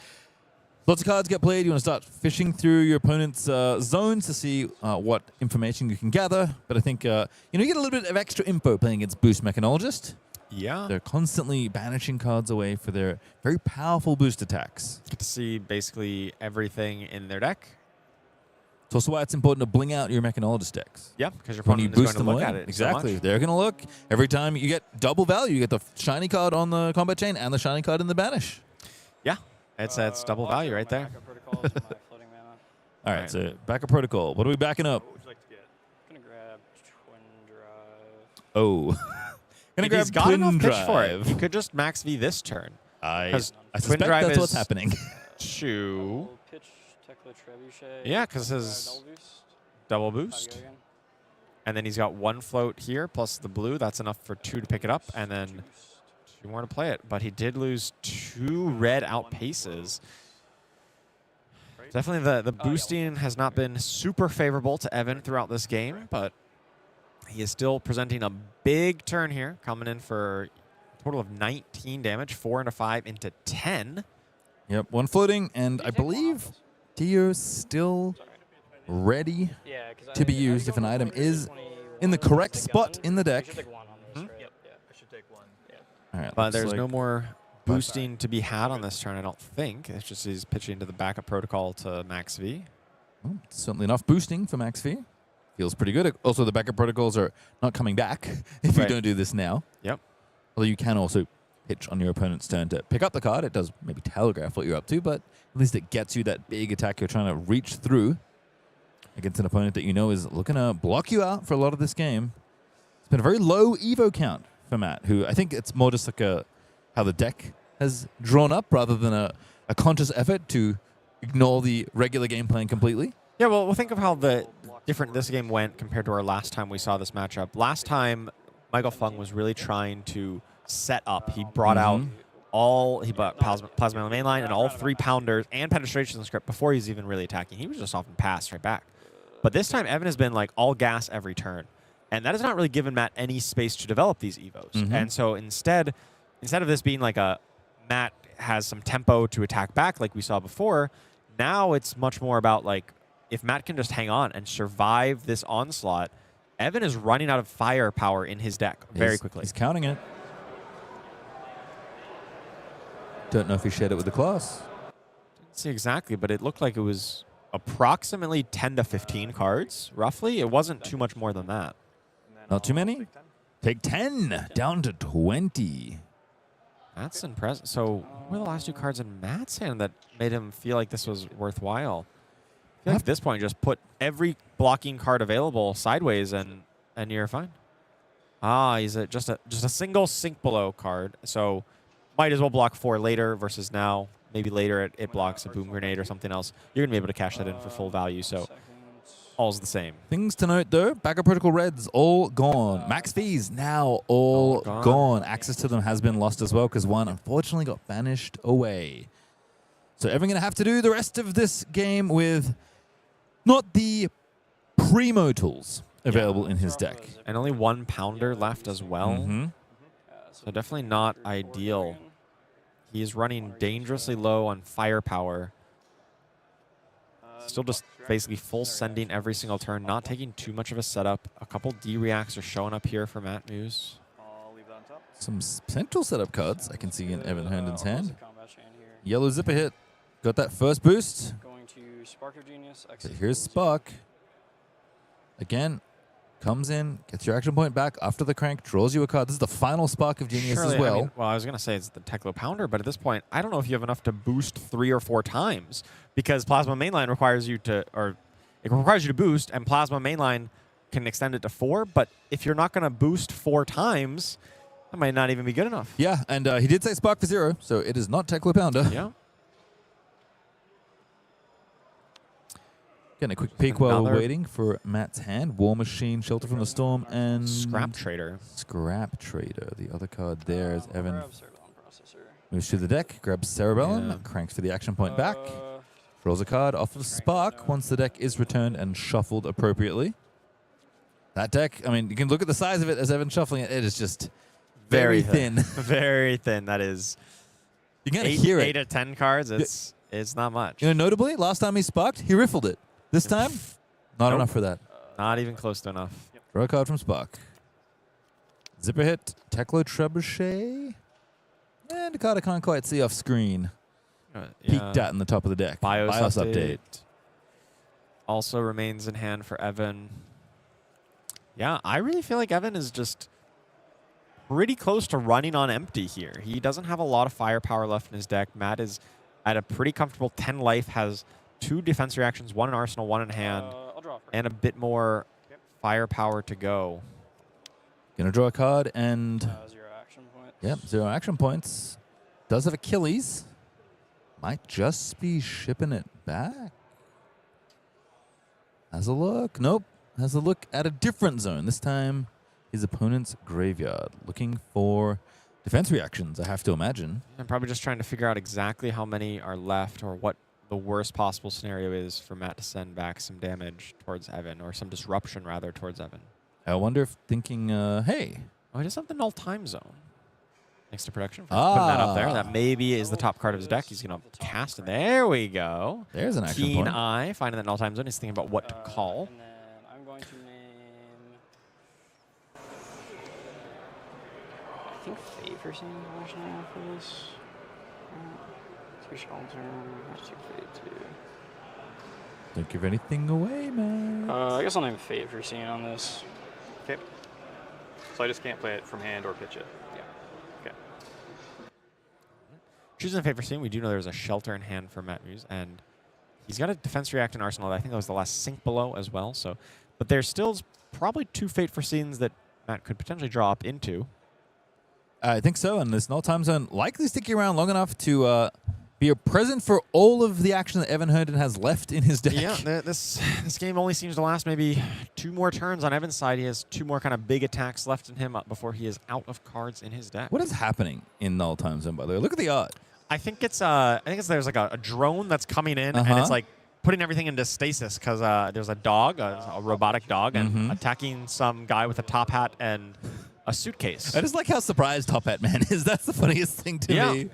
lots of cards get played. You want to start fishing through your opponent's zones to see what information you can gather. But I think, you get a little bit of extra info playing against Boost Mechanologist. Yeah. They're constantly banishing cards away for their very powerful boost attacks. Get to see basically everything in their deck. It's also why it's important to bling out your Mechanologist decks. Yeah, because your When you opponent is boost going to them look away. at it Exactly. so much. They're going to look. Every time you get double value, you get the shiny card on the combat chain and the shiny card in the banish. Yeah, it's double value right there. All right, so backup protocol. What are we backing up? I'm gonna grab Twin Drive. Oh. If he's got enough pitch for it, you could just max V this turn. I Twin suspect Drive that's is what's happening. 2. Pitch Tekla Trebuchet. Yeah, because his double boost. And then he's got 1 float here plus the blue. That's enough for 2 to pick it up, and then 2 more to play it. But he did lose 2 red outpaces. Definitely the boosting has not been super favorable to Evan throughout this game, but he is still presenting a big turn here, coming in for a total of 19 damage, 4 into 5 into 10. Yep, 1 floating, and I believe Dio's still ready to be used if an item is in the correct spot in the deck. All right, But there's no more boosting to be had on this turn, I don't think. It's just he's pitching to the backup protocol to Max V. Well, certainly enough boosting for Max V. Feels pretty good. Also, the backup protocols are not coming back if you don't do this now. Yep. Although you can also pitch on your opponent's turn to pick up the card. It does maybe telegraph what you're up to, but at least it gets you that big attack you're trying to reach through against an opponent that you know is looking to block you out for a lot of this game. It's been a very low Evo count for Matt, who I think it's more just like how the deck has drawn up rather than a conscious effort to ignore the regular game plan completely. Yeah, well, think of how different this game went compared to our last time we saw this matchup. Last time, Michael Feng was really trying to set up. He brought out he brought Plasma on the main line and all 3 pounders and penetration script before he's even really attacking. He was just often passed right back. But this time, Evan has been like all gas every turn. And that has not really given Matt any space to develop these Evos. And so instead of this being like Matt has some tempo to attack back like we saw before, now it's much more about like, if Matt can just hang on and survive this onslaught, Evan is running out of firepower in his deck very quickly. He's counting it. Don't know if he shared it with the class. Didn't see exactly, but it looked like it was approximately 10 to 15 cards, roughly. It wasn't too much more than that. Not too many? Take 10, down to 20. That's impressive. So what were the last 2 cards in Matt's hand that made him feel like this was worthwhile? I feel like at this point, just put every blocking card available sideways and you're fine. He's just a single sink below card. So might as well block 4 later versus now. Maybe later it blocks a boom grenade or something else. You're going to be able to cash that in for full value. So all's the same. Things to note, though. Backup Protocol Reds, all gone. Max V's now all gone. Access to them has been lost as well because 1 unfortunately got banished away. So Evan going to have to do the rest of this game with not the primo tools available in his deck. And only 1 pounder left as well. So definitely not ideal. He is running dangerously low on firepower. Still just basically full sending every single turn, not taking too much of a setup. A couple D-reacts are showing up here for Matt Muse. Some central setup cards I can see in Evan Herndon's hand. Yellow zipper hit. Got that first boost. Going to Spark of Genius. So here's Spark. Again, comes in, gets your action point back after the crank, draws you a card. This is the final Spark of Genius Surely, as well. I mean, well, I was going to say it's the Teklo Pounder, but at this point, I don't know if you have enough to boost 3 or 4 times because Plasma Mainline requires you to, or it requires you to boost, and Plasma Mainline can extend it to 4. But if you're not going to boost 4 times, that might not even be good enough. Yeah, and he did say Spark for 0, so it is not Teklo Pounder. Yeah. Getting a quick peek while we're waiting for Matt's hand. War Machine, Shelter from the Storm, and Scrap Trader. Scrap Trader. The other card there is Evan. Moves to the deck, grabs Cerebellum, cranks for the action point back, draws a card off of Spark once the deck is returned and shuffled appropriately. That deck, I mean, you can look at the size of it as Evan shuffling it. It is just very thin. Very thin. That is. You can hear it. 8 or 10 cards. It's not much. You know, notably, last time he sparked, he riffled it. This time, not enough for that. Not even close to enough. Draw a card from Spark. Zipper hit, Teklo Trebuchet, and a card I can't quite see off screen. Peeked at in the top of the deck. BIOS update. Also remains in hand for Evan. Yeah, I really feel like Evan is just pretty close to running on empty here. He doesn't have a lot of firepower left in his deck. Matt is at a pretty comfortable 10 life, has 2 defense reactions, 1 in arsenal, 1 in hand, and a bit more firepower to go. Gonna draw a card and 0 action points. Yep, 0 action points. Does have Achilles. Might just be shipping it back. Has a look. Nope. Has a look at a different zone. This time, his opponent's graveyard. Looking for defense reactions, I have to imagine. I'm probably just trying to figure out exactly how many are left or what the worst possible scenario is for Matt to send back some damage towards Evan, or some disruption, rather, towards Evan. I wonder if thinking, hey. Oh, he does have the null time zone next to production. Putting that up there. That maybe is the top card of his deck. He's going to cast it. There we go. There's an action Keen point. eye, finding that null time zone. He's thinking about what to call. And then I'm going to name, I think Favor seems rational for this. 3 Shelter, that's 2 Fade too. Don't give anything away, man. I guess I'll name Favor Scene on this. Okay. So I just can't play it from hand or pitch it. Yeah. Okay. Choosing a favorite scene, we do know there's a shelter in hand for Matt Muse, and he's got a defense react in arsenal. I think that was the last sink below as well. So, but there's still probably 2 Fate for scenes that Matt could potentially draw up into. I think so, and this null time zone likely sticking around long enough to be a present for all of the action that Evan Herndon has left in his deck. Yeah, this game only seems to last maybe 2 more turns on Evan's side. He has 2 more kind of big attacks left in him before he is out of cards in his deck. What is happening in null time zone, by the way? Look at the art. I think it's there's like a drone that's coming in, and it's like putting everything into stasis because there's a dog, a robotic dog, and attacking some guy with a top hat and a suitcase. I just like how surprised Top Hat Man is. That's the funniest thing to me.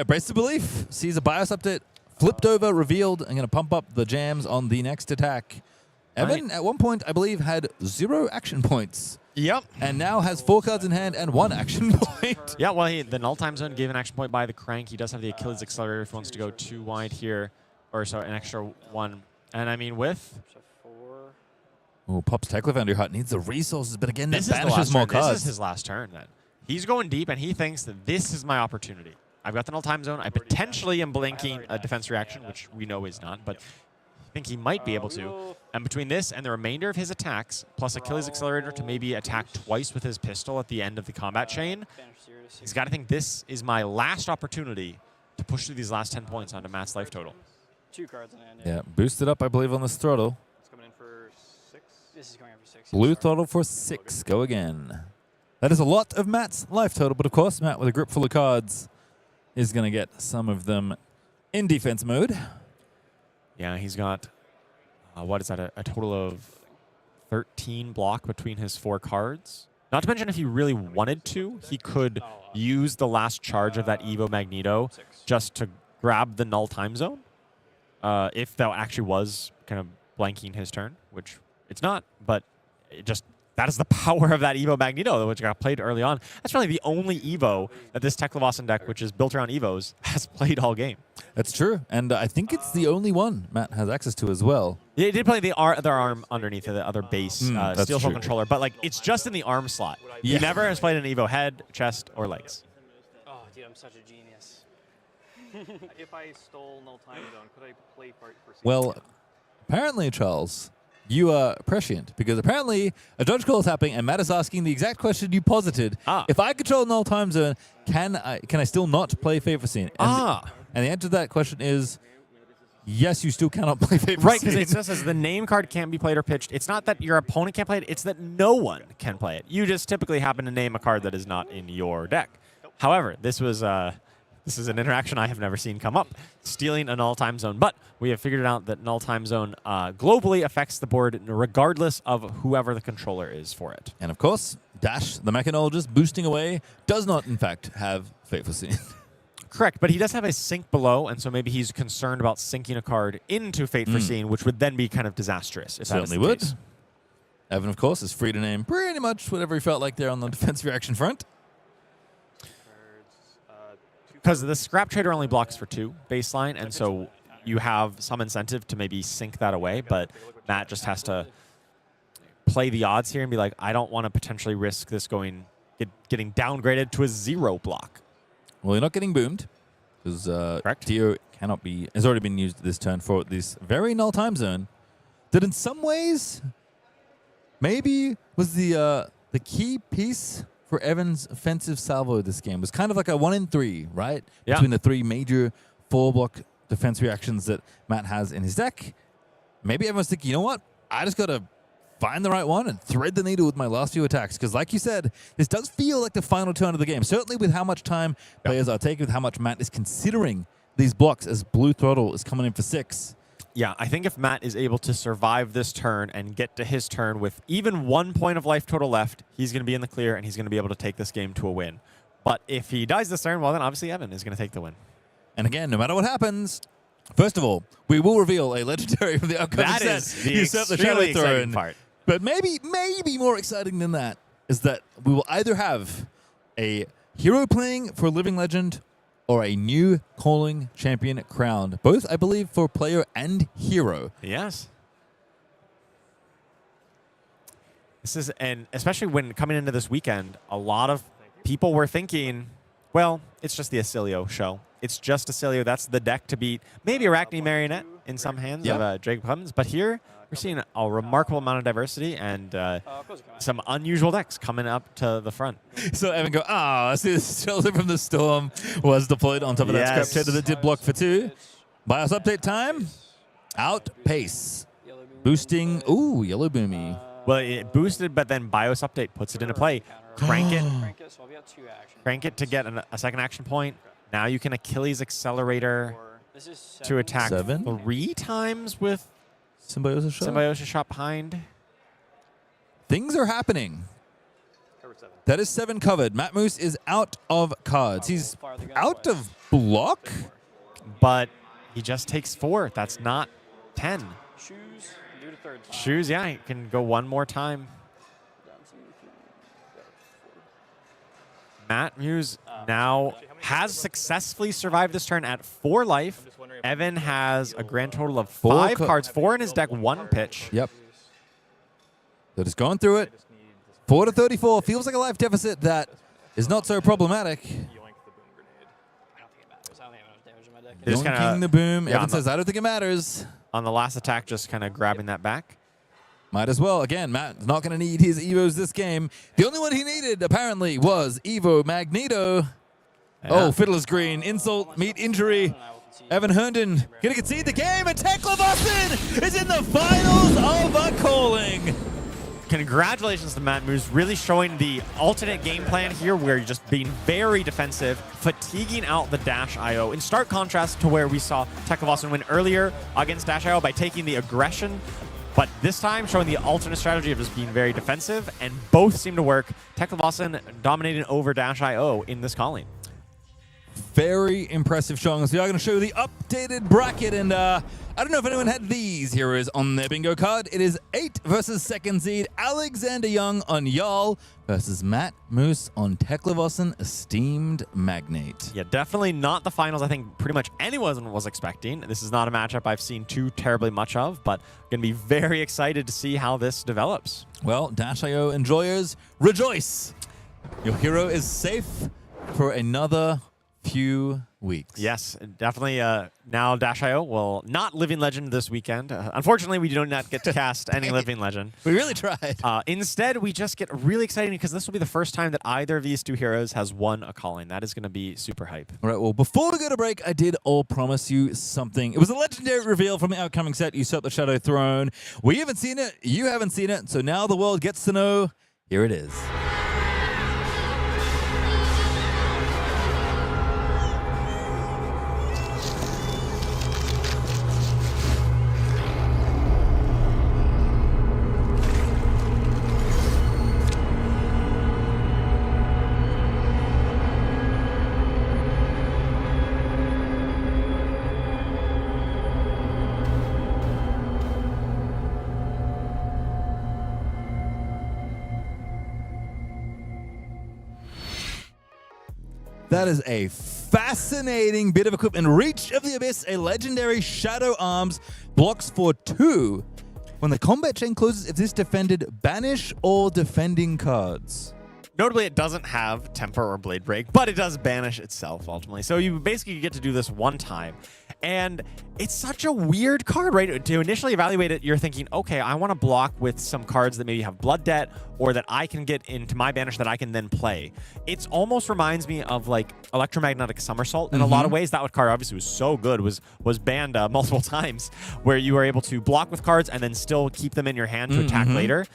Brace to Belief sees a BIOS update, flipped over, revealed. I'm going to pump up the jams on the next attack. Evan, at one point, I believe, had 0 action points. Yep. And now has 4 cards in hand and 1 action point. Yeah, well, the null time zone gave an action point by the crank. He does have the Achilles Accelerator if he wants to go 2 wide here, or so an extra 1. And I mean, with... Oh, Pop's Teklovossen Hut needs the resources, but again, that banishes last more turn. cards. This is his last turn, then. He's going deep, and he thinks that this is my opportunity. I've got the null time zone. I potentially am blinking a defense reaction, which we know is not, but I think he might be able to. And between this and the remainder of his attacks, plus Achilles Accelerator to maybe attack twice with his pistol at the end of the combat chain, he's got to think this is my last opportunity to push through these last 10 points onto Matt's life total. 2 cards in hand. Yeah, boosted up, I believe, on this throttle. It's coming in for 6. This is going in for 6. Blue throttle for 6. Go again. That is a lot of Matt's life total, but of course, Matt, with a grip full of cards, is going to get some of them in defense mode. Yeah, he's got, what is that, a total of 13 block between his 4 cards. Not to mention, if he really wanted to, he could use the last charge of that Evo Magneto just to grab the null time zone. if that actually was kind of blanking his turn, which it's not, but it just that is the power of that Evo Magneto, which got played early on. That's probably the only Evo that this Teklovossen deck, which is built around Evos, has played all game. That's true, and I think it's the only one Matt has access to as well. Yeah, he did play the other arm underneath the other base Steel Soul true. controller, but like it's just in the arm slot. Yeah. He never has played an Evo head, chest, or legs. Oh, dude, I'm such a genius. If I stole null time zone, could I play for Well, apparently, Charles, you are prescient, because apparently a dodge call is happening, and Matt is asking the exact question you posited. If I control null time zone, can I still not play Favorite Scene? And and the answer to that question is yes, you still cannot play Favorite Right, Scene. because it just says the name card can't be played or pitched. It's not that your opponent can't play it, it's that no one can play it. You just typically happen to name a card that is not in your deck. However, this is an interaction I have never seen come up, stealing a null time zone. But we have figured out that null time zone globally affects the board regardless of whoever the controller is for it. And of course, Dash, the mechanologist, boosting away, does not, in fact, have Fateful Scene. Correct, but he does have a sink below, and so maybe he's concerned about sinking a card into Fate for Scene, which would then be kind of disastrous. If Certainly that is the would. case. Evan, of course, is free to name pretty much whatever he felt like there on the defense reaction front. Because the scrap trader only blocks for 2 baseline, and so you have some incentive to maybe sink that away, but Matt just has to play the odds here and be like, I don't want to potentially risk this getting downgraded to a 0 block. Well, you're not getting boomed, because Dio has already been used this turn for this very null time zone that in some ways maybe was the key piece for Evan's offensive salvo this game. It was kind of like a 1 in 3, right? Yeah. Between the 3 major 4-block defense reactions that Matt has in his deck. Maybe everyone's thinking, you know what? I just got to find the right one and thread the needle with my last few attacks. Because like you said, this does feel like the final turn of the game. Certainly with how much time players are taking, with how much Matt is considering these blocks as Blue Throttle is coming in for 6. Yeah, I think if Matt is able to survive this turn and get to his turn with even 1 point of life total left, he's going to be in the clear and he's going to be able to take this game to a win. But if he dies this turn, well, then obviously Evan is going to take the win. And again, no matter what happens, first of all, we will reveal a legendary from the upcoming set. That is the Usurp the extremely Shadow exciting Throne. part. But maybe more exciting than that is that we will either have a hero playing for Living Legend or a new calling champion crowned. Both, I believe, for player and hero. Yes. And especially when coming into this weekend, a lot of people were thinking, well, it's just the Oscilio show. It's just Oscilio. That's the deck to beat. Maybe Arakni Marionette in some hands of Drake Clements. But here, we're seeing a remarkable amount of diversity and some unusual decks coming up to the front. So Evan go, I see this shelter from the storm was deployed on top of that scrap trader that did block for 2. BIOS update time. Outpace. Boosting. Ooh, Yellow Boomy. Well, it boosted, but then BIOS update puts it into play. Crank it to get a second action point. Now you can Achilles Accelerator to attack 3 times with Symbiosis Shot behind. Things are happening. That is 7 covered. Matt Moose is out of cards. He's out of block. But he just takes 4. That's not 10. Shoes, yeah, he can go one more time. Matt Muse now has successfully survived this turn at 4 life. Evan has a grand total of 5 cards, 4 in his deck, 1 pitch. Yep. So just going through it. 4 to 34 feels like a life deficit that is not so problematic. Yoinking the boom. Evan says, I don't think it matters. On the last attack, just kind of grabbing that back. Might as well. Again, Matt's not going to need his Evos this game. The only one he needed, apparently, was Evo Magneto. Yeah. Oh, Fiddler's Green. Insult, meet injury. Evan Herndon going to concede the game, and Teklovossen is in the finals of a calling. Congratulations to Matt Moose, really showing the alternate game plan here where you're just being very defensive, fatiguing out the Dash IO. In stark contrast to where we saw Teklovossen win earlier against Dash IO by taking the aggression, but this time showing the alternate strategy of just being very defensive, and both seem to work. Teklovossen dominating over Dash IO in this calling. Very impressive showing. So we are going to show you the updated bracket, and I don't know if anyone had these heroes on their bingo card. It is 8 versus second seed Alexander Young on Jarl versus Matt Moose on Teklovossen Esteemed Magnate. Yeah, definitely not the finals I think pretty much anyone was expecting. This is not a matchup I've seen too terribly much of, but going to be very excited to see how this develops. Well, Dash.io enjoyers, rejoice! Your hero is safe for another few weeks. Yes, definitely. Now Dash.io will not Living Legend this weekend. Unfortunately, we do not get to cast any Living Legend. We really tried. Instead, we just get really excited because this will be the first time that either of these two heroes has won a calling. That is going to be super hype. All right, well, before we go to break, I did all promise you something. It was a legendary reveal from the upcoming set, Usurp the Shadow Throne. We haven't seen it. You haven't seen it. So now the world gets to know. Here it is. That is a fascinating bit of equipment. Reach of the Abyss, a legendary Shadow Arms, blocks for 2. When the combat chain closes, if this defended, banish all defending cards. Notably, it doesn't have Temper or Blade Break, but it does banish itself ultimately. So you basically get to do this one time. And it's such a weird card, right? To initially evaluate it, you're thinking, okay, I want to block with some cards that maybe have Blood Debt or that I can get into my banish that I can then play. It almost reminds me of like Electromagnetic Somersault in a lot of ways. That card obviously was so good, was banned multiple times, where you were able to block with cards and then still keep them in your hand to attack later.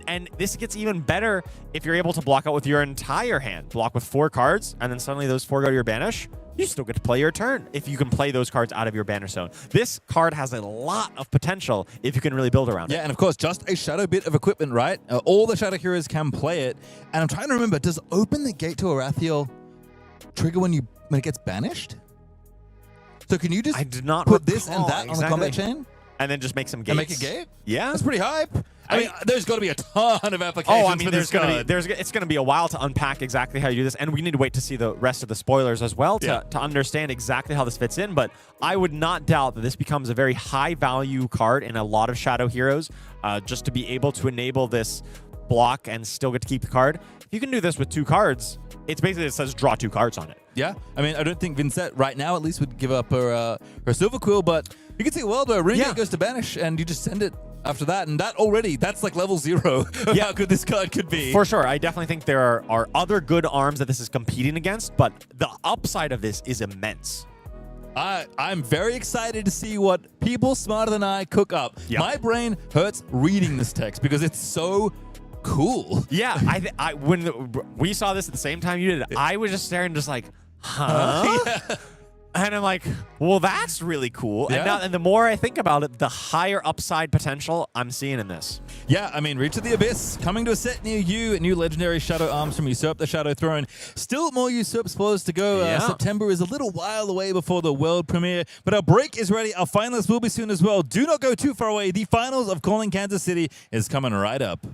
And this gets even better if you're able to block out with your entire hand. Block with 4 cards, and then suddenly those 4 go to your banish. You still get to play your turn if you can play those cards out of your banish zone. This card has a lot of potential if you can really build around it. Yeah, and of course, just a shadow bit of equipment, right? All the shadow heroes can play it. And I'm trying to remember, does Open the Gate to Arathiel trigger when it gets banished? So can you just put this and that on the combat chain? And then just make some gates. And make a gate? Yeah. That's pretty hype. I mean, there's got to be a ton of applications for this card. It's going to be a while to unpack exactly how you do this, and we need to wait to see the rest of the spoilers as well to understand exactly how this fits in. But I would not doubt that this becomes a very high-value card in a lot of Shadow heroes, just to be able to enable this block and still get to keep the card. If you can do this with 2 cards, it's basically it says draw 2 cards on it. Yeah, I mean, I don't think Vynnset right now at least would give up her Silver Quill, but you can see a world where Renegade goes to banish and you just send it after that, and that's like level 0 of how good this card could be. For sure. I definitely think there are other good arms that this is competing against, but the upside of this is immense. I'm very excited to see what people smarter than I cook up. Yep. My brain hurts reading this text because it's so cool. Yeah, when we saw this at the same time you did, I was just staring just like, huh? Yeah. And I'm like, well, that's really cool. Yeah. And the more I think about it, the higher upside potential I'm seeing in this. Yeah, I mean, Reach of the Abyss, coming to a set near you, a new legendary Shadow Arms from Usurp the Shadow Throne. Still more Usurp spoilers to go. September is a little while away before the world premiere, but our break is ready. Our finalists will be soon as well. Do not go too far away. The finals of Calling Kansas City is coming right up.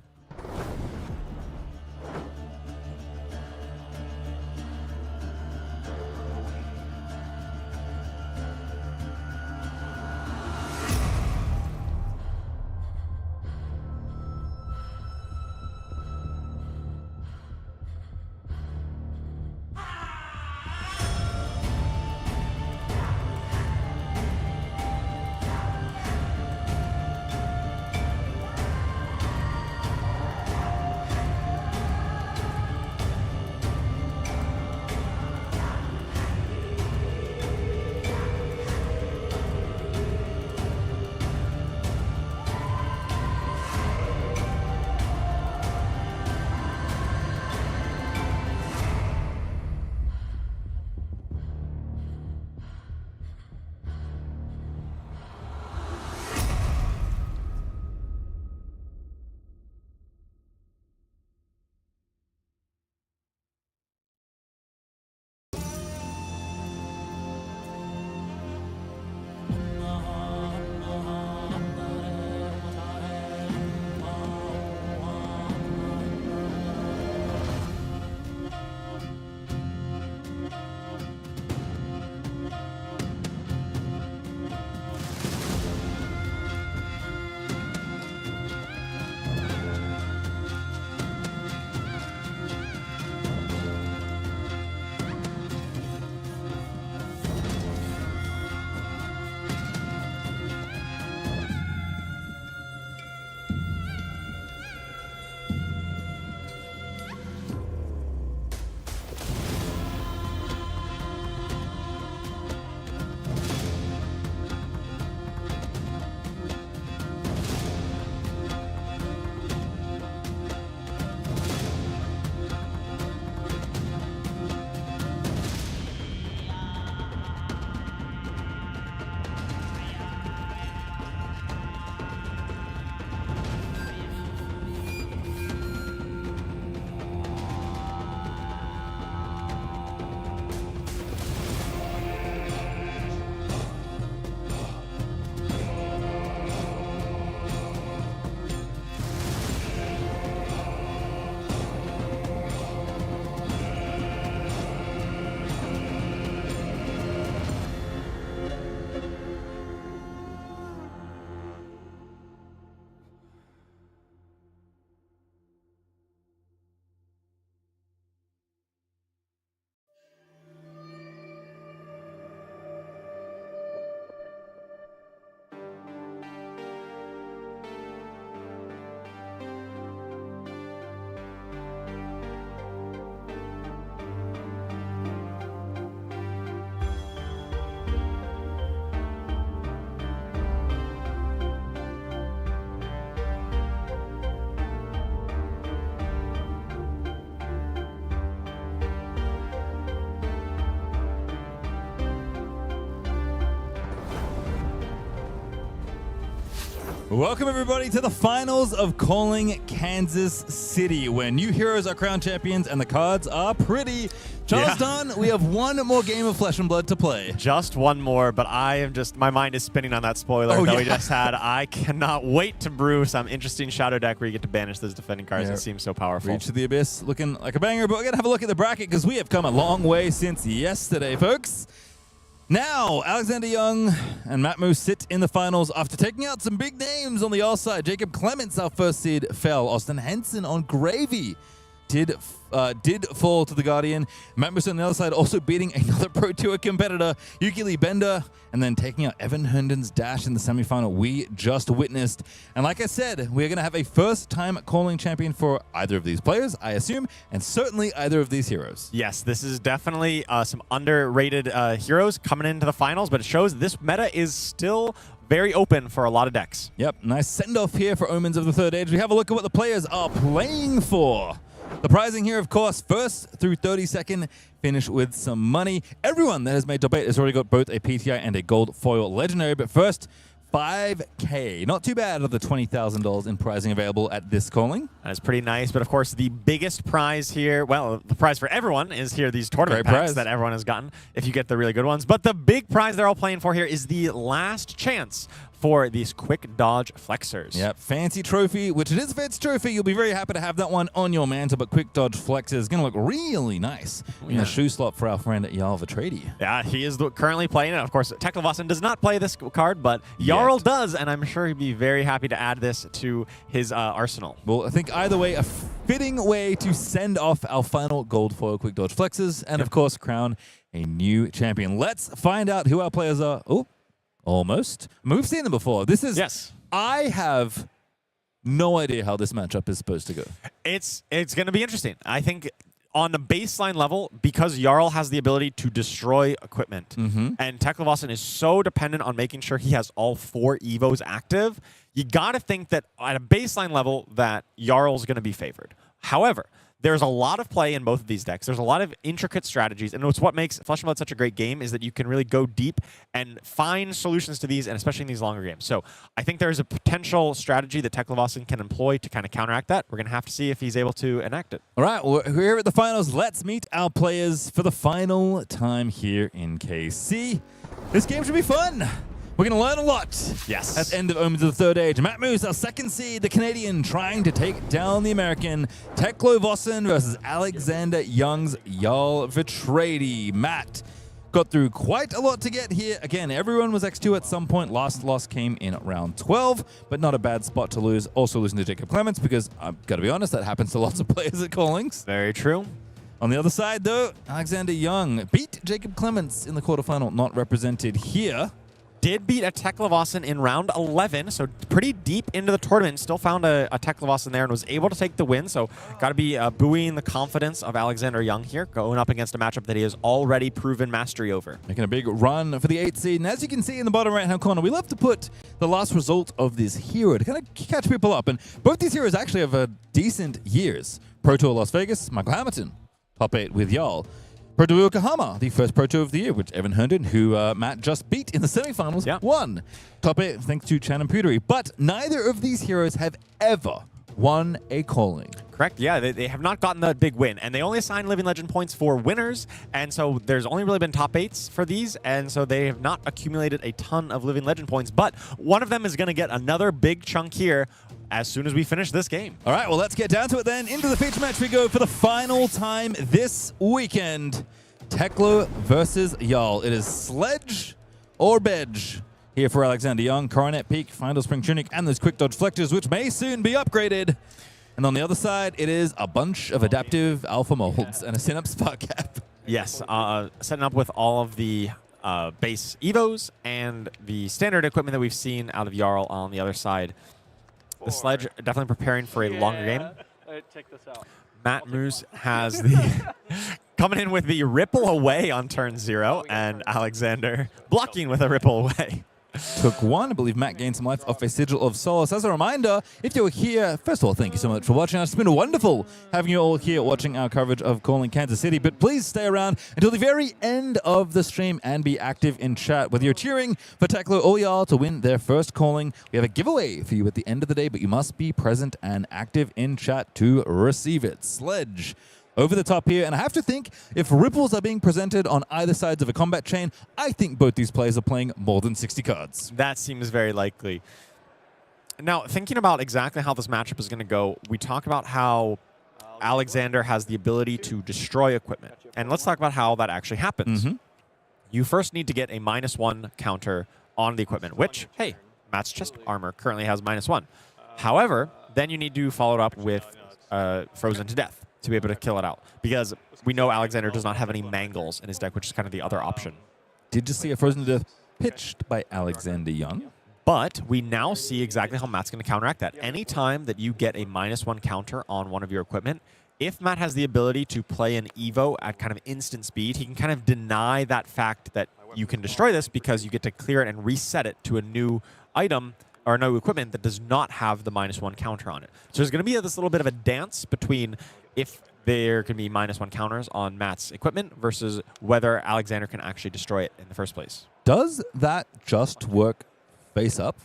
Welcome, everybody, to the finals of Calling Kansas City, where new heroes are crowned champions and the cards are pretty. Charles Dunn, we have one more game of Flesh and Blood to play. Just one more, but I am just, my mind is spinning on that spoiler that we just had. I cannot wait to brew some interesting Shadow deck where you get to banish those defending cards. It seems so powerful. Reach to the Abyss, looking like a banger, but we're going to have a look at the bracket because we have come a long way since yesterday, folks. Now, Alexander Young and Matt Moose sit in the finals after taking out some big names on the All side. Jacob Clements, our first seed, fell. Austin Henson on Gravy did fall to the Guardian. Matt Moose on the other side also beating another Pro Tour competitor, Yuki Lee Bender, and then taking out Evan Herndon's Dash in the semifinal we just witnessed. And like I said, we're going to have a first-time calling champion for either of these players, I assume, and certainly either of these heroes. Yes, this is definitely some underrated heroes coming into the finals, but it shows this meta is still very open for a lot of decks. Yep, nice send-off here for Omens of the Third Age. We have a look at what the players are playing for. The prizing here, of course, first through 32nd, finish with some money. Everyone that has made top 8 has already got both a PTI and a gold foil legendary, but first, $5K. Not too bad of the $20,000 in prizing available at this calling. That's pretty nice, but of course the biggest prize here, well, the prize for everyone is here, these tournament packs that everyone has gotten, if you get the really good ones. But the big prize they're all playing for here is the last chance for these quick dodge flexors. Yep, fancy trophy, which it is a fancy trophy. You'll be very happy to have that one on your mantle, but quick dodge flexor is going to look really nice in the shoe slot for our friend Jarl Vetreiði. Yeah, he is currently playing it. Of course, Teklovossen does not play this card, but Jarl does, and I'm sure he'd be very happy to add this to his arsenal. Well, I think either way, a fitting way to send off our final gold foil quick dodge flexors, and of course, crown a new champion. Let's find out who our players are. Oh, almost. I mean, we've seen them before. This is... Yes. I have no idea how this matchup is supposed to go. It's going to be interesting. I think on the baseline level, because Jarl has the ability to destroy equipment, and Teklovossen is so dependent on making sure he has all 4 Evos active, you got to think that at a baseline level that Jarl's going to be favored. However, there's a lot of play in both of these decks. There's a lot of intricate strategies, and it's what makes Flesh and Blood such a great game is that you can really go deep and find solutions to these, and especially in these longer games. So I think there's a potential strategy that Teklovossen can employ to kind of counteract that. We're going to have to see if he's able to enact it. All right, well, we're here at the finals. Let's meet our players for the final time here in KC. This game should be fun. We're going to learn a lot. Yes. At the end of Omens of the Third Age. Matt Moose, our second seed, the Canadian, trying to take down the American. Teklovossen versus Alexander Young's Jarl Vetreiði. Matt got through quite a lot to get here. Again, everyone was X2 at some point. Last loss came in round 12, but not a bad spot to lose. Also losing to Jacob Clements because, I've got to be honest, that happens to lots of players at Callings. Very true. On the other side, though, Alexander Young beat Jacob Clements in the quarterfinal, not represented here. Did beat a Teklovossen in round 11, so pretty deep into the tournament. Still found a Teklovossen there and was able to take the win. So got to be buoying the confidence of Alexander Young here, going up against a matchup that he has already proven mastery over. Making a big run for the 8th seed. And as you can see in the bottom right-hand corner, we love to put the last result of this hero to kind of catch people up. And both these heroes actually have decent years. Pro Tour Las Vegas, Michael Hamilton, top 8 with Jarl. Pro Tour Yokohama, the first Pro Tour of the year, which Evan Herndon, who Matt just beat in the semifinals, won. Top 8 thanks to Chan and Putery. But neither of these heroes have ever won a calling. Correct. Yeah, they have not gotten the big win, and they only assign Living Legend points for winners, and so there's only really been top 8s for these, and so they have not accumulated a ton of Living Legend points, but one of them is going to get another big chunk here as soon as we finish this game. All right, well, let's get down to it then. Into the feature match we go for the final time this weekend. Teklo versus Jarl. It is Sledge or Bedge here for Alexander Young. Coronet Peak, Final Spring Tunic, and those quick dodge flexors, which may soon be upgraded. And on the other side, it is a bunch of adaptive alpha molds and a Synapse Spark Cap. Yes, setting up with all of the base Evos and the standard equipment that we've seen out of Jarl on the other side. The Sledge definitely preparing for a longer game. Check this out. Matt Moose has the coming in with the Ripple Away on turn 0, and Alexander blocking with a Ripple Away. took one. I believe Matt gained some life off a Sigil of Solace. As a reminder, if you're here, first of all, thank you so much for watching us. It's been wonderful having you all here watching our coverage of Calling Kansas City. But please stay around until the very end of the stream and be active in chat. Whether you're cheering for Teklo or Jarl to win their first calling, we have a giveaway for you at the end of the day, but you must be present and active in chat to receive it. Sledge over the top here, and I have to think if ripples are being presented on either sides of a combat chain, I think both these players are playing more than 60 cards. That seems very likely. Now, thinking about exactly how this matchup is going to go, we talked about how Alexander has the ability to destroy equipment. And let's talk about how that actually happens. You first need to get a -1 counter on the equipment, which, hey, Matt's chest armor currently has -1. However, then you need to follow it up with Frozen to Death to be able to kill it out, because we know Alexander does not have any Mangles in his deck, which is kind of the other option. Did you see a Frozen to Death pitched by Alexander Young? But we now see exactly how Matt's going to counteract that. Anytime that you get a -1 counter on one of your equipment, if Matt has the ability to play an Evo at kind of instant speed, he can kind of deny that fact that you can destroy this, because you get to clear it and reset it to a new item or a new equipment that does not have the -1 counter on it. So there's going to be this little bit of a dance between if there can be -1 counters on Matt's equipment versus whether Alexander can actually destroy it in the first place. Does that just work face up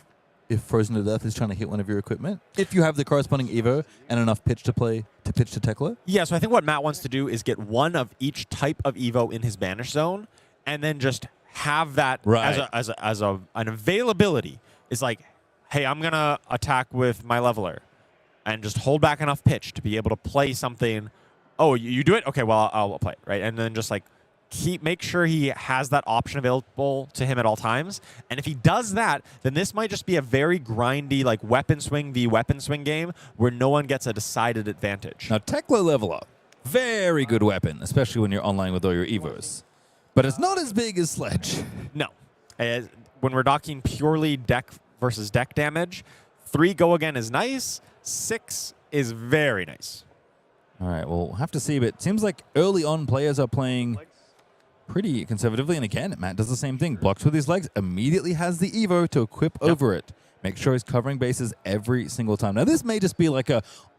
if Frozen to Death is trying to hit one of your equipment? If you have the corresponding Evo and enough pitch to pitch to Teklo? Yeah, so I think what Matt wants to do is get one of each type of Evo in his banish zone and then just have that as an availability. It's like, hey, I'm going to attack with my leveler and just hold back enough pitch to be able to play something. Oh, you do it? Okay, well, I'll play it, right? And then just like make sure he has that option available to him at all times. And if he does that, then this might just be a very grindy like weapon swing v weapon swing game where no one gets a decided advantage. Now, Teklo Leveler, very good weapon, especially when you're online with all your Evos. But it's not as big as Sledge. No. When we're talking purely deck versus deck damage, 3 go again is nice. 6 is very nice. All right, well, we'll have to see, but it seems like early on players are playing pretty conservatively. And again, Matt does the same thing. Blocks with his legs, immediately has the Evo to equip over it. Make sure he's covering bases every single time. Now, this may just be like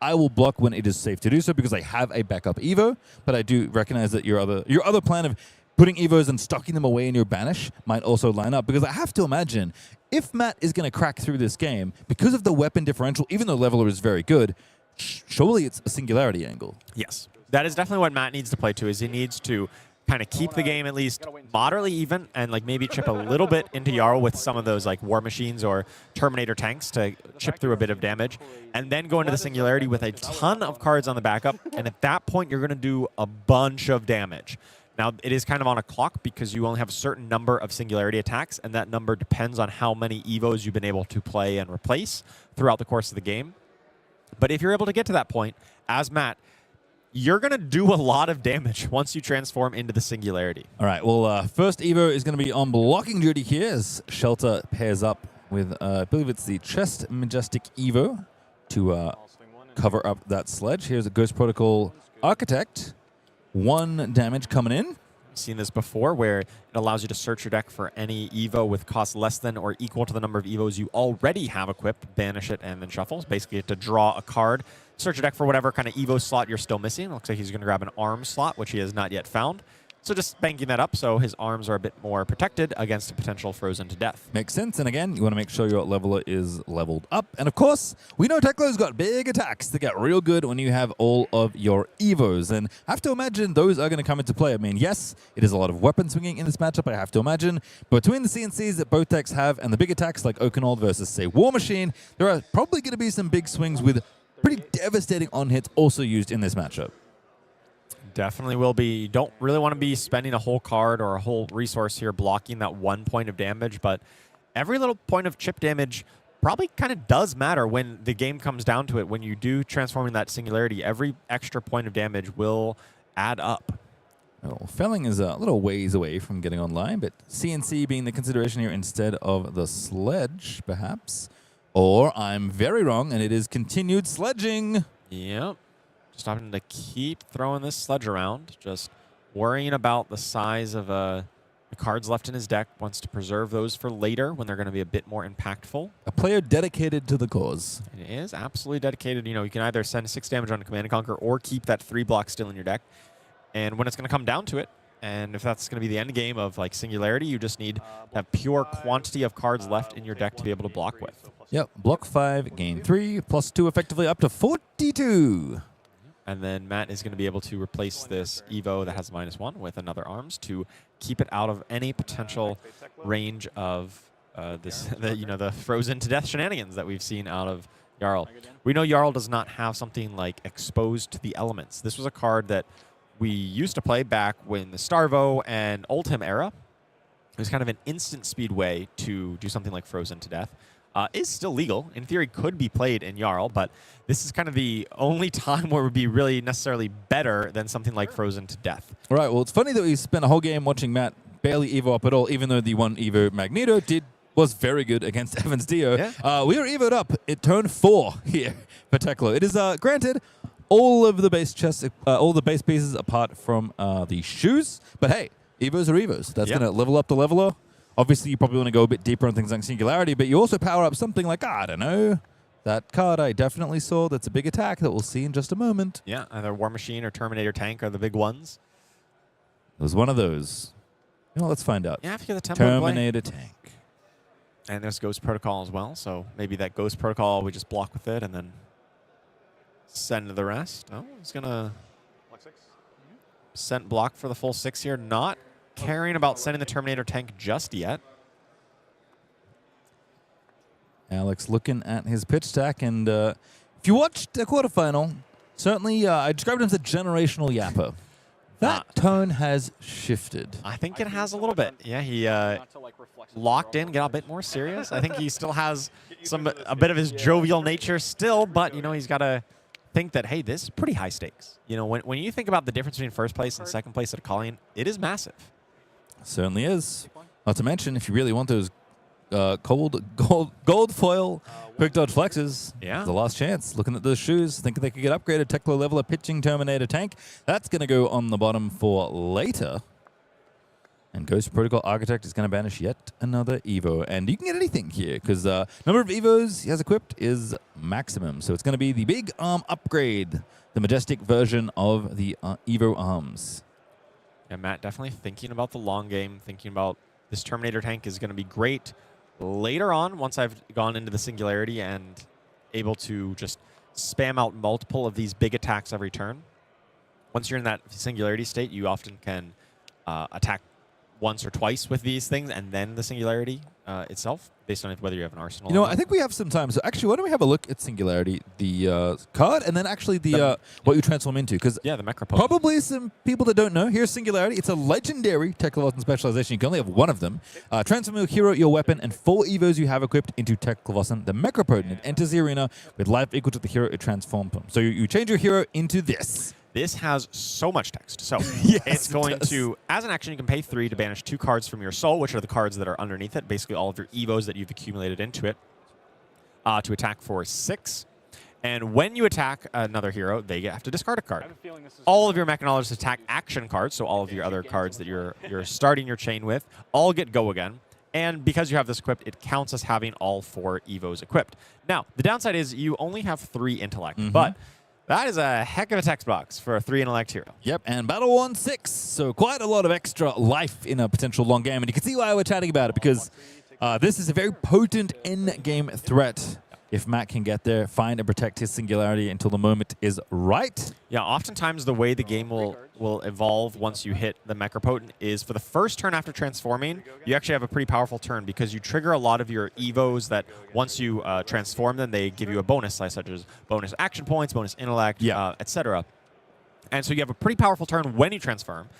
I will block when it is safe to do so because I have a backup Evo, but I do recognize that your other plan of putting Evos and stocking them away in your banish might also line up, because I have to imagine if Matt is going to crack through this game, because of the weapon differential, even though Leveler is very good, surely it's a singularity angle. Yes. That is definitely what Matt needs to play to, is he needs to kind of keep the game at least moderately even and like maybe chip a little bit into Jarl with some of those like War Machines or Terminator tanks to chip through a bit of damage, and then go into the singularity with a ton of cards on the backup, and at that point you're going to do a bunch of damage. Now, it is kind of on a clock because you only have a certain number of singularity attacks, and that number depends on how many Evos you've been able to play and replace throughout the course of the game. But if you're able to get to that point, as Matt, you're going to do a lot of damage once you transform into the singularity. All right, well, first Evo is going to be on blocking duty here as Shelter pairs up with, I believe it's the Chest Majestic Evo to cover up that Sledge. Here's a Ghost Protocol Architect. 1 damage coming in. I've seen this before where it allows you to search your deck for any Evo with cost less than or equal to the number of Evos you already have equipped, banish it, and then shuffle. Basically, you have to draw a card, search your deck for whatever kind of Evo slot you're still missing. It looks like he's going to grab an arm slot, which he has not yet found. So just banking that up so his arms are a bit more protected against a potential Frozen to Death. Makes sense. And again, you want to make sure your leveler is leveled up. And of course, we know Teklo's got big attacks that get real good when you have all of your Evos. And I have to imagine those are going to come into play. I mean, yes, it is a lot of weapon swinging in this matchup, I have to imagine. But between the CNCs that both decks have and the big attacks like Oakenhold versus, say, War Machine, there are probably going to be some big swings with pretty devastating on-hits also used in this matchup. Definitely will be. You don't really want to be spending a whole card or a whole resource here blocking that 1 point of damage, but every little point of chip damage probably kind of does matter when the game comes down to it. When you do transforming that singularity, every extra point of damage will add up. Well, Felling is a little ways away from getting online, but CNC being the consideration here instead of the Sledge, perhaps. Or I'm very wrong, and it is continued sledging. Yep. Just having to keep throwing this Sledge around, just worrying about the size of the cards left in his deck, wants to preserve those for later when they're going to be a bit more impactful. A player dedicated to the cause. It is absolutely dedicated. You know, you can either send 6 damage on Command and Conquer or keep that 3 block still in your deck. And when it's going to come down to it, and if that's going to be the end game of like Singularity, you just need to have pure quantity of cards left in your deck to be able to block with. Yep, block 5, gain 3, +2 effectively up to 42. And then Matt is going to be able to replace this Evo that has -1 with another arms to keep it out of any potential range of the frozen to death shenanigans that we've seen out of Jarl. We know Jarl does not have something like exposed to the elements. This was a card that we used to play back when the Starvo and Oldhim era. It was kind of an instant speed way to do something like frozen to death. Is still legal. In theory, could be played in Jarl, but this is kind of the only time where it would be really necessarily better than something like frozen to death. All right, well, it's funny that we spent a whole game watching Matt barely Evo up at all, even though the one Evo Magnate was very good against Evan's Dio. Yeah. We were Evo'd up at turn 4 here for Teklo. It is, granted, all of the base chests, all the base pieces apart from the shoes, but hey, Evos are Evos. That's going to level up the leveler. Obviously, you probably want to go a bit deeper on things like Singularity, but you also power up something like, I don't know, that card I definitely saw that's a big attack that we'll see in just a moment. Yeah, either War Machine or Terminator Tank are the big ones. It was one of those. You know, let's find out. Yeah, if you get the template Terminator Tank. And there's Ghost Protocol as well, so maybe that Ghost Protocol, we just block with it and then send the rest. Oh, he's going to send block for the full 6 here. Not caring about sending the Terminator Tank just yet. Alex looking at his pitch stack, and if you watched the quarterfinal, certainly I described him as a generational yapper. That tone has shifted. I think it has a little bit. Yeah, he locked in, got a bit more serious. I think he still has a bit of his jovial nature still, but you know he's got to think that, hey, this is pretty high stakes. You know, when you think about the difference between first place and second place at a Colleen, it is massive. Certainly is. Not to mention, if you really want those gold foil quick dodge flexes, the last chance. Looking at those shoes, thinking they could get upgraded. Teklo leveler, pitching Terminator Tank. That's going to go on the bottom for later. And Ghost Protocol Architect is going to banish yet another Evo. And you can get anything here, because number of Evos he has equipped is maximum. So it's going to be the big arm upgrade, the majestic version of the Evo arms. Yeah, Matt definitely thinking about the long game, thinking about this Terminator Tank is going to be great later on once I've gone into the Singularity and able to just spam out multiple of these big attacks every turn. Once you're in that Singularity state, you often can attack once or twice with these things and then the Singularity itself, based on whether you have an arsenal. You know, I think we have some time. So actually, why don't we have a look at Singularity, the card, and then actually the what you transform into? Because the Mecropole. Probably some people that don't know. Here's Singularity. It's a legendary Teklovossen specialization. You can only have one of them. Transform your hero, your weapon, and 4 Evos you have equipped into Teklovossen. The Mecropotent enters the arena with life equal to the hero it transformed from. So you change your hero into this. This has so much text. So yes, it's going to, as an action, you can pay 3 to banish 2 cards from your soul, which are the cards that are underneath it, basically all of your Evos that you've accumulated into it, to attack for 6. And when you attack another hero, they have to discard a card. All of your Mechanologist attack action cards, so all of your other cards that you're starting your chain with, all get go again. And because you have this equipped, it counts as having all 4 Evos equipped. Now, the downside is you only have 3 intellect, but that is a heck of a text box for a 3 intellect hero. Yep, and battle on 6, so quite a lot of extra life in a potential long game. And you can see why we're chatting about it, because this is a very potent end-game threat. If Matt can get there, find and protect his Singularity until the moment is right. Yeah, oftentimes the way the game will evolve once you hit the Mecropotent is for the first turn after transforming, you actually have a pretty powerful turn because you trigger a lot of your Evos that once you transform them, they give you a bonus, such as bonus action points, bonus intellect, etc. And so you have a pretty powerful turn when you transform.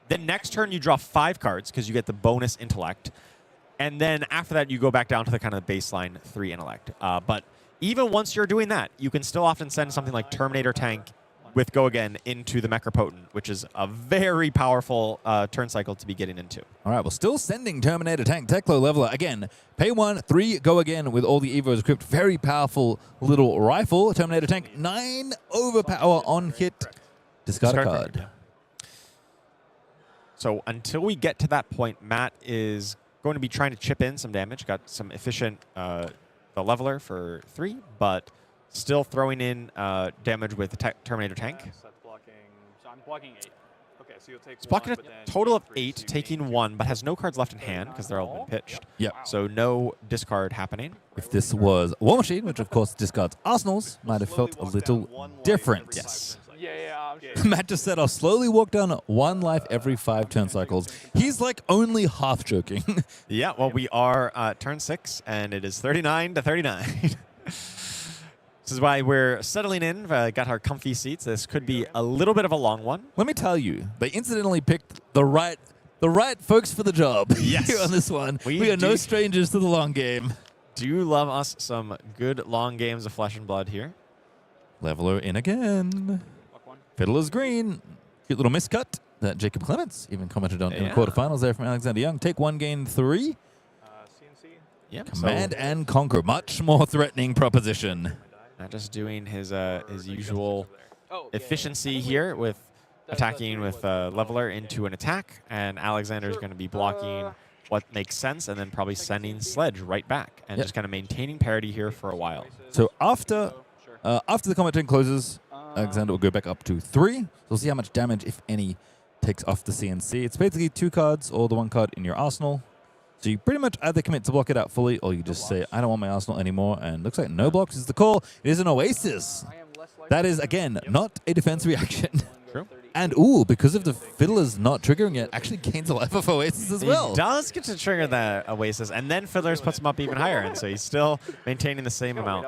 Then next turn you draw 5 cards because you get the bonus intellect. And then after that, you go back down to the kind of baseline 3 intellect. But even once you're doing that, you can still often send something like Terminator Tank with Go Again into the Mecropotent, which is a very powerful turn cycle to be getting into. All right, well, still sending Terminator Tank, Teklo Leveler. Again, pay 1, 3, Go Again with all the Evos equipped. Very powerful little rifle. Terminator Tank, 9 overpower on hit. Discard a card. So until we get to that point, Matt is going to be trying to chip in some damage. Got some efficient the leveler for 3, but still throwing in damage with the Terminator tank. So that's blocking. So I'm blocking 8. Okay, so you'll take It's blocking one, a total of 8, taking 1, but has no cards left in hand because they're all been pitched. Yep. So no discard happening. If this was War Machine, which of course discards arsenals, might have felt a little different. Yes. Yeah, I'm sure. Matt just said, I'll slowly walk down 1 life every 5 turn cycles. He's like only half joking. Yeah, well, we are turn 6, and it is 39 to 39. This is why we're settling in, got our comfy seats. This could be a little bit of a long one. Let me tell you, they incidentally picked the right folks for the job. Yes. Here on this one. We are no strangers to the long game. Do you love us some good long games of Flesh and Blood here? Leveler in again. Fiddler's green. Cute little miscut that Jacob Clements even commented on in the quarterfinals there from Alexander Young. Take 1, gain 3. CNC. Yep. Command and conquer. Much more threatening proposition. Not just doing his usual efficiency here with attacking with Leveler into an attack, and Alexander's going to be blocking what makes sense and then probably sending Sledge right back and just kind of maintaining parity here for a while. So after the combat turn closes, Alexander will go back up to 3. So we'll see how much damage, if any, takes off the CNC. It's basically 2 cards or the 1 card in your arsenal. So you pretty much either commit to block it out fully, or you just say, I don't want my arsenal anymore, and looks like no blocks is the call. It is an Oasis. That is, again, not a defense reaction. True. And, ooh, because of the Fiddler's not triggering it, actually gains a life of Oasis as well. He does get to trigger the Oasis, and then Fiddlers puts him up even higher, and so he's still maintaining the same amount.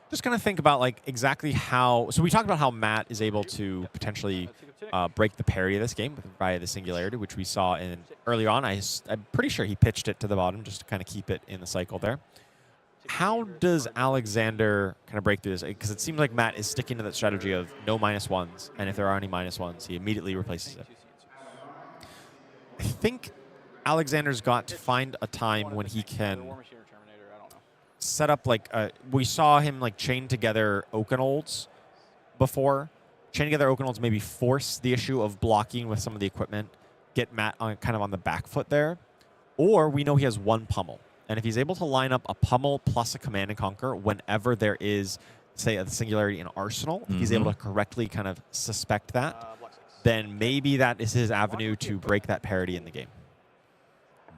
Just kind of think about like exactly how. So we talked about how Matt is able to potentially break the parity of this game via the Singularity, which we saw in early on. I'm pretty sure he pitched it to the bottom just to kind of keep it in the cycle there. How does Alexander kind of break through this? Because it seems like Matt is sticking to that strategy of no -1s, and if there are any -1s, he immediately replaces it. I think Alexander's got to find a time when he can set up like we saw him like chain together Oakenolds before. Chain together Oakenolds maybe force the issue of blocking with some of the equipment, get Matt on, kind of on the back foot there. Or we know he has 1 pummel. And if he's able to line up a pummel plus a command and conquer whenever there is, say, a Singularity in Arsenal, if he's able to correctly kind of suspect that, then maybe that is his avenue to break that parity in the game.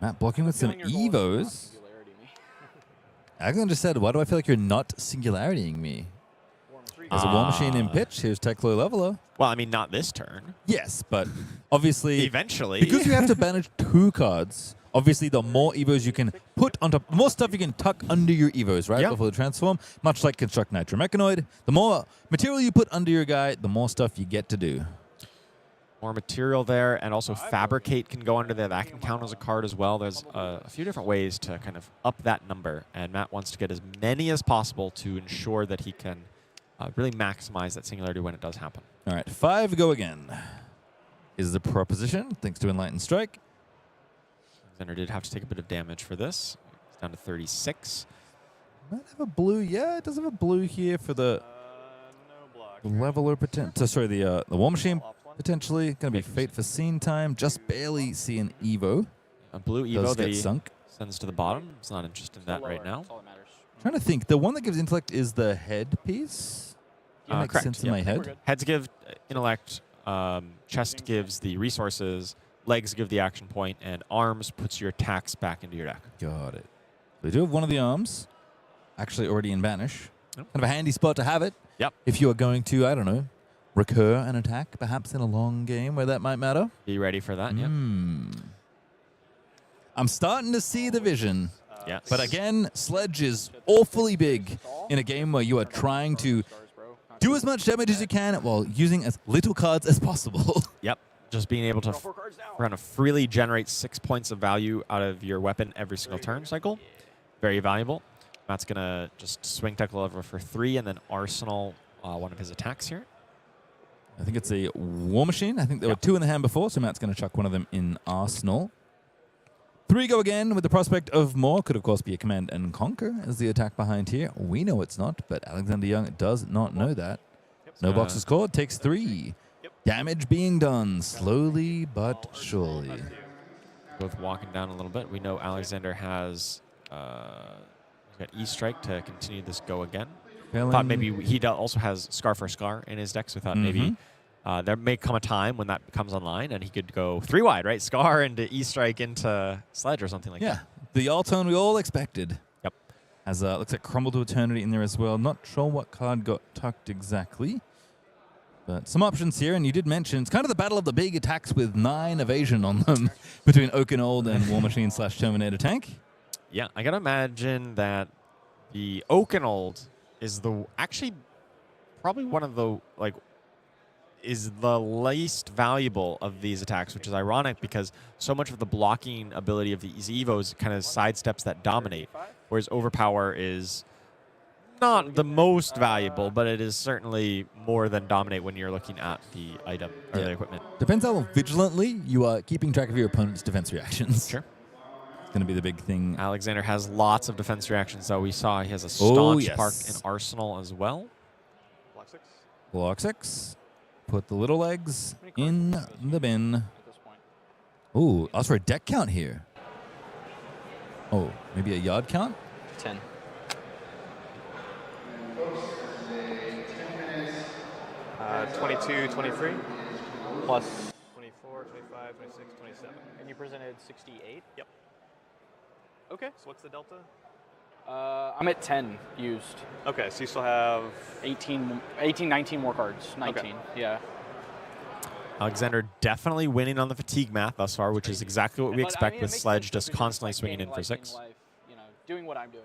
Matt blocking with some Evos. Alexander just said, why do I feel like you're not Singularitying me? There's a War Machine in pitch. Here's Teklo Leveler. Well, I mean, not this turn. Yes, but obviously... Eventually. Because you have to banish 2 cards, obviously the more Evos you can put on top, the more stuff you can tuck under your Evos, right? Before the transform. Much like Construct Nitromechanoid. The more material you put under your guy, the more stuff you get to do. More material there, and also Fabricate can go under there. That can count as a card as well. There's a few different ways to kind of up that number, and Matt wants to get as many as possible to ensure that he can really maximize that Singularity when it does happen. All right, 5 go again. Is the proposition, thanks to Enlightened Strike. Alexander did have to take a bit of damage for this. It's down to 36. Might have a blue. Yeah, it does have a blue here for the Leveler potential. Sorry, the War Machine potentially. Going to be Fate for Scene Time. Just barely see an Evo. A blue Evo that he sunk. Sends to the bottom. It's not interested in that right now. Trying to think. The one that gives intellect is the head piece. That makes sense in my head. Heads give intellect. Chest gives the resources. Legs give the action point. And arms puts your attacks back into your deck. Got it. We do have one of the arms actually already in banish. Kind of a handy spot to have it. Yep. If you are going to, I don't know, recur an attack, perhaps in a long game where that might matter. Be ready for that, yeah. I'm starting to see the vision. Yes. But again, Sledge is awfully big in a game where you are trying to do as much damage as you can while using as little cards as possible. Yep. Just being able to kind of freely generate 6 points of value out of your weapon every single turn cycle. Very valuable. Matt's going to just swing Teklovossen for 3 and then Arsenal one of his attacks here. I think it's a War Machine. I think there were 2 in the hand before, so Matt's going to chuck one of them in Arsenal. 3 go again with the prospect of more. Could, of course, be a Command and Conquer as the attack behind here. We know it's not, but Alexander Young does not know that. No boxes scored. Takes 3. Damage being done slowly but surely. Both walking down a little bit. We know Alexander has he's got E-Strike to continue this go again. Thought maybe he also has Scar for Scar in his deck, so we thought maybe there may come a time when that comes online and he could go 3-wide, right? Scar into E-Strike into Sledge or something like that. Yeah, the All-Tone we all expected. Yep. Has looks like Crumble to Eternity in there as well. Not sure what card got tucked exactly. But some options here, and you did mention it's kind of the battle of the big attacks with 9 evasion on them between Oakenold and War Machine / Terminator Tank. Yeah, I gotta imagine that the Oakenold is actually probably one of the is the least valuable of these attacks, which is ironic because so much of the blocking ability of these Evos kind of sidesteps that dominate, whereas Overpower is not the most valuable, but it is certainly more than dominate when you're looking at the item or the equipment. Depends how vigilantly you are keeping track of your opponent's defense reactions. Sure. It's going to be the big thing. Alexander has lots of defense reactions, though. We saw he has a Staunch Park in Arsenal as well. Block 6. Block 6. Put the little legs in the bin. Ooh, ask for a deck count here. Oh, maybe a yard count? 10. Uh, 22, 23. Plus 24, 25, 26, 27. And you presented 68? Yep. Okay, so what's the delta? I'm at 10 used. Okay, so you still have 18, 19 more cards. 19, yeah. Alexander definitely winning on the fatigue math thus far, which is exactly what we expect with Sledge just constantly swinging in for 6. You know, doing what I'm doing.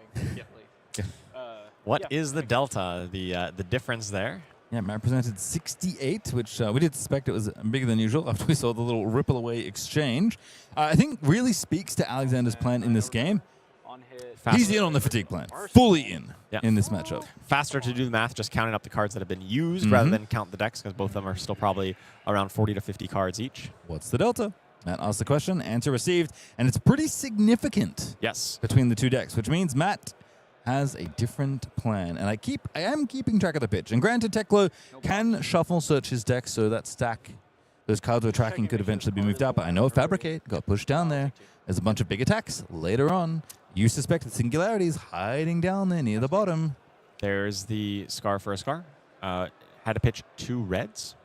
What is the delta, the difference there? Yeah, Matt presented 68, which we did suspect it was bigger than usual after we saw the little ripple away exchange. I think really speaks to Alexander's plan in this game. He's in on the fatigue plan, fully in this matchup. Faster to do the math, just counting up the cards that have been used rather than count the decks, because both of them are still probably around 40 to 50 cards each. What's the delta? Matt asked the question, answer received, and it's pretty significant. Yes. Between the two decks, which means Matt has a different plan, and I am keeping track of the pitch. And granted, Teklo can shuffle search his deck, so that stack, those cards we're tracking could eventually be moved out. But I know Fabricate got pushed down there. There's a bunch of big attacks later on. You suspect the Singularity is hiding down there near the bottom. There's the Scar for a Scar. Had to pitch 2 reds.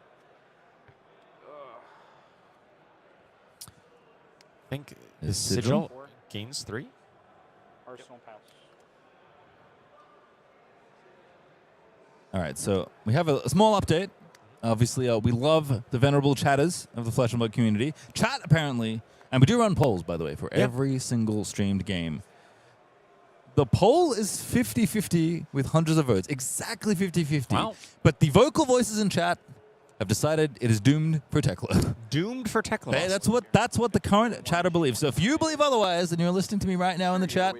I think his Sigil gains 3. Arsenal pass. All right, so we have a small update. Obviously, we love the venerable chatters of the Flesh and Blood community. Chat, apparently, and we do run polls, by the way, for every single streamed game. The poll is 50-50 with hundreds of votes. Exactly 50-50. Wow. But the vocal voices in chat have decided it is doomed for Teklo. Doomed for Teklo. Hey, that's what the current chatter believes. So if you believe otherwise and you're listening to me right now in the chat,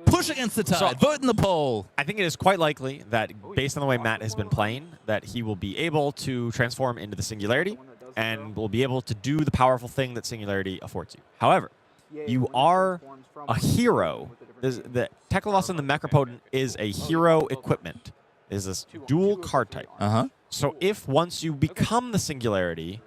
push against the tide. Vote in the poll. I think it is quite likely that, based on the way Matt has been playing, that he will be able to transform into the Singularity and will be able to do the powerful thing that Singularity affords you. However, you are a hero. The Teklovossen the Mechropotent is a hero equipment. It is a dual card type. So if once you become the Singularity,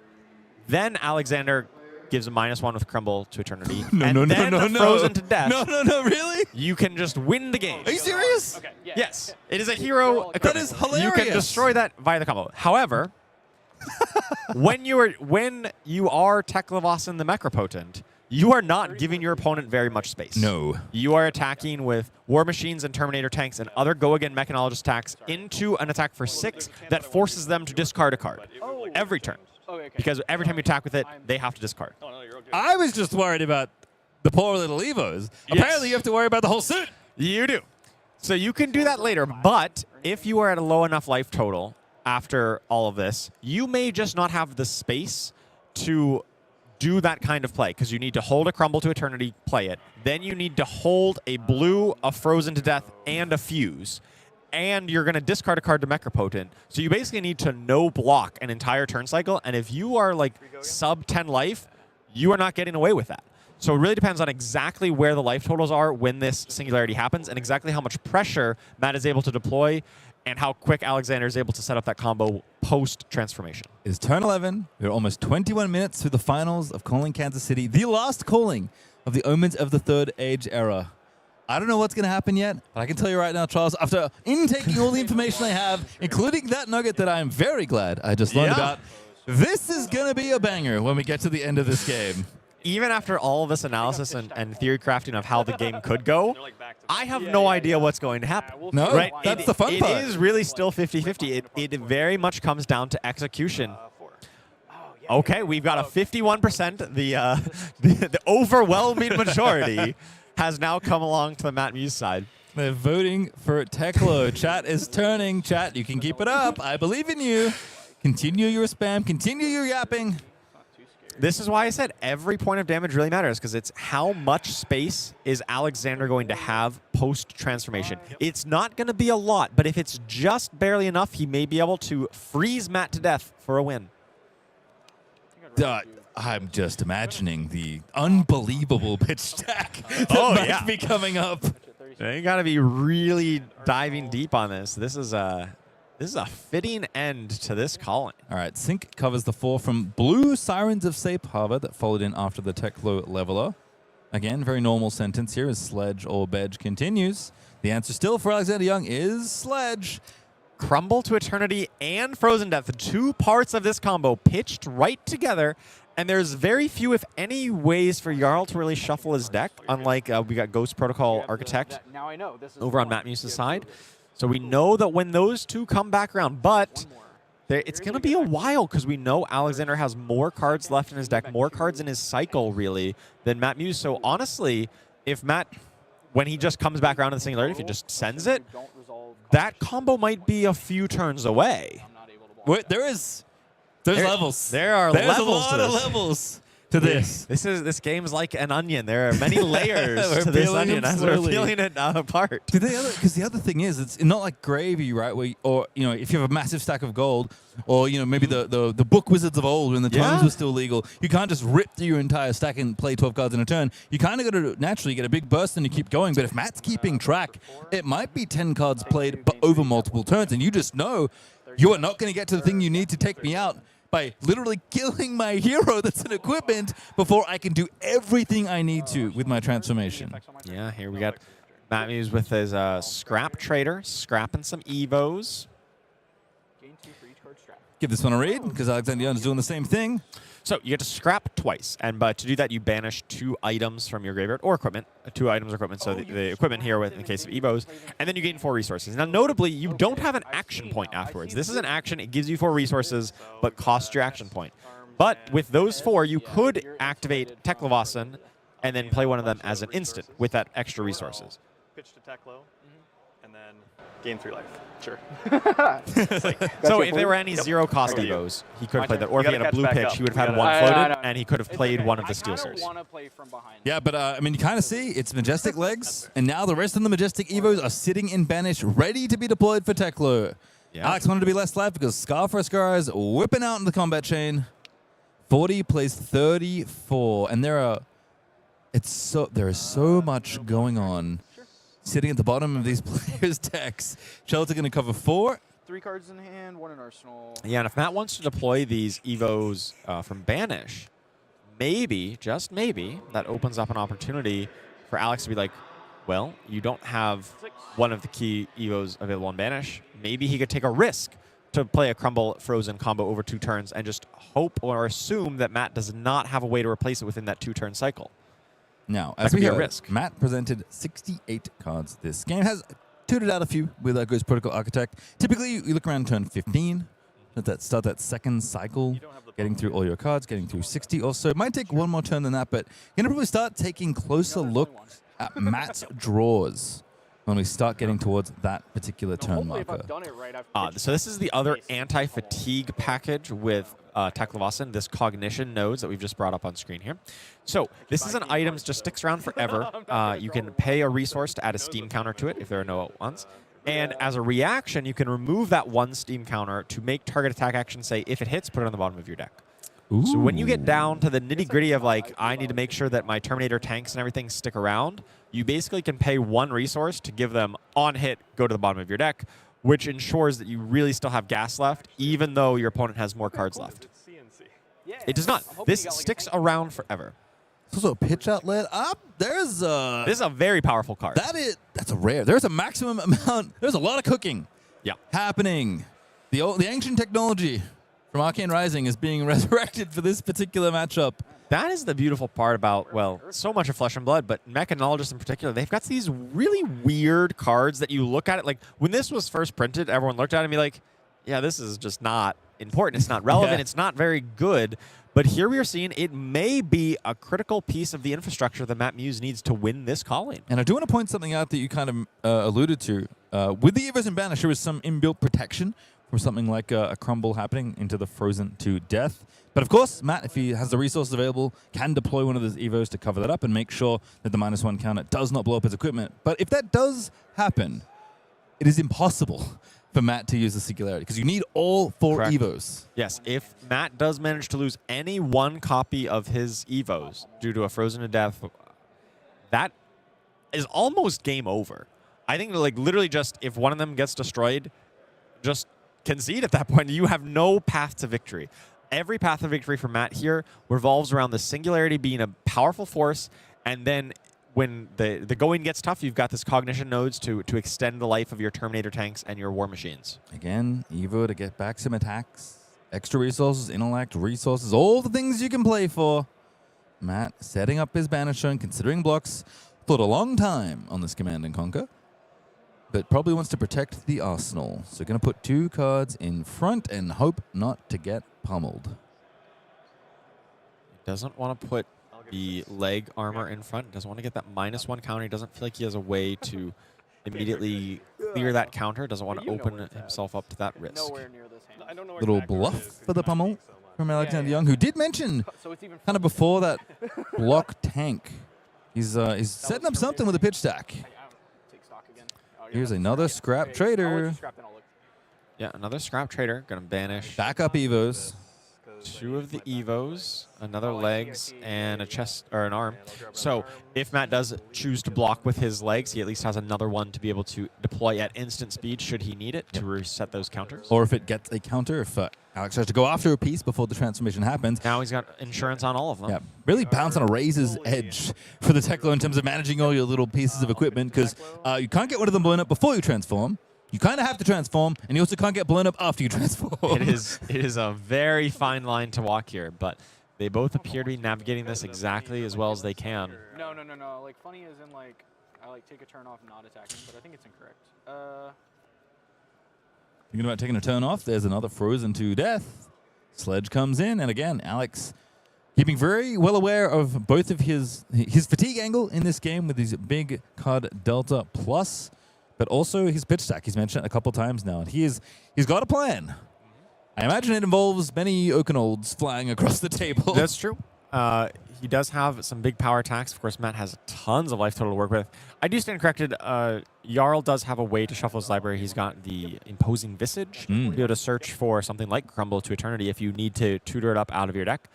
then Alexander gives a -1 with Crumble to Eternity, Frozen to Death. No, really? You can just win the game. Are you serious? Okay, yeah. Yes, it is a hero equipment. That is hilarious. You can destroy that via the combo. However, when you are Teklovossen the Mechropotent, you are not giving your opponent very much space. No. You are attacking with War Machines and Terminator Tanks and other go-again Mechanologist attacks into an attack for 6 that forces them to discard a card every turn. Because every time you attack with it, they have to discard. I was just worried about the poor little Evos. Apparently, you have to worry about the whole suit. You do. So you can do that later, but if you are at a low enough life total after all of this, you may just not have the space to do that kind of play, because you need to hold a Crumble to Eternity, play it. Then you need to hold a blue, a Frozen to Death, and a Fuse. And you're going to discard a card to Mechropotent. So you basically need to no-block an entire turn cycle. And if you are like sub-10 life, you are not getting away with that. So it really depends on exactly where the life totals are when this Singularity happens and exactly how much pressure Matt is able to deploy and how quick Alexander is able to set up that combo post-transformation. It's turn 11. We're almost 21 minutes through the finals of Calling Kansas City, the last calling of the Omens of the Third Age era. I don't know what's going to happen yet, but I can tell you right now, Charles, after intaking all the information I have, including that nugget that I'm very glad I just learned about, this is going to be a banger when we get to the end of this game. Even after all this analysis and theory crafting of how the game could go, I have no idea what's going to happen. No, right? That's the fun part. It is really still 50-50. It very much comes down to execution. Okay, we've got a 51%. The overwhelming majority has now come along to the Matt Muse side. They're voting for Teklo. Chat is turning. Chat, you can keep it up. I believe in you. Continue your spam. Continue your yapping. This is why I said every point of damage really matters, because it's how much space is Alexander going to have post-transformation. It's not going to be a lot, but if it's just barely enough, he may be able to freeze Matt to death for a win. I'm just imagining the unbelievable pitch stack that might be coming up. You got to be really diving deep on this. This is a fitting end to this calling. All right, Sync covers the 4 from Blue Sirens of Safe Harbor that followed in after the Teklo leveler. Again, very normal sentence here as Sledge or Bedge continues. The answer still for Alexander Young is Sledge. Crumble to Eternity and Frozen Death, the 2 parts of this combo pitched right together, and there's very few, if any, ways for Jarl to really shuffle his deck, unlike we got Ghost Protocol Architect over on Matt Muse's side. So we know that when those 2 come back around, but it's going to be a while because we know Alexander has more cards left in his deck, more cards in his cycle, really, than Matt Muse. So honestly, if Matt, when he just comes back around to the Singularity, if he just sends it, that combo might be a few turns away. There's levels. There's a lot of levels to this. This game's like an onion. There are many layers to this onion as we're peeling it apart. Because the other thing is, it's not like gravy, right? Or if you have a massive stack of gold, or maybe the book wizards of old when the tomes were still legal, you can't just rip through your entire stack and play 12 cards in a turn. You kind of got to naturally get a big burst and you keep going. But if Matt's keeping track, it might be 10 cards played, but over multiple turns, and you just know you are not going to get to the thing you need to take me out by literally killing my hero that's an equipment before I can do everything I need to with my transformation. Yeah, here we got Matt Muse with his scrap trader, scrapping some Evos. Give this one a read, because Alexander Young's doing the same thing. So you get to scrap twice, and to do that, you banish 2 items from your graveyard or equipment. 2 items or equipment, so the equipment here in the case of Evos, and then you gain 4 resources. Now, notably, you don't have an action point afterwards. This is an action. It gives you 4 resources, but costs your action point. But with those 4, you could activate Teklovossen and then play one of them as an instant with that extra resources. Pitch to Teklo, and then gain 3 life. Sure. So if there were any 0-cost Evos, he could have played that. Or if he had a blue pitch, he would have had 1 floated, and he could have played one of the Steel Series. Yeah, but I mean, you kind of see it's Majestic legs, and now the rest of the Majestic Evos are sitting in Banish, ready to be deployed for Teklo. Yeah. Alex wanted to be less life because Scar for Scar is whipping out in the combat chain. 40 plays 34, and there is so much going on. Sitting at the bottom of these players' decks. Shelter going to cover 4. 3 cards in hand, 1 in arsenal. Yeah, and if Matt wants to deploy these Evos from Banish, maybe, just maybe, that opens up an opportunity for Alex to be like, well, you don't have one of the key Evos available in Banish. Maybe he could take a risk to play a Crumble Frozen combo over 2 turns and just hope or assume that Matt does not have a way to replace it within that 2-turn cycle. Now, as we heard, Matt presented 68 cards this game. Has tooted out a few with Ghost Protocol Architect. Typically, you look around turn 15, start that second cycle, getting through all your cards, getting through 60 or so. It might take one more turn than that, but you're going to probably start taking closer looks at Matt's draws when we start getting towards that particular turn marker. So this is the other anti-fatigue package with Teklovossen, this cognition nodes that we've just brought up on screen here. So this is an item that just sticks around forever. You can pay a resource to add a steam counter to it if there are no ones. And as a reaction, you can remove that 1 steam counter to make target attack action say, if it hits, put it on the bottom of your deck. Ooh. So when you get down to the nitty-gritty of like, I need to make sure that my Terminator tanks and everything stick around, you basically can pay 1 resource to give them on hit, go to the bottom of your deck, which ensures that you really still have gas left, even though your opponent has more cards left. It does not. This sticks around forever. It's also a pitch outlet. There's a... This is a very powerful card. That's a rare. There's a maximum amount. There's a lot of cooking happening. The ancient technology from Arcane Rising is being resurrected for this particular matchup. That is the beautiful part about, well, so much of Flesh and Blood, but Mechanologists in particular, they've got these really weird cards that you look at it. Like, when this was first printed, everyone looked at it and be like, yeah, this is just not important. It's not relevant. It's not very good. But here we are seeing it may be a critical piece of the infrastructure that Matt Muse needs to win this calling. And I do want to point something out that you kind of alluded to. With the Evos and Banish, there was some inbuilt protection from something like a crumble happening into the frozen to death. But of course, Matt, if he has the resources available, can deploy one of those Evos to cover that up and make sure that the -1 counter does not blow up his equipment. But if that does happen, it is impossible for Matt to use the Singularity, because you need all 4 Evos. Yes, if Matt does manage to lose any one copy of his Evos due to a frozen to death, that is almost game over. I think like literally just if one of them gets destroyed, just concede at that point. You have no path to victory. Every path to victory for Matt here revolves around the Singularity being a powerful force, and then when the going gets tough, you've got this cognition nodes to extend the life of your Terminator tanks and your war machines. Again, Evo to get back some attacks, extra resources, intellect, resources, all the things you can play for. Matt setting up his Banisher and considering blocks. Thought a long time on this Command and Conquer, but probably wants to protect the arsenal. So going to put 2 cards in front and hope not to get pummeled. He doesn't want to put the leg armor in front. Doesn't want to get that -1 counter. He doesn't feel like he has a way to immediately clear that counter. Doesn't want to open himself up to that risk. Little bluff for the pummel from Alexander Young, who did mention kind of before that block tank. He's setting up something with a pitch stack. Here's another scrap trader. Yeah, another scrap trader. Going to banish. Backup Evos. 2 of the Evos, another legs, and a chest or an arm. So if Matt does choose to block with his legs, he at least has another one to be able to deploy at instant speed should he need it to reset those counters. Or if it gets a counter, if Alex has to go after a piece before the transformation happens. Now he's got insurance on all of them. Yeah, really bounce on a razor's edge for the Teklo in terms of managing all your little pieces of equipment, because you can't get one of them blown up before you transform. You kind of have to transform, and you also can't get blown up after you transform. It is a very fine line to walk here, but they both appear to be navigating this exactly as well as they can. No. Like, funny as in, like, I, like, take a turn off not attacking, but I think it's incorrect. Thinking about taking a turn off, there's another frozen to death. Sledge comes in, and again, Alex keeping very well aware of both of his fatigue angle in this game with his big card Delta plus, but also his pitch stack. He's mentioned it a couple times now, and he's got a plan. I imagine it involves many Oakenolds flying across the table. That's true. He does have some big power attacks. Of course, Matt has tons of life total to work with. I do stand corrected. Jarl does have a way to shuffle his library. He's got the Imposing Visage to be able to search for something like Crumble to Eternity if you need to tutor it up out of your deck.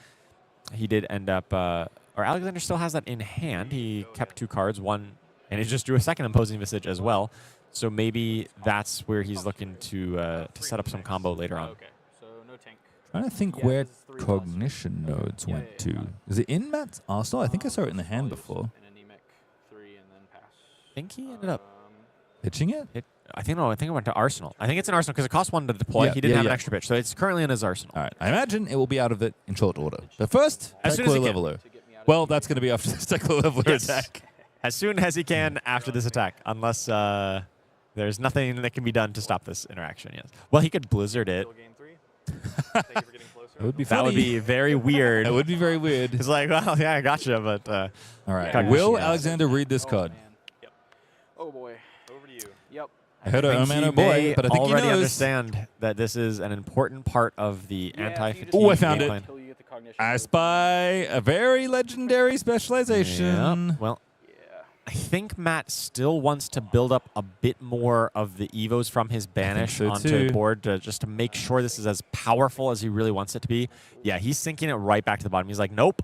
He did end up, or Alexander still has that in hand. He kept 2 cards, one, and he just drew a second Imposing Visage as well. So maybe that's where he's looking to set up some combo later on. Okay, so no tank. Trying to think where Cognition nodes went to. Is it in Matt's arsenal? I think I saw it in the hand before. I think he ended up pitching it? I think it went to Arsenal. I think it's an Arsenal because it cost 1 to deploy. Yeah, he didn't have an extra pitch, so it's currently in his Arsenal. All right. I imagine it will be out of it in short order. But first, as soon as he Leveler. Well, that's going to be after this Teklo Leveler attack. As soon as he can after this attack, unless there's nothing that can be done to stop this interaction. Yes. Well, he could Blizzard it. It would be funny. That would be very weird. That would be very weird. It's like, well, yeah, I gotcha, but... all right. Will Alexander read this card? Yep. Oh, boy. Over to you. Yep. I heard a man, oh boy, but I think he knows. Already understand that this is an important part of the anti-fatigue. Oh, I found it. Plan. I spy a very legendary specialization. Yep. Well, I think Matt still wants to build up a bit more of the Evos from his banish onto the board just to make sure this is as powerful as he really wants it to be. Yeah, he's sinking it right back to the bottom. He's like, nope,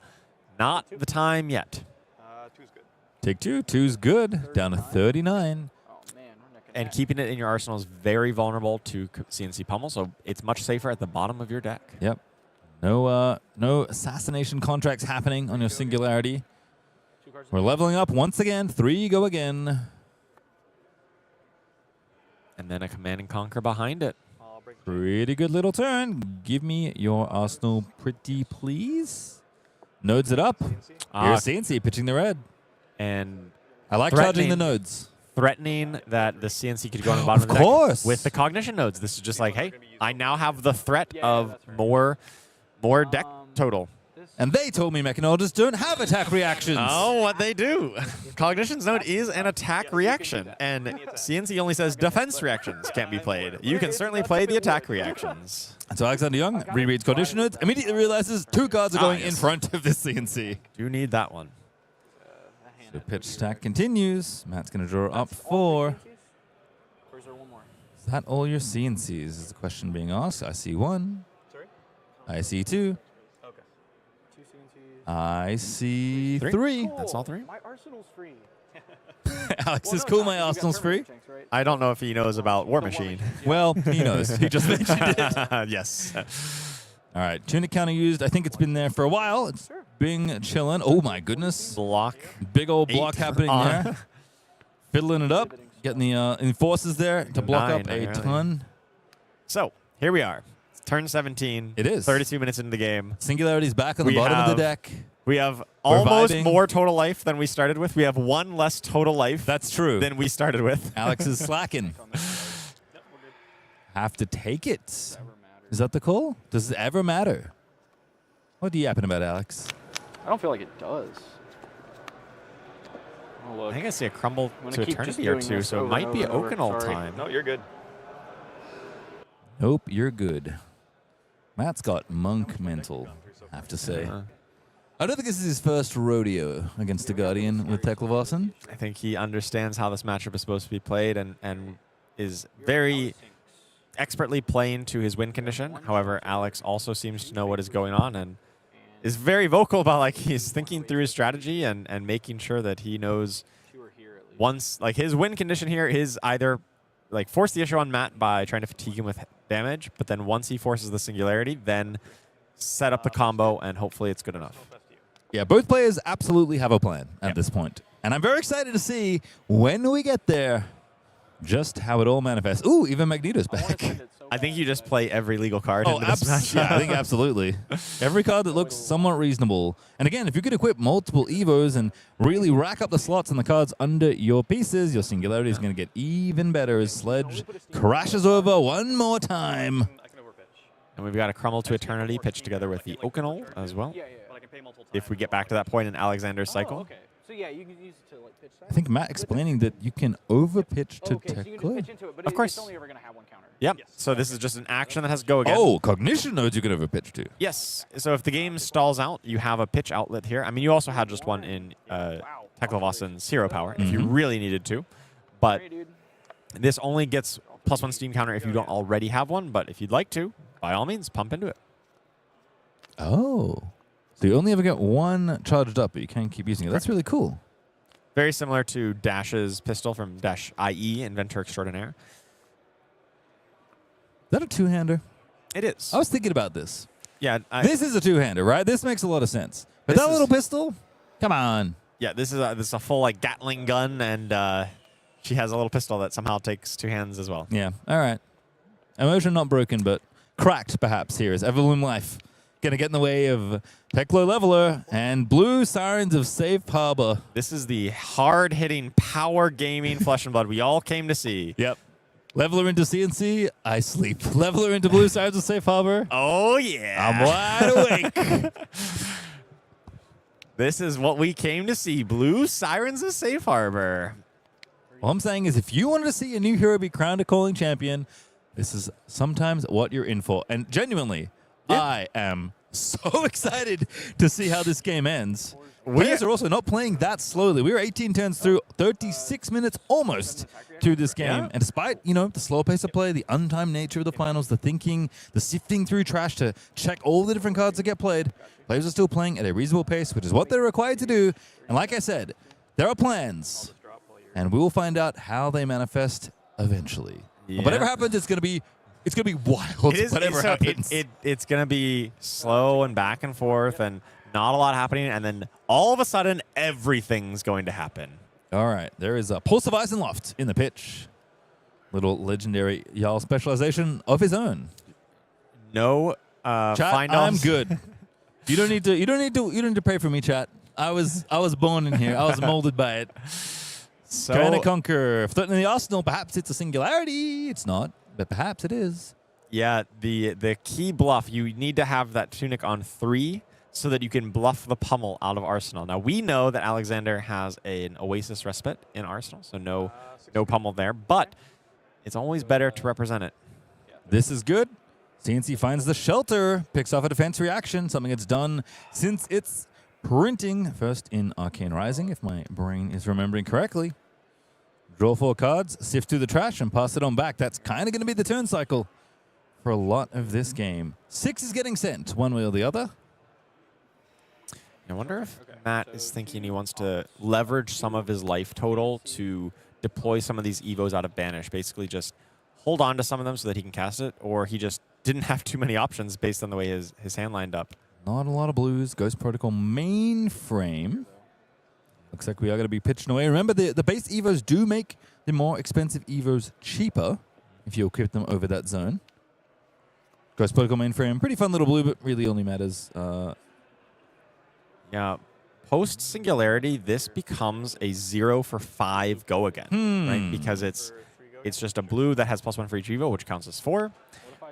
not the time yet. 2's good. Take 2. 2's good. Down to 39. Oh, man, we're neck and keeping it in your arsenal is very vulnerable to CNC pummel, so it's much safer at the bottom of your deck. Yep. No assassination contracts happening on your Singularity. We're leveling up once again. 3 go again. And then a Command and Conquer behind it. Pretty good little turn. Give me your arsenal pretty please. Nodes it up. Here's CNC pitching the red. And I like charging the nodes. Threatening that the CNC could go on the bottom of the deck with the cognition nodes. This is just like, hey, I now have the threat of more deck total. And they told me mechanologists don't have attack reactions. Oh, what they do. Cognition's node is an attack reaction. And CNC only says defense reactions can't be played. You can certainly play the attack reactions. And so Alexander Young rereads Cognition nodes, immediately realizes 2 cards are going in front of this CNC. Do need that one. So pitch stack continues. Matt's going to draw up 4. Is that all your CNCs is the question being asked. I see 1. Sorry? I see 2. Okay. 2 CNCs. I see 3. That's all 3. My arsenal's free. Alex is cool. My arsenal's free. I don't know if he knows about War Machine. Well, he knows. He just mentioned it. Yes. All right. Tunic counter used. I think it's been there for a while. It's been chilling. Oh, my goodness. Block. Big old block happening there. Fiddling it up. Getting the enforcers there to block up a ton. So, here we are. It's turn 17. It is. 32 minutes into the game. Singularity's back on the bottom of the deck. We have almost more total life than we started with. We have 1 less total life. That's true. Than we started with. Alex is slacking. Have to take it. Is that the call? Does it ever matter? What are you yapping about, Alex? I don't feel like it does. Oh, look. I think I see a crumble to eternity or 2, so it might be Oakenall time. No, you're good. Nope, you're good. Matt's got monk mental, I have to say. I don't think this is his first rodeo against a Guardian with Teklovossen. I think he understands how this matchup is supposed to be played and is very expertly playing to his win condition. However, Alex also seems to know what is going on and is very vocal about, like, he's thinking through his strategy and making sure that he knows once, like, his win condition here is either, like, force the issue on Matt by trying to fatigue him with damage, but then once he forces the Singularity, then set up the combo and hopefully it's good enough. Yeah, both players absolutely have a plan at this point. And I'm very excited to see when we get there just how it all manifests. Ooh, even Magnato's back. I think you just play every legal card into this match. Yeah, I think absolutely. Every card that looks somewhat reasonable. And again, if you could equip multiple Evos and really rack up the slots on the cards under your pieces, your Singularity is going to get even better as Sledge crashes over one more time. And we've got a Crumble to Eternity pitched together with the Oakenall as well. If we get back to that point in Alexander's cycle. Okay. So yeah, you can use it to, like, pitch that. I think Matt explaining that you can overpitch to Okay, so you can Teklo. just pitch into it, but Of course. it's only ever going to have 1 counter. Yep. So this is just an action that has to go again. Oh, Cognition nodes you can overpitch to. Yes. So if the game stalls out, you have a pitch outlet here. I mean, you also had just one in Teklovossen's Hero Power if you really needed to. But this only gets +1 Steam counter if you don't already have one. But if you'd like to, by all means, pump into it. Oh. So you only ever get 1 charged up, but you can't keep using it. That's really cool. Very similar to Dash's pistol from Dash IE, Inventor Extraordinaire. Is that a 2-hander? It is. I was thinking about this. Yeah. This is a 2-hander, right? This makes a lot of sense. But that little pistol? Come on. Yeah, this is a full, like, Gatling gun, and she has a little pistol that somehow takes 2 hands as well. Yeah, all right. Emotion not broken, but cracked perhaps here is Everloom Life. Going to get in the way of Teklo Leveler and Blue Sirens of Safe Harbor. This is the hard-hitting, power gaming Flesh and Blood we all came to see. Yep. Leveler into CNC, I sleep. Leveler into Blue Sirens of Safe Harbor. Oh, yeah. I'm wide awake. This is what we came to see. Blue Sirens of Safe Harbor. All I'm saying is if you wanted to see a new hero be crowned a calling champion, this is sometimes what you're in for. And genuinely, I am so excited to see how this game ends. Players are also not playing that slowly. We were 18 turns through, 36 minutes almost through this game. And despite, you know, the slow pace of play, the untimed nature of the finals, the thinking, the sifting through trash to check all the different cards that get played, players are still playing at a reasonable pace, which is what they're required to do. And like I said, there are plans. And we will find out how they manifest eventually. Yeah. Whatever happens, it's gonna be wild. Whatever happens. It's going to be slow and back and forth and not a lot happening. And then all of a sudden, everything's going to happen. All right. There is a Pulse of Eisenloft in the pitch. Little legendary Jarl specialization of his own. No Chat, find-offs. I'm good. You don't need to pray for me, chat. I was born in here. I was molded by it. So, Trying to conquer. Threatening the Arsenal. Perhaps it's a singularity. It's not, but perhaps it is. yeah, the key bluff, you need to have that tunic on 3 so that you can bluff the pummel out of Arsenal. Now, we know that Alexander has an Oasis Respite in Arsenal, so no pummel there, but it's always better to represent it. This is good. CNC finds the shelter, picks off a defense reaction, something it's done since it's printing first in Arcane Rising, if my brain is remembering correctly. Draw 4 cards, sift through the trash, and pass it on back. That's kind of going to be the turn cycle for a lot of this game. 6 is getting sent one way or the other. I wonder if Matt is thinking he wants to leverage some of his life total to deploy some of these Evos out of Banish, basically just hold on to some of them so that he can cast it, or he just didn't have too many options based on the way his hand lined up. Not a lot of blues. Ghost Protocol mainframe. Looks like we are going to be pitching away. Remember, the base Evos do make the more expensive Evos cheaper if you equip them over that zone. Ghost Protocol mainframe. Pretty fun little blue, but really only matters. Yeah. Post Singularity, this becomes a 0 for 5 go again, right? Because it's just a blue that has +1 for each Evo, which counts as 4.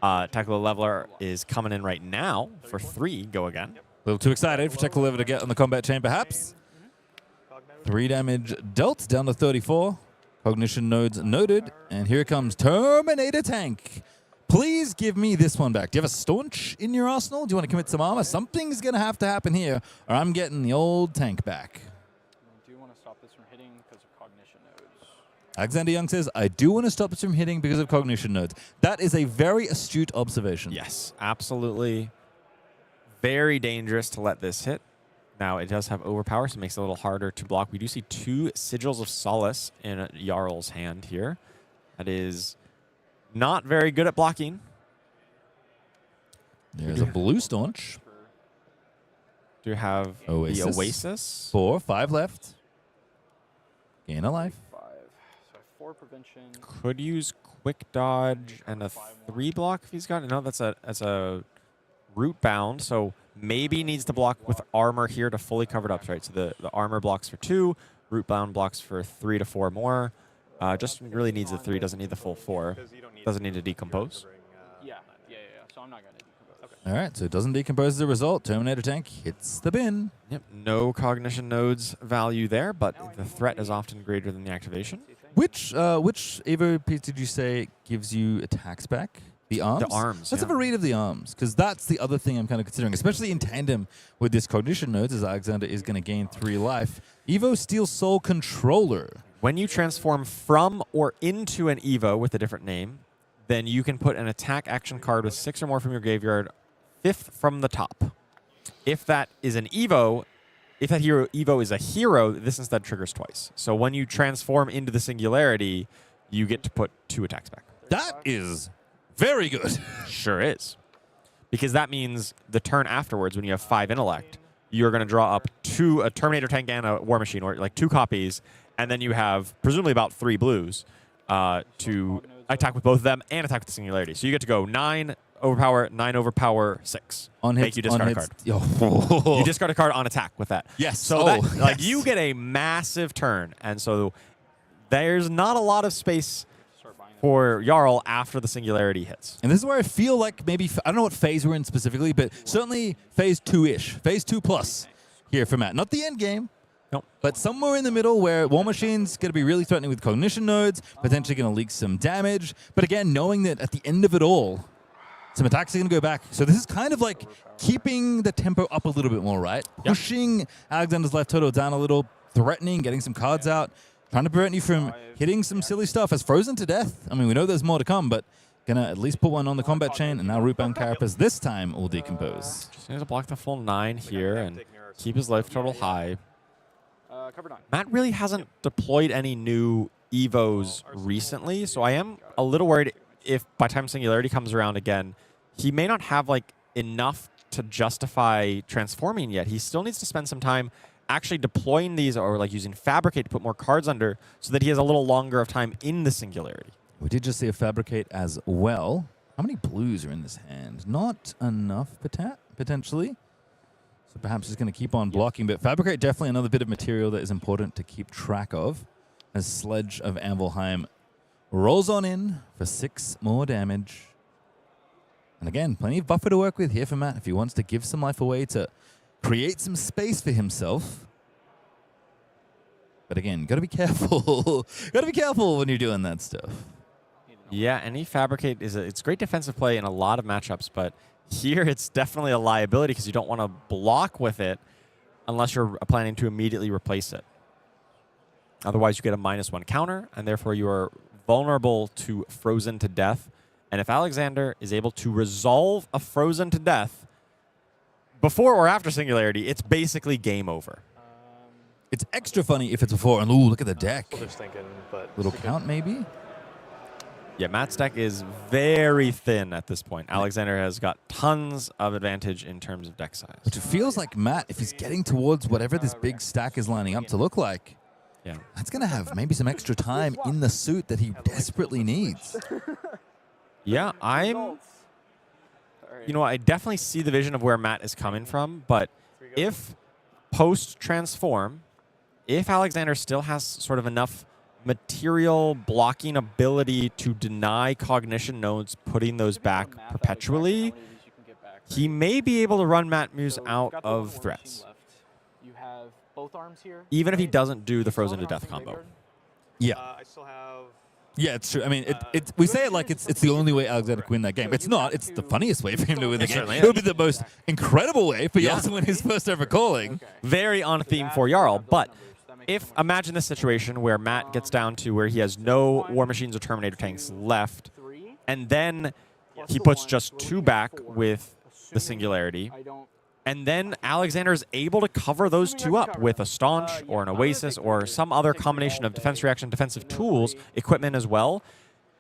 Teklo Leveler is coming in right now for 3 go again. A little too excited for Teklo Leveler to get on the combat chain, perhaps. 3 damage dealt down to 34. Cognition nodes noted. And here comes Terminator Tank. Please give me this one back. Do you have a Staunch in your arsenal? Do you want to commit some armor? Something's going to have to happen here, or I'm getting the old tank back. Do you want to stop this from hitting because of cognition nodes? Alexander Young says, I do want to stop this from hitting because of cognition nodes. That is a very astute observation. Yes, absolutely. Very dangerous to let this hit. Now, it does have overpower, so it makes it a little harder to block. We do see 2 Sigils of Solace in Jarl's hand here. That is not very good at blocking. There's a blue Staunch. Do you have the Oasis? 4, 5 left. Gain a life. 5. So I have 4 prevention. Could use quick dodge and a 3 block if he's got it. No, that's a root bound, so maybe needs to block with armor here to fully cover it up, right? So the armor blocks for 2, root bound blocks for 3 to 4 more. Just really needs the 3, doesn't need the full 4. Doesn't need to decompose. Yeah. So I'm not going to decompose. All right, so it doesn't decompose as a result. Terminator Tank hits the bin. Yep, no cognition nodes value there, but the threat is often greater than the activation. Which Evo piece did you say gives you attacks back? The arms? The arms, Let's have a read of the arms, because that's the other thing I'm kind of considering, especially in tandem with this cognition nodes, as Alexander is going to gain 3 life. Evo Steel Soul Controller. When you transform from or into an Evo with a different name, then you can put an attack action card with 6 or more from your graveyard, 5th from the top. If that is an Evo, if that Evo is a hero, this instead triggers twice. So when you transform into the Singularity, you get to put 2 attacks back. That is very good. Sure is. Because that means the turn afterwards, when you have 5 intellect, you're going to draw up a Terminator Tank and a War Machine, or like 2 copies, and then you have presumably about 3 blues to attack with both of them and attack with the Singularity. So you get to go 9 overpower, 9 overpower, 6. On Make hits, you discard a card. You discard a card on attack with that. Yes. So you get a massive turn, and so there's not a lot of space for Jarl after the Singularity hits. And this is where I feel like maybe, I don't know what phase we're in specifically, but certainly phase 2-ish, phase 2+ here for Matt. Not the end game. Nope. But somewhere in the middle where War Machine's going to be really threatening with cognition nodes, potentially going to leak some damage. But again, knowing that at the end of it all, some attacks are going to go back. So this is kind of like keeping the tempo up a little bit more, right? Yep. Pushing Alexander's life total down a little, threatening, getting some cards out, trying to prevent you from hitting some silly stuff. As frozen to death. I mean, we know there's more to come, but going to at least put one on the combat chain. And now Rootbound Carapace this time will decompose. Just needs to block the full 9 here and keep his life total high. Cover 9. Matt really hasn't deployed any new Evos recently, so I am a little worried if by the time Singularity comes around again, he may not have like enough to justify transforming yet. He still needs to spend some time actually deploying these or like using Fabricate to put more cards under so that he has a little longer of time in the Singularity. We did just see a Fabricate as well. How many blues are in this hand? Not enough, potentially. So perhaps he's going to keep on blocking. But Fabricate, definitely another bit of material that is important to keep track of. As Sledge of Anvilheim rolls on in for 6 more damage. And again, plenty of buffer to work with here for Matt if he wants to give some life away to create some space for himself. But again, got to be careful. Got to be careful when you're doing that stuff. Yeah, any Fabricate it's great defensive play in a lot of matchups, but here it's definitely a liability because you don't want to block with it unless you're planning to immediately replace it. Otherwise, you get a -1 counter, and therefore you are vulnerable to Frozen to Death. And if Alexander is able to resolve a Frozen to Death before or after Singularity, it's basically game over. It's extra funny if it's before. And ooh, look at the deck. What I was thinking, but Little count, maybe? Yeah, Matt's deck is very thin at this point. Alexander has got tons of advantage in terms of deck size. Which it feels like Matt, if he's getting towards whatever this big stack is lining up to look like, yeah, that's going to have maybe some extra time in the suit that he desperately needs. Yeah, you know, I definitely see the vision of where Matt is coming from, but if post-transform, if Alexander still has sort of enough material blocking ability to deny cognition nodes, putting those back perpetually, he may be able to run Matt Muse out of threats. You have both arms here. Even if he doesn't do the Frozen to Death combo. Yeah. I still have. Yeah, it's true. I mean, we say it like it's the only way Alexander can win that game. It's not. It's the funniest way for him to win the game. It would be the most incredible way for Jarl to win his first ever calling. Very on theme for Jarl, but imagine this situation where Matt gets down to where he has no War Machines or Terminator tanks left, and then he puts just 2 back with the Singularity, and then Alexander is able to cover those 2 up with a Staunch or an Oasis or some other combination of defense reaction, defensive tools, equipment as well.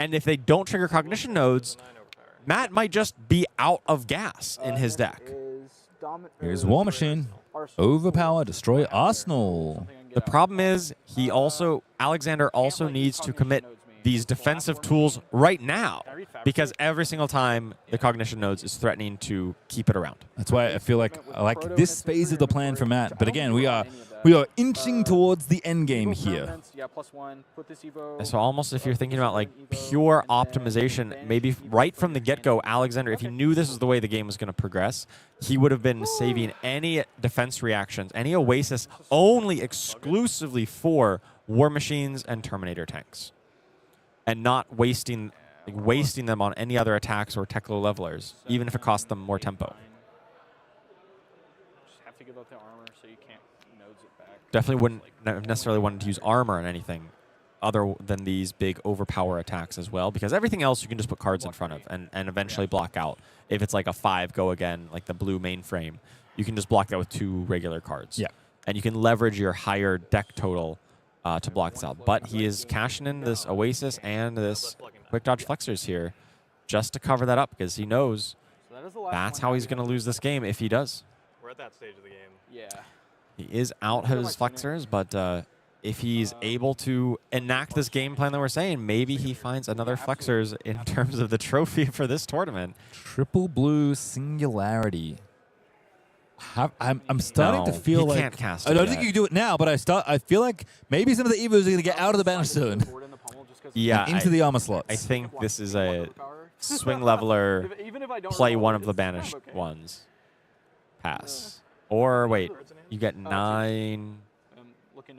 And if they don't trigger cognition nodes, Matt might just be out of gas in his deck. Here's War Machine. Overpower, destroy Arsenal. The problem is Alexander also needs to commit these defensive tools right now because every single time the cognition nodes is threatening to keep it around. That's why I feel like I like this phase of the plan for Matt. But again, we are inching towards the end game here. So almost if you're thinking about like pure optimization, maybe right from the get-go, Alexander, if he knew this is the way the game was going to progress, he would have been saving any defense reactions, any Oasis only exclusively for War Machines and Terminator tanks, and not wasting them on any other attacks or Teklo levelers, even if it costs them more tempo. Just have to give up the armor so you can't nodes it back. Definitely wouldn't necessarily want to use armor on anything other than these big overpower attacks as well, because everything else you can just put cards in front of and eventually block out. If it's like a 5 go again, like the blue mainframe, you can just block that with 2 regular cards. Yeah. And you can leverage your higher deck total to block this out. But he is cashing in this Oasis and this Quick Dodge Flexors here just to cover that up because he knows that's how he's going to lose this game if he does. We're at that stage of the game. Yeah. He is out his Flexors, but if he's able to enact this game plan that we're saying, maybe he finds another Flexors in terms of the trophy for this tournament. Triple blue Singularity. I'm starting to feel like can't cast I don't it think yet. you can do it now, but I feel like maybe some of the Evos are going to get out of the banner soon. Yeah, into the armor slots. I think this is a swing leveler, play one of the banished ones. Pass. Or wait, you get 9,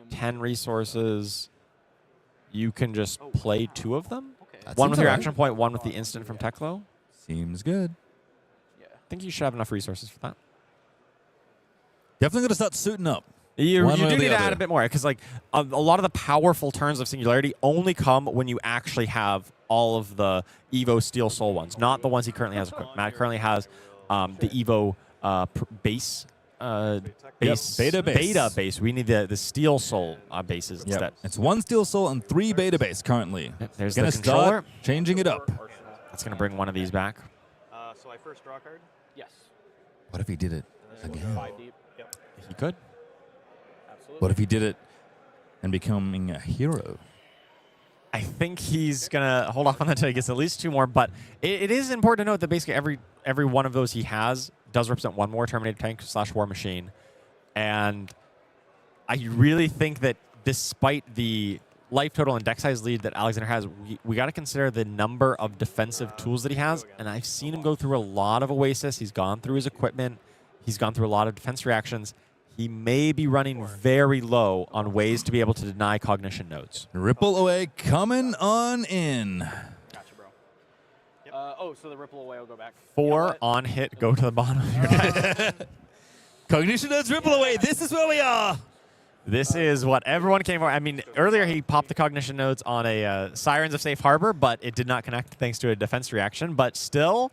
10 resources. You can just play 2 of them? One with your action point, one with the instant from Teklo? Seems good. I think you should have enough resources for that. Definitely going to start suiting up. You do need to add a bit more, because like a lot of the powerful turns of Singularity only come when you actually have all of the Evo Steel Soul ones, not the ones he currently has equipped. Matt currently has the Evo base base. Beta base. Beta base. We need the Steel Soul bases instead. It's 1 Steel Soul and 3 Beta base currently. There's Gonna the controller. start changing it up. That's going to bring one of these back. So I first draw a card? Yes. What if he did it again? 5 deep. Yep. He could. Absolutely. What if he did it and becoming a hero? I think he's going to hold off on that until he gets at least 2 more. But it is important to note that basically every one of those he has does represent 1 more Terminator tank / War Machine. And I really think that despite the life total and deck size lead that Alexander has, we got to consider the number of defensive tools that he has. And I've seen him go through a lot of Oasis. He's gone through his equipment. He's gone through a lot of defense reactions. He may be running very low on ways to be able to deny cognition nodes. Ripple Away coming on in. Gotcha, bro. Oh, so the Ripple Away will go back. 4 on hit, go to the bottom of your deck. Cognition Nodes Ripple Away. This is where we are. This is what everyone came for. I mean, earlier he popped the cognition nodes on a Sirens of Safe Harbor, but it did not connect thanks to a defense reaction. But still,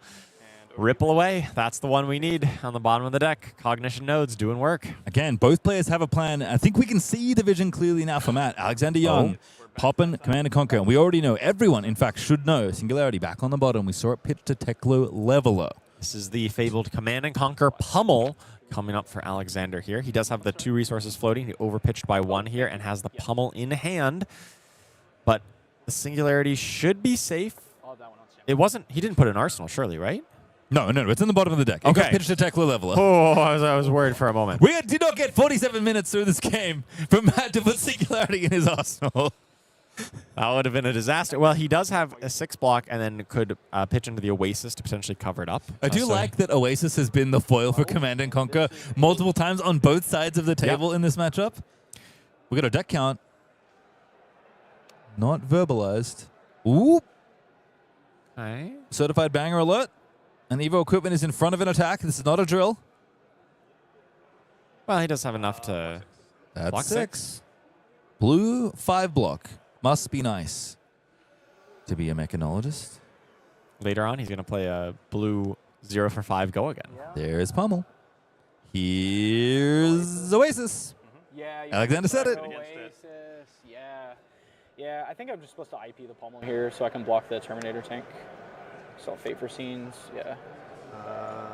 Ripple Away. That's the one we need on the bottom of the deck. Cognition nodes doing work. Again, both players have a plan. I think we can see the vision clearly now for Matt. Alexander Young, popping Command and Conquer. And we already know, everyone, in fact, should know, Singularity back on the bottom. We saw it pitched to Teklo Leveler. This is the fabled Command and Conquer Pummel coming up for Alexander here. He does have the 2 resources floating. He overpitched by 1 here and has the Pummel in hand. But the Singularity should be safe. It wasn't, he didn't put an Arsenal, surely, right? No, it's in the bottom of the deck. It got pitched to Teklo Leveler. Oh, I was worried for a moment. We did not get 47 minutes through this game for Matt to put Singularity in his arsenal. That would have been a disaster. Well, he does have a 6 block and then could pitch into the Oasis to potentially cover it up. I do like that Oasis has been the foil for Command and Conquer multiple times on both sides of the table in this matchup. We got a deck count. Not verbalized. Ooh. Okay. Certified banger alert. And Evo equipment is in front of an attack. This is not a drill. Well, he does have enough to That's block 6. Blue 5 block. Must be nice to be a mechanologist. Later on, he's going to play a blue 0 for 5 go again. There's Pummel. Here's Oasis. Yeah. Alexander said it. Oasis. Yeah. Yeah, I think I'm just supposed to IP the Pummel here so I can block the Terminator tank. So Fate for Scenes, yeah.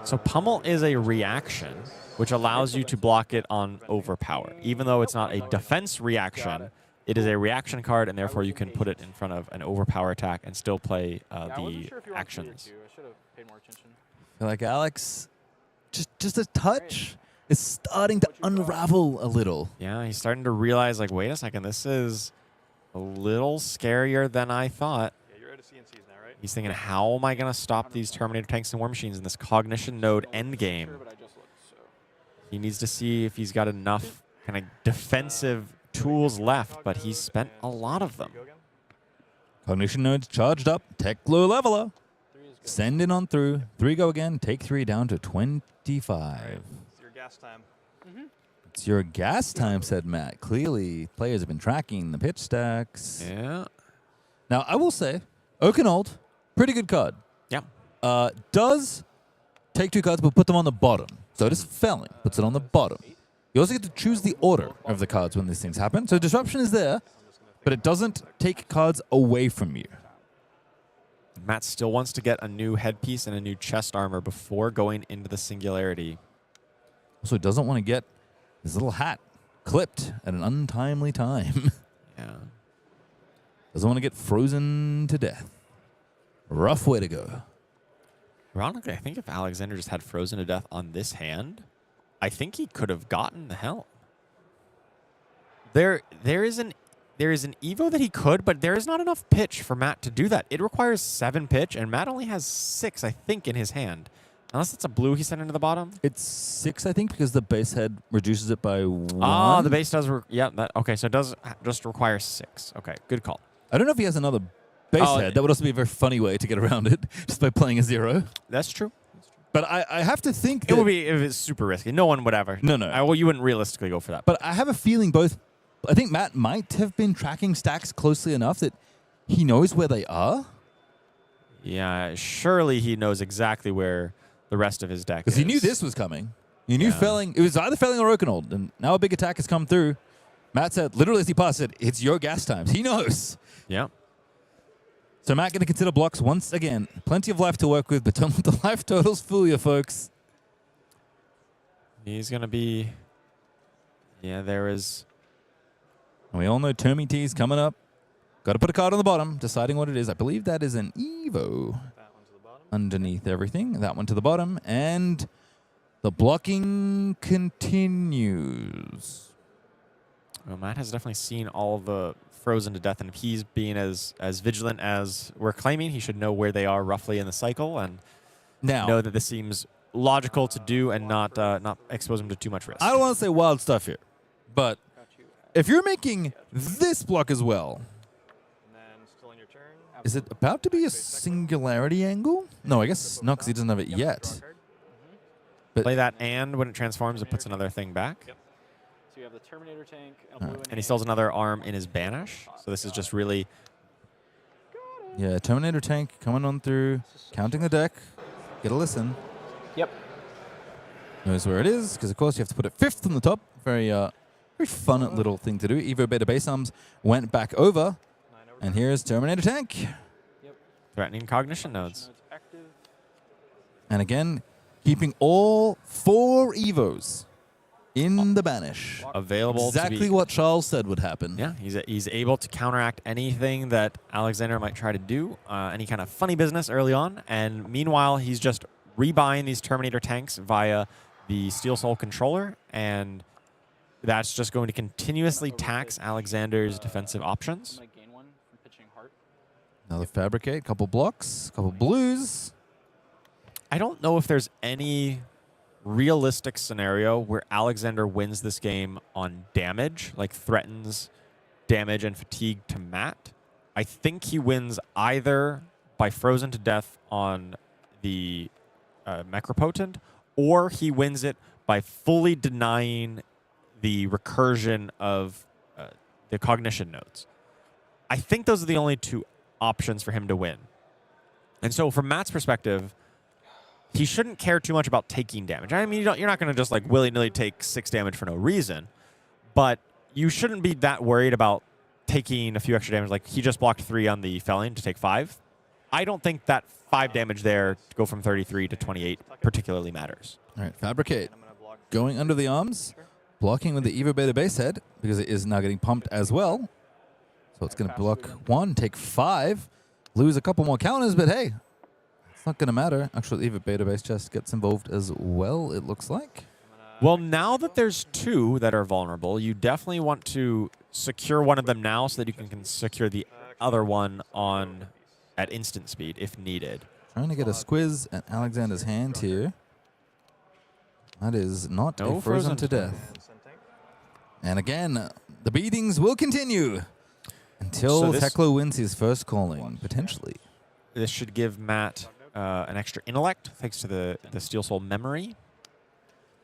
So Pummel is a reaction, which allows you to block it on Overpower. Even though it's not a defense reaction, it is a reaction card, and therefore you can put it in front of an Overpower attack and still play the actions. I should have paid more attention. I feel like Alex, just a touch, is starting to unravel a little. Yeah, he's starting to realize, like, wait a second, this is a little scarier than I thought. Yeah, you're out of CNCs now, right? He's thinking, how am I going to stop these Terminator tanks and War Machines in this Cognition Node endgame? He needs to see if he's got enough kind of defensive tools left, but he's spent a lot of them. Cognition nodes charged up. Teklo Leveler. Send in on through. 3 go again. Take 3 down to 25. It's your gas time. It's your gas time, said Matt. Clearly, players have been tracking the pitch stacks. Yeah. Now, I will say, Oakenold, pretty good card. Yeah. Does take 2 cards, but put them on the bottom. So does Felling, puts it on the bottom. You also get to choose the order of the cards when these things happen. So disruption is there, but it doesn't take cards away from you. Matt still wants to get a new headpiece and a new chest armor before going into the Singularity. Also, doesn't want to get his little hat clipped at an untimely time. Yeah. Doesn't want to get frozen to death. Rough way to go. Ironically, I think if Alexander just had frozen to death on this hand, I think he could have gotten the helm. There is an Evo that he could, but there is not enough pitch for Matt to do that. It requires 7 pitch, and Matt only has 6, I think, in his hand. Unless it's a blue he sent into the bottom. It's 6, I think, because the base head reduces it by 1. Ah, the base does. Okay, so it does just require 6. Okay, good call. I don't know if he has another base head. That would also be a very funny way to get around it, just by playing a 0. That's true. But I have to think that it would be if it's super risky. No one would ever. No. Well, you wouldn't realistically go for that. But I have a feeling I think Matt might have been tracking stacks closely enough that he knows where they are. Yeah, surely he knows exactly where the rest of his deck is. Because he knew this was coming. You knew Felling, it was either Felling or Oakenold, and now a big attack has come through. Matt said, literally as he passed it, it's your gas times. He knows. Yeah. So Matt going to consider blocks once again. Plenty of life to work with, but don't let the life totals fool you, folks. He's going to be... Yeah, there is... And we all know Termy T's coming up. Got to put a card on the bottom, deciding what it is. I believe that is an Evo underneath everything. That one to the bottom. And the blocking continues. Well, Matt has definitely seen all the frozen to death, and if he's being as vigilant as we're claiming, he should know where they are roughly in the cycle and know that this seems logical to do and not expose him to too much risk. I don't want to say wild stuff here, but if you're making this block as well, is it about to be a singularity angle? No, I guess not, because he doesn't have it yet. But play that, and when it transforms, it puts another thing back. So you have the Terminator tank. And he still has another arm in his banish. So this is just really... Yeah, Terminator tank coming on through, counting the deck. Get a listen. Yep. Knows where it is, because of course you have to put it 5th on the top. Very fun little thing to do. Evo Beta Base Arms went back over. And here's Terminator tank. Yep. Threatening cognition nodes. And again, keeping all 4 Evos in the banish. Available exactly to be, what Charles said would happen. Yeah, he's able to counteract anything that Alexander might try to do, any kind of funny business early on. And meanwhile, he's just rebuying these Terminator tanks via the Steel Soul controller, and that's just going to continuously tax Alexander's defensive options. Another Fabricate, couple blocks, couple blues. I don't know if there's any realistic scenario where Alexander wins this game on damage, like threatens damage and fatigue to Matt. I think he wins either by frozen to death on the Necropotent, or he wins it by fully denying the recursion of the cognition nodes. I think those are the only 2 options for him to win. And so from Matt's perspective, he shouldn't care too much about taking damage. I mean, you're not going to just like willy-nilly take 6 damage for no reason, but you shouldn't be that worried about taking a few extra damage. Like he just blocked 3 on the Felling to take 5. I don't think that 5 damage there to go from 33 to 28 particularly matters. All right, Fabricate going under the arms, blocking with the Evo Beta base head because it is now getting pumped as well. So it's going to block 1, take 5, lose a couple more counters, but hey, it's not going to matter. Actually, Evo Beta base chest gets involved as well, it looks like. Well, now that there's 2 that are vulnerable, you definitely want to secure one of them now so that you can secure the other one on at instant speed if needed. Trying to get a squiz at Alexander's hand here. That is not a frozen to death. And again, the beatings will continue until Teklo wins his first calling, potentially. This should give Matt an extra intellect, thanks to the Steel Soul memory.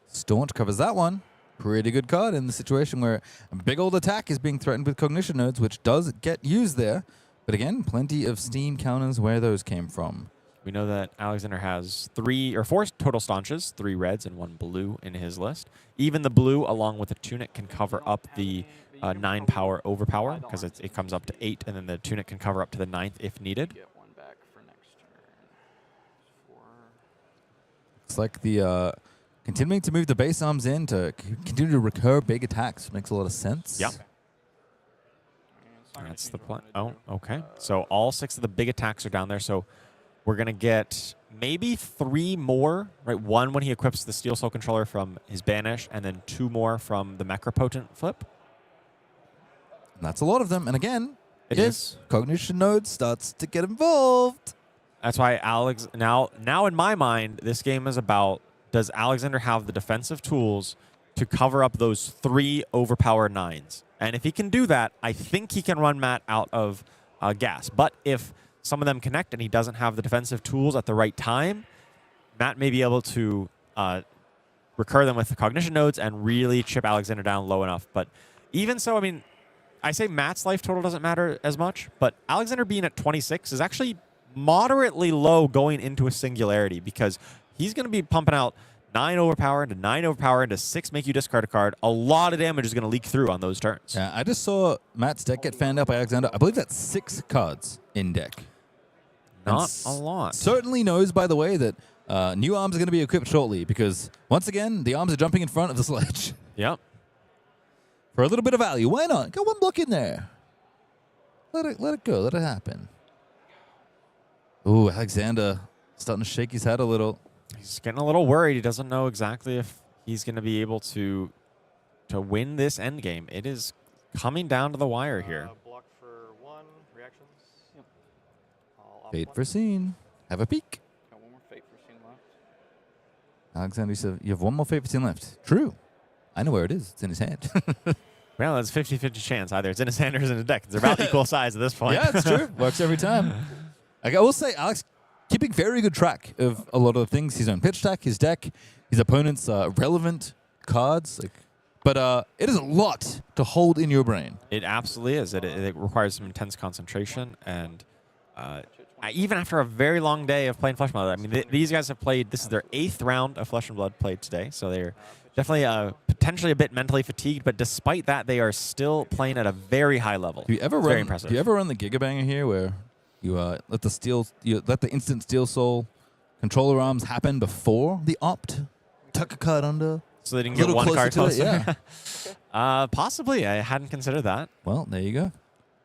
Staunch covers that one. Pretty good card in the situation where a big old attack is being threatened with cognition nodes, which does get used there. But again, plenty of steam counters where those came from. We know that Alexander has 3 or 4 total staunches, 3 reds and 1 blue in his list. Even the blue, along with the tunic, can cover up the 9 power overpower, because it comes up to 8, and then the tunic can cover up to the 9th if needed. Get 1 back for next turn. 4. It's like the continuing to move the base arms in to continue to recur big attacks makes a lot of sense. Yeah. That's the plan. Oh, okay. So all 6 of the big attacks are down there. So we're going to get maybe 3 more, right? 1 when he equips the Steel Soul controller from his banish, and then 2 more from the Macropotent flip. And that's a lot of them. And again, it is. Cognition node starts to get involved. That's why now in my mind, this game is about, does Alexander have the defensive tools to cover up those 3 overpowered 9s? And if he can do that, I think he can run Matt out of gas. But if some of them connect and he doesn't have the defensive tools at the right time, Matt may be able to recur them with the cognition nodes and really chip Alexander down low enough. But even so, I mean, I say Matt's life total doesn't matter as much, but Alexander being at 26 is actually moderately low going into a singularity, because he's going to be pumping out 9 overpower into 9 overpower into 6 make you discard a card. A lot of damage is going to leak through on those turns. Yeah, I just saw Matt's deck get fanned out by Alexander. I believe that's 6 cards in deck. Not a lot. Certainly knows, by the way, that new arms are going to be equipped shortly because, once again, the arms are jumping in front of the sledge. Yep. For a little bit of value. Why not? Got one block in there. Let it go. Let it happen. Ooh, Alexander starting to shake his head a little. He's getting a little worried. He doesn't know exactly if he's going to be able to win this end game. It is coming down to the wire here. Block for 1. Reactions. Yep. Fate for scene. Have a peek. Got one more fate for scene left. Alexander, you said you have one more fate for scene left. True. I know where it is. It's in his hand. Well, it's 50-50 chance. Either it's in his hand or it's in his deck. They're about equal size at this point. Yeah, it's true. Works every time. I will say, Alex, keeping very good track of a lot of things. His own pitch stack, his deck, his opponent's relevant cards. But it is a lot to hold in your brain. It absolutely is. It requires some intense concentration. And even after a very long day of playing Flesh and Blood, I mean, these guys have played, this is their 8th round of Flesh and Blood played today. So they're definitely potentially a bit mentally fatigued. But despite that, they are still playing at a very high level. Do you ever very impressive. Do you ever run the Gigabanger here where you let the instant Steel Soul controller arms happen before the opt? Tuck a card under. So they didn't get one card closer? Yeah. Possibly. I hadn't considered that. Well, there you go.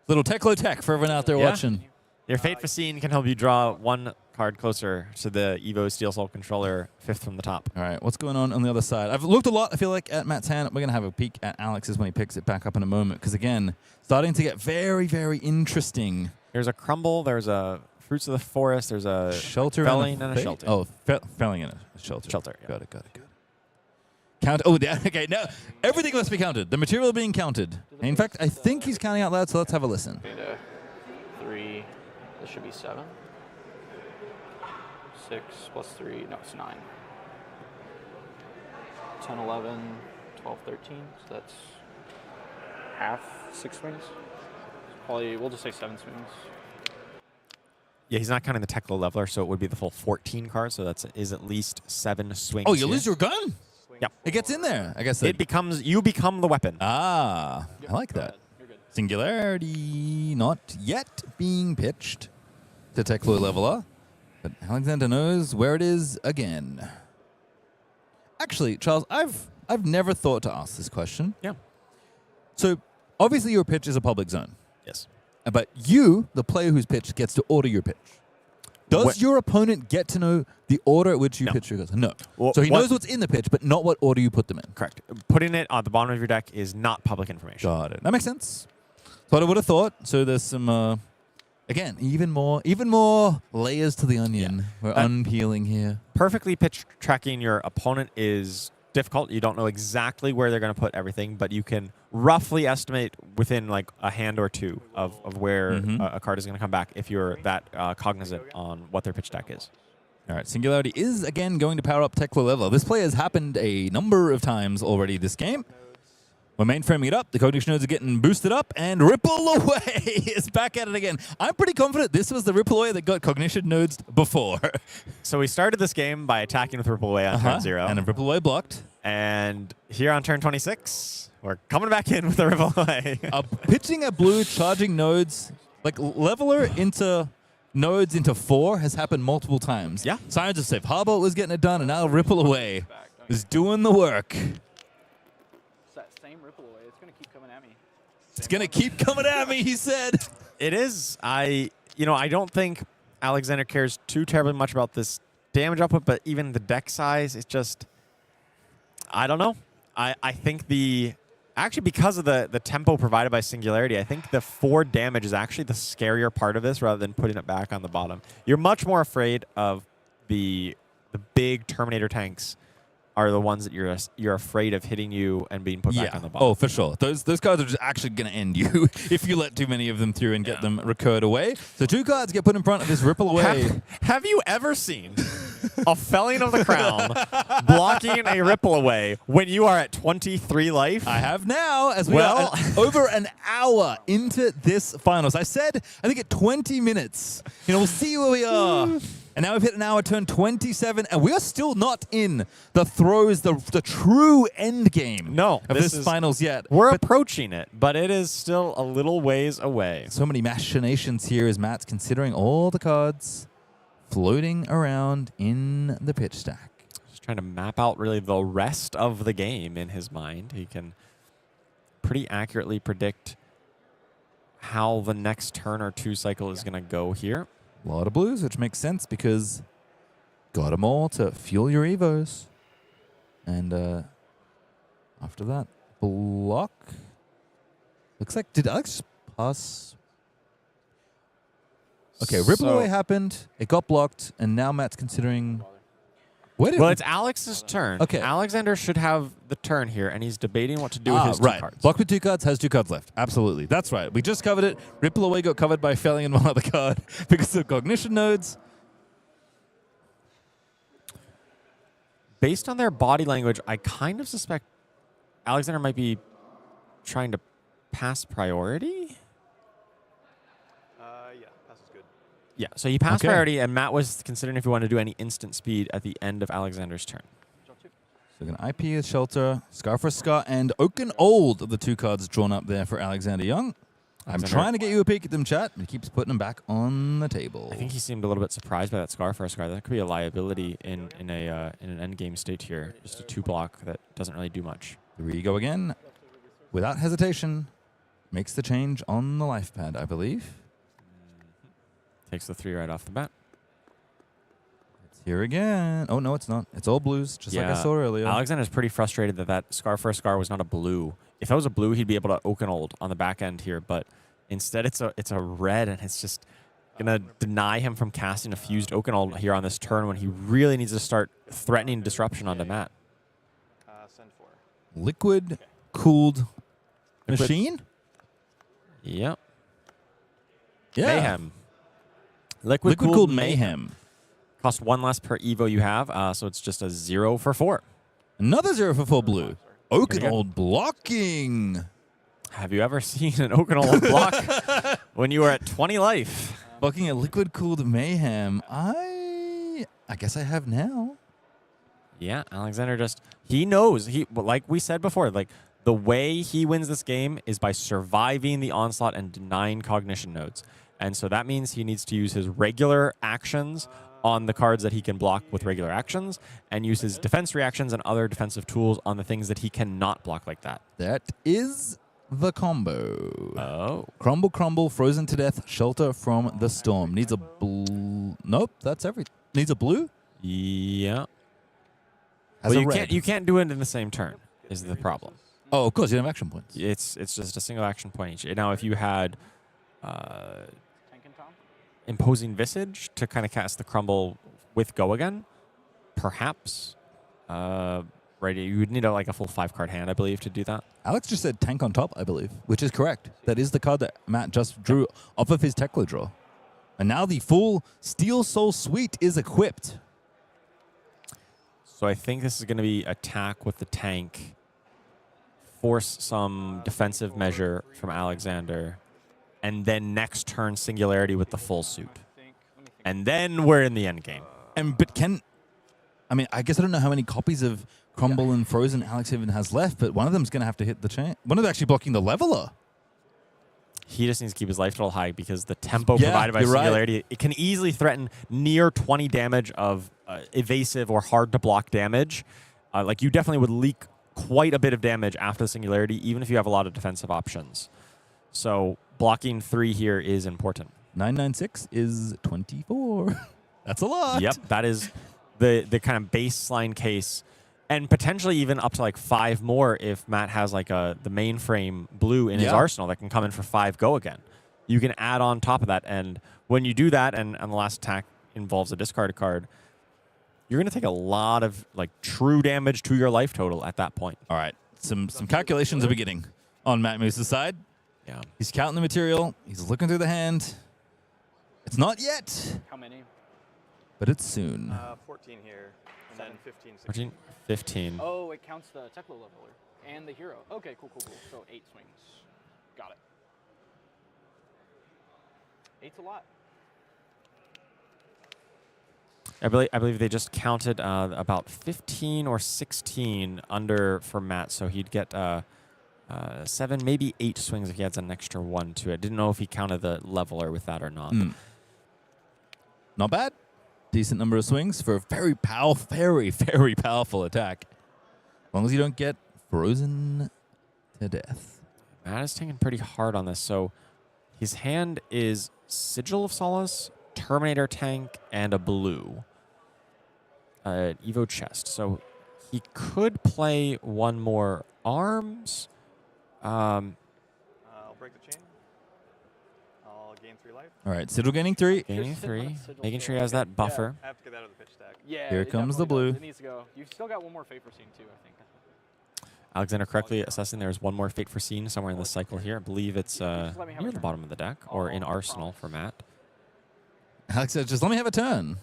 Little Teklo tech for everyone out there watching. Your Fate for Scene can help you draw one card closer to the Evo Steel Soul controller, 5th from the top. All right, what's going on the other side? I've looked a lot, I feel like, at Matt's hand. We're going to have a peek at Alex's when he picks it back up in a moment. Because, again, starting to get very, very interesting. There's a Crumble. There's a Fruits of the Forest. There's a Shelter Felling and a Shelter. Oh, Felling and a Shelter. Shelter, yeah. Got it. Count. Oh, okay. Now everything must be counted. The material being counted. In fact, I think he's counting out loud. So let's have a listen. 3. This should be 7. 6 plus 3. No, it's 9. 10, 11, 12, 13. So that's half 6 swings. Probably we'll just say 7 swings. Yeah, he's not counting the Teklo leveler, so it would be the full 14 cards. So that is at least 7 swings. Oh, you lose your gun? Yep. It gets in there. I guess you become the weapon. I like that. Singularity not yet being pitched to Teklo leveler, but Alexander knows where it is again. Actually, Charles, I've never thought to ask this question. Yeah. So obviously your pitch is a public zone. Yes. But you, the player who's pitched, gets to order your pitch. Does your opponent get to know the order at which you pitch your cards? No. Well, so he knows what's in the pitch, but not what order you put them in. Correct. Putting it on the bottom of your deck is not public information. Got it. That makes sense. That's what I would have thought. So there's some, again, even more layers to the onion. We're unpeeling here. Perfectly pitch tracking your opponent is difficult. You don't know exactly where they're going to put everything, but you can roughly estimate within like a hand or two of where a card is going to come back if you're that cognizant on what their pitch deck is. All right, Singularity is again going to power up Teklo level. This play has happened a number of times already this game. We're mainframing it up. The cognition nodes are getting boosted up, and Ripple Away is back at it again. I'm pretty confident this was the Ripple Away that got cognition nodes before. So we started this game by attacking with Ripple Away on turn 0. And a Ripple Away blocked. And here on turn 26, we're coming back in with a Ripple Away. Pitching a blue, charging nodes, like leveler into nodes into 4 has happened multiple times. Yeah. Sirens of Safe Harbor was getting it done, and now Ripple Away is doing the work. It's going to keep coming at me, he said. It is. I don't think Alexander cares too terribly much about this damage output, but even the deck size, it's just, I don't know. I think actually because of the tempo provided by Singularity, I think the 4 damage is actually the scarier part of this rather than putting it back on the bottom. You're much more afraid of the big Terminator tanks are the ones that you're afraid of hitting you and being put back on the bottom. Oh, for sure. Those cards are just actually going to end you if you let too many of them through and get them recurred away. So 2 cards get put in front of this Ripple Away. Have you ever seen a Felling of the Crown blocking a Ripple Away when you are at 23 life? I have now, as we are over an hour into this finals. I said, I think at 20 minutes, we'll see where we are And now we've hit an hour, turn 27, and we are still not in the throes, the true end game of this finals yet. We're approaching it, but it is still a little ways away. So many machinations here as Matt's considering all the cards floating around in the pitch stack. Just trying to map out really the rest of the game in his mind. He can pretty accurately predict how the next turn or two cycle is going to go here. A lot of blues, which makes sense because got them all to fuel your Evos. And after that, block. Looks like, did Alex pass? Okay, Ripple Away happened, it got blocked, and now Matt's considering... Well, it's Alex's turn. Okay. Alexander should have the turn here, and he's debating what to do with his two cards. Block with 2 cards, has 2 cards left. Absolutely. That's right. We just covered it. Ripple Away got covered by failing in one other card because of cognition nodes. Based on their body language, I kind of suspect Alexander might be trying to pass priority. Yeah, pass is good. Yeah, so he passed priority, and Matt was considering if he wanted to do any instant speed at the end of Alexander's turn. So we're going to IP as Shelter, Scar for Scar, and Oaken Old of the 2 cards drawn up there for Alexander Young. I'm trying to get you a peek at them, chat, but he keeps putting them back on the table. I think he seemed a little bit surprised by that Scar for a Scar. That could be a liability in an endgame state here. Just a 2-block that doesn't really do much. 3 go again. Without hesitation, makes the change on the life pad, I believe. Takes the 3 right off the bat. It's here again. Oh, no, it's not. It's all blues, just like I saw earlier. Alexander's pretty frustrated that Scar for a Scar was not a blue. If that was a blue, he'd be able to Oaken Old on the back end here, but instead it's a red, and it's just going to deny him from casting a fused Oaken Old here on this turn when he really needs to start threatening disruption onto Matt. Send 4. Liquid cooled machine? Yep. Yeah. Mayhem. Liquid cooled mayhem. Cost 1 less per Evo you have, so it's just a 0 for 4. Another 0 for 4 blue. Oaken Old blocking. Have you ever seen an Oaken Old block when you were at 20 life? Blocking a liquid cooled mayhem. I guess I have now. Yeah, Alexander he knows. Like we said before, like the way he wins this game is by surviving the onslaught and denying cognition nodes. And so that means he needs to use his regular actions on the cards that he can block with regular actions, and use his defense reactions and other defensive tools on the things that he cannot block like that. That is the combo. Oh. Crumble, crumble, frozen to death, shelter from the storm. Needs a blue. Nope, that's everything. Needs a blue? Yeah. Has well, a red. You can't do it in the same turn, is the problem. Oh, of course, you don't have action points. It's just a single action point each. Now, if you had Imposing Visage to kind of cast the crumble with Go Again, perhaps. Right, you would need like a full 5-card hand, I believe, to do that. Alex just said tank on top, I believe, which is correct. That is the card that Matt just drew off of his Teklo draw. And now the full Steel Soul Suite is equipped. So I think this is going to be attack with the tank, force some defensive measure from Alexander, and then next turn Singularity with the full suit. And then we're in the end game. I guess I don't know how many copies of Crumble and Frozen Alex even has left, but one of them's going to have to hit the chain. One of them actually blocking the leveler. He just needs to keep his life total high because the tempo provided by Singularity, it can easily threaten near 20 damage of evasive or hard to block damage. Like you definitely would leak quite a bit of damage after the Singularity, even if you have a lot of defensive options. So blocking 3 here is important. 996 is 24. That's a lot. Yep, that is the kind of baseline case, and potentially even up to like 5 more if Matt has like the mainframe blue in his arsenal that can come in for 5 Go Again. You can add on top of that, and when you do that, and the last attack involves a discarded card, you're going to take a lot of like true damage to your life total at that point. All right, some calculations are beginning on Matt Moose's side. Yeah, he's counting the material. He's looking through the hand. It's not yet. How many? But it's soon. 14 here, and then 15, 16. 14, 15. Oh, it counts the Teklo leveler and the hero. Okay, cool. So 8 swings. Got it. 8's a lot. I believe they just counted about 15 or 16 under for Matt, so he'd get 7, maybe 8 swings if he adds an extra 1 to it. Didn't know if he counted the leveler with that or not. Not bad. Decent number of swings for a very powerful attack. As long as you don't get frozen to death. Matt is taking pretty hard on this. So his hand is Sigil of Solace, Terminator Tank, and a blue. Evo chest. So he could play one more arms. I'll break the chain. I'll gain 3 life. All right, Sigil gaining 3. Gaining 3. Making sure he has that buffer. I have to get that out of the pitch stack. Yeah. Here comes the blue. It needs to go. You've still got one more Fate Foreseen too, I think. Alexander correctly assessing there's one more Fate Foreseen somewhere in the cycle here. I believe it's near the bottom of the deck or in Arsenal for Matt. Alex says, just let me have a turn.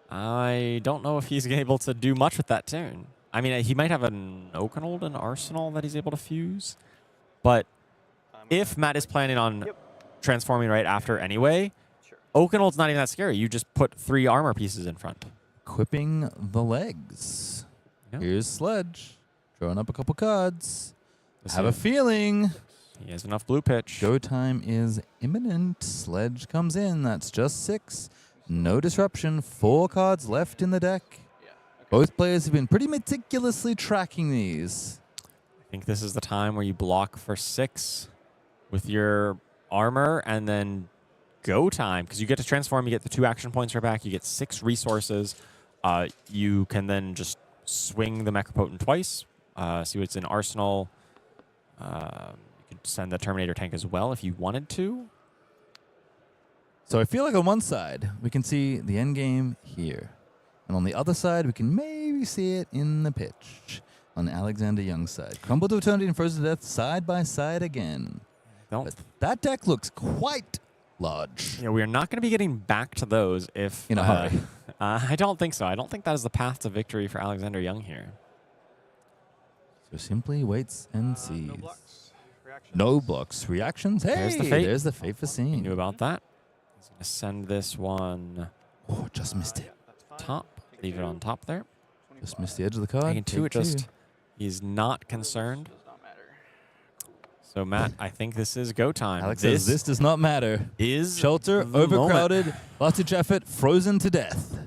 I don't know if he's able to do much with that turn. I mean, he might have an Oakenold in Arsenal that he's able to fuse. But if Matt is planning on transforming right after anyway, Oakenold's not even that scary. You just put 3 armor pieces in front. Equipping the legs. Yep. Here's Sledge. Drawing up a couple cards. Have a feeling. He has enough blue pitch. Go time is imminent. Sledge comes in. That's just 6. No disruption. 4 cards left in the deck. Both players have been pretty meticulously tracking these. I think this is the time where you block for 6 with your armor and then go time. Because you get to transform. You get the 2 action points right back. You get 6 resources. You can then just swing the Mechapotent twice. See what's in Arsenal. You could send the Terminator tank as well if you wanted to. So I feel like on one side, we can see the end game here. And on the other side, we can maybe see it in the pitch on Alexander Young's side. Crumble to Eternity and Frozen to Death side by side again. But that deck looks quite large. Yeah, we are not going to be getting back to those if... In a hurry. I don't think so. I don't think that is the path to victory for Alexander Young here. So simply waits and sees. No blocks. Reactions. Hey, there's the Fate Foreseen. Knew about that. He's going to send this one... Oh, just missed it. Top. Leave it on top there. Just missed the edge of the card. Taking 2, it just... He's not concerned. So, Matt, I think this is go time. Alex says this does not matter. Is Shelter, overcrowded, last-ditch effort, frozen to death.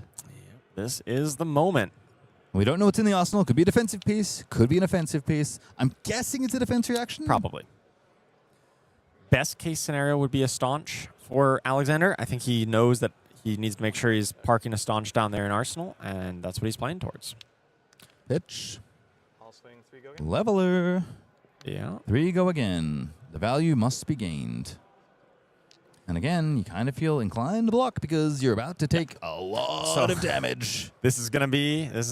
This is the moment. We don't know what's in the arsenal. Could be a defensive piece. Could be an offensive piece. I'm guessing it's a defense reaction. Probably. Best case scenario would be a staunch for Alexander. I think he knows that he needs to make sure he's parking a staunch down there in Arsenal, and that's what he's playing towards. Pitch. I'll swing 3 go again. Leveler. Yeah. 3 go again. The value must be gained. And again, you kind of feel inclined to block because you're about to take a lot of damage. This is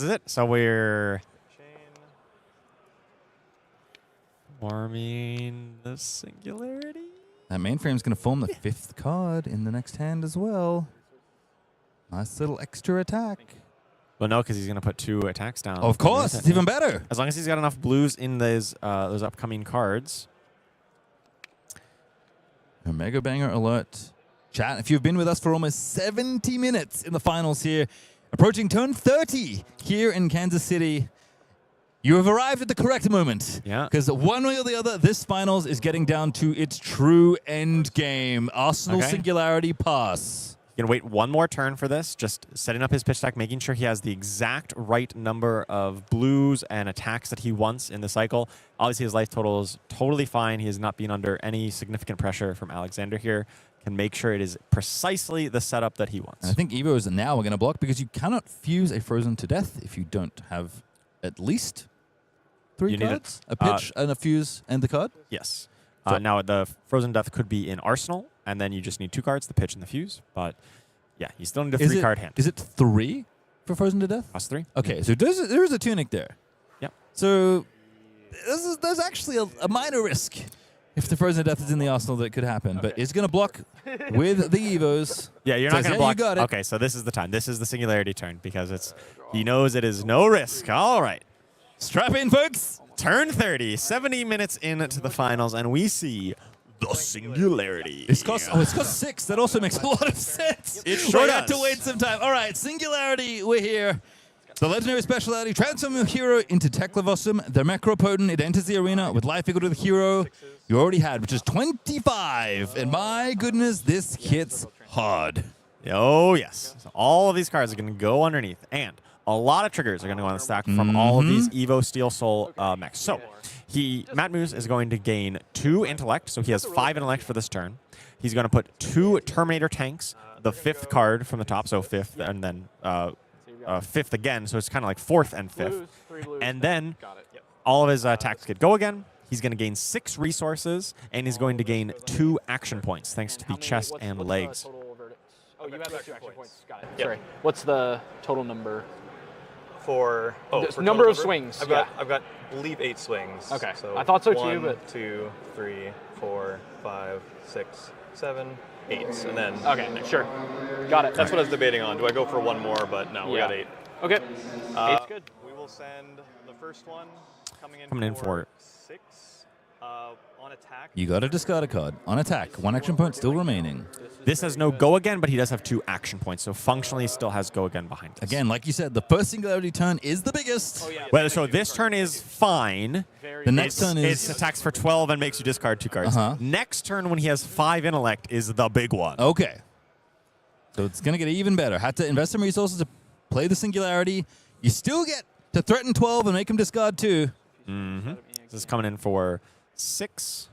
it. So we're forming the Singularity. That mainframe's going to form the 5th card in the next hand as well. Nice little extra attack. Well, no, because he's going to put 2 attacks down. Of course, it's even better. As long as he's got enough blues in those upcoming cards. A mega banger alert. Chat, if you've been with us for almost 70 minutes in the finals here, approaching turn 30 here in Kansas City, you have arrived at the correct moment. Yeah. Because one way or the other, this finals is getting down to its true end game. Arsenal Singularity pass. Going to wait one more turn for this, just setting up his pitch deck, making sure he has the exact right number of blues and attacks that he wants in the cycle. Obviously, his life total is totally fine. He has not been under any significant pressure from Alexander here. Can make sure it is precisely the setup that he wants. And I think Evo is now going to block because you cannot fuse a Frozen to Death if you don't have at least 3 cards. A pitch and a fuse and the card? Yes. So now the Frozen Death could be in Arsenal, and then you just need 2 cards, the pitch and the fuse. But yeah, you still need a 3-card hand. Is it 3 for Frozen to Death? Plus 3. Okay, so there is a tunic there. Yep. So there's actually a minor risk if the Frozen Death is in the Arsenal that it could happen. But it's going to block with the Evos. Yeah, you're not going to block. You got it. Okay, so this is the time. This is the Singularity turn because he knows it is no risk. All right. Strap in, folks. Turn 30, 70 minutes into the finals, and we see the Singularity. It's cost 6. That also makes a lot of sense. It sure We had does. to wait some time. All right, Singularity, we're here. The legendary speciality, transform your hero into Teklovossen. The macro-potent, it enters the arena with life equal to the hero you already had, which is 25. And my goodness, this hits hard. Oh, yes. So all of these cards are going to go underneath. And a lot of triggers are going to go on the stack from all of these Evo Steel Soul mechs. So Magnuson is going to gain 2 intellect. So he has 5 intellect for this turn. He's going to put 2 Terminator tanks, the 5th card from the top, so 5th, and then 5th again. So it's kind of like 4th and 5th. And then all of his attacks get go again. He's going to gain 6 resources, and he's going to gain 2 action points, thanks to the chest and legs. Oh, you have 2 action points. Got it. Yep. Sorry. What's the total number? For number of swings. I've got I believe 8 swings. Okay. So I thought so 1, too, but 2, 3, 4, 5, 6, 7, 8, and then okay, sure. Got it. That's what I was debating on. Do I go for 1 more? But no, we got 8. Okay. 8's good. We will send the first one coming in for 6 on attack. You got to discard a card. On attack, 1 action point still remaining. This has no go again, but he does have 2 action points, so functionally still has go again behind us. Again, like you said, the first Singularity turn is the biggest. Well, so this turn is fine. The next turn is... It attacks for 12 and makes you discard 2 cards. Next turn, when he has 5 intellect, is the big one. Okay. So it's going to get even better. Had to invest some resources to play the Singularity. You still get to threaten 12 and make him discard 2. This is coming in for 6.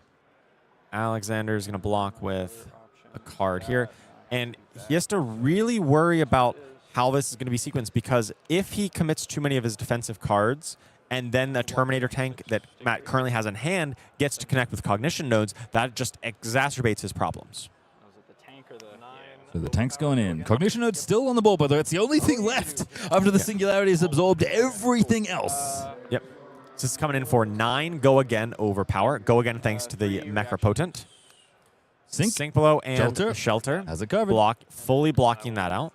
Alexander's going to block with a card here. And he has to really worry about how this is going to be sequenced, because if he commits too many of his defensive cards and then the Terminator tank that Matt currently has in hand gets to connect with cognition nodes, that just exacerbates his problems. So the tank's going in. Cognition node's still on the board, brother. It's the only thing left after the Singularity has absorbed everything else. Yep. So this is coming in for 9 go again over power. Go again thanks to the Macropotent. Sink below and shelter. Has it covered. Fully blocking that out.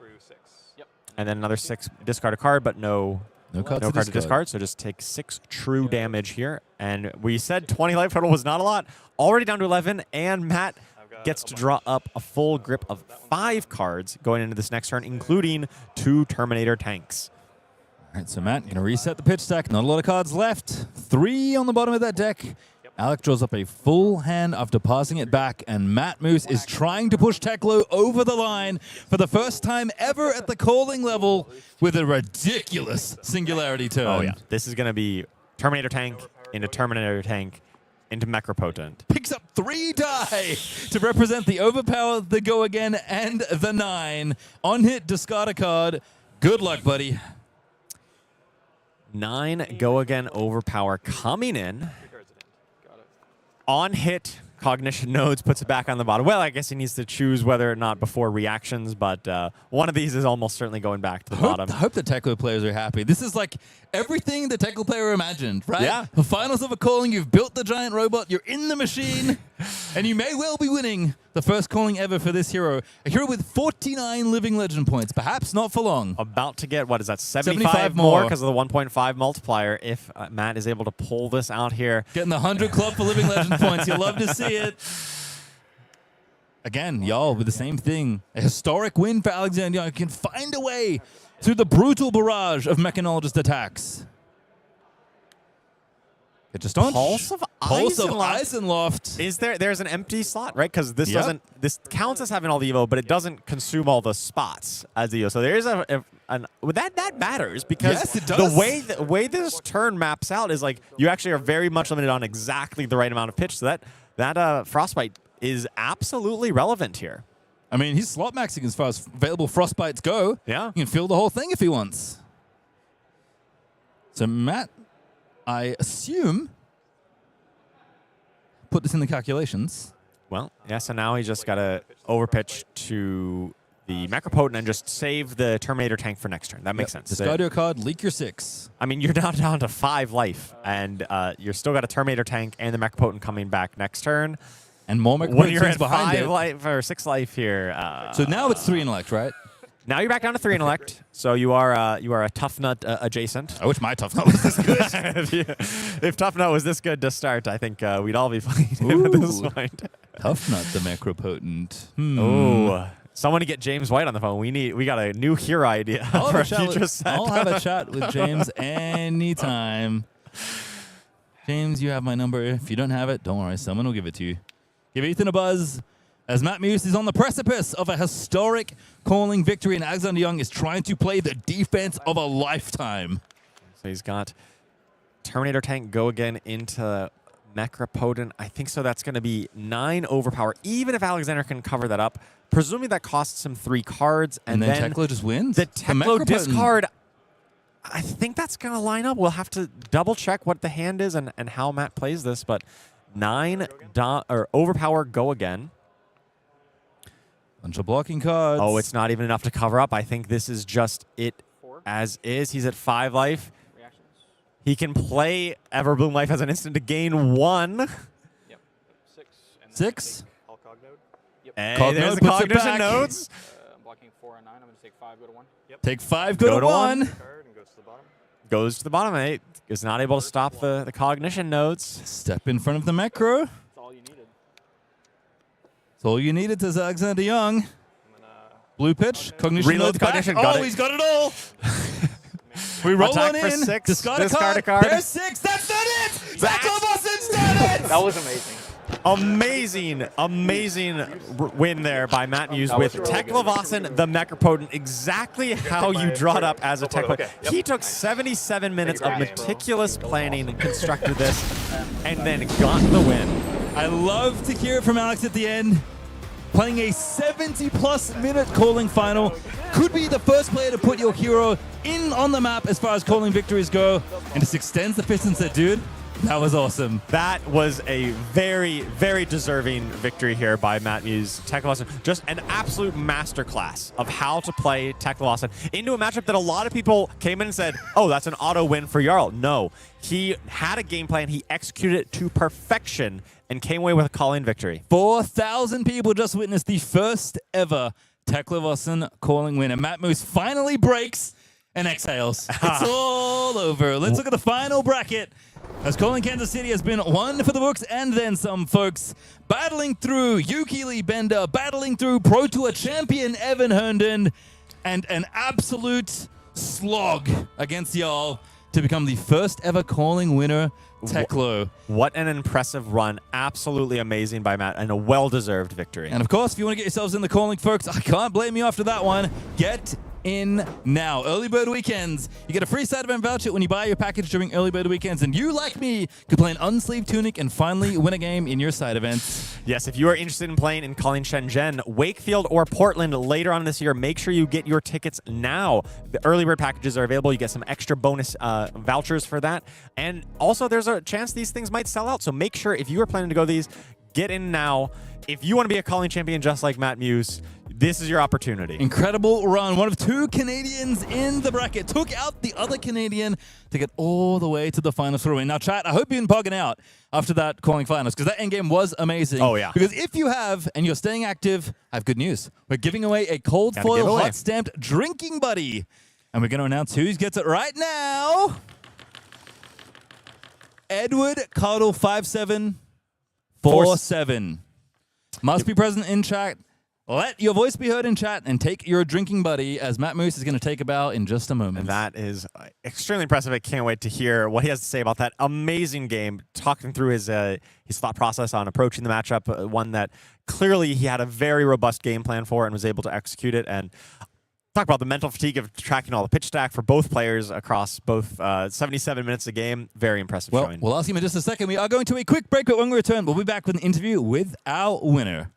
And then another 6 discard a card, but no card to discard. So just take 6 true damage here. And we said 20 life total was not a lot. Already down to 11, and Matt gets to draw up a full grip of 5 cards going into this next turn, including 2 Terminator tanks. All right, so Matt, going to reset the pitch stack. Not a lot of cards left. 3 on the bottom of that deck. Alec draws up a full hand after passing it back, and Matt Moose is trying to push Teklo over the line for the first time ever at the calling level with a ridiculous Singularity turn. Oh, yeah. This is going to be Terminator tank into Terminator tank into Macropotent. Picks up 3 die to represent the overpower, the go again, and the 9. On hit, discard a card. Good luck, buddy. 9 go again overpower coming in. On hit, cognition nodes puts it back on the bottom. Well, I guess he needs to choose whether or not before reactions, but one of these is almost certainly going back to the bottom. I hope the Teklo players are happy. This is like everything the Teklo player imagined, right? Yeah. The finals of a calling, you've built the giant robot, you're in the machine, and you may well be winning the first calling ever for this hero. A hero with 49 living legend points, perhaps not for long. About to get, what is that, 75 more because of the 1.5 multiplier if Matt is able to pull this out here. Getting the 100 club for living legend points. You'll love to see it. Again, y'all with the same thing. A historic win for Alexander. You can find a way through the brutal barrage of mechanologist attacks. It just Pulse of Eisenloft. Is there's an empty slot, right? Because this Yep. this counts as having all the Evo, but it doesn't consume all the spots as the Evo. So there is that matters, because Yes, it does. the way this turn maps out is like you actually are very much limited on exactly the right amount of pitch. So that Frostbite is absolutely relevant here. I mean, he's slot maxing as far as available Frostbites go. Yeah. He can fill the whole thing if he wants. So Matt, I assume, put this in the calculations. Well, yeah, so now he's just got to overpitch to the Macropotent and just save the Terminator tank for next turn. That makes sense. Discard your card, leak your 6. I mean, you're down to 5 life, and you're still got a Terminator tank and the Macropotent coming back next turn. And more when Macropotent you're at behind 5 it. life or 6 life here. So now it's 3 intellect, right? Now you're back down to 3 intellect, so you are a Tough Nut adjacent. I wish my Tough Nut was this good. If Tough Nut was this good to start, I think we'd all be playing him at this point. Tough Nut, the Macropotent. Oh, someone to get James White on the phone. We got a new hero idea for a future set. I'll have a chat with James anytime. James, you have my number. If you don't have it, don't worry. Someone will give it to you. Give Ethan a buzz. As Matt Muse is on the precipice of a historic calling victory, and Alexander Young is trying to play the defense of a lifetime. So he's got Terminator Tank go again into Macropotent. I think so. That's going to be 9 overpower, even if Alexander can cover that up. Presuming that costs him 3 cards. And then Teklo just wins? The Teklo discard, I think that's going to line up. We'll have to double check what the hand is and how Matt plays this, but 9 overpower go again. Bunch of blocking cards. Oh, it's not even enough to cover up. I think this is just it as is. He's at 5 life. Reactions. He can play Everbloom Life as an instant to gain 1. Yep. 6. And 6? All cog node. Yep. Hey, Cog there's node the puts it cognition back. nodes. I'm blocking 4 and 9. I'm going to take 5, go to 1. Yep. Take 5, go to 1. Card and goes to the bottom. Goes to the bottom 8. Is not able to stop the cognition nodes. Step in front of the Macro. That's all you needed. That's all you needed to Alexander Young. Blue pitch, cognition Reload nodes back. cognition, Oh, got it. he's got it all. We roll Attack on for in. 6. Discard Discard a a card. card. There's 6. That's not it. Teklevossen's done it. That was amazing. Amazing win there by Matt Muse That with was really good. Teklovossen, the Macropotent, exactly how you draw it up as a Teklo. Okay, yep. He took 77 minutes of meticulous planning and constructed this, and then got the win. I love to hear it from Alex at the end. Playing a 70-plus minute calling final. Could be the first player to put your hero in on the map as far as calling victories go. And just extends the Pistons that, dude, that was awesome. That was a very, very deserving victory here by Matt Muse. Teklovossen, just an absolute masterclass of how to play Teklovossen into a matchup that a lot of people came in and said, oh, that's an auto win for Jarl. No, he had a game plan. He executed it to perfection and came away with a call-in victory. 4,000 people just witnessed the first ever Teklovossen calling win. And Matt Moose finally breaks and exhales. It's all over. Let's look at the final bracket. As calling Kansas City has been one for the books and then some, folks. Battling through Yuki Lee Bender, battling through Pro Tour champion Evan Herndon, and an absolute slog against Jarl to become the first ever calling winner, Teklo. What an impressive run. Absolutely amazing by Matt, and a well-deserved victory. And of course, if you want to get yourselves in the calling, folks, I can't blame you after that one. Get in now. Early Bird Weekends. You get a free side event voucher when you buy your package during Early Bird Weekends, and you, like me, could play an unsleeved tunic and finally win a game in your side events. Yes, if you are interested in playing in calling Shenzhen, Wakefield, or Portland later on this year, make sure you get your tickets now. The Early Bird packages are available. You get some extra bonus vouchers for that. And also, there's a chance these things might sell out, so make sure if you are planning to go these, get in now. If you want to be a calling champion just like Matt Muse, this is your opportunity. Incredible run. One of 2 Canadians in the bracket took out the other Canadian to get all the way to the finals for a win. Now, chat, I hope you've been pogging out after that calling finals, because that endgame was amazing. Oh, yeah. Because if you have, and you're staying active, I have good news. We're giving away a cold foil hot stamped drinking buddy. And we're going to announce who gets it right now. Edward Cardle 5747. Must be present in chat. Let your voice be heard in chat and take your drinking buddy, as Matt Moose is going to take a bow in just a moment. And that is extremely impressive. I can't wait to hear what he has to say about that amazing game, talking through his thought process on approaching the matchup, one that clearly he had a very robust game plan for and was able to execute it. And talk about the mental fatigue of tracking all the pitch stack for both players across both 77 minutes a game. Very impressive showing. We'll ask him in just a second. We are going to a quick break, but when we return, we'll be back with an interview with our winner.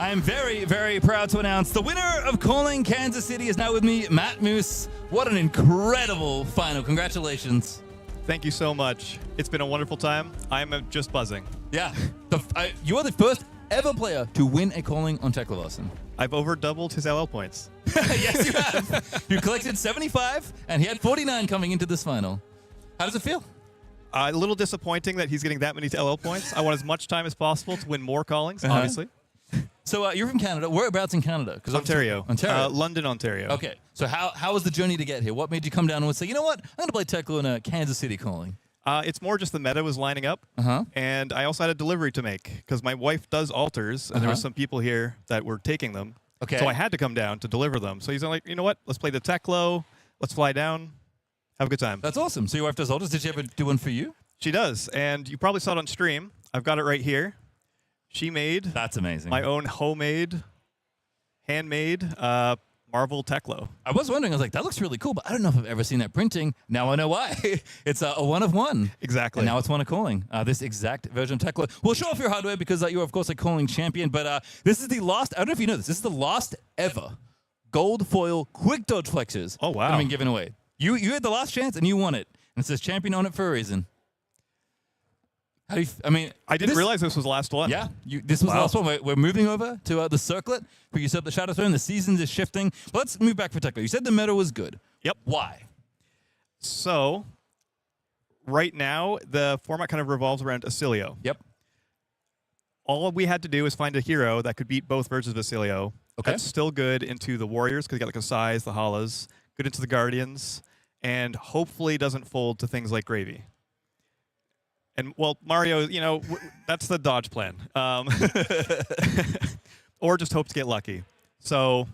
I am very, very proud to announce the winner of Calling Kansas City is now with me, Matt Moose. What an incredible final. Congratulations. Thank you so much. It's been a wonderful time. I'm just buzzing. Yeah. You are the first ever player to win a calling on Teklovossen. I've over doubled his LL points. Yes, you have. You collected 75, and he had 49 coming into this final. How does it feel? A little disappointing that he's getting that many LL points. I want as much time as possible to win more callings, obviously. So you're from Canada. Whereabouts in Canada? Ontario. Ontario. London, Ontario. Okay. So how was the journey to get here? What made you come down and say, you know what? I'm going to play Teklo in a Kansas City calling. It's more just the meta was lining up. And I also had a delivery to make because my wife does altars, and there were some people here that were taking them. Okay. So I had to come down to deliver them. So he's like, you know what? Let's play the Teklo. Let's fly down. Have a good time. That's awesome. So your wife does altars. Did she ever do one for you? She does. And you probably saw it on stream. I've got it right here. She made That's amazing. my own homemade, handmade Marvel Teklo. I was wondering, I was like, that looks really cool, but I don't know if I've ever seen that printing. Now I know why. It's a one of one. Exactly. And now it's one of calling. This exact version of Teklo. We'll show off your hardware because you're, of course, a calling champion, but this is the last, I don't know if you know this is the last ever gold foil quick dodge flexors that have been given away. You had the last chance and you won it. And it says champion on it for a reason. How do you, I didn't realize this was the last one. Yeah, this was the last one. We're moving over to the circlet for Usurp the Shadow Throne. The seasons is shifting. But let's move back for Teklo. You said the meta was good. Yep. Why? So, right now, the format kind of revolves around Oscilio. Yep. All we had to do is find a hero that could beat both versions of Oscilio. Okay. That's still good into the Warriors, because you got the Kassais, the Halas, good into the Guardians, and hopefully doesn't fold to things like Gravy. And, well, Mario, you know, that's the dodge plan. Or just hope to get lucky. So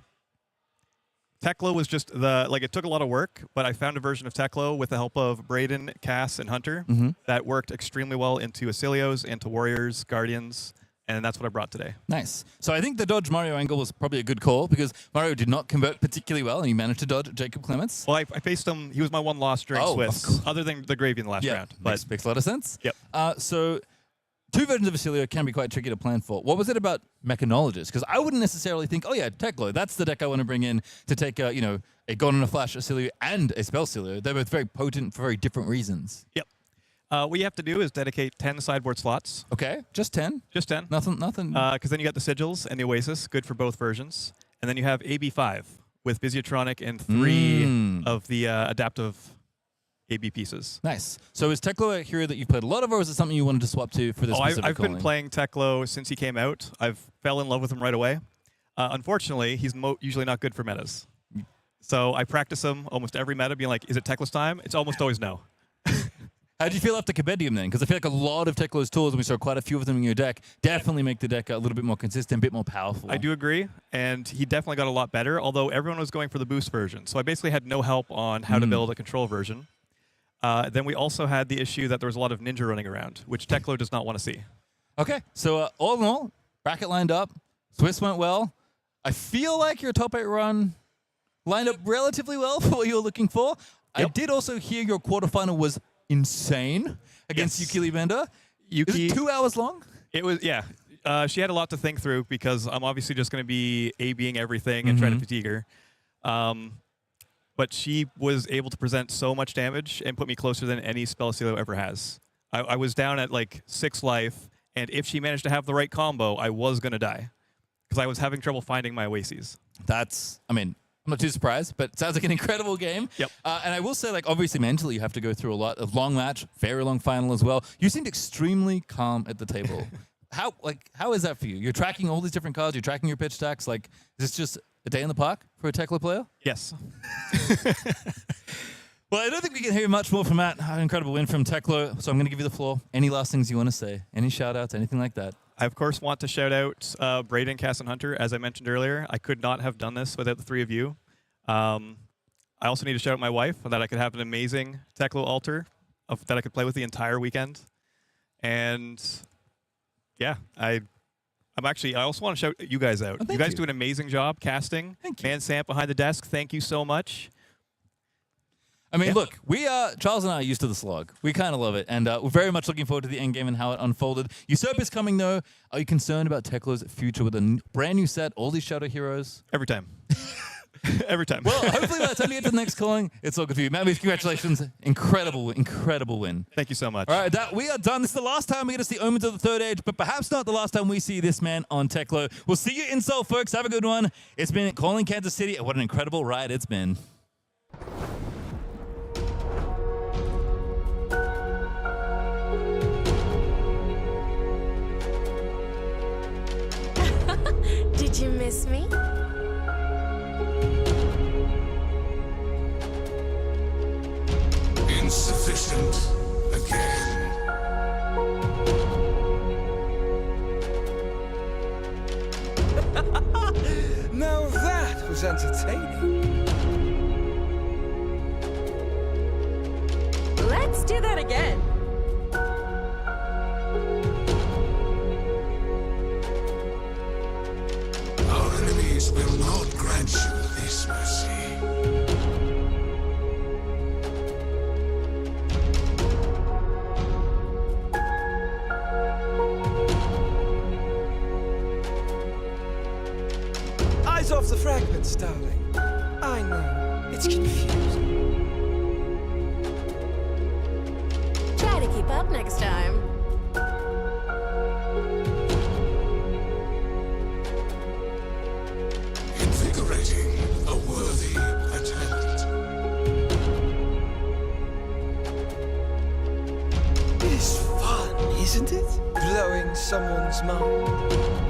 Teklo was just it took a lot of work, but I found a version of Teklo with the help of Braden, Cass, and Hunter that worked extremely well into Oscilios, into Warriors, Guardians, and that's what I brought today. Nice. So I think the dodge Mario angle was probably a good call because Mario did not convert particularly well, and he managed to dodge Jacob Clements. Well, I faced him. He was my one loss during Swiss, other than the Gravy in the last round. But makes a lot of sense. Yep. So two versions of Oscilio can be quite tricky to plan for. What was it about Mechanologist? Because I wouldn't necessarily think, oh yeah, Teklo, that's the deck I want to bring in to take a Gone in a Flash Oscilio and a Spell Oscilio. They're both very potent for very different reasons. Yep. What you have to do is dedicate 10 sideboard slots. Okay, just 10? Just 10. Nothing. Because then you got the Sigils and the Oasis, good for both versions. And then you have AB5 with Visiotronic and 3 of the adaptive AB pieces. Nice. So is Teklo a hero that you've played a lot of, or is it something you wanted to swap to for this specific I've calling? been playing Teklo since he came out. I've fell in love with him right away. Unfortunately, he's usually not good for metas. So I practice him almost every meta, being like, is it Teklo's time? It's almost always no. How did you feel after Kabedium then? Because I feel like a lot of Teklo's tools, and we saw quite a few of them in your deck, definitely make the deck a little bit more consistent, a bit more powerful. I do agree, and he definitely got a lot better, although everyone was going for the boost version. So I basically had no help on how to build a control version. Then we also had the issue that there was a lot of ninja running around, which Teklo does not want to see. Okay, so all in all, bracket lined up, Swiss went well. I feel like your top 8 run lined up relatively well for what you were looking for. Yep. I did also hear your quarterfinal was insane against Yuki Bender. Yuki, is it 2 hours long? It was, yeah. She had a lot to think through because I'm obviously just going to be A-Bing everything and trying to fatigue her. But she was able to present so much damage and put me closer than any spell Oscilio ever has. I was down at like 6 life, and if she managed to have the right combo, I was going to die because I was having trouble finding my Oases. I'm not too surprised, but it sounds like an incredible game. Yep. And I will say, obviously mentally you have to go through a lot of long match, very long final as well. You seemed extremely calm at the table. How is that for you? You're tracking all these different cards, you're tracking your pitch stacks. Is this just a day in the park for a Teklo player? Yes. Well, I don't think we can hear much more from Matt. An incredible win from Teklo, so I'm going to give you the floor. Any last things you want to say? Any shout-outs, anything like that? I, of course, want to shout out Braden, Cass, and Hunter. As I mentioned earlier, I could not have done this without the 3 of you. I also need to shout out my wife that I could have an amazing Teklo altar that I could play with the entire weekend. And, yeah, I also want to shout you guys out. You guys do an amazing job casting. Thank you. Man Samp behind the desk, thank you so much. I mean, look, Charles and I are used to the slog. We kind of love it, and we're very much looking forward to the end game and how it unfolded. Usurp is coming, though. Are you concerned about Teklo's future with a brand new set, all these Shadow Heroes? Every time. Every time. Well, hopefully by the time you get to the next calling, it's all good for you. Matt, congratulations. Incredible win. Thank you so much. All right, we are done. This is the last time we get to see Omens of the Third Age, but perhaps not the last time we see this man on Teklo. We'll see you in Seoul, folks. Have a good one. It's been Calling Kansas City. What an incredible ride it's been. Did you miss me? Insufficient again. Now that was entertaining. Let's do that again. Our enemies will not grant you this mercy. Eyes off the fragments, darling. I know, it's confusing. Try to keep up next time. Invigorating, a worthy attempt. It is fun, isn't it? Blowing someone's mind.